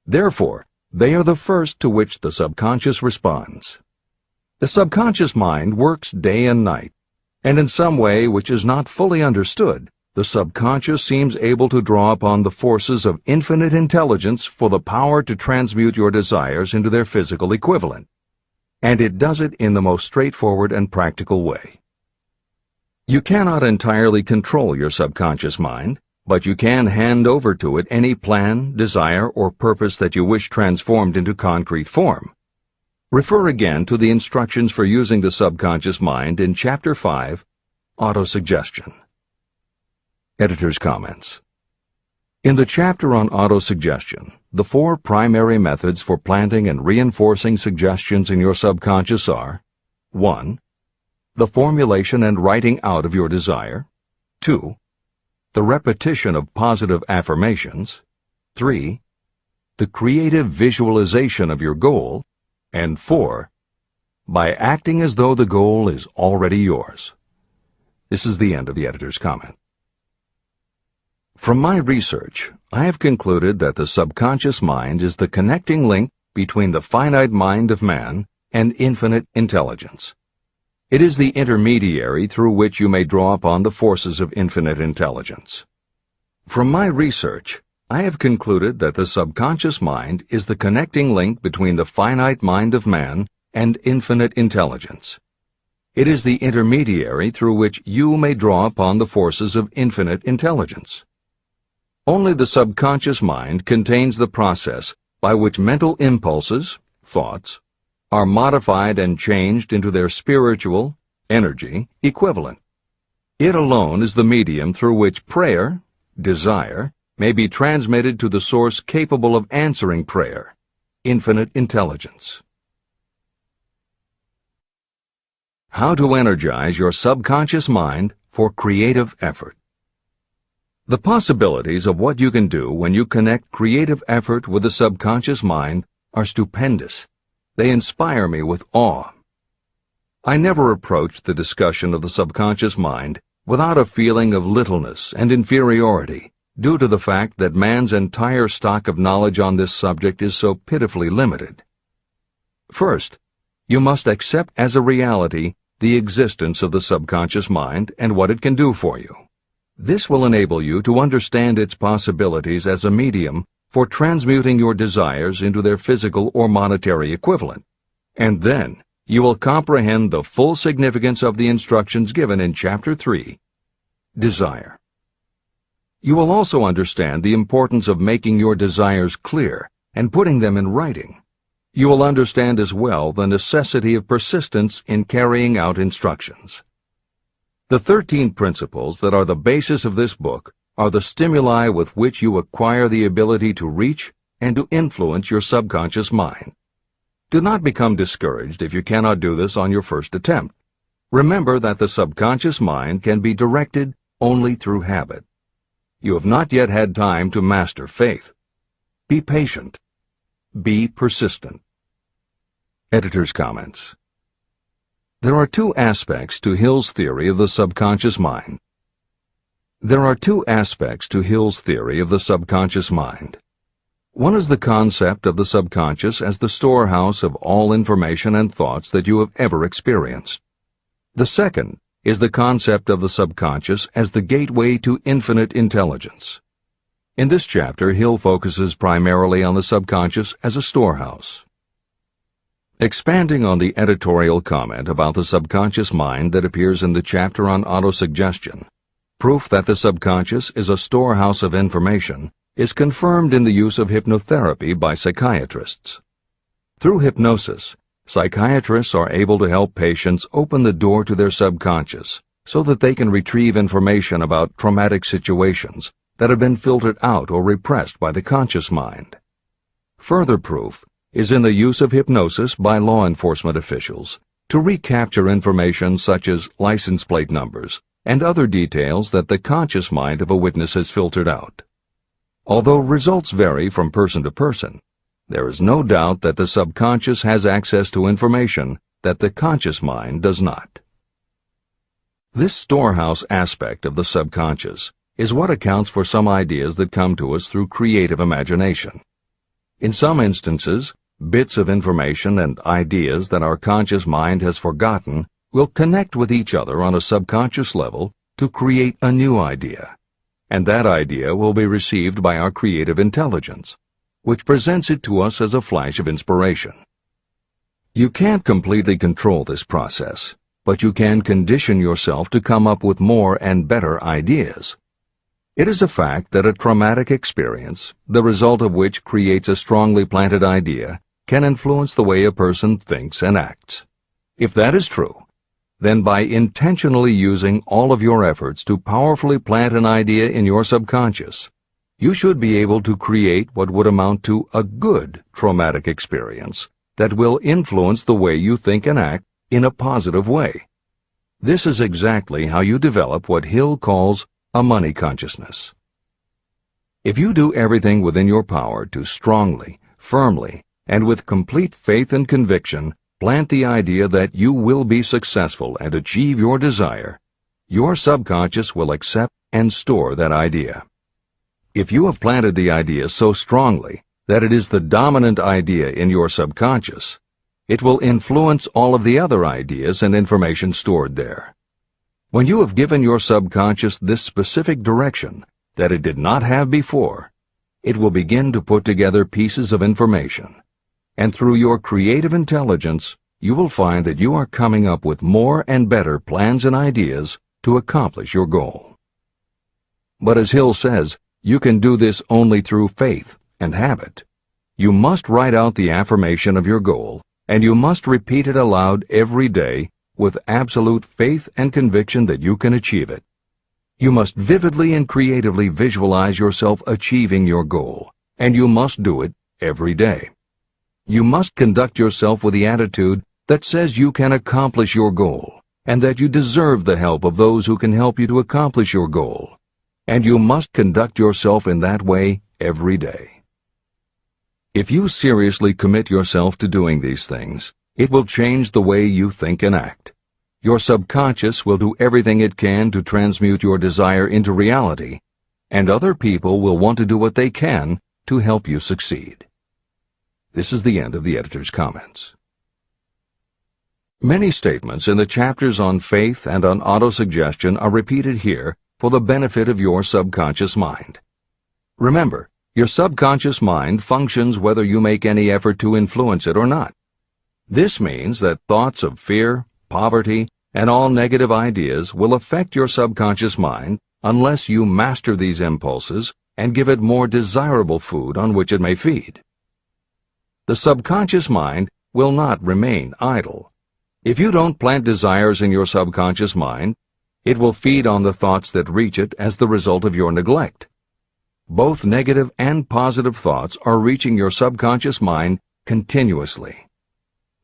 Therefore, they are the first to which the subconscious responds. The subconscious mind works day and night, and in some way which is not fully understood, the subconscious seems able to draw upon the forces of infinite intelligence for the power to transmute your desires into their physical equivalent. And it does it in the most straightforward and practical way. You cannot entirely control your subconscious mind, but you can hand over to it any plan, desire, or purpose that you wish transformed into concrete form. Refer again to the instructions for using the subconscious mind in Chapter 5, Autosuggestion. Editor's comments. In the chapter on autosuggestion, the four primary methods for planting and reinforcing suggestions in your subconscious are: 1. The formulation and writing out of your desire. 2. The repetition of positive affirmations. 3. The creative visualization of your goal. And 4. By acting as though the goal is already yours. This is the end of the editor's comment. From my research, I have concluded that the subconscious mind is the connecting link between the finite mind of man and infinite intelligence. It is the intermediary through which you may draw upon the forces of infinite intelligence. From my research, I have concluded that the subconscious mind is the connecting link between the finite mind of man and infinite intelligence. It is the intermediary through which you may draw upon the forces of infinite intelligence. Only the subconscious mind contains the process by which mental impulses, thoughts, are modified and changed into their spiritual, energy, equivalent. It alone is the medium through which prayer, desire, may be transmitted to the source capable of answering prayer, infinite intelligence. How to energize your subconscious mind for creative effort. The possibilities of what you can do when you connect creative effort with the subconscious mind are stupendous. They inspire me with awe. I never approach the discussion of the subconscious mind without a feeling of littleness and inferiority, due to the fact that man's entire stock of knowledge on this subject is so pitifully limited. First, you must accept as a reality the existence of the subconscious mind and what it can do for you. This will enable you to understand its possibilities as a medium for transmuting your desires into their physical or monetary equivalent, and then you will comprehend the full significance of the instructions given in Chapter 3, Desire. You will also understand the importance of making your desires clear and putting them in writing. You will understand as well the necessity of persistence in carrying out instructions. The 13 principles that are the basis of this book are the stimuli with which you acquire the ability to reach and to influence your subconscious mind. Do not become discouraged if you cannot do this on your first attempt. Remember that the subconscious mind can be directed only through habit. You have not yet had time to master faith. Be patient. Be persistent. Editor's comments. There are two aspects to Hill's theory of the subconscious mind. There are two aspects to Hill's theory of the subconscious mind. One is the concept of the subconscious as the storehouse of all information and thoughts that you have ever experienced. The second is the concept of the subconscious as the gateway to infinite intelligence. In this chapter, Hill focuses primarily on the subconscious as a storehouse. Expanding on the editorial comment about the subconscious mind that appears in the chapter on autosuggestion, proof that the subconscious is a storehouse of information is confirmed in the use of hypnotherapy by psychiatrists. Through hypnosis, psychiatrists are able to help patients open the door to their subconscious so that they can retrieve information about traumatic situations that have been filtered out or repressed by the conscious mind. Further proof is in the use of hypnosis by law enforcement officials to recapture information such as license plate numbers and other details that the conscious mind of a witness has filtered out. Although results vary from person to person, there is no doubt that the subconscious has access to information that the conscious mind does not. This storehouse aspect of the subconscious is what accounts for some ideas that come to us through creative imagination. In some instances, bits of information and ideas that our conscious mind has forgotten will connect with each other on a subconscious level to create a new idea, and that idea will be received by our creative intelligence, which presents it to us as a flash of inspiration. You can't completely control this process, but you can condition yourself to come up with more and better ideas. It is a fact that a traumatic experience, the result of which creates a strongly planted idea, can influence the way a person thinks and acts. If that is true, then by intentionally using all of your efforts to powerfully plant an idea in your subconscious, you should be able to create what would amount to a good traumatic experience that will influence the way you think and act in a positive way. This is exactly how you develop what Hill calls a money consciousness. If you do everything within your power to strongly, firmly, and with complete faith and conviction plant the idea that you will be successful and achieve your desire, your subconscious will accept and store that idea. If you have planted the idea so strongly that it is the dominant idea in your subconscious, it will influence all of the other ideas and information stored there. When you have given your subconscious this specific direction that it did not have before, it will begin to put together pieces of information, and through your creative intelligence, you will find that you are coming up with more and better plans and ideas to accomplish your goal. But as Hill says, you can do this only through faith and habit. You must write out the affirmation of your goal, and you must repeat it aloud every day with absolute faith and conviction that you can achieve it. You must vividly and creatively visualize yourself achieving your goal, and you must do it every day. You must conduct yourself with the attitude that says you can accomplish your goal, and that you deserve the help of those who can help you to accomplish your goal. And you must conduct yourself in that way every day. If you seriously commit yourself to doing these things, it will change the way you think and act. Your subconscious will do everything it can to transmute your desire into reality, and other people will want to do what they can to help you succeed. This is the end of the editor's comments. Many statements in the chapters on faith and on autosuggestion are repeated here for the benefit of your subconscious mind. Remember, your subconscious mind functions whether you make any effort to influence it or not. This means that thoughts of fear, poverty, and all negative ideas will affect your subconscious mind unless you master these impulses and give it more desirable food on which it may feed. the subconscious mind will not remain idle. If you don't plant desires in your subconscious mind, it will feed on the thoughts that reach it as the result of your neglect. Both negative and positive thoughts are reaching your subconscious mind continuously.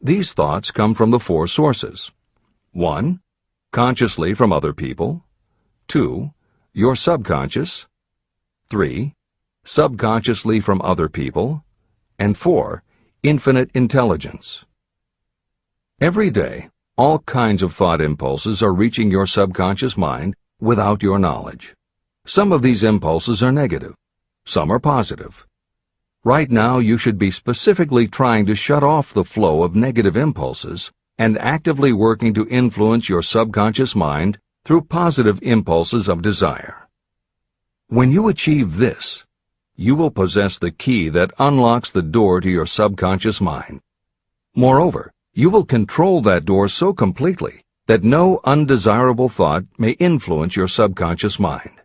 These thoughts come from the four sources. 1. Consciously from other people. 2. Your subconscious. 3. Subconsciously from other people. And 4. Infinite intelligence. Every day, all kinds of thought impulses are reaching your subconscious mind without your knowledge. Some of these impulses are negative. Some are positive. Right now, you should be specifically trying to shut off the flow of negative impulses and actively working to influence your subconscious mind through positive impulses of desire. When you achieve this, you will possess the key that unlocks the door to your subconscious mind. Moreover, you will control that door so completely that no undesirable thought may influence your subconscious mind.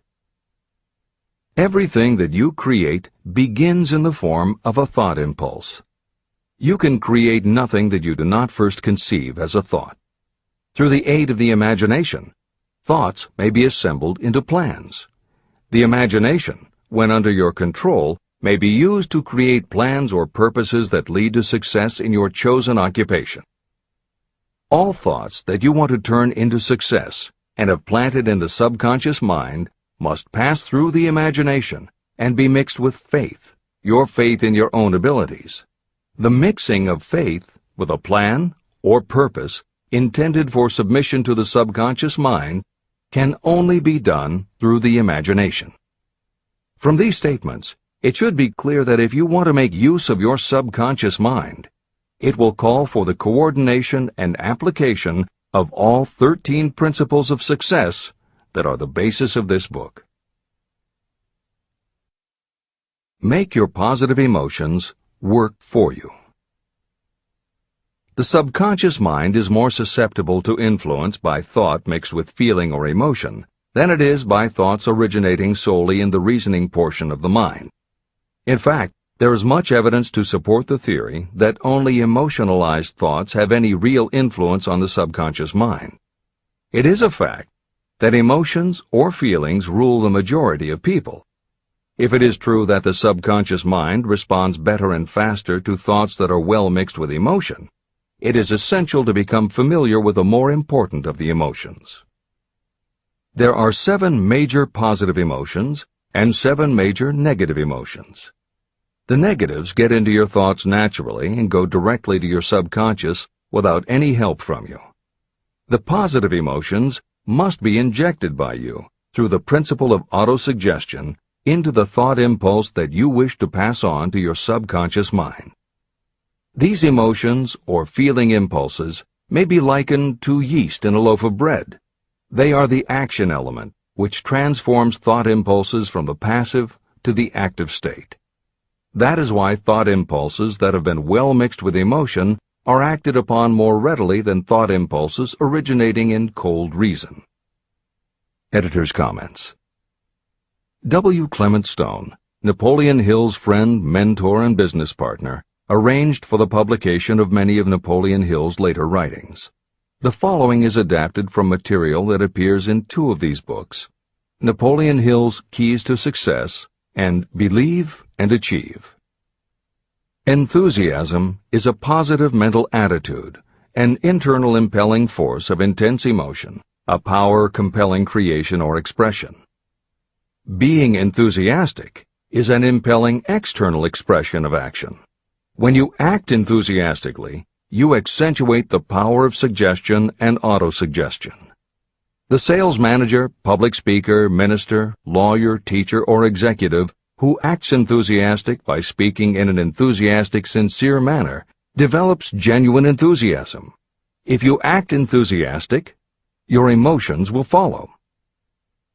Everything that you create begins in the form of a thought impulse. You can create nothing that you do not first conceive as a thought. Through the aid of the imagination, thoughts may be assembled into plans. The imagination, when under your control, may be used to create plans or purposes that lead to success in your chosen occupation. All thoughts that you want to turn into success and have planted in the subconscious mind must pass through the imagination and be mixed with faith, your faith in your own abilities. The mixing of faith with a plan or purpose intended for submission to the subconscious mind can only be done through the imagination. From these statements, it should be clear that if you want to make use of your subconscious mind, it will call for the coordination and application of all 13 principles of success that are the basis of this book. Make your positive emotions work for you. The subconscious mind is more susceptible to influence by thought mixed with feeling or emotion than it is by thoughts originating solely in the reasoning portion of the mind. In fact, there is much evidence to support the theory that only emotionalized thoughts have any real influence on the subconscious mind. It is a fact that emotions or feelings rule the majority of people. If it is true that the subconscious mind responds better and faster to thoughts that are well mixed with emotion, it is essential to become familiar with the more important of the emotions. There are 7 major positive emotions and 7 major negative emotions. The negatives get into your thoughts naturally and go directly to your subconscious without any help from you. The positive emotions must be injected by you through the principle of autosuggestion into the thought impulse that you wish to pass on to your subconscious mind. These emotions or feeling impulses may be likened to yeast in a loaf of bread. They are the action element which transforms thought impulses from the passive to the active state. That is why thought impulses that have been well mixed with emotion are acted upon more readily than thought impulses originating in cold reason. Editor's comments. W. Clement Stone, Napoleon Hill's friend, mentor, and business partner, arranged for the publication of many of Napoleon Hill's later writings. The following is adapted from material that appears in 2 of these books, Napoleon Hill's Keys to Success and Believe and Achieve. Enthusiasm is a positive mental attitude, an internal impelling force of intense emotion, a power compelling creation or expression. Being enthusiastic is an impelling external expression of action. When you act enthusiastically, you accentuate the power of suggestion and autosuggestion. The sales manager, public speaker, minister, lawyer, teacher, or executive who acts enthusiastic by speaking in an enthusiastic, sincere manner develops genuine enthusiasm. If you act enthusiastic, your emotions will follow.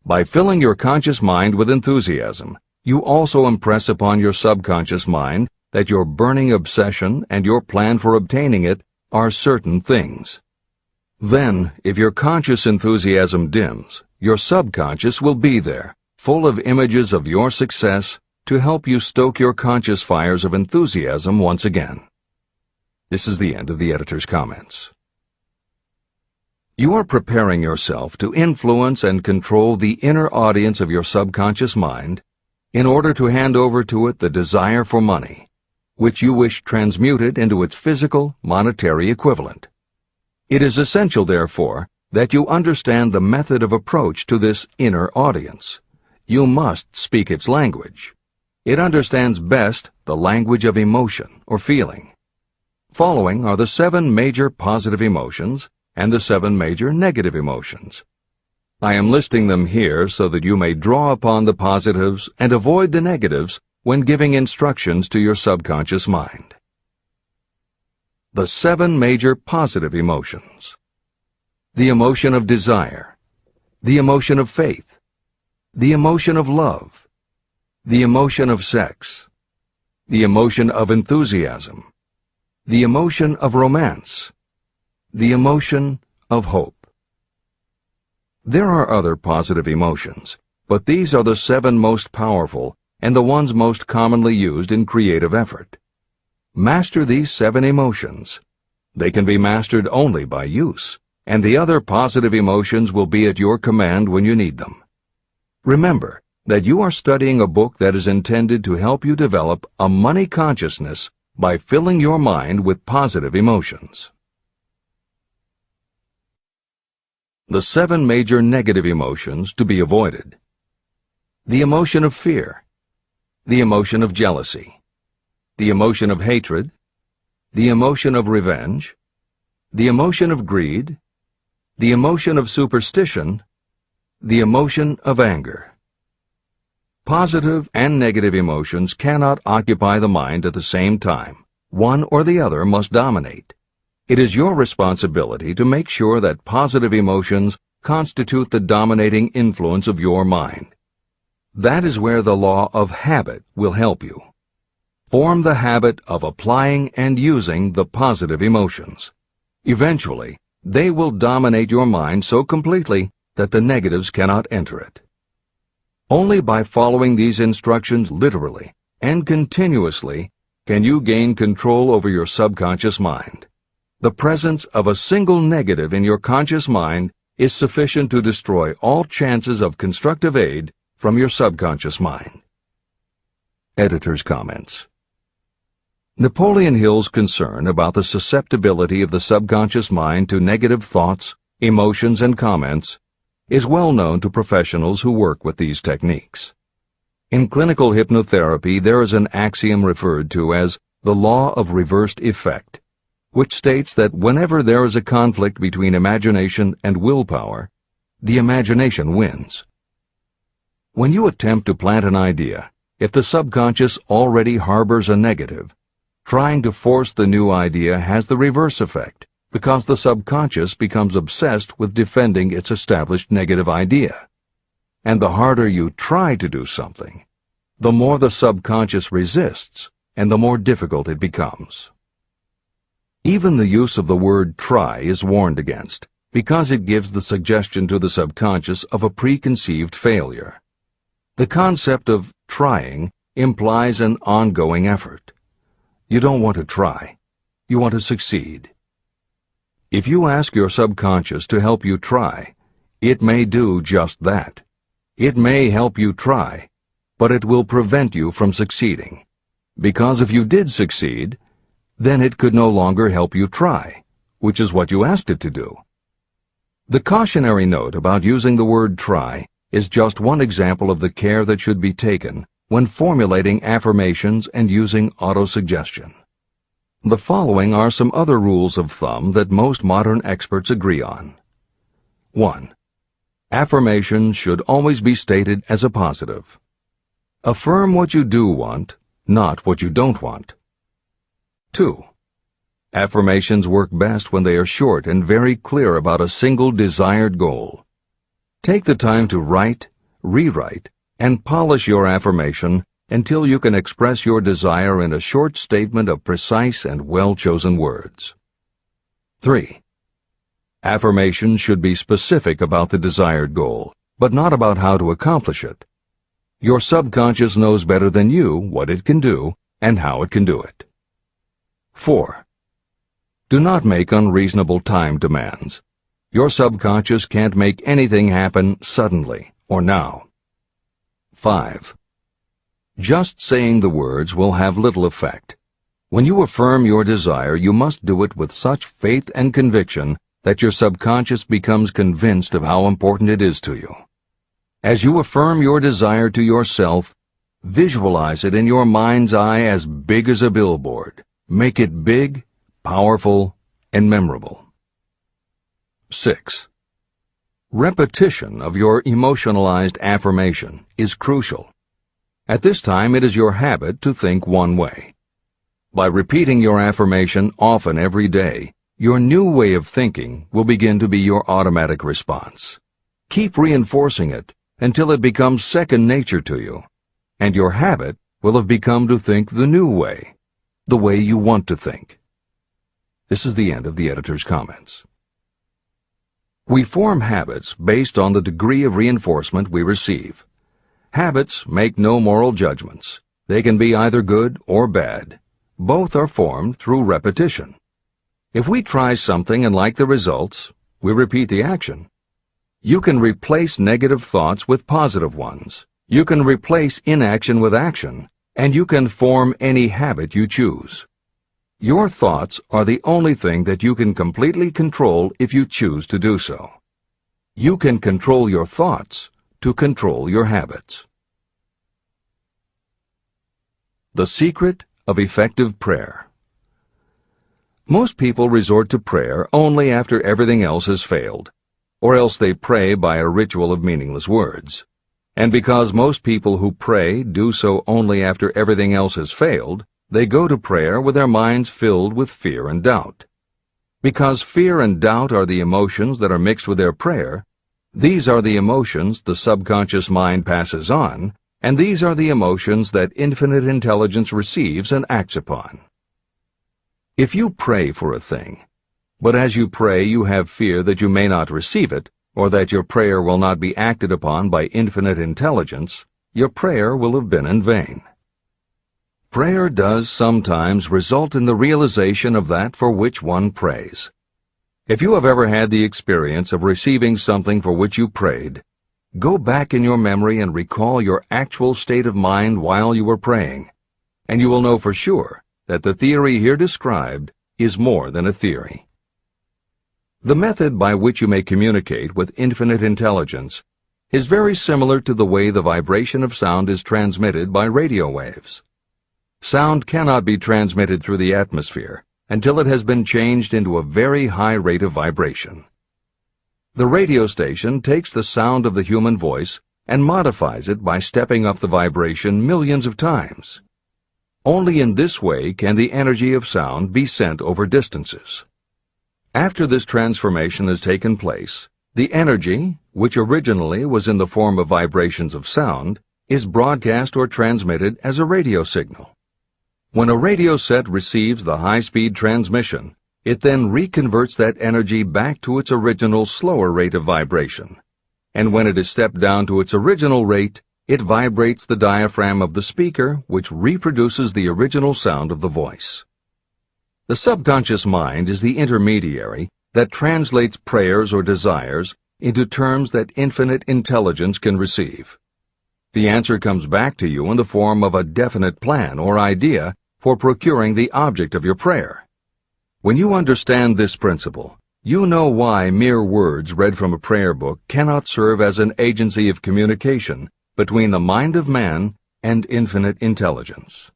By filling your conscious mind with enthusiasm, you also impress upon your subconscious mind that your burning obsession and your plan for obtaining it are certain things. Then, if your conscious enthusiasm dims, your subconscious will be there, full of images of your success, to help you stoke your conscious fires of enthusiasm once again. This is the end of the editor's comments. You are preparing yourself to influence and control the inner audience of your subconscious mind in order to hand over to it the desire for money, which you wish transmuted into its physical, monetary equivalent. It is essential, therefore, that you understand the method of approach to this inner audience. You must speak its language. It understands best the language of emotion or feeling. Following are the 7 major positive emotions and the 7 major negative emotions. I am listing them here so that you may draw upon the positives and avoid the negatives when giving instructions to your subconscious mind. The 7 major positive emotions. The emotion of desire, the emotion of faith, the emotion of love, the emotion of sex, the emotion of enthusiasm, the emotion of romance, the emotion of hope. There are other positive emotions, but these are the 7 most powerful and the ones most commonly used in creative effort. Master these 7 emotions. They can be mastered only by use, and the other positive emotions will be at your command when you need them. Remember that you are studying a book that is intended to help you develop a money consciousness by filling your mind with positive emotions. The 7 major negative emotions to be avoided. The emotion of fear, the emotion of jealousy, the emotion of hatred, the emotion of revenge, the emotion of greed, the emotion of superstition, the emotion of anger. Positive and negative emotions cannot occupy the mind at the same time. One or the other must dominate. It is your responsibility to make sure that positive emotions constitute the dominating influence of your mind. That is where the law of habit will help you. Form the habit of applying and using the positive emotions. Eventually, they will dominate your mind so completely that the negatives cannot enter it. Only by following these instructions literally and continuously can you gain control over your subconscious mind. The presence of a single negative in your conscious mind is sufficient to destroy all chances of constructive aid from your subconscious mind. Editor's comments. Napoleon Hill's concern about the susceptibility of the subconscious mind to negative thoughts, emotions, and comments is well known to professionals who work with these techniques. In clinical hypnotherapy, there is an axiom referred to as the law of reversed effect, which states that whenever there is a conflict between imagination and willpower, the imagination wins. When you attempt to plant an idea, if the subconscious already harbors a negative, trying to force the new idea has the reverse effect, because the subconscious becomes obsessed with defending its established negative idea. And the harder you try to do something, the more the subconscious resists, and the more difficult it becomes. Even the use of the word try is warned against, because it gives the suggestion to the subconscious of a preconceived failure. The concept of trying implies an ongoing effort. You don't want to try. You want to succeed. If you ask your subconscious to help you try, it may do just that. It may help you try, but it will prevent you from succeeding. Because if you did succeed, then it could no longer help you try, which is what you asked it to do. The cautionary note about using the word try is just one example of the care that should be taken when formulating affirmations and using autosuggestion. The following are some other rules of thumb that most modern experts agree on. 1. Affirmations should always be stated as a positive. Affirm what you do want, not what you don't want. 2. Affirmations work best when they are short and very clear about a single desired goal. Take the time to write, rewrite, and polish your affirmation until you can express your desire in a short statement of precise and well-chosen words. 3. Affirmations should be specific about the desired goal, but not about how to accomplish it. Your subconscious knows better than you what it can do and how it can do it. 4. Do not make unreasonable time demands. Your subconscious can't make anything happen suddenly or now. 5. Just saying the words will have little effect. When you affirm your desire, you must do it with such faith and conviction that your subconscious becomes convinced of how important it is to you. As you affirm your desire to yourself, visualize it in your mind's eye as big as a billboard. Make it big, powerful, and memorable. 6. Repetition of your emotionalized affirmation is crucial. At this time, it is your habit to think one way. By repeating your affirmation often every day, your new way of thinking will begin to be your automatic response. Keep reinforcing it until it becomes second nature to you, and your habit will have become to think the new way, the way you want to think. This is the end of the editor's comments. We form habits based on the degree of reinforcement we receive. Habits make no moral judgments. They can be either good or bad. Both are formed through repetition. If we try something and like the results, we repeat the action. You can replace negative thoughts with positive ones. You can replace inaction with action, and you can form any habit you choose. Your thoughts are the only thing that you can completely control if you choose to do so. You can control your thoughts to control your habits. The secret of effective prayer. Most people resort to prayer only after everything else has failed, or else they pray by a ritual of meaningless words. And because most people who pray do so only after everything else has failed, they go to prayer with their minds filled with fear and doubt. Because fear and doubt are the emotions that are mixed with their prayer, these are the emotions the subconscious mind passes on, and these are the emotions that infinite intelligence receives and acts upon. If you pray for a thing, but as you pray you have fear that you may not receive it, or that your prayer will not be acted upon by infinite intelligence, your prayer will have been in vain. Prayer does sometimes result in the realization of that for which one prays. If you have ever had the experience of receiving something for which you prayed, go back in your memory and recall your actual state of mind while you were praying, and you will know for sure that the theory here described is more than a theory. The method by which you may communicate with infinite intelligence is very similar to the way the vibration of sound is transmitted by radio waves. Sound cannot be transmitted through the atmosphere until it has been changed into a very high rate of vibration. The radio station takes the sound of the human voice and modifies it by stepping up the vibration millions of times. Only in this way can the energy of sound be sent over distances. After this transformation has taken place, the energy, which originally was in the form of vibrations of sound, is broadcast or transmitted as a radio signal. When a radio set receives the high-speed transmission, it then reconverts that energy back to its original slower rate of vibration. And when it is stepped down to its original rate, it vibrates the diaphragm of the speaker, which reproduces the original sound of the voice. The subconscious mind is the intermediary that translates prayers or desires into terms that infinite intelligence can receive. The answer comes back to you in the form of a definite plan or idea for procuring the object of your prayer. When you understand this principle, you know why mere words read from a prayer book cannot serve as an agency of communication between the mind of man and infinite intelligence.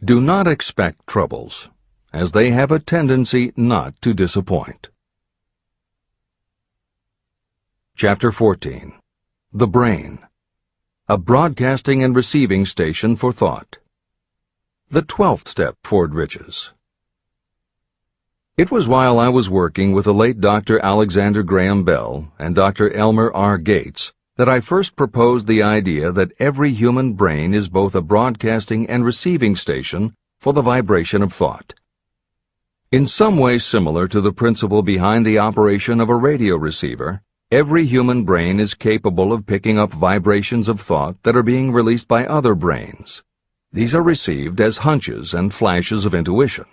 Do not expect troubles, as they have a tendency not to disappoint. Chapter 14. The Brain. A broadcasting and receiving station for thought. The 12th step toward riches. It was while I was working with the late Dr. Alexander Graham Bell and Dr. Elmer R. Gates that I first proposed the idea that every human brain is both a broadcasting and receiving station for the vibration of thought. In some way similar to the principle behind the operation of a radio receiver, every human brain is capable of picking up vibrations of thought that are being released by other brains. These are received as hunches and flashes of intuition.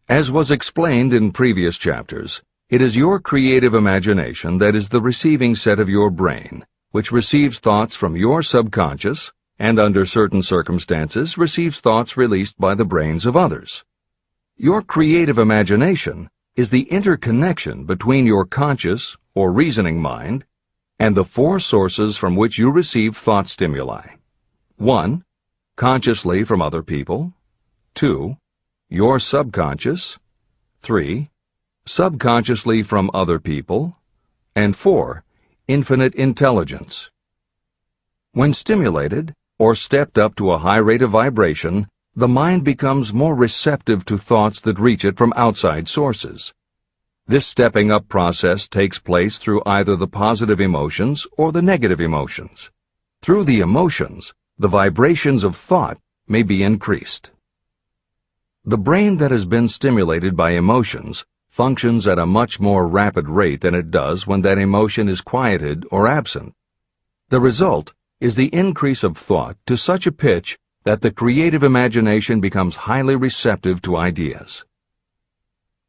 As was explained in previous chapters, it is your creative imagination that is the receiving set of your brain, which receives thoughts from your subconscious and, under certain circumstances, receives thoughts released by the brains of others. Your creative imagination is the interconnection between your conscious or reasoning mind and the four sources from which you receive thought stimuli. 1. Consciously from other people. 2. Your subconscious. 3. Subconsciously from other people. And 4. Infinite intelligence. When stimulated, or stepped up to a high rate of vibration, the mind becomes more receptive to thoughts that reach it from outside sources. This stepping up process takes place through either the positive emotions or the negative emotions. Through the emotions, the vibrations of thought may be increased. The brain that has been stimulated by emotions functions at a much more rapid rate than it does when that emotion is quieted or absent. The result is the increase of thought to such a pitch that the creative imagination becomes highly receptive to ideas.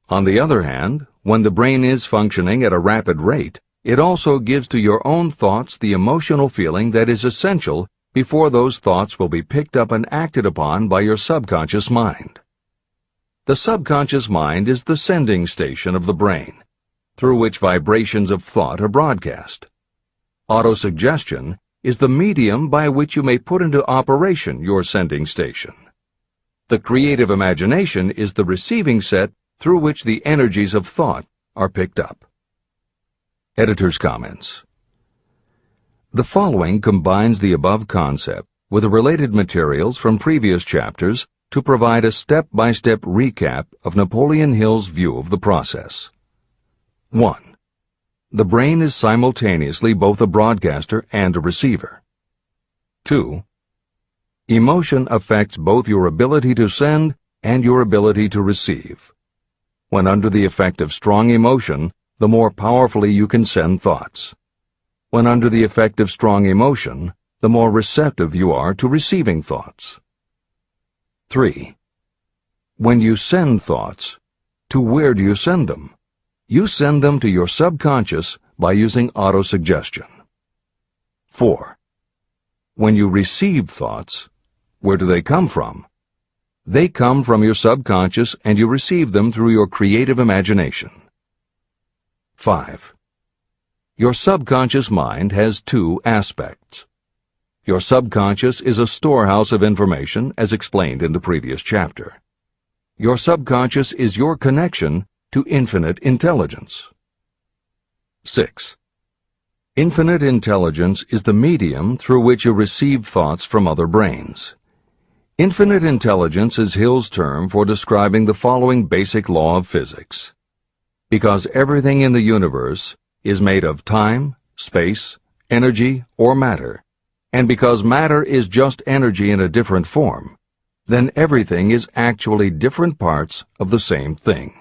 On the other hand, when the brain is functioning at a rapid rate, it also gives to your own thoughts the emotional feeling that is essential before those thoughts will be picked up and acted upon by your subconscious mind. The subconscious mind is the sending station of the brain, through which vibrations of thought are broadcast. Autosuggestion is the medium by which you may put into operation your sending station. The creative imagination is the receiving set through which the energies of thought are picked up. Editor's comments. The following combines the above concept with the related materials from previous chapters to provide a step-by-step recap of Napoleon Hill's view of the process. 1. The brain is simultaneously both a broadcaster and a receiver. 2. Emotion affects both your ability to send and your ability to receive. When under the effect of strong emotion, the more powerfully you can send thoughts. When under the effect of strong emotion, the more receptive you are to receiving thoughts. 3. When you send thoughts, to where do you send them? You send them to your subconscious by using autosuggestion. 4. When you receive thoughts, where do they come from? They come from your subconscious and you receive them through your creative imagination. 5. Your subconscious mind has two aspects. Your subconscious is a storehouse of information, as explained in the previous chapter. Your subconscious is your connection to infinite intelligence. 6. Infinite intelligence is the medium through which you receive thoughts from other brains. Infinite intelligence is Hill's term for describing the following basic law of physics. Because everything in the universe is made of time, space, energy, or matter, and because matter is just energy in a different form, then everything is actually different parts of the same thing.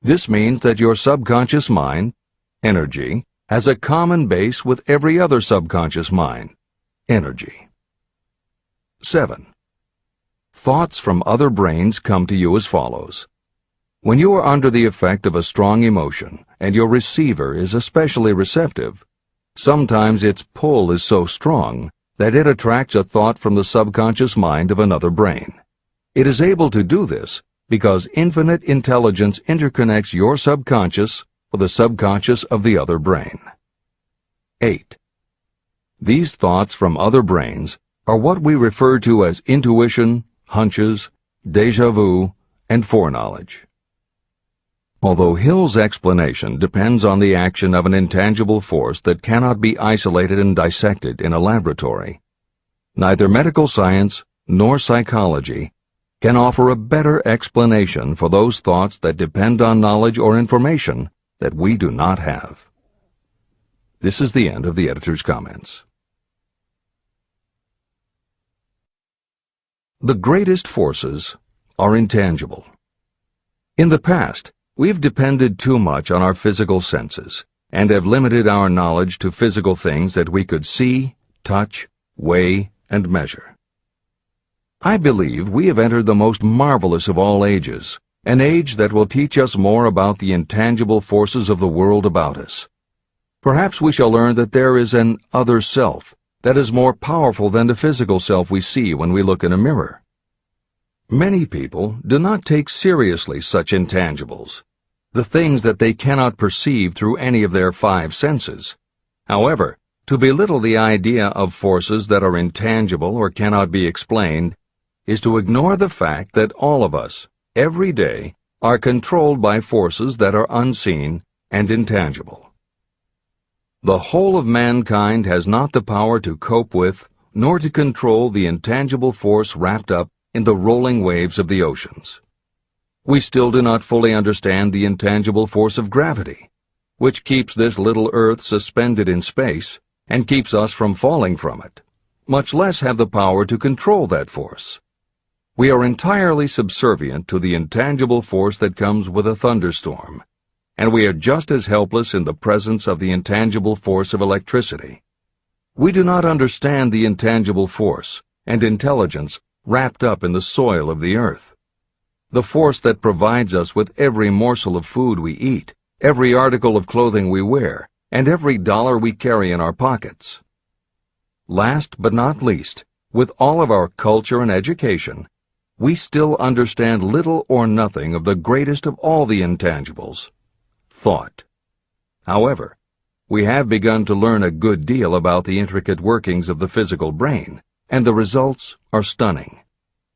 This means that your subconscious mind, energy, has a common base with every other subconscious mind, energy. 7. Thoughts from other brains come to you as follows. When you are under the effect of a strong emotion and your receiver is especially receptive, sometimes its pull is so strong that it attracts a thought from the subconscious mind of another brain. It is able to do this because infinite intelligence interconnects your subconscious with the subconscious of the other brain. 8. These thoughts from other brains are what we refer to as intuition, hunches, déjà vu, and foreknowledge. Although Hill's explanation depends on the action of an intangible force that cannot be isolated and dissected in a laboratory, neither medical science nor psychology can offer a better explanation for those thoughts that depend on knowledge or information that we do not have. This is the end of the editor's comments. The greatest forces are intangible. In the past, we've depended too much on our physical senses and have limited our knowledge to physical things that we could see, touch, weigh, and measure. I believe we have entered the most marvelous of all ages, an age that will teach us more about the intangible forces of the world about us. Perhaps we shall learn that there is an other self that is more powerful than the physical self we see when we look in a mirror. Many people do not take seriously such intangibles, the things that they cannot perceive through any of their five senses. However, to belittle the idea of forces that are intangible or cannot be explained is to ignore the fact that all of us, every day, are controlled by forces that are unseen and intangible. The whole of mankind has not the power to cope with, nor to control the intangible force wrapped up in the rolling waves of the oceans. We still do not fully understand the intangible force of gravity, which keeps this little Earth suspended in space and keeps us from falling from it, much less have the power to control that force. We are entirely subservient to the intangible force that comes with a thunderstorm, and we are just as helpless in the presence of the intangible force of electricity. We do not understand the intangible force and intelligence wrapped up in the soil of the earth, the force that provides us with every morsel of food we eat, every article of clothing we wear, and every dollar we carry in our pockets. Last but not least, with all of our culture and education, we still understand little or nothing of the greatest of all the intangibles, thought. However, we have begun to learn a good deal about the intricate workings of the physical brain, and the results are stunning.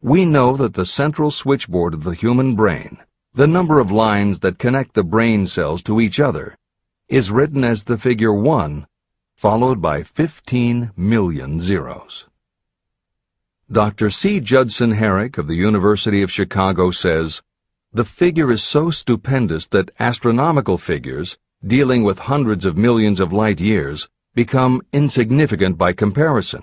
We know that the central switchboard of the human brain, the number of lines that connect the brain cells to each other, is written as the figure 1, followed by 15 million zeros. Dr. C. Judson Herrick of the University of Chicago says, "The figure is so stupendous that astronomical figures, dealing with hundreds of millions of light years, become insignificant by comparison.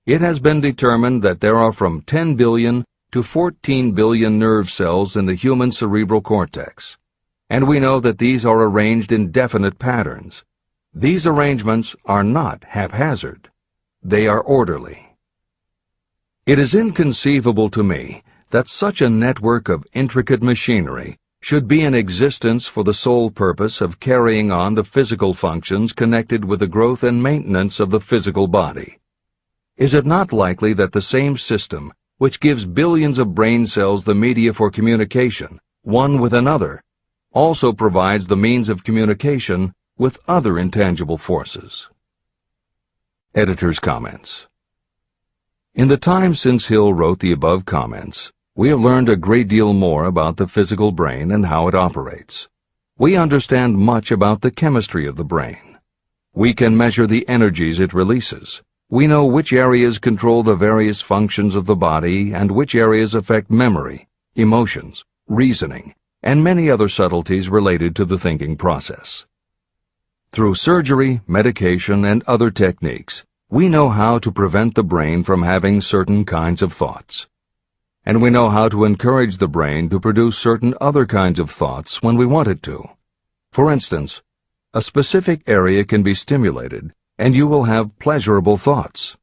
It has been determined that there are from 10 billion to 14 billion nerve cells in the human cerebral cortex, and we know that these are arranged in definite patterns. These arrangements are not haphazard. They are orderly. It is inconceivable to me that such a network of intricate machinery should be in existence for the sole purpose of carrying on the physical functions connected with the growth and maintenance of the physical body. Is it not likely that the same system, which gives billions of brain cells the media for communication, one with another, also provides the means of communication with other intangible forces?" Editor's comments. In the time since Hill wrote the above comments, we have learned a great deal more about the physical brain and how it operates. We understand much about the chemistry of the brain. We can measure the energies it releases. We know which areas control the various functions of the body and which areas affect memory, emotions, reasoning, and many other subtleties related to the thinking process. Through surgery, medication, and other techniques, we know how to prevent the brain from having certain kinds of thoughts. And we know how to encourage the brain to produce certain other kinds of thoughts when we want it to. For instance, a specific area can be stimulated, and you will have pleasurable thoughts.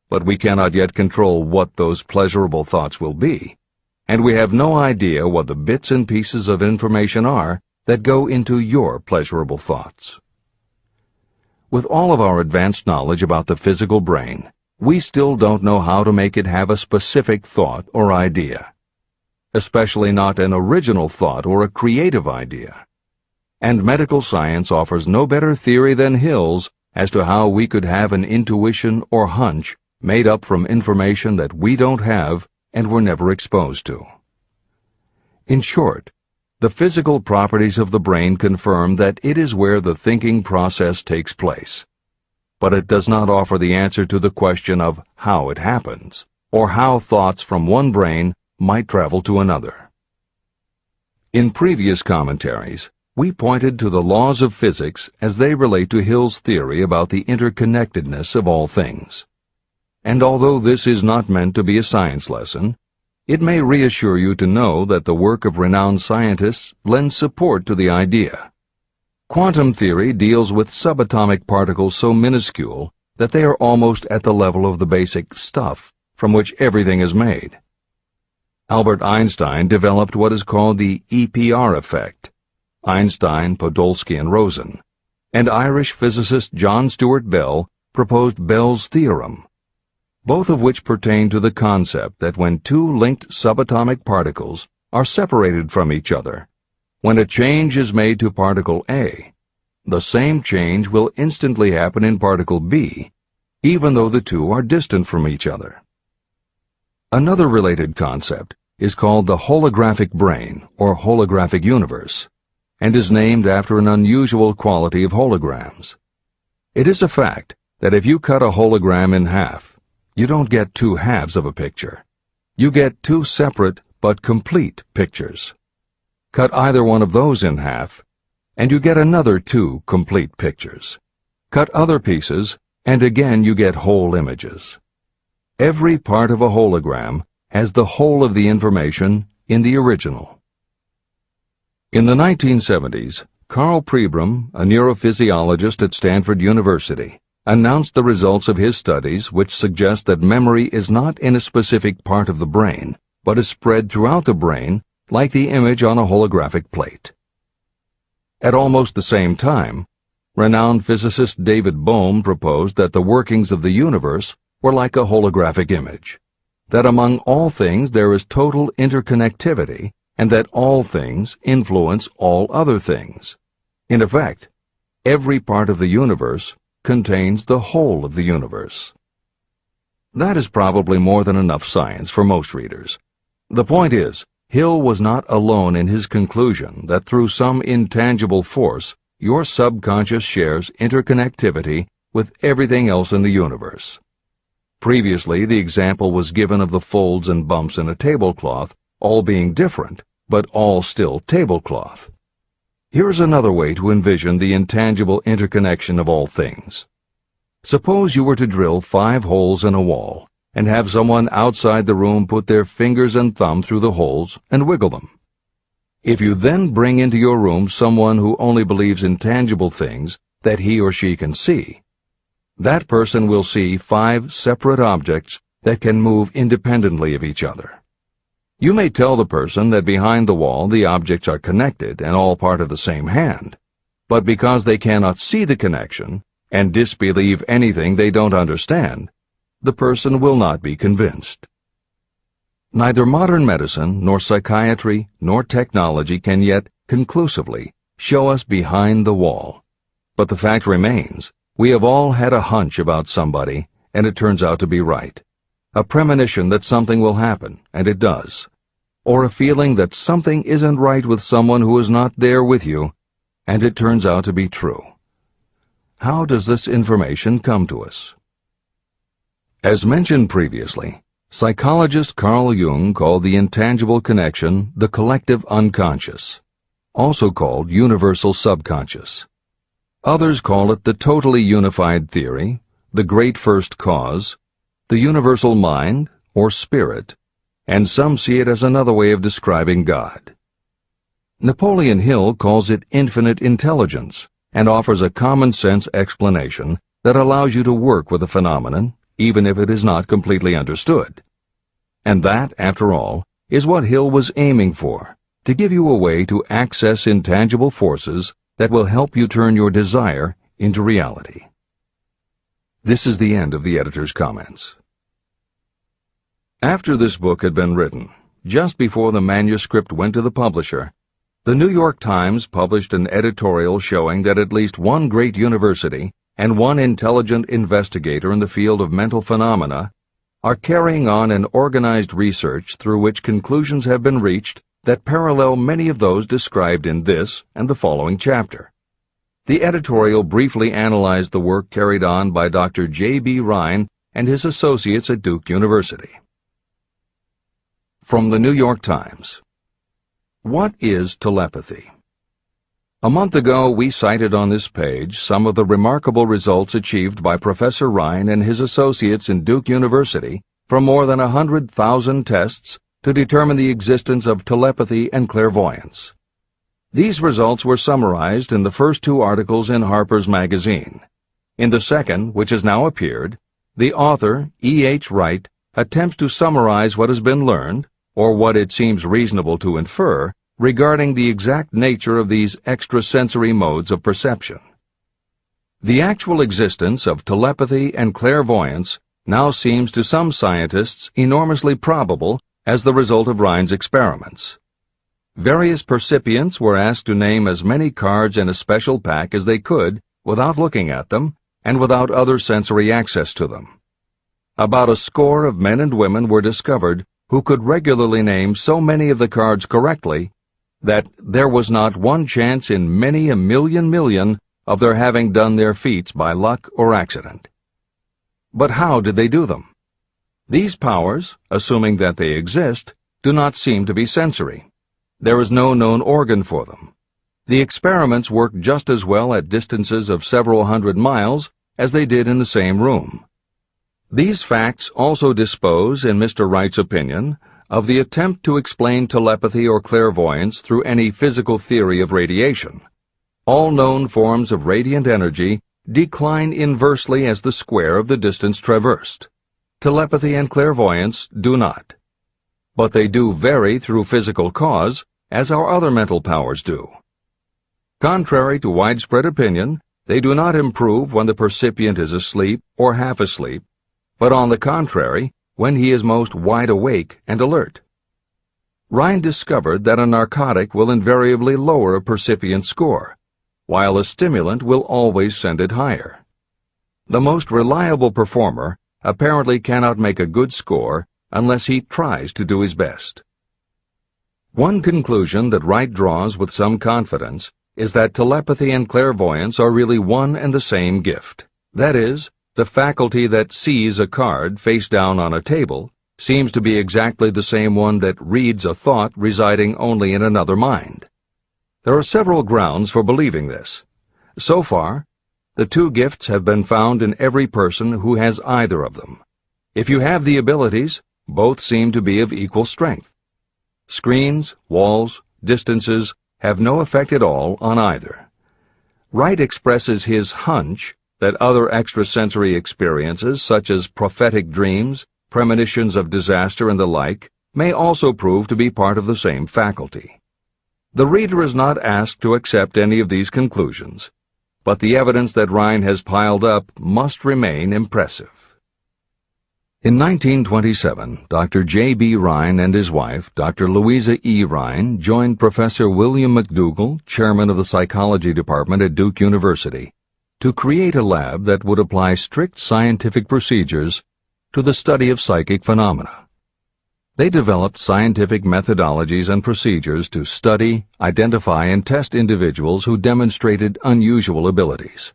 But we cannot yet control what those pleasurable thoughts will be, and we have no idea what the bits and pieces of information are that go into your pleasurable thoughts. With all of our advanced knowledge about the physical brain, we still don't know how to make it have a specific thought or idea, especially not an original thought or a creative idea. And medical science offers no better theory than Hill's as to how we could have an intuition or hunch made up from information that we don't have and were never exposed to. In short, the physical properties of the brain confirm that it is where the thinking process takes place. But it does not offer the answer to the question of how it happens, or how thoughts from one brain might travel to another. In previous commentaries, we pointed to the laws of physics as they relate to Hill's theory about the interconnectedness of all things. And although this is not meant to be a science lesson, it may reassure you to know that the work of renowned scientists lends support to the idea. Quantum theory deals with subatomic particles so minuscule that they are almost at the level of the basic stuff from which everything is made. Albert Einstein developed what is called the EPR effect. Einstein, Podolsky, and Rosen, and Irish physicist John Stuart Bell proposed Bell's theorem, both of which pertain to the concept that when two linked subatomic particles are separated from each other, when a change is made to particle A, the same change will instantly happen in particle B, even though the two are distant from each other. Another related concept is called the holographic brain or holographic universe, and is named after an unusual quality of holograms. It is a fact that if you cut a hologram in half, you don't get two halves of a picture. You get two separate but complete pictures. Cut either one of those in half, and you get another two complete pictures. Cut other pieces, and again you get whole images. Every part of a hologram has the whole of the information in the original. In the 1970s, Carl Pribram, a neurophysiologist at Stanford University, announced the results of his studies which suggest that memory is not in a specific part of the brain, but is spread throughout the brain like the image on a holographic plate. At almost the same time, renowned physicist David Bohm proposed that the workings of the universe were like a holographic image, that among all things there is total interconnectivity, and that all things influence all other things. In effect, every part of the universe contains the whole of the universe. That is probably more than enough science for most readers. The point is, Hill was not alone in his conclusion that through some intangible force, your subconscious shares interconnectivity with everything else in the universe. Previously, the example was given of the folds and bumps in a tablecloth, all being different, but all still tablecloth. Here is another way to envision the intangible interconnection of all things. Suppose you were to drill 5 holes in a wall, and have someone outside the room put their fingers and thumb through the holes and wiggle them. If you then bring into your room someone who only believes in tangible things that he or she can see, that person will see 5 separate objects that can move independently of each other. You may tell the person that behind the wall the objects are connected and all part of the same hand, but because they cannot see the connection and disbelieve anything they don't understand, the person will not be convinced. Neither modern medicine, nor psychiatry, nor technology can yet conclusively show us behind the wall. But the fact remains, we have all had a hunch about somebody, and it turns out to be right. A premonition that something will happen, and it does. Or a feeling that something isn't right with someone who is not there with you, and it turns out to be true. How does this information come to us? As mentioned previously, psychologist Carl Jung called the intangible connection the collective unconscious, also called universal subconscious. Others call it the totally unified theory, the great first cause, the universal mind, or spirit, and some see it as another way of describing God. Napoleon Hill calls it infinite intelligence and offers a common-sense explanation that allows you to work with a phenomenon, even if it is not completely understood. And that, after all, is what Hill was aiming for, to give you a way to access intangible forces that will help you turn your desire into reality. This is the end of the editor's comments. After this book had been written, just before the manuscript went to the publisher, the New York Times published an editorial showing that at least one great university and one intelligent investigator in the field of mental phenomena are carrying on an organized research through which conclusions have been reached that parallel many of those described in this and the following chapter. The editorial briefly analyzed the work carried on by Dr. J.B. Rhine and his associates at Duke University. From the New York Times. What is telepathy? A month ago, we cited on this page some of the remarkable results achieved by Professor Rhine and his associates in Duke University from more than 100,000 tests to determine the existence of telepathy and clairvoyance. These results were summarized in the first 2 articles in Harper's Magazine. In the second, which has now appeared, the author, E.H. Wright, attempts to summarize what has been learned, or what it seems reasonable to infer, regarding the exact nature of these extrasensory modes of perception. The actual existence of telepathy and clairvoyance now seems to some scientists enormously probable as the result of Rhine's experiments. Various percipients were asked to name as many cards in a special pack as they could without looking at them and without other sensory access to them. About a score of men and women were discovered who could regularly name so many of the cards correctly that there was not one chance in many a million of their having done their feats by luck or accident. But how did they do them? These powers, assuming that they exist, do not seem to be sensory. There is no known organ for them. The experiments work just as well at distances of several hundred miles as they did in the same room. These facts also dispose, in Mr. Wright's opinion, of the attempt to explain telepathy or clairvoyance through any physical theory of radiation. All known forms of radiant energy decline inversely as the square of the distance traversed. Telepathy and clairvoyance do not. But they do vary through physical cause, as our other mental powers do. Contrary to widespread opinion, they do not improve when the percipient is asleep or half asleep, but on the contrary, when he is most wide awake and alert. Rhine discovered that a narcotic will invariably lower a percipient score, while a stimulant will always send it higher. The most reliable performer apparently cannot make a good score unless he tries to do his best. One conclusion that Wright draws with some confidence is that telepathy and clairvoyance are really one and the same gift. That is, the faculty that sees a card face down on a table seems to be exactly the same one that reads a thought residing only in another mind. There are several grounds for believing this. So far, the two gifts have been found in every person who has either of them. If you have the abilities, both seem to be of equal strength. Screens, walls, distances have no effect at all on either. Wright expresses his hunch that other extrasensory experiences, such as prophetic dreams, premonitions of disaster, and the like, may also prove to be part of the same faculty. The reader is not asked to accept any of these conclusions, but the evidence that Rhine has piled up must remain impressive. In 1927, Dr. J.B. Rhine and his wife, Dr. Louisa E. Rhine, joined Professor William McDougall, chairman of the psychology department at Duke University, to create a lab that would apply strict scientific procedures to the study of psychic phenomena. They developed scientific methodologies and procedures to study, identify, and test individuals who demonstrated unusual abilities.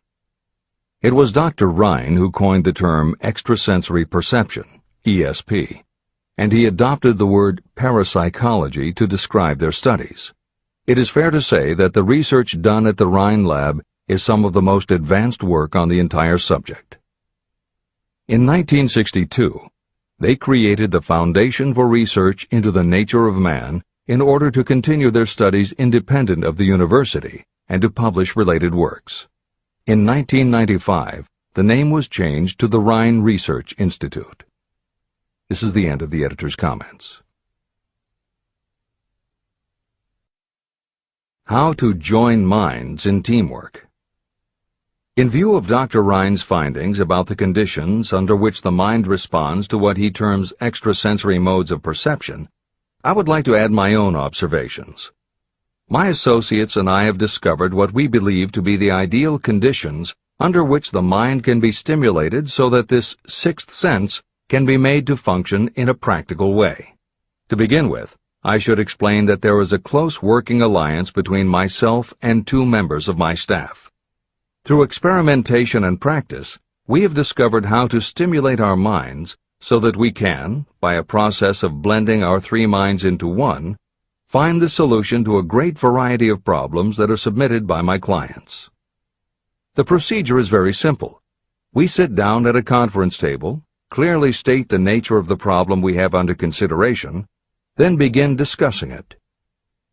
It was Dr. Rhine who coined the term extrasensory perception, ESP, and he adopted the word parapsychology to describe their studies. It is fair to say that the research done at the Rhine lab is some of the most advanced work on the entire subject. In 1962, they created the Foundation for Research into the Nature of Man in order to continue their studies independent of the university and to publish related works. In 1995, the name was changed to the Rhine Research Institute. This is the end of the editor's comments. How to join minds in teamwork. In view of Dr. Rhine's findings about the conditions under which the mind responds to what he terms extrasensory modes of perception, I would like to add my own observations. My associates and I have discovered what we believe to be the ideal conditions under which the mind can be stimulated so that this sixth sense can be made to function in a practical way. To begin with, I should explain that there is a close working alliance between myself and two members of my staff. Through experimentation and practice, we have discovered how to stimulate our minds so that we can, by a process of blending our three minds into one, find the solution to a great variety of problems that are submitted by my clients. The procedure is very simple. We sit down at a conference table, clearly state the nature of the problem we have under consideration, then begin discussing it.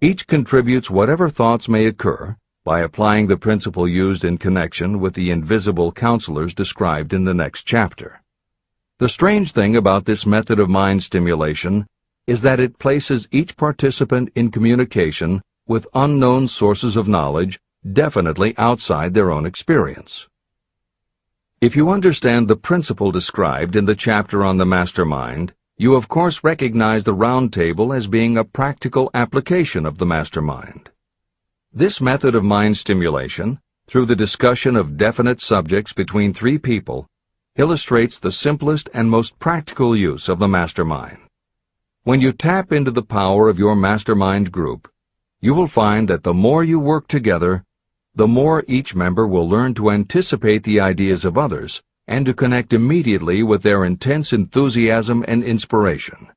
Each contributes whatever thoughts may occur by applying the principle used in connection with the invisible counselors described in the next chapter. The strange thing about this method of mind stimulation is that it places each participant in communication with unknown sources of knowledge definitely outside their own experience. If you understand the principle described in the chapter on the mastermind, you of course recognize the round table as being a practical application of the mastermind. This method of mind stimulation, through the discussion of definite subjects between three people, illustrates the simplest and most practical use of the mastermind. When you tap into the power of your mastermind group, you will find that the more you work together, the more each member will learn to anticipate the ideas of others and to connect immediately with their intense enthusiasm and inspiration.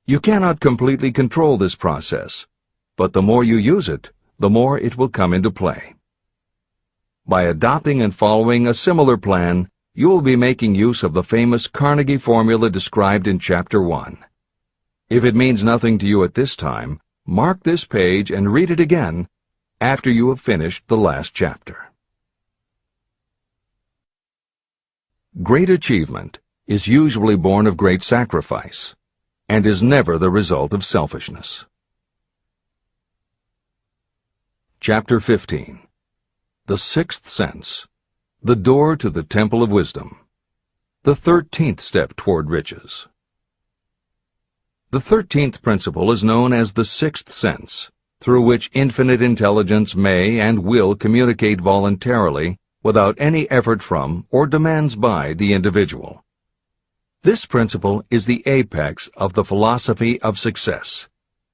You cannot completely control this process, but the more you use it, the more it will come into play. By adopting and following a similar plan, you will be making use of the famous Carnegie formula described in Chapter 1. If it means nothing to you at this time, mark this page and read it again after you have finished the last chapter. Great achievement is usually born of great sacrifice and is never the result of selfishness. Chapter 15. The Sixth Sense. The Door to the Temple of Wisdom. The 13th Step Toward Riches. The 13th principle is known as the Sixth Sense, through which infinite intelligence may and will communicate voluntarily without any effort from or demands by the individual. This principle is the apex of the philosophy of success.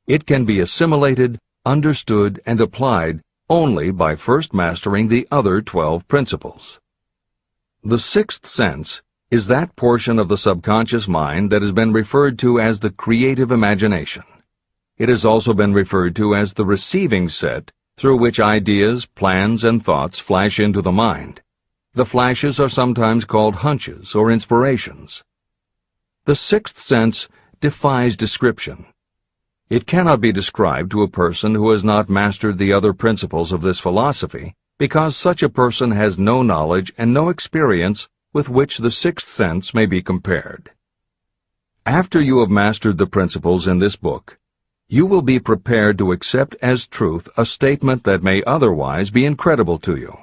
It can be assimilated, understood, and applied only by first mastering the other 12 principles. The sixth sense is that portion of the subconscious mind that has been referred to as the creative imagination. It has also been referred to as the receiving set through which ideas, plans, and thoughts flash into the mind. The flashes are sometimes called hunches or inspirations. The sixth sense defies description. It cannot be described to a person who has not mastered the other principles of this philosophy, because such a person has no knowledge and no experience with which the sixth sense may be compared. After you have mastered the principles in this book, you will be prepared to accept as truth a statement that may otherwise be incredible to you.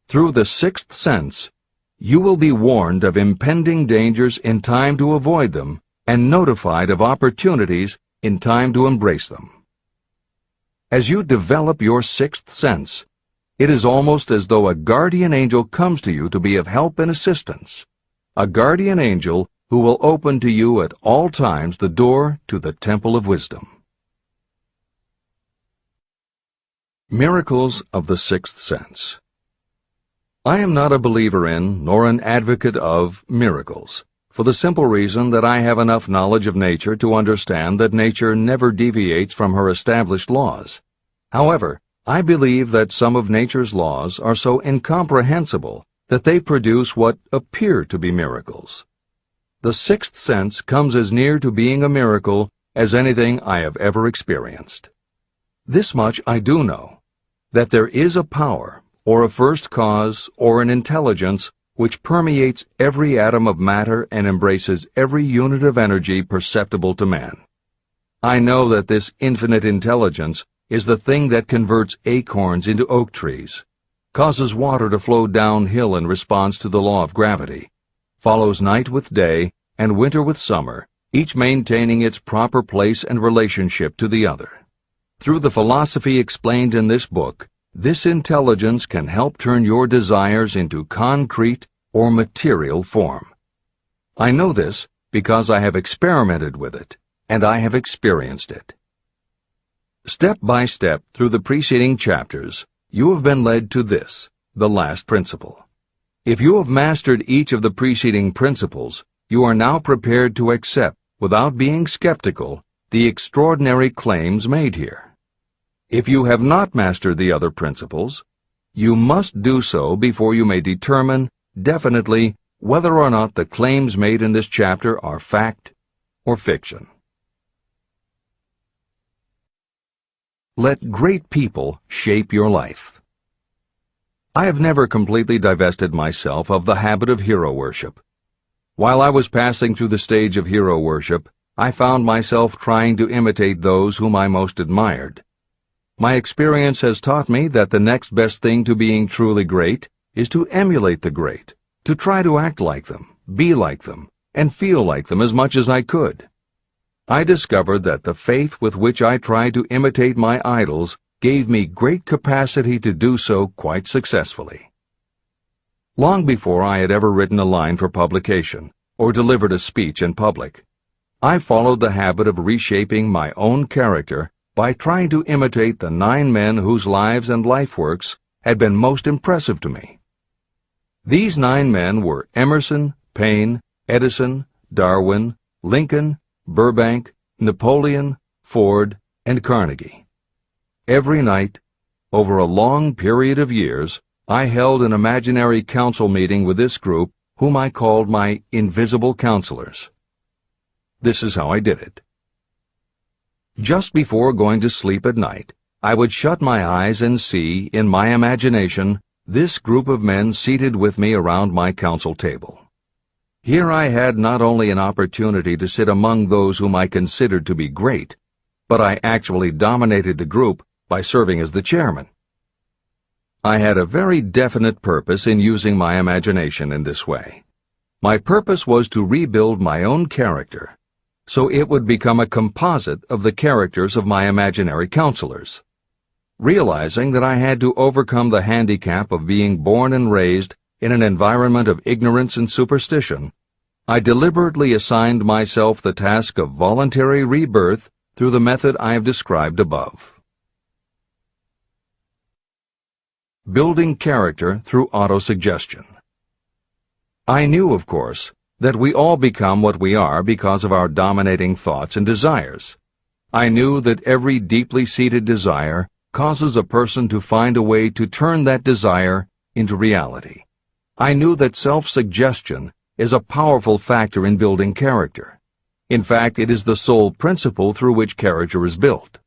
Through the sixth sense, you will be warned of impending dangers in time to avoid them and notified of opportunities in time to embrace them. As you develop your sixth sense, it is almost as though a guardian angel comes to you to be of help and assistance, a guardian angel who will open to you at all times the door to the temple of wisdom. Miracles of the Sixth Sense. I am not a believer in, nor an advocate of, miracles, for the simple reason that I have enough knowledge of nature to understand that nature never deviates from her established laws. However, I believe that some of nature's laws are so incomprehensible that they produce what appear to be miracles. The sixth sense comes as near to being a miracle as anything I have ever experienced. This much I do know, that there is a power, or a first cause, or an intelligence which permeates every atom of matter and embraces every unit of energy perceptible to man. I know that this infinite intelligence is the thing that converts acorns into oak trees, causes water to flow downhill in response to the law of gravity, follows night with day and winter with summer, each maintaining its proper place and relationship to the other. Through the philosophy explained in this book, this intelligence can help turn your desires into concrete or material form. I know this because I have experimented with it, and I have experienced it. Step by step through the preceding chapters, you have been led to this, the last principle. If you have mastered each of the preceding principles, you are now prepared to accept, without being skeptical, the extraordinary claims made here. If you have not mastered the other principles, you must do so before you may determine definitely whether or not the claims made in this chapter are fact or fiction. Let great people shape your life. I have never completely divested myself of the habit of hero worship. While I was passing through the stage of hero worship, I found myself trying to imitate those whom I most admired. My experience has taught me that the next best thing to being truly great is to emulate the great, to try to act like them, be like them, and feel like them as much as I could. I discovered that the faith with which I tried to imitate my idols gave me great capacity to do so quite successfully. Long before I had ever written a line for publication or delivered a speech in public, I followed the habit of reshaping my own character by trying to imitate the 9 men whose lives and life works had been most impressive to me. These 9 men were Emerson, Paine, Edison, Darwin, Lincoln, Burbank, Napoleon, Ford, and Carnegie. Every night, over a long period of years, I held an imaginary council meeting with this group, whom I called my invisible counselors. This is how I did it. Just before going to sleep at night, I would shut my eyes and see, in my imagination, this group of men seated with me around my council table. Here I had not only an opportunity to sit among those whom I considered to be great, but I actually dominated the group by serving as the chairman. I had a very definite purpose in using my imagination in this way. My purpose was to rebuild my own character, so it would become a composite of the characters of my imaginary counselors. Realizing that I had to overcome the handicap of being born and raised in an environment of ignorance and superstition, I deliberately assigned myself the task of voluntary rebirth through the method I have described above. Building character through autosuggestion. I knew, of course, that we all become what we are because of our dominating thoughts and desires. I knew that every deeply seated desire causes a person to find a way to turn that desire into reality. I knew that self-suggestion is a powerful factor in building character. In fact, it is the sole principle through which character is built.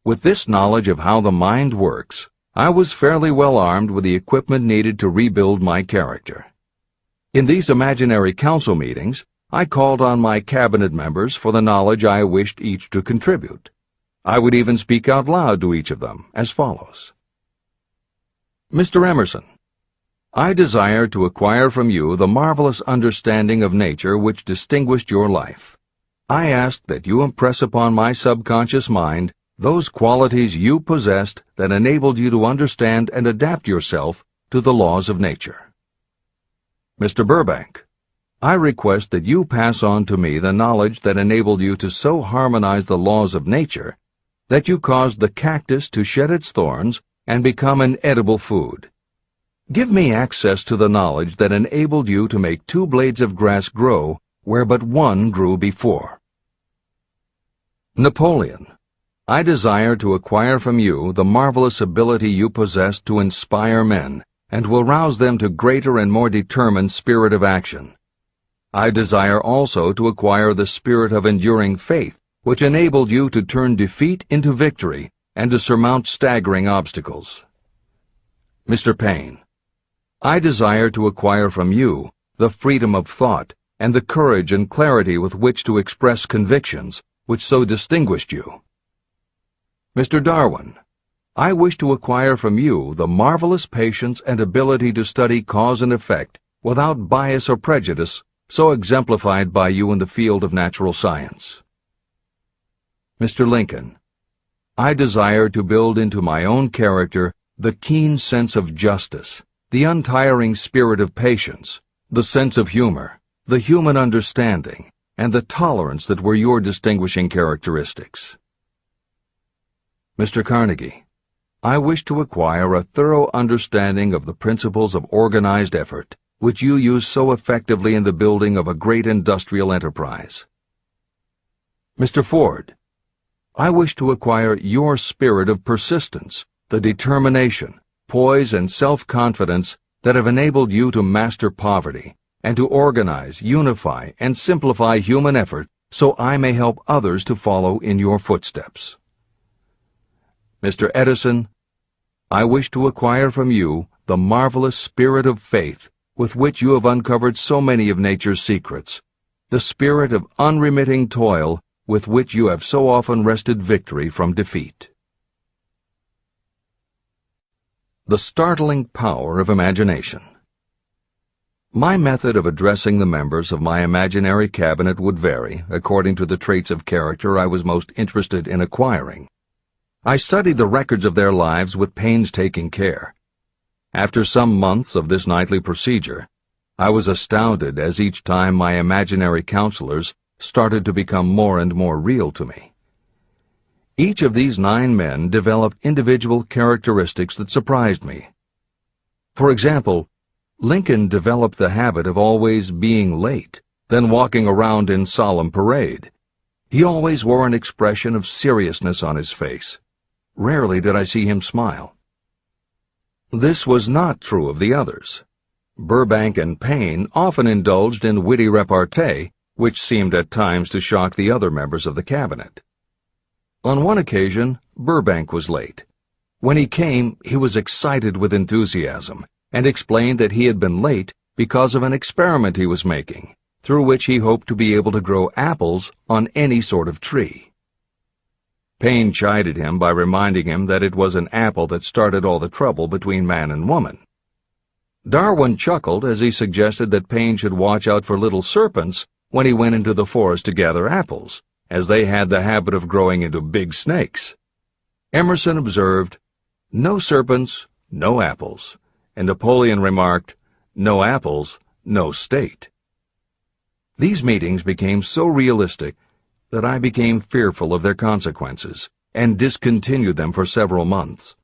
With this knowledge of how the mind works, I was fairly well armed with the equipment needed to rebuild my character. In these imaginary council meetings, I called on my cabinet members for the knowledge I wished each to contribute. I would even speak out loud to each of them as follows. Mr. Emerson, I desire to acquire from you the marvelous understanding of nature which distinguished your life. I ask that you impress upon my subconscious mind those qualities you possessed that enabled you to understand and adapt yourself to the laws of nature. Mr. Burbank, I request that you pass on to me the knowledge that enabled you to so harmonize the laws of nature that you caused the cactus to shed its thorns and become an edible food. Give me access to the knowledge that enabled you to make 2 blades of grass grow where but 1 grew before. Napoleon, I desire to acquire from you the marvelous ability you possess to inspire men and to arouse them to greater and more determined spirit of action. I desire also to acquire the spirit of enduring faith, which enabled you to turn defeat into victory and to surmount staggering obstacles. Mr. Paine, I desire to acquire from you the freedom of thought and the courage and clarity with which to express convictions which so distinguished you. Mr. Darwin, I wish to acquire from you the marvelous patience and ability to study cause and effect without bias or prejudice, so exemplified by you in the field of natural science. Mr. Lincoln, I desire to build into my own character the keen sense of justice, the untiring spirit of patience, the sense of humor, the human understanding, and the tolerance that were your distinguishing characteristics. Mr. Carnegie, I wish to acquire a thorough understanding of the principles of organized effort, which you use so effectively in the building of a great industrial enterprise. Mr. Ford, I wish to acquire your spirit of persistence, the determination, poise, and self-confidence that have enabled you to master poverty and to organize, unify, and simplify human effort so I may help others to follow in your footsteps. Mr. Edison, I wish to acquire from you the marvelous spirit of faith with which you have uncovered so many of nature's secrets, the spirit of unremitting toil with which you have so often wrested victory from defeat. The startling power of imagination. My method of addressing the members of my imaginary cabinet would vary according to the traits of character I was most interested in acquiring. I studied the records of their lives with painstaking care. After some months of this nightly procedure, I was astounded as each time my imaginary counselors started to become more and more real to me. Each of these 9 men developed individual characteristics that surprised me. For example, Lincoln developed the habit of always being late, then walking around in solemn parade. He always wore an expression of seriousness on his face. Rarely did I see him smile. This was not true of the others. Burbank and Payne often indulged in witty repartee, which seemed at times to shock the other members of the cabinet. On one occasion, Burbank was late. When he came, he was excited with enthusiasm, and explained that he had been late because of an experiment he was making, through which he hoped to be able to grow apples on any sort of tree. Payne chided him by reminding him that it was an apple that started all the trouble between man and woman. Darwin chuckled as he suggested that Payne should watch out for little serpents when he went into the forest to gather apples, as they had the habit of growing into big snakes. Emerson observed, "No serpents, no apples," and Napoleon remarked, "No apples, no state." These meetings became so realistic that I became fearful of their consequences and discontinued them for several months.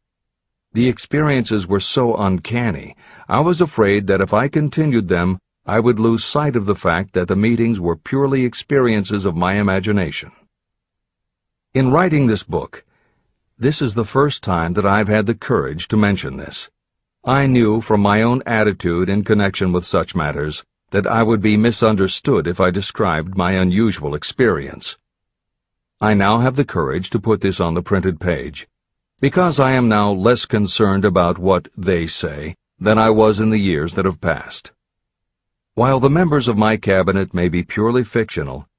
The experiences were so uncanny, I was afraid that if I continued them, I would lose sight of the fact that the meetings were purely experiences of my imagination. In writing this book, this is the first time that I've had the courage to mention this. I knew from my own attitude in connection with such matters that I would be misunderstood if I described my unusual experience. I now have the courage to put this on the printed page, because I am now less concerned about what they say than I was in the years that have passed. While the members of my cabinet may be purely fictional,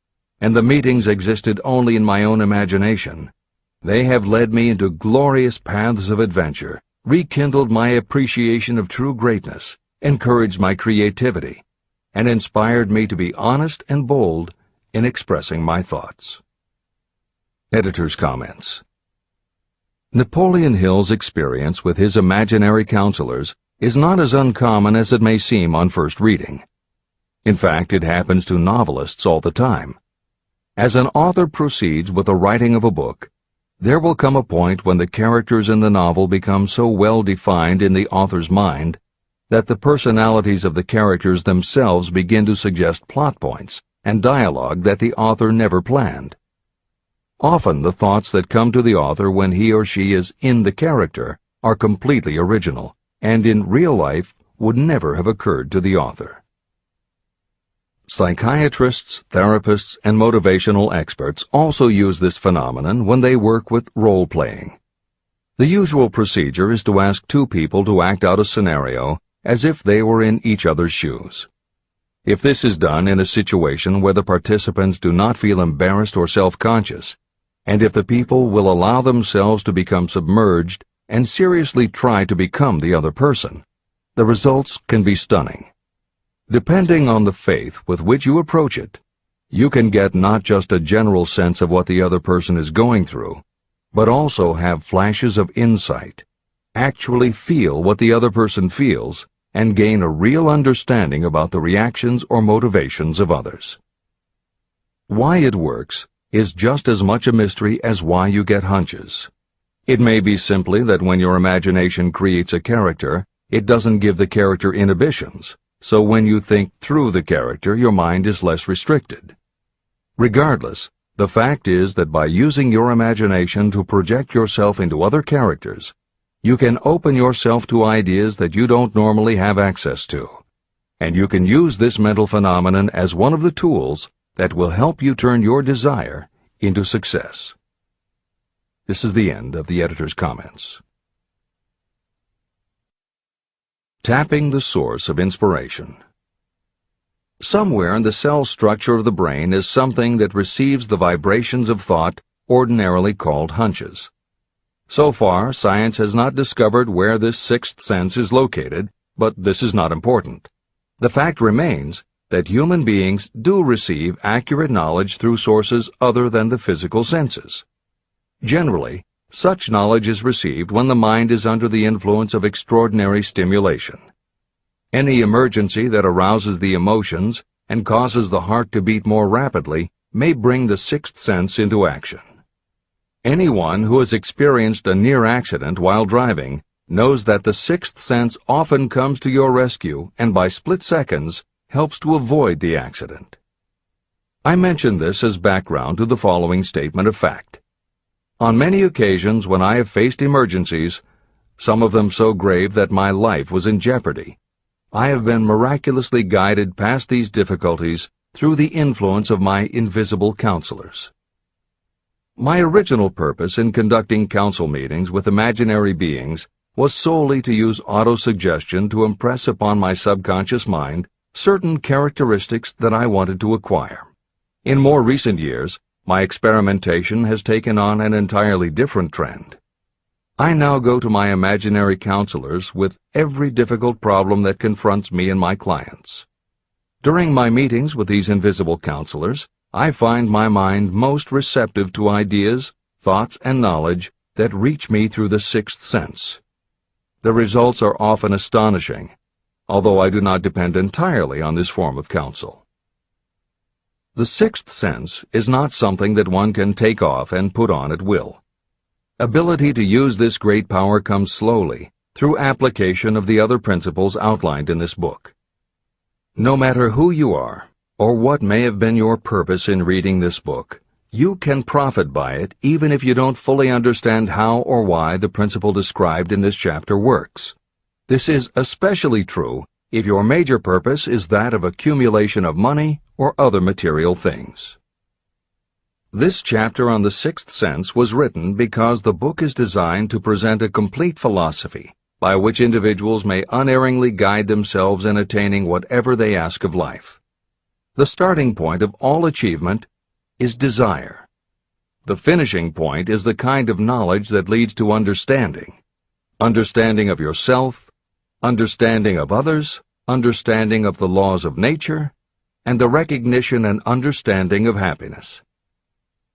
and the meetings existed only in my own imagination, they have led me into glorious paths of adventure, rekindled my appreciation of true greatness, encouraged my creativity, and inspired me to be honest and bold in expressing my thoughts. Editor's comments. Napoleon Hill's experience with his imaginary counselors is not as uncommon as it may seem on first reading. In fact, it happens to novelists all the time. As an author proceeds with the writing of a book, there will come a point when the characters in the novel become so well defined in the author's mind that the personalities of the characters themselves begin to suggest plot points and dialogue that the author never planned. Often the thoughts that come to the author when he or she is in the character are completely original, and in real life would never have occurred to the author. Psychiatrists, therapists, and motivational experts also use this phenomenon when they work with role-playing. The usual procedure is to ask 2 people to act out a scenario as if they were in each other's shoes. If this is done in a situation where the participants do not feel embarrassed or self-conscious, and if the people will allow themselves to become submerged and seriously try to become the other person, the results can be stunning. Depending on the faith with which you approach it, you can get not just a general sense of what the other person is going through, but also have flashes of insight, actually feel what the other person feels, and gain a real understanding about the reactions or motivations of others. Why it works is just as much a mystery as why you get hunches. It may be simply that when your imagination creates a character, it doesn't give the character inhibitions. So when you think through the character, your mind is less restricted. Regardless, the fact is that by using your imagination to project yourself into other characters, you can open yourself to ideas that you don't normally have access to, and you can use this mental phenomenon as one of the tools that will help you turn your desire into success. This is the end of the editor's comments. Tapping the source of inspiration. Somewhere in the cell structure of the brain is something that receives the vibrations of thought ordinarily called hunches. So far, science has not discovered where this sixth sense is located, but this is not important. The fact remains that human beings do receive accurate knowledge through sources other than the physical senses. Generally, such knowledge is received when the mind is under the influence of extraordinary stimulation. Any emergency that arouses the emotions and causes the heart to beat more rapidly may bring the sixth sense into action. Anyone who has experienced a near accident while driving knows that the sixth sense often comes to your rescue and by split seconds helps to avoid the accident. I mention this as background to the following statement of fact. On many occasions when I have faced emergencies, some of them so grave that my life was in jeopardy, I have been miraculously guided past these difficulties through the influence of my invisible counselors. My original purpose in conducting council meetings with imaginary beings was solely to use autosuggestion to impress upon my subconscious mind certain characteristics that I wanted to acquire. In more recent years, my experimentation has taken on an entirely different trend. I now go to my imaginary counselors with every difficult problem that confronts me and my clients. During my meetings with these invisible counselors, I find my mind most receptive to ideas, thoughts, and knowledge that reach me through the sixth sense. The results are often astonishing, although I do not depend entirely on this form of counsel. The sixth sense is not something that one can take off and put on at will. Ability to use this great power comes slowly, through application of the other principles outlined in this book. No matter who you are, or what may have been your purpose in reading this book, you can profit by it even if you don't fully understand how or why the principle described in this chapter works. This is especially true if your major purpose is that of accumulation of money or other material things. This chapter on the sixth sense was written because the book is designed to present a complete philosophy by which individuals may unerringly guide themselves in attaining whatever they ask of life. The starting point of all achievement is desire. The finishing point is the kind of knowledge that leads to understanding. Understanding of yourself, understanding of others, understanding of the laws of nature, and the recognition and understanding of happiness.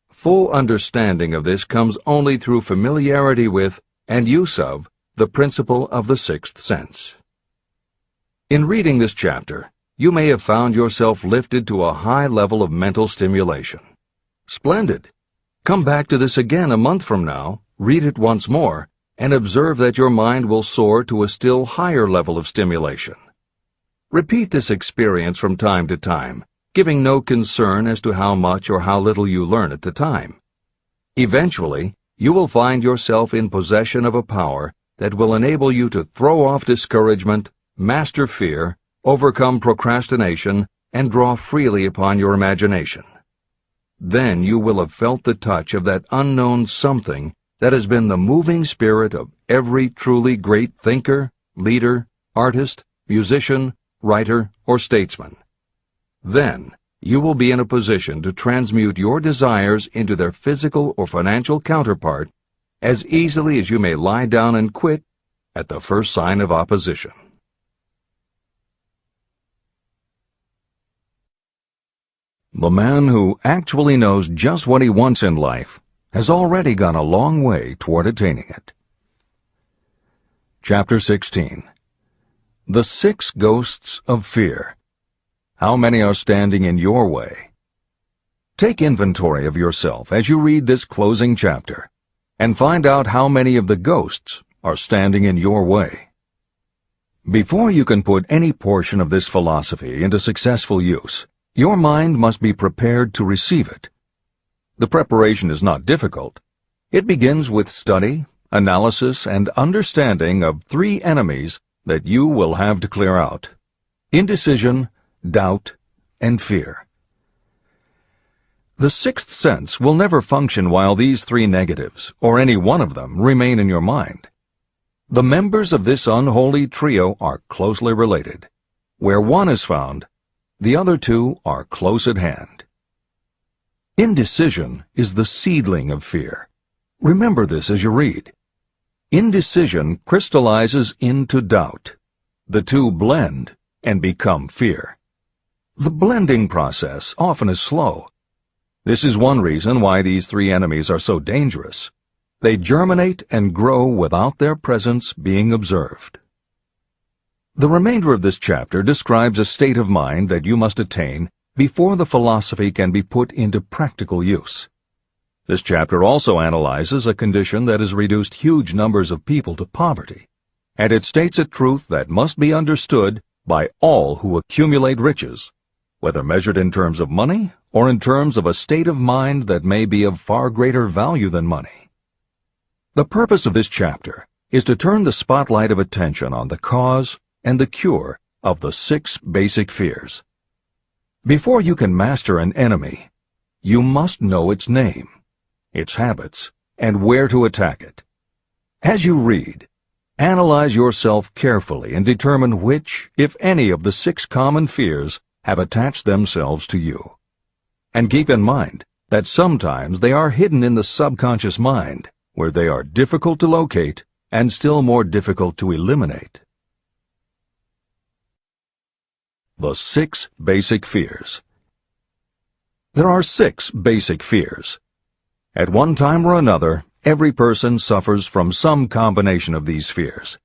Full understanding of this comes only through familiarity with and use of the principle of the sixth sense. In reading this chapter, you may have found yourself lifted to a high level of mental stimulation. Splendid! Come back to this again a month from now, read it once more, and observe that your mind will soar to a still higher level of stimulation. Repeat this experience from time to time, giving no concern as to how much or how little you learn at the time. Eventually, you will find yourself in possession of a power that will enable you to throw off discouragement, master fear, overcome procrastination, and draw freely upon your imagination. Then you will have felt the touch of that unknown something that has been the moving spirit of every truly great thinker, leader, artist, musician, writer, or statesman. Then you will be in a position to transmute your desires into their physical or financial counterpart as easily as you may lie down and quit at the first sign of opposition. The man who actually knows just what he wants in life has already gone a long way toward attaining it. Chapter 16. The Six Ghosts of Fear. How many are standing in your way? Take inventory of yourself as you read this closing chapter, and find out how many of the ghosts are standing in your way. Before you can put any portion of this philosophy into successful use, your mind must be prepared to receive it. The preparation is not difficult. It begins with study, analysis, and understanding of three enemies that you will have to clear out: indecision, doubt, and fear. The sixth sense will never function while these three negatives, or any one of them, remain in your mind. The members of this unholy trio are closely related. Where one is found, the other two are close at hand. Indecision is the seedling of fear. Remember this as you read. Indecision crystallizes into doubt. The two blend and become fear. The blending process often is slow. This is one reason why these three enemies are so dangerous. They germinate and grow without their presence being observed. The remainder of this chapter describes a state of mind that you must attain before the philosophy can be put into practical use. This chapter also analyzes a condition that has reduced huge numbers of people to poverty, and it states a truth that must be understood by all who accumulate riches, whether measured in terms of money or in terms of a state of mind that may be of far greater value than money. The purpose of this chapter is to turn the spotlight of attention on the cause and the cure of the 6 basic fears. Before you can master an enemy, you must know its name, its habits, and where to attack it. As you read, analyze yourself carefully and determine which, if any, of the 6 common fears have attached themselves to you. And keep in mind that sometimes they are hidden in the subconscious mind, where they are difficult to locate and still more difficult to eliminate. The 6 basic fears. There are 6 basic fears. At one time or another, every person suffers from some combination of these fears.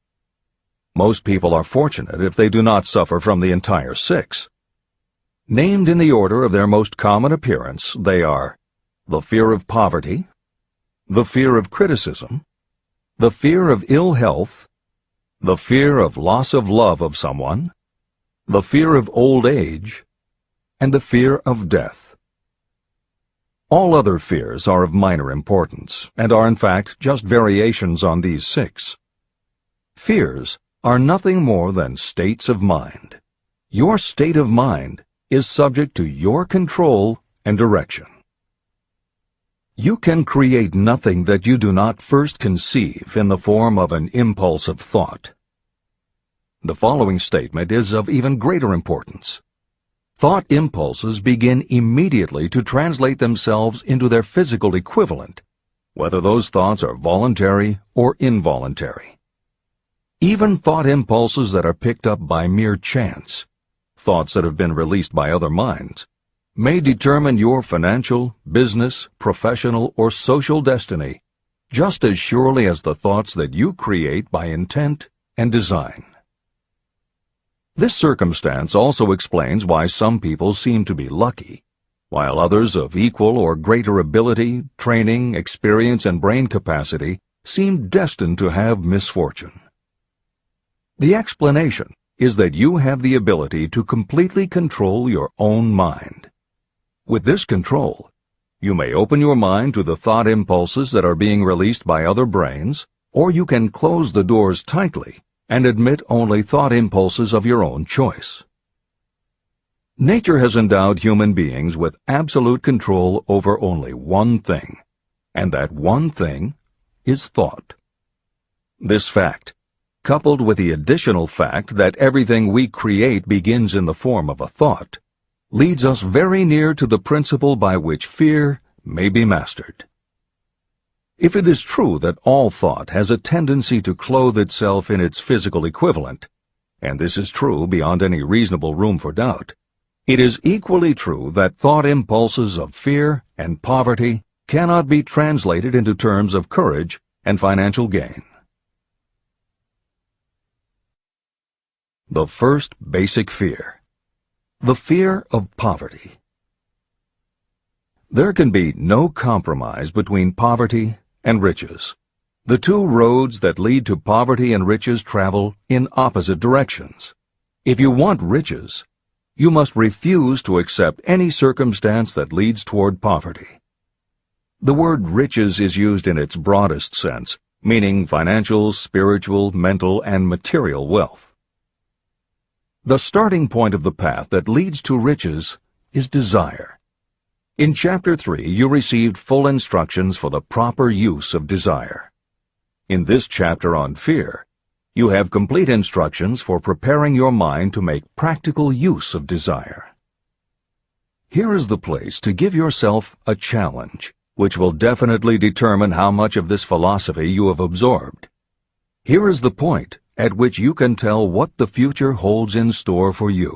Most people are fortunate if they do not suffer from the entire 6. Named in the order of their most common appearance, they are the fear of poverty, the fear of criticism, the fear of ill health, the fear of loss of love of someone, the fear of old age, and the fear of death. All other fears are of minor importance, and are in fact just variations on these 6. Fears are nothing more than states of mind. Your state of mind is subject to your control and direction. You can create nothing that you do not first conceive in the form of an impulse of thought. The following statement is of even greater importance. Thought impulses begin immediately to translate themselves into their physical equivalent, whether those thoughts are voluntary or involuntary. Even thought impulses that are picked up by mere chance, thoughts that have been released by other minds, may determine your financial, business, professional, or social destiny just as surely as the thoughts that you create by intent and design. This circumstance also explains why some people seem to be lucky, while others of equal or greater ability, training, experience, and brain capacity seem destined to have misfortune. The explanation is that you have the ability to completely control your own mind. With this control, you may open your mind to the thought impulses that are being released by other brains, or you can close the doors tightly and admit only thought impulses of your own choice. Nature has endowed human beings with absolute control over only one thing, and that one thing is thought. This fact, coupled with the additional fact that everything we create begins in the form of a thought, leads us very near to the principle by which fear may be mastered. If it is true that all thought has a tendency to clothe itself in its physical equivalent, and this is true beyond any reasonable room for doubt, it is equally true that thought impulses of fear and poverty cannot be translated into terms of courage and financial gain. The first basic fear. The fear of poverty. There can be no compromise between poverty and riches. The two roads that lead to poverty and riches travel in opposite directions. If you want riches, you must refuse to accept any circumstance that leads toward poverty. The word riches is used in its broadest sense, meaning financial, spiritual, mental, and material wealth. The starting point of the path that leads to riches is desire. In Chapter 3, you received full instructions for the proper use of desire. In this chapter on fear, You have complete instructions for preparing your mind to make practical use of desire. Here is the place to give yourself a challenge, which will definitely determine how much of this philosophy you have absorbed. Here is the point at which you can tell what the future holds in store for you.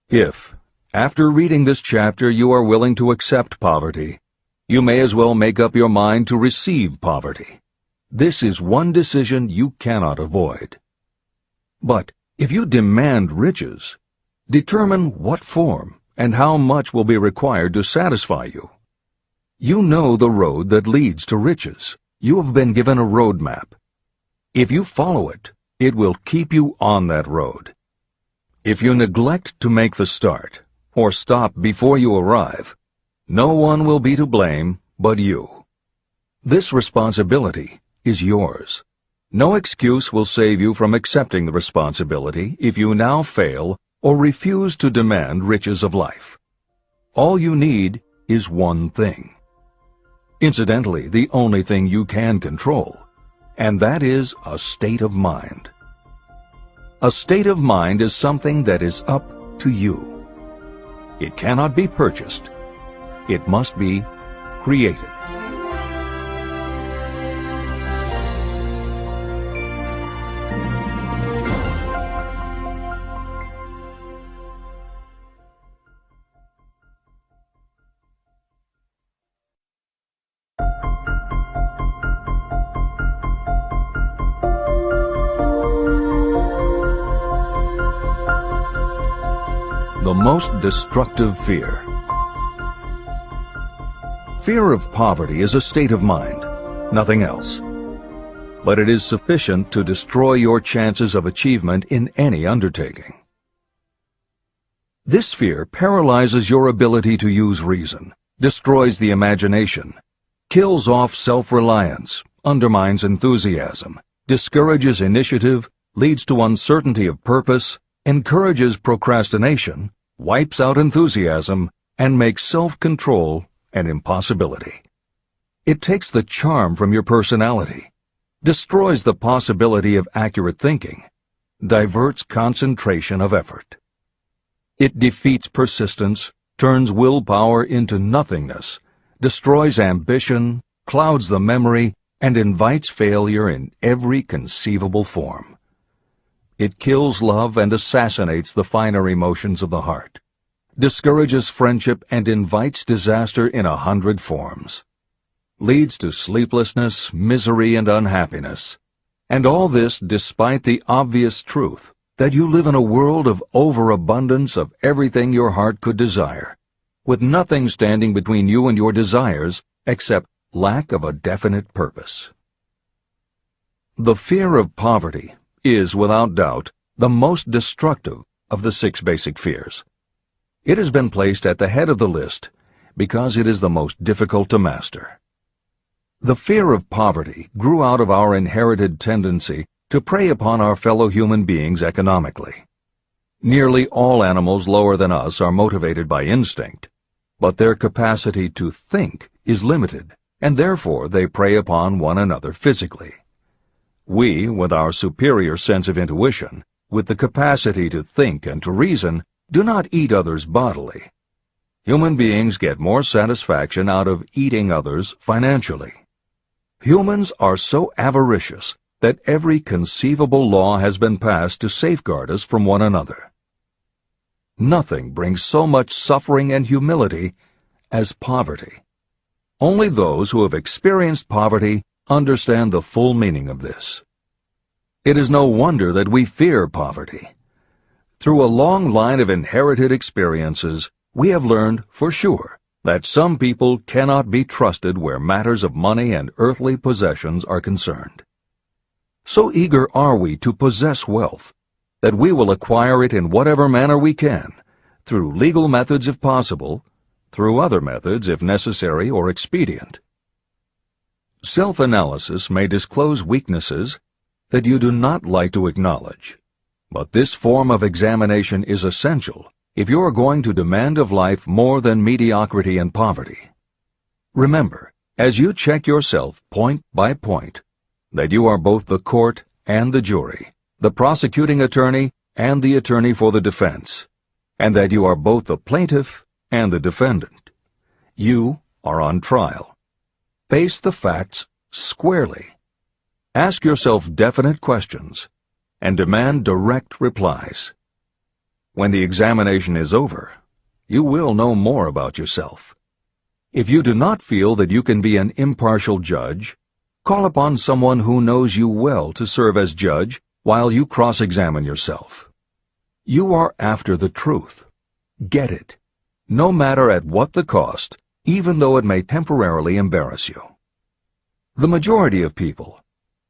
If, after reading this chapter, you are willing to accept poverty, you may as well make up your mind to receive poverty. This is one decision you cannot avoid. But if you demand riches, determine what form and how much will be required to satisfy you. You know the road that leads to riches. You have been given a road map. If you follow it, it will keep you on that road. If you neglect to make the start, or stop before you arrive, no one will be to blame but you. This responsibility is yours. No excuse will save you from accepting the responsibility if you now fail or refuse to demand riches of life. All you need is one thing. Incidentally, the only thing you can control, and that is a state of mind. A state of mind is something that is up to you. It cannot be purchased. It must be created. The most destructive fear. Fear of poverty is a state of mind, nothing else. But it is sufficient to destroy your chances of achievement in any undertaking. This fear paralyzes your ability to use reason, destroys the imagination, kills off self-reliance, undermines enthusiasm, discourages initiative, leads to uncertainty of purpose, encourages procrastination, wipes out enthusiasm, and makes self-control an impossibility. It takes the charm from your personality, destroys the possibility of accurate thinking, diverts concentration of effort. It defeats persistence, turns willpower into nothingness, destroys ambition, clouds the memory, and invites failure in every conceivable form. It kills love and assassinates the finer emotions of the heart, discourages friendship and invites disaster in 100 forms, leads to sleeplessness, misery, and unhappiness, and all this despite the obvious truth that you live in a world of overabundance of everything your heart could desire, with nothing standing between you and your desires except lack of a definite purpose. The fear of poverty is, without doubt, the most destructive of the 6 basic fears. It has been placed at the head of the list because it is the most difficult to master. The fear of poverty grew out of our inherited tendency to prey upon our fellow human beings economically. Nearly all animals lower than us are motivated by instinct, but their capacity to think is limited, and therefore they prey upon one another physically. We, with our superior sense of intuition, with the capacity to think and to reason, do not eat others bodily. Human beings get more satisfaction out of eating others financially. Humans are so avaricious that every conceivable law has been passed to safeguard us from one another. Nothing brings so much suffering and humility as poverty. Only those who have experienced poverty understand the full meaning of this. It is no wonder that we fear poverty. Through a long line of inherited experiences, we have learned for sure that some people cannot be trusted where matters of money and earthly possessions are concerned. So eager are we to possess wealth that we will acquire it in whatever manner we can, through legal methods if possible, through other methods if necessary or expedient. Self-analysis may disclose weaknesses that you do not like to acknowledge, but this form of examination is essential if you are going to demand of life more than mediocrity and poverty. Remember, as you check yourself point by point, that you are both the court and the jury, the prosecuting attorney and the attorney for the defense, and that you are both the plaintiff and the defendant. You are on trial. Face the facts squarely. Ask yourself definite questions and demand direct replies. When the examination is over, you will know more about yourself. If you do not feel that you can be an impartial judge, call upon someone who knows you well to serve as judge while you cross-examine yourself. You are after the truth. Get it, no matter at what the cost, even though it may temporarily embarrass you. The majority of people,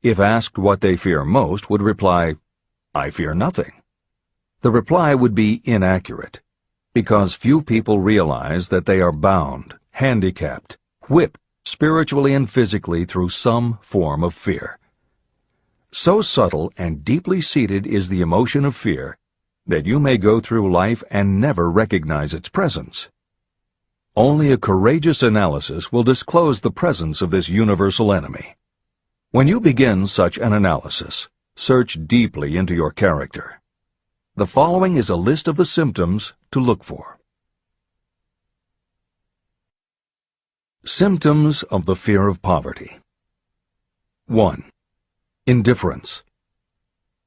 if asked what they fear most, would reply, "I fear nothing." The reply would be inaccurate, because few people realize that they are bound, handicapped, whipped spiritually and physically through some form of fear. So subtle and deeply seated is the emotion of fear that you may go through life and never recognize its presence. Only a courageous analysis will disclose the presence of this universal enemy. When you begin such an analysis, search deeply into your character. The following is a list of the symptoms to look for. Symptoms of the fear of poverty. 1. Indifference.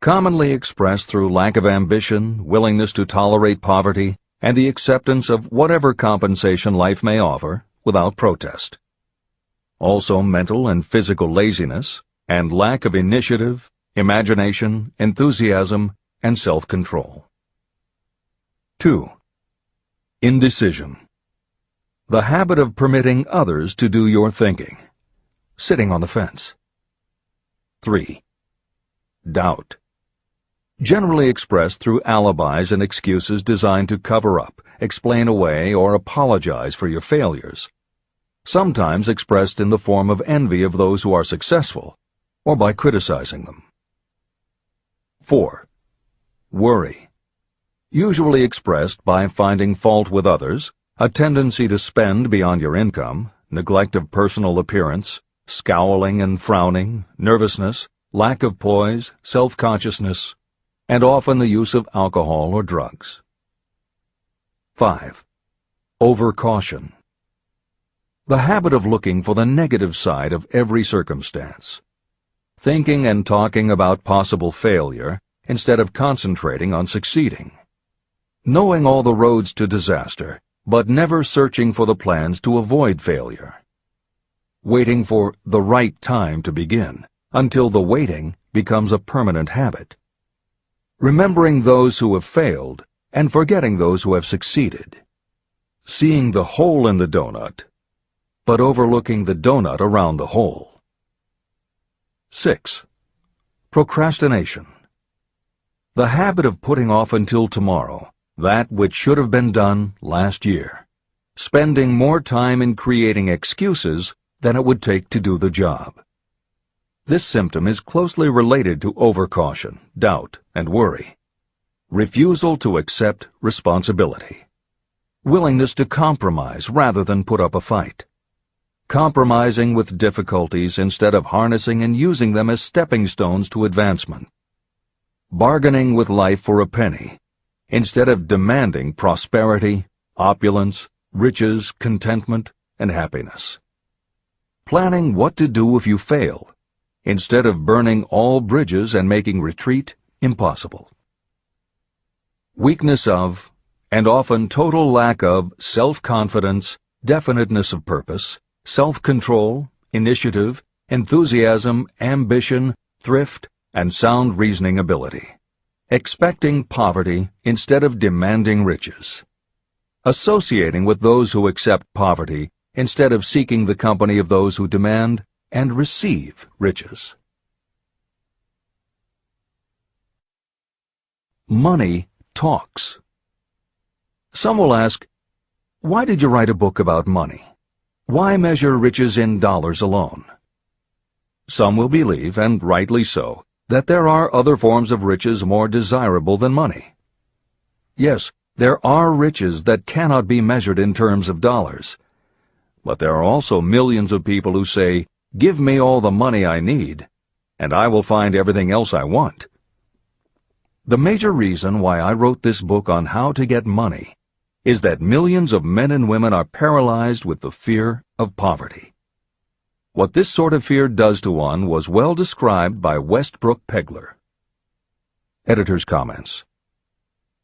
Commonly expressed through lack of ambition, willingness to tolerate poverty, and the acceptance of whatever compensation life may offer without protest. Also mental and physical laziness, and lack of initiative, imagination, enthusiasm, and self-control. 2. Indecision. The habit of permitting others to do your thinking. Sitting on the fence. 3. Doubt. Generally expressed through alibis and excuses designed to cover up, explain away, or apologize for your failures. Sometimes expressed in the form of envy of those who are successful, or by criticizing them. 4. Worry. Usually expressed by finding fault with others, a tendency to spend beyond your income, neglect of personal appearance, scowling and frowning, nervousness, lack of poise, self-consciousness, and often the use of alcohol or drugs. 5. Overcaution. The habit of looking for the negative side of every circumstance. Thinking and talking about possible failure instead of concentrating on succeeding. Knowing all the roads to disaster, but never searching for the plans to avoid failure. Waiting for the right time to begin, until the waiting becomes a permanent habit. Remembering those who have failed and forgetting those who have succeeded. Seeing the hole in the donut, but overlooking the donut around the hole. 6. Procrastination. The habit of putting off until tomorrow that which should have been done last year, spending more time in creating excuses than it would take to do the job. This symptom is closely related to overcaution, doubt, and worry. Refusal to accept responsibility. Willingness to compromise rather than put up a fight. Compromising with difficulties instead of harnessing and using them as stepping stones to advancement. Bargaining with life for a penny instead of demanding prosperity, opulence, riches, contentment, and happiness. Planning what to do if you fail, instead of burning all bridges and making retreat impossible. Weakness of, and often total lack of, self-confidence, definiteness of purpose, self-control, initiative, enthusiasm, ambition, thrift, and sound reasoning ability. Expecting poverty instead of demanding riches. Associating with those who accept poverty instead of seeking the company of those who demand and receive riches. Money talks. Some will ask, why did you write a book about money? Why measure riches in dollars alone? Some will believe, and rightly so, that there are other forms of riches more desirable than money. Yes, there are riches that cannot be measured in terms of dollars. But there are also millions of people who say, "Give me all the money I need," and I will find everything else I want. The major reason why I wrote this book on how to get money is that millions of men and women are paralyzed with the fear of poverty. What this sort of fear does to one was well described by Westbrook Pegler. Editor's comments.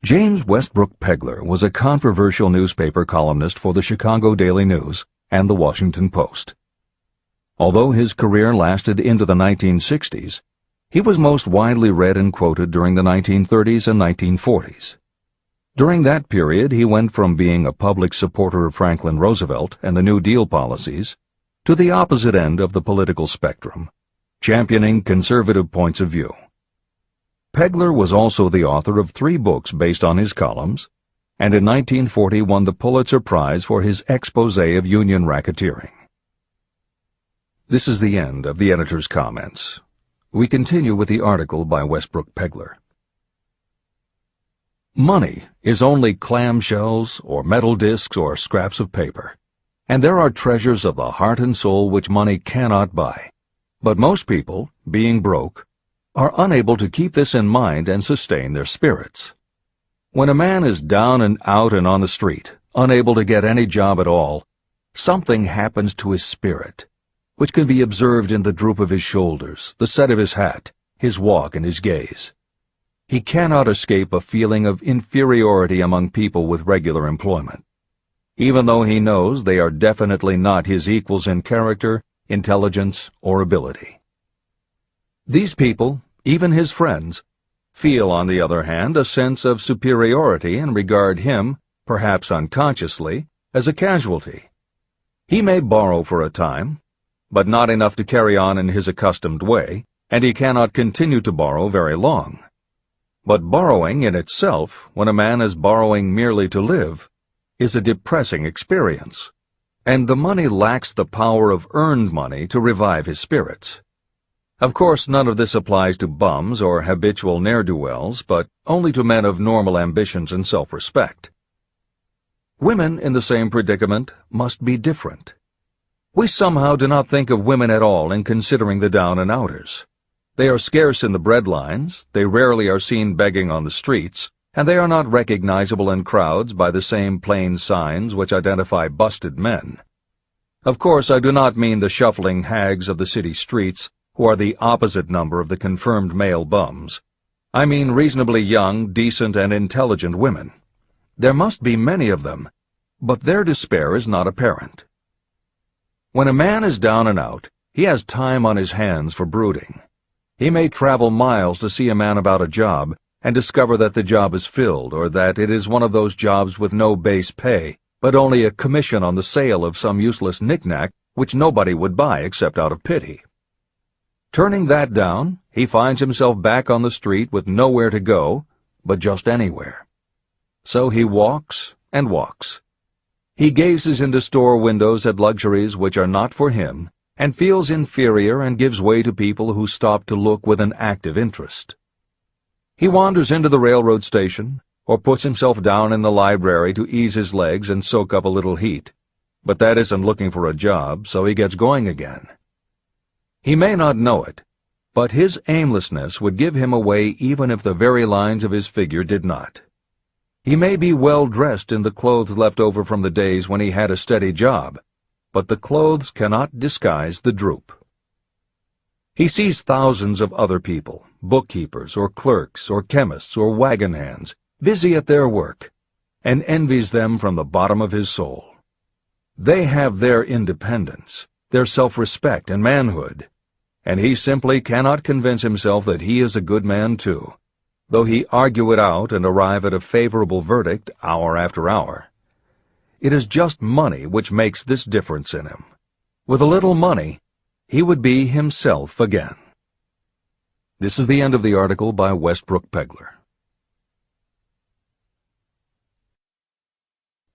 James Westbrook Pegler was a controversial newspaper columnist for the Chicago Daily News and the Washington Post. Although his career lasted into the 1960s, he was most widely read and quoted during the 1930s and 1940s. During that period, he went from being a public supporter of Franklin Roosevelt and the New Deal policies to the opposite end of the political spectrum, championing conservative points of view. Pegler was also the author of 3 books based on his columns, and in 1940 won the Pulitzer Prize for his exposé of union racketeering. This is the end of the editor's comments. We continue with the article by Westbrook Pegler. Money is only clamshells or metal discs or scraps of paper, and there are treasures of the heart and soul which money cannot buy. But most people, being broke, are unable to keep this in mind and sustain their spirits. When a man is down and out and on the street, unable to get any job at all, something happens to his spirit, which can be observed in the droop of his shoulders, the set of his hat, his walk, and his gaze. He cannot escape a feeling of inferiority among people with regular employment, even though he knows they are definitely not his equals in character, intelligence, or ability. These people, even his friends, feel, on the other hand, a sense of superiority and regard him, perhaps unconsciously, as a casualty. He may borrow for a time, but not enough to carry on in his accustomed way, and he cannot continue to borrow very long. But borrowing in itself, when a man is borrowing merely to live, is a depressing experience, and the money lacks the power of earned money to revive his spirits. Of course, none of this applies to bums or habitual ne'er-do-wells, but only to men of normal ambitions and self-respect. Women in the same predicament must be different. We somehow do not think of women at all in considering the down-and-outers. They are scarce in the breadlines, they rarely are seen begging on the streets, and they are not recognizable in crowds by the same plain signs which identify busted men. Of course, I do not mean the shuffling hags of the city streets, who are the opposite number of the confirmed male bums. I mean reasonably young, decent, and intelligent women. There must be many of them, but their despair is not apparent. When a man is down and out, he has time on his hands for brooding. He may travel miles to see a man about a job and discover that the job is filled, or that it is one of those jobs with no base pay, but only a commission on the sale of some useless knick-knack which nobody would buy except out of pity. Turning that down, he finds himself back on the street with nowhere to go, but just anywhere. So he walks and walks. He gazes into store windows at luxuries which are not for him, and feels inferior and gives way to people who stop to look with an active interest. He wanders into the railroad station, or puts himself down in the library to ease his legs and soak up a little heat, but that isn't looking for a job, so he gets going again. He may not know it, but his aimlessness would give him away even if the very lines of his figure did not. He may be well dressed in the clothes left over from the days when he had a steady job, but the clothes cannot disguise the droop. He sees thousands of other people, bookkeepers or clerks or chemists or wagon hands, busy at their work, and envies them from the bottom of his soul. They have their independence, their self-respect and manhood, and he simply cannot convince himself that he is a good man too, though he argue it out and arrive at a favorable verdict hour after hour. It is just money which makes this difference in him. With a little money, he would be himself again. This is the end of the article by Westbrook Pegler.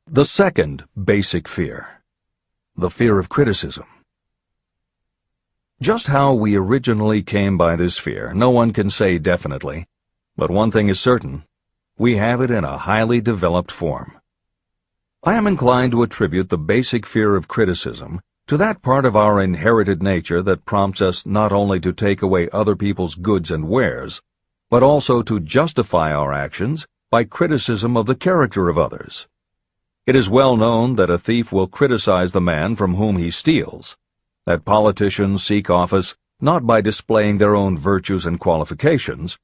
The second basic fear, the fear of criticism. Just how we originally came by this fear, no one can say definitely, but one thing is certain: we have it in a highly developed form. I am inclined to attribute the basic fear of criticism to that part of our inherited nature that prompts us not only to take away other people's goods and wares, but also to justify our actions by criticism of the character of others. It is well known that a thief will criticize the man from whom he steals, that politicians seek office not by displaying their own virtues and qualifications,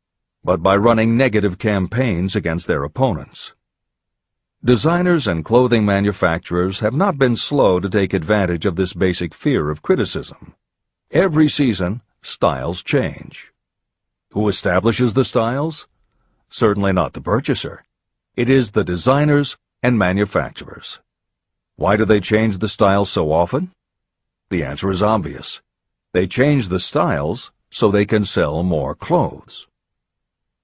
but by running negative campaigns against their opponents. Designers and clothing manufacturers have not been slow to take advantage of this basic fear of criticism. Every season, styles change. Who establishes the styles? Certainly not the purchaser. It is the designers and manufacturers. Why do they change the styles so often? The answer is obvious. They change the styles so they can sell more clothes.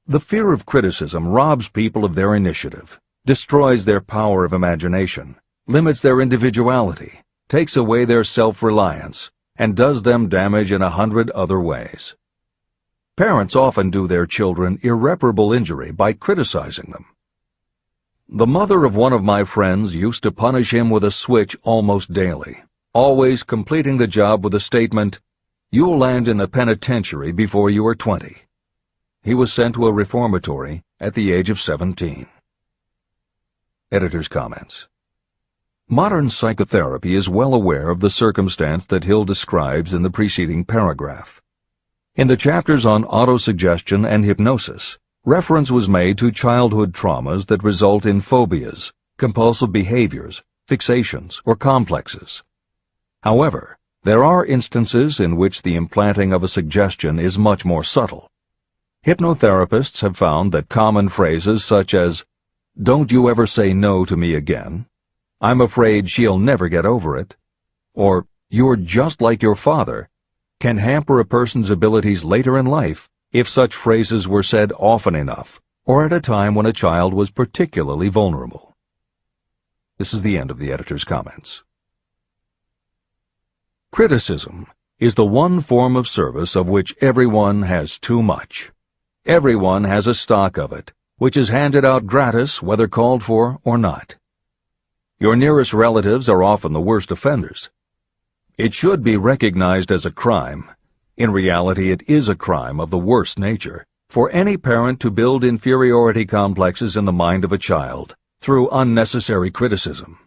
The fear of criticism robs people of their initiative, destroys their power of imagination, limits their individuality, takes away their self-reliance, and does them damage in 100 other ways. Parents often do their children irreparable injury by criticizing them. The mother of one of my friends used to punish him with a switch almost daily, always completing the job with the statement, "You'll land in the penitentiary before you are 20. He was sent to a reformatory at the age of 17. Editor's comments. Modern psychotherapy is well aware of the circumstance that Hill describes in the preceding paragraph. In the chapters on autosuggestion and hypnosis, reference was made to childhood traumas that result in phobias, compulsive behaviors, fixations, or complexes. However, there are instances in which the implanting of a suggestion is much more subtle. Hypnotherapists have found that common phrases such as, "Don't you ever say no to me again," "I'm afraid she'll never get over it," or "You're just like your father," can hamper a person's abilities later in life if such phrases were said often enough, or at a time when a child was particularly vulnerable. This is the end of the editor's comments. Criticism is the one form of service of which everyone has too much. Everyone has a stock of it, which is handed out gratis whether called for or not. Your nearest relatives are often the worst offenders. It should be recognized as a crime. In reality, it is a crime of the worst nature for any parent to build inferiority complexes in the mind of a child through unnecessary criticism.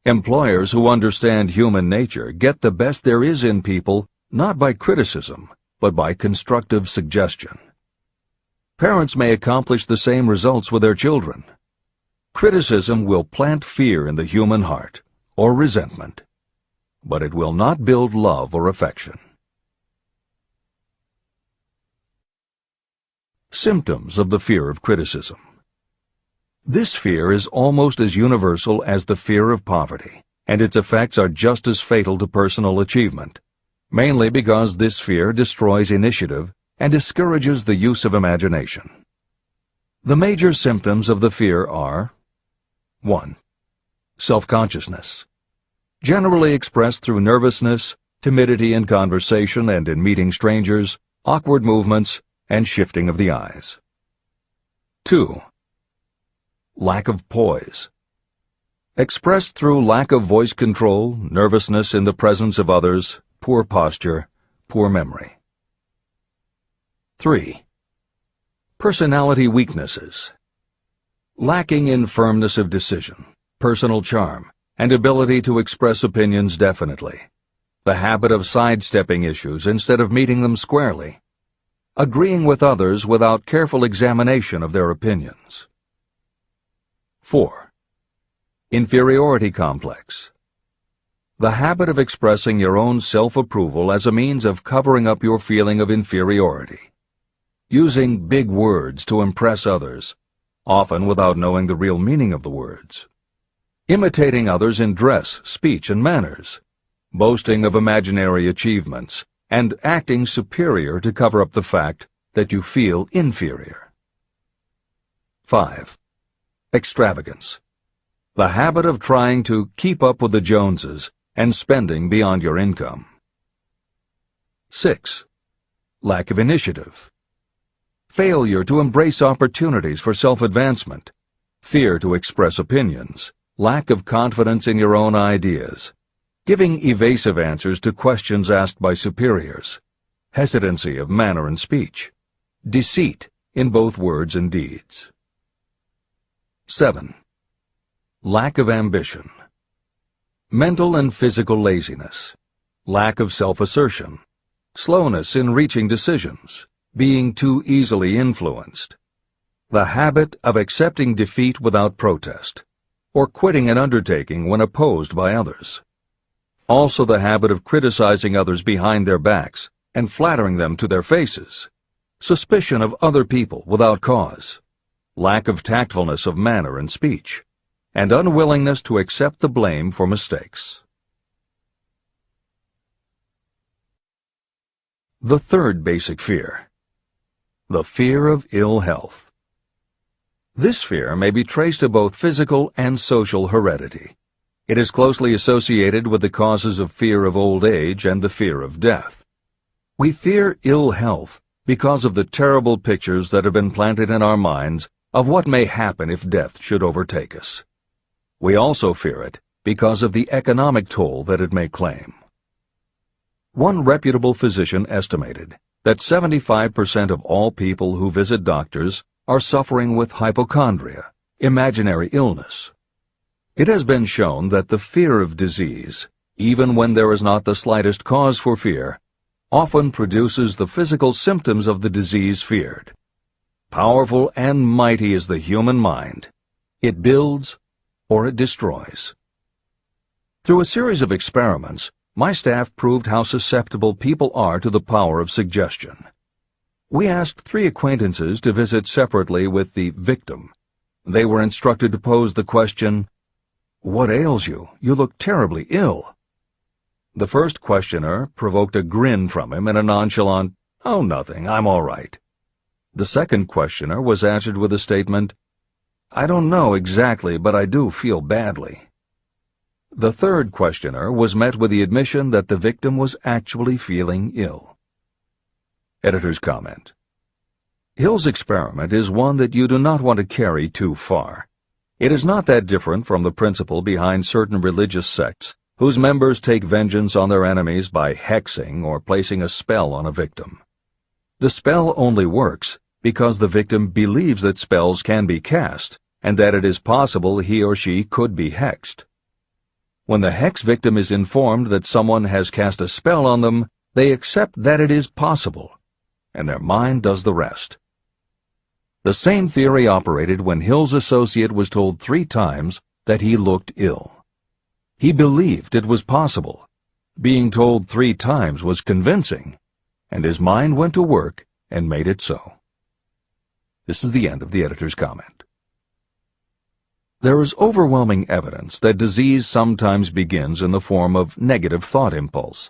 Employers who understand human nature get the best there is in people not by criticism, but by constructive suggestion. Parents may accomplish the same results with their children. Criticism will plant fear in the human heart, or resentment, but it will not build love or affection. Symptoms of the fear of criticism. This fear is almost as universal as the fear of poverty, and its effects are just as fatal to personal achievement, mainly because this fear destroys initiative and discourages the use of imagination. The major symptoms of the fear are 1. Self-consciousness, generally expressed through nervousness, timidity in conversation and in meeting strangers, awkward movements, and shifting of the eyes. 2. Lack of poise, expressed through lack of voice control, nervousness in the presence of others, poor posture, poor memory. 3. Personality weaknesses, lacking in firmness of decision, personal charm, and ability to express opinions definitely, the habit of sidestepping issues instead of meeting them squarely, agreeing with others without careful examination of their opinions. 4. Inferiority complex, the habit of expressing your own self-approval as a means of covering up your feeling of inferiority, using big words to impress others, often without knowing the real meaning of the words, imitating others in dress, speech, and manners, boasting of imaginary achievements, and acting superior to cover up the fact that you feel inferior. 5. Extravagance, the habit of trying to keep up with the Joneses and spending beyond your income. 6. Lack of initiative, failure to embrace opportunities for self-advancement, fear to express opinions, lack of confidence in your own ideas, giving evasive answers to questions asked by superiors, hesitancy of manner and speech, deceit in both words and deeds. 7. Lack of ambition. Mental and physical laziness, lack of self-assertion, slowness in reaching decisions, being too easily influenced, the habit of accepting defeat without protest, or quitting an undertaking when opposed by others. Also the habit of criticizing others behind their backs and flattering them to their faces, suspicion of other people without cause, lack of tactfulness of manner and speech, and unwillingness to accept the blame for mistakes. The third basic fear, the fear of ill health. This fear may be traced to both physical and social heredity. It is closely associated with the causes of fear of old age and the fear of death. We fear ill health because of the terrible pictures that have been planted in our minds of what may happen if death should overtake us. We also fear it because of the economic toll that it may claim. One reputable physician estimated that 75% of all people who visit doctors are suffering with hypochondria, imaginary illness. It has been shown that the fear of disease, even when there is not the slightest cause for fear, often produces the physical symptoms of the disease feared. Powerful and mighty is the human mind. It builds or it destroys. Through a series of experiments, my staff proved how susceptible people are to the power of suggestion. We asked 3 acquaintances to visit separately with the victim. They were instructed to pose the question, "What ails you? You look terribly ill." The first questioner provoked a grin from him and a nonchalant, "Oh, nothing, I'm all right." The second questioner was answered with a statement, "I don't know exactly, but I do feel badly." The third questioner was met with the admission that the victim was actually feeling ill. Editor's comment. Hill's experiment is one that you do not want to carry too far. It is not that different from the principle behind certain religious sects whose members take vengeance on their enemies by hexing or placing a spell on a victim. The spell only works because the victim believes that spells can be cast and that it is possible he or she could be hexed. When the hex victim is informed that someone has cast a spell on them, they accept that it is possible, and their mind does the rest. The same theory operated when Hill's associate was told 3 times that he looked ill. He believed it was possible. Being told 3 times was convincing, and his mind went to work and made it so. This is the end of the editor's comment. There is overwhelming evidence that disease sometimes begins in the form of negative thought impulse.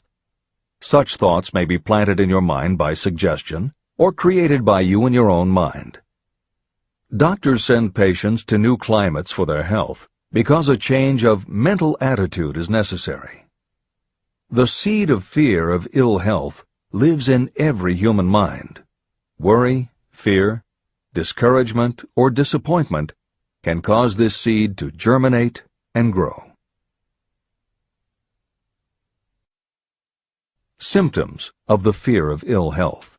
Such thoughts may be planted in your mind by suggestion or created by you in your own mind. Doctors send patients to new climates for their health because a change of mental attitude is necessary. The seed of fear of ill health lives in every human mind. Worry, fear, discouragement, or disappointment can cause this seed to germinate and grow. Symptoms of the fear of ill health.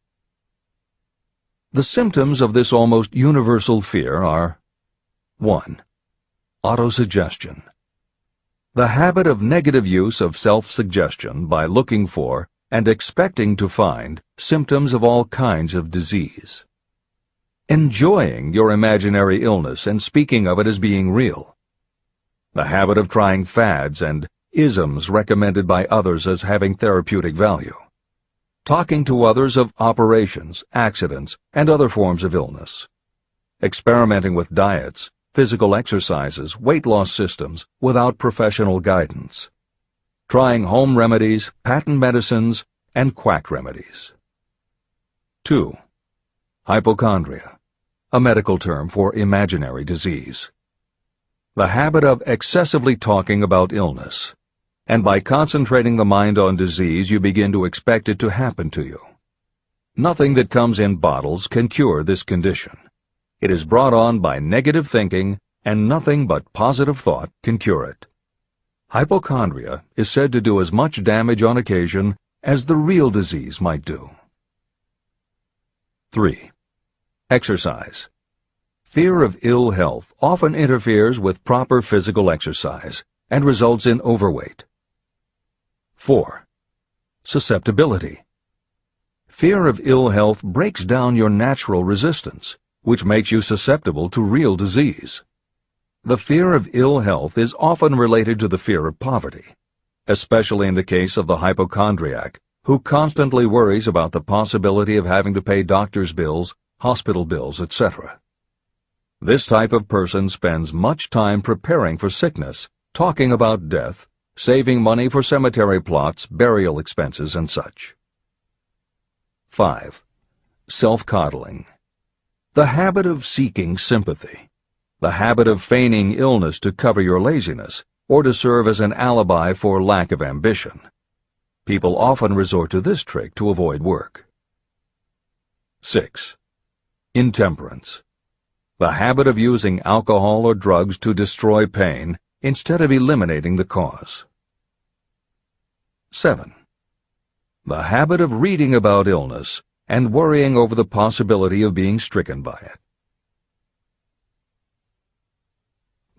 The symptoms of this almost universal fear are 1. Autosuggestion. The habit of negative use of self-suggestion by looking for and expecting to find symptoms of all kinds of disease. Enjoying your imaginary illness and speaking of it as being real. The habit of trying fads and isms recommended by others as having therapeutic value. Talking to others of operations, accidents, and other forms of illness. Experimenting with diets, physical exercises, weight loss systems without professional guidance. Trying home remedies, patent medicines, and quack remedies. 2. Hypochondria, a medical term for imaginary disease. The habit of excessively talking about illness, and by concentrating the mind on disease you begin to expect it to happen to you. Nothing that comes in bottles can cure this condition. It is brought on by negative thinking, and nothing but positive thought can cure it. hypochondria is said to do as much damage on occasion as the real disease might do. 3. Exercise. Fear of ill health often interferes with proper physical exercise and results in overweight. 4. Susceptibility. Fear of ill health breaks down your natural resistance, which makes you susceptible to real disease. The fear of ill health is often related to the fear of poverty, especially in the case of the hypochondriac, who constantly worries about the possibility of having to pay doctor's bills, hospital bills, etc. This type of person spends much time preparing for sickness, talking about death, saving money for cemetery plots, burial expenses, and such. 5. Self-coddling. The habit of seeking sympathy. The habit of feigning illness to cover your laziness or to serve as an alibi for lack of ambition. People often resort to this trick to avoid work. 6. Intemperance. The habit of using alcohol or drugs to destroy pain instead of eliminating the cause. 7. The habit of reading about illness and worrying over the possibility of being stricken by it.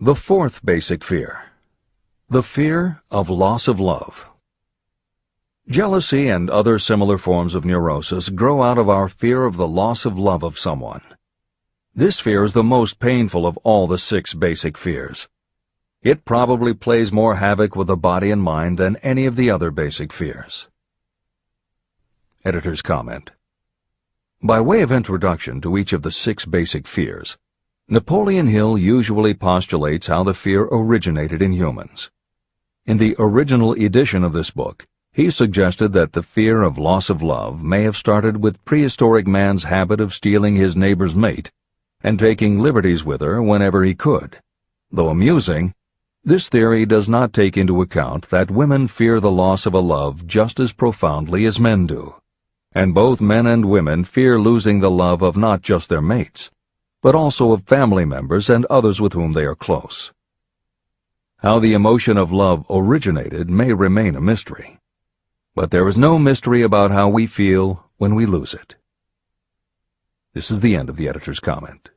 The fourth basic fear. The fear of loss of love. Jealousy and other similar forms of neurosis grow out of our fear of the loss of love of someone. This fear is the most painful of all the 6 basic fears. It probably plays more havoc with the body and mind than any of the other basic fears. Editor's comment. By way of introduction to each of the 6 basic fears, Napoleon Hill usually postulates how the fear originated in humans. In the original edition of this book, he suggested that the fear of loss of love may have started with prehistoric man's habit of stealing his neighbor's mate and taking liberties with her whenever he could. Though amusing, this theory does not take into account that women fear the loss of a love just as profoundly as men do, and both men and women fear losing the love of not just their mates, but also of family members and others with whom they are close. How the emotion of love originated may remain a mystery, but there is no mystery about how we feel when we lose it. This is the end of the editor's comment.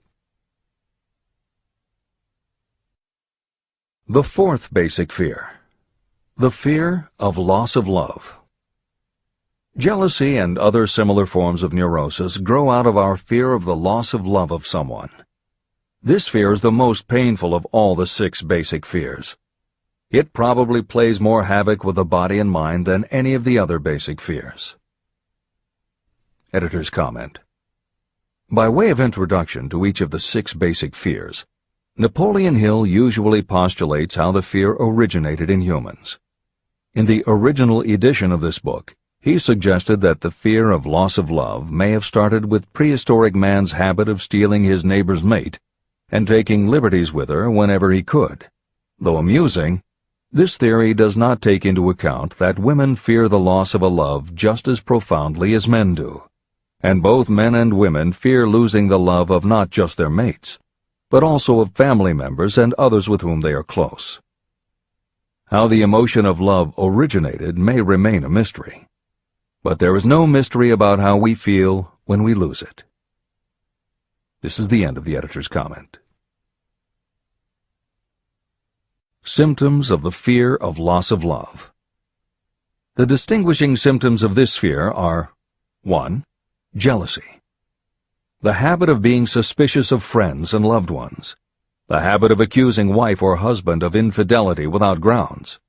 The fourth basic fear. The fear of loss of love. Jealousy and other similar forms of neurosis grow out of our fear of the loss of love of someone. This fear is the most painful of all the 6 basic fears. It probably plays more havoc with the body and mind than any of the other basic fears. Editor's comment. By way of introduction to each of the 6 basic fears, Napoleon Hill usually postulates how the fear originated in humans. In the original edition of this book, he suggested that the fear of loss of love may have started with prehistoric man's habit of stealing his neighbor's mate and taking liberties with her whenever he could. Though amusing, this theory does not take into account that women fear the loss of a love just as profoundly as men do, and both men and women fear losing the love of not just their mates, but also of family members and others with whom they are close. How the emotion of love originated may remain a mystery, but there is no mystery about how we feel when we lose it. This is the end of the editor's comment. Symptoms of the fear of loss of love. The distinguishing symptoms of this fear are 1. Jealousy. The habit of being suspicious of friends and loved ones. The habit of accusing wife or husband of infidelity without grounds.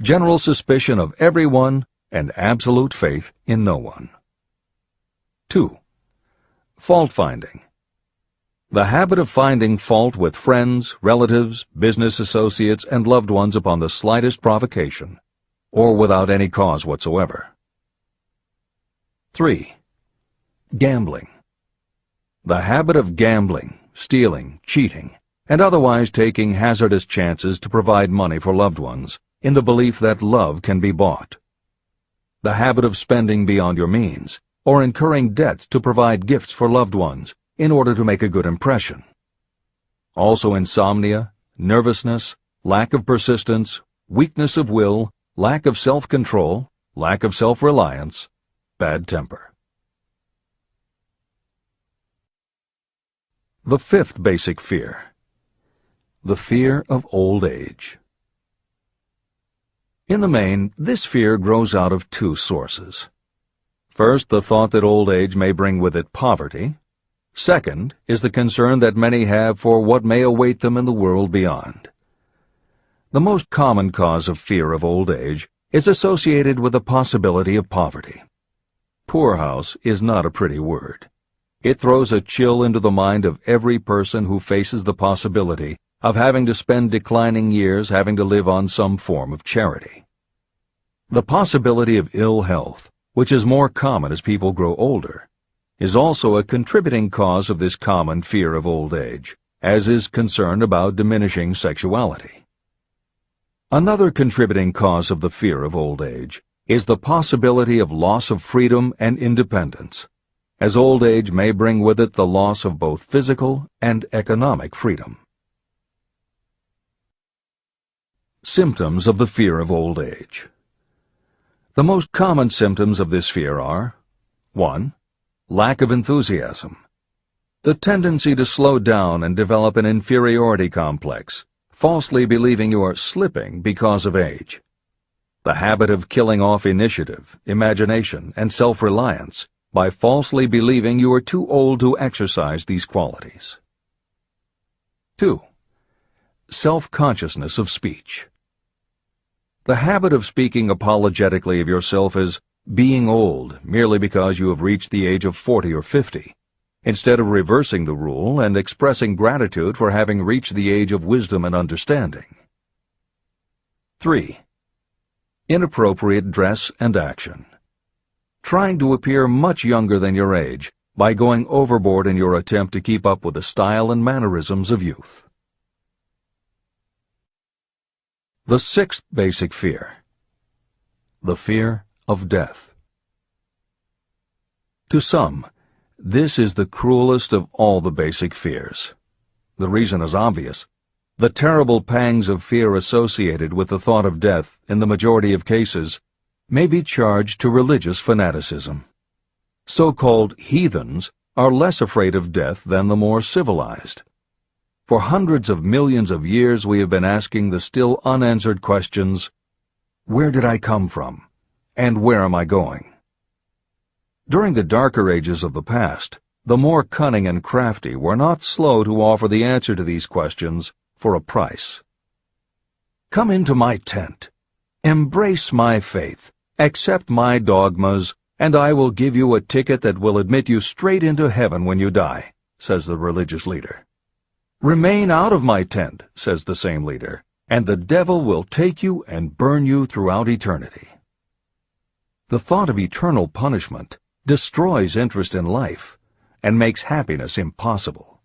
General suspicion of everyone and absolute faith in no one. 2. Fault-finding. The habit of finding fault with friends, relatives, business associates, and loved ones upon the slightest provocation, or without any cause whatsoever. 3. Gambling. The habit of gambling, stealing, cheating, and otherwise taking hazardous chances to provide money for loved ones, in the belief that love can be bought. The habit of spending beyond your means, or incurring debts to provide gifts for loved ones, in order to make a good impression. Also insomnia, nervousness, lack of persistence, weakness of will, lack of self-control, lack of self-reliance, bad temper. The fifth basic fear: the fear of old age. In the main, this fear grows out of two sources. First, the thought that old age may bring with it poverty. Second is the concern that many have for what may await them in the world beyond. The most common cause of fear of old age is associated with the possibility of poverty. Poorhouse is not a pretty word. It throws a chill into the mind of every person who faces the possibility of having to spend declining years having to live on some form of charity. The possibility of ill health, which is more common as people grow older, is also a contributing cause of this common fear of old age, as is concern about diminishing sexuality. Another contributing cause of the fear of old age is the possibility of loss of freedom and independence, as old age may bring with it the loss of both physical and economic freedom. Symptoms of the fear of old age. The most common symptoms of this fear are: 1. Lack of enthusiasm. The tendency to slow down and develop an inferiority complex, falsely believing you are slipping because of age. The habit of killing off initiative, imagination, and self-reliance by falsely believing you are too old to exercise these qualities. 2. Self-consciousness of speech. The habit of speaking apologetically of yourself as being old merely because you have reached the age of 40 or 50, instead of reversing the rule and expressing gratitude for having reached the age of wisdom and understanding. 3. Inappropriate dress and action. Trying to appear much younger than your age by going overboard in your attempt to keep up with the style and mannerisms of youth. The sixth basic fear: the fear of death. To some, this is the cruelest of all the basic fears. The reason is obvious. The terrible pangs of fear associated with the thought of death, in the majority of cases, may be charged to religious fanaticism. So-called heathens are less afraid of death than the more civilized. For hundreds of millions of years we have been asking the still unanswered questions: where did I come from? And where am I going? During the darker ages of the past, the more cunning and crafty were not slow to offer the answer to these questions for a price. Come into my tent, embrace my faith, accept my dogmas, and I will give you a ticket that will admit you straight into heaven when you die, says the religious leader. Remain out of my tent, says the same leader, and the devil will take you and burn you throughout eternity. The thought of eternal punishment destroys interest in life and makes happiness impossible.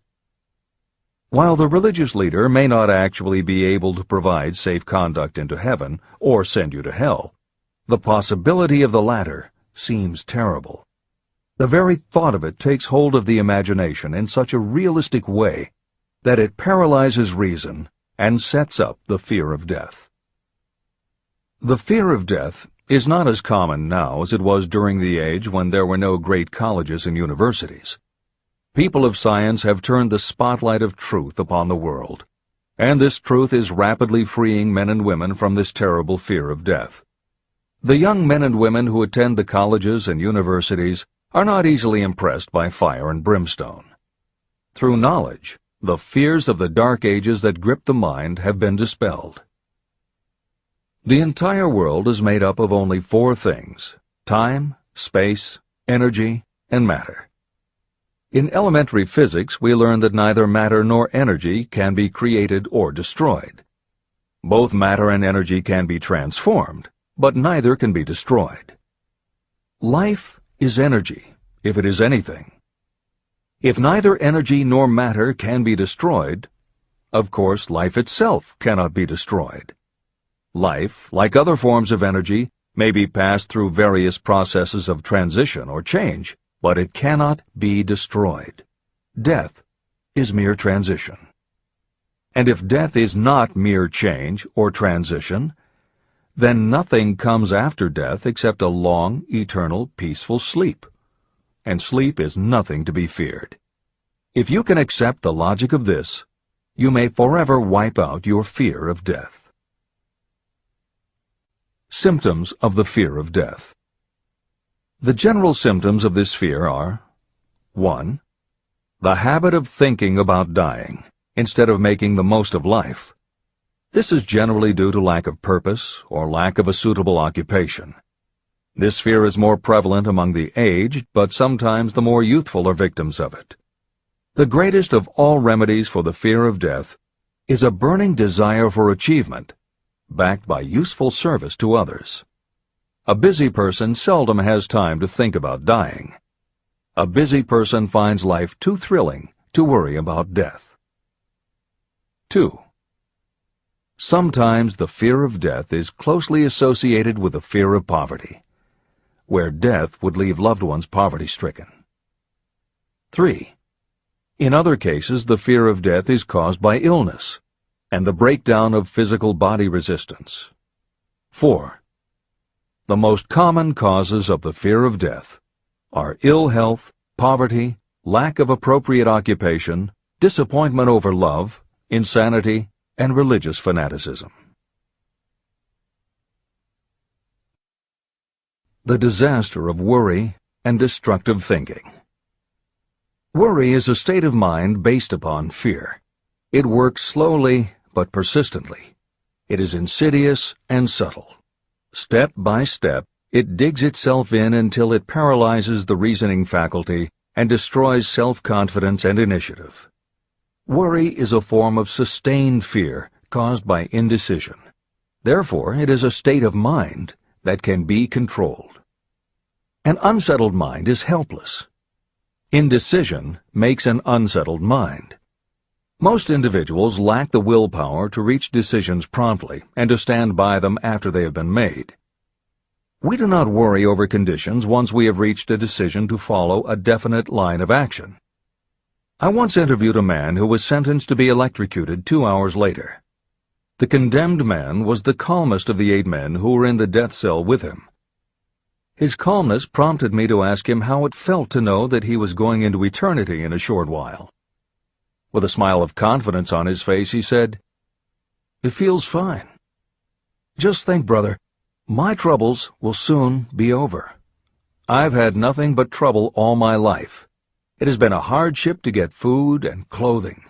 While the religious leader may not actually be able to provide safe conduct into heaven or send you to hell, the possibility of the latter seems terrible. The very thought of it takes hold of the imagination in such a realistic way that it paralyzes reason and sets up the fear of death. The fear of death is not as common now as it was during the age when there were no great colleges and universities. People of science have turned the spotlight of truth upon the world, and this truth is rapidly freeing men and women from this terrible fear of death. The young men and women who attend the colleges and universities are not easily impressed by fire and brimstone. Through knowledge, the fears of the dark ages that grip the mind have been dispelled. The entire world is made up of only four things: time, space, energy, and matter. In elementary physics, we learn that neither matter nor energy can be created or destroyed. Both matter and energy can be transformed, but neither can be destroyed. Life is energy, if it is anything. If neither energy nor matter can be destroyed, of course life itself cannot be destroyed. Life, like other forms of energy, may be passed through various processes of transition or change, but it cannot be destroyed. Death is mere transition. And if death is not mere change or transition, then nothing comes after death except a long, eternal, peaceful sleep. And sleep is nothing to be feared. If you can accept the logic of this, you may forever wipe out your fear of death. Symptoms of the fear of death. The general symptoms of this fear are: 1. The habit of thinking about dying, instead of making the most of life. This is generally due to lack of purpose or lack of a suitable occupation. This fear is more prevalent among the aged, but sometimes the more youthful are victims of it. The greatest of all remedies for the fear of death is a burning desire for achievement, backed by useful service to others. A busy person seldom has time to think about dying. A busy person finds life too thrilling to worry about death. 2. Sometimes the fear of death is closely associated with the fear of poverty, where death would leave loved ones poverty-stricken. 3. In other cases, the fear of death is caused by illness and the breakdown of physical body resistance. 4. The most common causes of the fear of death are ill health, poverty, lack of appropriate occupation, disappointment over love, insanity, and religious fanaticism. The disaster of worry and destructive thinking. Worry is a state of mind based upon fear. It works slowly but persistently. It is insidious and subtle. Step by step, it digs itself in until it paralyzes the reasoning faculty and destroys self-confidence and initiative. Worry is a form of sustained fear caused by indecision. Therefore, it is a state of mind that can be controlled. An unsettled mind is helpless. Indecision makes an unsettled mind. Most individuals lack the willpower to reach decisions promptly and to stand by them after they have been made. We do not worry over conditions once we have reached a decision to follow a definite line of action. I once interviewed a man who was sentenced to be electrocuted 2 hours later. The condemned man was the calmest of the 8 men who were in the death cell with him. His calmness prompted me to ask him how it felt to know that he was going into eternity in a short while. With a smile of confidence on his face, he said, "It feels fine. Just think, brother, my troubles will soon be over. I've had nothing but trouble all my life. It has been a hardship to get food and clothing.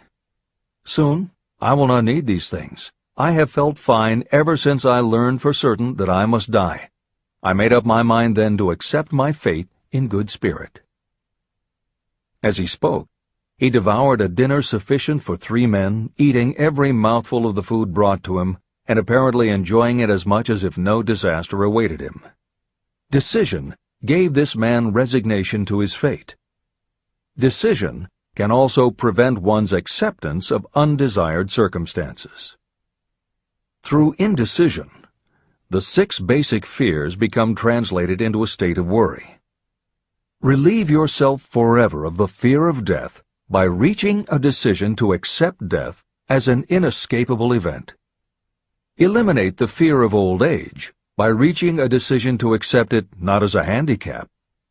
Soon, I will not need these things. I have felt fine ever since I learned for certain that I must die. I made up my mind then to accept my fate in good spirit." As he spoke, he devoured a dinner sufficient for 3 men, eating every mouthful of the food brought to him, and apparently enjoying it as much as if no disaster awaited him. Decision gave this man resignation to his fate. Decision can also prevent one's acceptance of undesired circumstances. Through indecision, the 6 basic fears become translated into a state of worry. Relieve yourself forever of the fear of death by reaching a decision to accept death as an inescapable event. Eliminate the fear of old age by reaching a decision to accept it not as a handicap,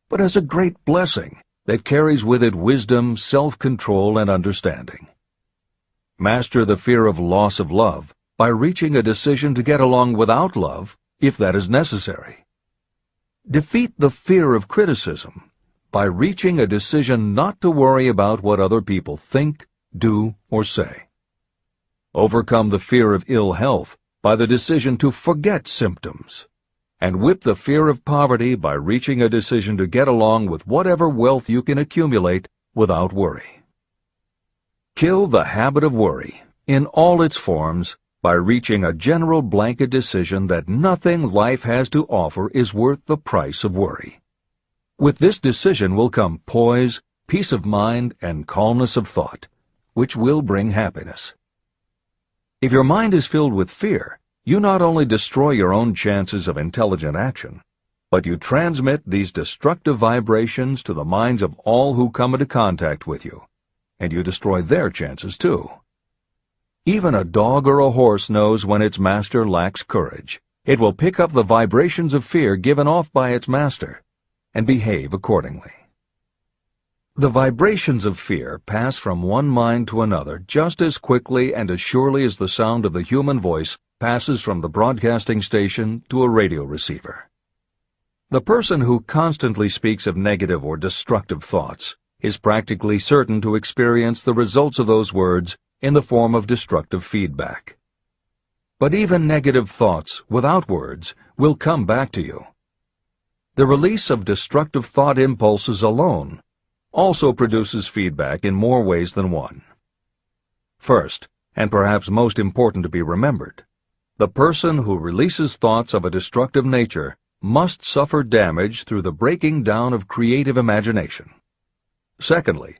but as a great blessing that carries with it wisdom, self-control, and understanding. Master the fear of loss of love by reaching a decision to get along without love, if that is necessary. Defeat the fear of criticism by reaching a decision not to worry about what other people think, do, or say. Overcome the fear of ill health by the decision to forget symptoms, and whip the fear of poverty by reaching a decision to get along with whatever wealth you can accumulate without worry. Kill the habit of worry in all its forms by reaching a general blanket decision that nothing life has to offer is worth the price of worry. With this decision will come poise, peace of mind, and calmness of thought, which will bring happiness. If your mind is filled with fear, you not only destroy your own chances of intelligent action, but you transmit these destructive vibrations to the minds of all who come into contact with you, and you destroy their chances too. Even a dog or a horse knows when its master lacks courage, It will pick up the vibrations of fear given off by its master and behave accordingly. The vibrations of fear pass from one mind to another just as quickly and as surely as the sound of the human voice passes from the broadcasting station to a radio receiver. The person who constantly speaks of negative or destructive thoughts is practically certain to experience the results of those words in the form of destructive feedback. But even negative thoughts without words will come back to you. The release of destructive thought impulses alone also produces feedback in more ways than one. First, and perhaps most important to be remembered, the person who releases thoughts of a destructive nature must suffer damage through the breaking down of creative imagination. Secondly,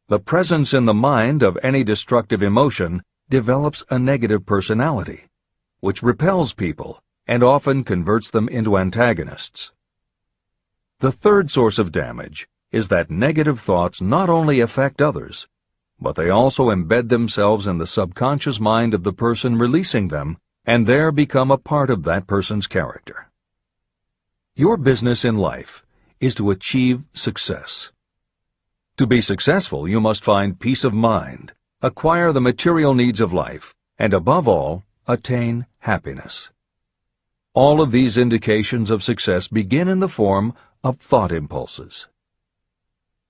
the presence in the mind of any destructive emotion develops a negative personality, which repels people and often converts them into antagonists. The third source of damage is that negative thoughts not only affect others, but they also embed themselves in the subconscious mind of the person releasing them and there become a part of that person's character. Your business in life is to achieve success. To be successful, you must find peace of mind, acquire the material needs of life, and above all, attain happiness. All of these indications of success begin in the form of thought impulses.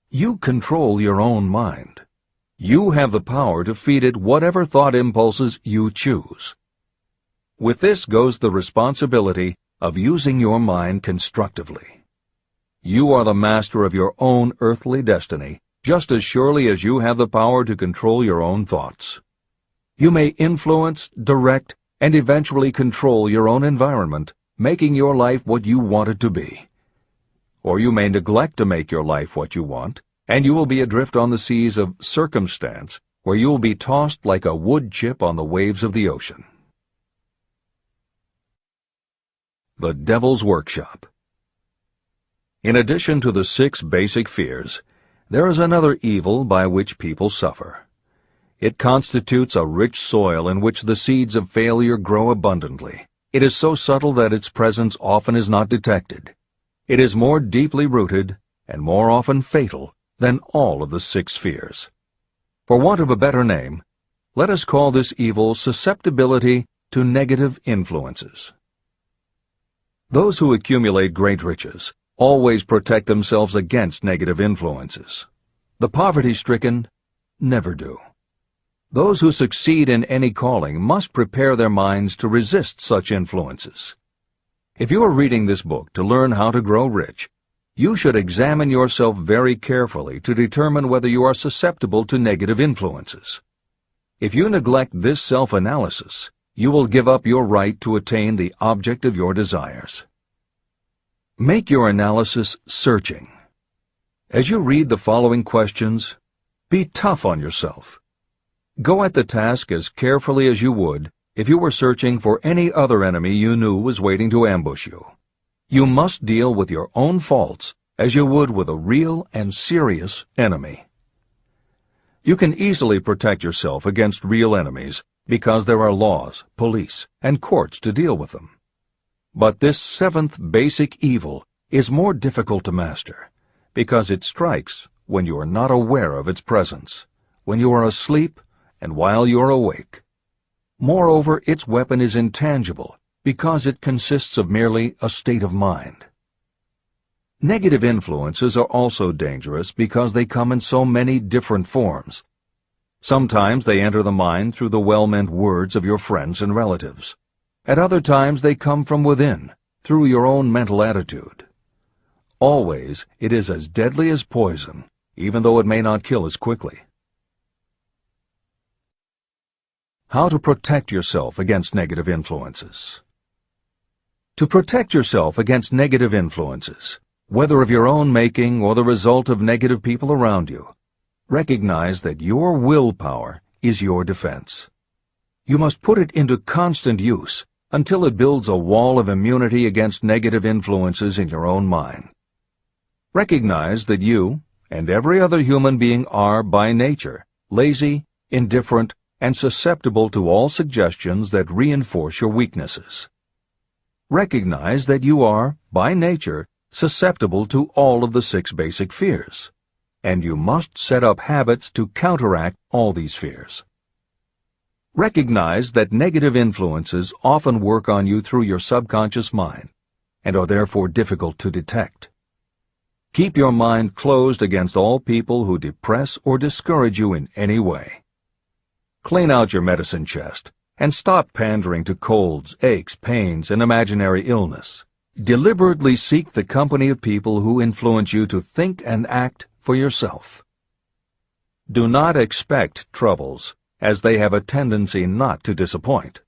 You control your own mind. You have the power to feed it whatever thought impulses you choose. With this goes the responsibility of using your mind constructively. You are the master of your own earthly destiny, just as surely as you have the power to control your own thoughts. You may influence, direct, and eventually control your own environment, making your life what you want it to be. Or you may neglect to make your life what you want, and you will be adrift on the seas of circumstance, where you will be tossed like a wood chip on the waves of the ocean. The Devil's Workshop. In addition to the 6 basic fears, there is another evil by which people suffer. It constitutes a rich soil in which the seeds of failure grow abundantly. It is so subtle that its presence often is not detected. It is more deeply rooted and more often fatal than all of the 6 fears. For want of a better name, let us call this evil susceptibility to negative influences. Those who accumulate great riches always protect themselves against negative influences. The poverty-stricken never do. Those who succeed in any calling must prepare their minds to resist such influences. If you are reading this book to learn how to grow rich, you should examine yourself very carefully to determine whether you are susceptible to negative influences. If you neglect this self-analysis, you will give up your right to attain the object of your desires. Make your analysis searching. As you read the following questions, be tough on yourself. Go at the task as carefully as you would if you were searching for any other enemy you knew was waiting to ambush you. You must deal with your own faults as you would with a real and serious enemy. You can easily protect yourself against real enemies because there are laws, police, and courts to deal with them. But this 7th basic evil is more difficult to master because it strikes when you are not aware of its presence, when you are asleep and while you are awake. Moreover, its weapon is intangible because it consists of merely a state of mind. Negative influences are also dangerous because they come in so many different forms. Sometimes they enter the mind through the well-meant words of your friends and relatives. At other times they come from within, through your own mental attitude. Always it is as deadly as poison, even though it may not kill as quickly. How to protect yourself against negative influences. To protect yourself against negative influences, whether of your own making or the result of negative people around you, recognize that your willpower is your defense. You must put it into constant use until it builds a wall of immunity against negative influences in your own mind. Recognize that you and every other human being are, by nature, lazy, indifferent, and susceptible to all suggestions that reinforce your weaknesses. Recognize that you are, by nature, susceptible to all of the 6 basic fears, and you must set up habits to counteract all these fears. Recognize that negative influences often work on you through your subconscious mind and are therefore difficult to detect. Keep your mind closed against all people who depress or discourage you in any way. Clean out your medicine chest and stop pandering to colds, aches, pains, and imaginary illness. Deliberately seek the company of people who influence you to think and act for yourself. Do not expect troubles, as they have a tendency not to disappoint.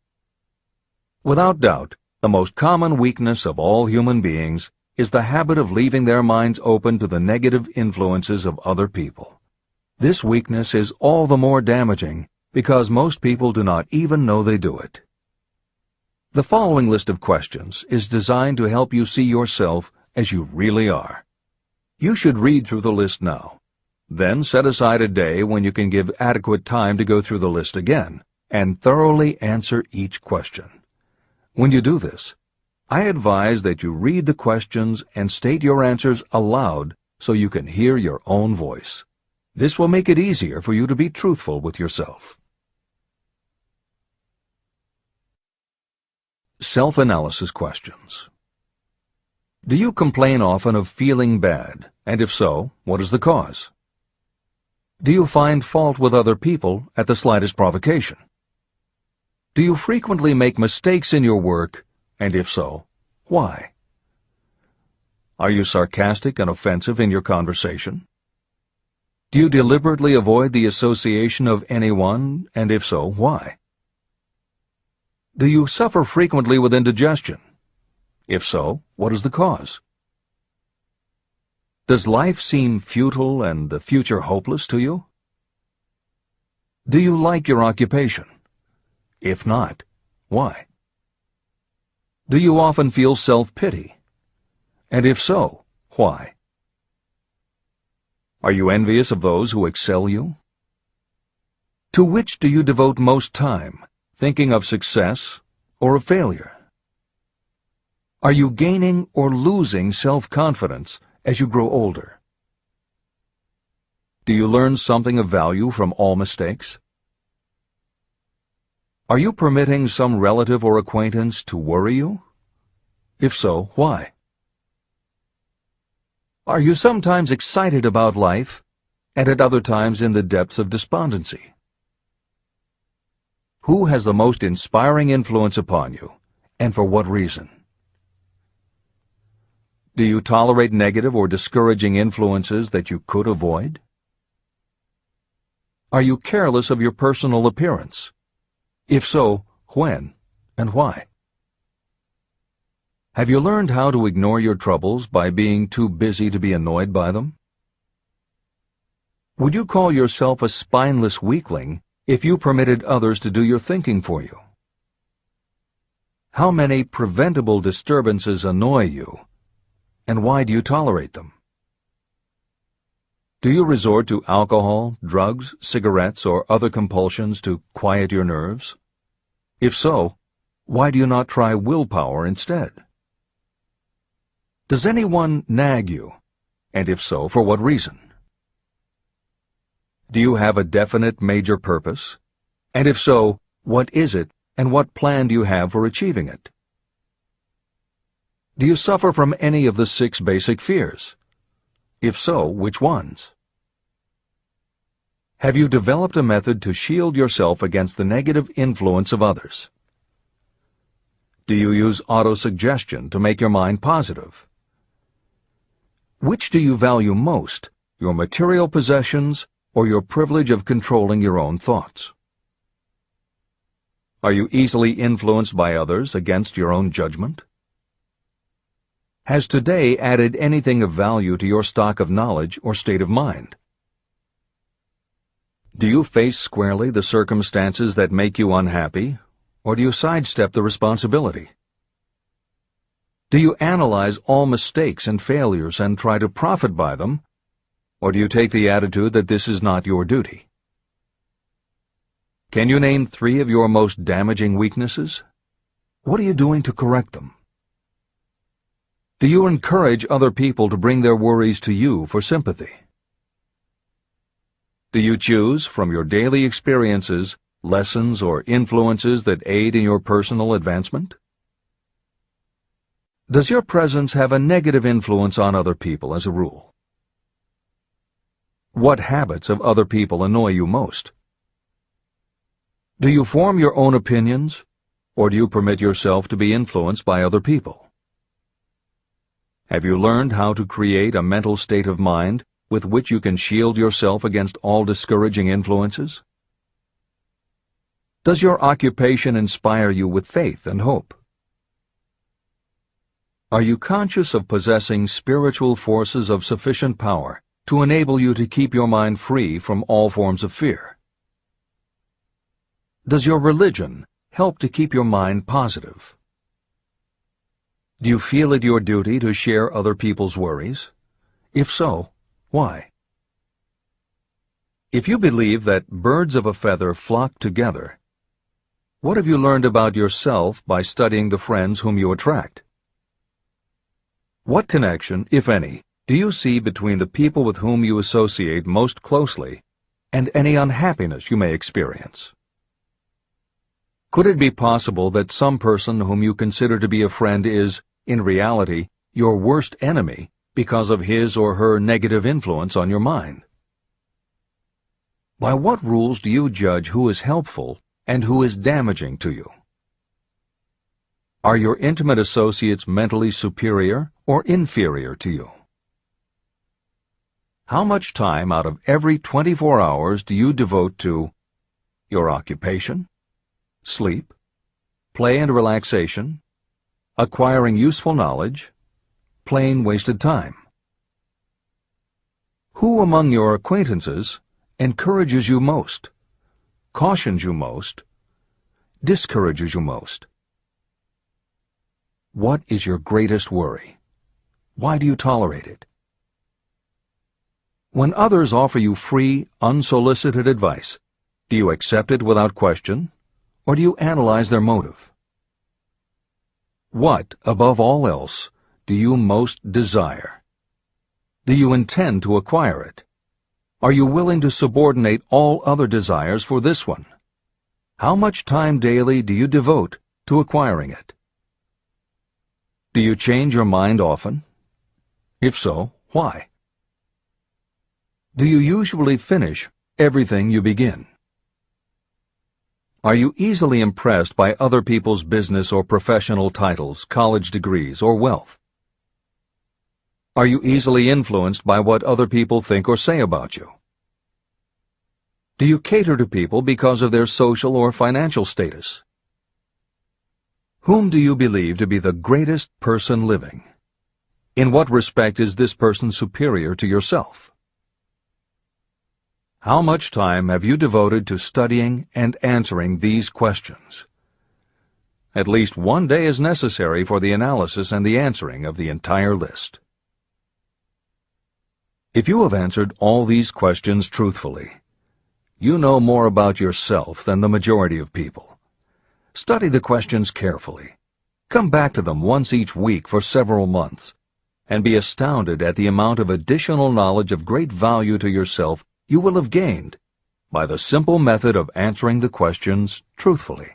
Without doubt, the most common weakness of all human beings is the habit of leaving their minds open to the negative influences of other people. This weakness is all the more damaging because most people do not even know they do it. The following list of questions is designed to help you see yourself as you really are. You should read through the list now. Then set aside a day when you can give adequate time to go through the list again and thoroughly answer each question. When you do this, I advise that you read the questions and state your answers aloud so you can hear your own voice. This will make it easier for you to be truthful with yourself. Self-analysis questions. Do you complain often of feeling bad, and if so, what is the cause? Do you find fault with other people at the slightest provocation? Do you frequently make mistakes in your work, and if so, why? Are you sarcastic and offensive in your conversation? Do you deliberately avoid the association of anyone, and if so, why? Do you suffer frequently with indigestion? If so, what is the cause? Does life seem futile and the future hopeless to you? Do you like your occupation? If not, why? Do you often feel self-pity? And if so, why? Are you envious of those who excel you? To which do you devote most time, thinking of success or of failure? Are you gaining or losing self-confidence as you grow older? Do you learn something of value from all mistakes? Are you permitting some relative or acquaintance to worry you? If so, why? Are you sometimes excited about life, and at other times in the depths of despondency? Who has the most inspiring influence upon you, and for what reason? Do you tolerate negative or discouraging influences that you could avoid? Are you careless of your personal appearance? If so, when and why? Have you learned how to ignore your troubles by being too busy to be annoyed by them? Would you call yourself a spineless weakling if you permitted others to do your thinking for you? How many preventable disturbances annoy you, and why do you tolerate them? Do you resort to alcohol, drugs, cigarettes, or other compulsions to quiet your nerves? If so, why do you not try willpower instead? Does anyone nag you, and if so, for what reason? Do you have a definite major purpose? And if so, what is it, and what plan do you have for achieving it? Do you suffer from any of the 6 basic fears? If so, which ones? Have you developed a method to shield yourself against the negative influence of others? Do you use autosuggestion to make your mind positive? Which do you value most, your material possessions or your privilege of controlling your own thoughts? Are you easily influenced by others against your own judgment? Has today added anything of value to your stock of knowledge or state of mind? Do you face squarely the circumstances that make you unhappy, or do you sidestep the responsibility? Do you analyze all mistakes and failures and try to profit by them, or do you take the attitude that this is not your duty? Can you name 3 of your most damaging weaknesses? What are you doing to correct them? Do you encourage other people to bring their worries to you for sympathy? Do you choose from your daily experiences lessons or influences that aid in your personal advancement? Does your presence have a negative influence on other people as a rule? What habits of other people annoy you most? Do you form your own opinions, or do you permit yourself to be influenced by other people? Have you learned how to create a mental state of mind with which you can shield yourself against all discouraging influences? Does your occupation inspire you with faith and hope? Are you conscious of possessing spiritual forces of sufficient power to enable you to keep your mind free from all forms of fear? Does your religion help to keep your mind positive? Do you feel it your duty to share other people's worries? If so, why? If you believe that birds of a feather flock together, what have you learned about yourself by studying the friends whom you attract? What connection, if any, do you see between the people with whom you associate most closely and any unhappiness you may experience? Could it be possible that some person whom you consider to be a friend is, in reality, your worst enemy because of his or her negative influence on your mind? By what rules do you judge who is helpful and who is damaging to you? Are your intimate associates mentally superior or inferior to you? How much time out of every 24 hours do you devote to your occupation, sleep, play and relaxation, acquiring useful knowledge, plain wasted time? Who among your acquaintances encourages you most, cautions you most, discourages you most? What is your greatest worry? Why do you tolerate it? When others offer you free, unsolicited advice, do you accept it without question, or do you analyze their motive? What, above all else, do you most desire? Do you intend to acquire it? Are you willing to subordinate all other desires for this one? How much time daily do you devote to acquiring it? Do you change your mind often? If so, why? Do you usually finish everything you begin? Are you easily impressed by other people's business or professional titles, college degrees, or wealth? Are you easily influenced by what other people think or say about you? Do you cater to people because of their social or financial status? Whom do you believe to be the greatest person living? In what respect is this person superior to yourself? How much time have you devoted to studying and answering these questions? At least one day is necessary for the analysis and the answering of the entire list. If you have answered all these questions truthfully, you know more about yourself than the majority of people. Study the questions carefully. Come back to them once each week for several months, and be astounded at the amount of additional knowledge of great value to yourself you will have gained by the simple method of answering the questions truthfully.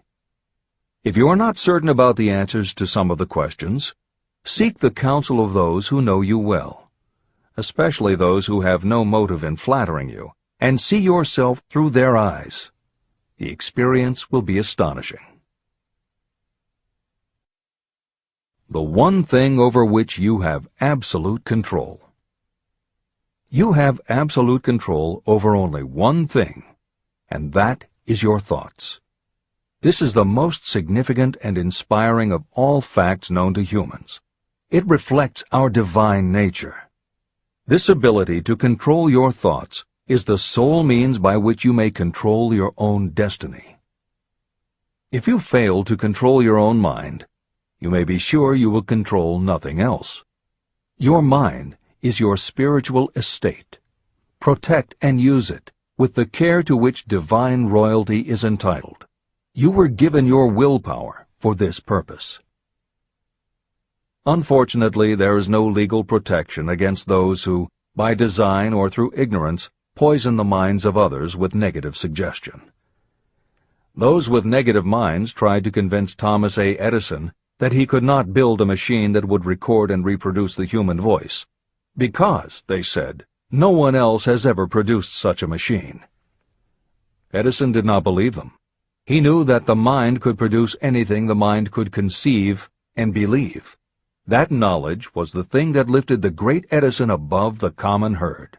If you are not certain about the answers to some of the questions, seek the counsel of those who know you well, especially those who have no motive in flattering you, and see yourself through their eyes. The experience will be astonishing. The one thing over which you have absolute control. You have absolute control over only one thing, and that is your thoughts. This is the most significant and inspiring of all facts known to humans. It reflects our divine nature. This ability to control your thoughts is the sole means by which you may control your own destiny. If you fail to control your own mind, you may be sure you will control nothing else. Your mind is your spiritual estate. Protect and use it with the care to which divine royalty is entitled. You were given your willpower for this purpose. Unfortunately, there is no legal protection against those who, by design or through ignorance, poison the minds of others with negative suggestion. Those with negative minds tried to convince Thomas A. Edison that he could not build a machine that would record and reproduce the human voice, because, they said, no one else has ever produced such a machine. Edison did not believe them. He knew that the mind could produce anything the mind could conceive and believe. That knowledge was the thing that lifted the great Edison above the common herd.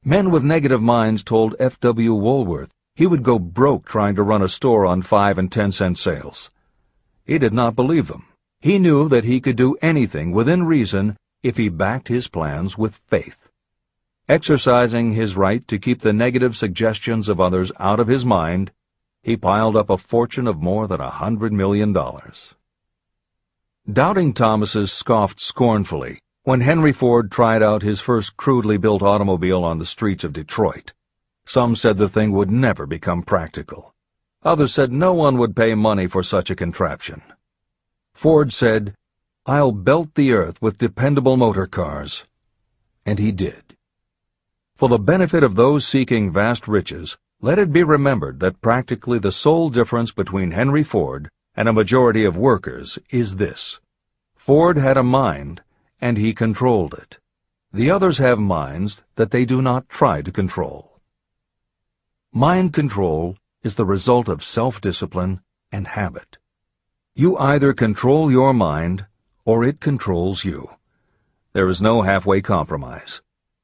Men with negative minds told F.W. Woolworth he would go broke trying to run a store on 5 and 10-cent sales. He did not believe them. He knew that he could do anything within reason if he backed his plans with faith. Exercising his right to keep the negative suggestions of others out of his mind, he piled up a fortune of more than $100 million. Doubting Thomases scoffed scornfully when Henry Ford tried out his first crudely built automobile on the streets of Detroit. Some said the thing would never become practical. Others said no one would pay money for such a contraption. Ford said, "I'll belt the earth with dependable motor cars." And he did. For the benefit of those seeking vast riches, let it be remembered that practically the sole difference between Henry Ford and a majority of workers is this: Ford had a mind, and he controlled it. The others have minds that they do not try to control. Mind control is the result of self-discipline and habit. You either control your mind, or it controls you. There is no halfway compromise.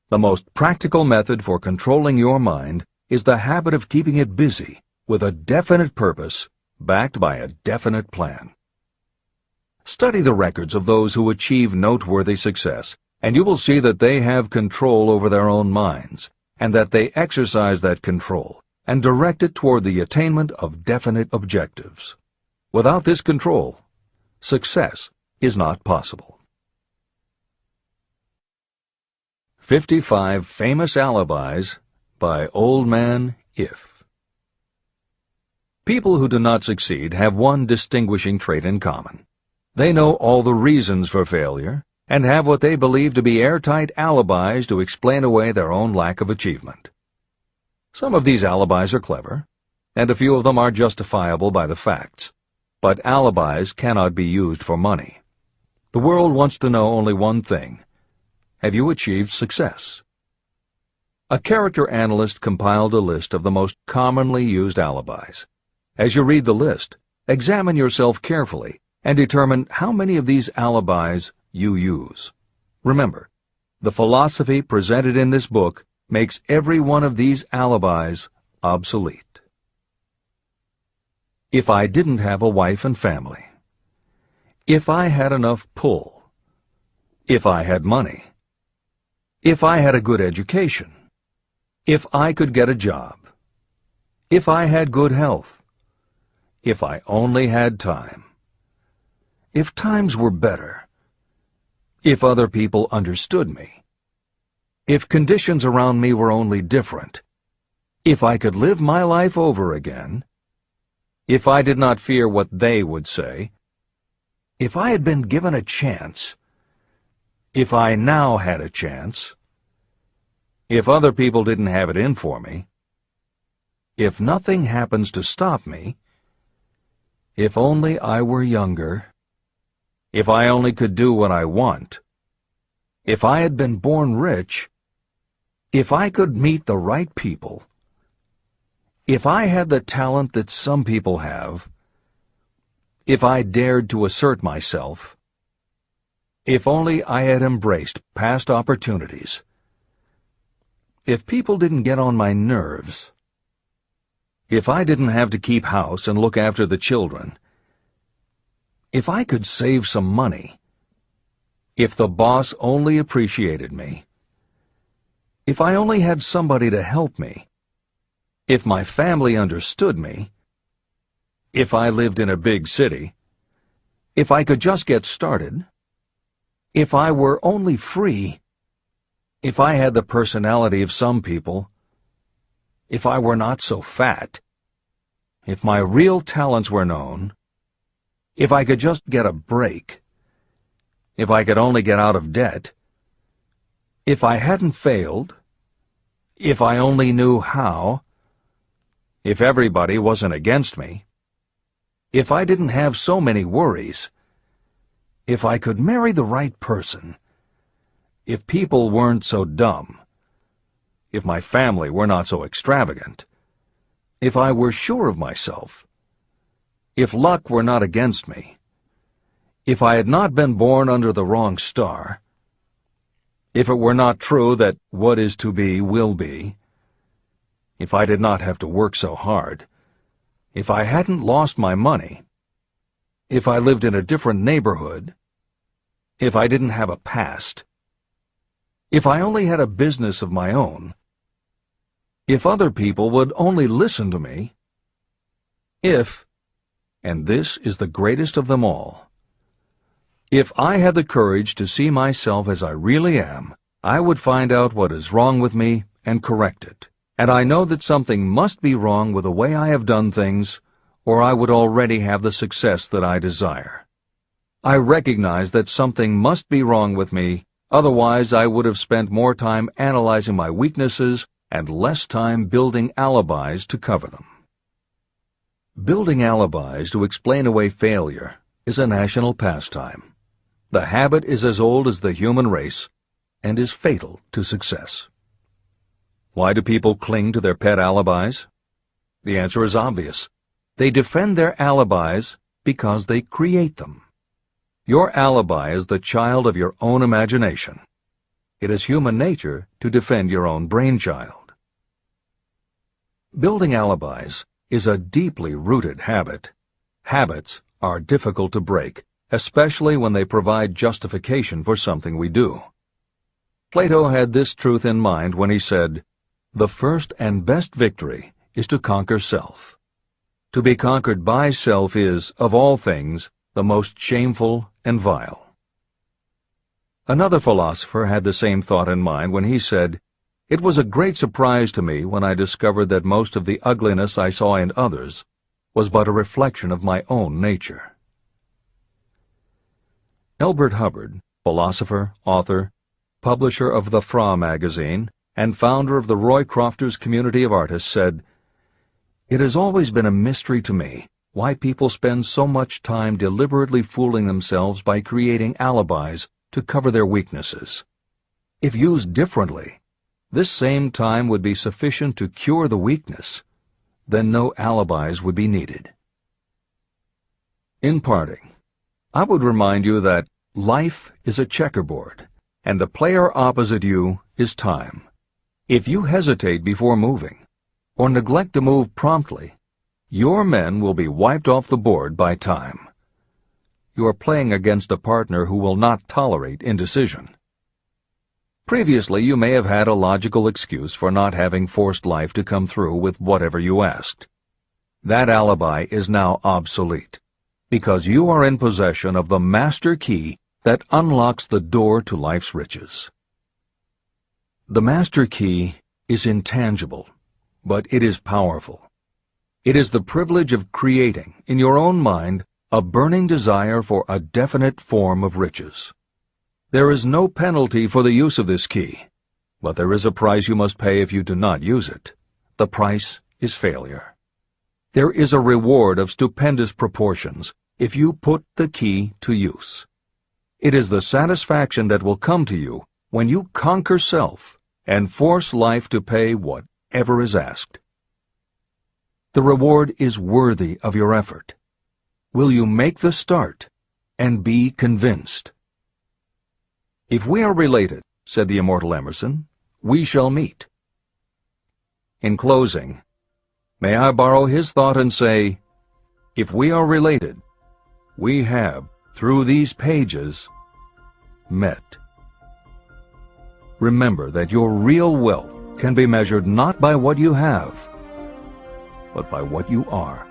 The most practical method for controlling your mind is the habit of keeping it busy with a definite purpose, backed by a definite plan. Study the records of those who achieve noteworthy success, and you will see that they have control over their own minds, and that they exercise that control and direct it toward the attainment of definite objectives. Without this control, success is not possible. 55 Famous Alibis by Old Man If. People who do not succeed have one distinguishing trait in common. They know all the reasons for failure and have what they believe to be airtight alibis to explain away their own lack of achievement. Some of these alibis are clever, and a few of them are justifiable by the facts, but alibis cannot be used for money. The world wants to know only one thing: have you achieved success? A character analyst compiled a list of the most commonly used alibis. As you read the list, examine yourself carefully and determine how many of these alibis you use. Remember, the philosophy presented in this book makes every one of these alibis obsolete. If I didn't have a wife and family. If I had enough pull. If I had money. If I had a good education. If I could get a job. If I had good health. If I only had time. If times were better. If other people understood me. If conditions around me were only different. If I could live my life over again. If I did not fear what they would say. If I had been given a chance. If I now had a chance. If other people didn't have it in for me. If nothing happens to stop me. If only I were younger. If I only could do what I want. If I had been born rich. If I could meet the right people. If I had the talent that some people have. If I dared to assert myself. If only I had embraced past opportunities. If people didn't get on my nerves. If I didn't have to keep house and look after the children. If I could save some money. If the boss only appreciated me. If I only had somebody to help me. If my family understood me. If I lived in a big city. If I could just get started. If I were only free. If I had the personality of some people. If I were not so fat. If my real talents were known. If I could just get a break. if I could only get out of debt, if I hadn't failed, if I only knew how, if everybody wasn't against me, if I didn't have so many worries, if I could marry the right person, if people weren't so dumb, if my family were not so extravagant, if I were sure of myself, if luck were not against me, if I had not been born under the wrong star, if it were not true that what is to be will be, if I did not have to work so hard, if I hadn't lost my money, if I lived in a different neighborhood, if I didn't have a past, if I only had a business of my own, if other people would only listen to me, if, and this is the greatest of them all, if I had the courage to see myself as I really am, I would find out what is wrong with me and correct it. And I know that something must be wrong with the way I have done things, or I would already have the success that I desire. I recognize that something must be wrong with me, otherwise I would have spent more time analyzing my weaknesses and less time building alibis to cover them. Building alibis to explain away failure is a national pastime. The habit is as old as the human race and is fatal to success. Why do people cling to their pet alibis? The answer is obvious. They defend their alibis because they create them. Your alibi is the child of your own imagination. It is human nature to defend your own brainchild. Building alibis is a deeply rooted habit. Habits are difficult to break, especially when they provide justification for something we do. Plato had this truth in mind when he said, "The first and best victory is to conquer self. To be conquered by self is, of all things, the most shameful and vile." Another philosopher had the same thought in mind when he said, "It was a great surprise to me when I discovered that most of the ugliness I saw in others was but a reflection of my own nature." Elbert Hubbard, philosopher, author, publisher of the Fra magazine, and founder of the Roycrofters community of artists, said, "It has always been a mystery to me why people spend so much time deliberately fooling themselves by creating alibis to cover their weaknesses. If used differently, this same time would be sufficient to cure the weakness. Then no alibis would be needed." In parting, I would remind you that life is a checkerboard, and the player opposite you is time. If you hesitate before moving, or neglect to move promptly, your men will be wiped off the board by time. You are playing against a partner who will not tolerate indecision. Previously, you may have had a logical excuse for not having forced life to come through with whatever you asked. That alibi is now obsolete, because you are in possession of the master key that unlocks the door to life's riches. The master key is intangible, but it is powerful. It is the privilege of creating, in your own mind, a burning desire for a definite form of riches. There is no penalty for the use of this key, but there is a price you must pay if you do not use it. The price is failure. There is a reward of stupendous proportions if you put the key to use. It is the satisfaction that will come to you when you conquer self and force life to pay whatever is asked. The reward is worthy of your effort. Will you make the start and be convinced? "If we are related," said the immortal Emerson, "we shall meet." In closing, may I borrow his thought and say, if we are related, we have, through these pages, met. Remember that your real wealth can be measured not by what you have, but by what you are.